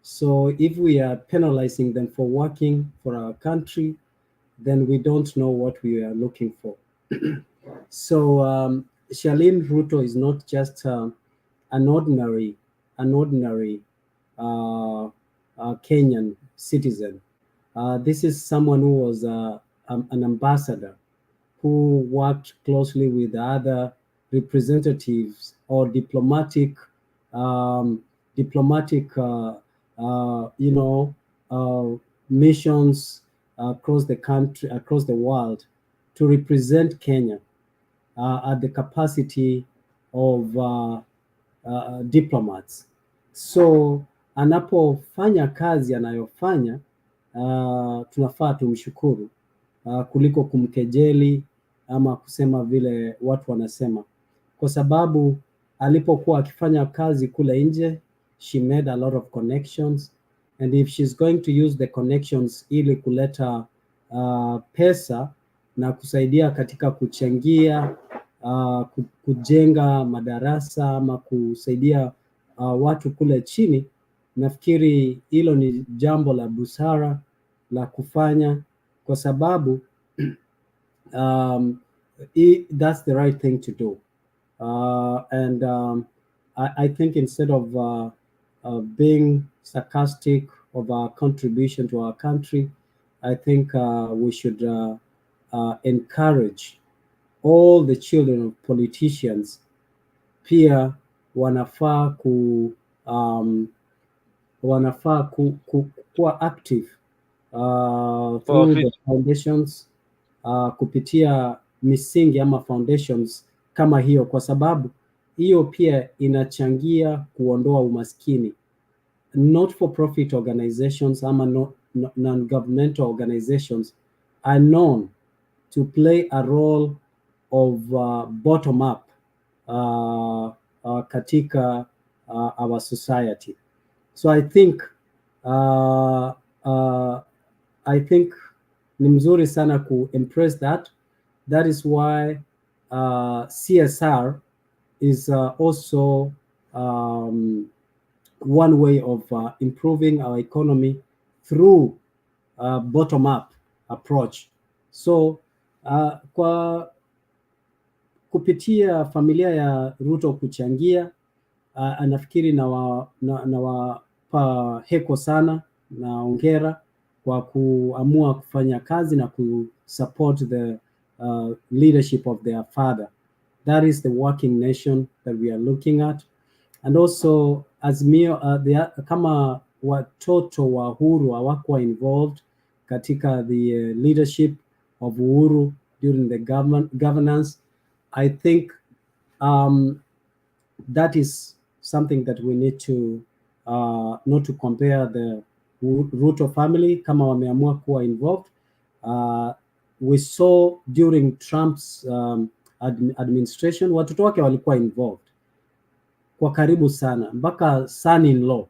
So if we are penalizing them for working for our country, then we don't know what we are looking for. So Charlene Ruto is not just an ordinary Kenyan citizen. This is someone who was an ambassador who worked closely with other representatives or diplomatic missions across the country, across the world, to represent Kenya at the capacity of diplomats. So anapofanya kazi anayofanya, tunafaa tumshukuru kuliko kumkejeli ama kusema vile watu wanasema, kwa sababu alipokuwa akifanya kazi kule nje, she made a lot of connections, and if she's going to use the connections ili kuleta pesa na kusaidia katika kuchangia kujenga madarasa ama kusaidia watu kule chini, nafikiri hilo ni jambo la busara la kufanya, kwa sababu that's the right thing to do. And I think instead of being sarcastic of our contribution to our country, I think we should encourage all the children of politicians pia wanafaa kuwa active through the foundations, kupitia misingi ama foundations kama hiyo, kwa sababu hiyo pia inachangia kuondoa umaskini. Not for profit organizations ama non-governmental organizations are known to play a role of bottom up katika our society. So I think ni mzuri sana ku-impress that. That is why CSR is also one way of improving our economy through bottom-up approach. So kwa kupitia familia ya Ruto kuchangia, anafikiri na wapa heko sana na hongera kwa kuamua kufanya kazi na kusupport the leadership of their father. That is the working nation that we are looking at. And also Azimio, kama watoto wa Uhuru hawakuwa involved katika the leadership of Uhuru during the governance, I think that is something that we need to not to compare the Ruto family kama wameamua kuwa involved. We saw during Trump's administration watoto wake walikuwa involved kwa karibu sana, mpaka son-in-law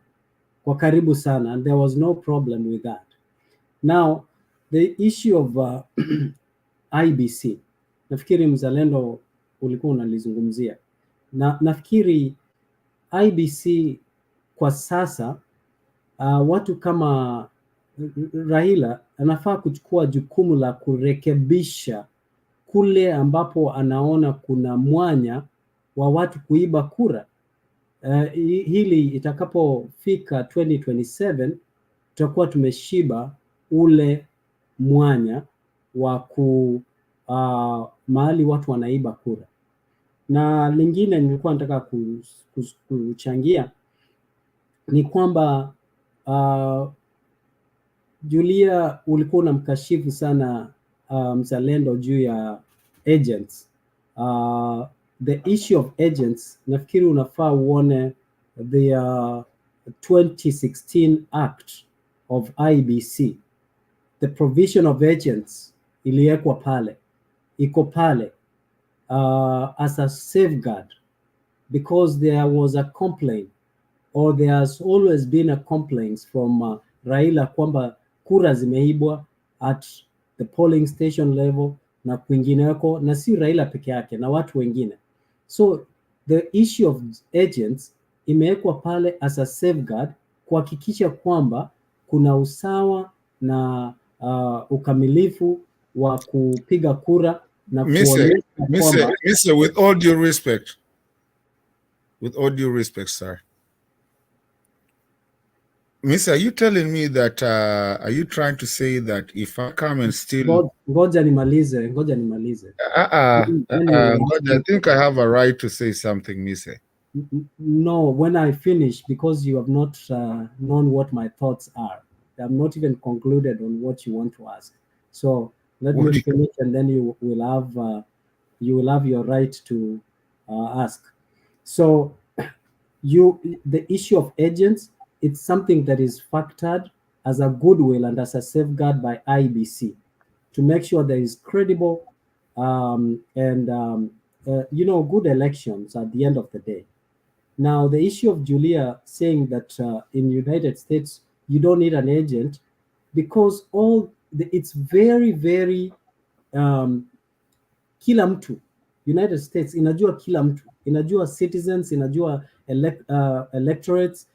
kwa karibu sana, and there was no problem with that. Now the issue of IBC, nafikiri Mzalendo ulikuwa unalizungumzia, na nafikiri IBC kwa sasa watu kama Raila anafaa kuchukua jukumu la kurekebisha kule ambapo anaona kuna mwanya wa watu kuiba kura. Hili itakapofika 2027 tutakuwa tumeshiba ule mwanya wa mahali watu wanaiba kura. Na lingine nilikuwa nataka kuchangia ni kwamba Julia, ulikuwa unamkashifu sana Mzalendo juu ya agents. The issue of agents, nafikiri unafaa uone the 2016 Act of IBC. The provision of agents iliwekwa pale, iko pale as a safeguard, because there was a complaint, or there has always been a complaint from Raila kwamba kura zimeibwa at the polling station level na kwingineko, na si Raila peke yake na watu wengine. So the issue of agents imewekwa pale as a safeguard kuhakikisha kwamba kuna usawa na ukamilifu wa kupiga kura na kuonyesha kwamba With all due respect, sir. Miss, are you telling me that are you trying to say that if I come and steal ngoja nimalize I think I have a right to say something, Miss. No, when I finish, because you have not known what my thoughts are, I'm not even concluded on what you want to ask. So let me finish, and then you will have your right to ask. So the issue of agents, it's something that is factored as a goodwill and as a safeguard by IBC to make sure there is credible and good elections at the end of the day. Now, the issue of Julia saying that in United States you don't need an agent because it's very, very kila mtu. United States inajua kila mtu, inajua citizens, inajua electorates,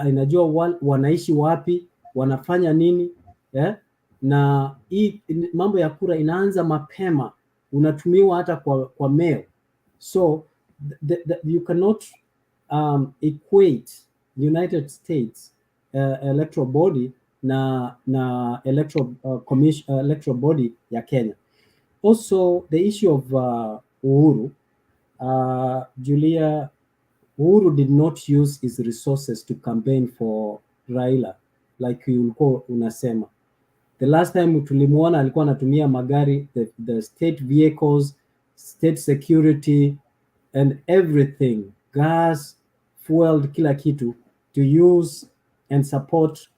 inajua wanaishi wapi, wanafanya nini, na hii mambo ya kura inaanza mapema, unatumiwa hata kwa mail. So you cannot equate United States electoral body na electoral body ya Kenya. Also, the issue of Uhuru, Uhuru did not use his resources to campaign for Raila like ulikuwa unasema. The last time tulimuona alikuwa anatumia magari, the state vehicles, state security and everything, gas, fuel, kila kitu, to use and support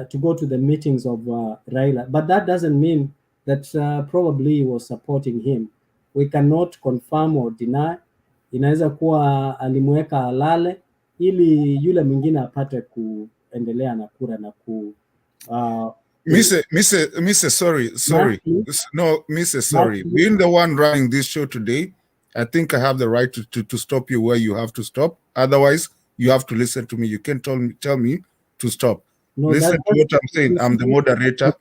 to go to the meetings of Raila. But that doesn't mean that probably he was supporting him. We cannot confirm or deny. Inaweza kuwa alimweka alale ili yule mwingine apate kuendelea na kura na ku sorry. No, sorry. Being the one running this show today, I think I have the right to stop you where you have to stop. Otherwise, you have to listen to me. You can't tell me to stop. No, listen to what I'm saying. I'm the moderator.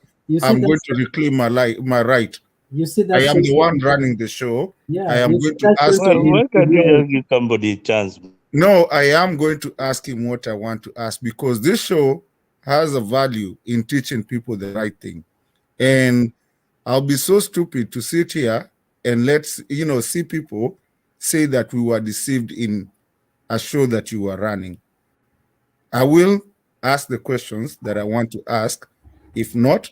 I'm going to reclaim my right. You see that I am the one running the show. Yeah, I am going to ask him. Why can't you just give somebody a chance? No, I am going to ask him what I want to ask because this show has a value in teaching people the right thing. And I'll be so stupid to sit here and see people say that we were deceived in a show that you were running. I will ask the questions that I want to ask. If not,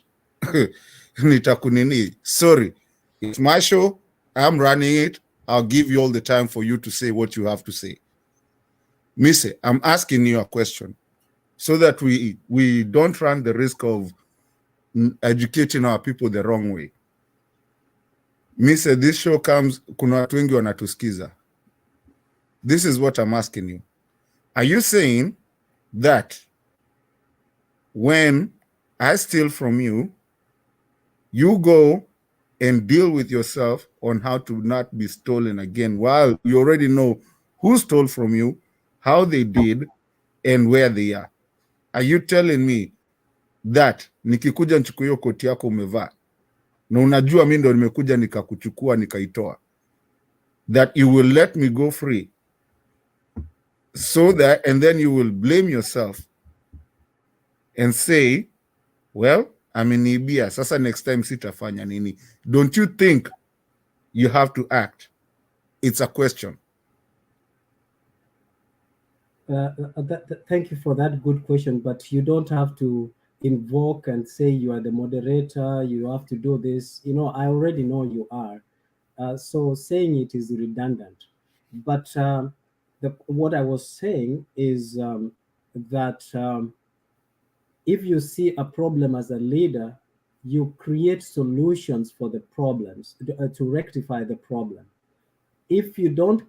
nitakunini. Sorry, it's my show. I'm running it. I'll give you all the time for you to say what you have to say. Mise, I'm asking you a question so that we don't run the risk of educating our people the wrong way. Mise, this show comes, kuna watu wengi wanatusikiza. This is what I'm asking you. Are you saying that when I steal from you, you go and deal with yourself on how to not be stolen again, while you already know who stole from you, how they did, and where they are? Are you telling me that nikikuja nichukue hiyo koti yako umevaa na unajua mimi ndo nimekuja nikakuchukua nikaitoa, that you will let me go free so that, and then you will blame yourself and say, well, ameniibia, sasa next time sitafanya nini? Don't you think you have to act? It's a question. Thank you for that good question, but you don't have to invoke and say you are the moderator, you have to do this. I already know you are. So saying it is redundant. But what I was saying is that if you see a problem as a leader, you create solutions for the problems to rectify the problem. If you don't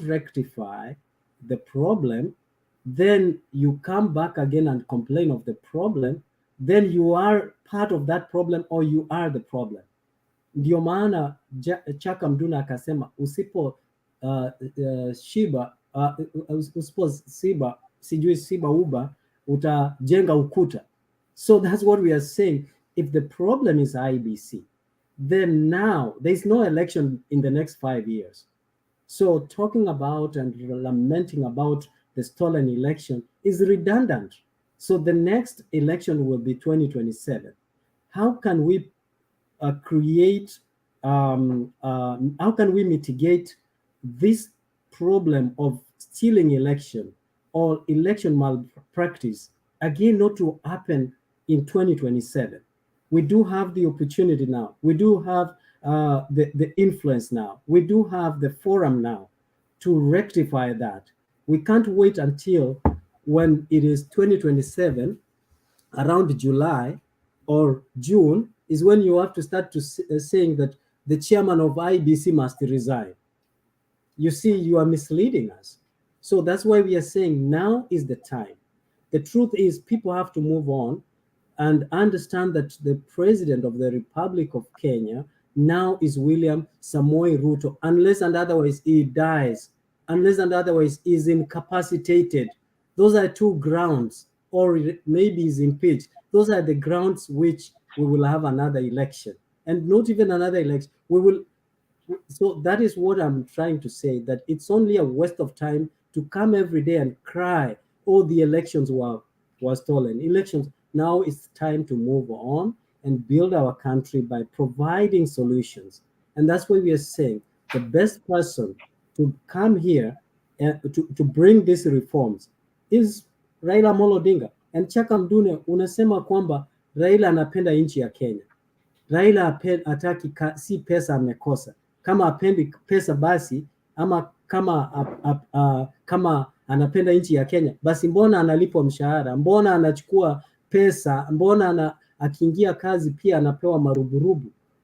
rectify the problem, then you come back again and complain of the problem, then you are part of that problem or you are the problem. Ndio maana Chaka Mduna akasema usipo Shiba suppose Siba sijui Siba Uba utajenga ukuta. So that's what we are saying. If the problem is IBC, then now there's no election in the next 5 years. So talking about and lamenting about the stolen election is redundant. So the next election will be 2027. How can we create, how can we mitigate this problem of stealing election or election malpractice again not to happen in 2027? We do have the opportunity now. We do have the influence now. We do have the forum now to rectify that. We can't wait until when it is 2027, around July or June, is when you have to start to saying that the chairman of IBC must resign. You see, you are misleading us. So that's why we are saying now is the time. The truth is people have to move on and understand that the president of the Republic of Kenya now is William Samoei Ruto, unless and otherwise he dies, unless and otherwise is incapacitated. Those are two grounds, or maybe is impeached. Those are the grounds which we will have another election, and not even another election. We will. So that is what I'm trying to say, that it's only a waste of time to come every day and cry, oh, the elections were stolen. Elections. Now it's time to move on and build our country by providing solutions. And that's why we are saying the best person to come here to bring these reforms is Raila Amolo Odinga. And Chaka Mdune, unasema kwamba Raila anapenda nchi ya Kenya. Raila hataki si pesa amekosa. Kama apendi pesa basi, ama kama anapenda nchi ya Kenya, basi mbona analipwa mshahara? Mbona anachukua pesa? Mbona akiingia kazi pia anapewa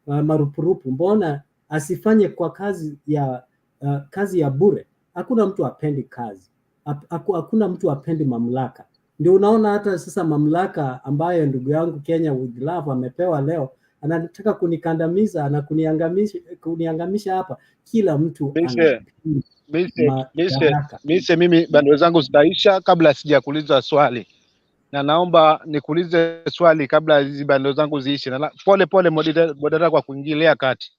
marupurupu? Mbona asifanye kwa kazi ya bure? Hakuna mtu apendi kazi. Hakuna mtu apendi mamlaka. Ndio unaona hata sasa mamlaka ambayo ndugu yangu Kenya with Love amepewa leo, anataka kunikandamiza na kuniangamisha hapa. Kila mtu mimi bando zangu zitaisha kabla sijakuuliza swali, na naomba nikuulize swali kabla hizi bando zangu ziishe. Na pole pole moderator kwa kuingilia kati,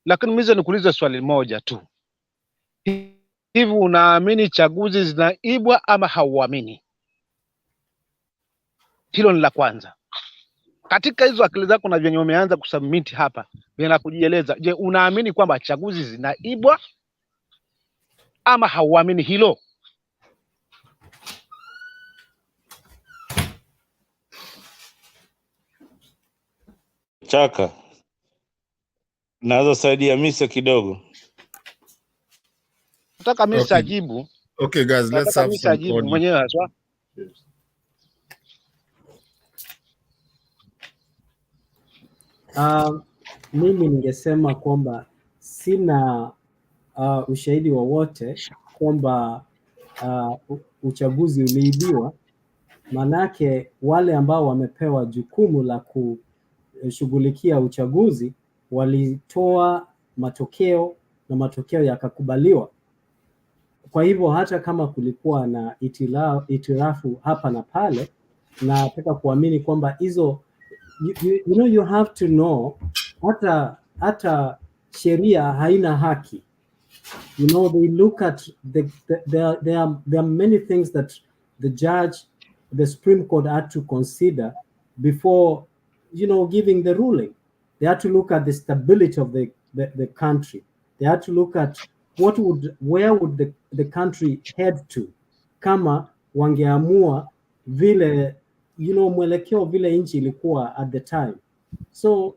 lakini mimi nikuulize swali moja tu. Hivi unaamini chaguzi zinaibwa ama hauamini? Hilo ni la kwanza. Katika hizo akili zako na vyenye umeanza kusubmit hapa, vina kujieleza, je, unaamini kwamba chaguzi zinaibwa ama hauamini hilo? Chaka, naweza saidia Mise kidogo? Nataka Mise ajibu. Okay guys, let's have some order. Mwenyewe haswa. Mimi ningesema kwamba sina ushahidi wowote kwamba uchaguzi uliibiwa. Manake wale ambao wamepewa jukumu la kushughulikia uchaguzi walitoa matokeo na matokeo yakakubaliwa. Kwa hivyo hata kama kulikuwa na itirafu hapa na pale, nataka kuamini kwamba hizo you know, you have to know hata sheria haina haki. You know, they look at there are many things that the Supreme Court had to consider before, you know, giving the ruling. They had to look at the stability of the country. They had to look at where would the country head to kama wangeamua vile, you know, mwelekeo vile nchi ilikuwa at the time. So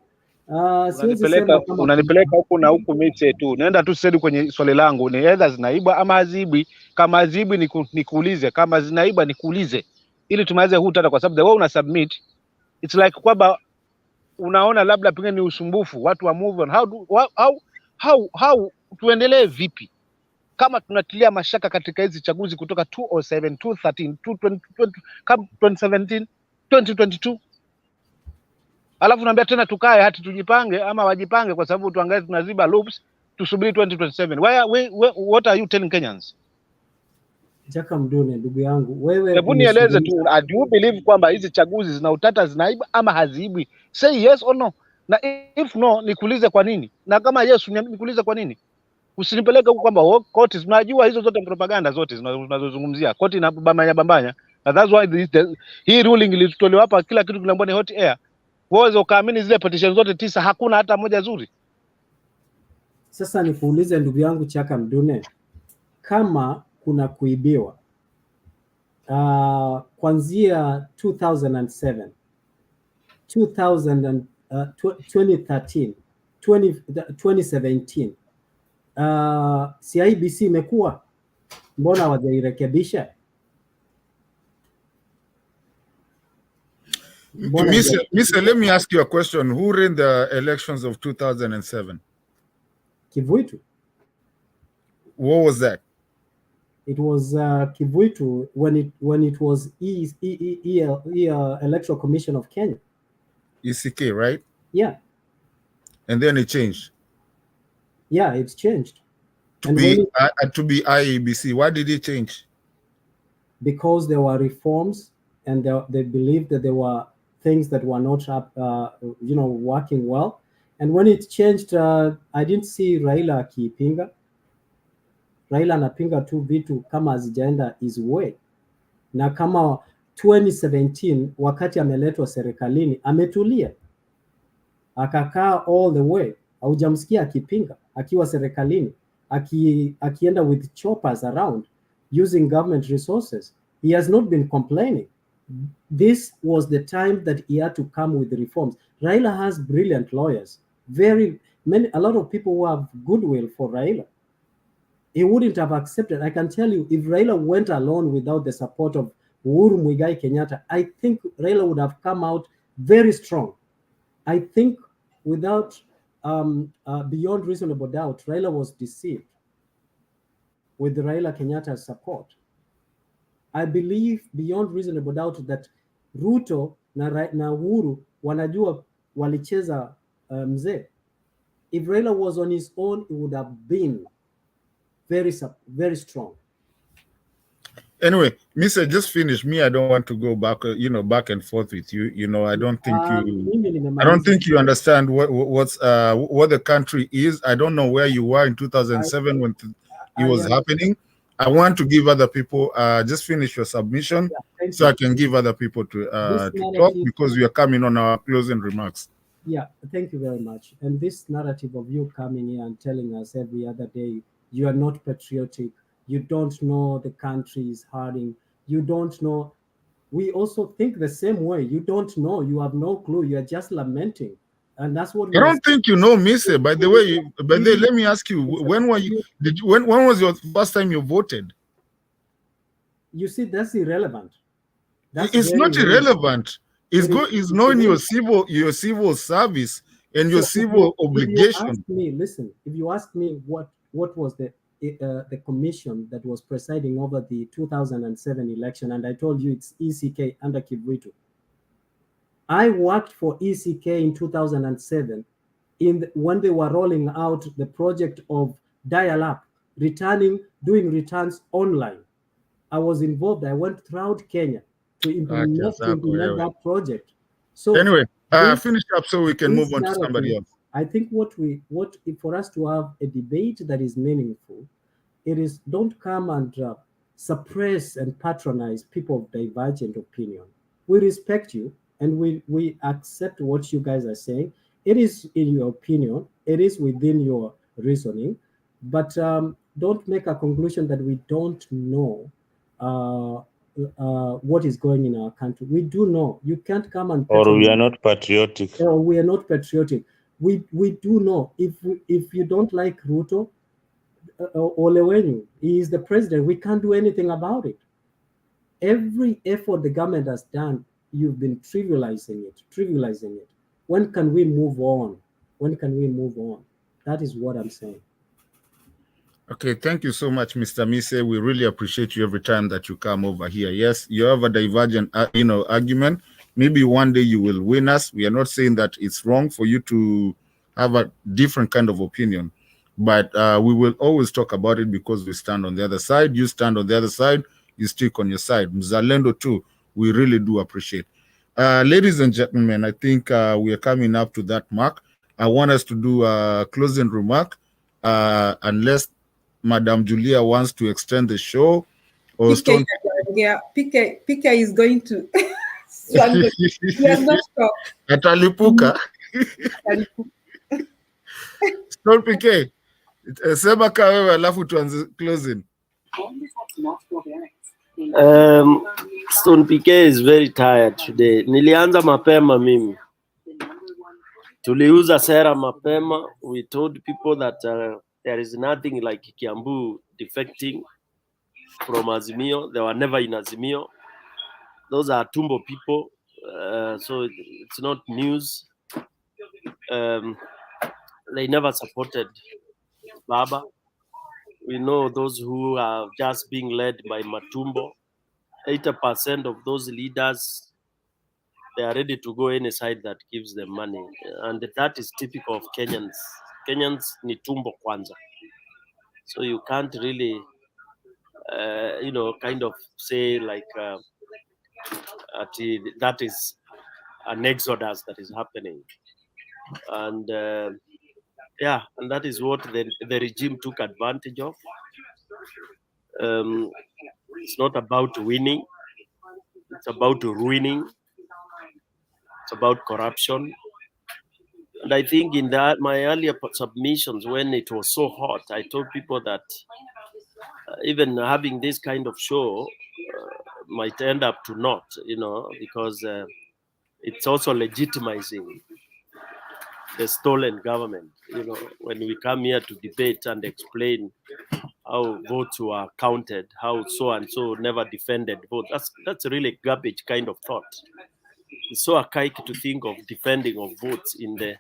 unanipeleka huku na huku Mise tu. Naenda tu sasa kwenye swali langu, ni either zinaibwa ama hazibwi. Kama hazibwi nikuulize, kama zinaibwa nikuulize, ili tumalize huu tata, kwa sababu the way una submit it's like kwamba unaona labda pengine ni usumbufu, watu wa move on. How tuendelee vipi kama tunatilia mashaka katika hizi chaguzi kutoka 2007, 2013, 2017, 2022? Alafu naambia tena tukae hati tujipange ama wajipange, kwa sababu tuangalie tunaziba loops tusubiri 2027? What are you telling Kenyans? Jaka Mdune, ndugu yangu, wewe Hebu nieleze tu, umezungumza. do you believe kwamba hizi chaguzi zina utata, zinaiba ama haziibi? Say yes or no. Na if no, nikuulize kwa nini, na kama yes nikuulize kwa nini. Usinipeleke huko kwamba koti, tunajua hizo zote propaganda zote zinazozungumzia koti na bambanya, na that's why hii ruling ilitolewa hapa, kila kitu kinaambia ni hot air. Wewe ukaamini zile petition zote 9 hakuna hata moja zuri? Sasa nikuulize ndugu yangu Chaka Mdune, kama kuna kuibiwa kuanzia 2007, 2013, 2017 CIBC imekuwa, mbona hawajairekebisha? Mr. Let me ask you a question. Who ran the elections of 2007? Kivuitu. What was that? It was Kivuitu when it was Electoral Commission of Kenya. ECK, right? Yeah. And then it changed. Yeah, it's changed. To be IEBC. Why did it change? Because there were reforms, and they believed that there were things that were not working well. And when it changed, I didn't see Raila akipinga. Raila anapinga tu vitu kama hazijaenda his way. Na kama 2017 wakati ameletwa serikalini ametulia, akakaa all the way, haujamsikia akipinga akiwa serikalini, akienda with choppers around using government resources. He has not been complaining. This was the time that he had to come with the reforms. Raila has brilliant lawyers, a lot of people who have goodwill for Raila. He wouldn't have accepted. I can tell you, if Raila went alone without the support of Uhuru Muigai Kenyatta, I think Raila would have come out very strong. I think without beyond reasonable doubt, Raila was deceived with Raila Kenyatta's support. I believe beyond reasonable doubt that Ruto na Uhuru wanajua walicheza mzee. If Raila was on his own, he would have been very strong. Anyway, Mr. Just finish. Me, I don't want to go back, back and forth with you. I don't think you understand what the country is. I don't know where you were in 2007 when it was happening. I want to give other people just finish your submission so I can give other people to talk, because we are coming on our closing remarks. Yeah, thank you very much. And this narrative of you coming here and telling us every other day you are not patriotic, you don't know the country is hurting, you don't know. We also think the same way. You don't know, you have no clue, you are just lamenting. And that's what I don't think you know, Mr. By the way, let me ask you, when was your first time you voted? You see, that's irrelevant. It's not irrelevant. It's knowing your civil service and your civil obligation. If you ask me what was the commission that was presiding over the 2007 election, and I told you it's ECK under Kivuitu. I worked for ECK in 2007 when they were rolling out the project of dial-up, doing returns online. I was involved. I went throughout Kenya to implement that project. So anyway, finish up so we can move on to somebody else. I think for us to have a debate that is meaningful, it is, don't come and suppress and patronize people of divergent opinion. We respect you and we accept what you guys are saying. It is in your opinion, it is within your reasoning, but don't make a conclusion that we don't know what is going in our country. We do know. You can't come and or we are not patriotic. Or we are not patriotic. We do know. If you don't like Ruto, Olewenyu, he is the president. We can't do anything about it. Every effort the government has done, you've been trivializing it. When can we move on? That is what I'm saying. Okay, thank you so much, Mr. Mise. We really appreciate you every time that you come over here. Yes, you have a divergent, argument. Maybe one day you will win us. We are not saying that it's wrong for you to have a different kind of opinion, But we will always talk about it because we stand on the other side. You stand on the other side. You stick on your side. Mzalendo too, we really do appreciate. Ladies and gentlemen, I think we are coming up to that mark. I want us to do a closing remark, unless Madam Julia wants to extend the show. Or Stone. PK is going to. We are not sure. Atalipuka. Stone PK. Sema ka wewe alafu tuanze closing. Stone PK is very tired today. Nilianza mapema mimi. Tuliuza sera mapema. We told people that there is nothing like Kiambu defecting from Azimio. They were never in Azimio. Those are Tumbo people. So it's not news. They never supported Baba. We know those who are just being led by Matumbo. 80% of those leaders, they are ready to go any side that gives them money. And that is typical of Kenyans. Kenyans ni tumbo kwanza. So you can't really, kind of say like that is an exodus that is happening. And and that is what the regime took advantage of. It's not about winning. It's about ruining. It's about corruption. And I think in my earlier submissions, when it was so hot, I told people that even having this kind of show might end up to not, because it's also legitimizing the stolen government. When we come here to debate and explain how votes were counted, how so and so never defended votes, that's really garbage kind of thought. It's so archaic to think of defending of votes in the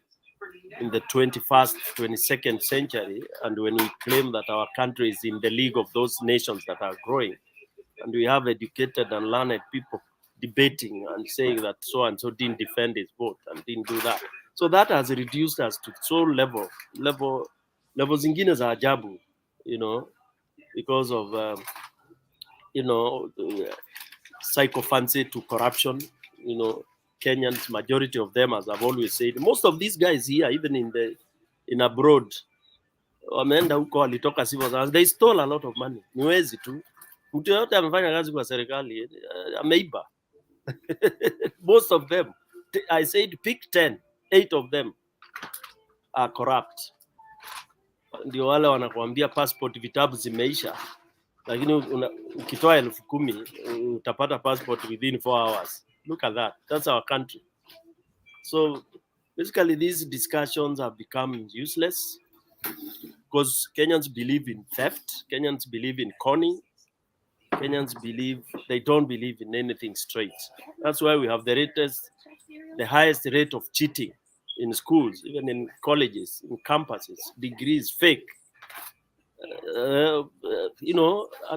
21st, 22nd century, and when we claim that our country is in the league of those nations that are growing, and we have educated and learned people debating and saying that so and so didn't defend his vote and didn't do that. So that has reduced us to so level zingine za ajabu, because of psychophancy to corruption. Kenyans, majority of them, as I've always said, most of these guys here, even in abroad, wameenda huko walitoka civil service, they stole a lot of money. Ni wezi tu. Mtu yote amefanya kazi kwa serikali ameiba. Most of them, I said pick 10, 8 of them are corrupt. Ndio wale wanakuambia passport vitabu zimeisha, lakini ukitoa 10,000 utapata passport within 4 hours. Look at that. That's our country. So basically these discussions have become useless because Kenyans believe in theft. Kenyans believe in conning. Kenyans they don't believe in anything straight. That's why we have the highest rate of cheating in schools, even in colleges, in campuses, degrees, fake. And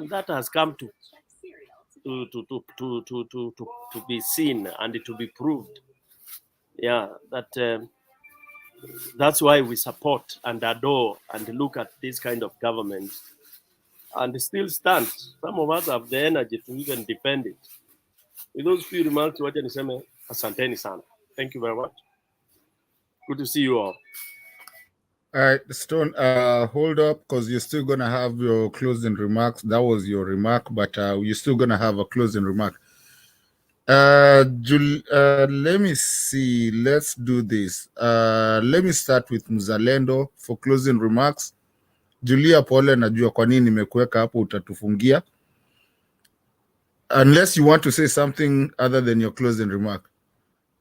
that has come to be seen and to be proved. Yeah, that's why we support and adore and look at this kind of government and still stand. Some of us have the energy to even defend it. With those few remarks, wacha niseme asanteni sana. Thank you very much. Good to see you all. All right, Stone, hold up, because you're still going to have your closing remarks. That was your remark, but you're still going to have a closing remark. Let me see. Let's do this. Let me start with Mzalendo for closing remarks. Julia, pole, najua kwa nini nimekuweka hapo, utatufungia. Unless you want to say something other than your closing remark.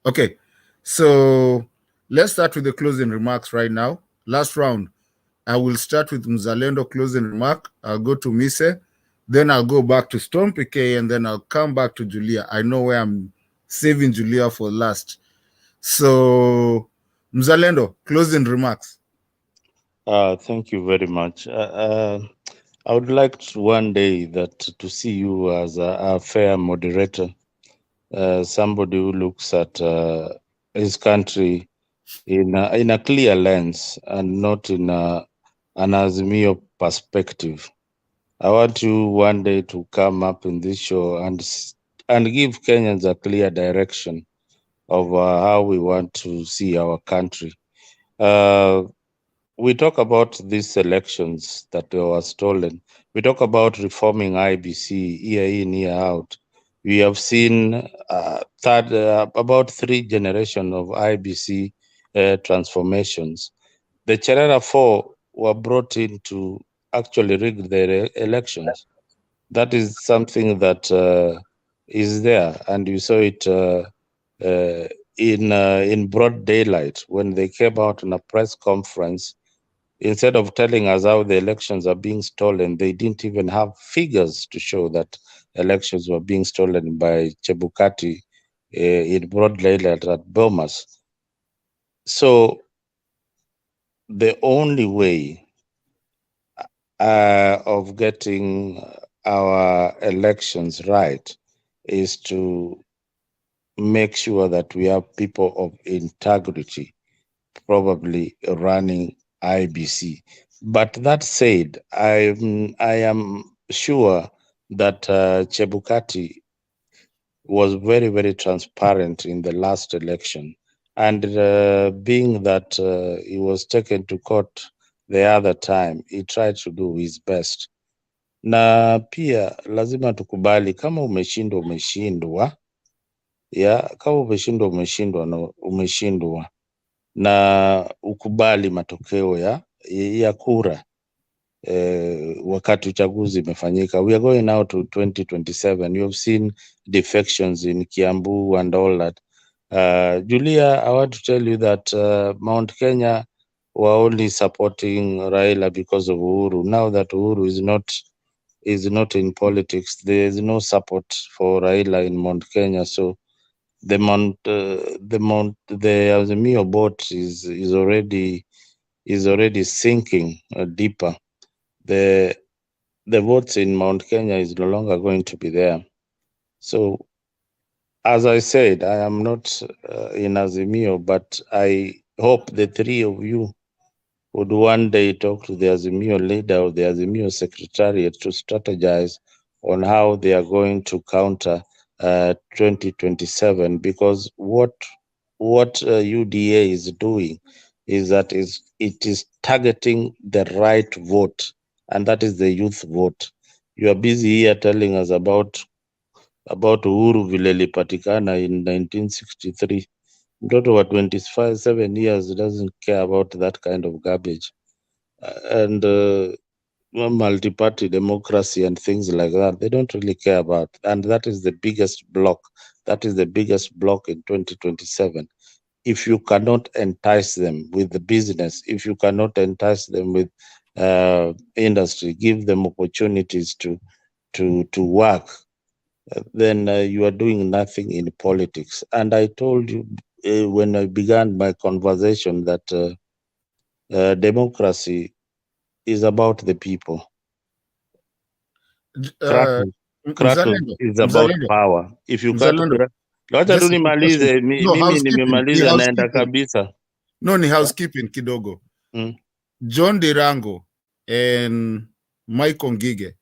Okay, so let's start with the closing remarks right now. Last round, I will start with Mzalendo closing remark. I'll go to Mise, then I'll go back to Storm PK, and then I'll come back to Julia. I know where I'm saving Julia for last. So, Mzalendo, closing remarks. Thank you very much. I would like one day to see you as a fair moderator, somebody who looks at his country in a clear lens and not in a an Azimio perspective. I want you one day to come up in this show and give Kenyans a clear direction of how we want to see our country. We talk about these elections that were stolen. We talk about reforming IBC year in, year out. We have seen about 3 generations of IBC transformations. The Cherera 4 were brought in to actually rig their elections. That is something that is there, and you saw it in broad daylight when they came out in a press conference. Instead of telling us how the elections are being stolen, they didn't even have figures to show that elections were being stolen by Chebukati in broad daylight at Bomas. So the only way of getting our elections right is to make sure that we have people of integrity probably running IBC. But that said, I am sure that Chebukati was very, very transparent in the last election. And being that he was taken to court the other time, he tried to do his best. Na pia lazima tukubali kama umeshindwa umeshindwa, kama umeshindwa na ukubali matokeo ya kura wakati uchaguzi imefanyika. We are going now to 2027. You have seen defections in Kiambu and all that. Julia, I want to tell you that Mount Kenya were only supporting Raila because of Uhuru. Now that Uhuru is not in politics, there is no support for Raila in Mount Kenya. So the Azimio boat is already sinking deeper. The votes in Mount Kenya is no longer going to be there. So, as I said, I am not in Azimio, but I hope the 3 of you would one day talk to the Azimio leader or the Azimio secretariat to strategize on how they are going to counter 2027, because what UDA is doing is that it is targeting the right vote, and that is the youth vote. You are busy here telling us about Uhuru vile ilipatikana in 1963. Mtoto wa 7 years doesn't care about that kind of garbage. And multi-party democracy and things like that, they don't really care about. And that is the biggest block. That is the biggest block in 2027. If you cannot entice them with the business, if you cannot entice them with industry, give them opportunities to work, then you are doing nothing in politics. And I told you when I began my conversation that democracy is about the people. Kratos is about power. If you can't, wacha tu nimalize, mimi nimemaliza, naenda kabisa. No, ni housekeeping kidogo. John Dirango and Mike Ongige,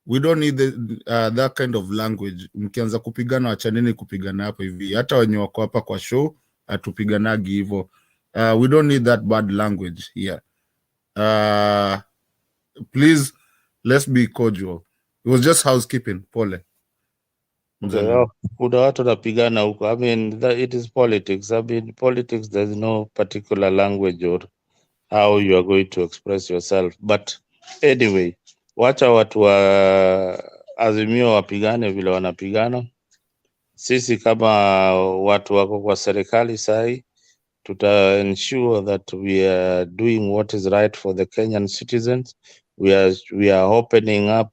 we don't need that kind of language. Mkianza kupigana, wachaneni kupigana hapo hivi. Hata wenye wako hapa kwa show hatupiganagi hivyo. We don't need that bad language here. Please, let's be cordial. It was just housekeeping. Pole. Kuna watu wanapigana huko. I mean, it is politics. I mean, politics, there's no particular language or how you are going to express yourself. But anyway, wacha watu wa Azimio wapigane vile wanapigana. Sisi kama watu wako kwa serikali sahi, tuta ensure that we are doing what is right for the Kenyan citizens. We are opening up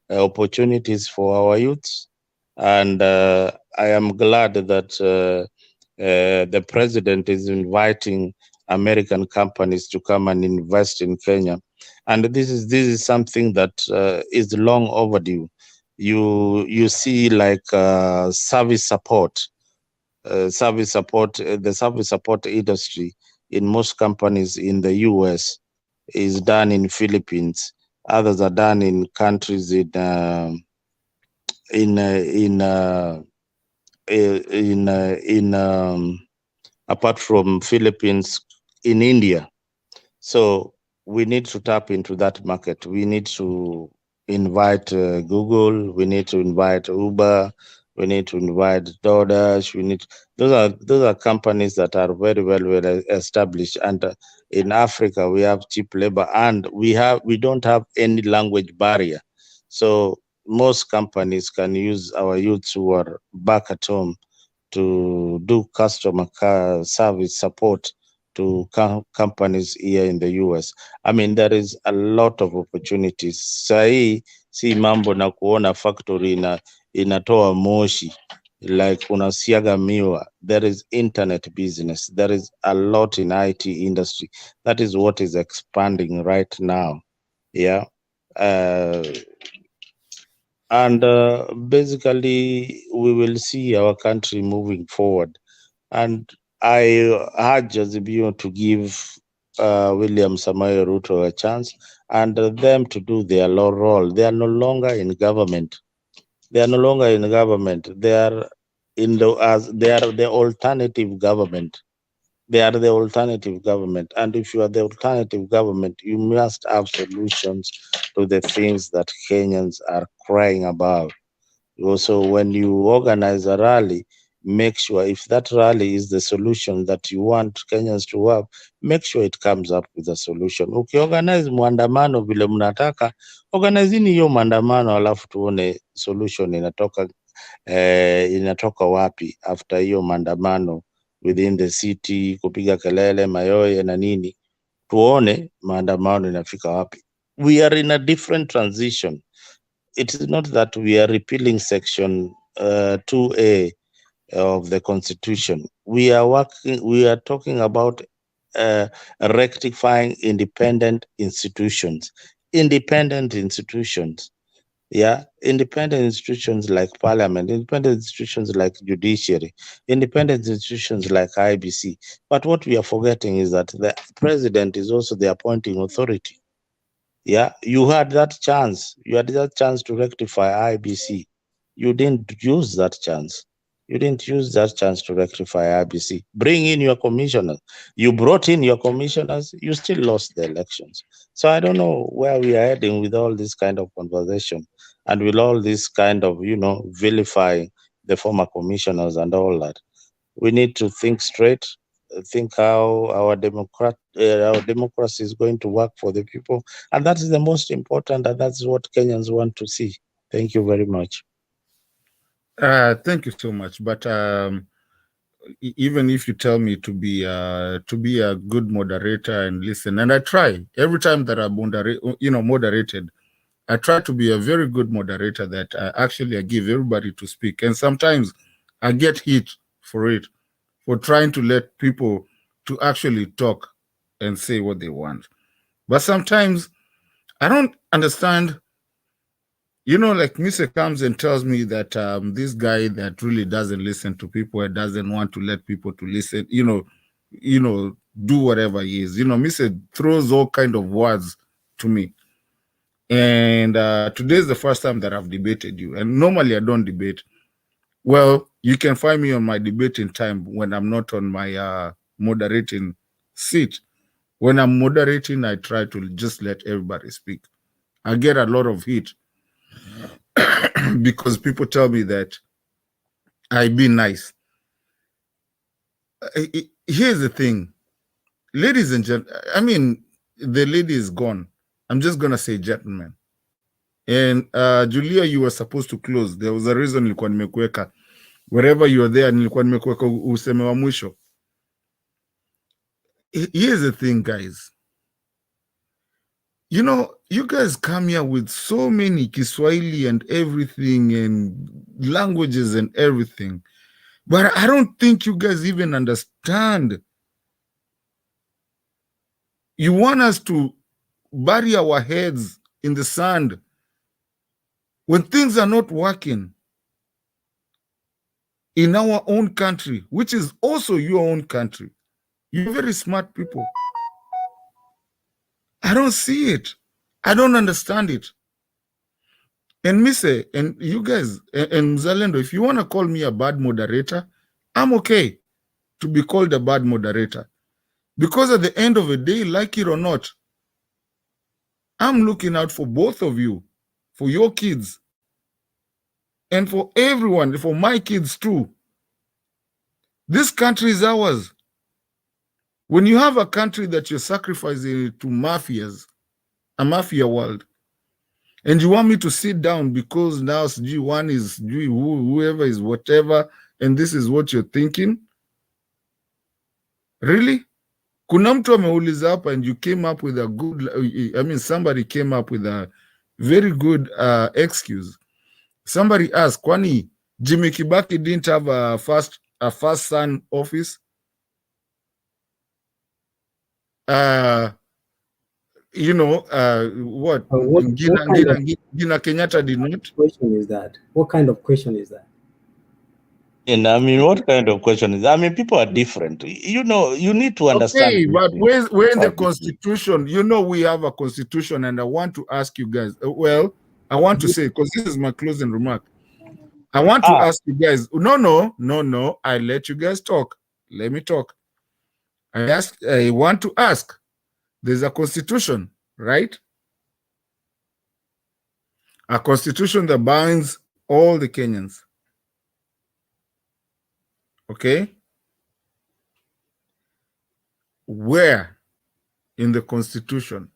opportunities for our youths, and I am glad that the president is inviting American companies to come and invest in Kenya, and this is something that is long overdue. You see, like service support. The service support industry in most companies in the US is done in Philippines. Others are done in countries in apart from Philippines, in India. So we need to tap into that market. We need to invite Google. We need to invite Uber. We need to invite DoorDash. Those are companies that are very well established. And in Africa, we have cheap labor, and we don't have any language barrier. So most companies can use our youths who are back at home to do customer service support to companies here in the US. I mean, there is a lot of opportunities. Sahi si mambo na kuona factory inatoa moshi like unasiaga miwa. There is internet business. There is a lot in IT industry. That is what is expanding right now. Yeah. And basically, we will see our country moving forward. And I urge Azimio to give William Samoei Ruto a chance and them to do their role. They are no longer in government. They are no longer in government. They are the alternative government. They are the alternative government. And if you are the alternative government, you must have solutions to the things that Kenyans are crying about. Also, when you organize a rally, make sure if that rally is the solution that you want Kenyans to have, make sure it comes up with a solution. Ukiorganize maandamano vile mnataka, organizini hiyo maandamano alafu tuone solution inatoka wapi after hiyo maandamano within the city, kupiga kelele, mayoye na nini, tuone maandamano inafika wapi. We are in a different transition. It is not that we are repealing section 2A of the constitution. We are talking about rectifying independent institutions. Independent institutions. Yeah, independent institutions like parliament, independent institutions like judiciary, independent institutions like IBC. But what we are forgetting is that the president is also the appointing authority. Yeah, you had that chance. You had that chance to rectify IBC. You didn't use that chance. You didn't use that chance to rectify IBC. Bring in your commissioners. You brought in your commissioners. You still lost the elections. So I don't know where we are heading with all this kind of conversation and with all this kind of, vilifying the former commissioners and all that. We need to think straight, think how our democracy is going to work for the people, and that is the most important, and that's what Kenyans want to see. Thank you very much. Thank you so much. But even if you tell me to be a good moderator and listen, and I try every time that I'm moderated, I try to be a very good moderator that actually I give everybody to speak, and sometimes I get hit for it, for trying to let people to actually talk and say what they want. But sometimes I don't understand. Like Mr. comes and tells me that this guy that really doesn't listen to people and doesn't want to let people to listen, do whatever he is. Mr. throws all kind of words to me. And today is the first time that I've debated you. And normally I don't debate. Well, you can find me on my debating time when I'm not on my moderating seat. When I'm moderating, I try to just let everybody speak. I get a lot of heat because people tell me that I be nice. Here's the thing, ladies and gentlemen. I mean, the lady is gone. I'm just gonna say gentlemen. And Julia, you were supposed to close. There was a reason nilikuwa nimekuweka. Wherever you are there, nilikuwa nimekuweka useme wa mwisho. Here's the thing, guys. You guys come here with so many Kiswahili and everything and languages and everything. But I don't think you guys even understand. You want us to bury our heads in the sand when things are not working in our own country, which is also your own country. You're very smart people. I don't see it. I don't understand it. And Mise, and you guys, and Mzalendo, if you want to call me a bad moderator, I'm okay to be called a bad moderator. Because at the end of the day, like it or not, I'm looking out for both of you, for your kids, and for everyone, for my kids too. This country is ours. When you have a country that you're sacrificing to mafias, a mafia world, and you want me to sit down because now one is whoever is whatever, and this is what you're thinking? Really? Kuna mtu ameuliza hapa and you came up with a good, I mean, somebody came up with a very good excuse. Somebody asked, kwani Jimmy Kibaki didn't have a first son office? You know, what Gina Kenyatta did not? Question is that? What kind of question is that? And I mean, what kind of question is that? I mean, people are different. You know, you need to understand. Okay, but where in the Constitution, you know, we have a Constitution, and I want to ask you guys, well, I want to say, because this is my closing remark, I want to ask you guys, no, I let you guys talk. Let me talk. I want to ask, there's a Constitution, right? A Constitution that binds all the Kenyans. Okay? Where in the Constitution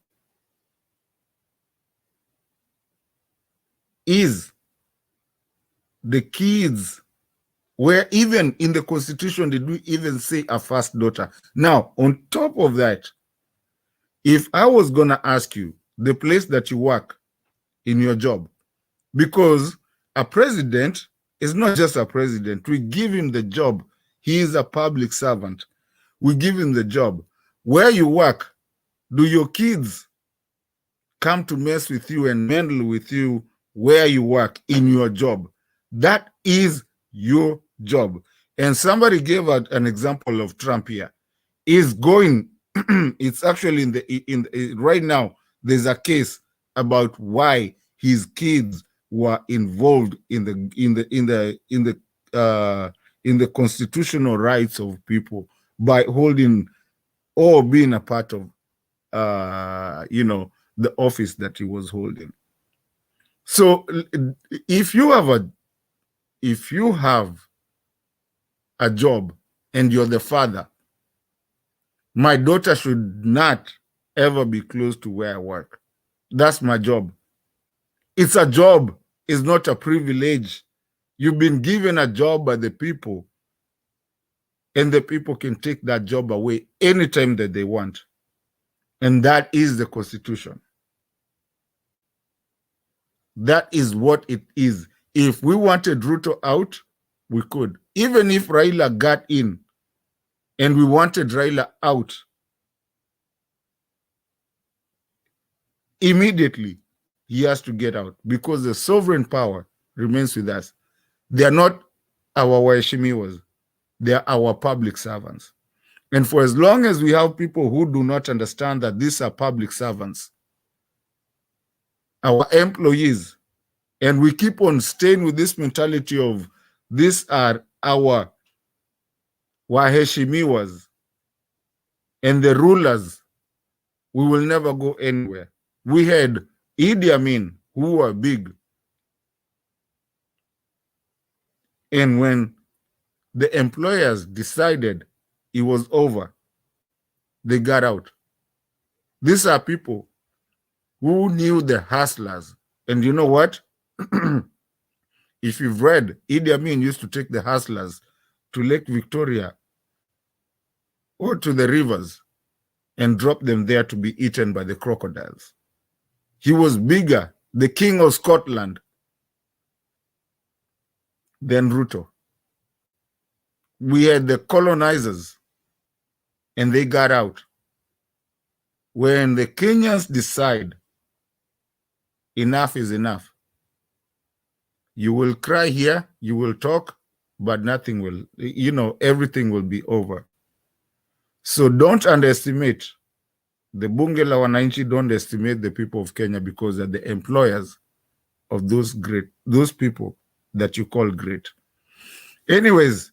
is the kids, where even in the Constitution did we even say a first daughter? Now, on top of that, if I was going to ask you the place that you work in your job, because a president is not just a president, we give him the job. He is a public servant. We give him the job. Where you work, do your kids come to mess with you and meddle with you where you work in your job? That is your job. And somebody gave an example of Trump here. Is going, it's actually right now, there's a case about why his kids were involved in the constitutional rights of people by holding or being a part of you know, the office that he was holding. So if you have a job and you're the father, my daughter should not ever be close to where I work. That's my job. It's a job. It's not a privilege. You've been given a job by the people, and the people can take that job away anytime that they want. And that is the Constitution. That is what it is. If we wanted Ruto out, we could. Even if Raila got in and we wanted Raila out, immediately he has to get out, because the sovereign power remains with us. They are not our waheshimiwas. They are our public servants. And for as long as we have people who do not understand that these are public servants, our employees, and we keep on staying with this mentality of these are our waheshimiwas and the rulers, we will never go anywhere. We had Idi Amin, who were big. And when the employers decided it was over, they got out. These are people who knew the hustlers. And you know what? If you've read, Idi Amin used to take the hustlers to Lake Victoria or to the rivers and drop them there to be eaten by the crocodiles. He was bigger, the king of Scotland, than Ruto. We had the colonizers, and they got out. When the Kenyans decide enough is enough, you will cry here, you will talk, but nothing will, you know, everything will be over. So don't underestimate the bunge la wananchi, don't estimate the people of Kenya, because they're the employers of those people that you call great. Anyways,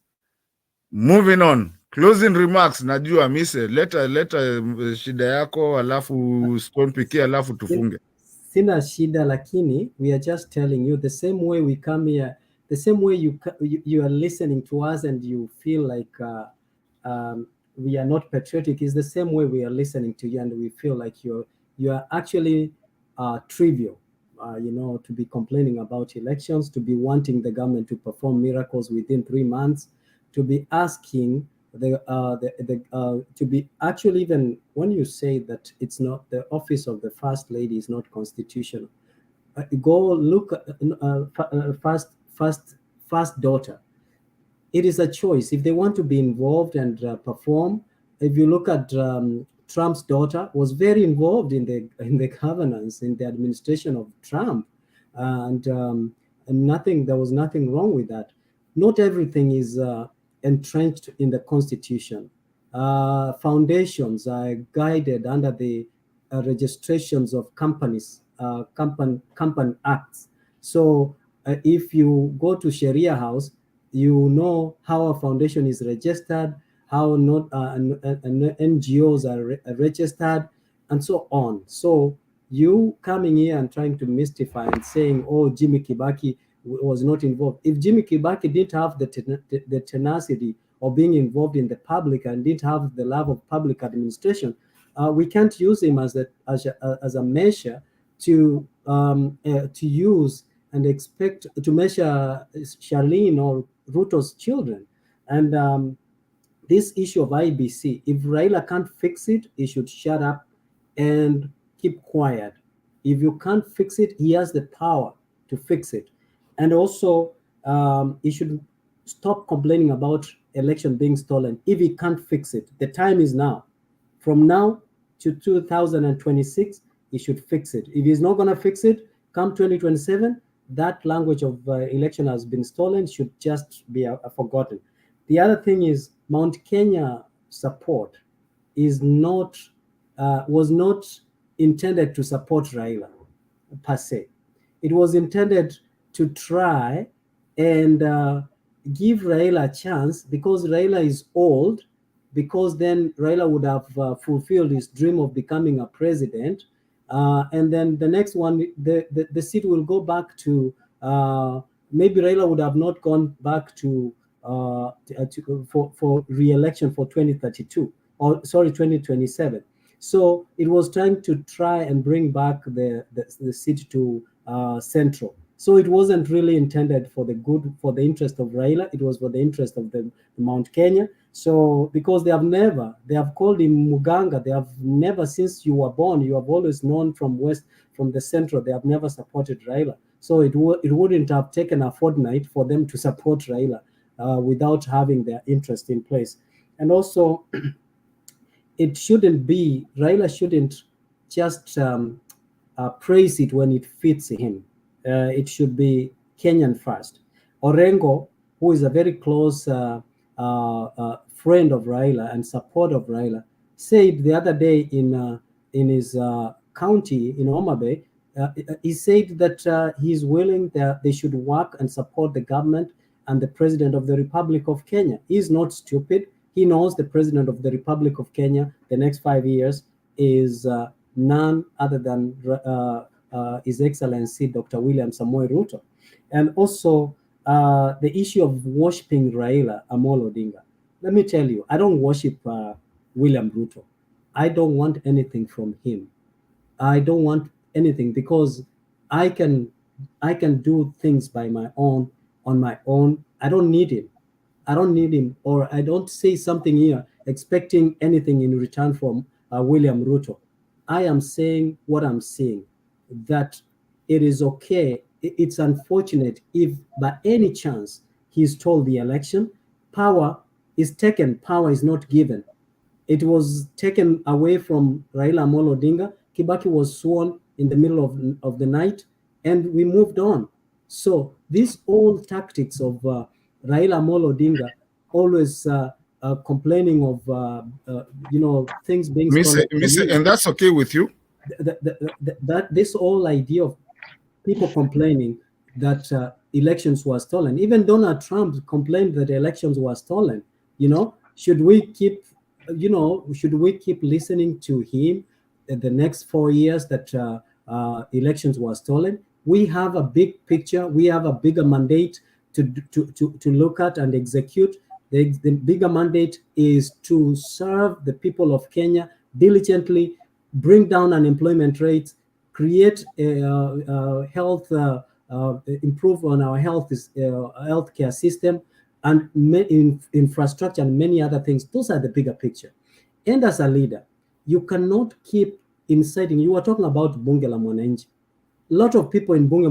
moving on. Closing remarks, najua mise leta shida yako alafu Stone pikia alafu tufunge. Sina shida, lakini we are just telling you the same way we come here, the same way you are listening to us and you feel like we are not patriotic, is the same way we are listening to you and we feel like you are actually trivial, to be complaining about elections, to be wanting the government to perform miracles within 3 months, to be asking to be actually, even when you say that it's not, the office of the first lady is not constitutional, go look at first daughter. It is a choice if they want to be involved and perform. If you look at Trump's daughter, was very involved in the governance, in the administration of Trump, and there was nothing wrong with that. Not everything is entrenched in the Constitution. Foundations are guided under the registrations of companies, company acts. So if you go to Sharia house, you know how a foundation is registered, how not NGOs are registered, and so on. So you coming here and trying to mystify and saying, oh, Jimmy Kibaki was not involved. If Jimmy Kibaki didn't have the tenacity of being involved in the public and didn't have the love of public administration, we can't use him as a measure to use and expect to measure Charlene or Ruto's children. And this issue of IBC, if Raila can't fix it, he should shut up and keep quiet. If you can't fix it, he has the power to fix it. And also, he should stop complaining about election being stolen. If he can't fix it, the time is now. From now to 2026, he should fix it. If he's not going to fix it, come 2027, that language of election has been stolen should just be forgotten. The other thing is Mount Kenya support is not was not intended to support Raila per se. It was intended to try and give Raila a chance, because Raila is old, because then Raila would have fulfilled his dream of becoming a president. And then the next one, the seat will go back to, maybe Raila would have not gone back for re-election for 2032, or sorry, 2027. So it was trying to try and bring back the seat to Central. So it wasn't really intended for the interest of Raila. It was for the interest of the Mount Kenya. So because they have called him Muganga. They have never, since you were born, you have always known from the Central, they have never supported Raila. So it wouldn't have taken a fortnight for them to support Raila without having their interest in place. And also, it shouldn't be, Raila shouldn't just praise it when it fits him. It should be Kenyan first. Orengo, who is a very close friend of Raila and support of Raila, said the other day in his county in Homa Bay, he said that he's willing that they should work and support the government and the president of the Republic of Kenya. He's not stupid. He knows the president of the Republic of Kenya, the next 5 years, is none other than His Excellency Dr. William Samoei Ruto. And also the issue of worshipping Raila Amolo Odinga. Let me tell you, I don't worship William Ruto. I don't want anything from him. I don't want anything, because I can do things on my own. I don't need him. Or I don't say something here expecting anything in return from William Ruto. I am saying what I'm saying, that it is okay. It's unfortunate if by any chance he stole the election. Power is taken, power is not given. It was taken away from Raila Amolo Odinga. Kibaki was sworn in the middle of the night, and we moved on. So these old tactics of Raila Amolo Odinga always complaining of things being stolen from you. And that's okay with you? That this whole idea of people complaining that elections were stolen. Even Donald Trump complained that elections were stolen. Should we keep listening to him the next 4 years that elections were stolen? We have a big picture. We have a bigger mandate to look at and execute. The bigger mandate is to serve the people of Kenya diligently, bring down unemployment rates, create health, improve on our healthcare system, and infrastructure and many other things. Those are the bigger picture. And as a leader, you cannot keep inciting. You were talking about Bunge la Mwananchi. A lot of people in Bunge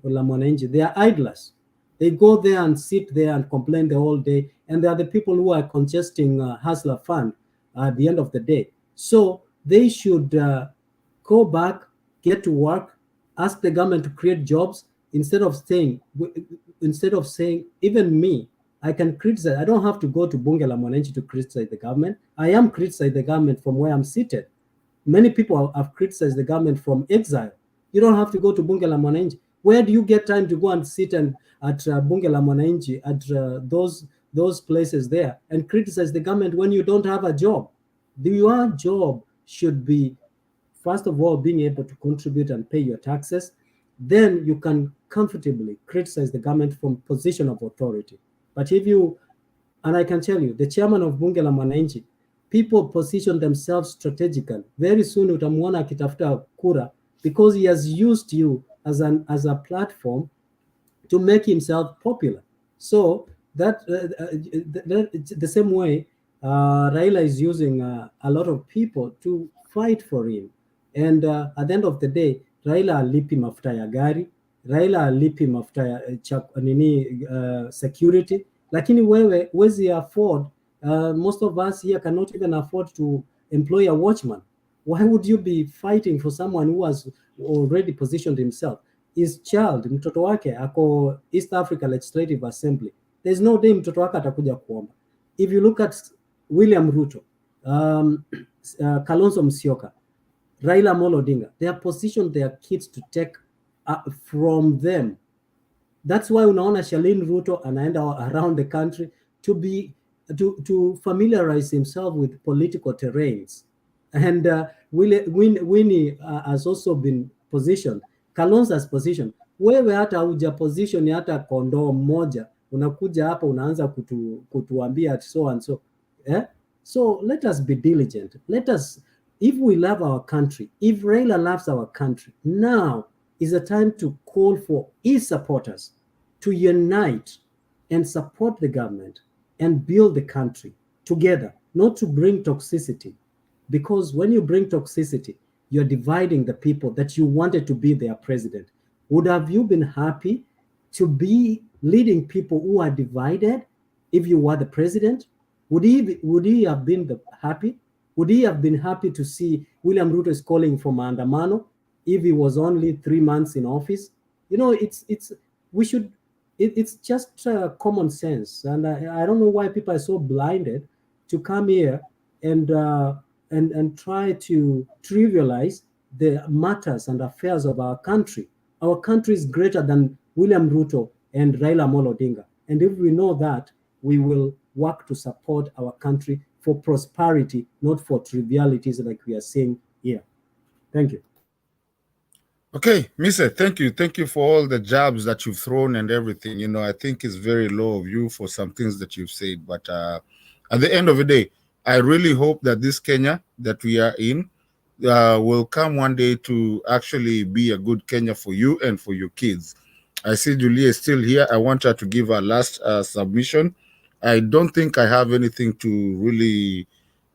la Mwananchi, they are idlers. They go there and sit there and complain the whole day, and they are the people who are congesting Hustler Fund at the end of the day. So they should go back, get to work, ask the government to create jobs instead of saying, even me, I can criticize. I don't have to go to Bunge la Mwananchi to criticize the government. I am criticizing the government from where I'm seated. Many people have criticized the government from exile. You don't have to go to Bunge la Mwananchi. Where do you get time to go and sit at Bunge la Mwananchi, at those places there, and criticize the government when you don't have a job? Your job should be, first of all, being able to contribute and pay your taxes. Then you can comfortably criticize the government from position of authority. But and I can tell you, the chairman of Bunge la Mwananchi, people position themselves strategically. Very soon utamwona akitafuta kura because he has used you as a platform to make himself popular. So that the same way Raila is using a lot of people to fight for him. And at the end of the day, Raila alipi mafuta ya gari, Raila alipi mafuta ya security, lakini wewe wezi afford, most of us here cannot even afford to employ a watchman. Why would you be fighting for someone who has already positioned himself? His child, mtoto wake ako East Africa Legislative Assembly. There's no day mtoto wake atakuja kuomba. If you look at William Ruto, Kalonzo Musyoka, Raila Amolo Odinga, they have positioned their kids to take from them. That's why unaona Shalin Ruto anaenda around the country to familiarize himself with political terrains. And Winnie has also been positioned. Kalonzo has positioned. Wewe hata huja position hata kondoo mmoja, unakuja hapa unaanza kutuambia so and so. So let us be diligent. If we love our country, if Raila loves our country, now is the time to call for his supporters to unite and support the government and build the country together, not to bring toxicity. Because when you bring toxicity, you're dividing the people that you wanted to be their president. Would have you been happy to be leading people who are divided if you were the president? Would he have been happy? Would he have been happy to see William Ruto is calling for maandamano if he was only 3 months in office? It's just common sense, and I don't know why people are so blinded to come here and try to trivialize the matters and affairs of our country. Our country is greater than William Ruto and Raila Amolo Odinga, and if we know that, we will work to support our country for prosperity, not for trivialities like we are seeing here. Thank you. Okay, Mr. Thank you. Thank you for all the jabs that you've thrown and everything. I think it's very low of you for some things that you've said. But at the end of the day, I really hope that this Kenya that we are in will come one day to actually be a good Kenya for you and for your kids. I see Julia is still here. I want her to give her last submission. I don't think I have anything to really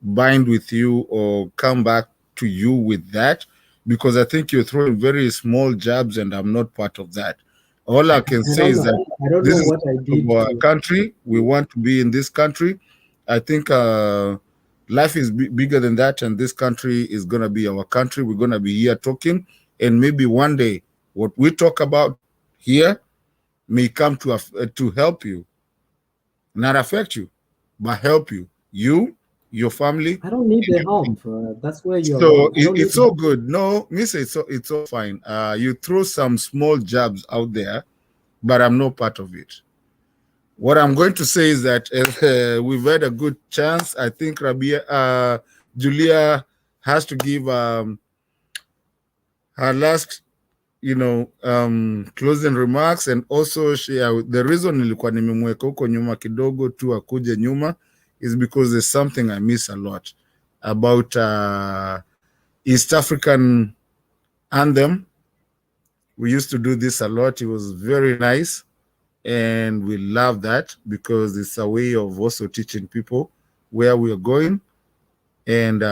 bind with you or come back to you with that, because I think you're throwing very small jabs and I'm not part of that. All I can say is that this is our country. We want to be in this country. I think life is bigger than that, and this country is going to be our country. We're going to be here talking, and maybe one day what we talk about here may come to help you, not affect you, but help you you, your family. I don't need the help. That's where you're So wrong. I don't need it's all good. No, Miss, it's all fine. You throw some small jabs out there, but I'm not part of it. What I'm going to say is that we've had a good chance. I think Julia has to give her last, closing remarks, and also the reason nilikuwa nimemweka huko nyuma kidogo tu akuje nyuma is because there's something I miss a lot about East African anthem. We used to do this a lot. It was very nice. And we love that because it's a way of also teaching people where we are going and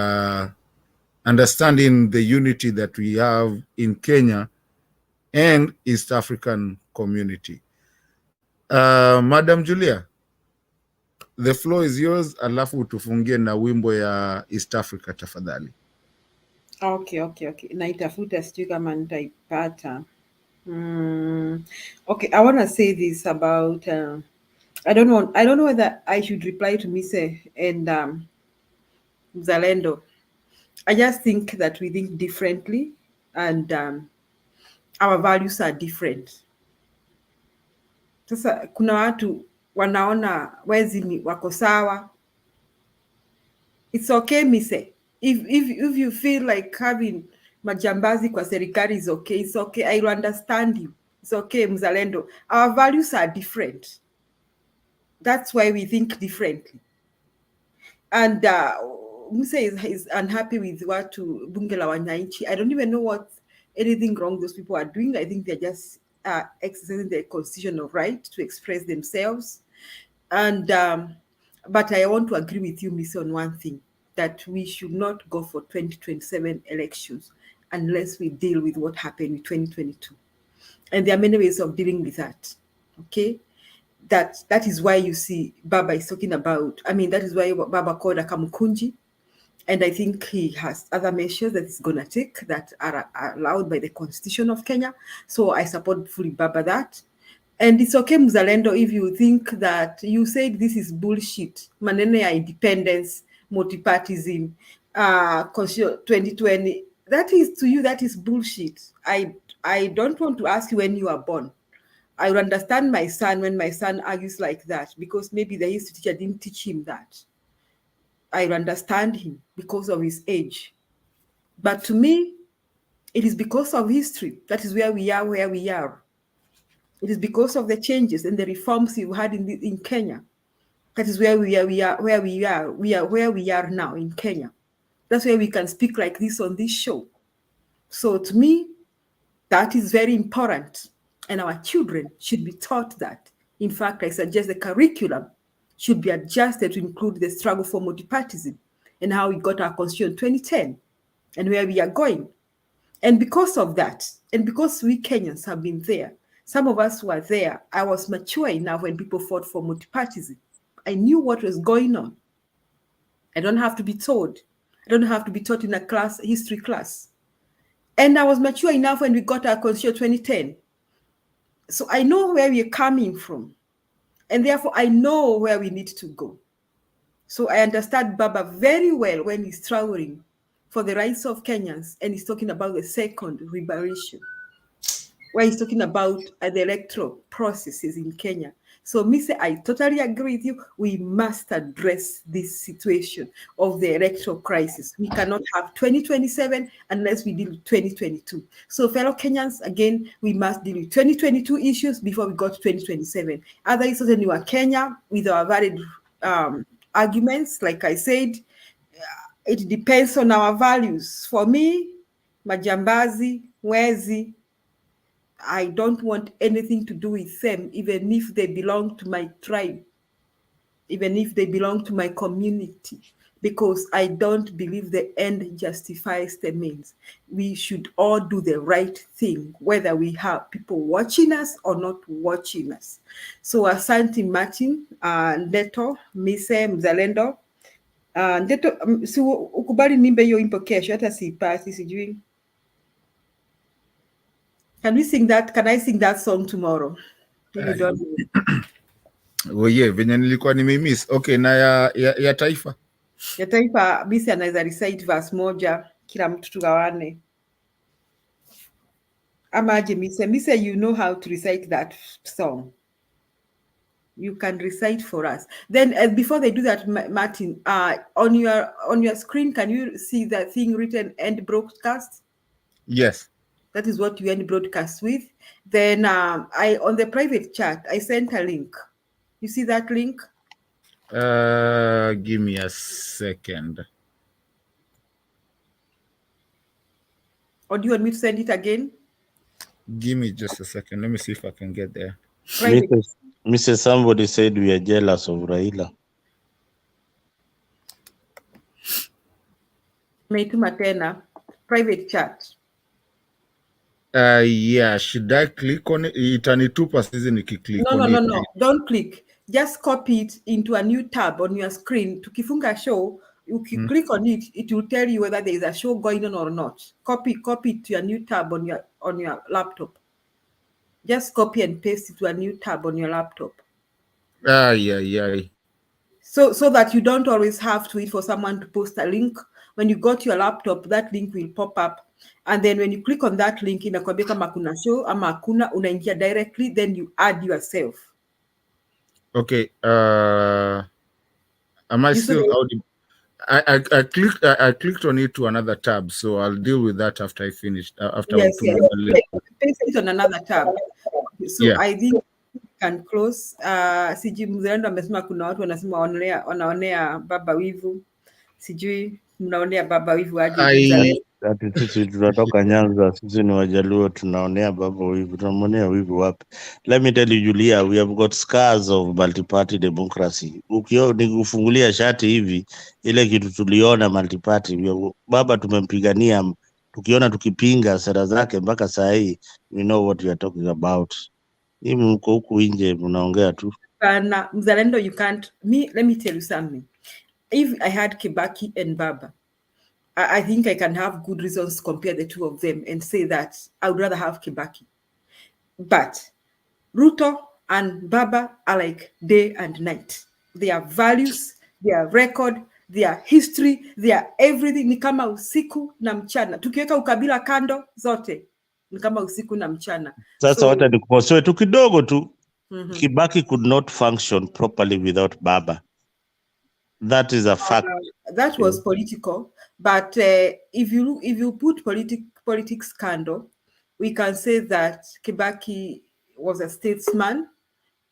understanding the unity that we have in Kenya and East African community. Madam Julia, the floor is yours, alafu tufungie na wimbo ya East Africa tafadhali. Okay. Naitafuta sijui kama nitaipata. Okay, I want to say this about I don't know whether I should reply to Mise and Mzalendo. I just think that we think differently and our values are different. Sasa kuna watu wanaona wezi ni wako sawa. It's okay, Mise. If you feel like having majambazi kwa serikali is okay, it's okay. I will understand you. It's okay, Mzalendo. Our values are different. That's why we think differently. And Musa is unhappy with what to bunge la wananchi. I don't even know what anything wrong those people are doing. I think they're just exercising their constitutional right to express themselves. And but I want to agree with you, Musa, on one thing, that we should not go for 2027 elections unless we deal with what happened in 2022. And there are many ways of dealing with that. Okay. That is why you see Baba is talking about, that is why Baba called a Kamukunji. And I think he has other measures that he's going to take that are allowed by the Constitution of Kenya. So I support fully Baba that. And it's okay, Mzalendo, if you think that you said this is bullshit, manene ya independence, multipartism, Constitution 2020, that is to you, that is bullshit. I don't want to ask you when you are born. I will understand my son when my son argues like that, because maybe the history teacher didn't teach him that. I will understand him because of his age. But to me, it is because of history. That is where we are, where we are. It is because of the changes and the reforms you've had in Kenya. That is where we are where we are now in Kenya. That's where we can speak like this on this show. So to me, that is very important. And our children should be taught that. In fact, I suggest the curriculum should be adjusted to include the struggle for multipartism and how we got our constitution in 2010 and where we are going. And because of that, and because we Kenyans have been there, some of us were there, I was mature enough when people fought for multipartism. I knew what was going on. I don't have to be told. I don't have to be taught in a history class. And I was mature enough when we got our constitution 2010. So I know where we're coming from. And therefore, I know where we need to go. So I understand Baba very well when he's struggling for the rights of Kenyans and he's talking about the second liberation, where he's talking about the electoral processes in Kenya. So, Mise, I totally agree with you. We must address this situation of the electoral crisis. We cannot have 2027 unless we deal with 2022. So, fellow Kenyans, again, we must deal with 2022 issues before we go to 2027. Other issues in Kenya, with our varied arguments, like I said, it depends on our values. For me, Majambazi, Wezi, I don't want anything to do with them, even if they belong to my tribe, even if they belong to my community, because I don't believe the end justifies the means. We should all do the right thing, whether we have people watching us or not watching us. So asante Martin, Ndeto, Mise, Mzalendo. Ndeto, si ukubali nimbe hiyo impo kesho, hata siipati, sijui. Can we sing that? Can I sing that song tomorrow? If you don't know. Oye, venye nilikuwa nimemiss. Okay, na ya taifa. Ya taifa Bisi anaweza recite verse moja, kila mtu tugawane. Ama aje Mise, you know how to recite that song. You can recite for us. Then before they do that, Martin, on your screen, can you see the thing written end broadcast? Yes. That is what you end broadcast with. Then on the private chat, I sent a link. You see that link? Give me a second. Or do you want me to send it again? Give me just a second. Let me see if I can get there. Mrs. Somebody said we are jealous of Raila. Meituma tena private chat. Yeah, should I click on it? Itanitupa sisi nikiclick on it. No. Don't click. Just copy it into a new tab on your screen. Tukifunga show, you click on it, it will tell you whether there is a show going on or not. Copy it to a new tab on your laptop. Just copy and paste it to a new tab on your laptop. Yeah. So that you don't always have to wait for someone to post a link. When you go to your laptop, that link will pop up. And then when you click on that link, inakwambia kama kuna show ama hakuna, unaingia directly, then you add yourself. Okay. Am I still audible? I clicked on it to another tab, so I'll deal with that after I finish. Yes. Paste it on another tab. So yeah. I think we can close. Sijui Mzalendo amesema kuna watu wanasema wanaonea baba wivu. Sijui mnaonea baba wivu aje Mzalendo. Ati sisi tunatoka Nyanza, sisi ni Wajaluo, tunaonea baba wivu. Tunamwonea wivu wapi? Let me tell you, Julia, we have got scars of multi-party democracy. Nikufungulia shati hivi, ile kitu tuliona multi-party, baba tumempigania, tukiona tukipinga sera zake mpaka saa hii, we know what we are talking about. Hii mko huku nje mnaongea tu. Na Mzalendo, you can't. Let me tell you something. If I had Kibaki and Baba, I think I can have good reasons to compare the two of them and say that I would rather have Kibaki. But Ruto and Baba are like day and night. Their values, their record, their history, their everything ni kama usiku na mchana. Tukiweka ukabila kando zote ni kama usiku na mchana. Sasa wacha nikukosoe tu kidogo tu. Kibaki could not function properly without Baba. That is a fact. That was political, but if you put politics scandal, we can say that Kibaki was a statesman,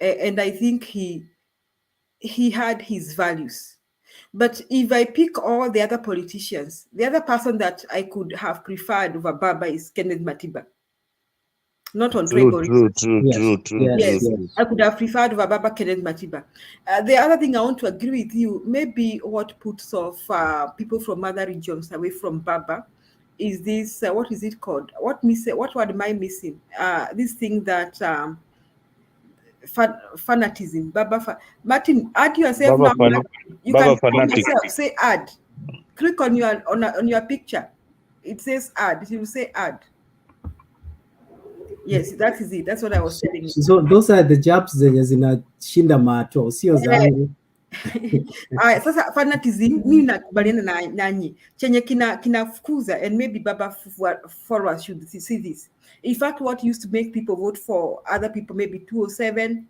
and I think he had his values. But if I pick all the other politicians, the other person that I could have preferred over Baba is Kenneth Matiba. Not on tribal reasons. True. Yes. I could have preferred over Baba Kenneth Matiba. The other thing I want to agree with you, maybe what puts off people from other regions away from Baba is this, what is it called? What word am I missing? This thing that fanatism. Martin, add yourself now. You Baba can fanatic. Say add. Click on your picture. It says add. It will say add. Yes, that is it. That's what I was telling you. So those are the jobs zenye zinashinda macho, sio zangu. Sasa fanatism mimi nakubaliana nanyi. Chenye kinafukuza, and maybe Baba followers should see this. In fact, what used to make people vote for other people, maybe 2007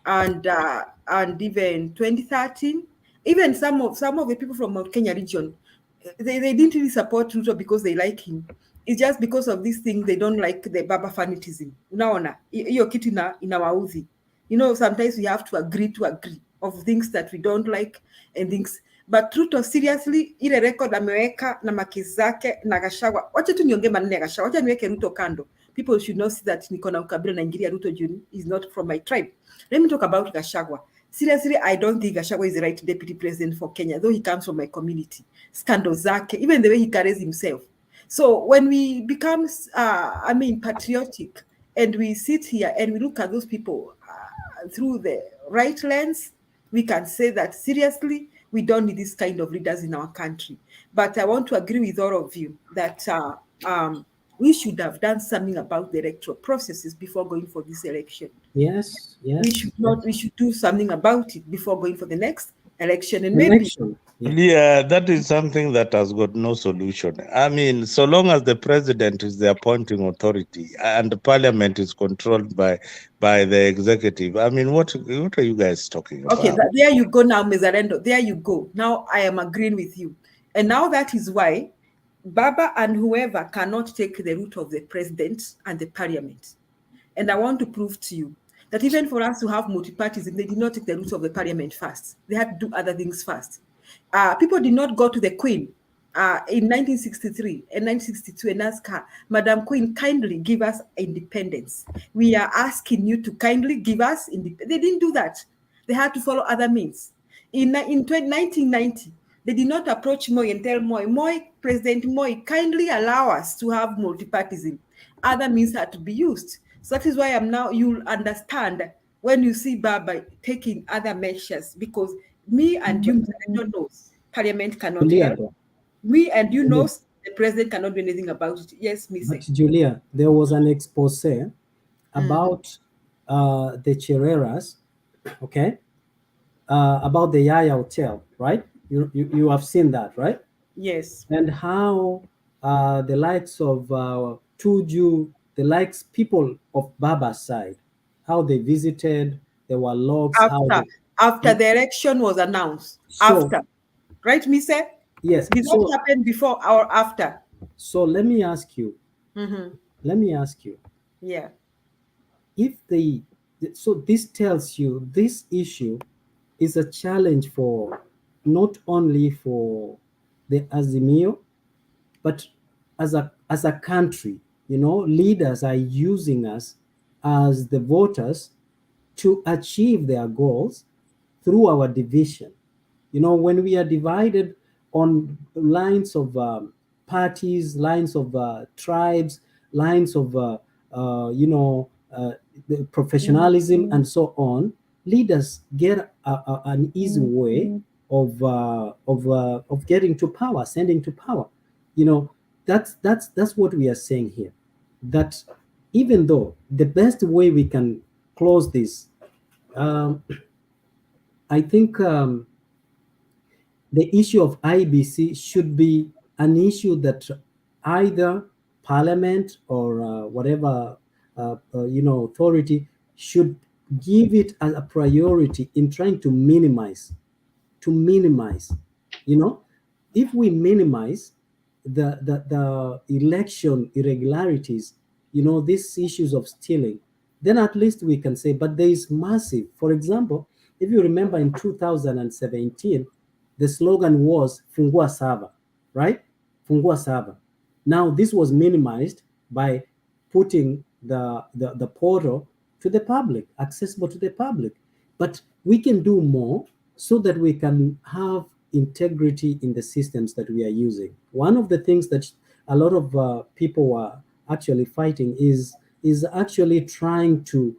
and even 2013, even some of the people from Mount Kenya region, they didn't really support Ruto because they like him. It's just because of this thing they don't like the Baba fanatism. Unaona, hiyo kitu inawaudhi. You know, sometimes we have to agree of things that we don't like and things. But Ruto, seriously, ile record ameweka na makesi zake na Gachagua. Wacha tu niongee maneno ya Gachagua. Wacha niweke Ruto kando. People should not see that niko na ukabila na ingilia Ruto juu is not from my tribe. Let me talk about Gachagua. Seriously, I don't think Gachagua is the right deputy president for Kenya, though he comes from my community. Scandal zake, even the way he carries himself. So when we become, patriotic, and we sit here and we look at those people through the right lens, we can say that seriously, we don't need this kind of leaders in our country. But I want to agree with all of you that we should have done something about the electoral processes before going for this election. Yes, yes. We should do something about it before going for the next election, and Election. Yeah, that is something that has got no solution. I mean, so long as the president is the appointing authority and the parliament is controlled by the executive, I mean, what are you guys talking about? Okay, there you go now, Mizarendo. There you go. Now I am agreeing with you. And now that is why Baba and whoever cannot take the route of the president and the parliament. And I want to prove to you that even for us to have multi-partyism, they did not take the route of the parliament first. They had to do other things first. People did not go to the Queen in 1963 and 1962 and ask her, Madam Queen, kindly give us independence. We are asking you to kindly give us independence. They didn't do that. They had to follow other means. In 1990, they did not approach Moi and tell Moi, President Moi, kindly allow us to have multi-partyism. Other means had to be used. So that is why you'll understand when you see Baba taking other measures, because me and you don't know, Parliament cannot Julia, help. Me and you know, the president cannot do anything about it. Yes, Miss. But Julia, there was an expose about the Chereras, okay? About the Yaya Hotel, right? You have seen that, right? Yes. And how the likes of Tuju, the likes people of Baba's side, how they visited, there were logs. After the election was announced. So, after. Right, Mise? Yes. Did that happen before or after? So let me ask you. Mm-hmm. Let me ask you. Yeah. So this tells you this issue is a challenge for not only for the Azimio, but as a country. You know, leaders are using us as the voters to achieve their goals through our division. You know, when we are divided on lines of parties, lines of tribes, lines of professionalism and so on, leaders get an easy way of getting to power, sending to power. You know, that's what we are saying here. That even though the best way we can close this, I think the issue of IBC should be an issue that either Parliament or whatever authority should give it as a priority in trying to minimize. You know, if we minimize the election irregularities, you know, these issues of stealing, then at least we can say, but there is massive. For example, if you remember in 2017, the slogan was Fungua Sava, right? Fungua Sava. Now this was minimized by putting the portal to the public, accessible to the public. But we can do more so that we can have integrity in the systems that we are using. One of the things that a lot of people are actually fighting is actually trying to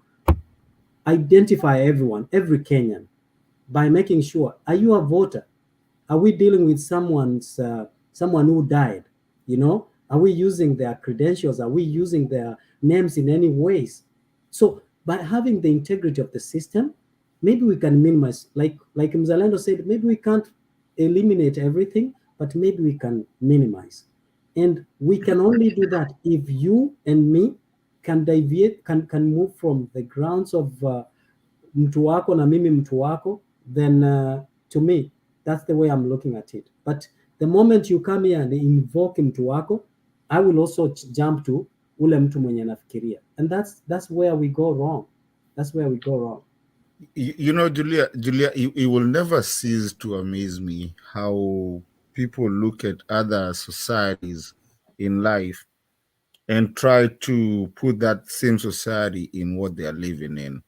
identify everyone, every Kenyan, by making sure, are you a voter? Are we dealing with someone who died? You know, are we using their credentials? Are we using their names in any ways? So by having the integrity of the system, maybe we can minimize, like Mzalendo said, maybe we can't eliminate everything, but maybe we can minimize. And we can only do that if you and me can deviate, can move from the grounds of mtu wako na mimi mtu wako, then to me, that's the way I'm looking at it. But the moment you come here and invoke mtu wako, I will also jump to ule mtu mwenye nafikiria. And that's where we go wrong. That's where we go wrong. You know, Julia, it will never cease to amaze me how people look at other societies in life and try to put that same society in what they are living in.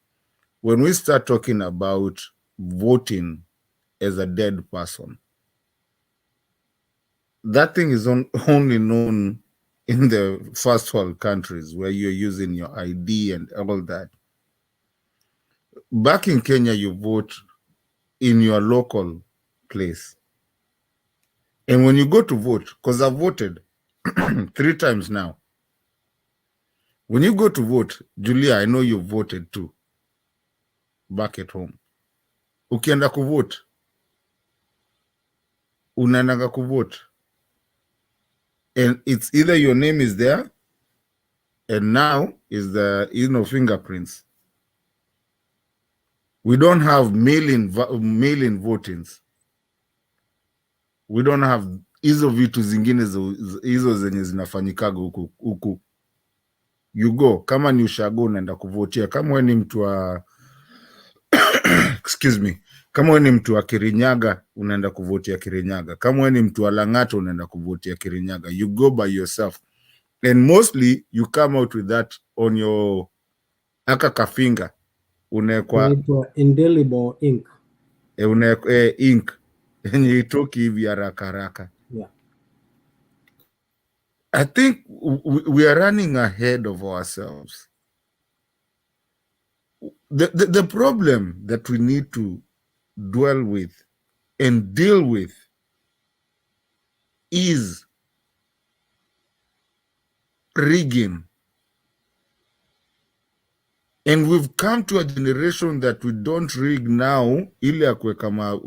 When we start talking about voting as a dead person, that thing is only known in the first world countries where you're using your ID and all that. Back in Kenya, you vote in your local place. And when you go to vote, because I've voted 3 times now, when you go to vote, Julia, I know you voted too. back at home. Ukienda kuvote, unaendaga kuvote, and it's either your name is there, and now is the fingerprints. We don't have mail-in votings. We don't have hizo vitu zingine hizo zenye zinafanyikaga huku. You go, kama ni ushago unaenda kuvotia, kama wewe ni mtu wa excuse me, kama wewe ni mtu wa Kirinyaga unaenda kuvotia Kirinyaga, kama wewe ni mtu wa Lang'ata unaenda kuvotia Kirinyaga. You go by yourself, and mostly you come out with that on your kafinger, unawekwa indelible ink, unawekwa ink yenye itoki hivi haraka. Yeah. I think we are running ahead of ourselves. The problem that we need to dwell with and deal with is rigging. And we've come to a generation that we don't rig now, ili ya kuweka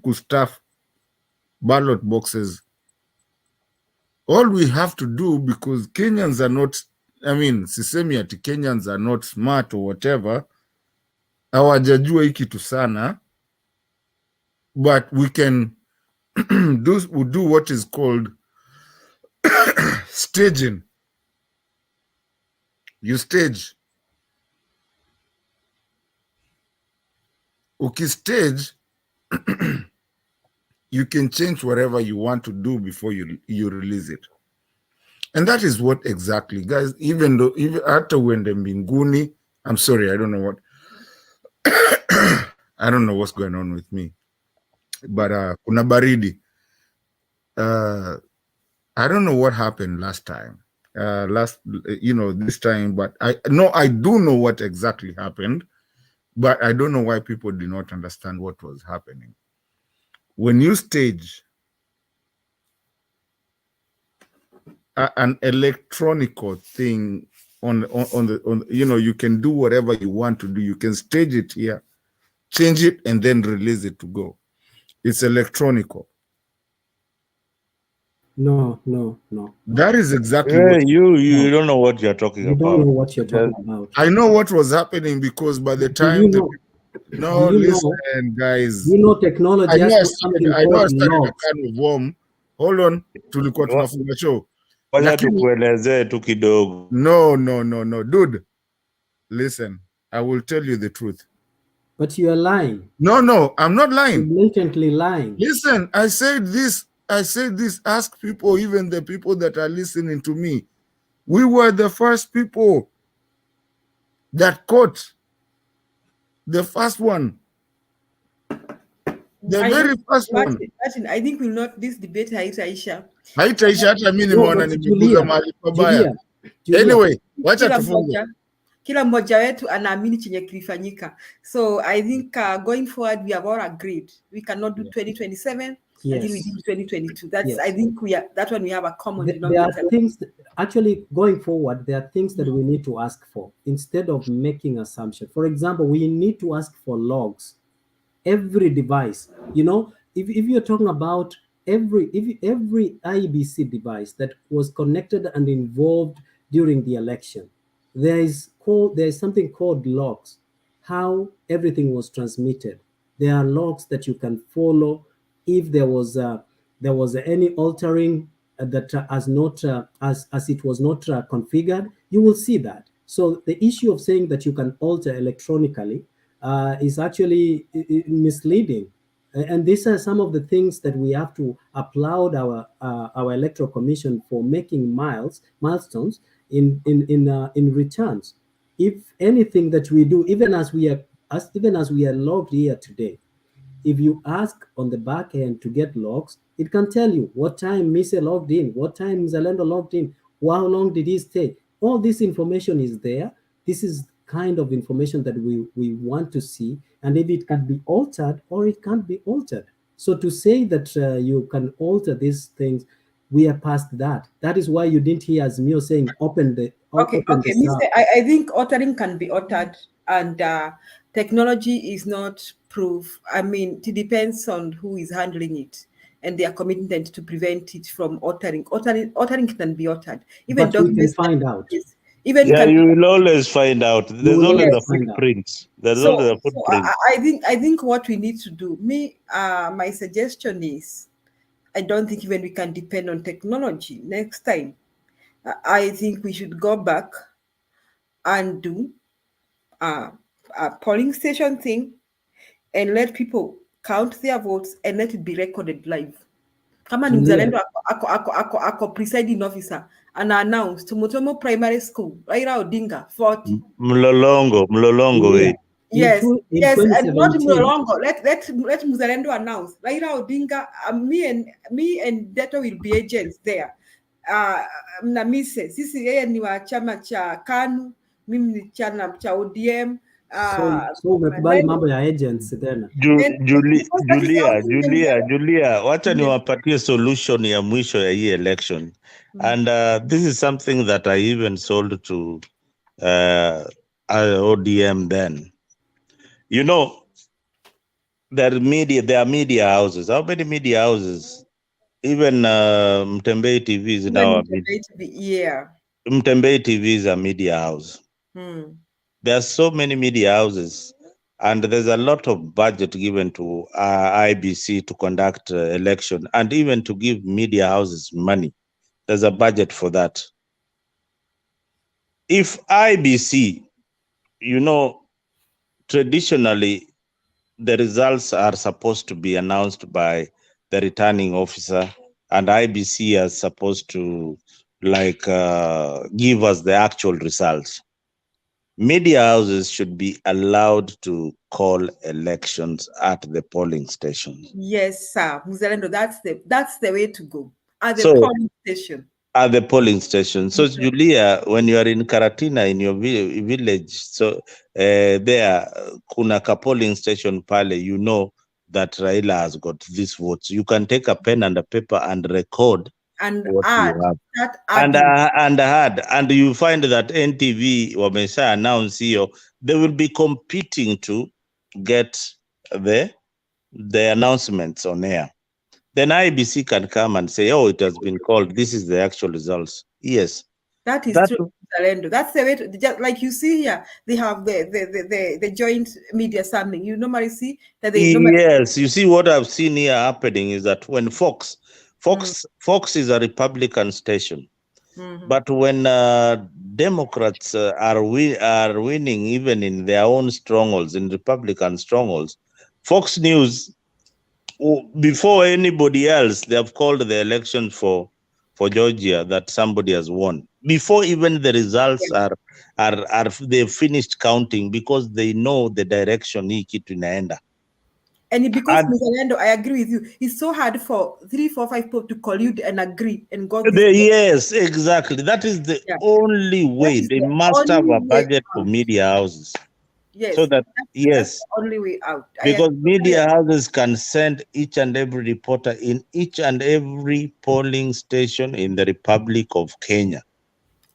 kustaff ballot boxes. All we have to do, because Kenyans are not, sisemi ati Kenyans are not smart or whatever, hawajajua hii kitu sana, but we can do what is called staging. You stage. Stage, you can change whatever you want to do before you release it. And that is what exactly, guys, even after when the mbinguni, I'm sorry, I don't know what I don't know what's going on with me, but kuna baridi. I don't know what happened last time, this time, but I do know what exactly happened, but I don't know why people did not understand what was happening. When you stage an electronic thing on you can do whatever you want to do. You can stage it here, change it, and then release it to go. It's electronic. No. That is exactly what you don't know what you're talking about. You don't know what you're talking about. I know what was happening, because by the time listen, guys. You know technology. I know I started a kind of worm. Hold on, tulikuwa tunafunga show. Wacha tukuelezee tu kidogo. No, dude. Listen, I will tell you the truth. But you are lying. No, I'm not lying. You're blatantly lying. Listen, I said this. Ask people, even the people that are listening to me. We were the first people that caught the first one. The very first one. Martin, I think this debate haitaisha. Haitaisha hata mimi nimeona nimekuza mahali pabaya. Anyway, wacha tufunge. Kila mmoja wetu anaamini chenye kilifanyika. So I think going forward we have all agreed we cannot do 2027 until we do 2022. That's I think that one we have a common denominator. There are things actually going forward. There are things that we need to ask for instead of making assumptions. For example, we need to ask for logs. Every device, if you're talking about every IBC device that was connected and involved during the election, there is something called logs, how everything was transmitted. There are logs that you can follow. If there was any altering that as it was not configured, you will see that. So the issue of saying that you can alter electronically is actually misleading, and these are some of the things that we have to applaud our electoral commission for making milestones in returns. If anything that we do, even as we are logged here today, if you ask on the back end to get logs, it can tell you what time Mise logged in, what time Zalendo logged in, how long did he stay. All this information is there. This is kind of information that we want to see, and if it can be altered or it can't be altered. So to say that you can alter these things, we are past that. That is why you didn't hear Azimio saying open the Okay. I think altering can be altered, and Technology is not proof. I mean, it depends on who is handling it and their commitment to prevent it from altering. Altering can be altered. Even But we can documents find out. even Yeah, can you will always find out. You There's will always always a find out. footprint. There's so, always a so footprint. I think what we need to do, my suggestion is, I don't think even we can depend on technology next time. I think we should go back and do a polling station thing and let people count their votes and let it be recorded live. Kama ni Julia. mzalendo ako presiding officer ana announce Tumutomo Primary School, Raila Odinga 40. Mlolongo Julia, wait. Yes, in yes, and not 2017, Mlolongo. Let Mzalendo announce. Raila Odinga, me and Deto will be agents there. Mnamise, sisi yeye ni wa chama cha KANU, mimi ni chama cha ODM. so umekubali mambo ya agents tena. Julia, wacha niwapatie solution ya mwisho ya hii election. And this is something that I even sold to ODM then. You know, there are media houses. How many media houses? Even Mtembei TV is now a media. Yeah. Mtembei TV is a media house. There are so many media houses, and there's a lot of budget given to IBC to conduct election, and even to give media houses money. There's a budget for that. If IBC, you know, traditionally, the results are supposed to be announced by the returning officer, and IBC is supposed to give us the actual results. Media houses should be allowed to call elections at the polling stations. Yes, sir. Muzalendo, that's the way to go. At the polling station. At the polling station. So, Julia, when you are in Karatina in your village, so there, kuna ka polling station pale, you know that Raila has got these votes. You can take a pen and a paper and record and what add, you have. And you find that NTV wamesha announce hiyo, they will be competing to get the announcements on air. Then IBC can come and say, oh, it has been called, this is the actual results. Yes. That is true, Zalendo. That's the way to, just like you see here, they have the joint media summit. You normally see that they Yes, you see what I've seen here happening is that when Fox is a Republican station, but when Democrats are winning even in their own strongholds, in Republican strongholds, Fox News, before anybody else, they have called the election for Georgia that somebody has won. Before even the results they've finished counting, because they know the direction hii kitu inaenda. And because Mzalendo, I agree with you, it's so hard for 3, 4, 5 people to collude and agree and go this way. Yes, exactly. That is the only way. They must have a budget for media houses. Yes, so that that's the only way out. because media houses can send each and every reporter in each and every polling station in the Republic of Kenya.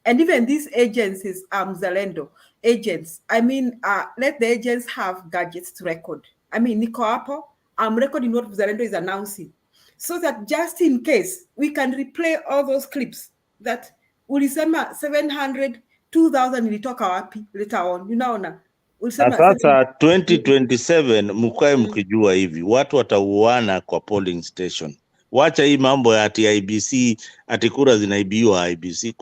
And even these agencies, Mzalendo agents, I mean, let the agents have gadgets to record. I mean, Niko hapo, I'm recording what Mzalendo is announcing, so that just in case we can replay all those clips that ulisema 700, 2000 ilitoka wapi later on, unaona. Na sasa 2027 mkae mkijua hivi watu watauana kwa polling station. Wacha hii mambo ya IBC ati kura zinaibiwa IBC.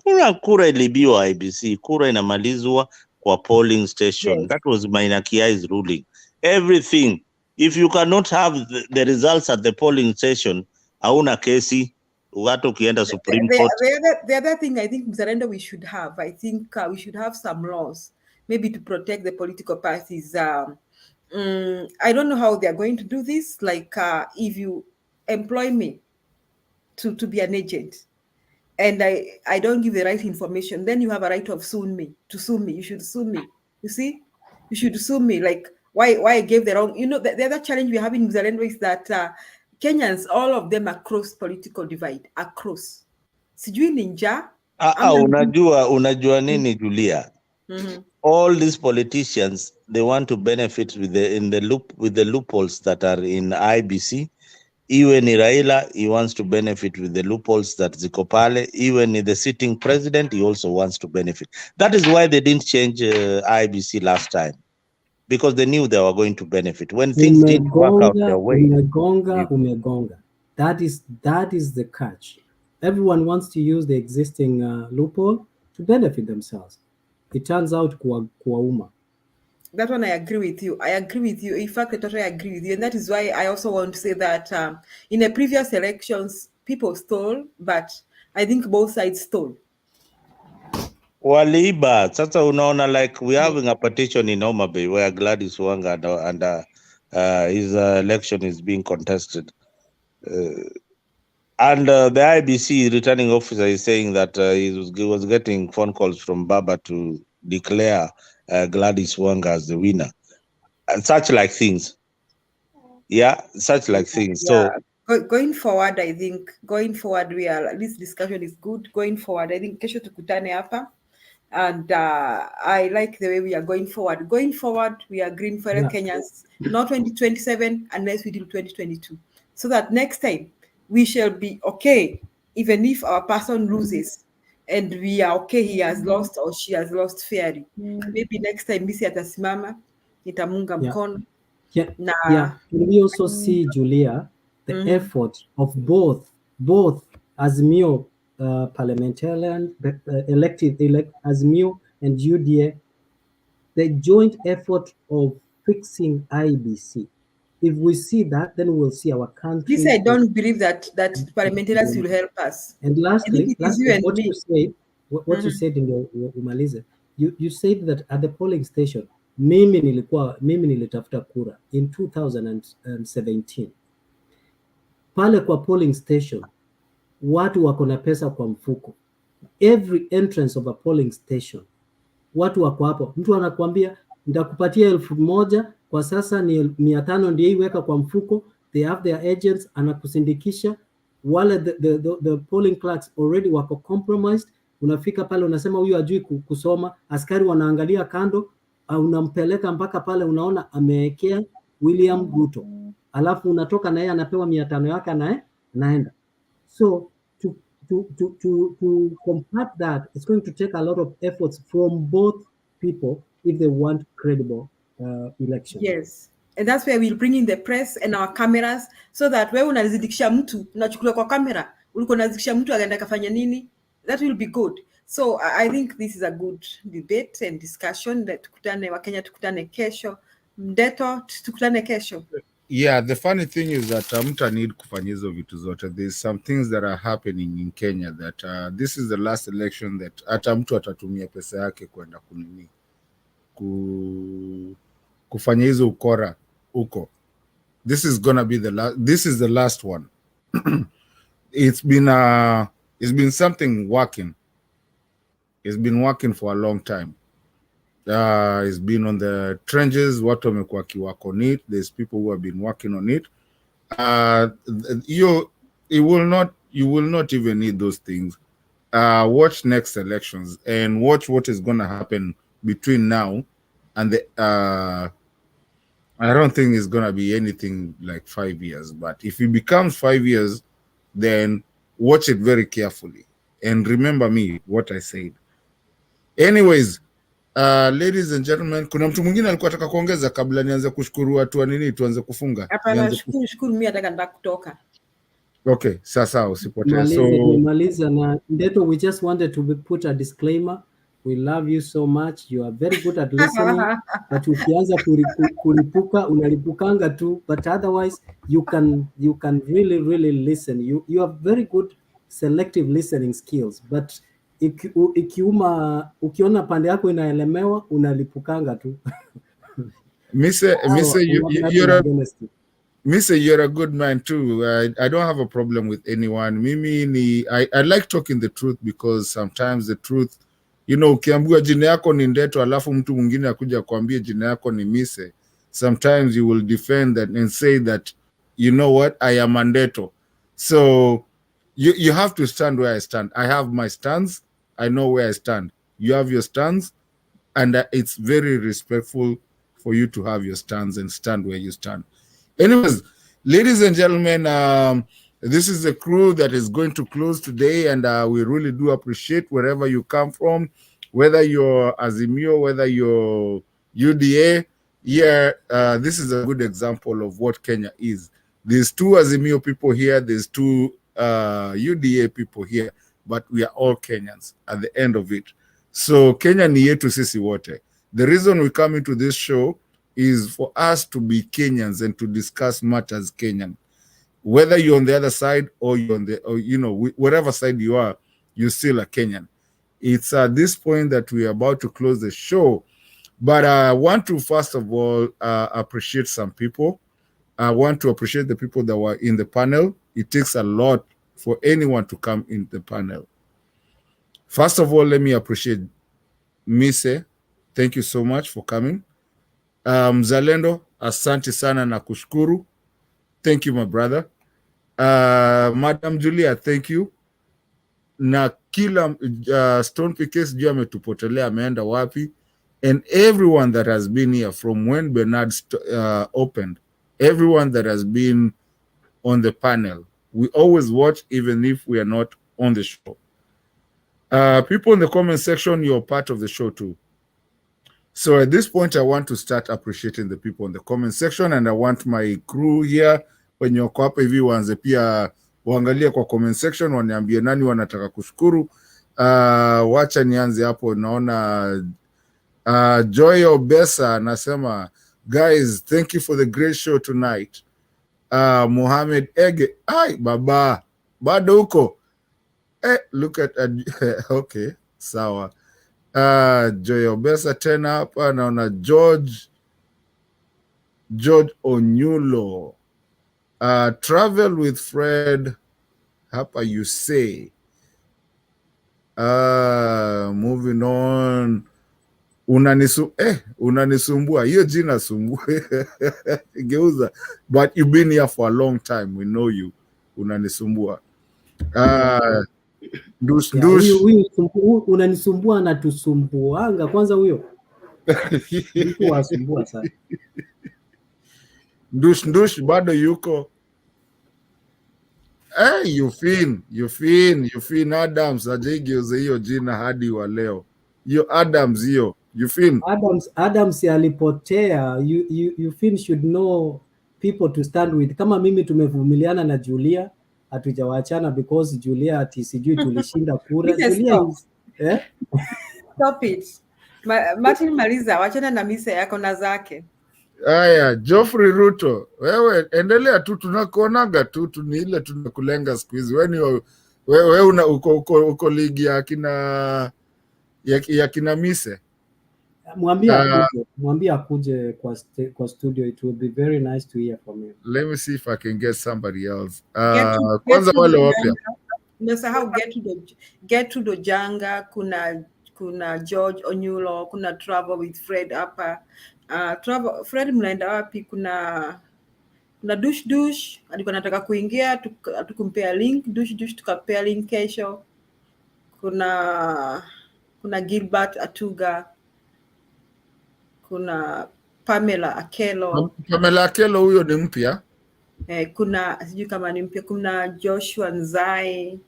Kura ilibiwa IBC, kura inamalizwa kwa polling station. Yes. That was Maina Kiai's ruling. Everything, if you cannot have the results at the polling station, hauna kesi. Watu ukienda Supreme Court. The other thing I think, Mzalendo, we should have, I think we should have some laws, maybe to protect the political parties. I don't know how they're going to do this. Like if you employ me to be an agent and I don't give the right information, then you have a right of suing me, to sue me. You should sue me. You see? You should sue me. Like why I gave the wrong, the other challenge we have in Mzalendo is that Kenyans, all of them are across political divide, sijui ninja. Unajua nini Julia? all these politicians, they want to benefit with the loopholes that are in IBC. Even Raila, he wants to benefit with the loopholes that ziko pale. Even the sitting president, he also wants to benefit. That is why they didn't change IBC last time, because they knew they were going to benefit. When things didn't work out their way, Umegonga. That is the catch. Everyone wants to use the existing loophole to benefit themselves. It turns out kuwauma. That one I agree with you. In fact, I totally agree with you. And that is why I also want to say that in the previous elections, people stole, but I think both sides stole. waliiba. Sasa unaona, like we're having a petition in Homa Bay where Gladys Wanga and his election is being contested. And the IBC returning officer is saying that he was getting phone calls from Baba to declare Gladys Wanga as the winner. And such like things. Yeah, such like things. Yeah. So Going forward, I think this discussion is good. Going forward, I think kesho tukutane hapa. And I like the way we are going forward. Going forward, we are green for Kenyans, not 2027 unless we do 2022. So that next time we shall be okay, even if our person loses and we are okay, he has lost or she has lost fairly. Maybe next time Missy atasimama, nitamunga mkono. Yeah. Can we also see, Julia, the effort of both Azimio parliamentarian, elected Azimio and UDA, the joint effort of fixing IBC. If we see that, then we'll see our country. This I don't believe that parliamentarians will help us. And lastly, what you said in your umalize, you said that at the polling station, mimi nilitafuta kura in 2017. Pale kwa polling station, watu wako na pesa kwa mfuko. Every entrance of a polling station, watu wako hapo. Mtu anakuambia nitakupatia 1,000 kwa sasa ni 500 ndio iweka kwa mfuko. They have their agents, anakusindikisha. Wale the polling clerks already wako compromised. Unafika pale unasema huyu hajui kusoma, askari wanaangalia kando, unampeleka mpaka pale unaona amewekea William Ruto. Alafu unatoka na yeye anapewa 500 yake naenda. So to combat that, it's going to take a lot of efforts from both people if they want credible election. Yes. And that's where we'll bring in the press and our cameras so that wewe unazidikisha mtu, unachukuliwa kwa kamera, ulikuwa unazidikisha mtu akaenda kafanya nini, that will be good. So I think this is a good debate and discussion that tukutane Wakenya, tukutane kesho. Mdeto, tukutane kesho. Yeah, the funny thing is that mtu need kufanya hizo vitu zote. There's some things that are happening in Kenya that this is the last election that hata mtu atatumia pesa yake kwenda kunini kufanya hizo ukora huko. This is gonna be this is the last one. It's been something working. It's been working for a long time. It's been on the trenches. Watu wamekuwa kiwako on it. There's people who have been working on it. You will not even need those things. Watch next elections and watch what is going to happen between now and I don't think it's going to be anything like 5 years, but if it becomes 5 years, then watch it very carefully and remember me what I said. Anyways, ladies and gentlemen, kuna mtu mwingine alikuwa anataka kuongeza kabla nianze kushukuru watu wa nini tuanze kufunga? Hapana, shukuru mimi nataka kutoka. Okay, sasa usipotee. So Maliza na Ndeto, we just wanted to put a disclaimer. We love you so much. You are very good at listening. But ukianza kulipuka unalipukanga tu, but otherwise you can really listen. You have very good selective listening skills, but ukiona pande yako inaelemewa unalipukanga tu. Mise, you're a good man too. I don't have a problem with anyone. Mimi I like talking the truth because sometimes the truth, you know, ukiambiwa jina yako ni Ndeto alafu mtu mwingine akuja kuambia jina yako ni Mise, sometimes you will defend that and say that, you know what, I am Ndeto. So you have to stand where I stand. I have my stance. I know where I stand. You have your stance. and it's very respectful for you to have your stands and stand where you stand. Anyways, ladies and gentlemen, this is the crew that is going to close today, and we really do appreciate wherever you come from, whether you're Azimio, whether you're UDA. Here, this is a good example of what Kenya is. There's 2 Azimio people here, there's 2 UDA people here, but we are all Kenyans at the end of it. So Kenya ni yetu sisi wote. The reason we come into this show is for us to be Kenyans and to discuss matters Kenyan. Whether you're on the other side or you're on the, or, you know, whatever side you are, you're still a Kenyan. It's at this point that we are about to close the show. But I want to, first of all, appreciate some people. I want to appreciate the people that were in the panel. It takes a lot for anyone to come in the panel. First of all, let me appreciate Mise. Thank you so much for coming. Mzalendo, asante sana na kushukuru. Thank you, my brother. Madam Julia, thank you. Na kila Stone PK sijui ametupotelea ameenda wapi. And everyone that has been here from when Bernard opened, everyone that has been on the panel. We always watch even if we are not on the show. People in the comment section, you're part of the show too. So at this point, I want to start appreciating the people in the comment section, and I want my crew here, when you're hapa hivi waanze pia waangalie kwa comment section, waniambie nani wanataka kushukuru. Wacha nianze hapo, naona Joy Obesa anasema, guys, thank you for the great show tonight. Mohammed Ege, ay baba, bado huko. Look at okay, sawa. Joy Obesa tena hapa, naona George Onyulo. Travel with Fred, hapa you say. Moving on. Unanisumbua. Hiyo jina sumbua. Geuza. But you've been here for a long time. We know you. Unanisumbua. Unanisumbua na tusumbuanga. Kwanza huyo. Mtu wasumbua sana. Ndush bado yuko. Yufin Adams ajigeuza hiyo jina hadi wa leo. Hiyo Adams hiyo. Yufin. Adams alipotea. Yufin should know people to stand with. Kama mimi tumevumiliana na Julia, hatujawachana because Julia ati sijui tulishinda kura. Julia is, Stop it. Martin Mariza, wachana na Mise yako na zake. Aya, Geoffrey Ruto, wewe endelea tu, tunakuonaga tu, ni ile tunakulenga siku hizi. Wewe uko ligi ya kina Mise. Mwambie akuje kwa studio. It will be very nice to hear from you. Let me see if I can get somebody else. Kwanza wale wapya. Nimesahau get to the Janga, kuna George Onyulo, kuna Travel with Fred hapa. Fred mnaenda wapi? Kuna Dush alikuwa anataka kuingia, tukumpea link Dush tukapea link kesho. Kuna Gilbert Atuga, kuna Pamela Akelo. Pamela Akelo huyo ni mpya. Kuna sijui kama ni mpya. Kuna Joshua Nzai,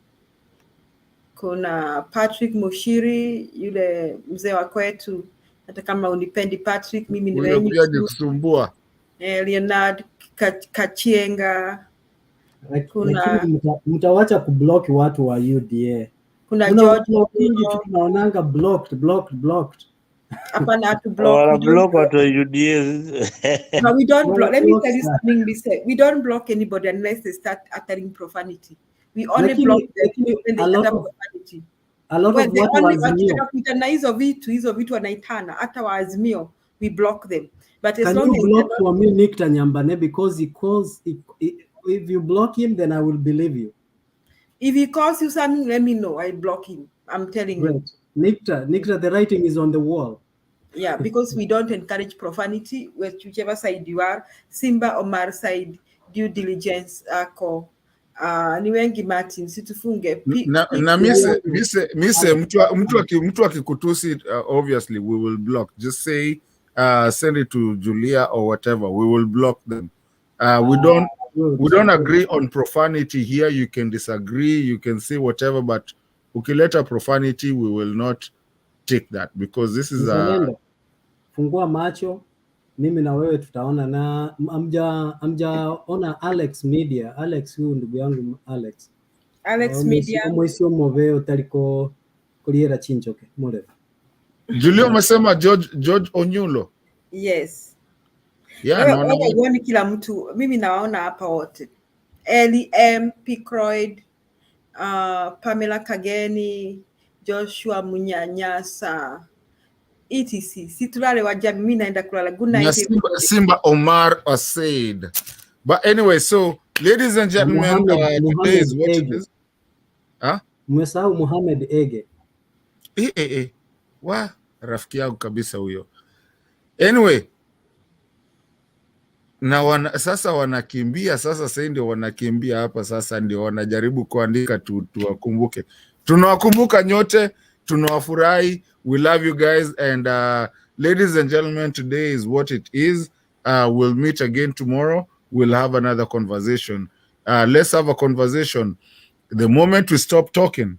kuna Patrick Mushiri, yule mzee wa kwetu. Hata kama unipendi Patrick, mimi ni wewe pia ni kusumbua. Leonard Kachienga. Kuna mtawacha kublock watu wa UDA. Kuna George tunaonanga blocked. Hapana, to block. Block watu wa UDA. No, we don't block. Let me tell you something, Mr. We don't block anybody unless they start uttering profanity. We only block them when they utter profanity. A lot of what wakitana hizo vitu wanaitana, hata wa Azimio, we block them. But as long as you block for me Nikta Nyambane, because he calls, if you block him, then I will believe you. If he calls you something, let me know. I block him. I'm telling you. Nikta, the writing is on the wall. Yeah, because we don't encourage profanity, whichever side you are. Simba Omar side, due diligence ako. Ni wengi Martin, situfunge. Na mise mtu akikutusi, obviously we will block. Just say send it to Julia or whatever. We will block them. We don't agree on profanity here. You can disagree, you can say whatever, but ukileta profanity, we will not take that because this is fungua macho, mimi na wewe tutaona. Na amjaona Alex Media. Alex huyu ndugu yangu Alex Media mwesio moveo taliko kuliera chinchoke more. Julio umesema George Onyulo. Yes. Yeah, Wewe kila mtu, mimi nawaona hapa wote. LM Picroid, Pamela Kageni, Joshua Munyanyasa, etc. Situlale wajami, mimi naenda kulala. Good night. Simba Omar Asaid. But anyway, so ladies and gentlemen, today is what it is. Mwesahau Muhammad Ege. Wa rafiki yangu kabisa huyo. Anyway, na sasa wanakimbia sasa ndio wanakimbia hapa sasa ndio wanajaribu kuandika tuwakumbuke. Tunawakumbuka nyote, tunawafurahi. We love you guys, and ladies and gentlemen, today is what it is. We'll meet again tomorrow. We'll have another conversation. Let's have a conversation. The moment we stop talking,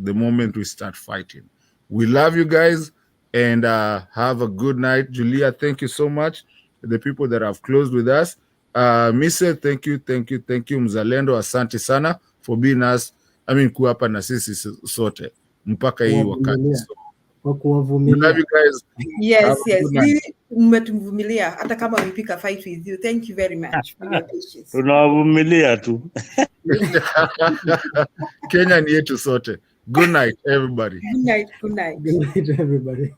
the moment we start fighting. We love you guys, and have a good night. Julia, thank you so much. The people that have closed with us. Mise, thank you. Mzalendo, asante sana for being us. Kuwa hapa na sisi sote mpaka hii wakati. We love you guys. Yes. Mmetuvumilia hata kama we pick a fight with you. Thank you very much for your patience. Tunawavumilia tu. Kenya ni yetu sote. Good night, everybody. Good night. Good night, everybody.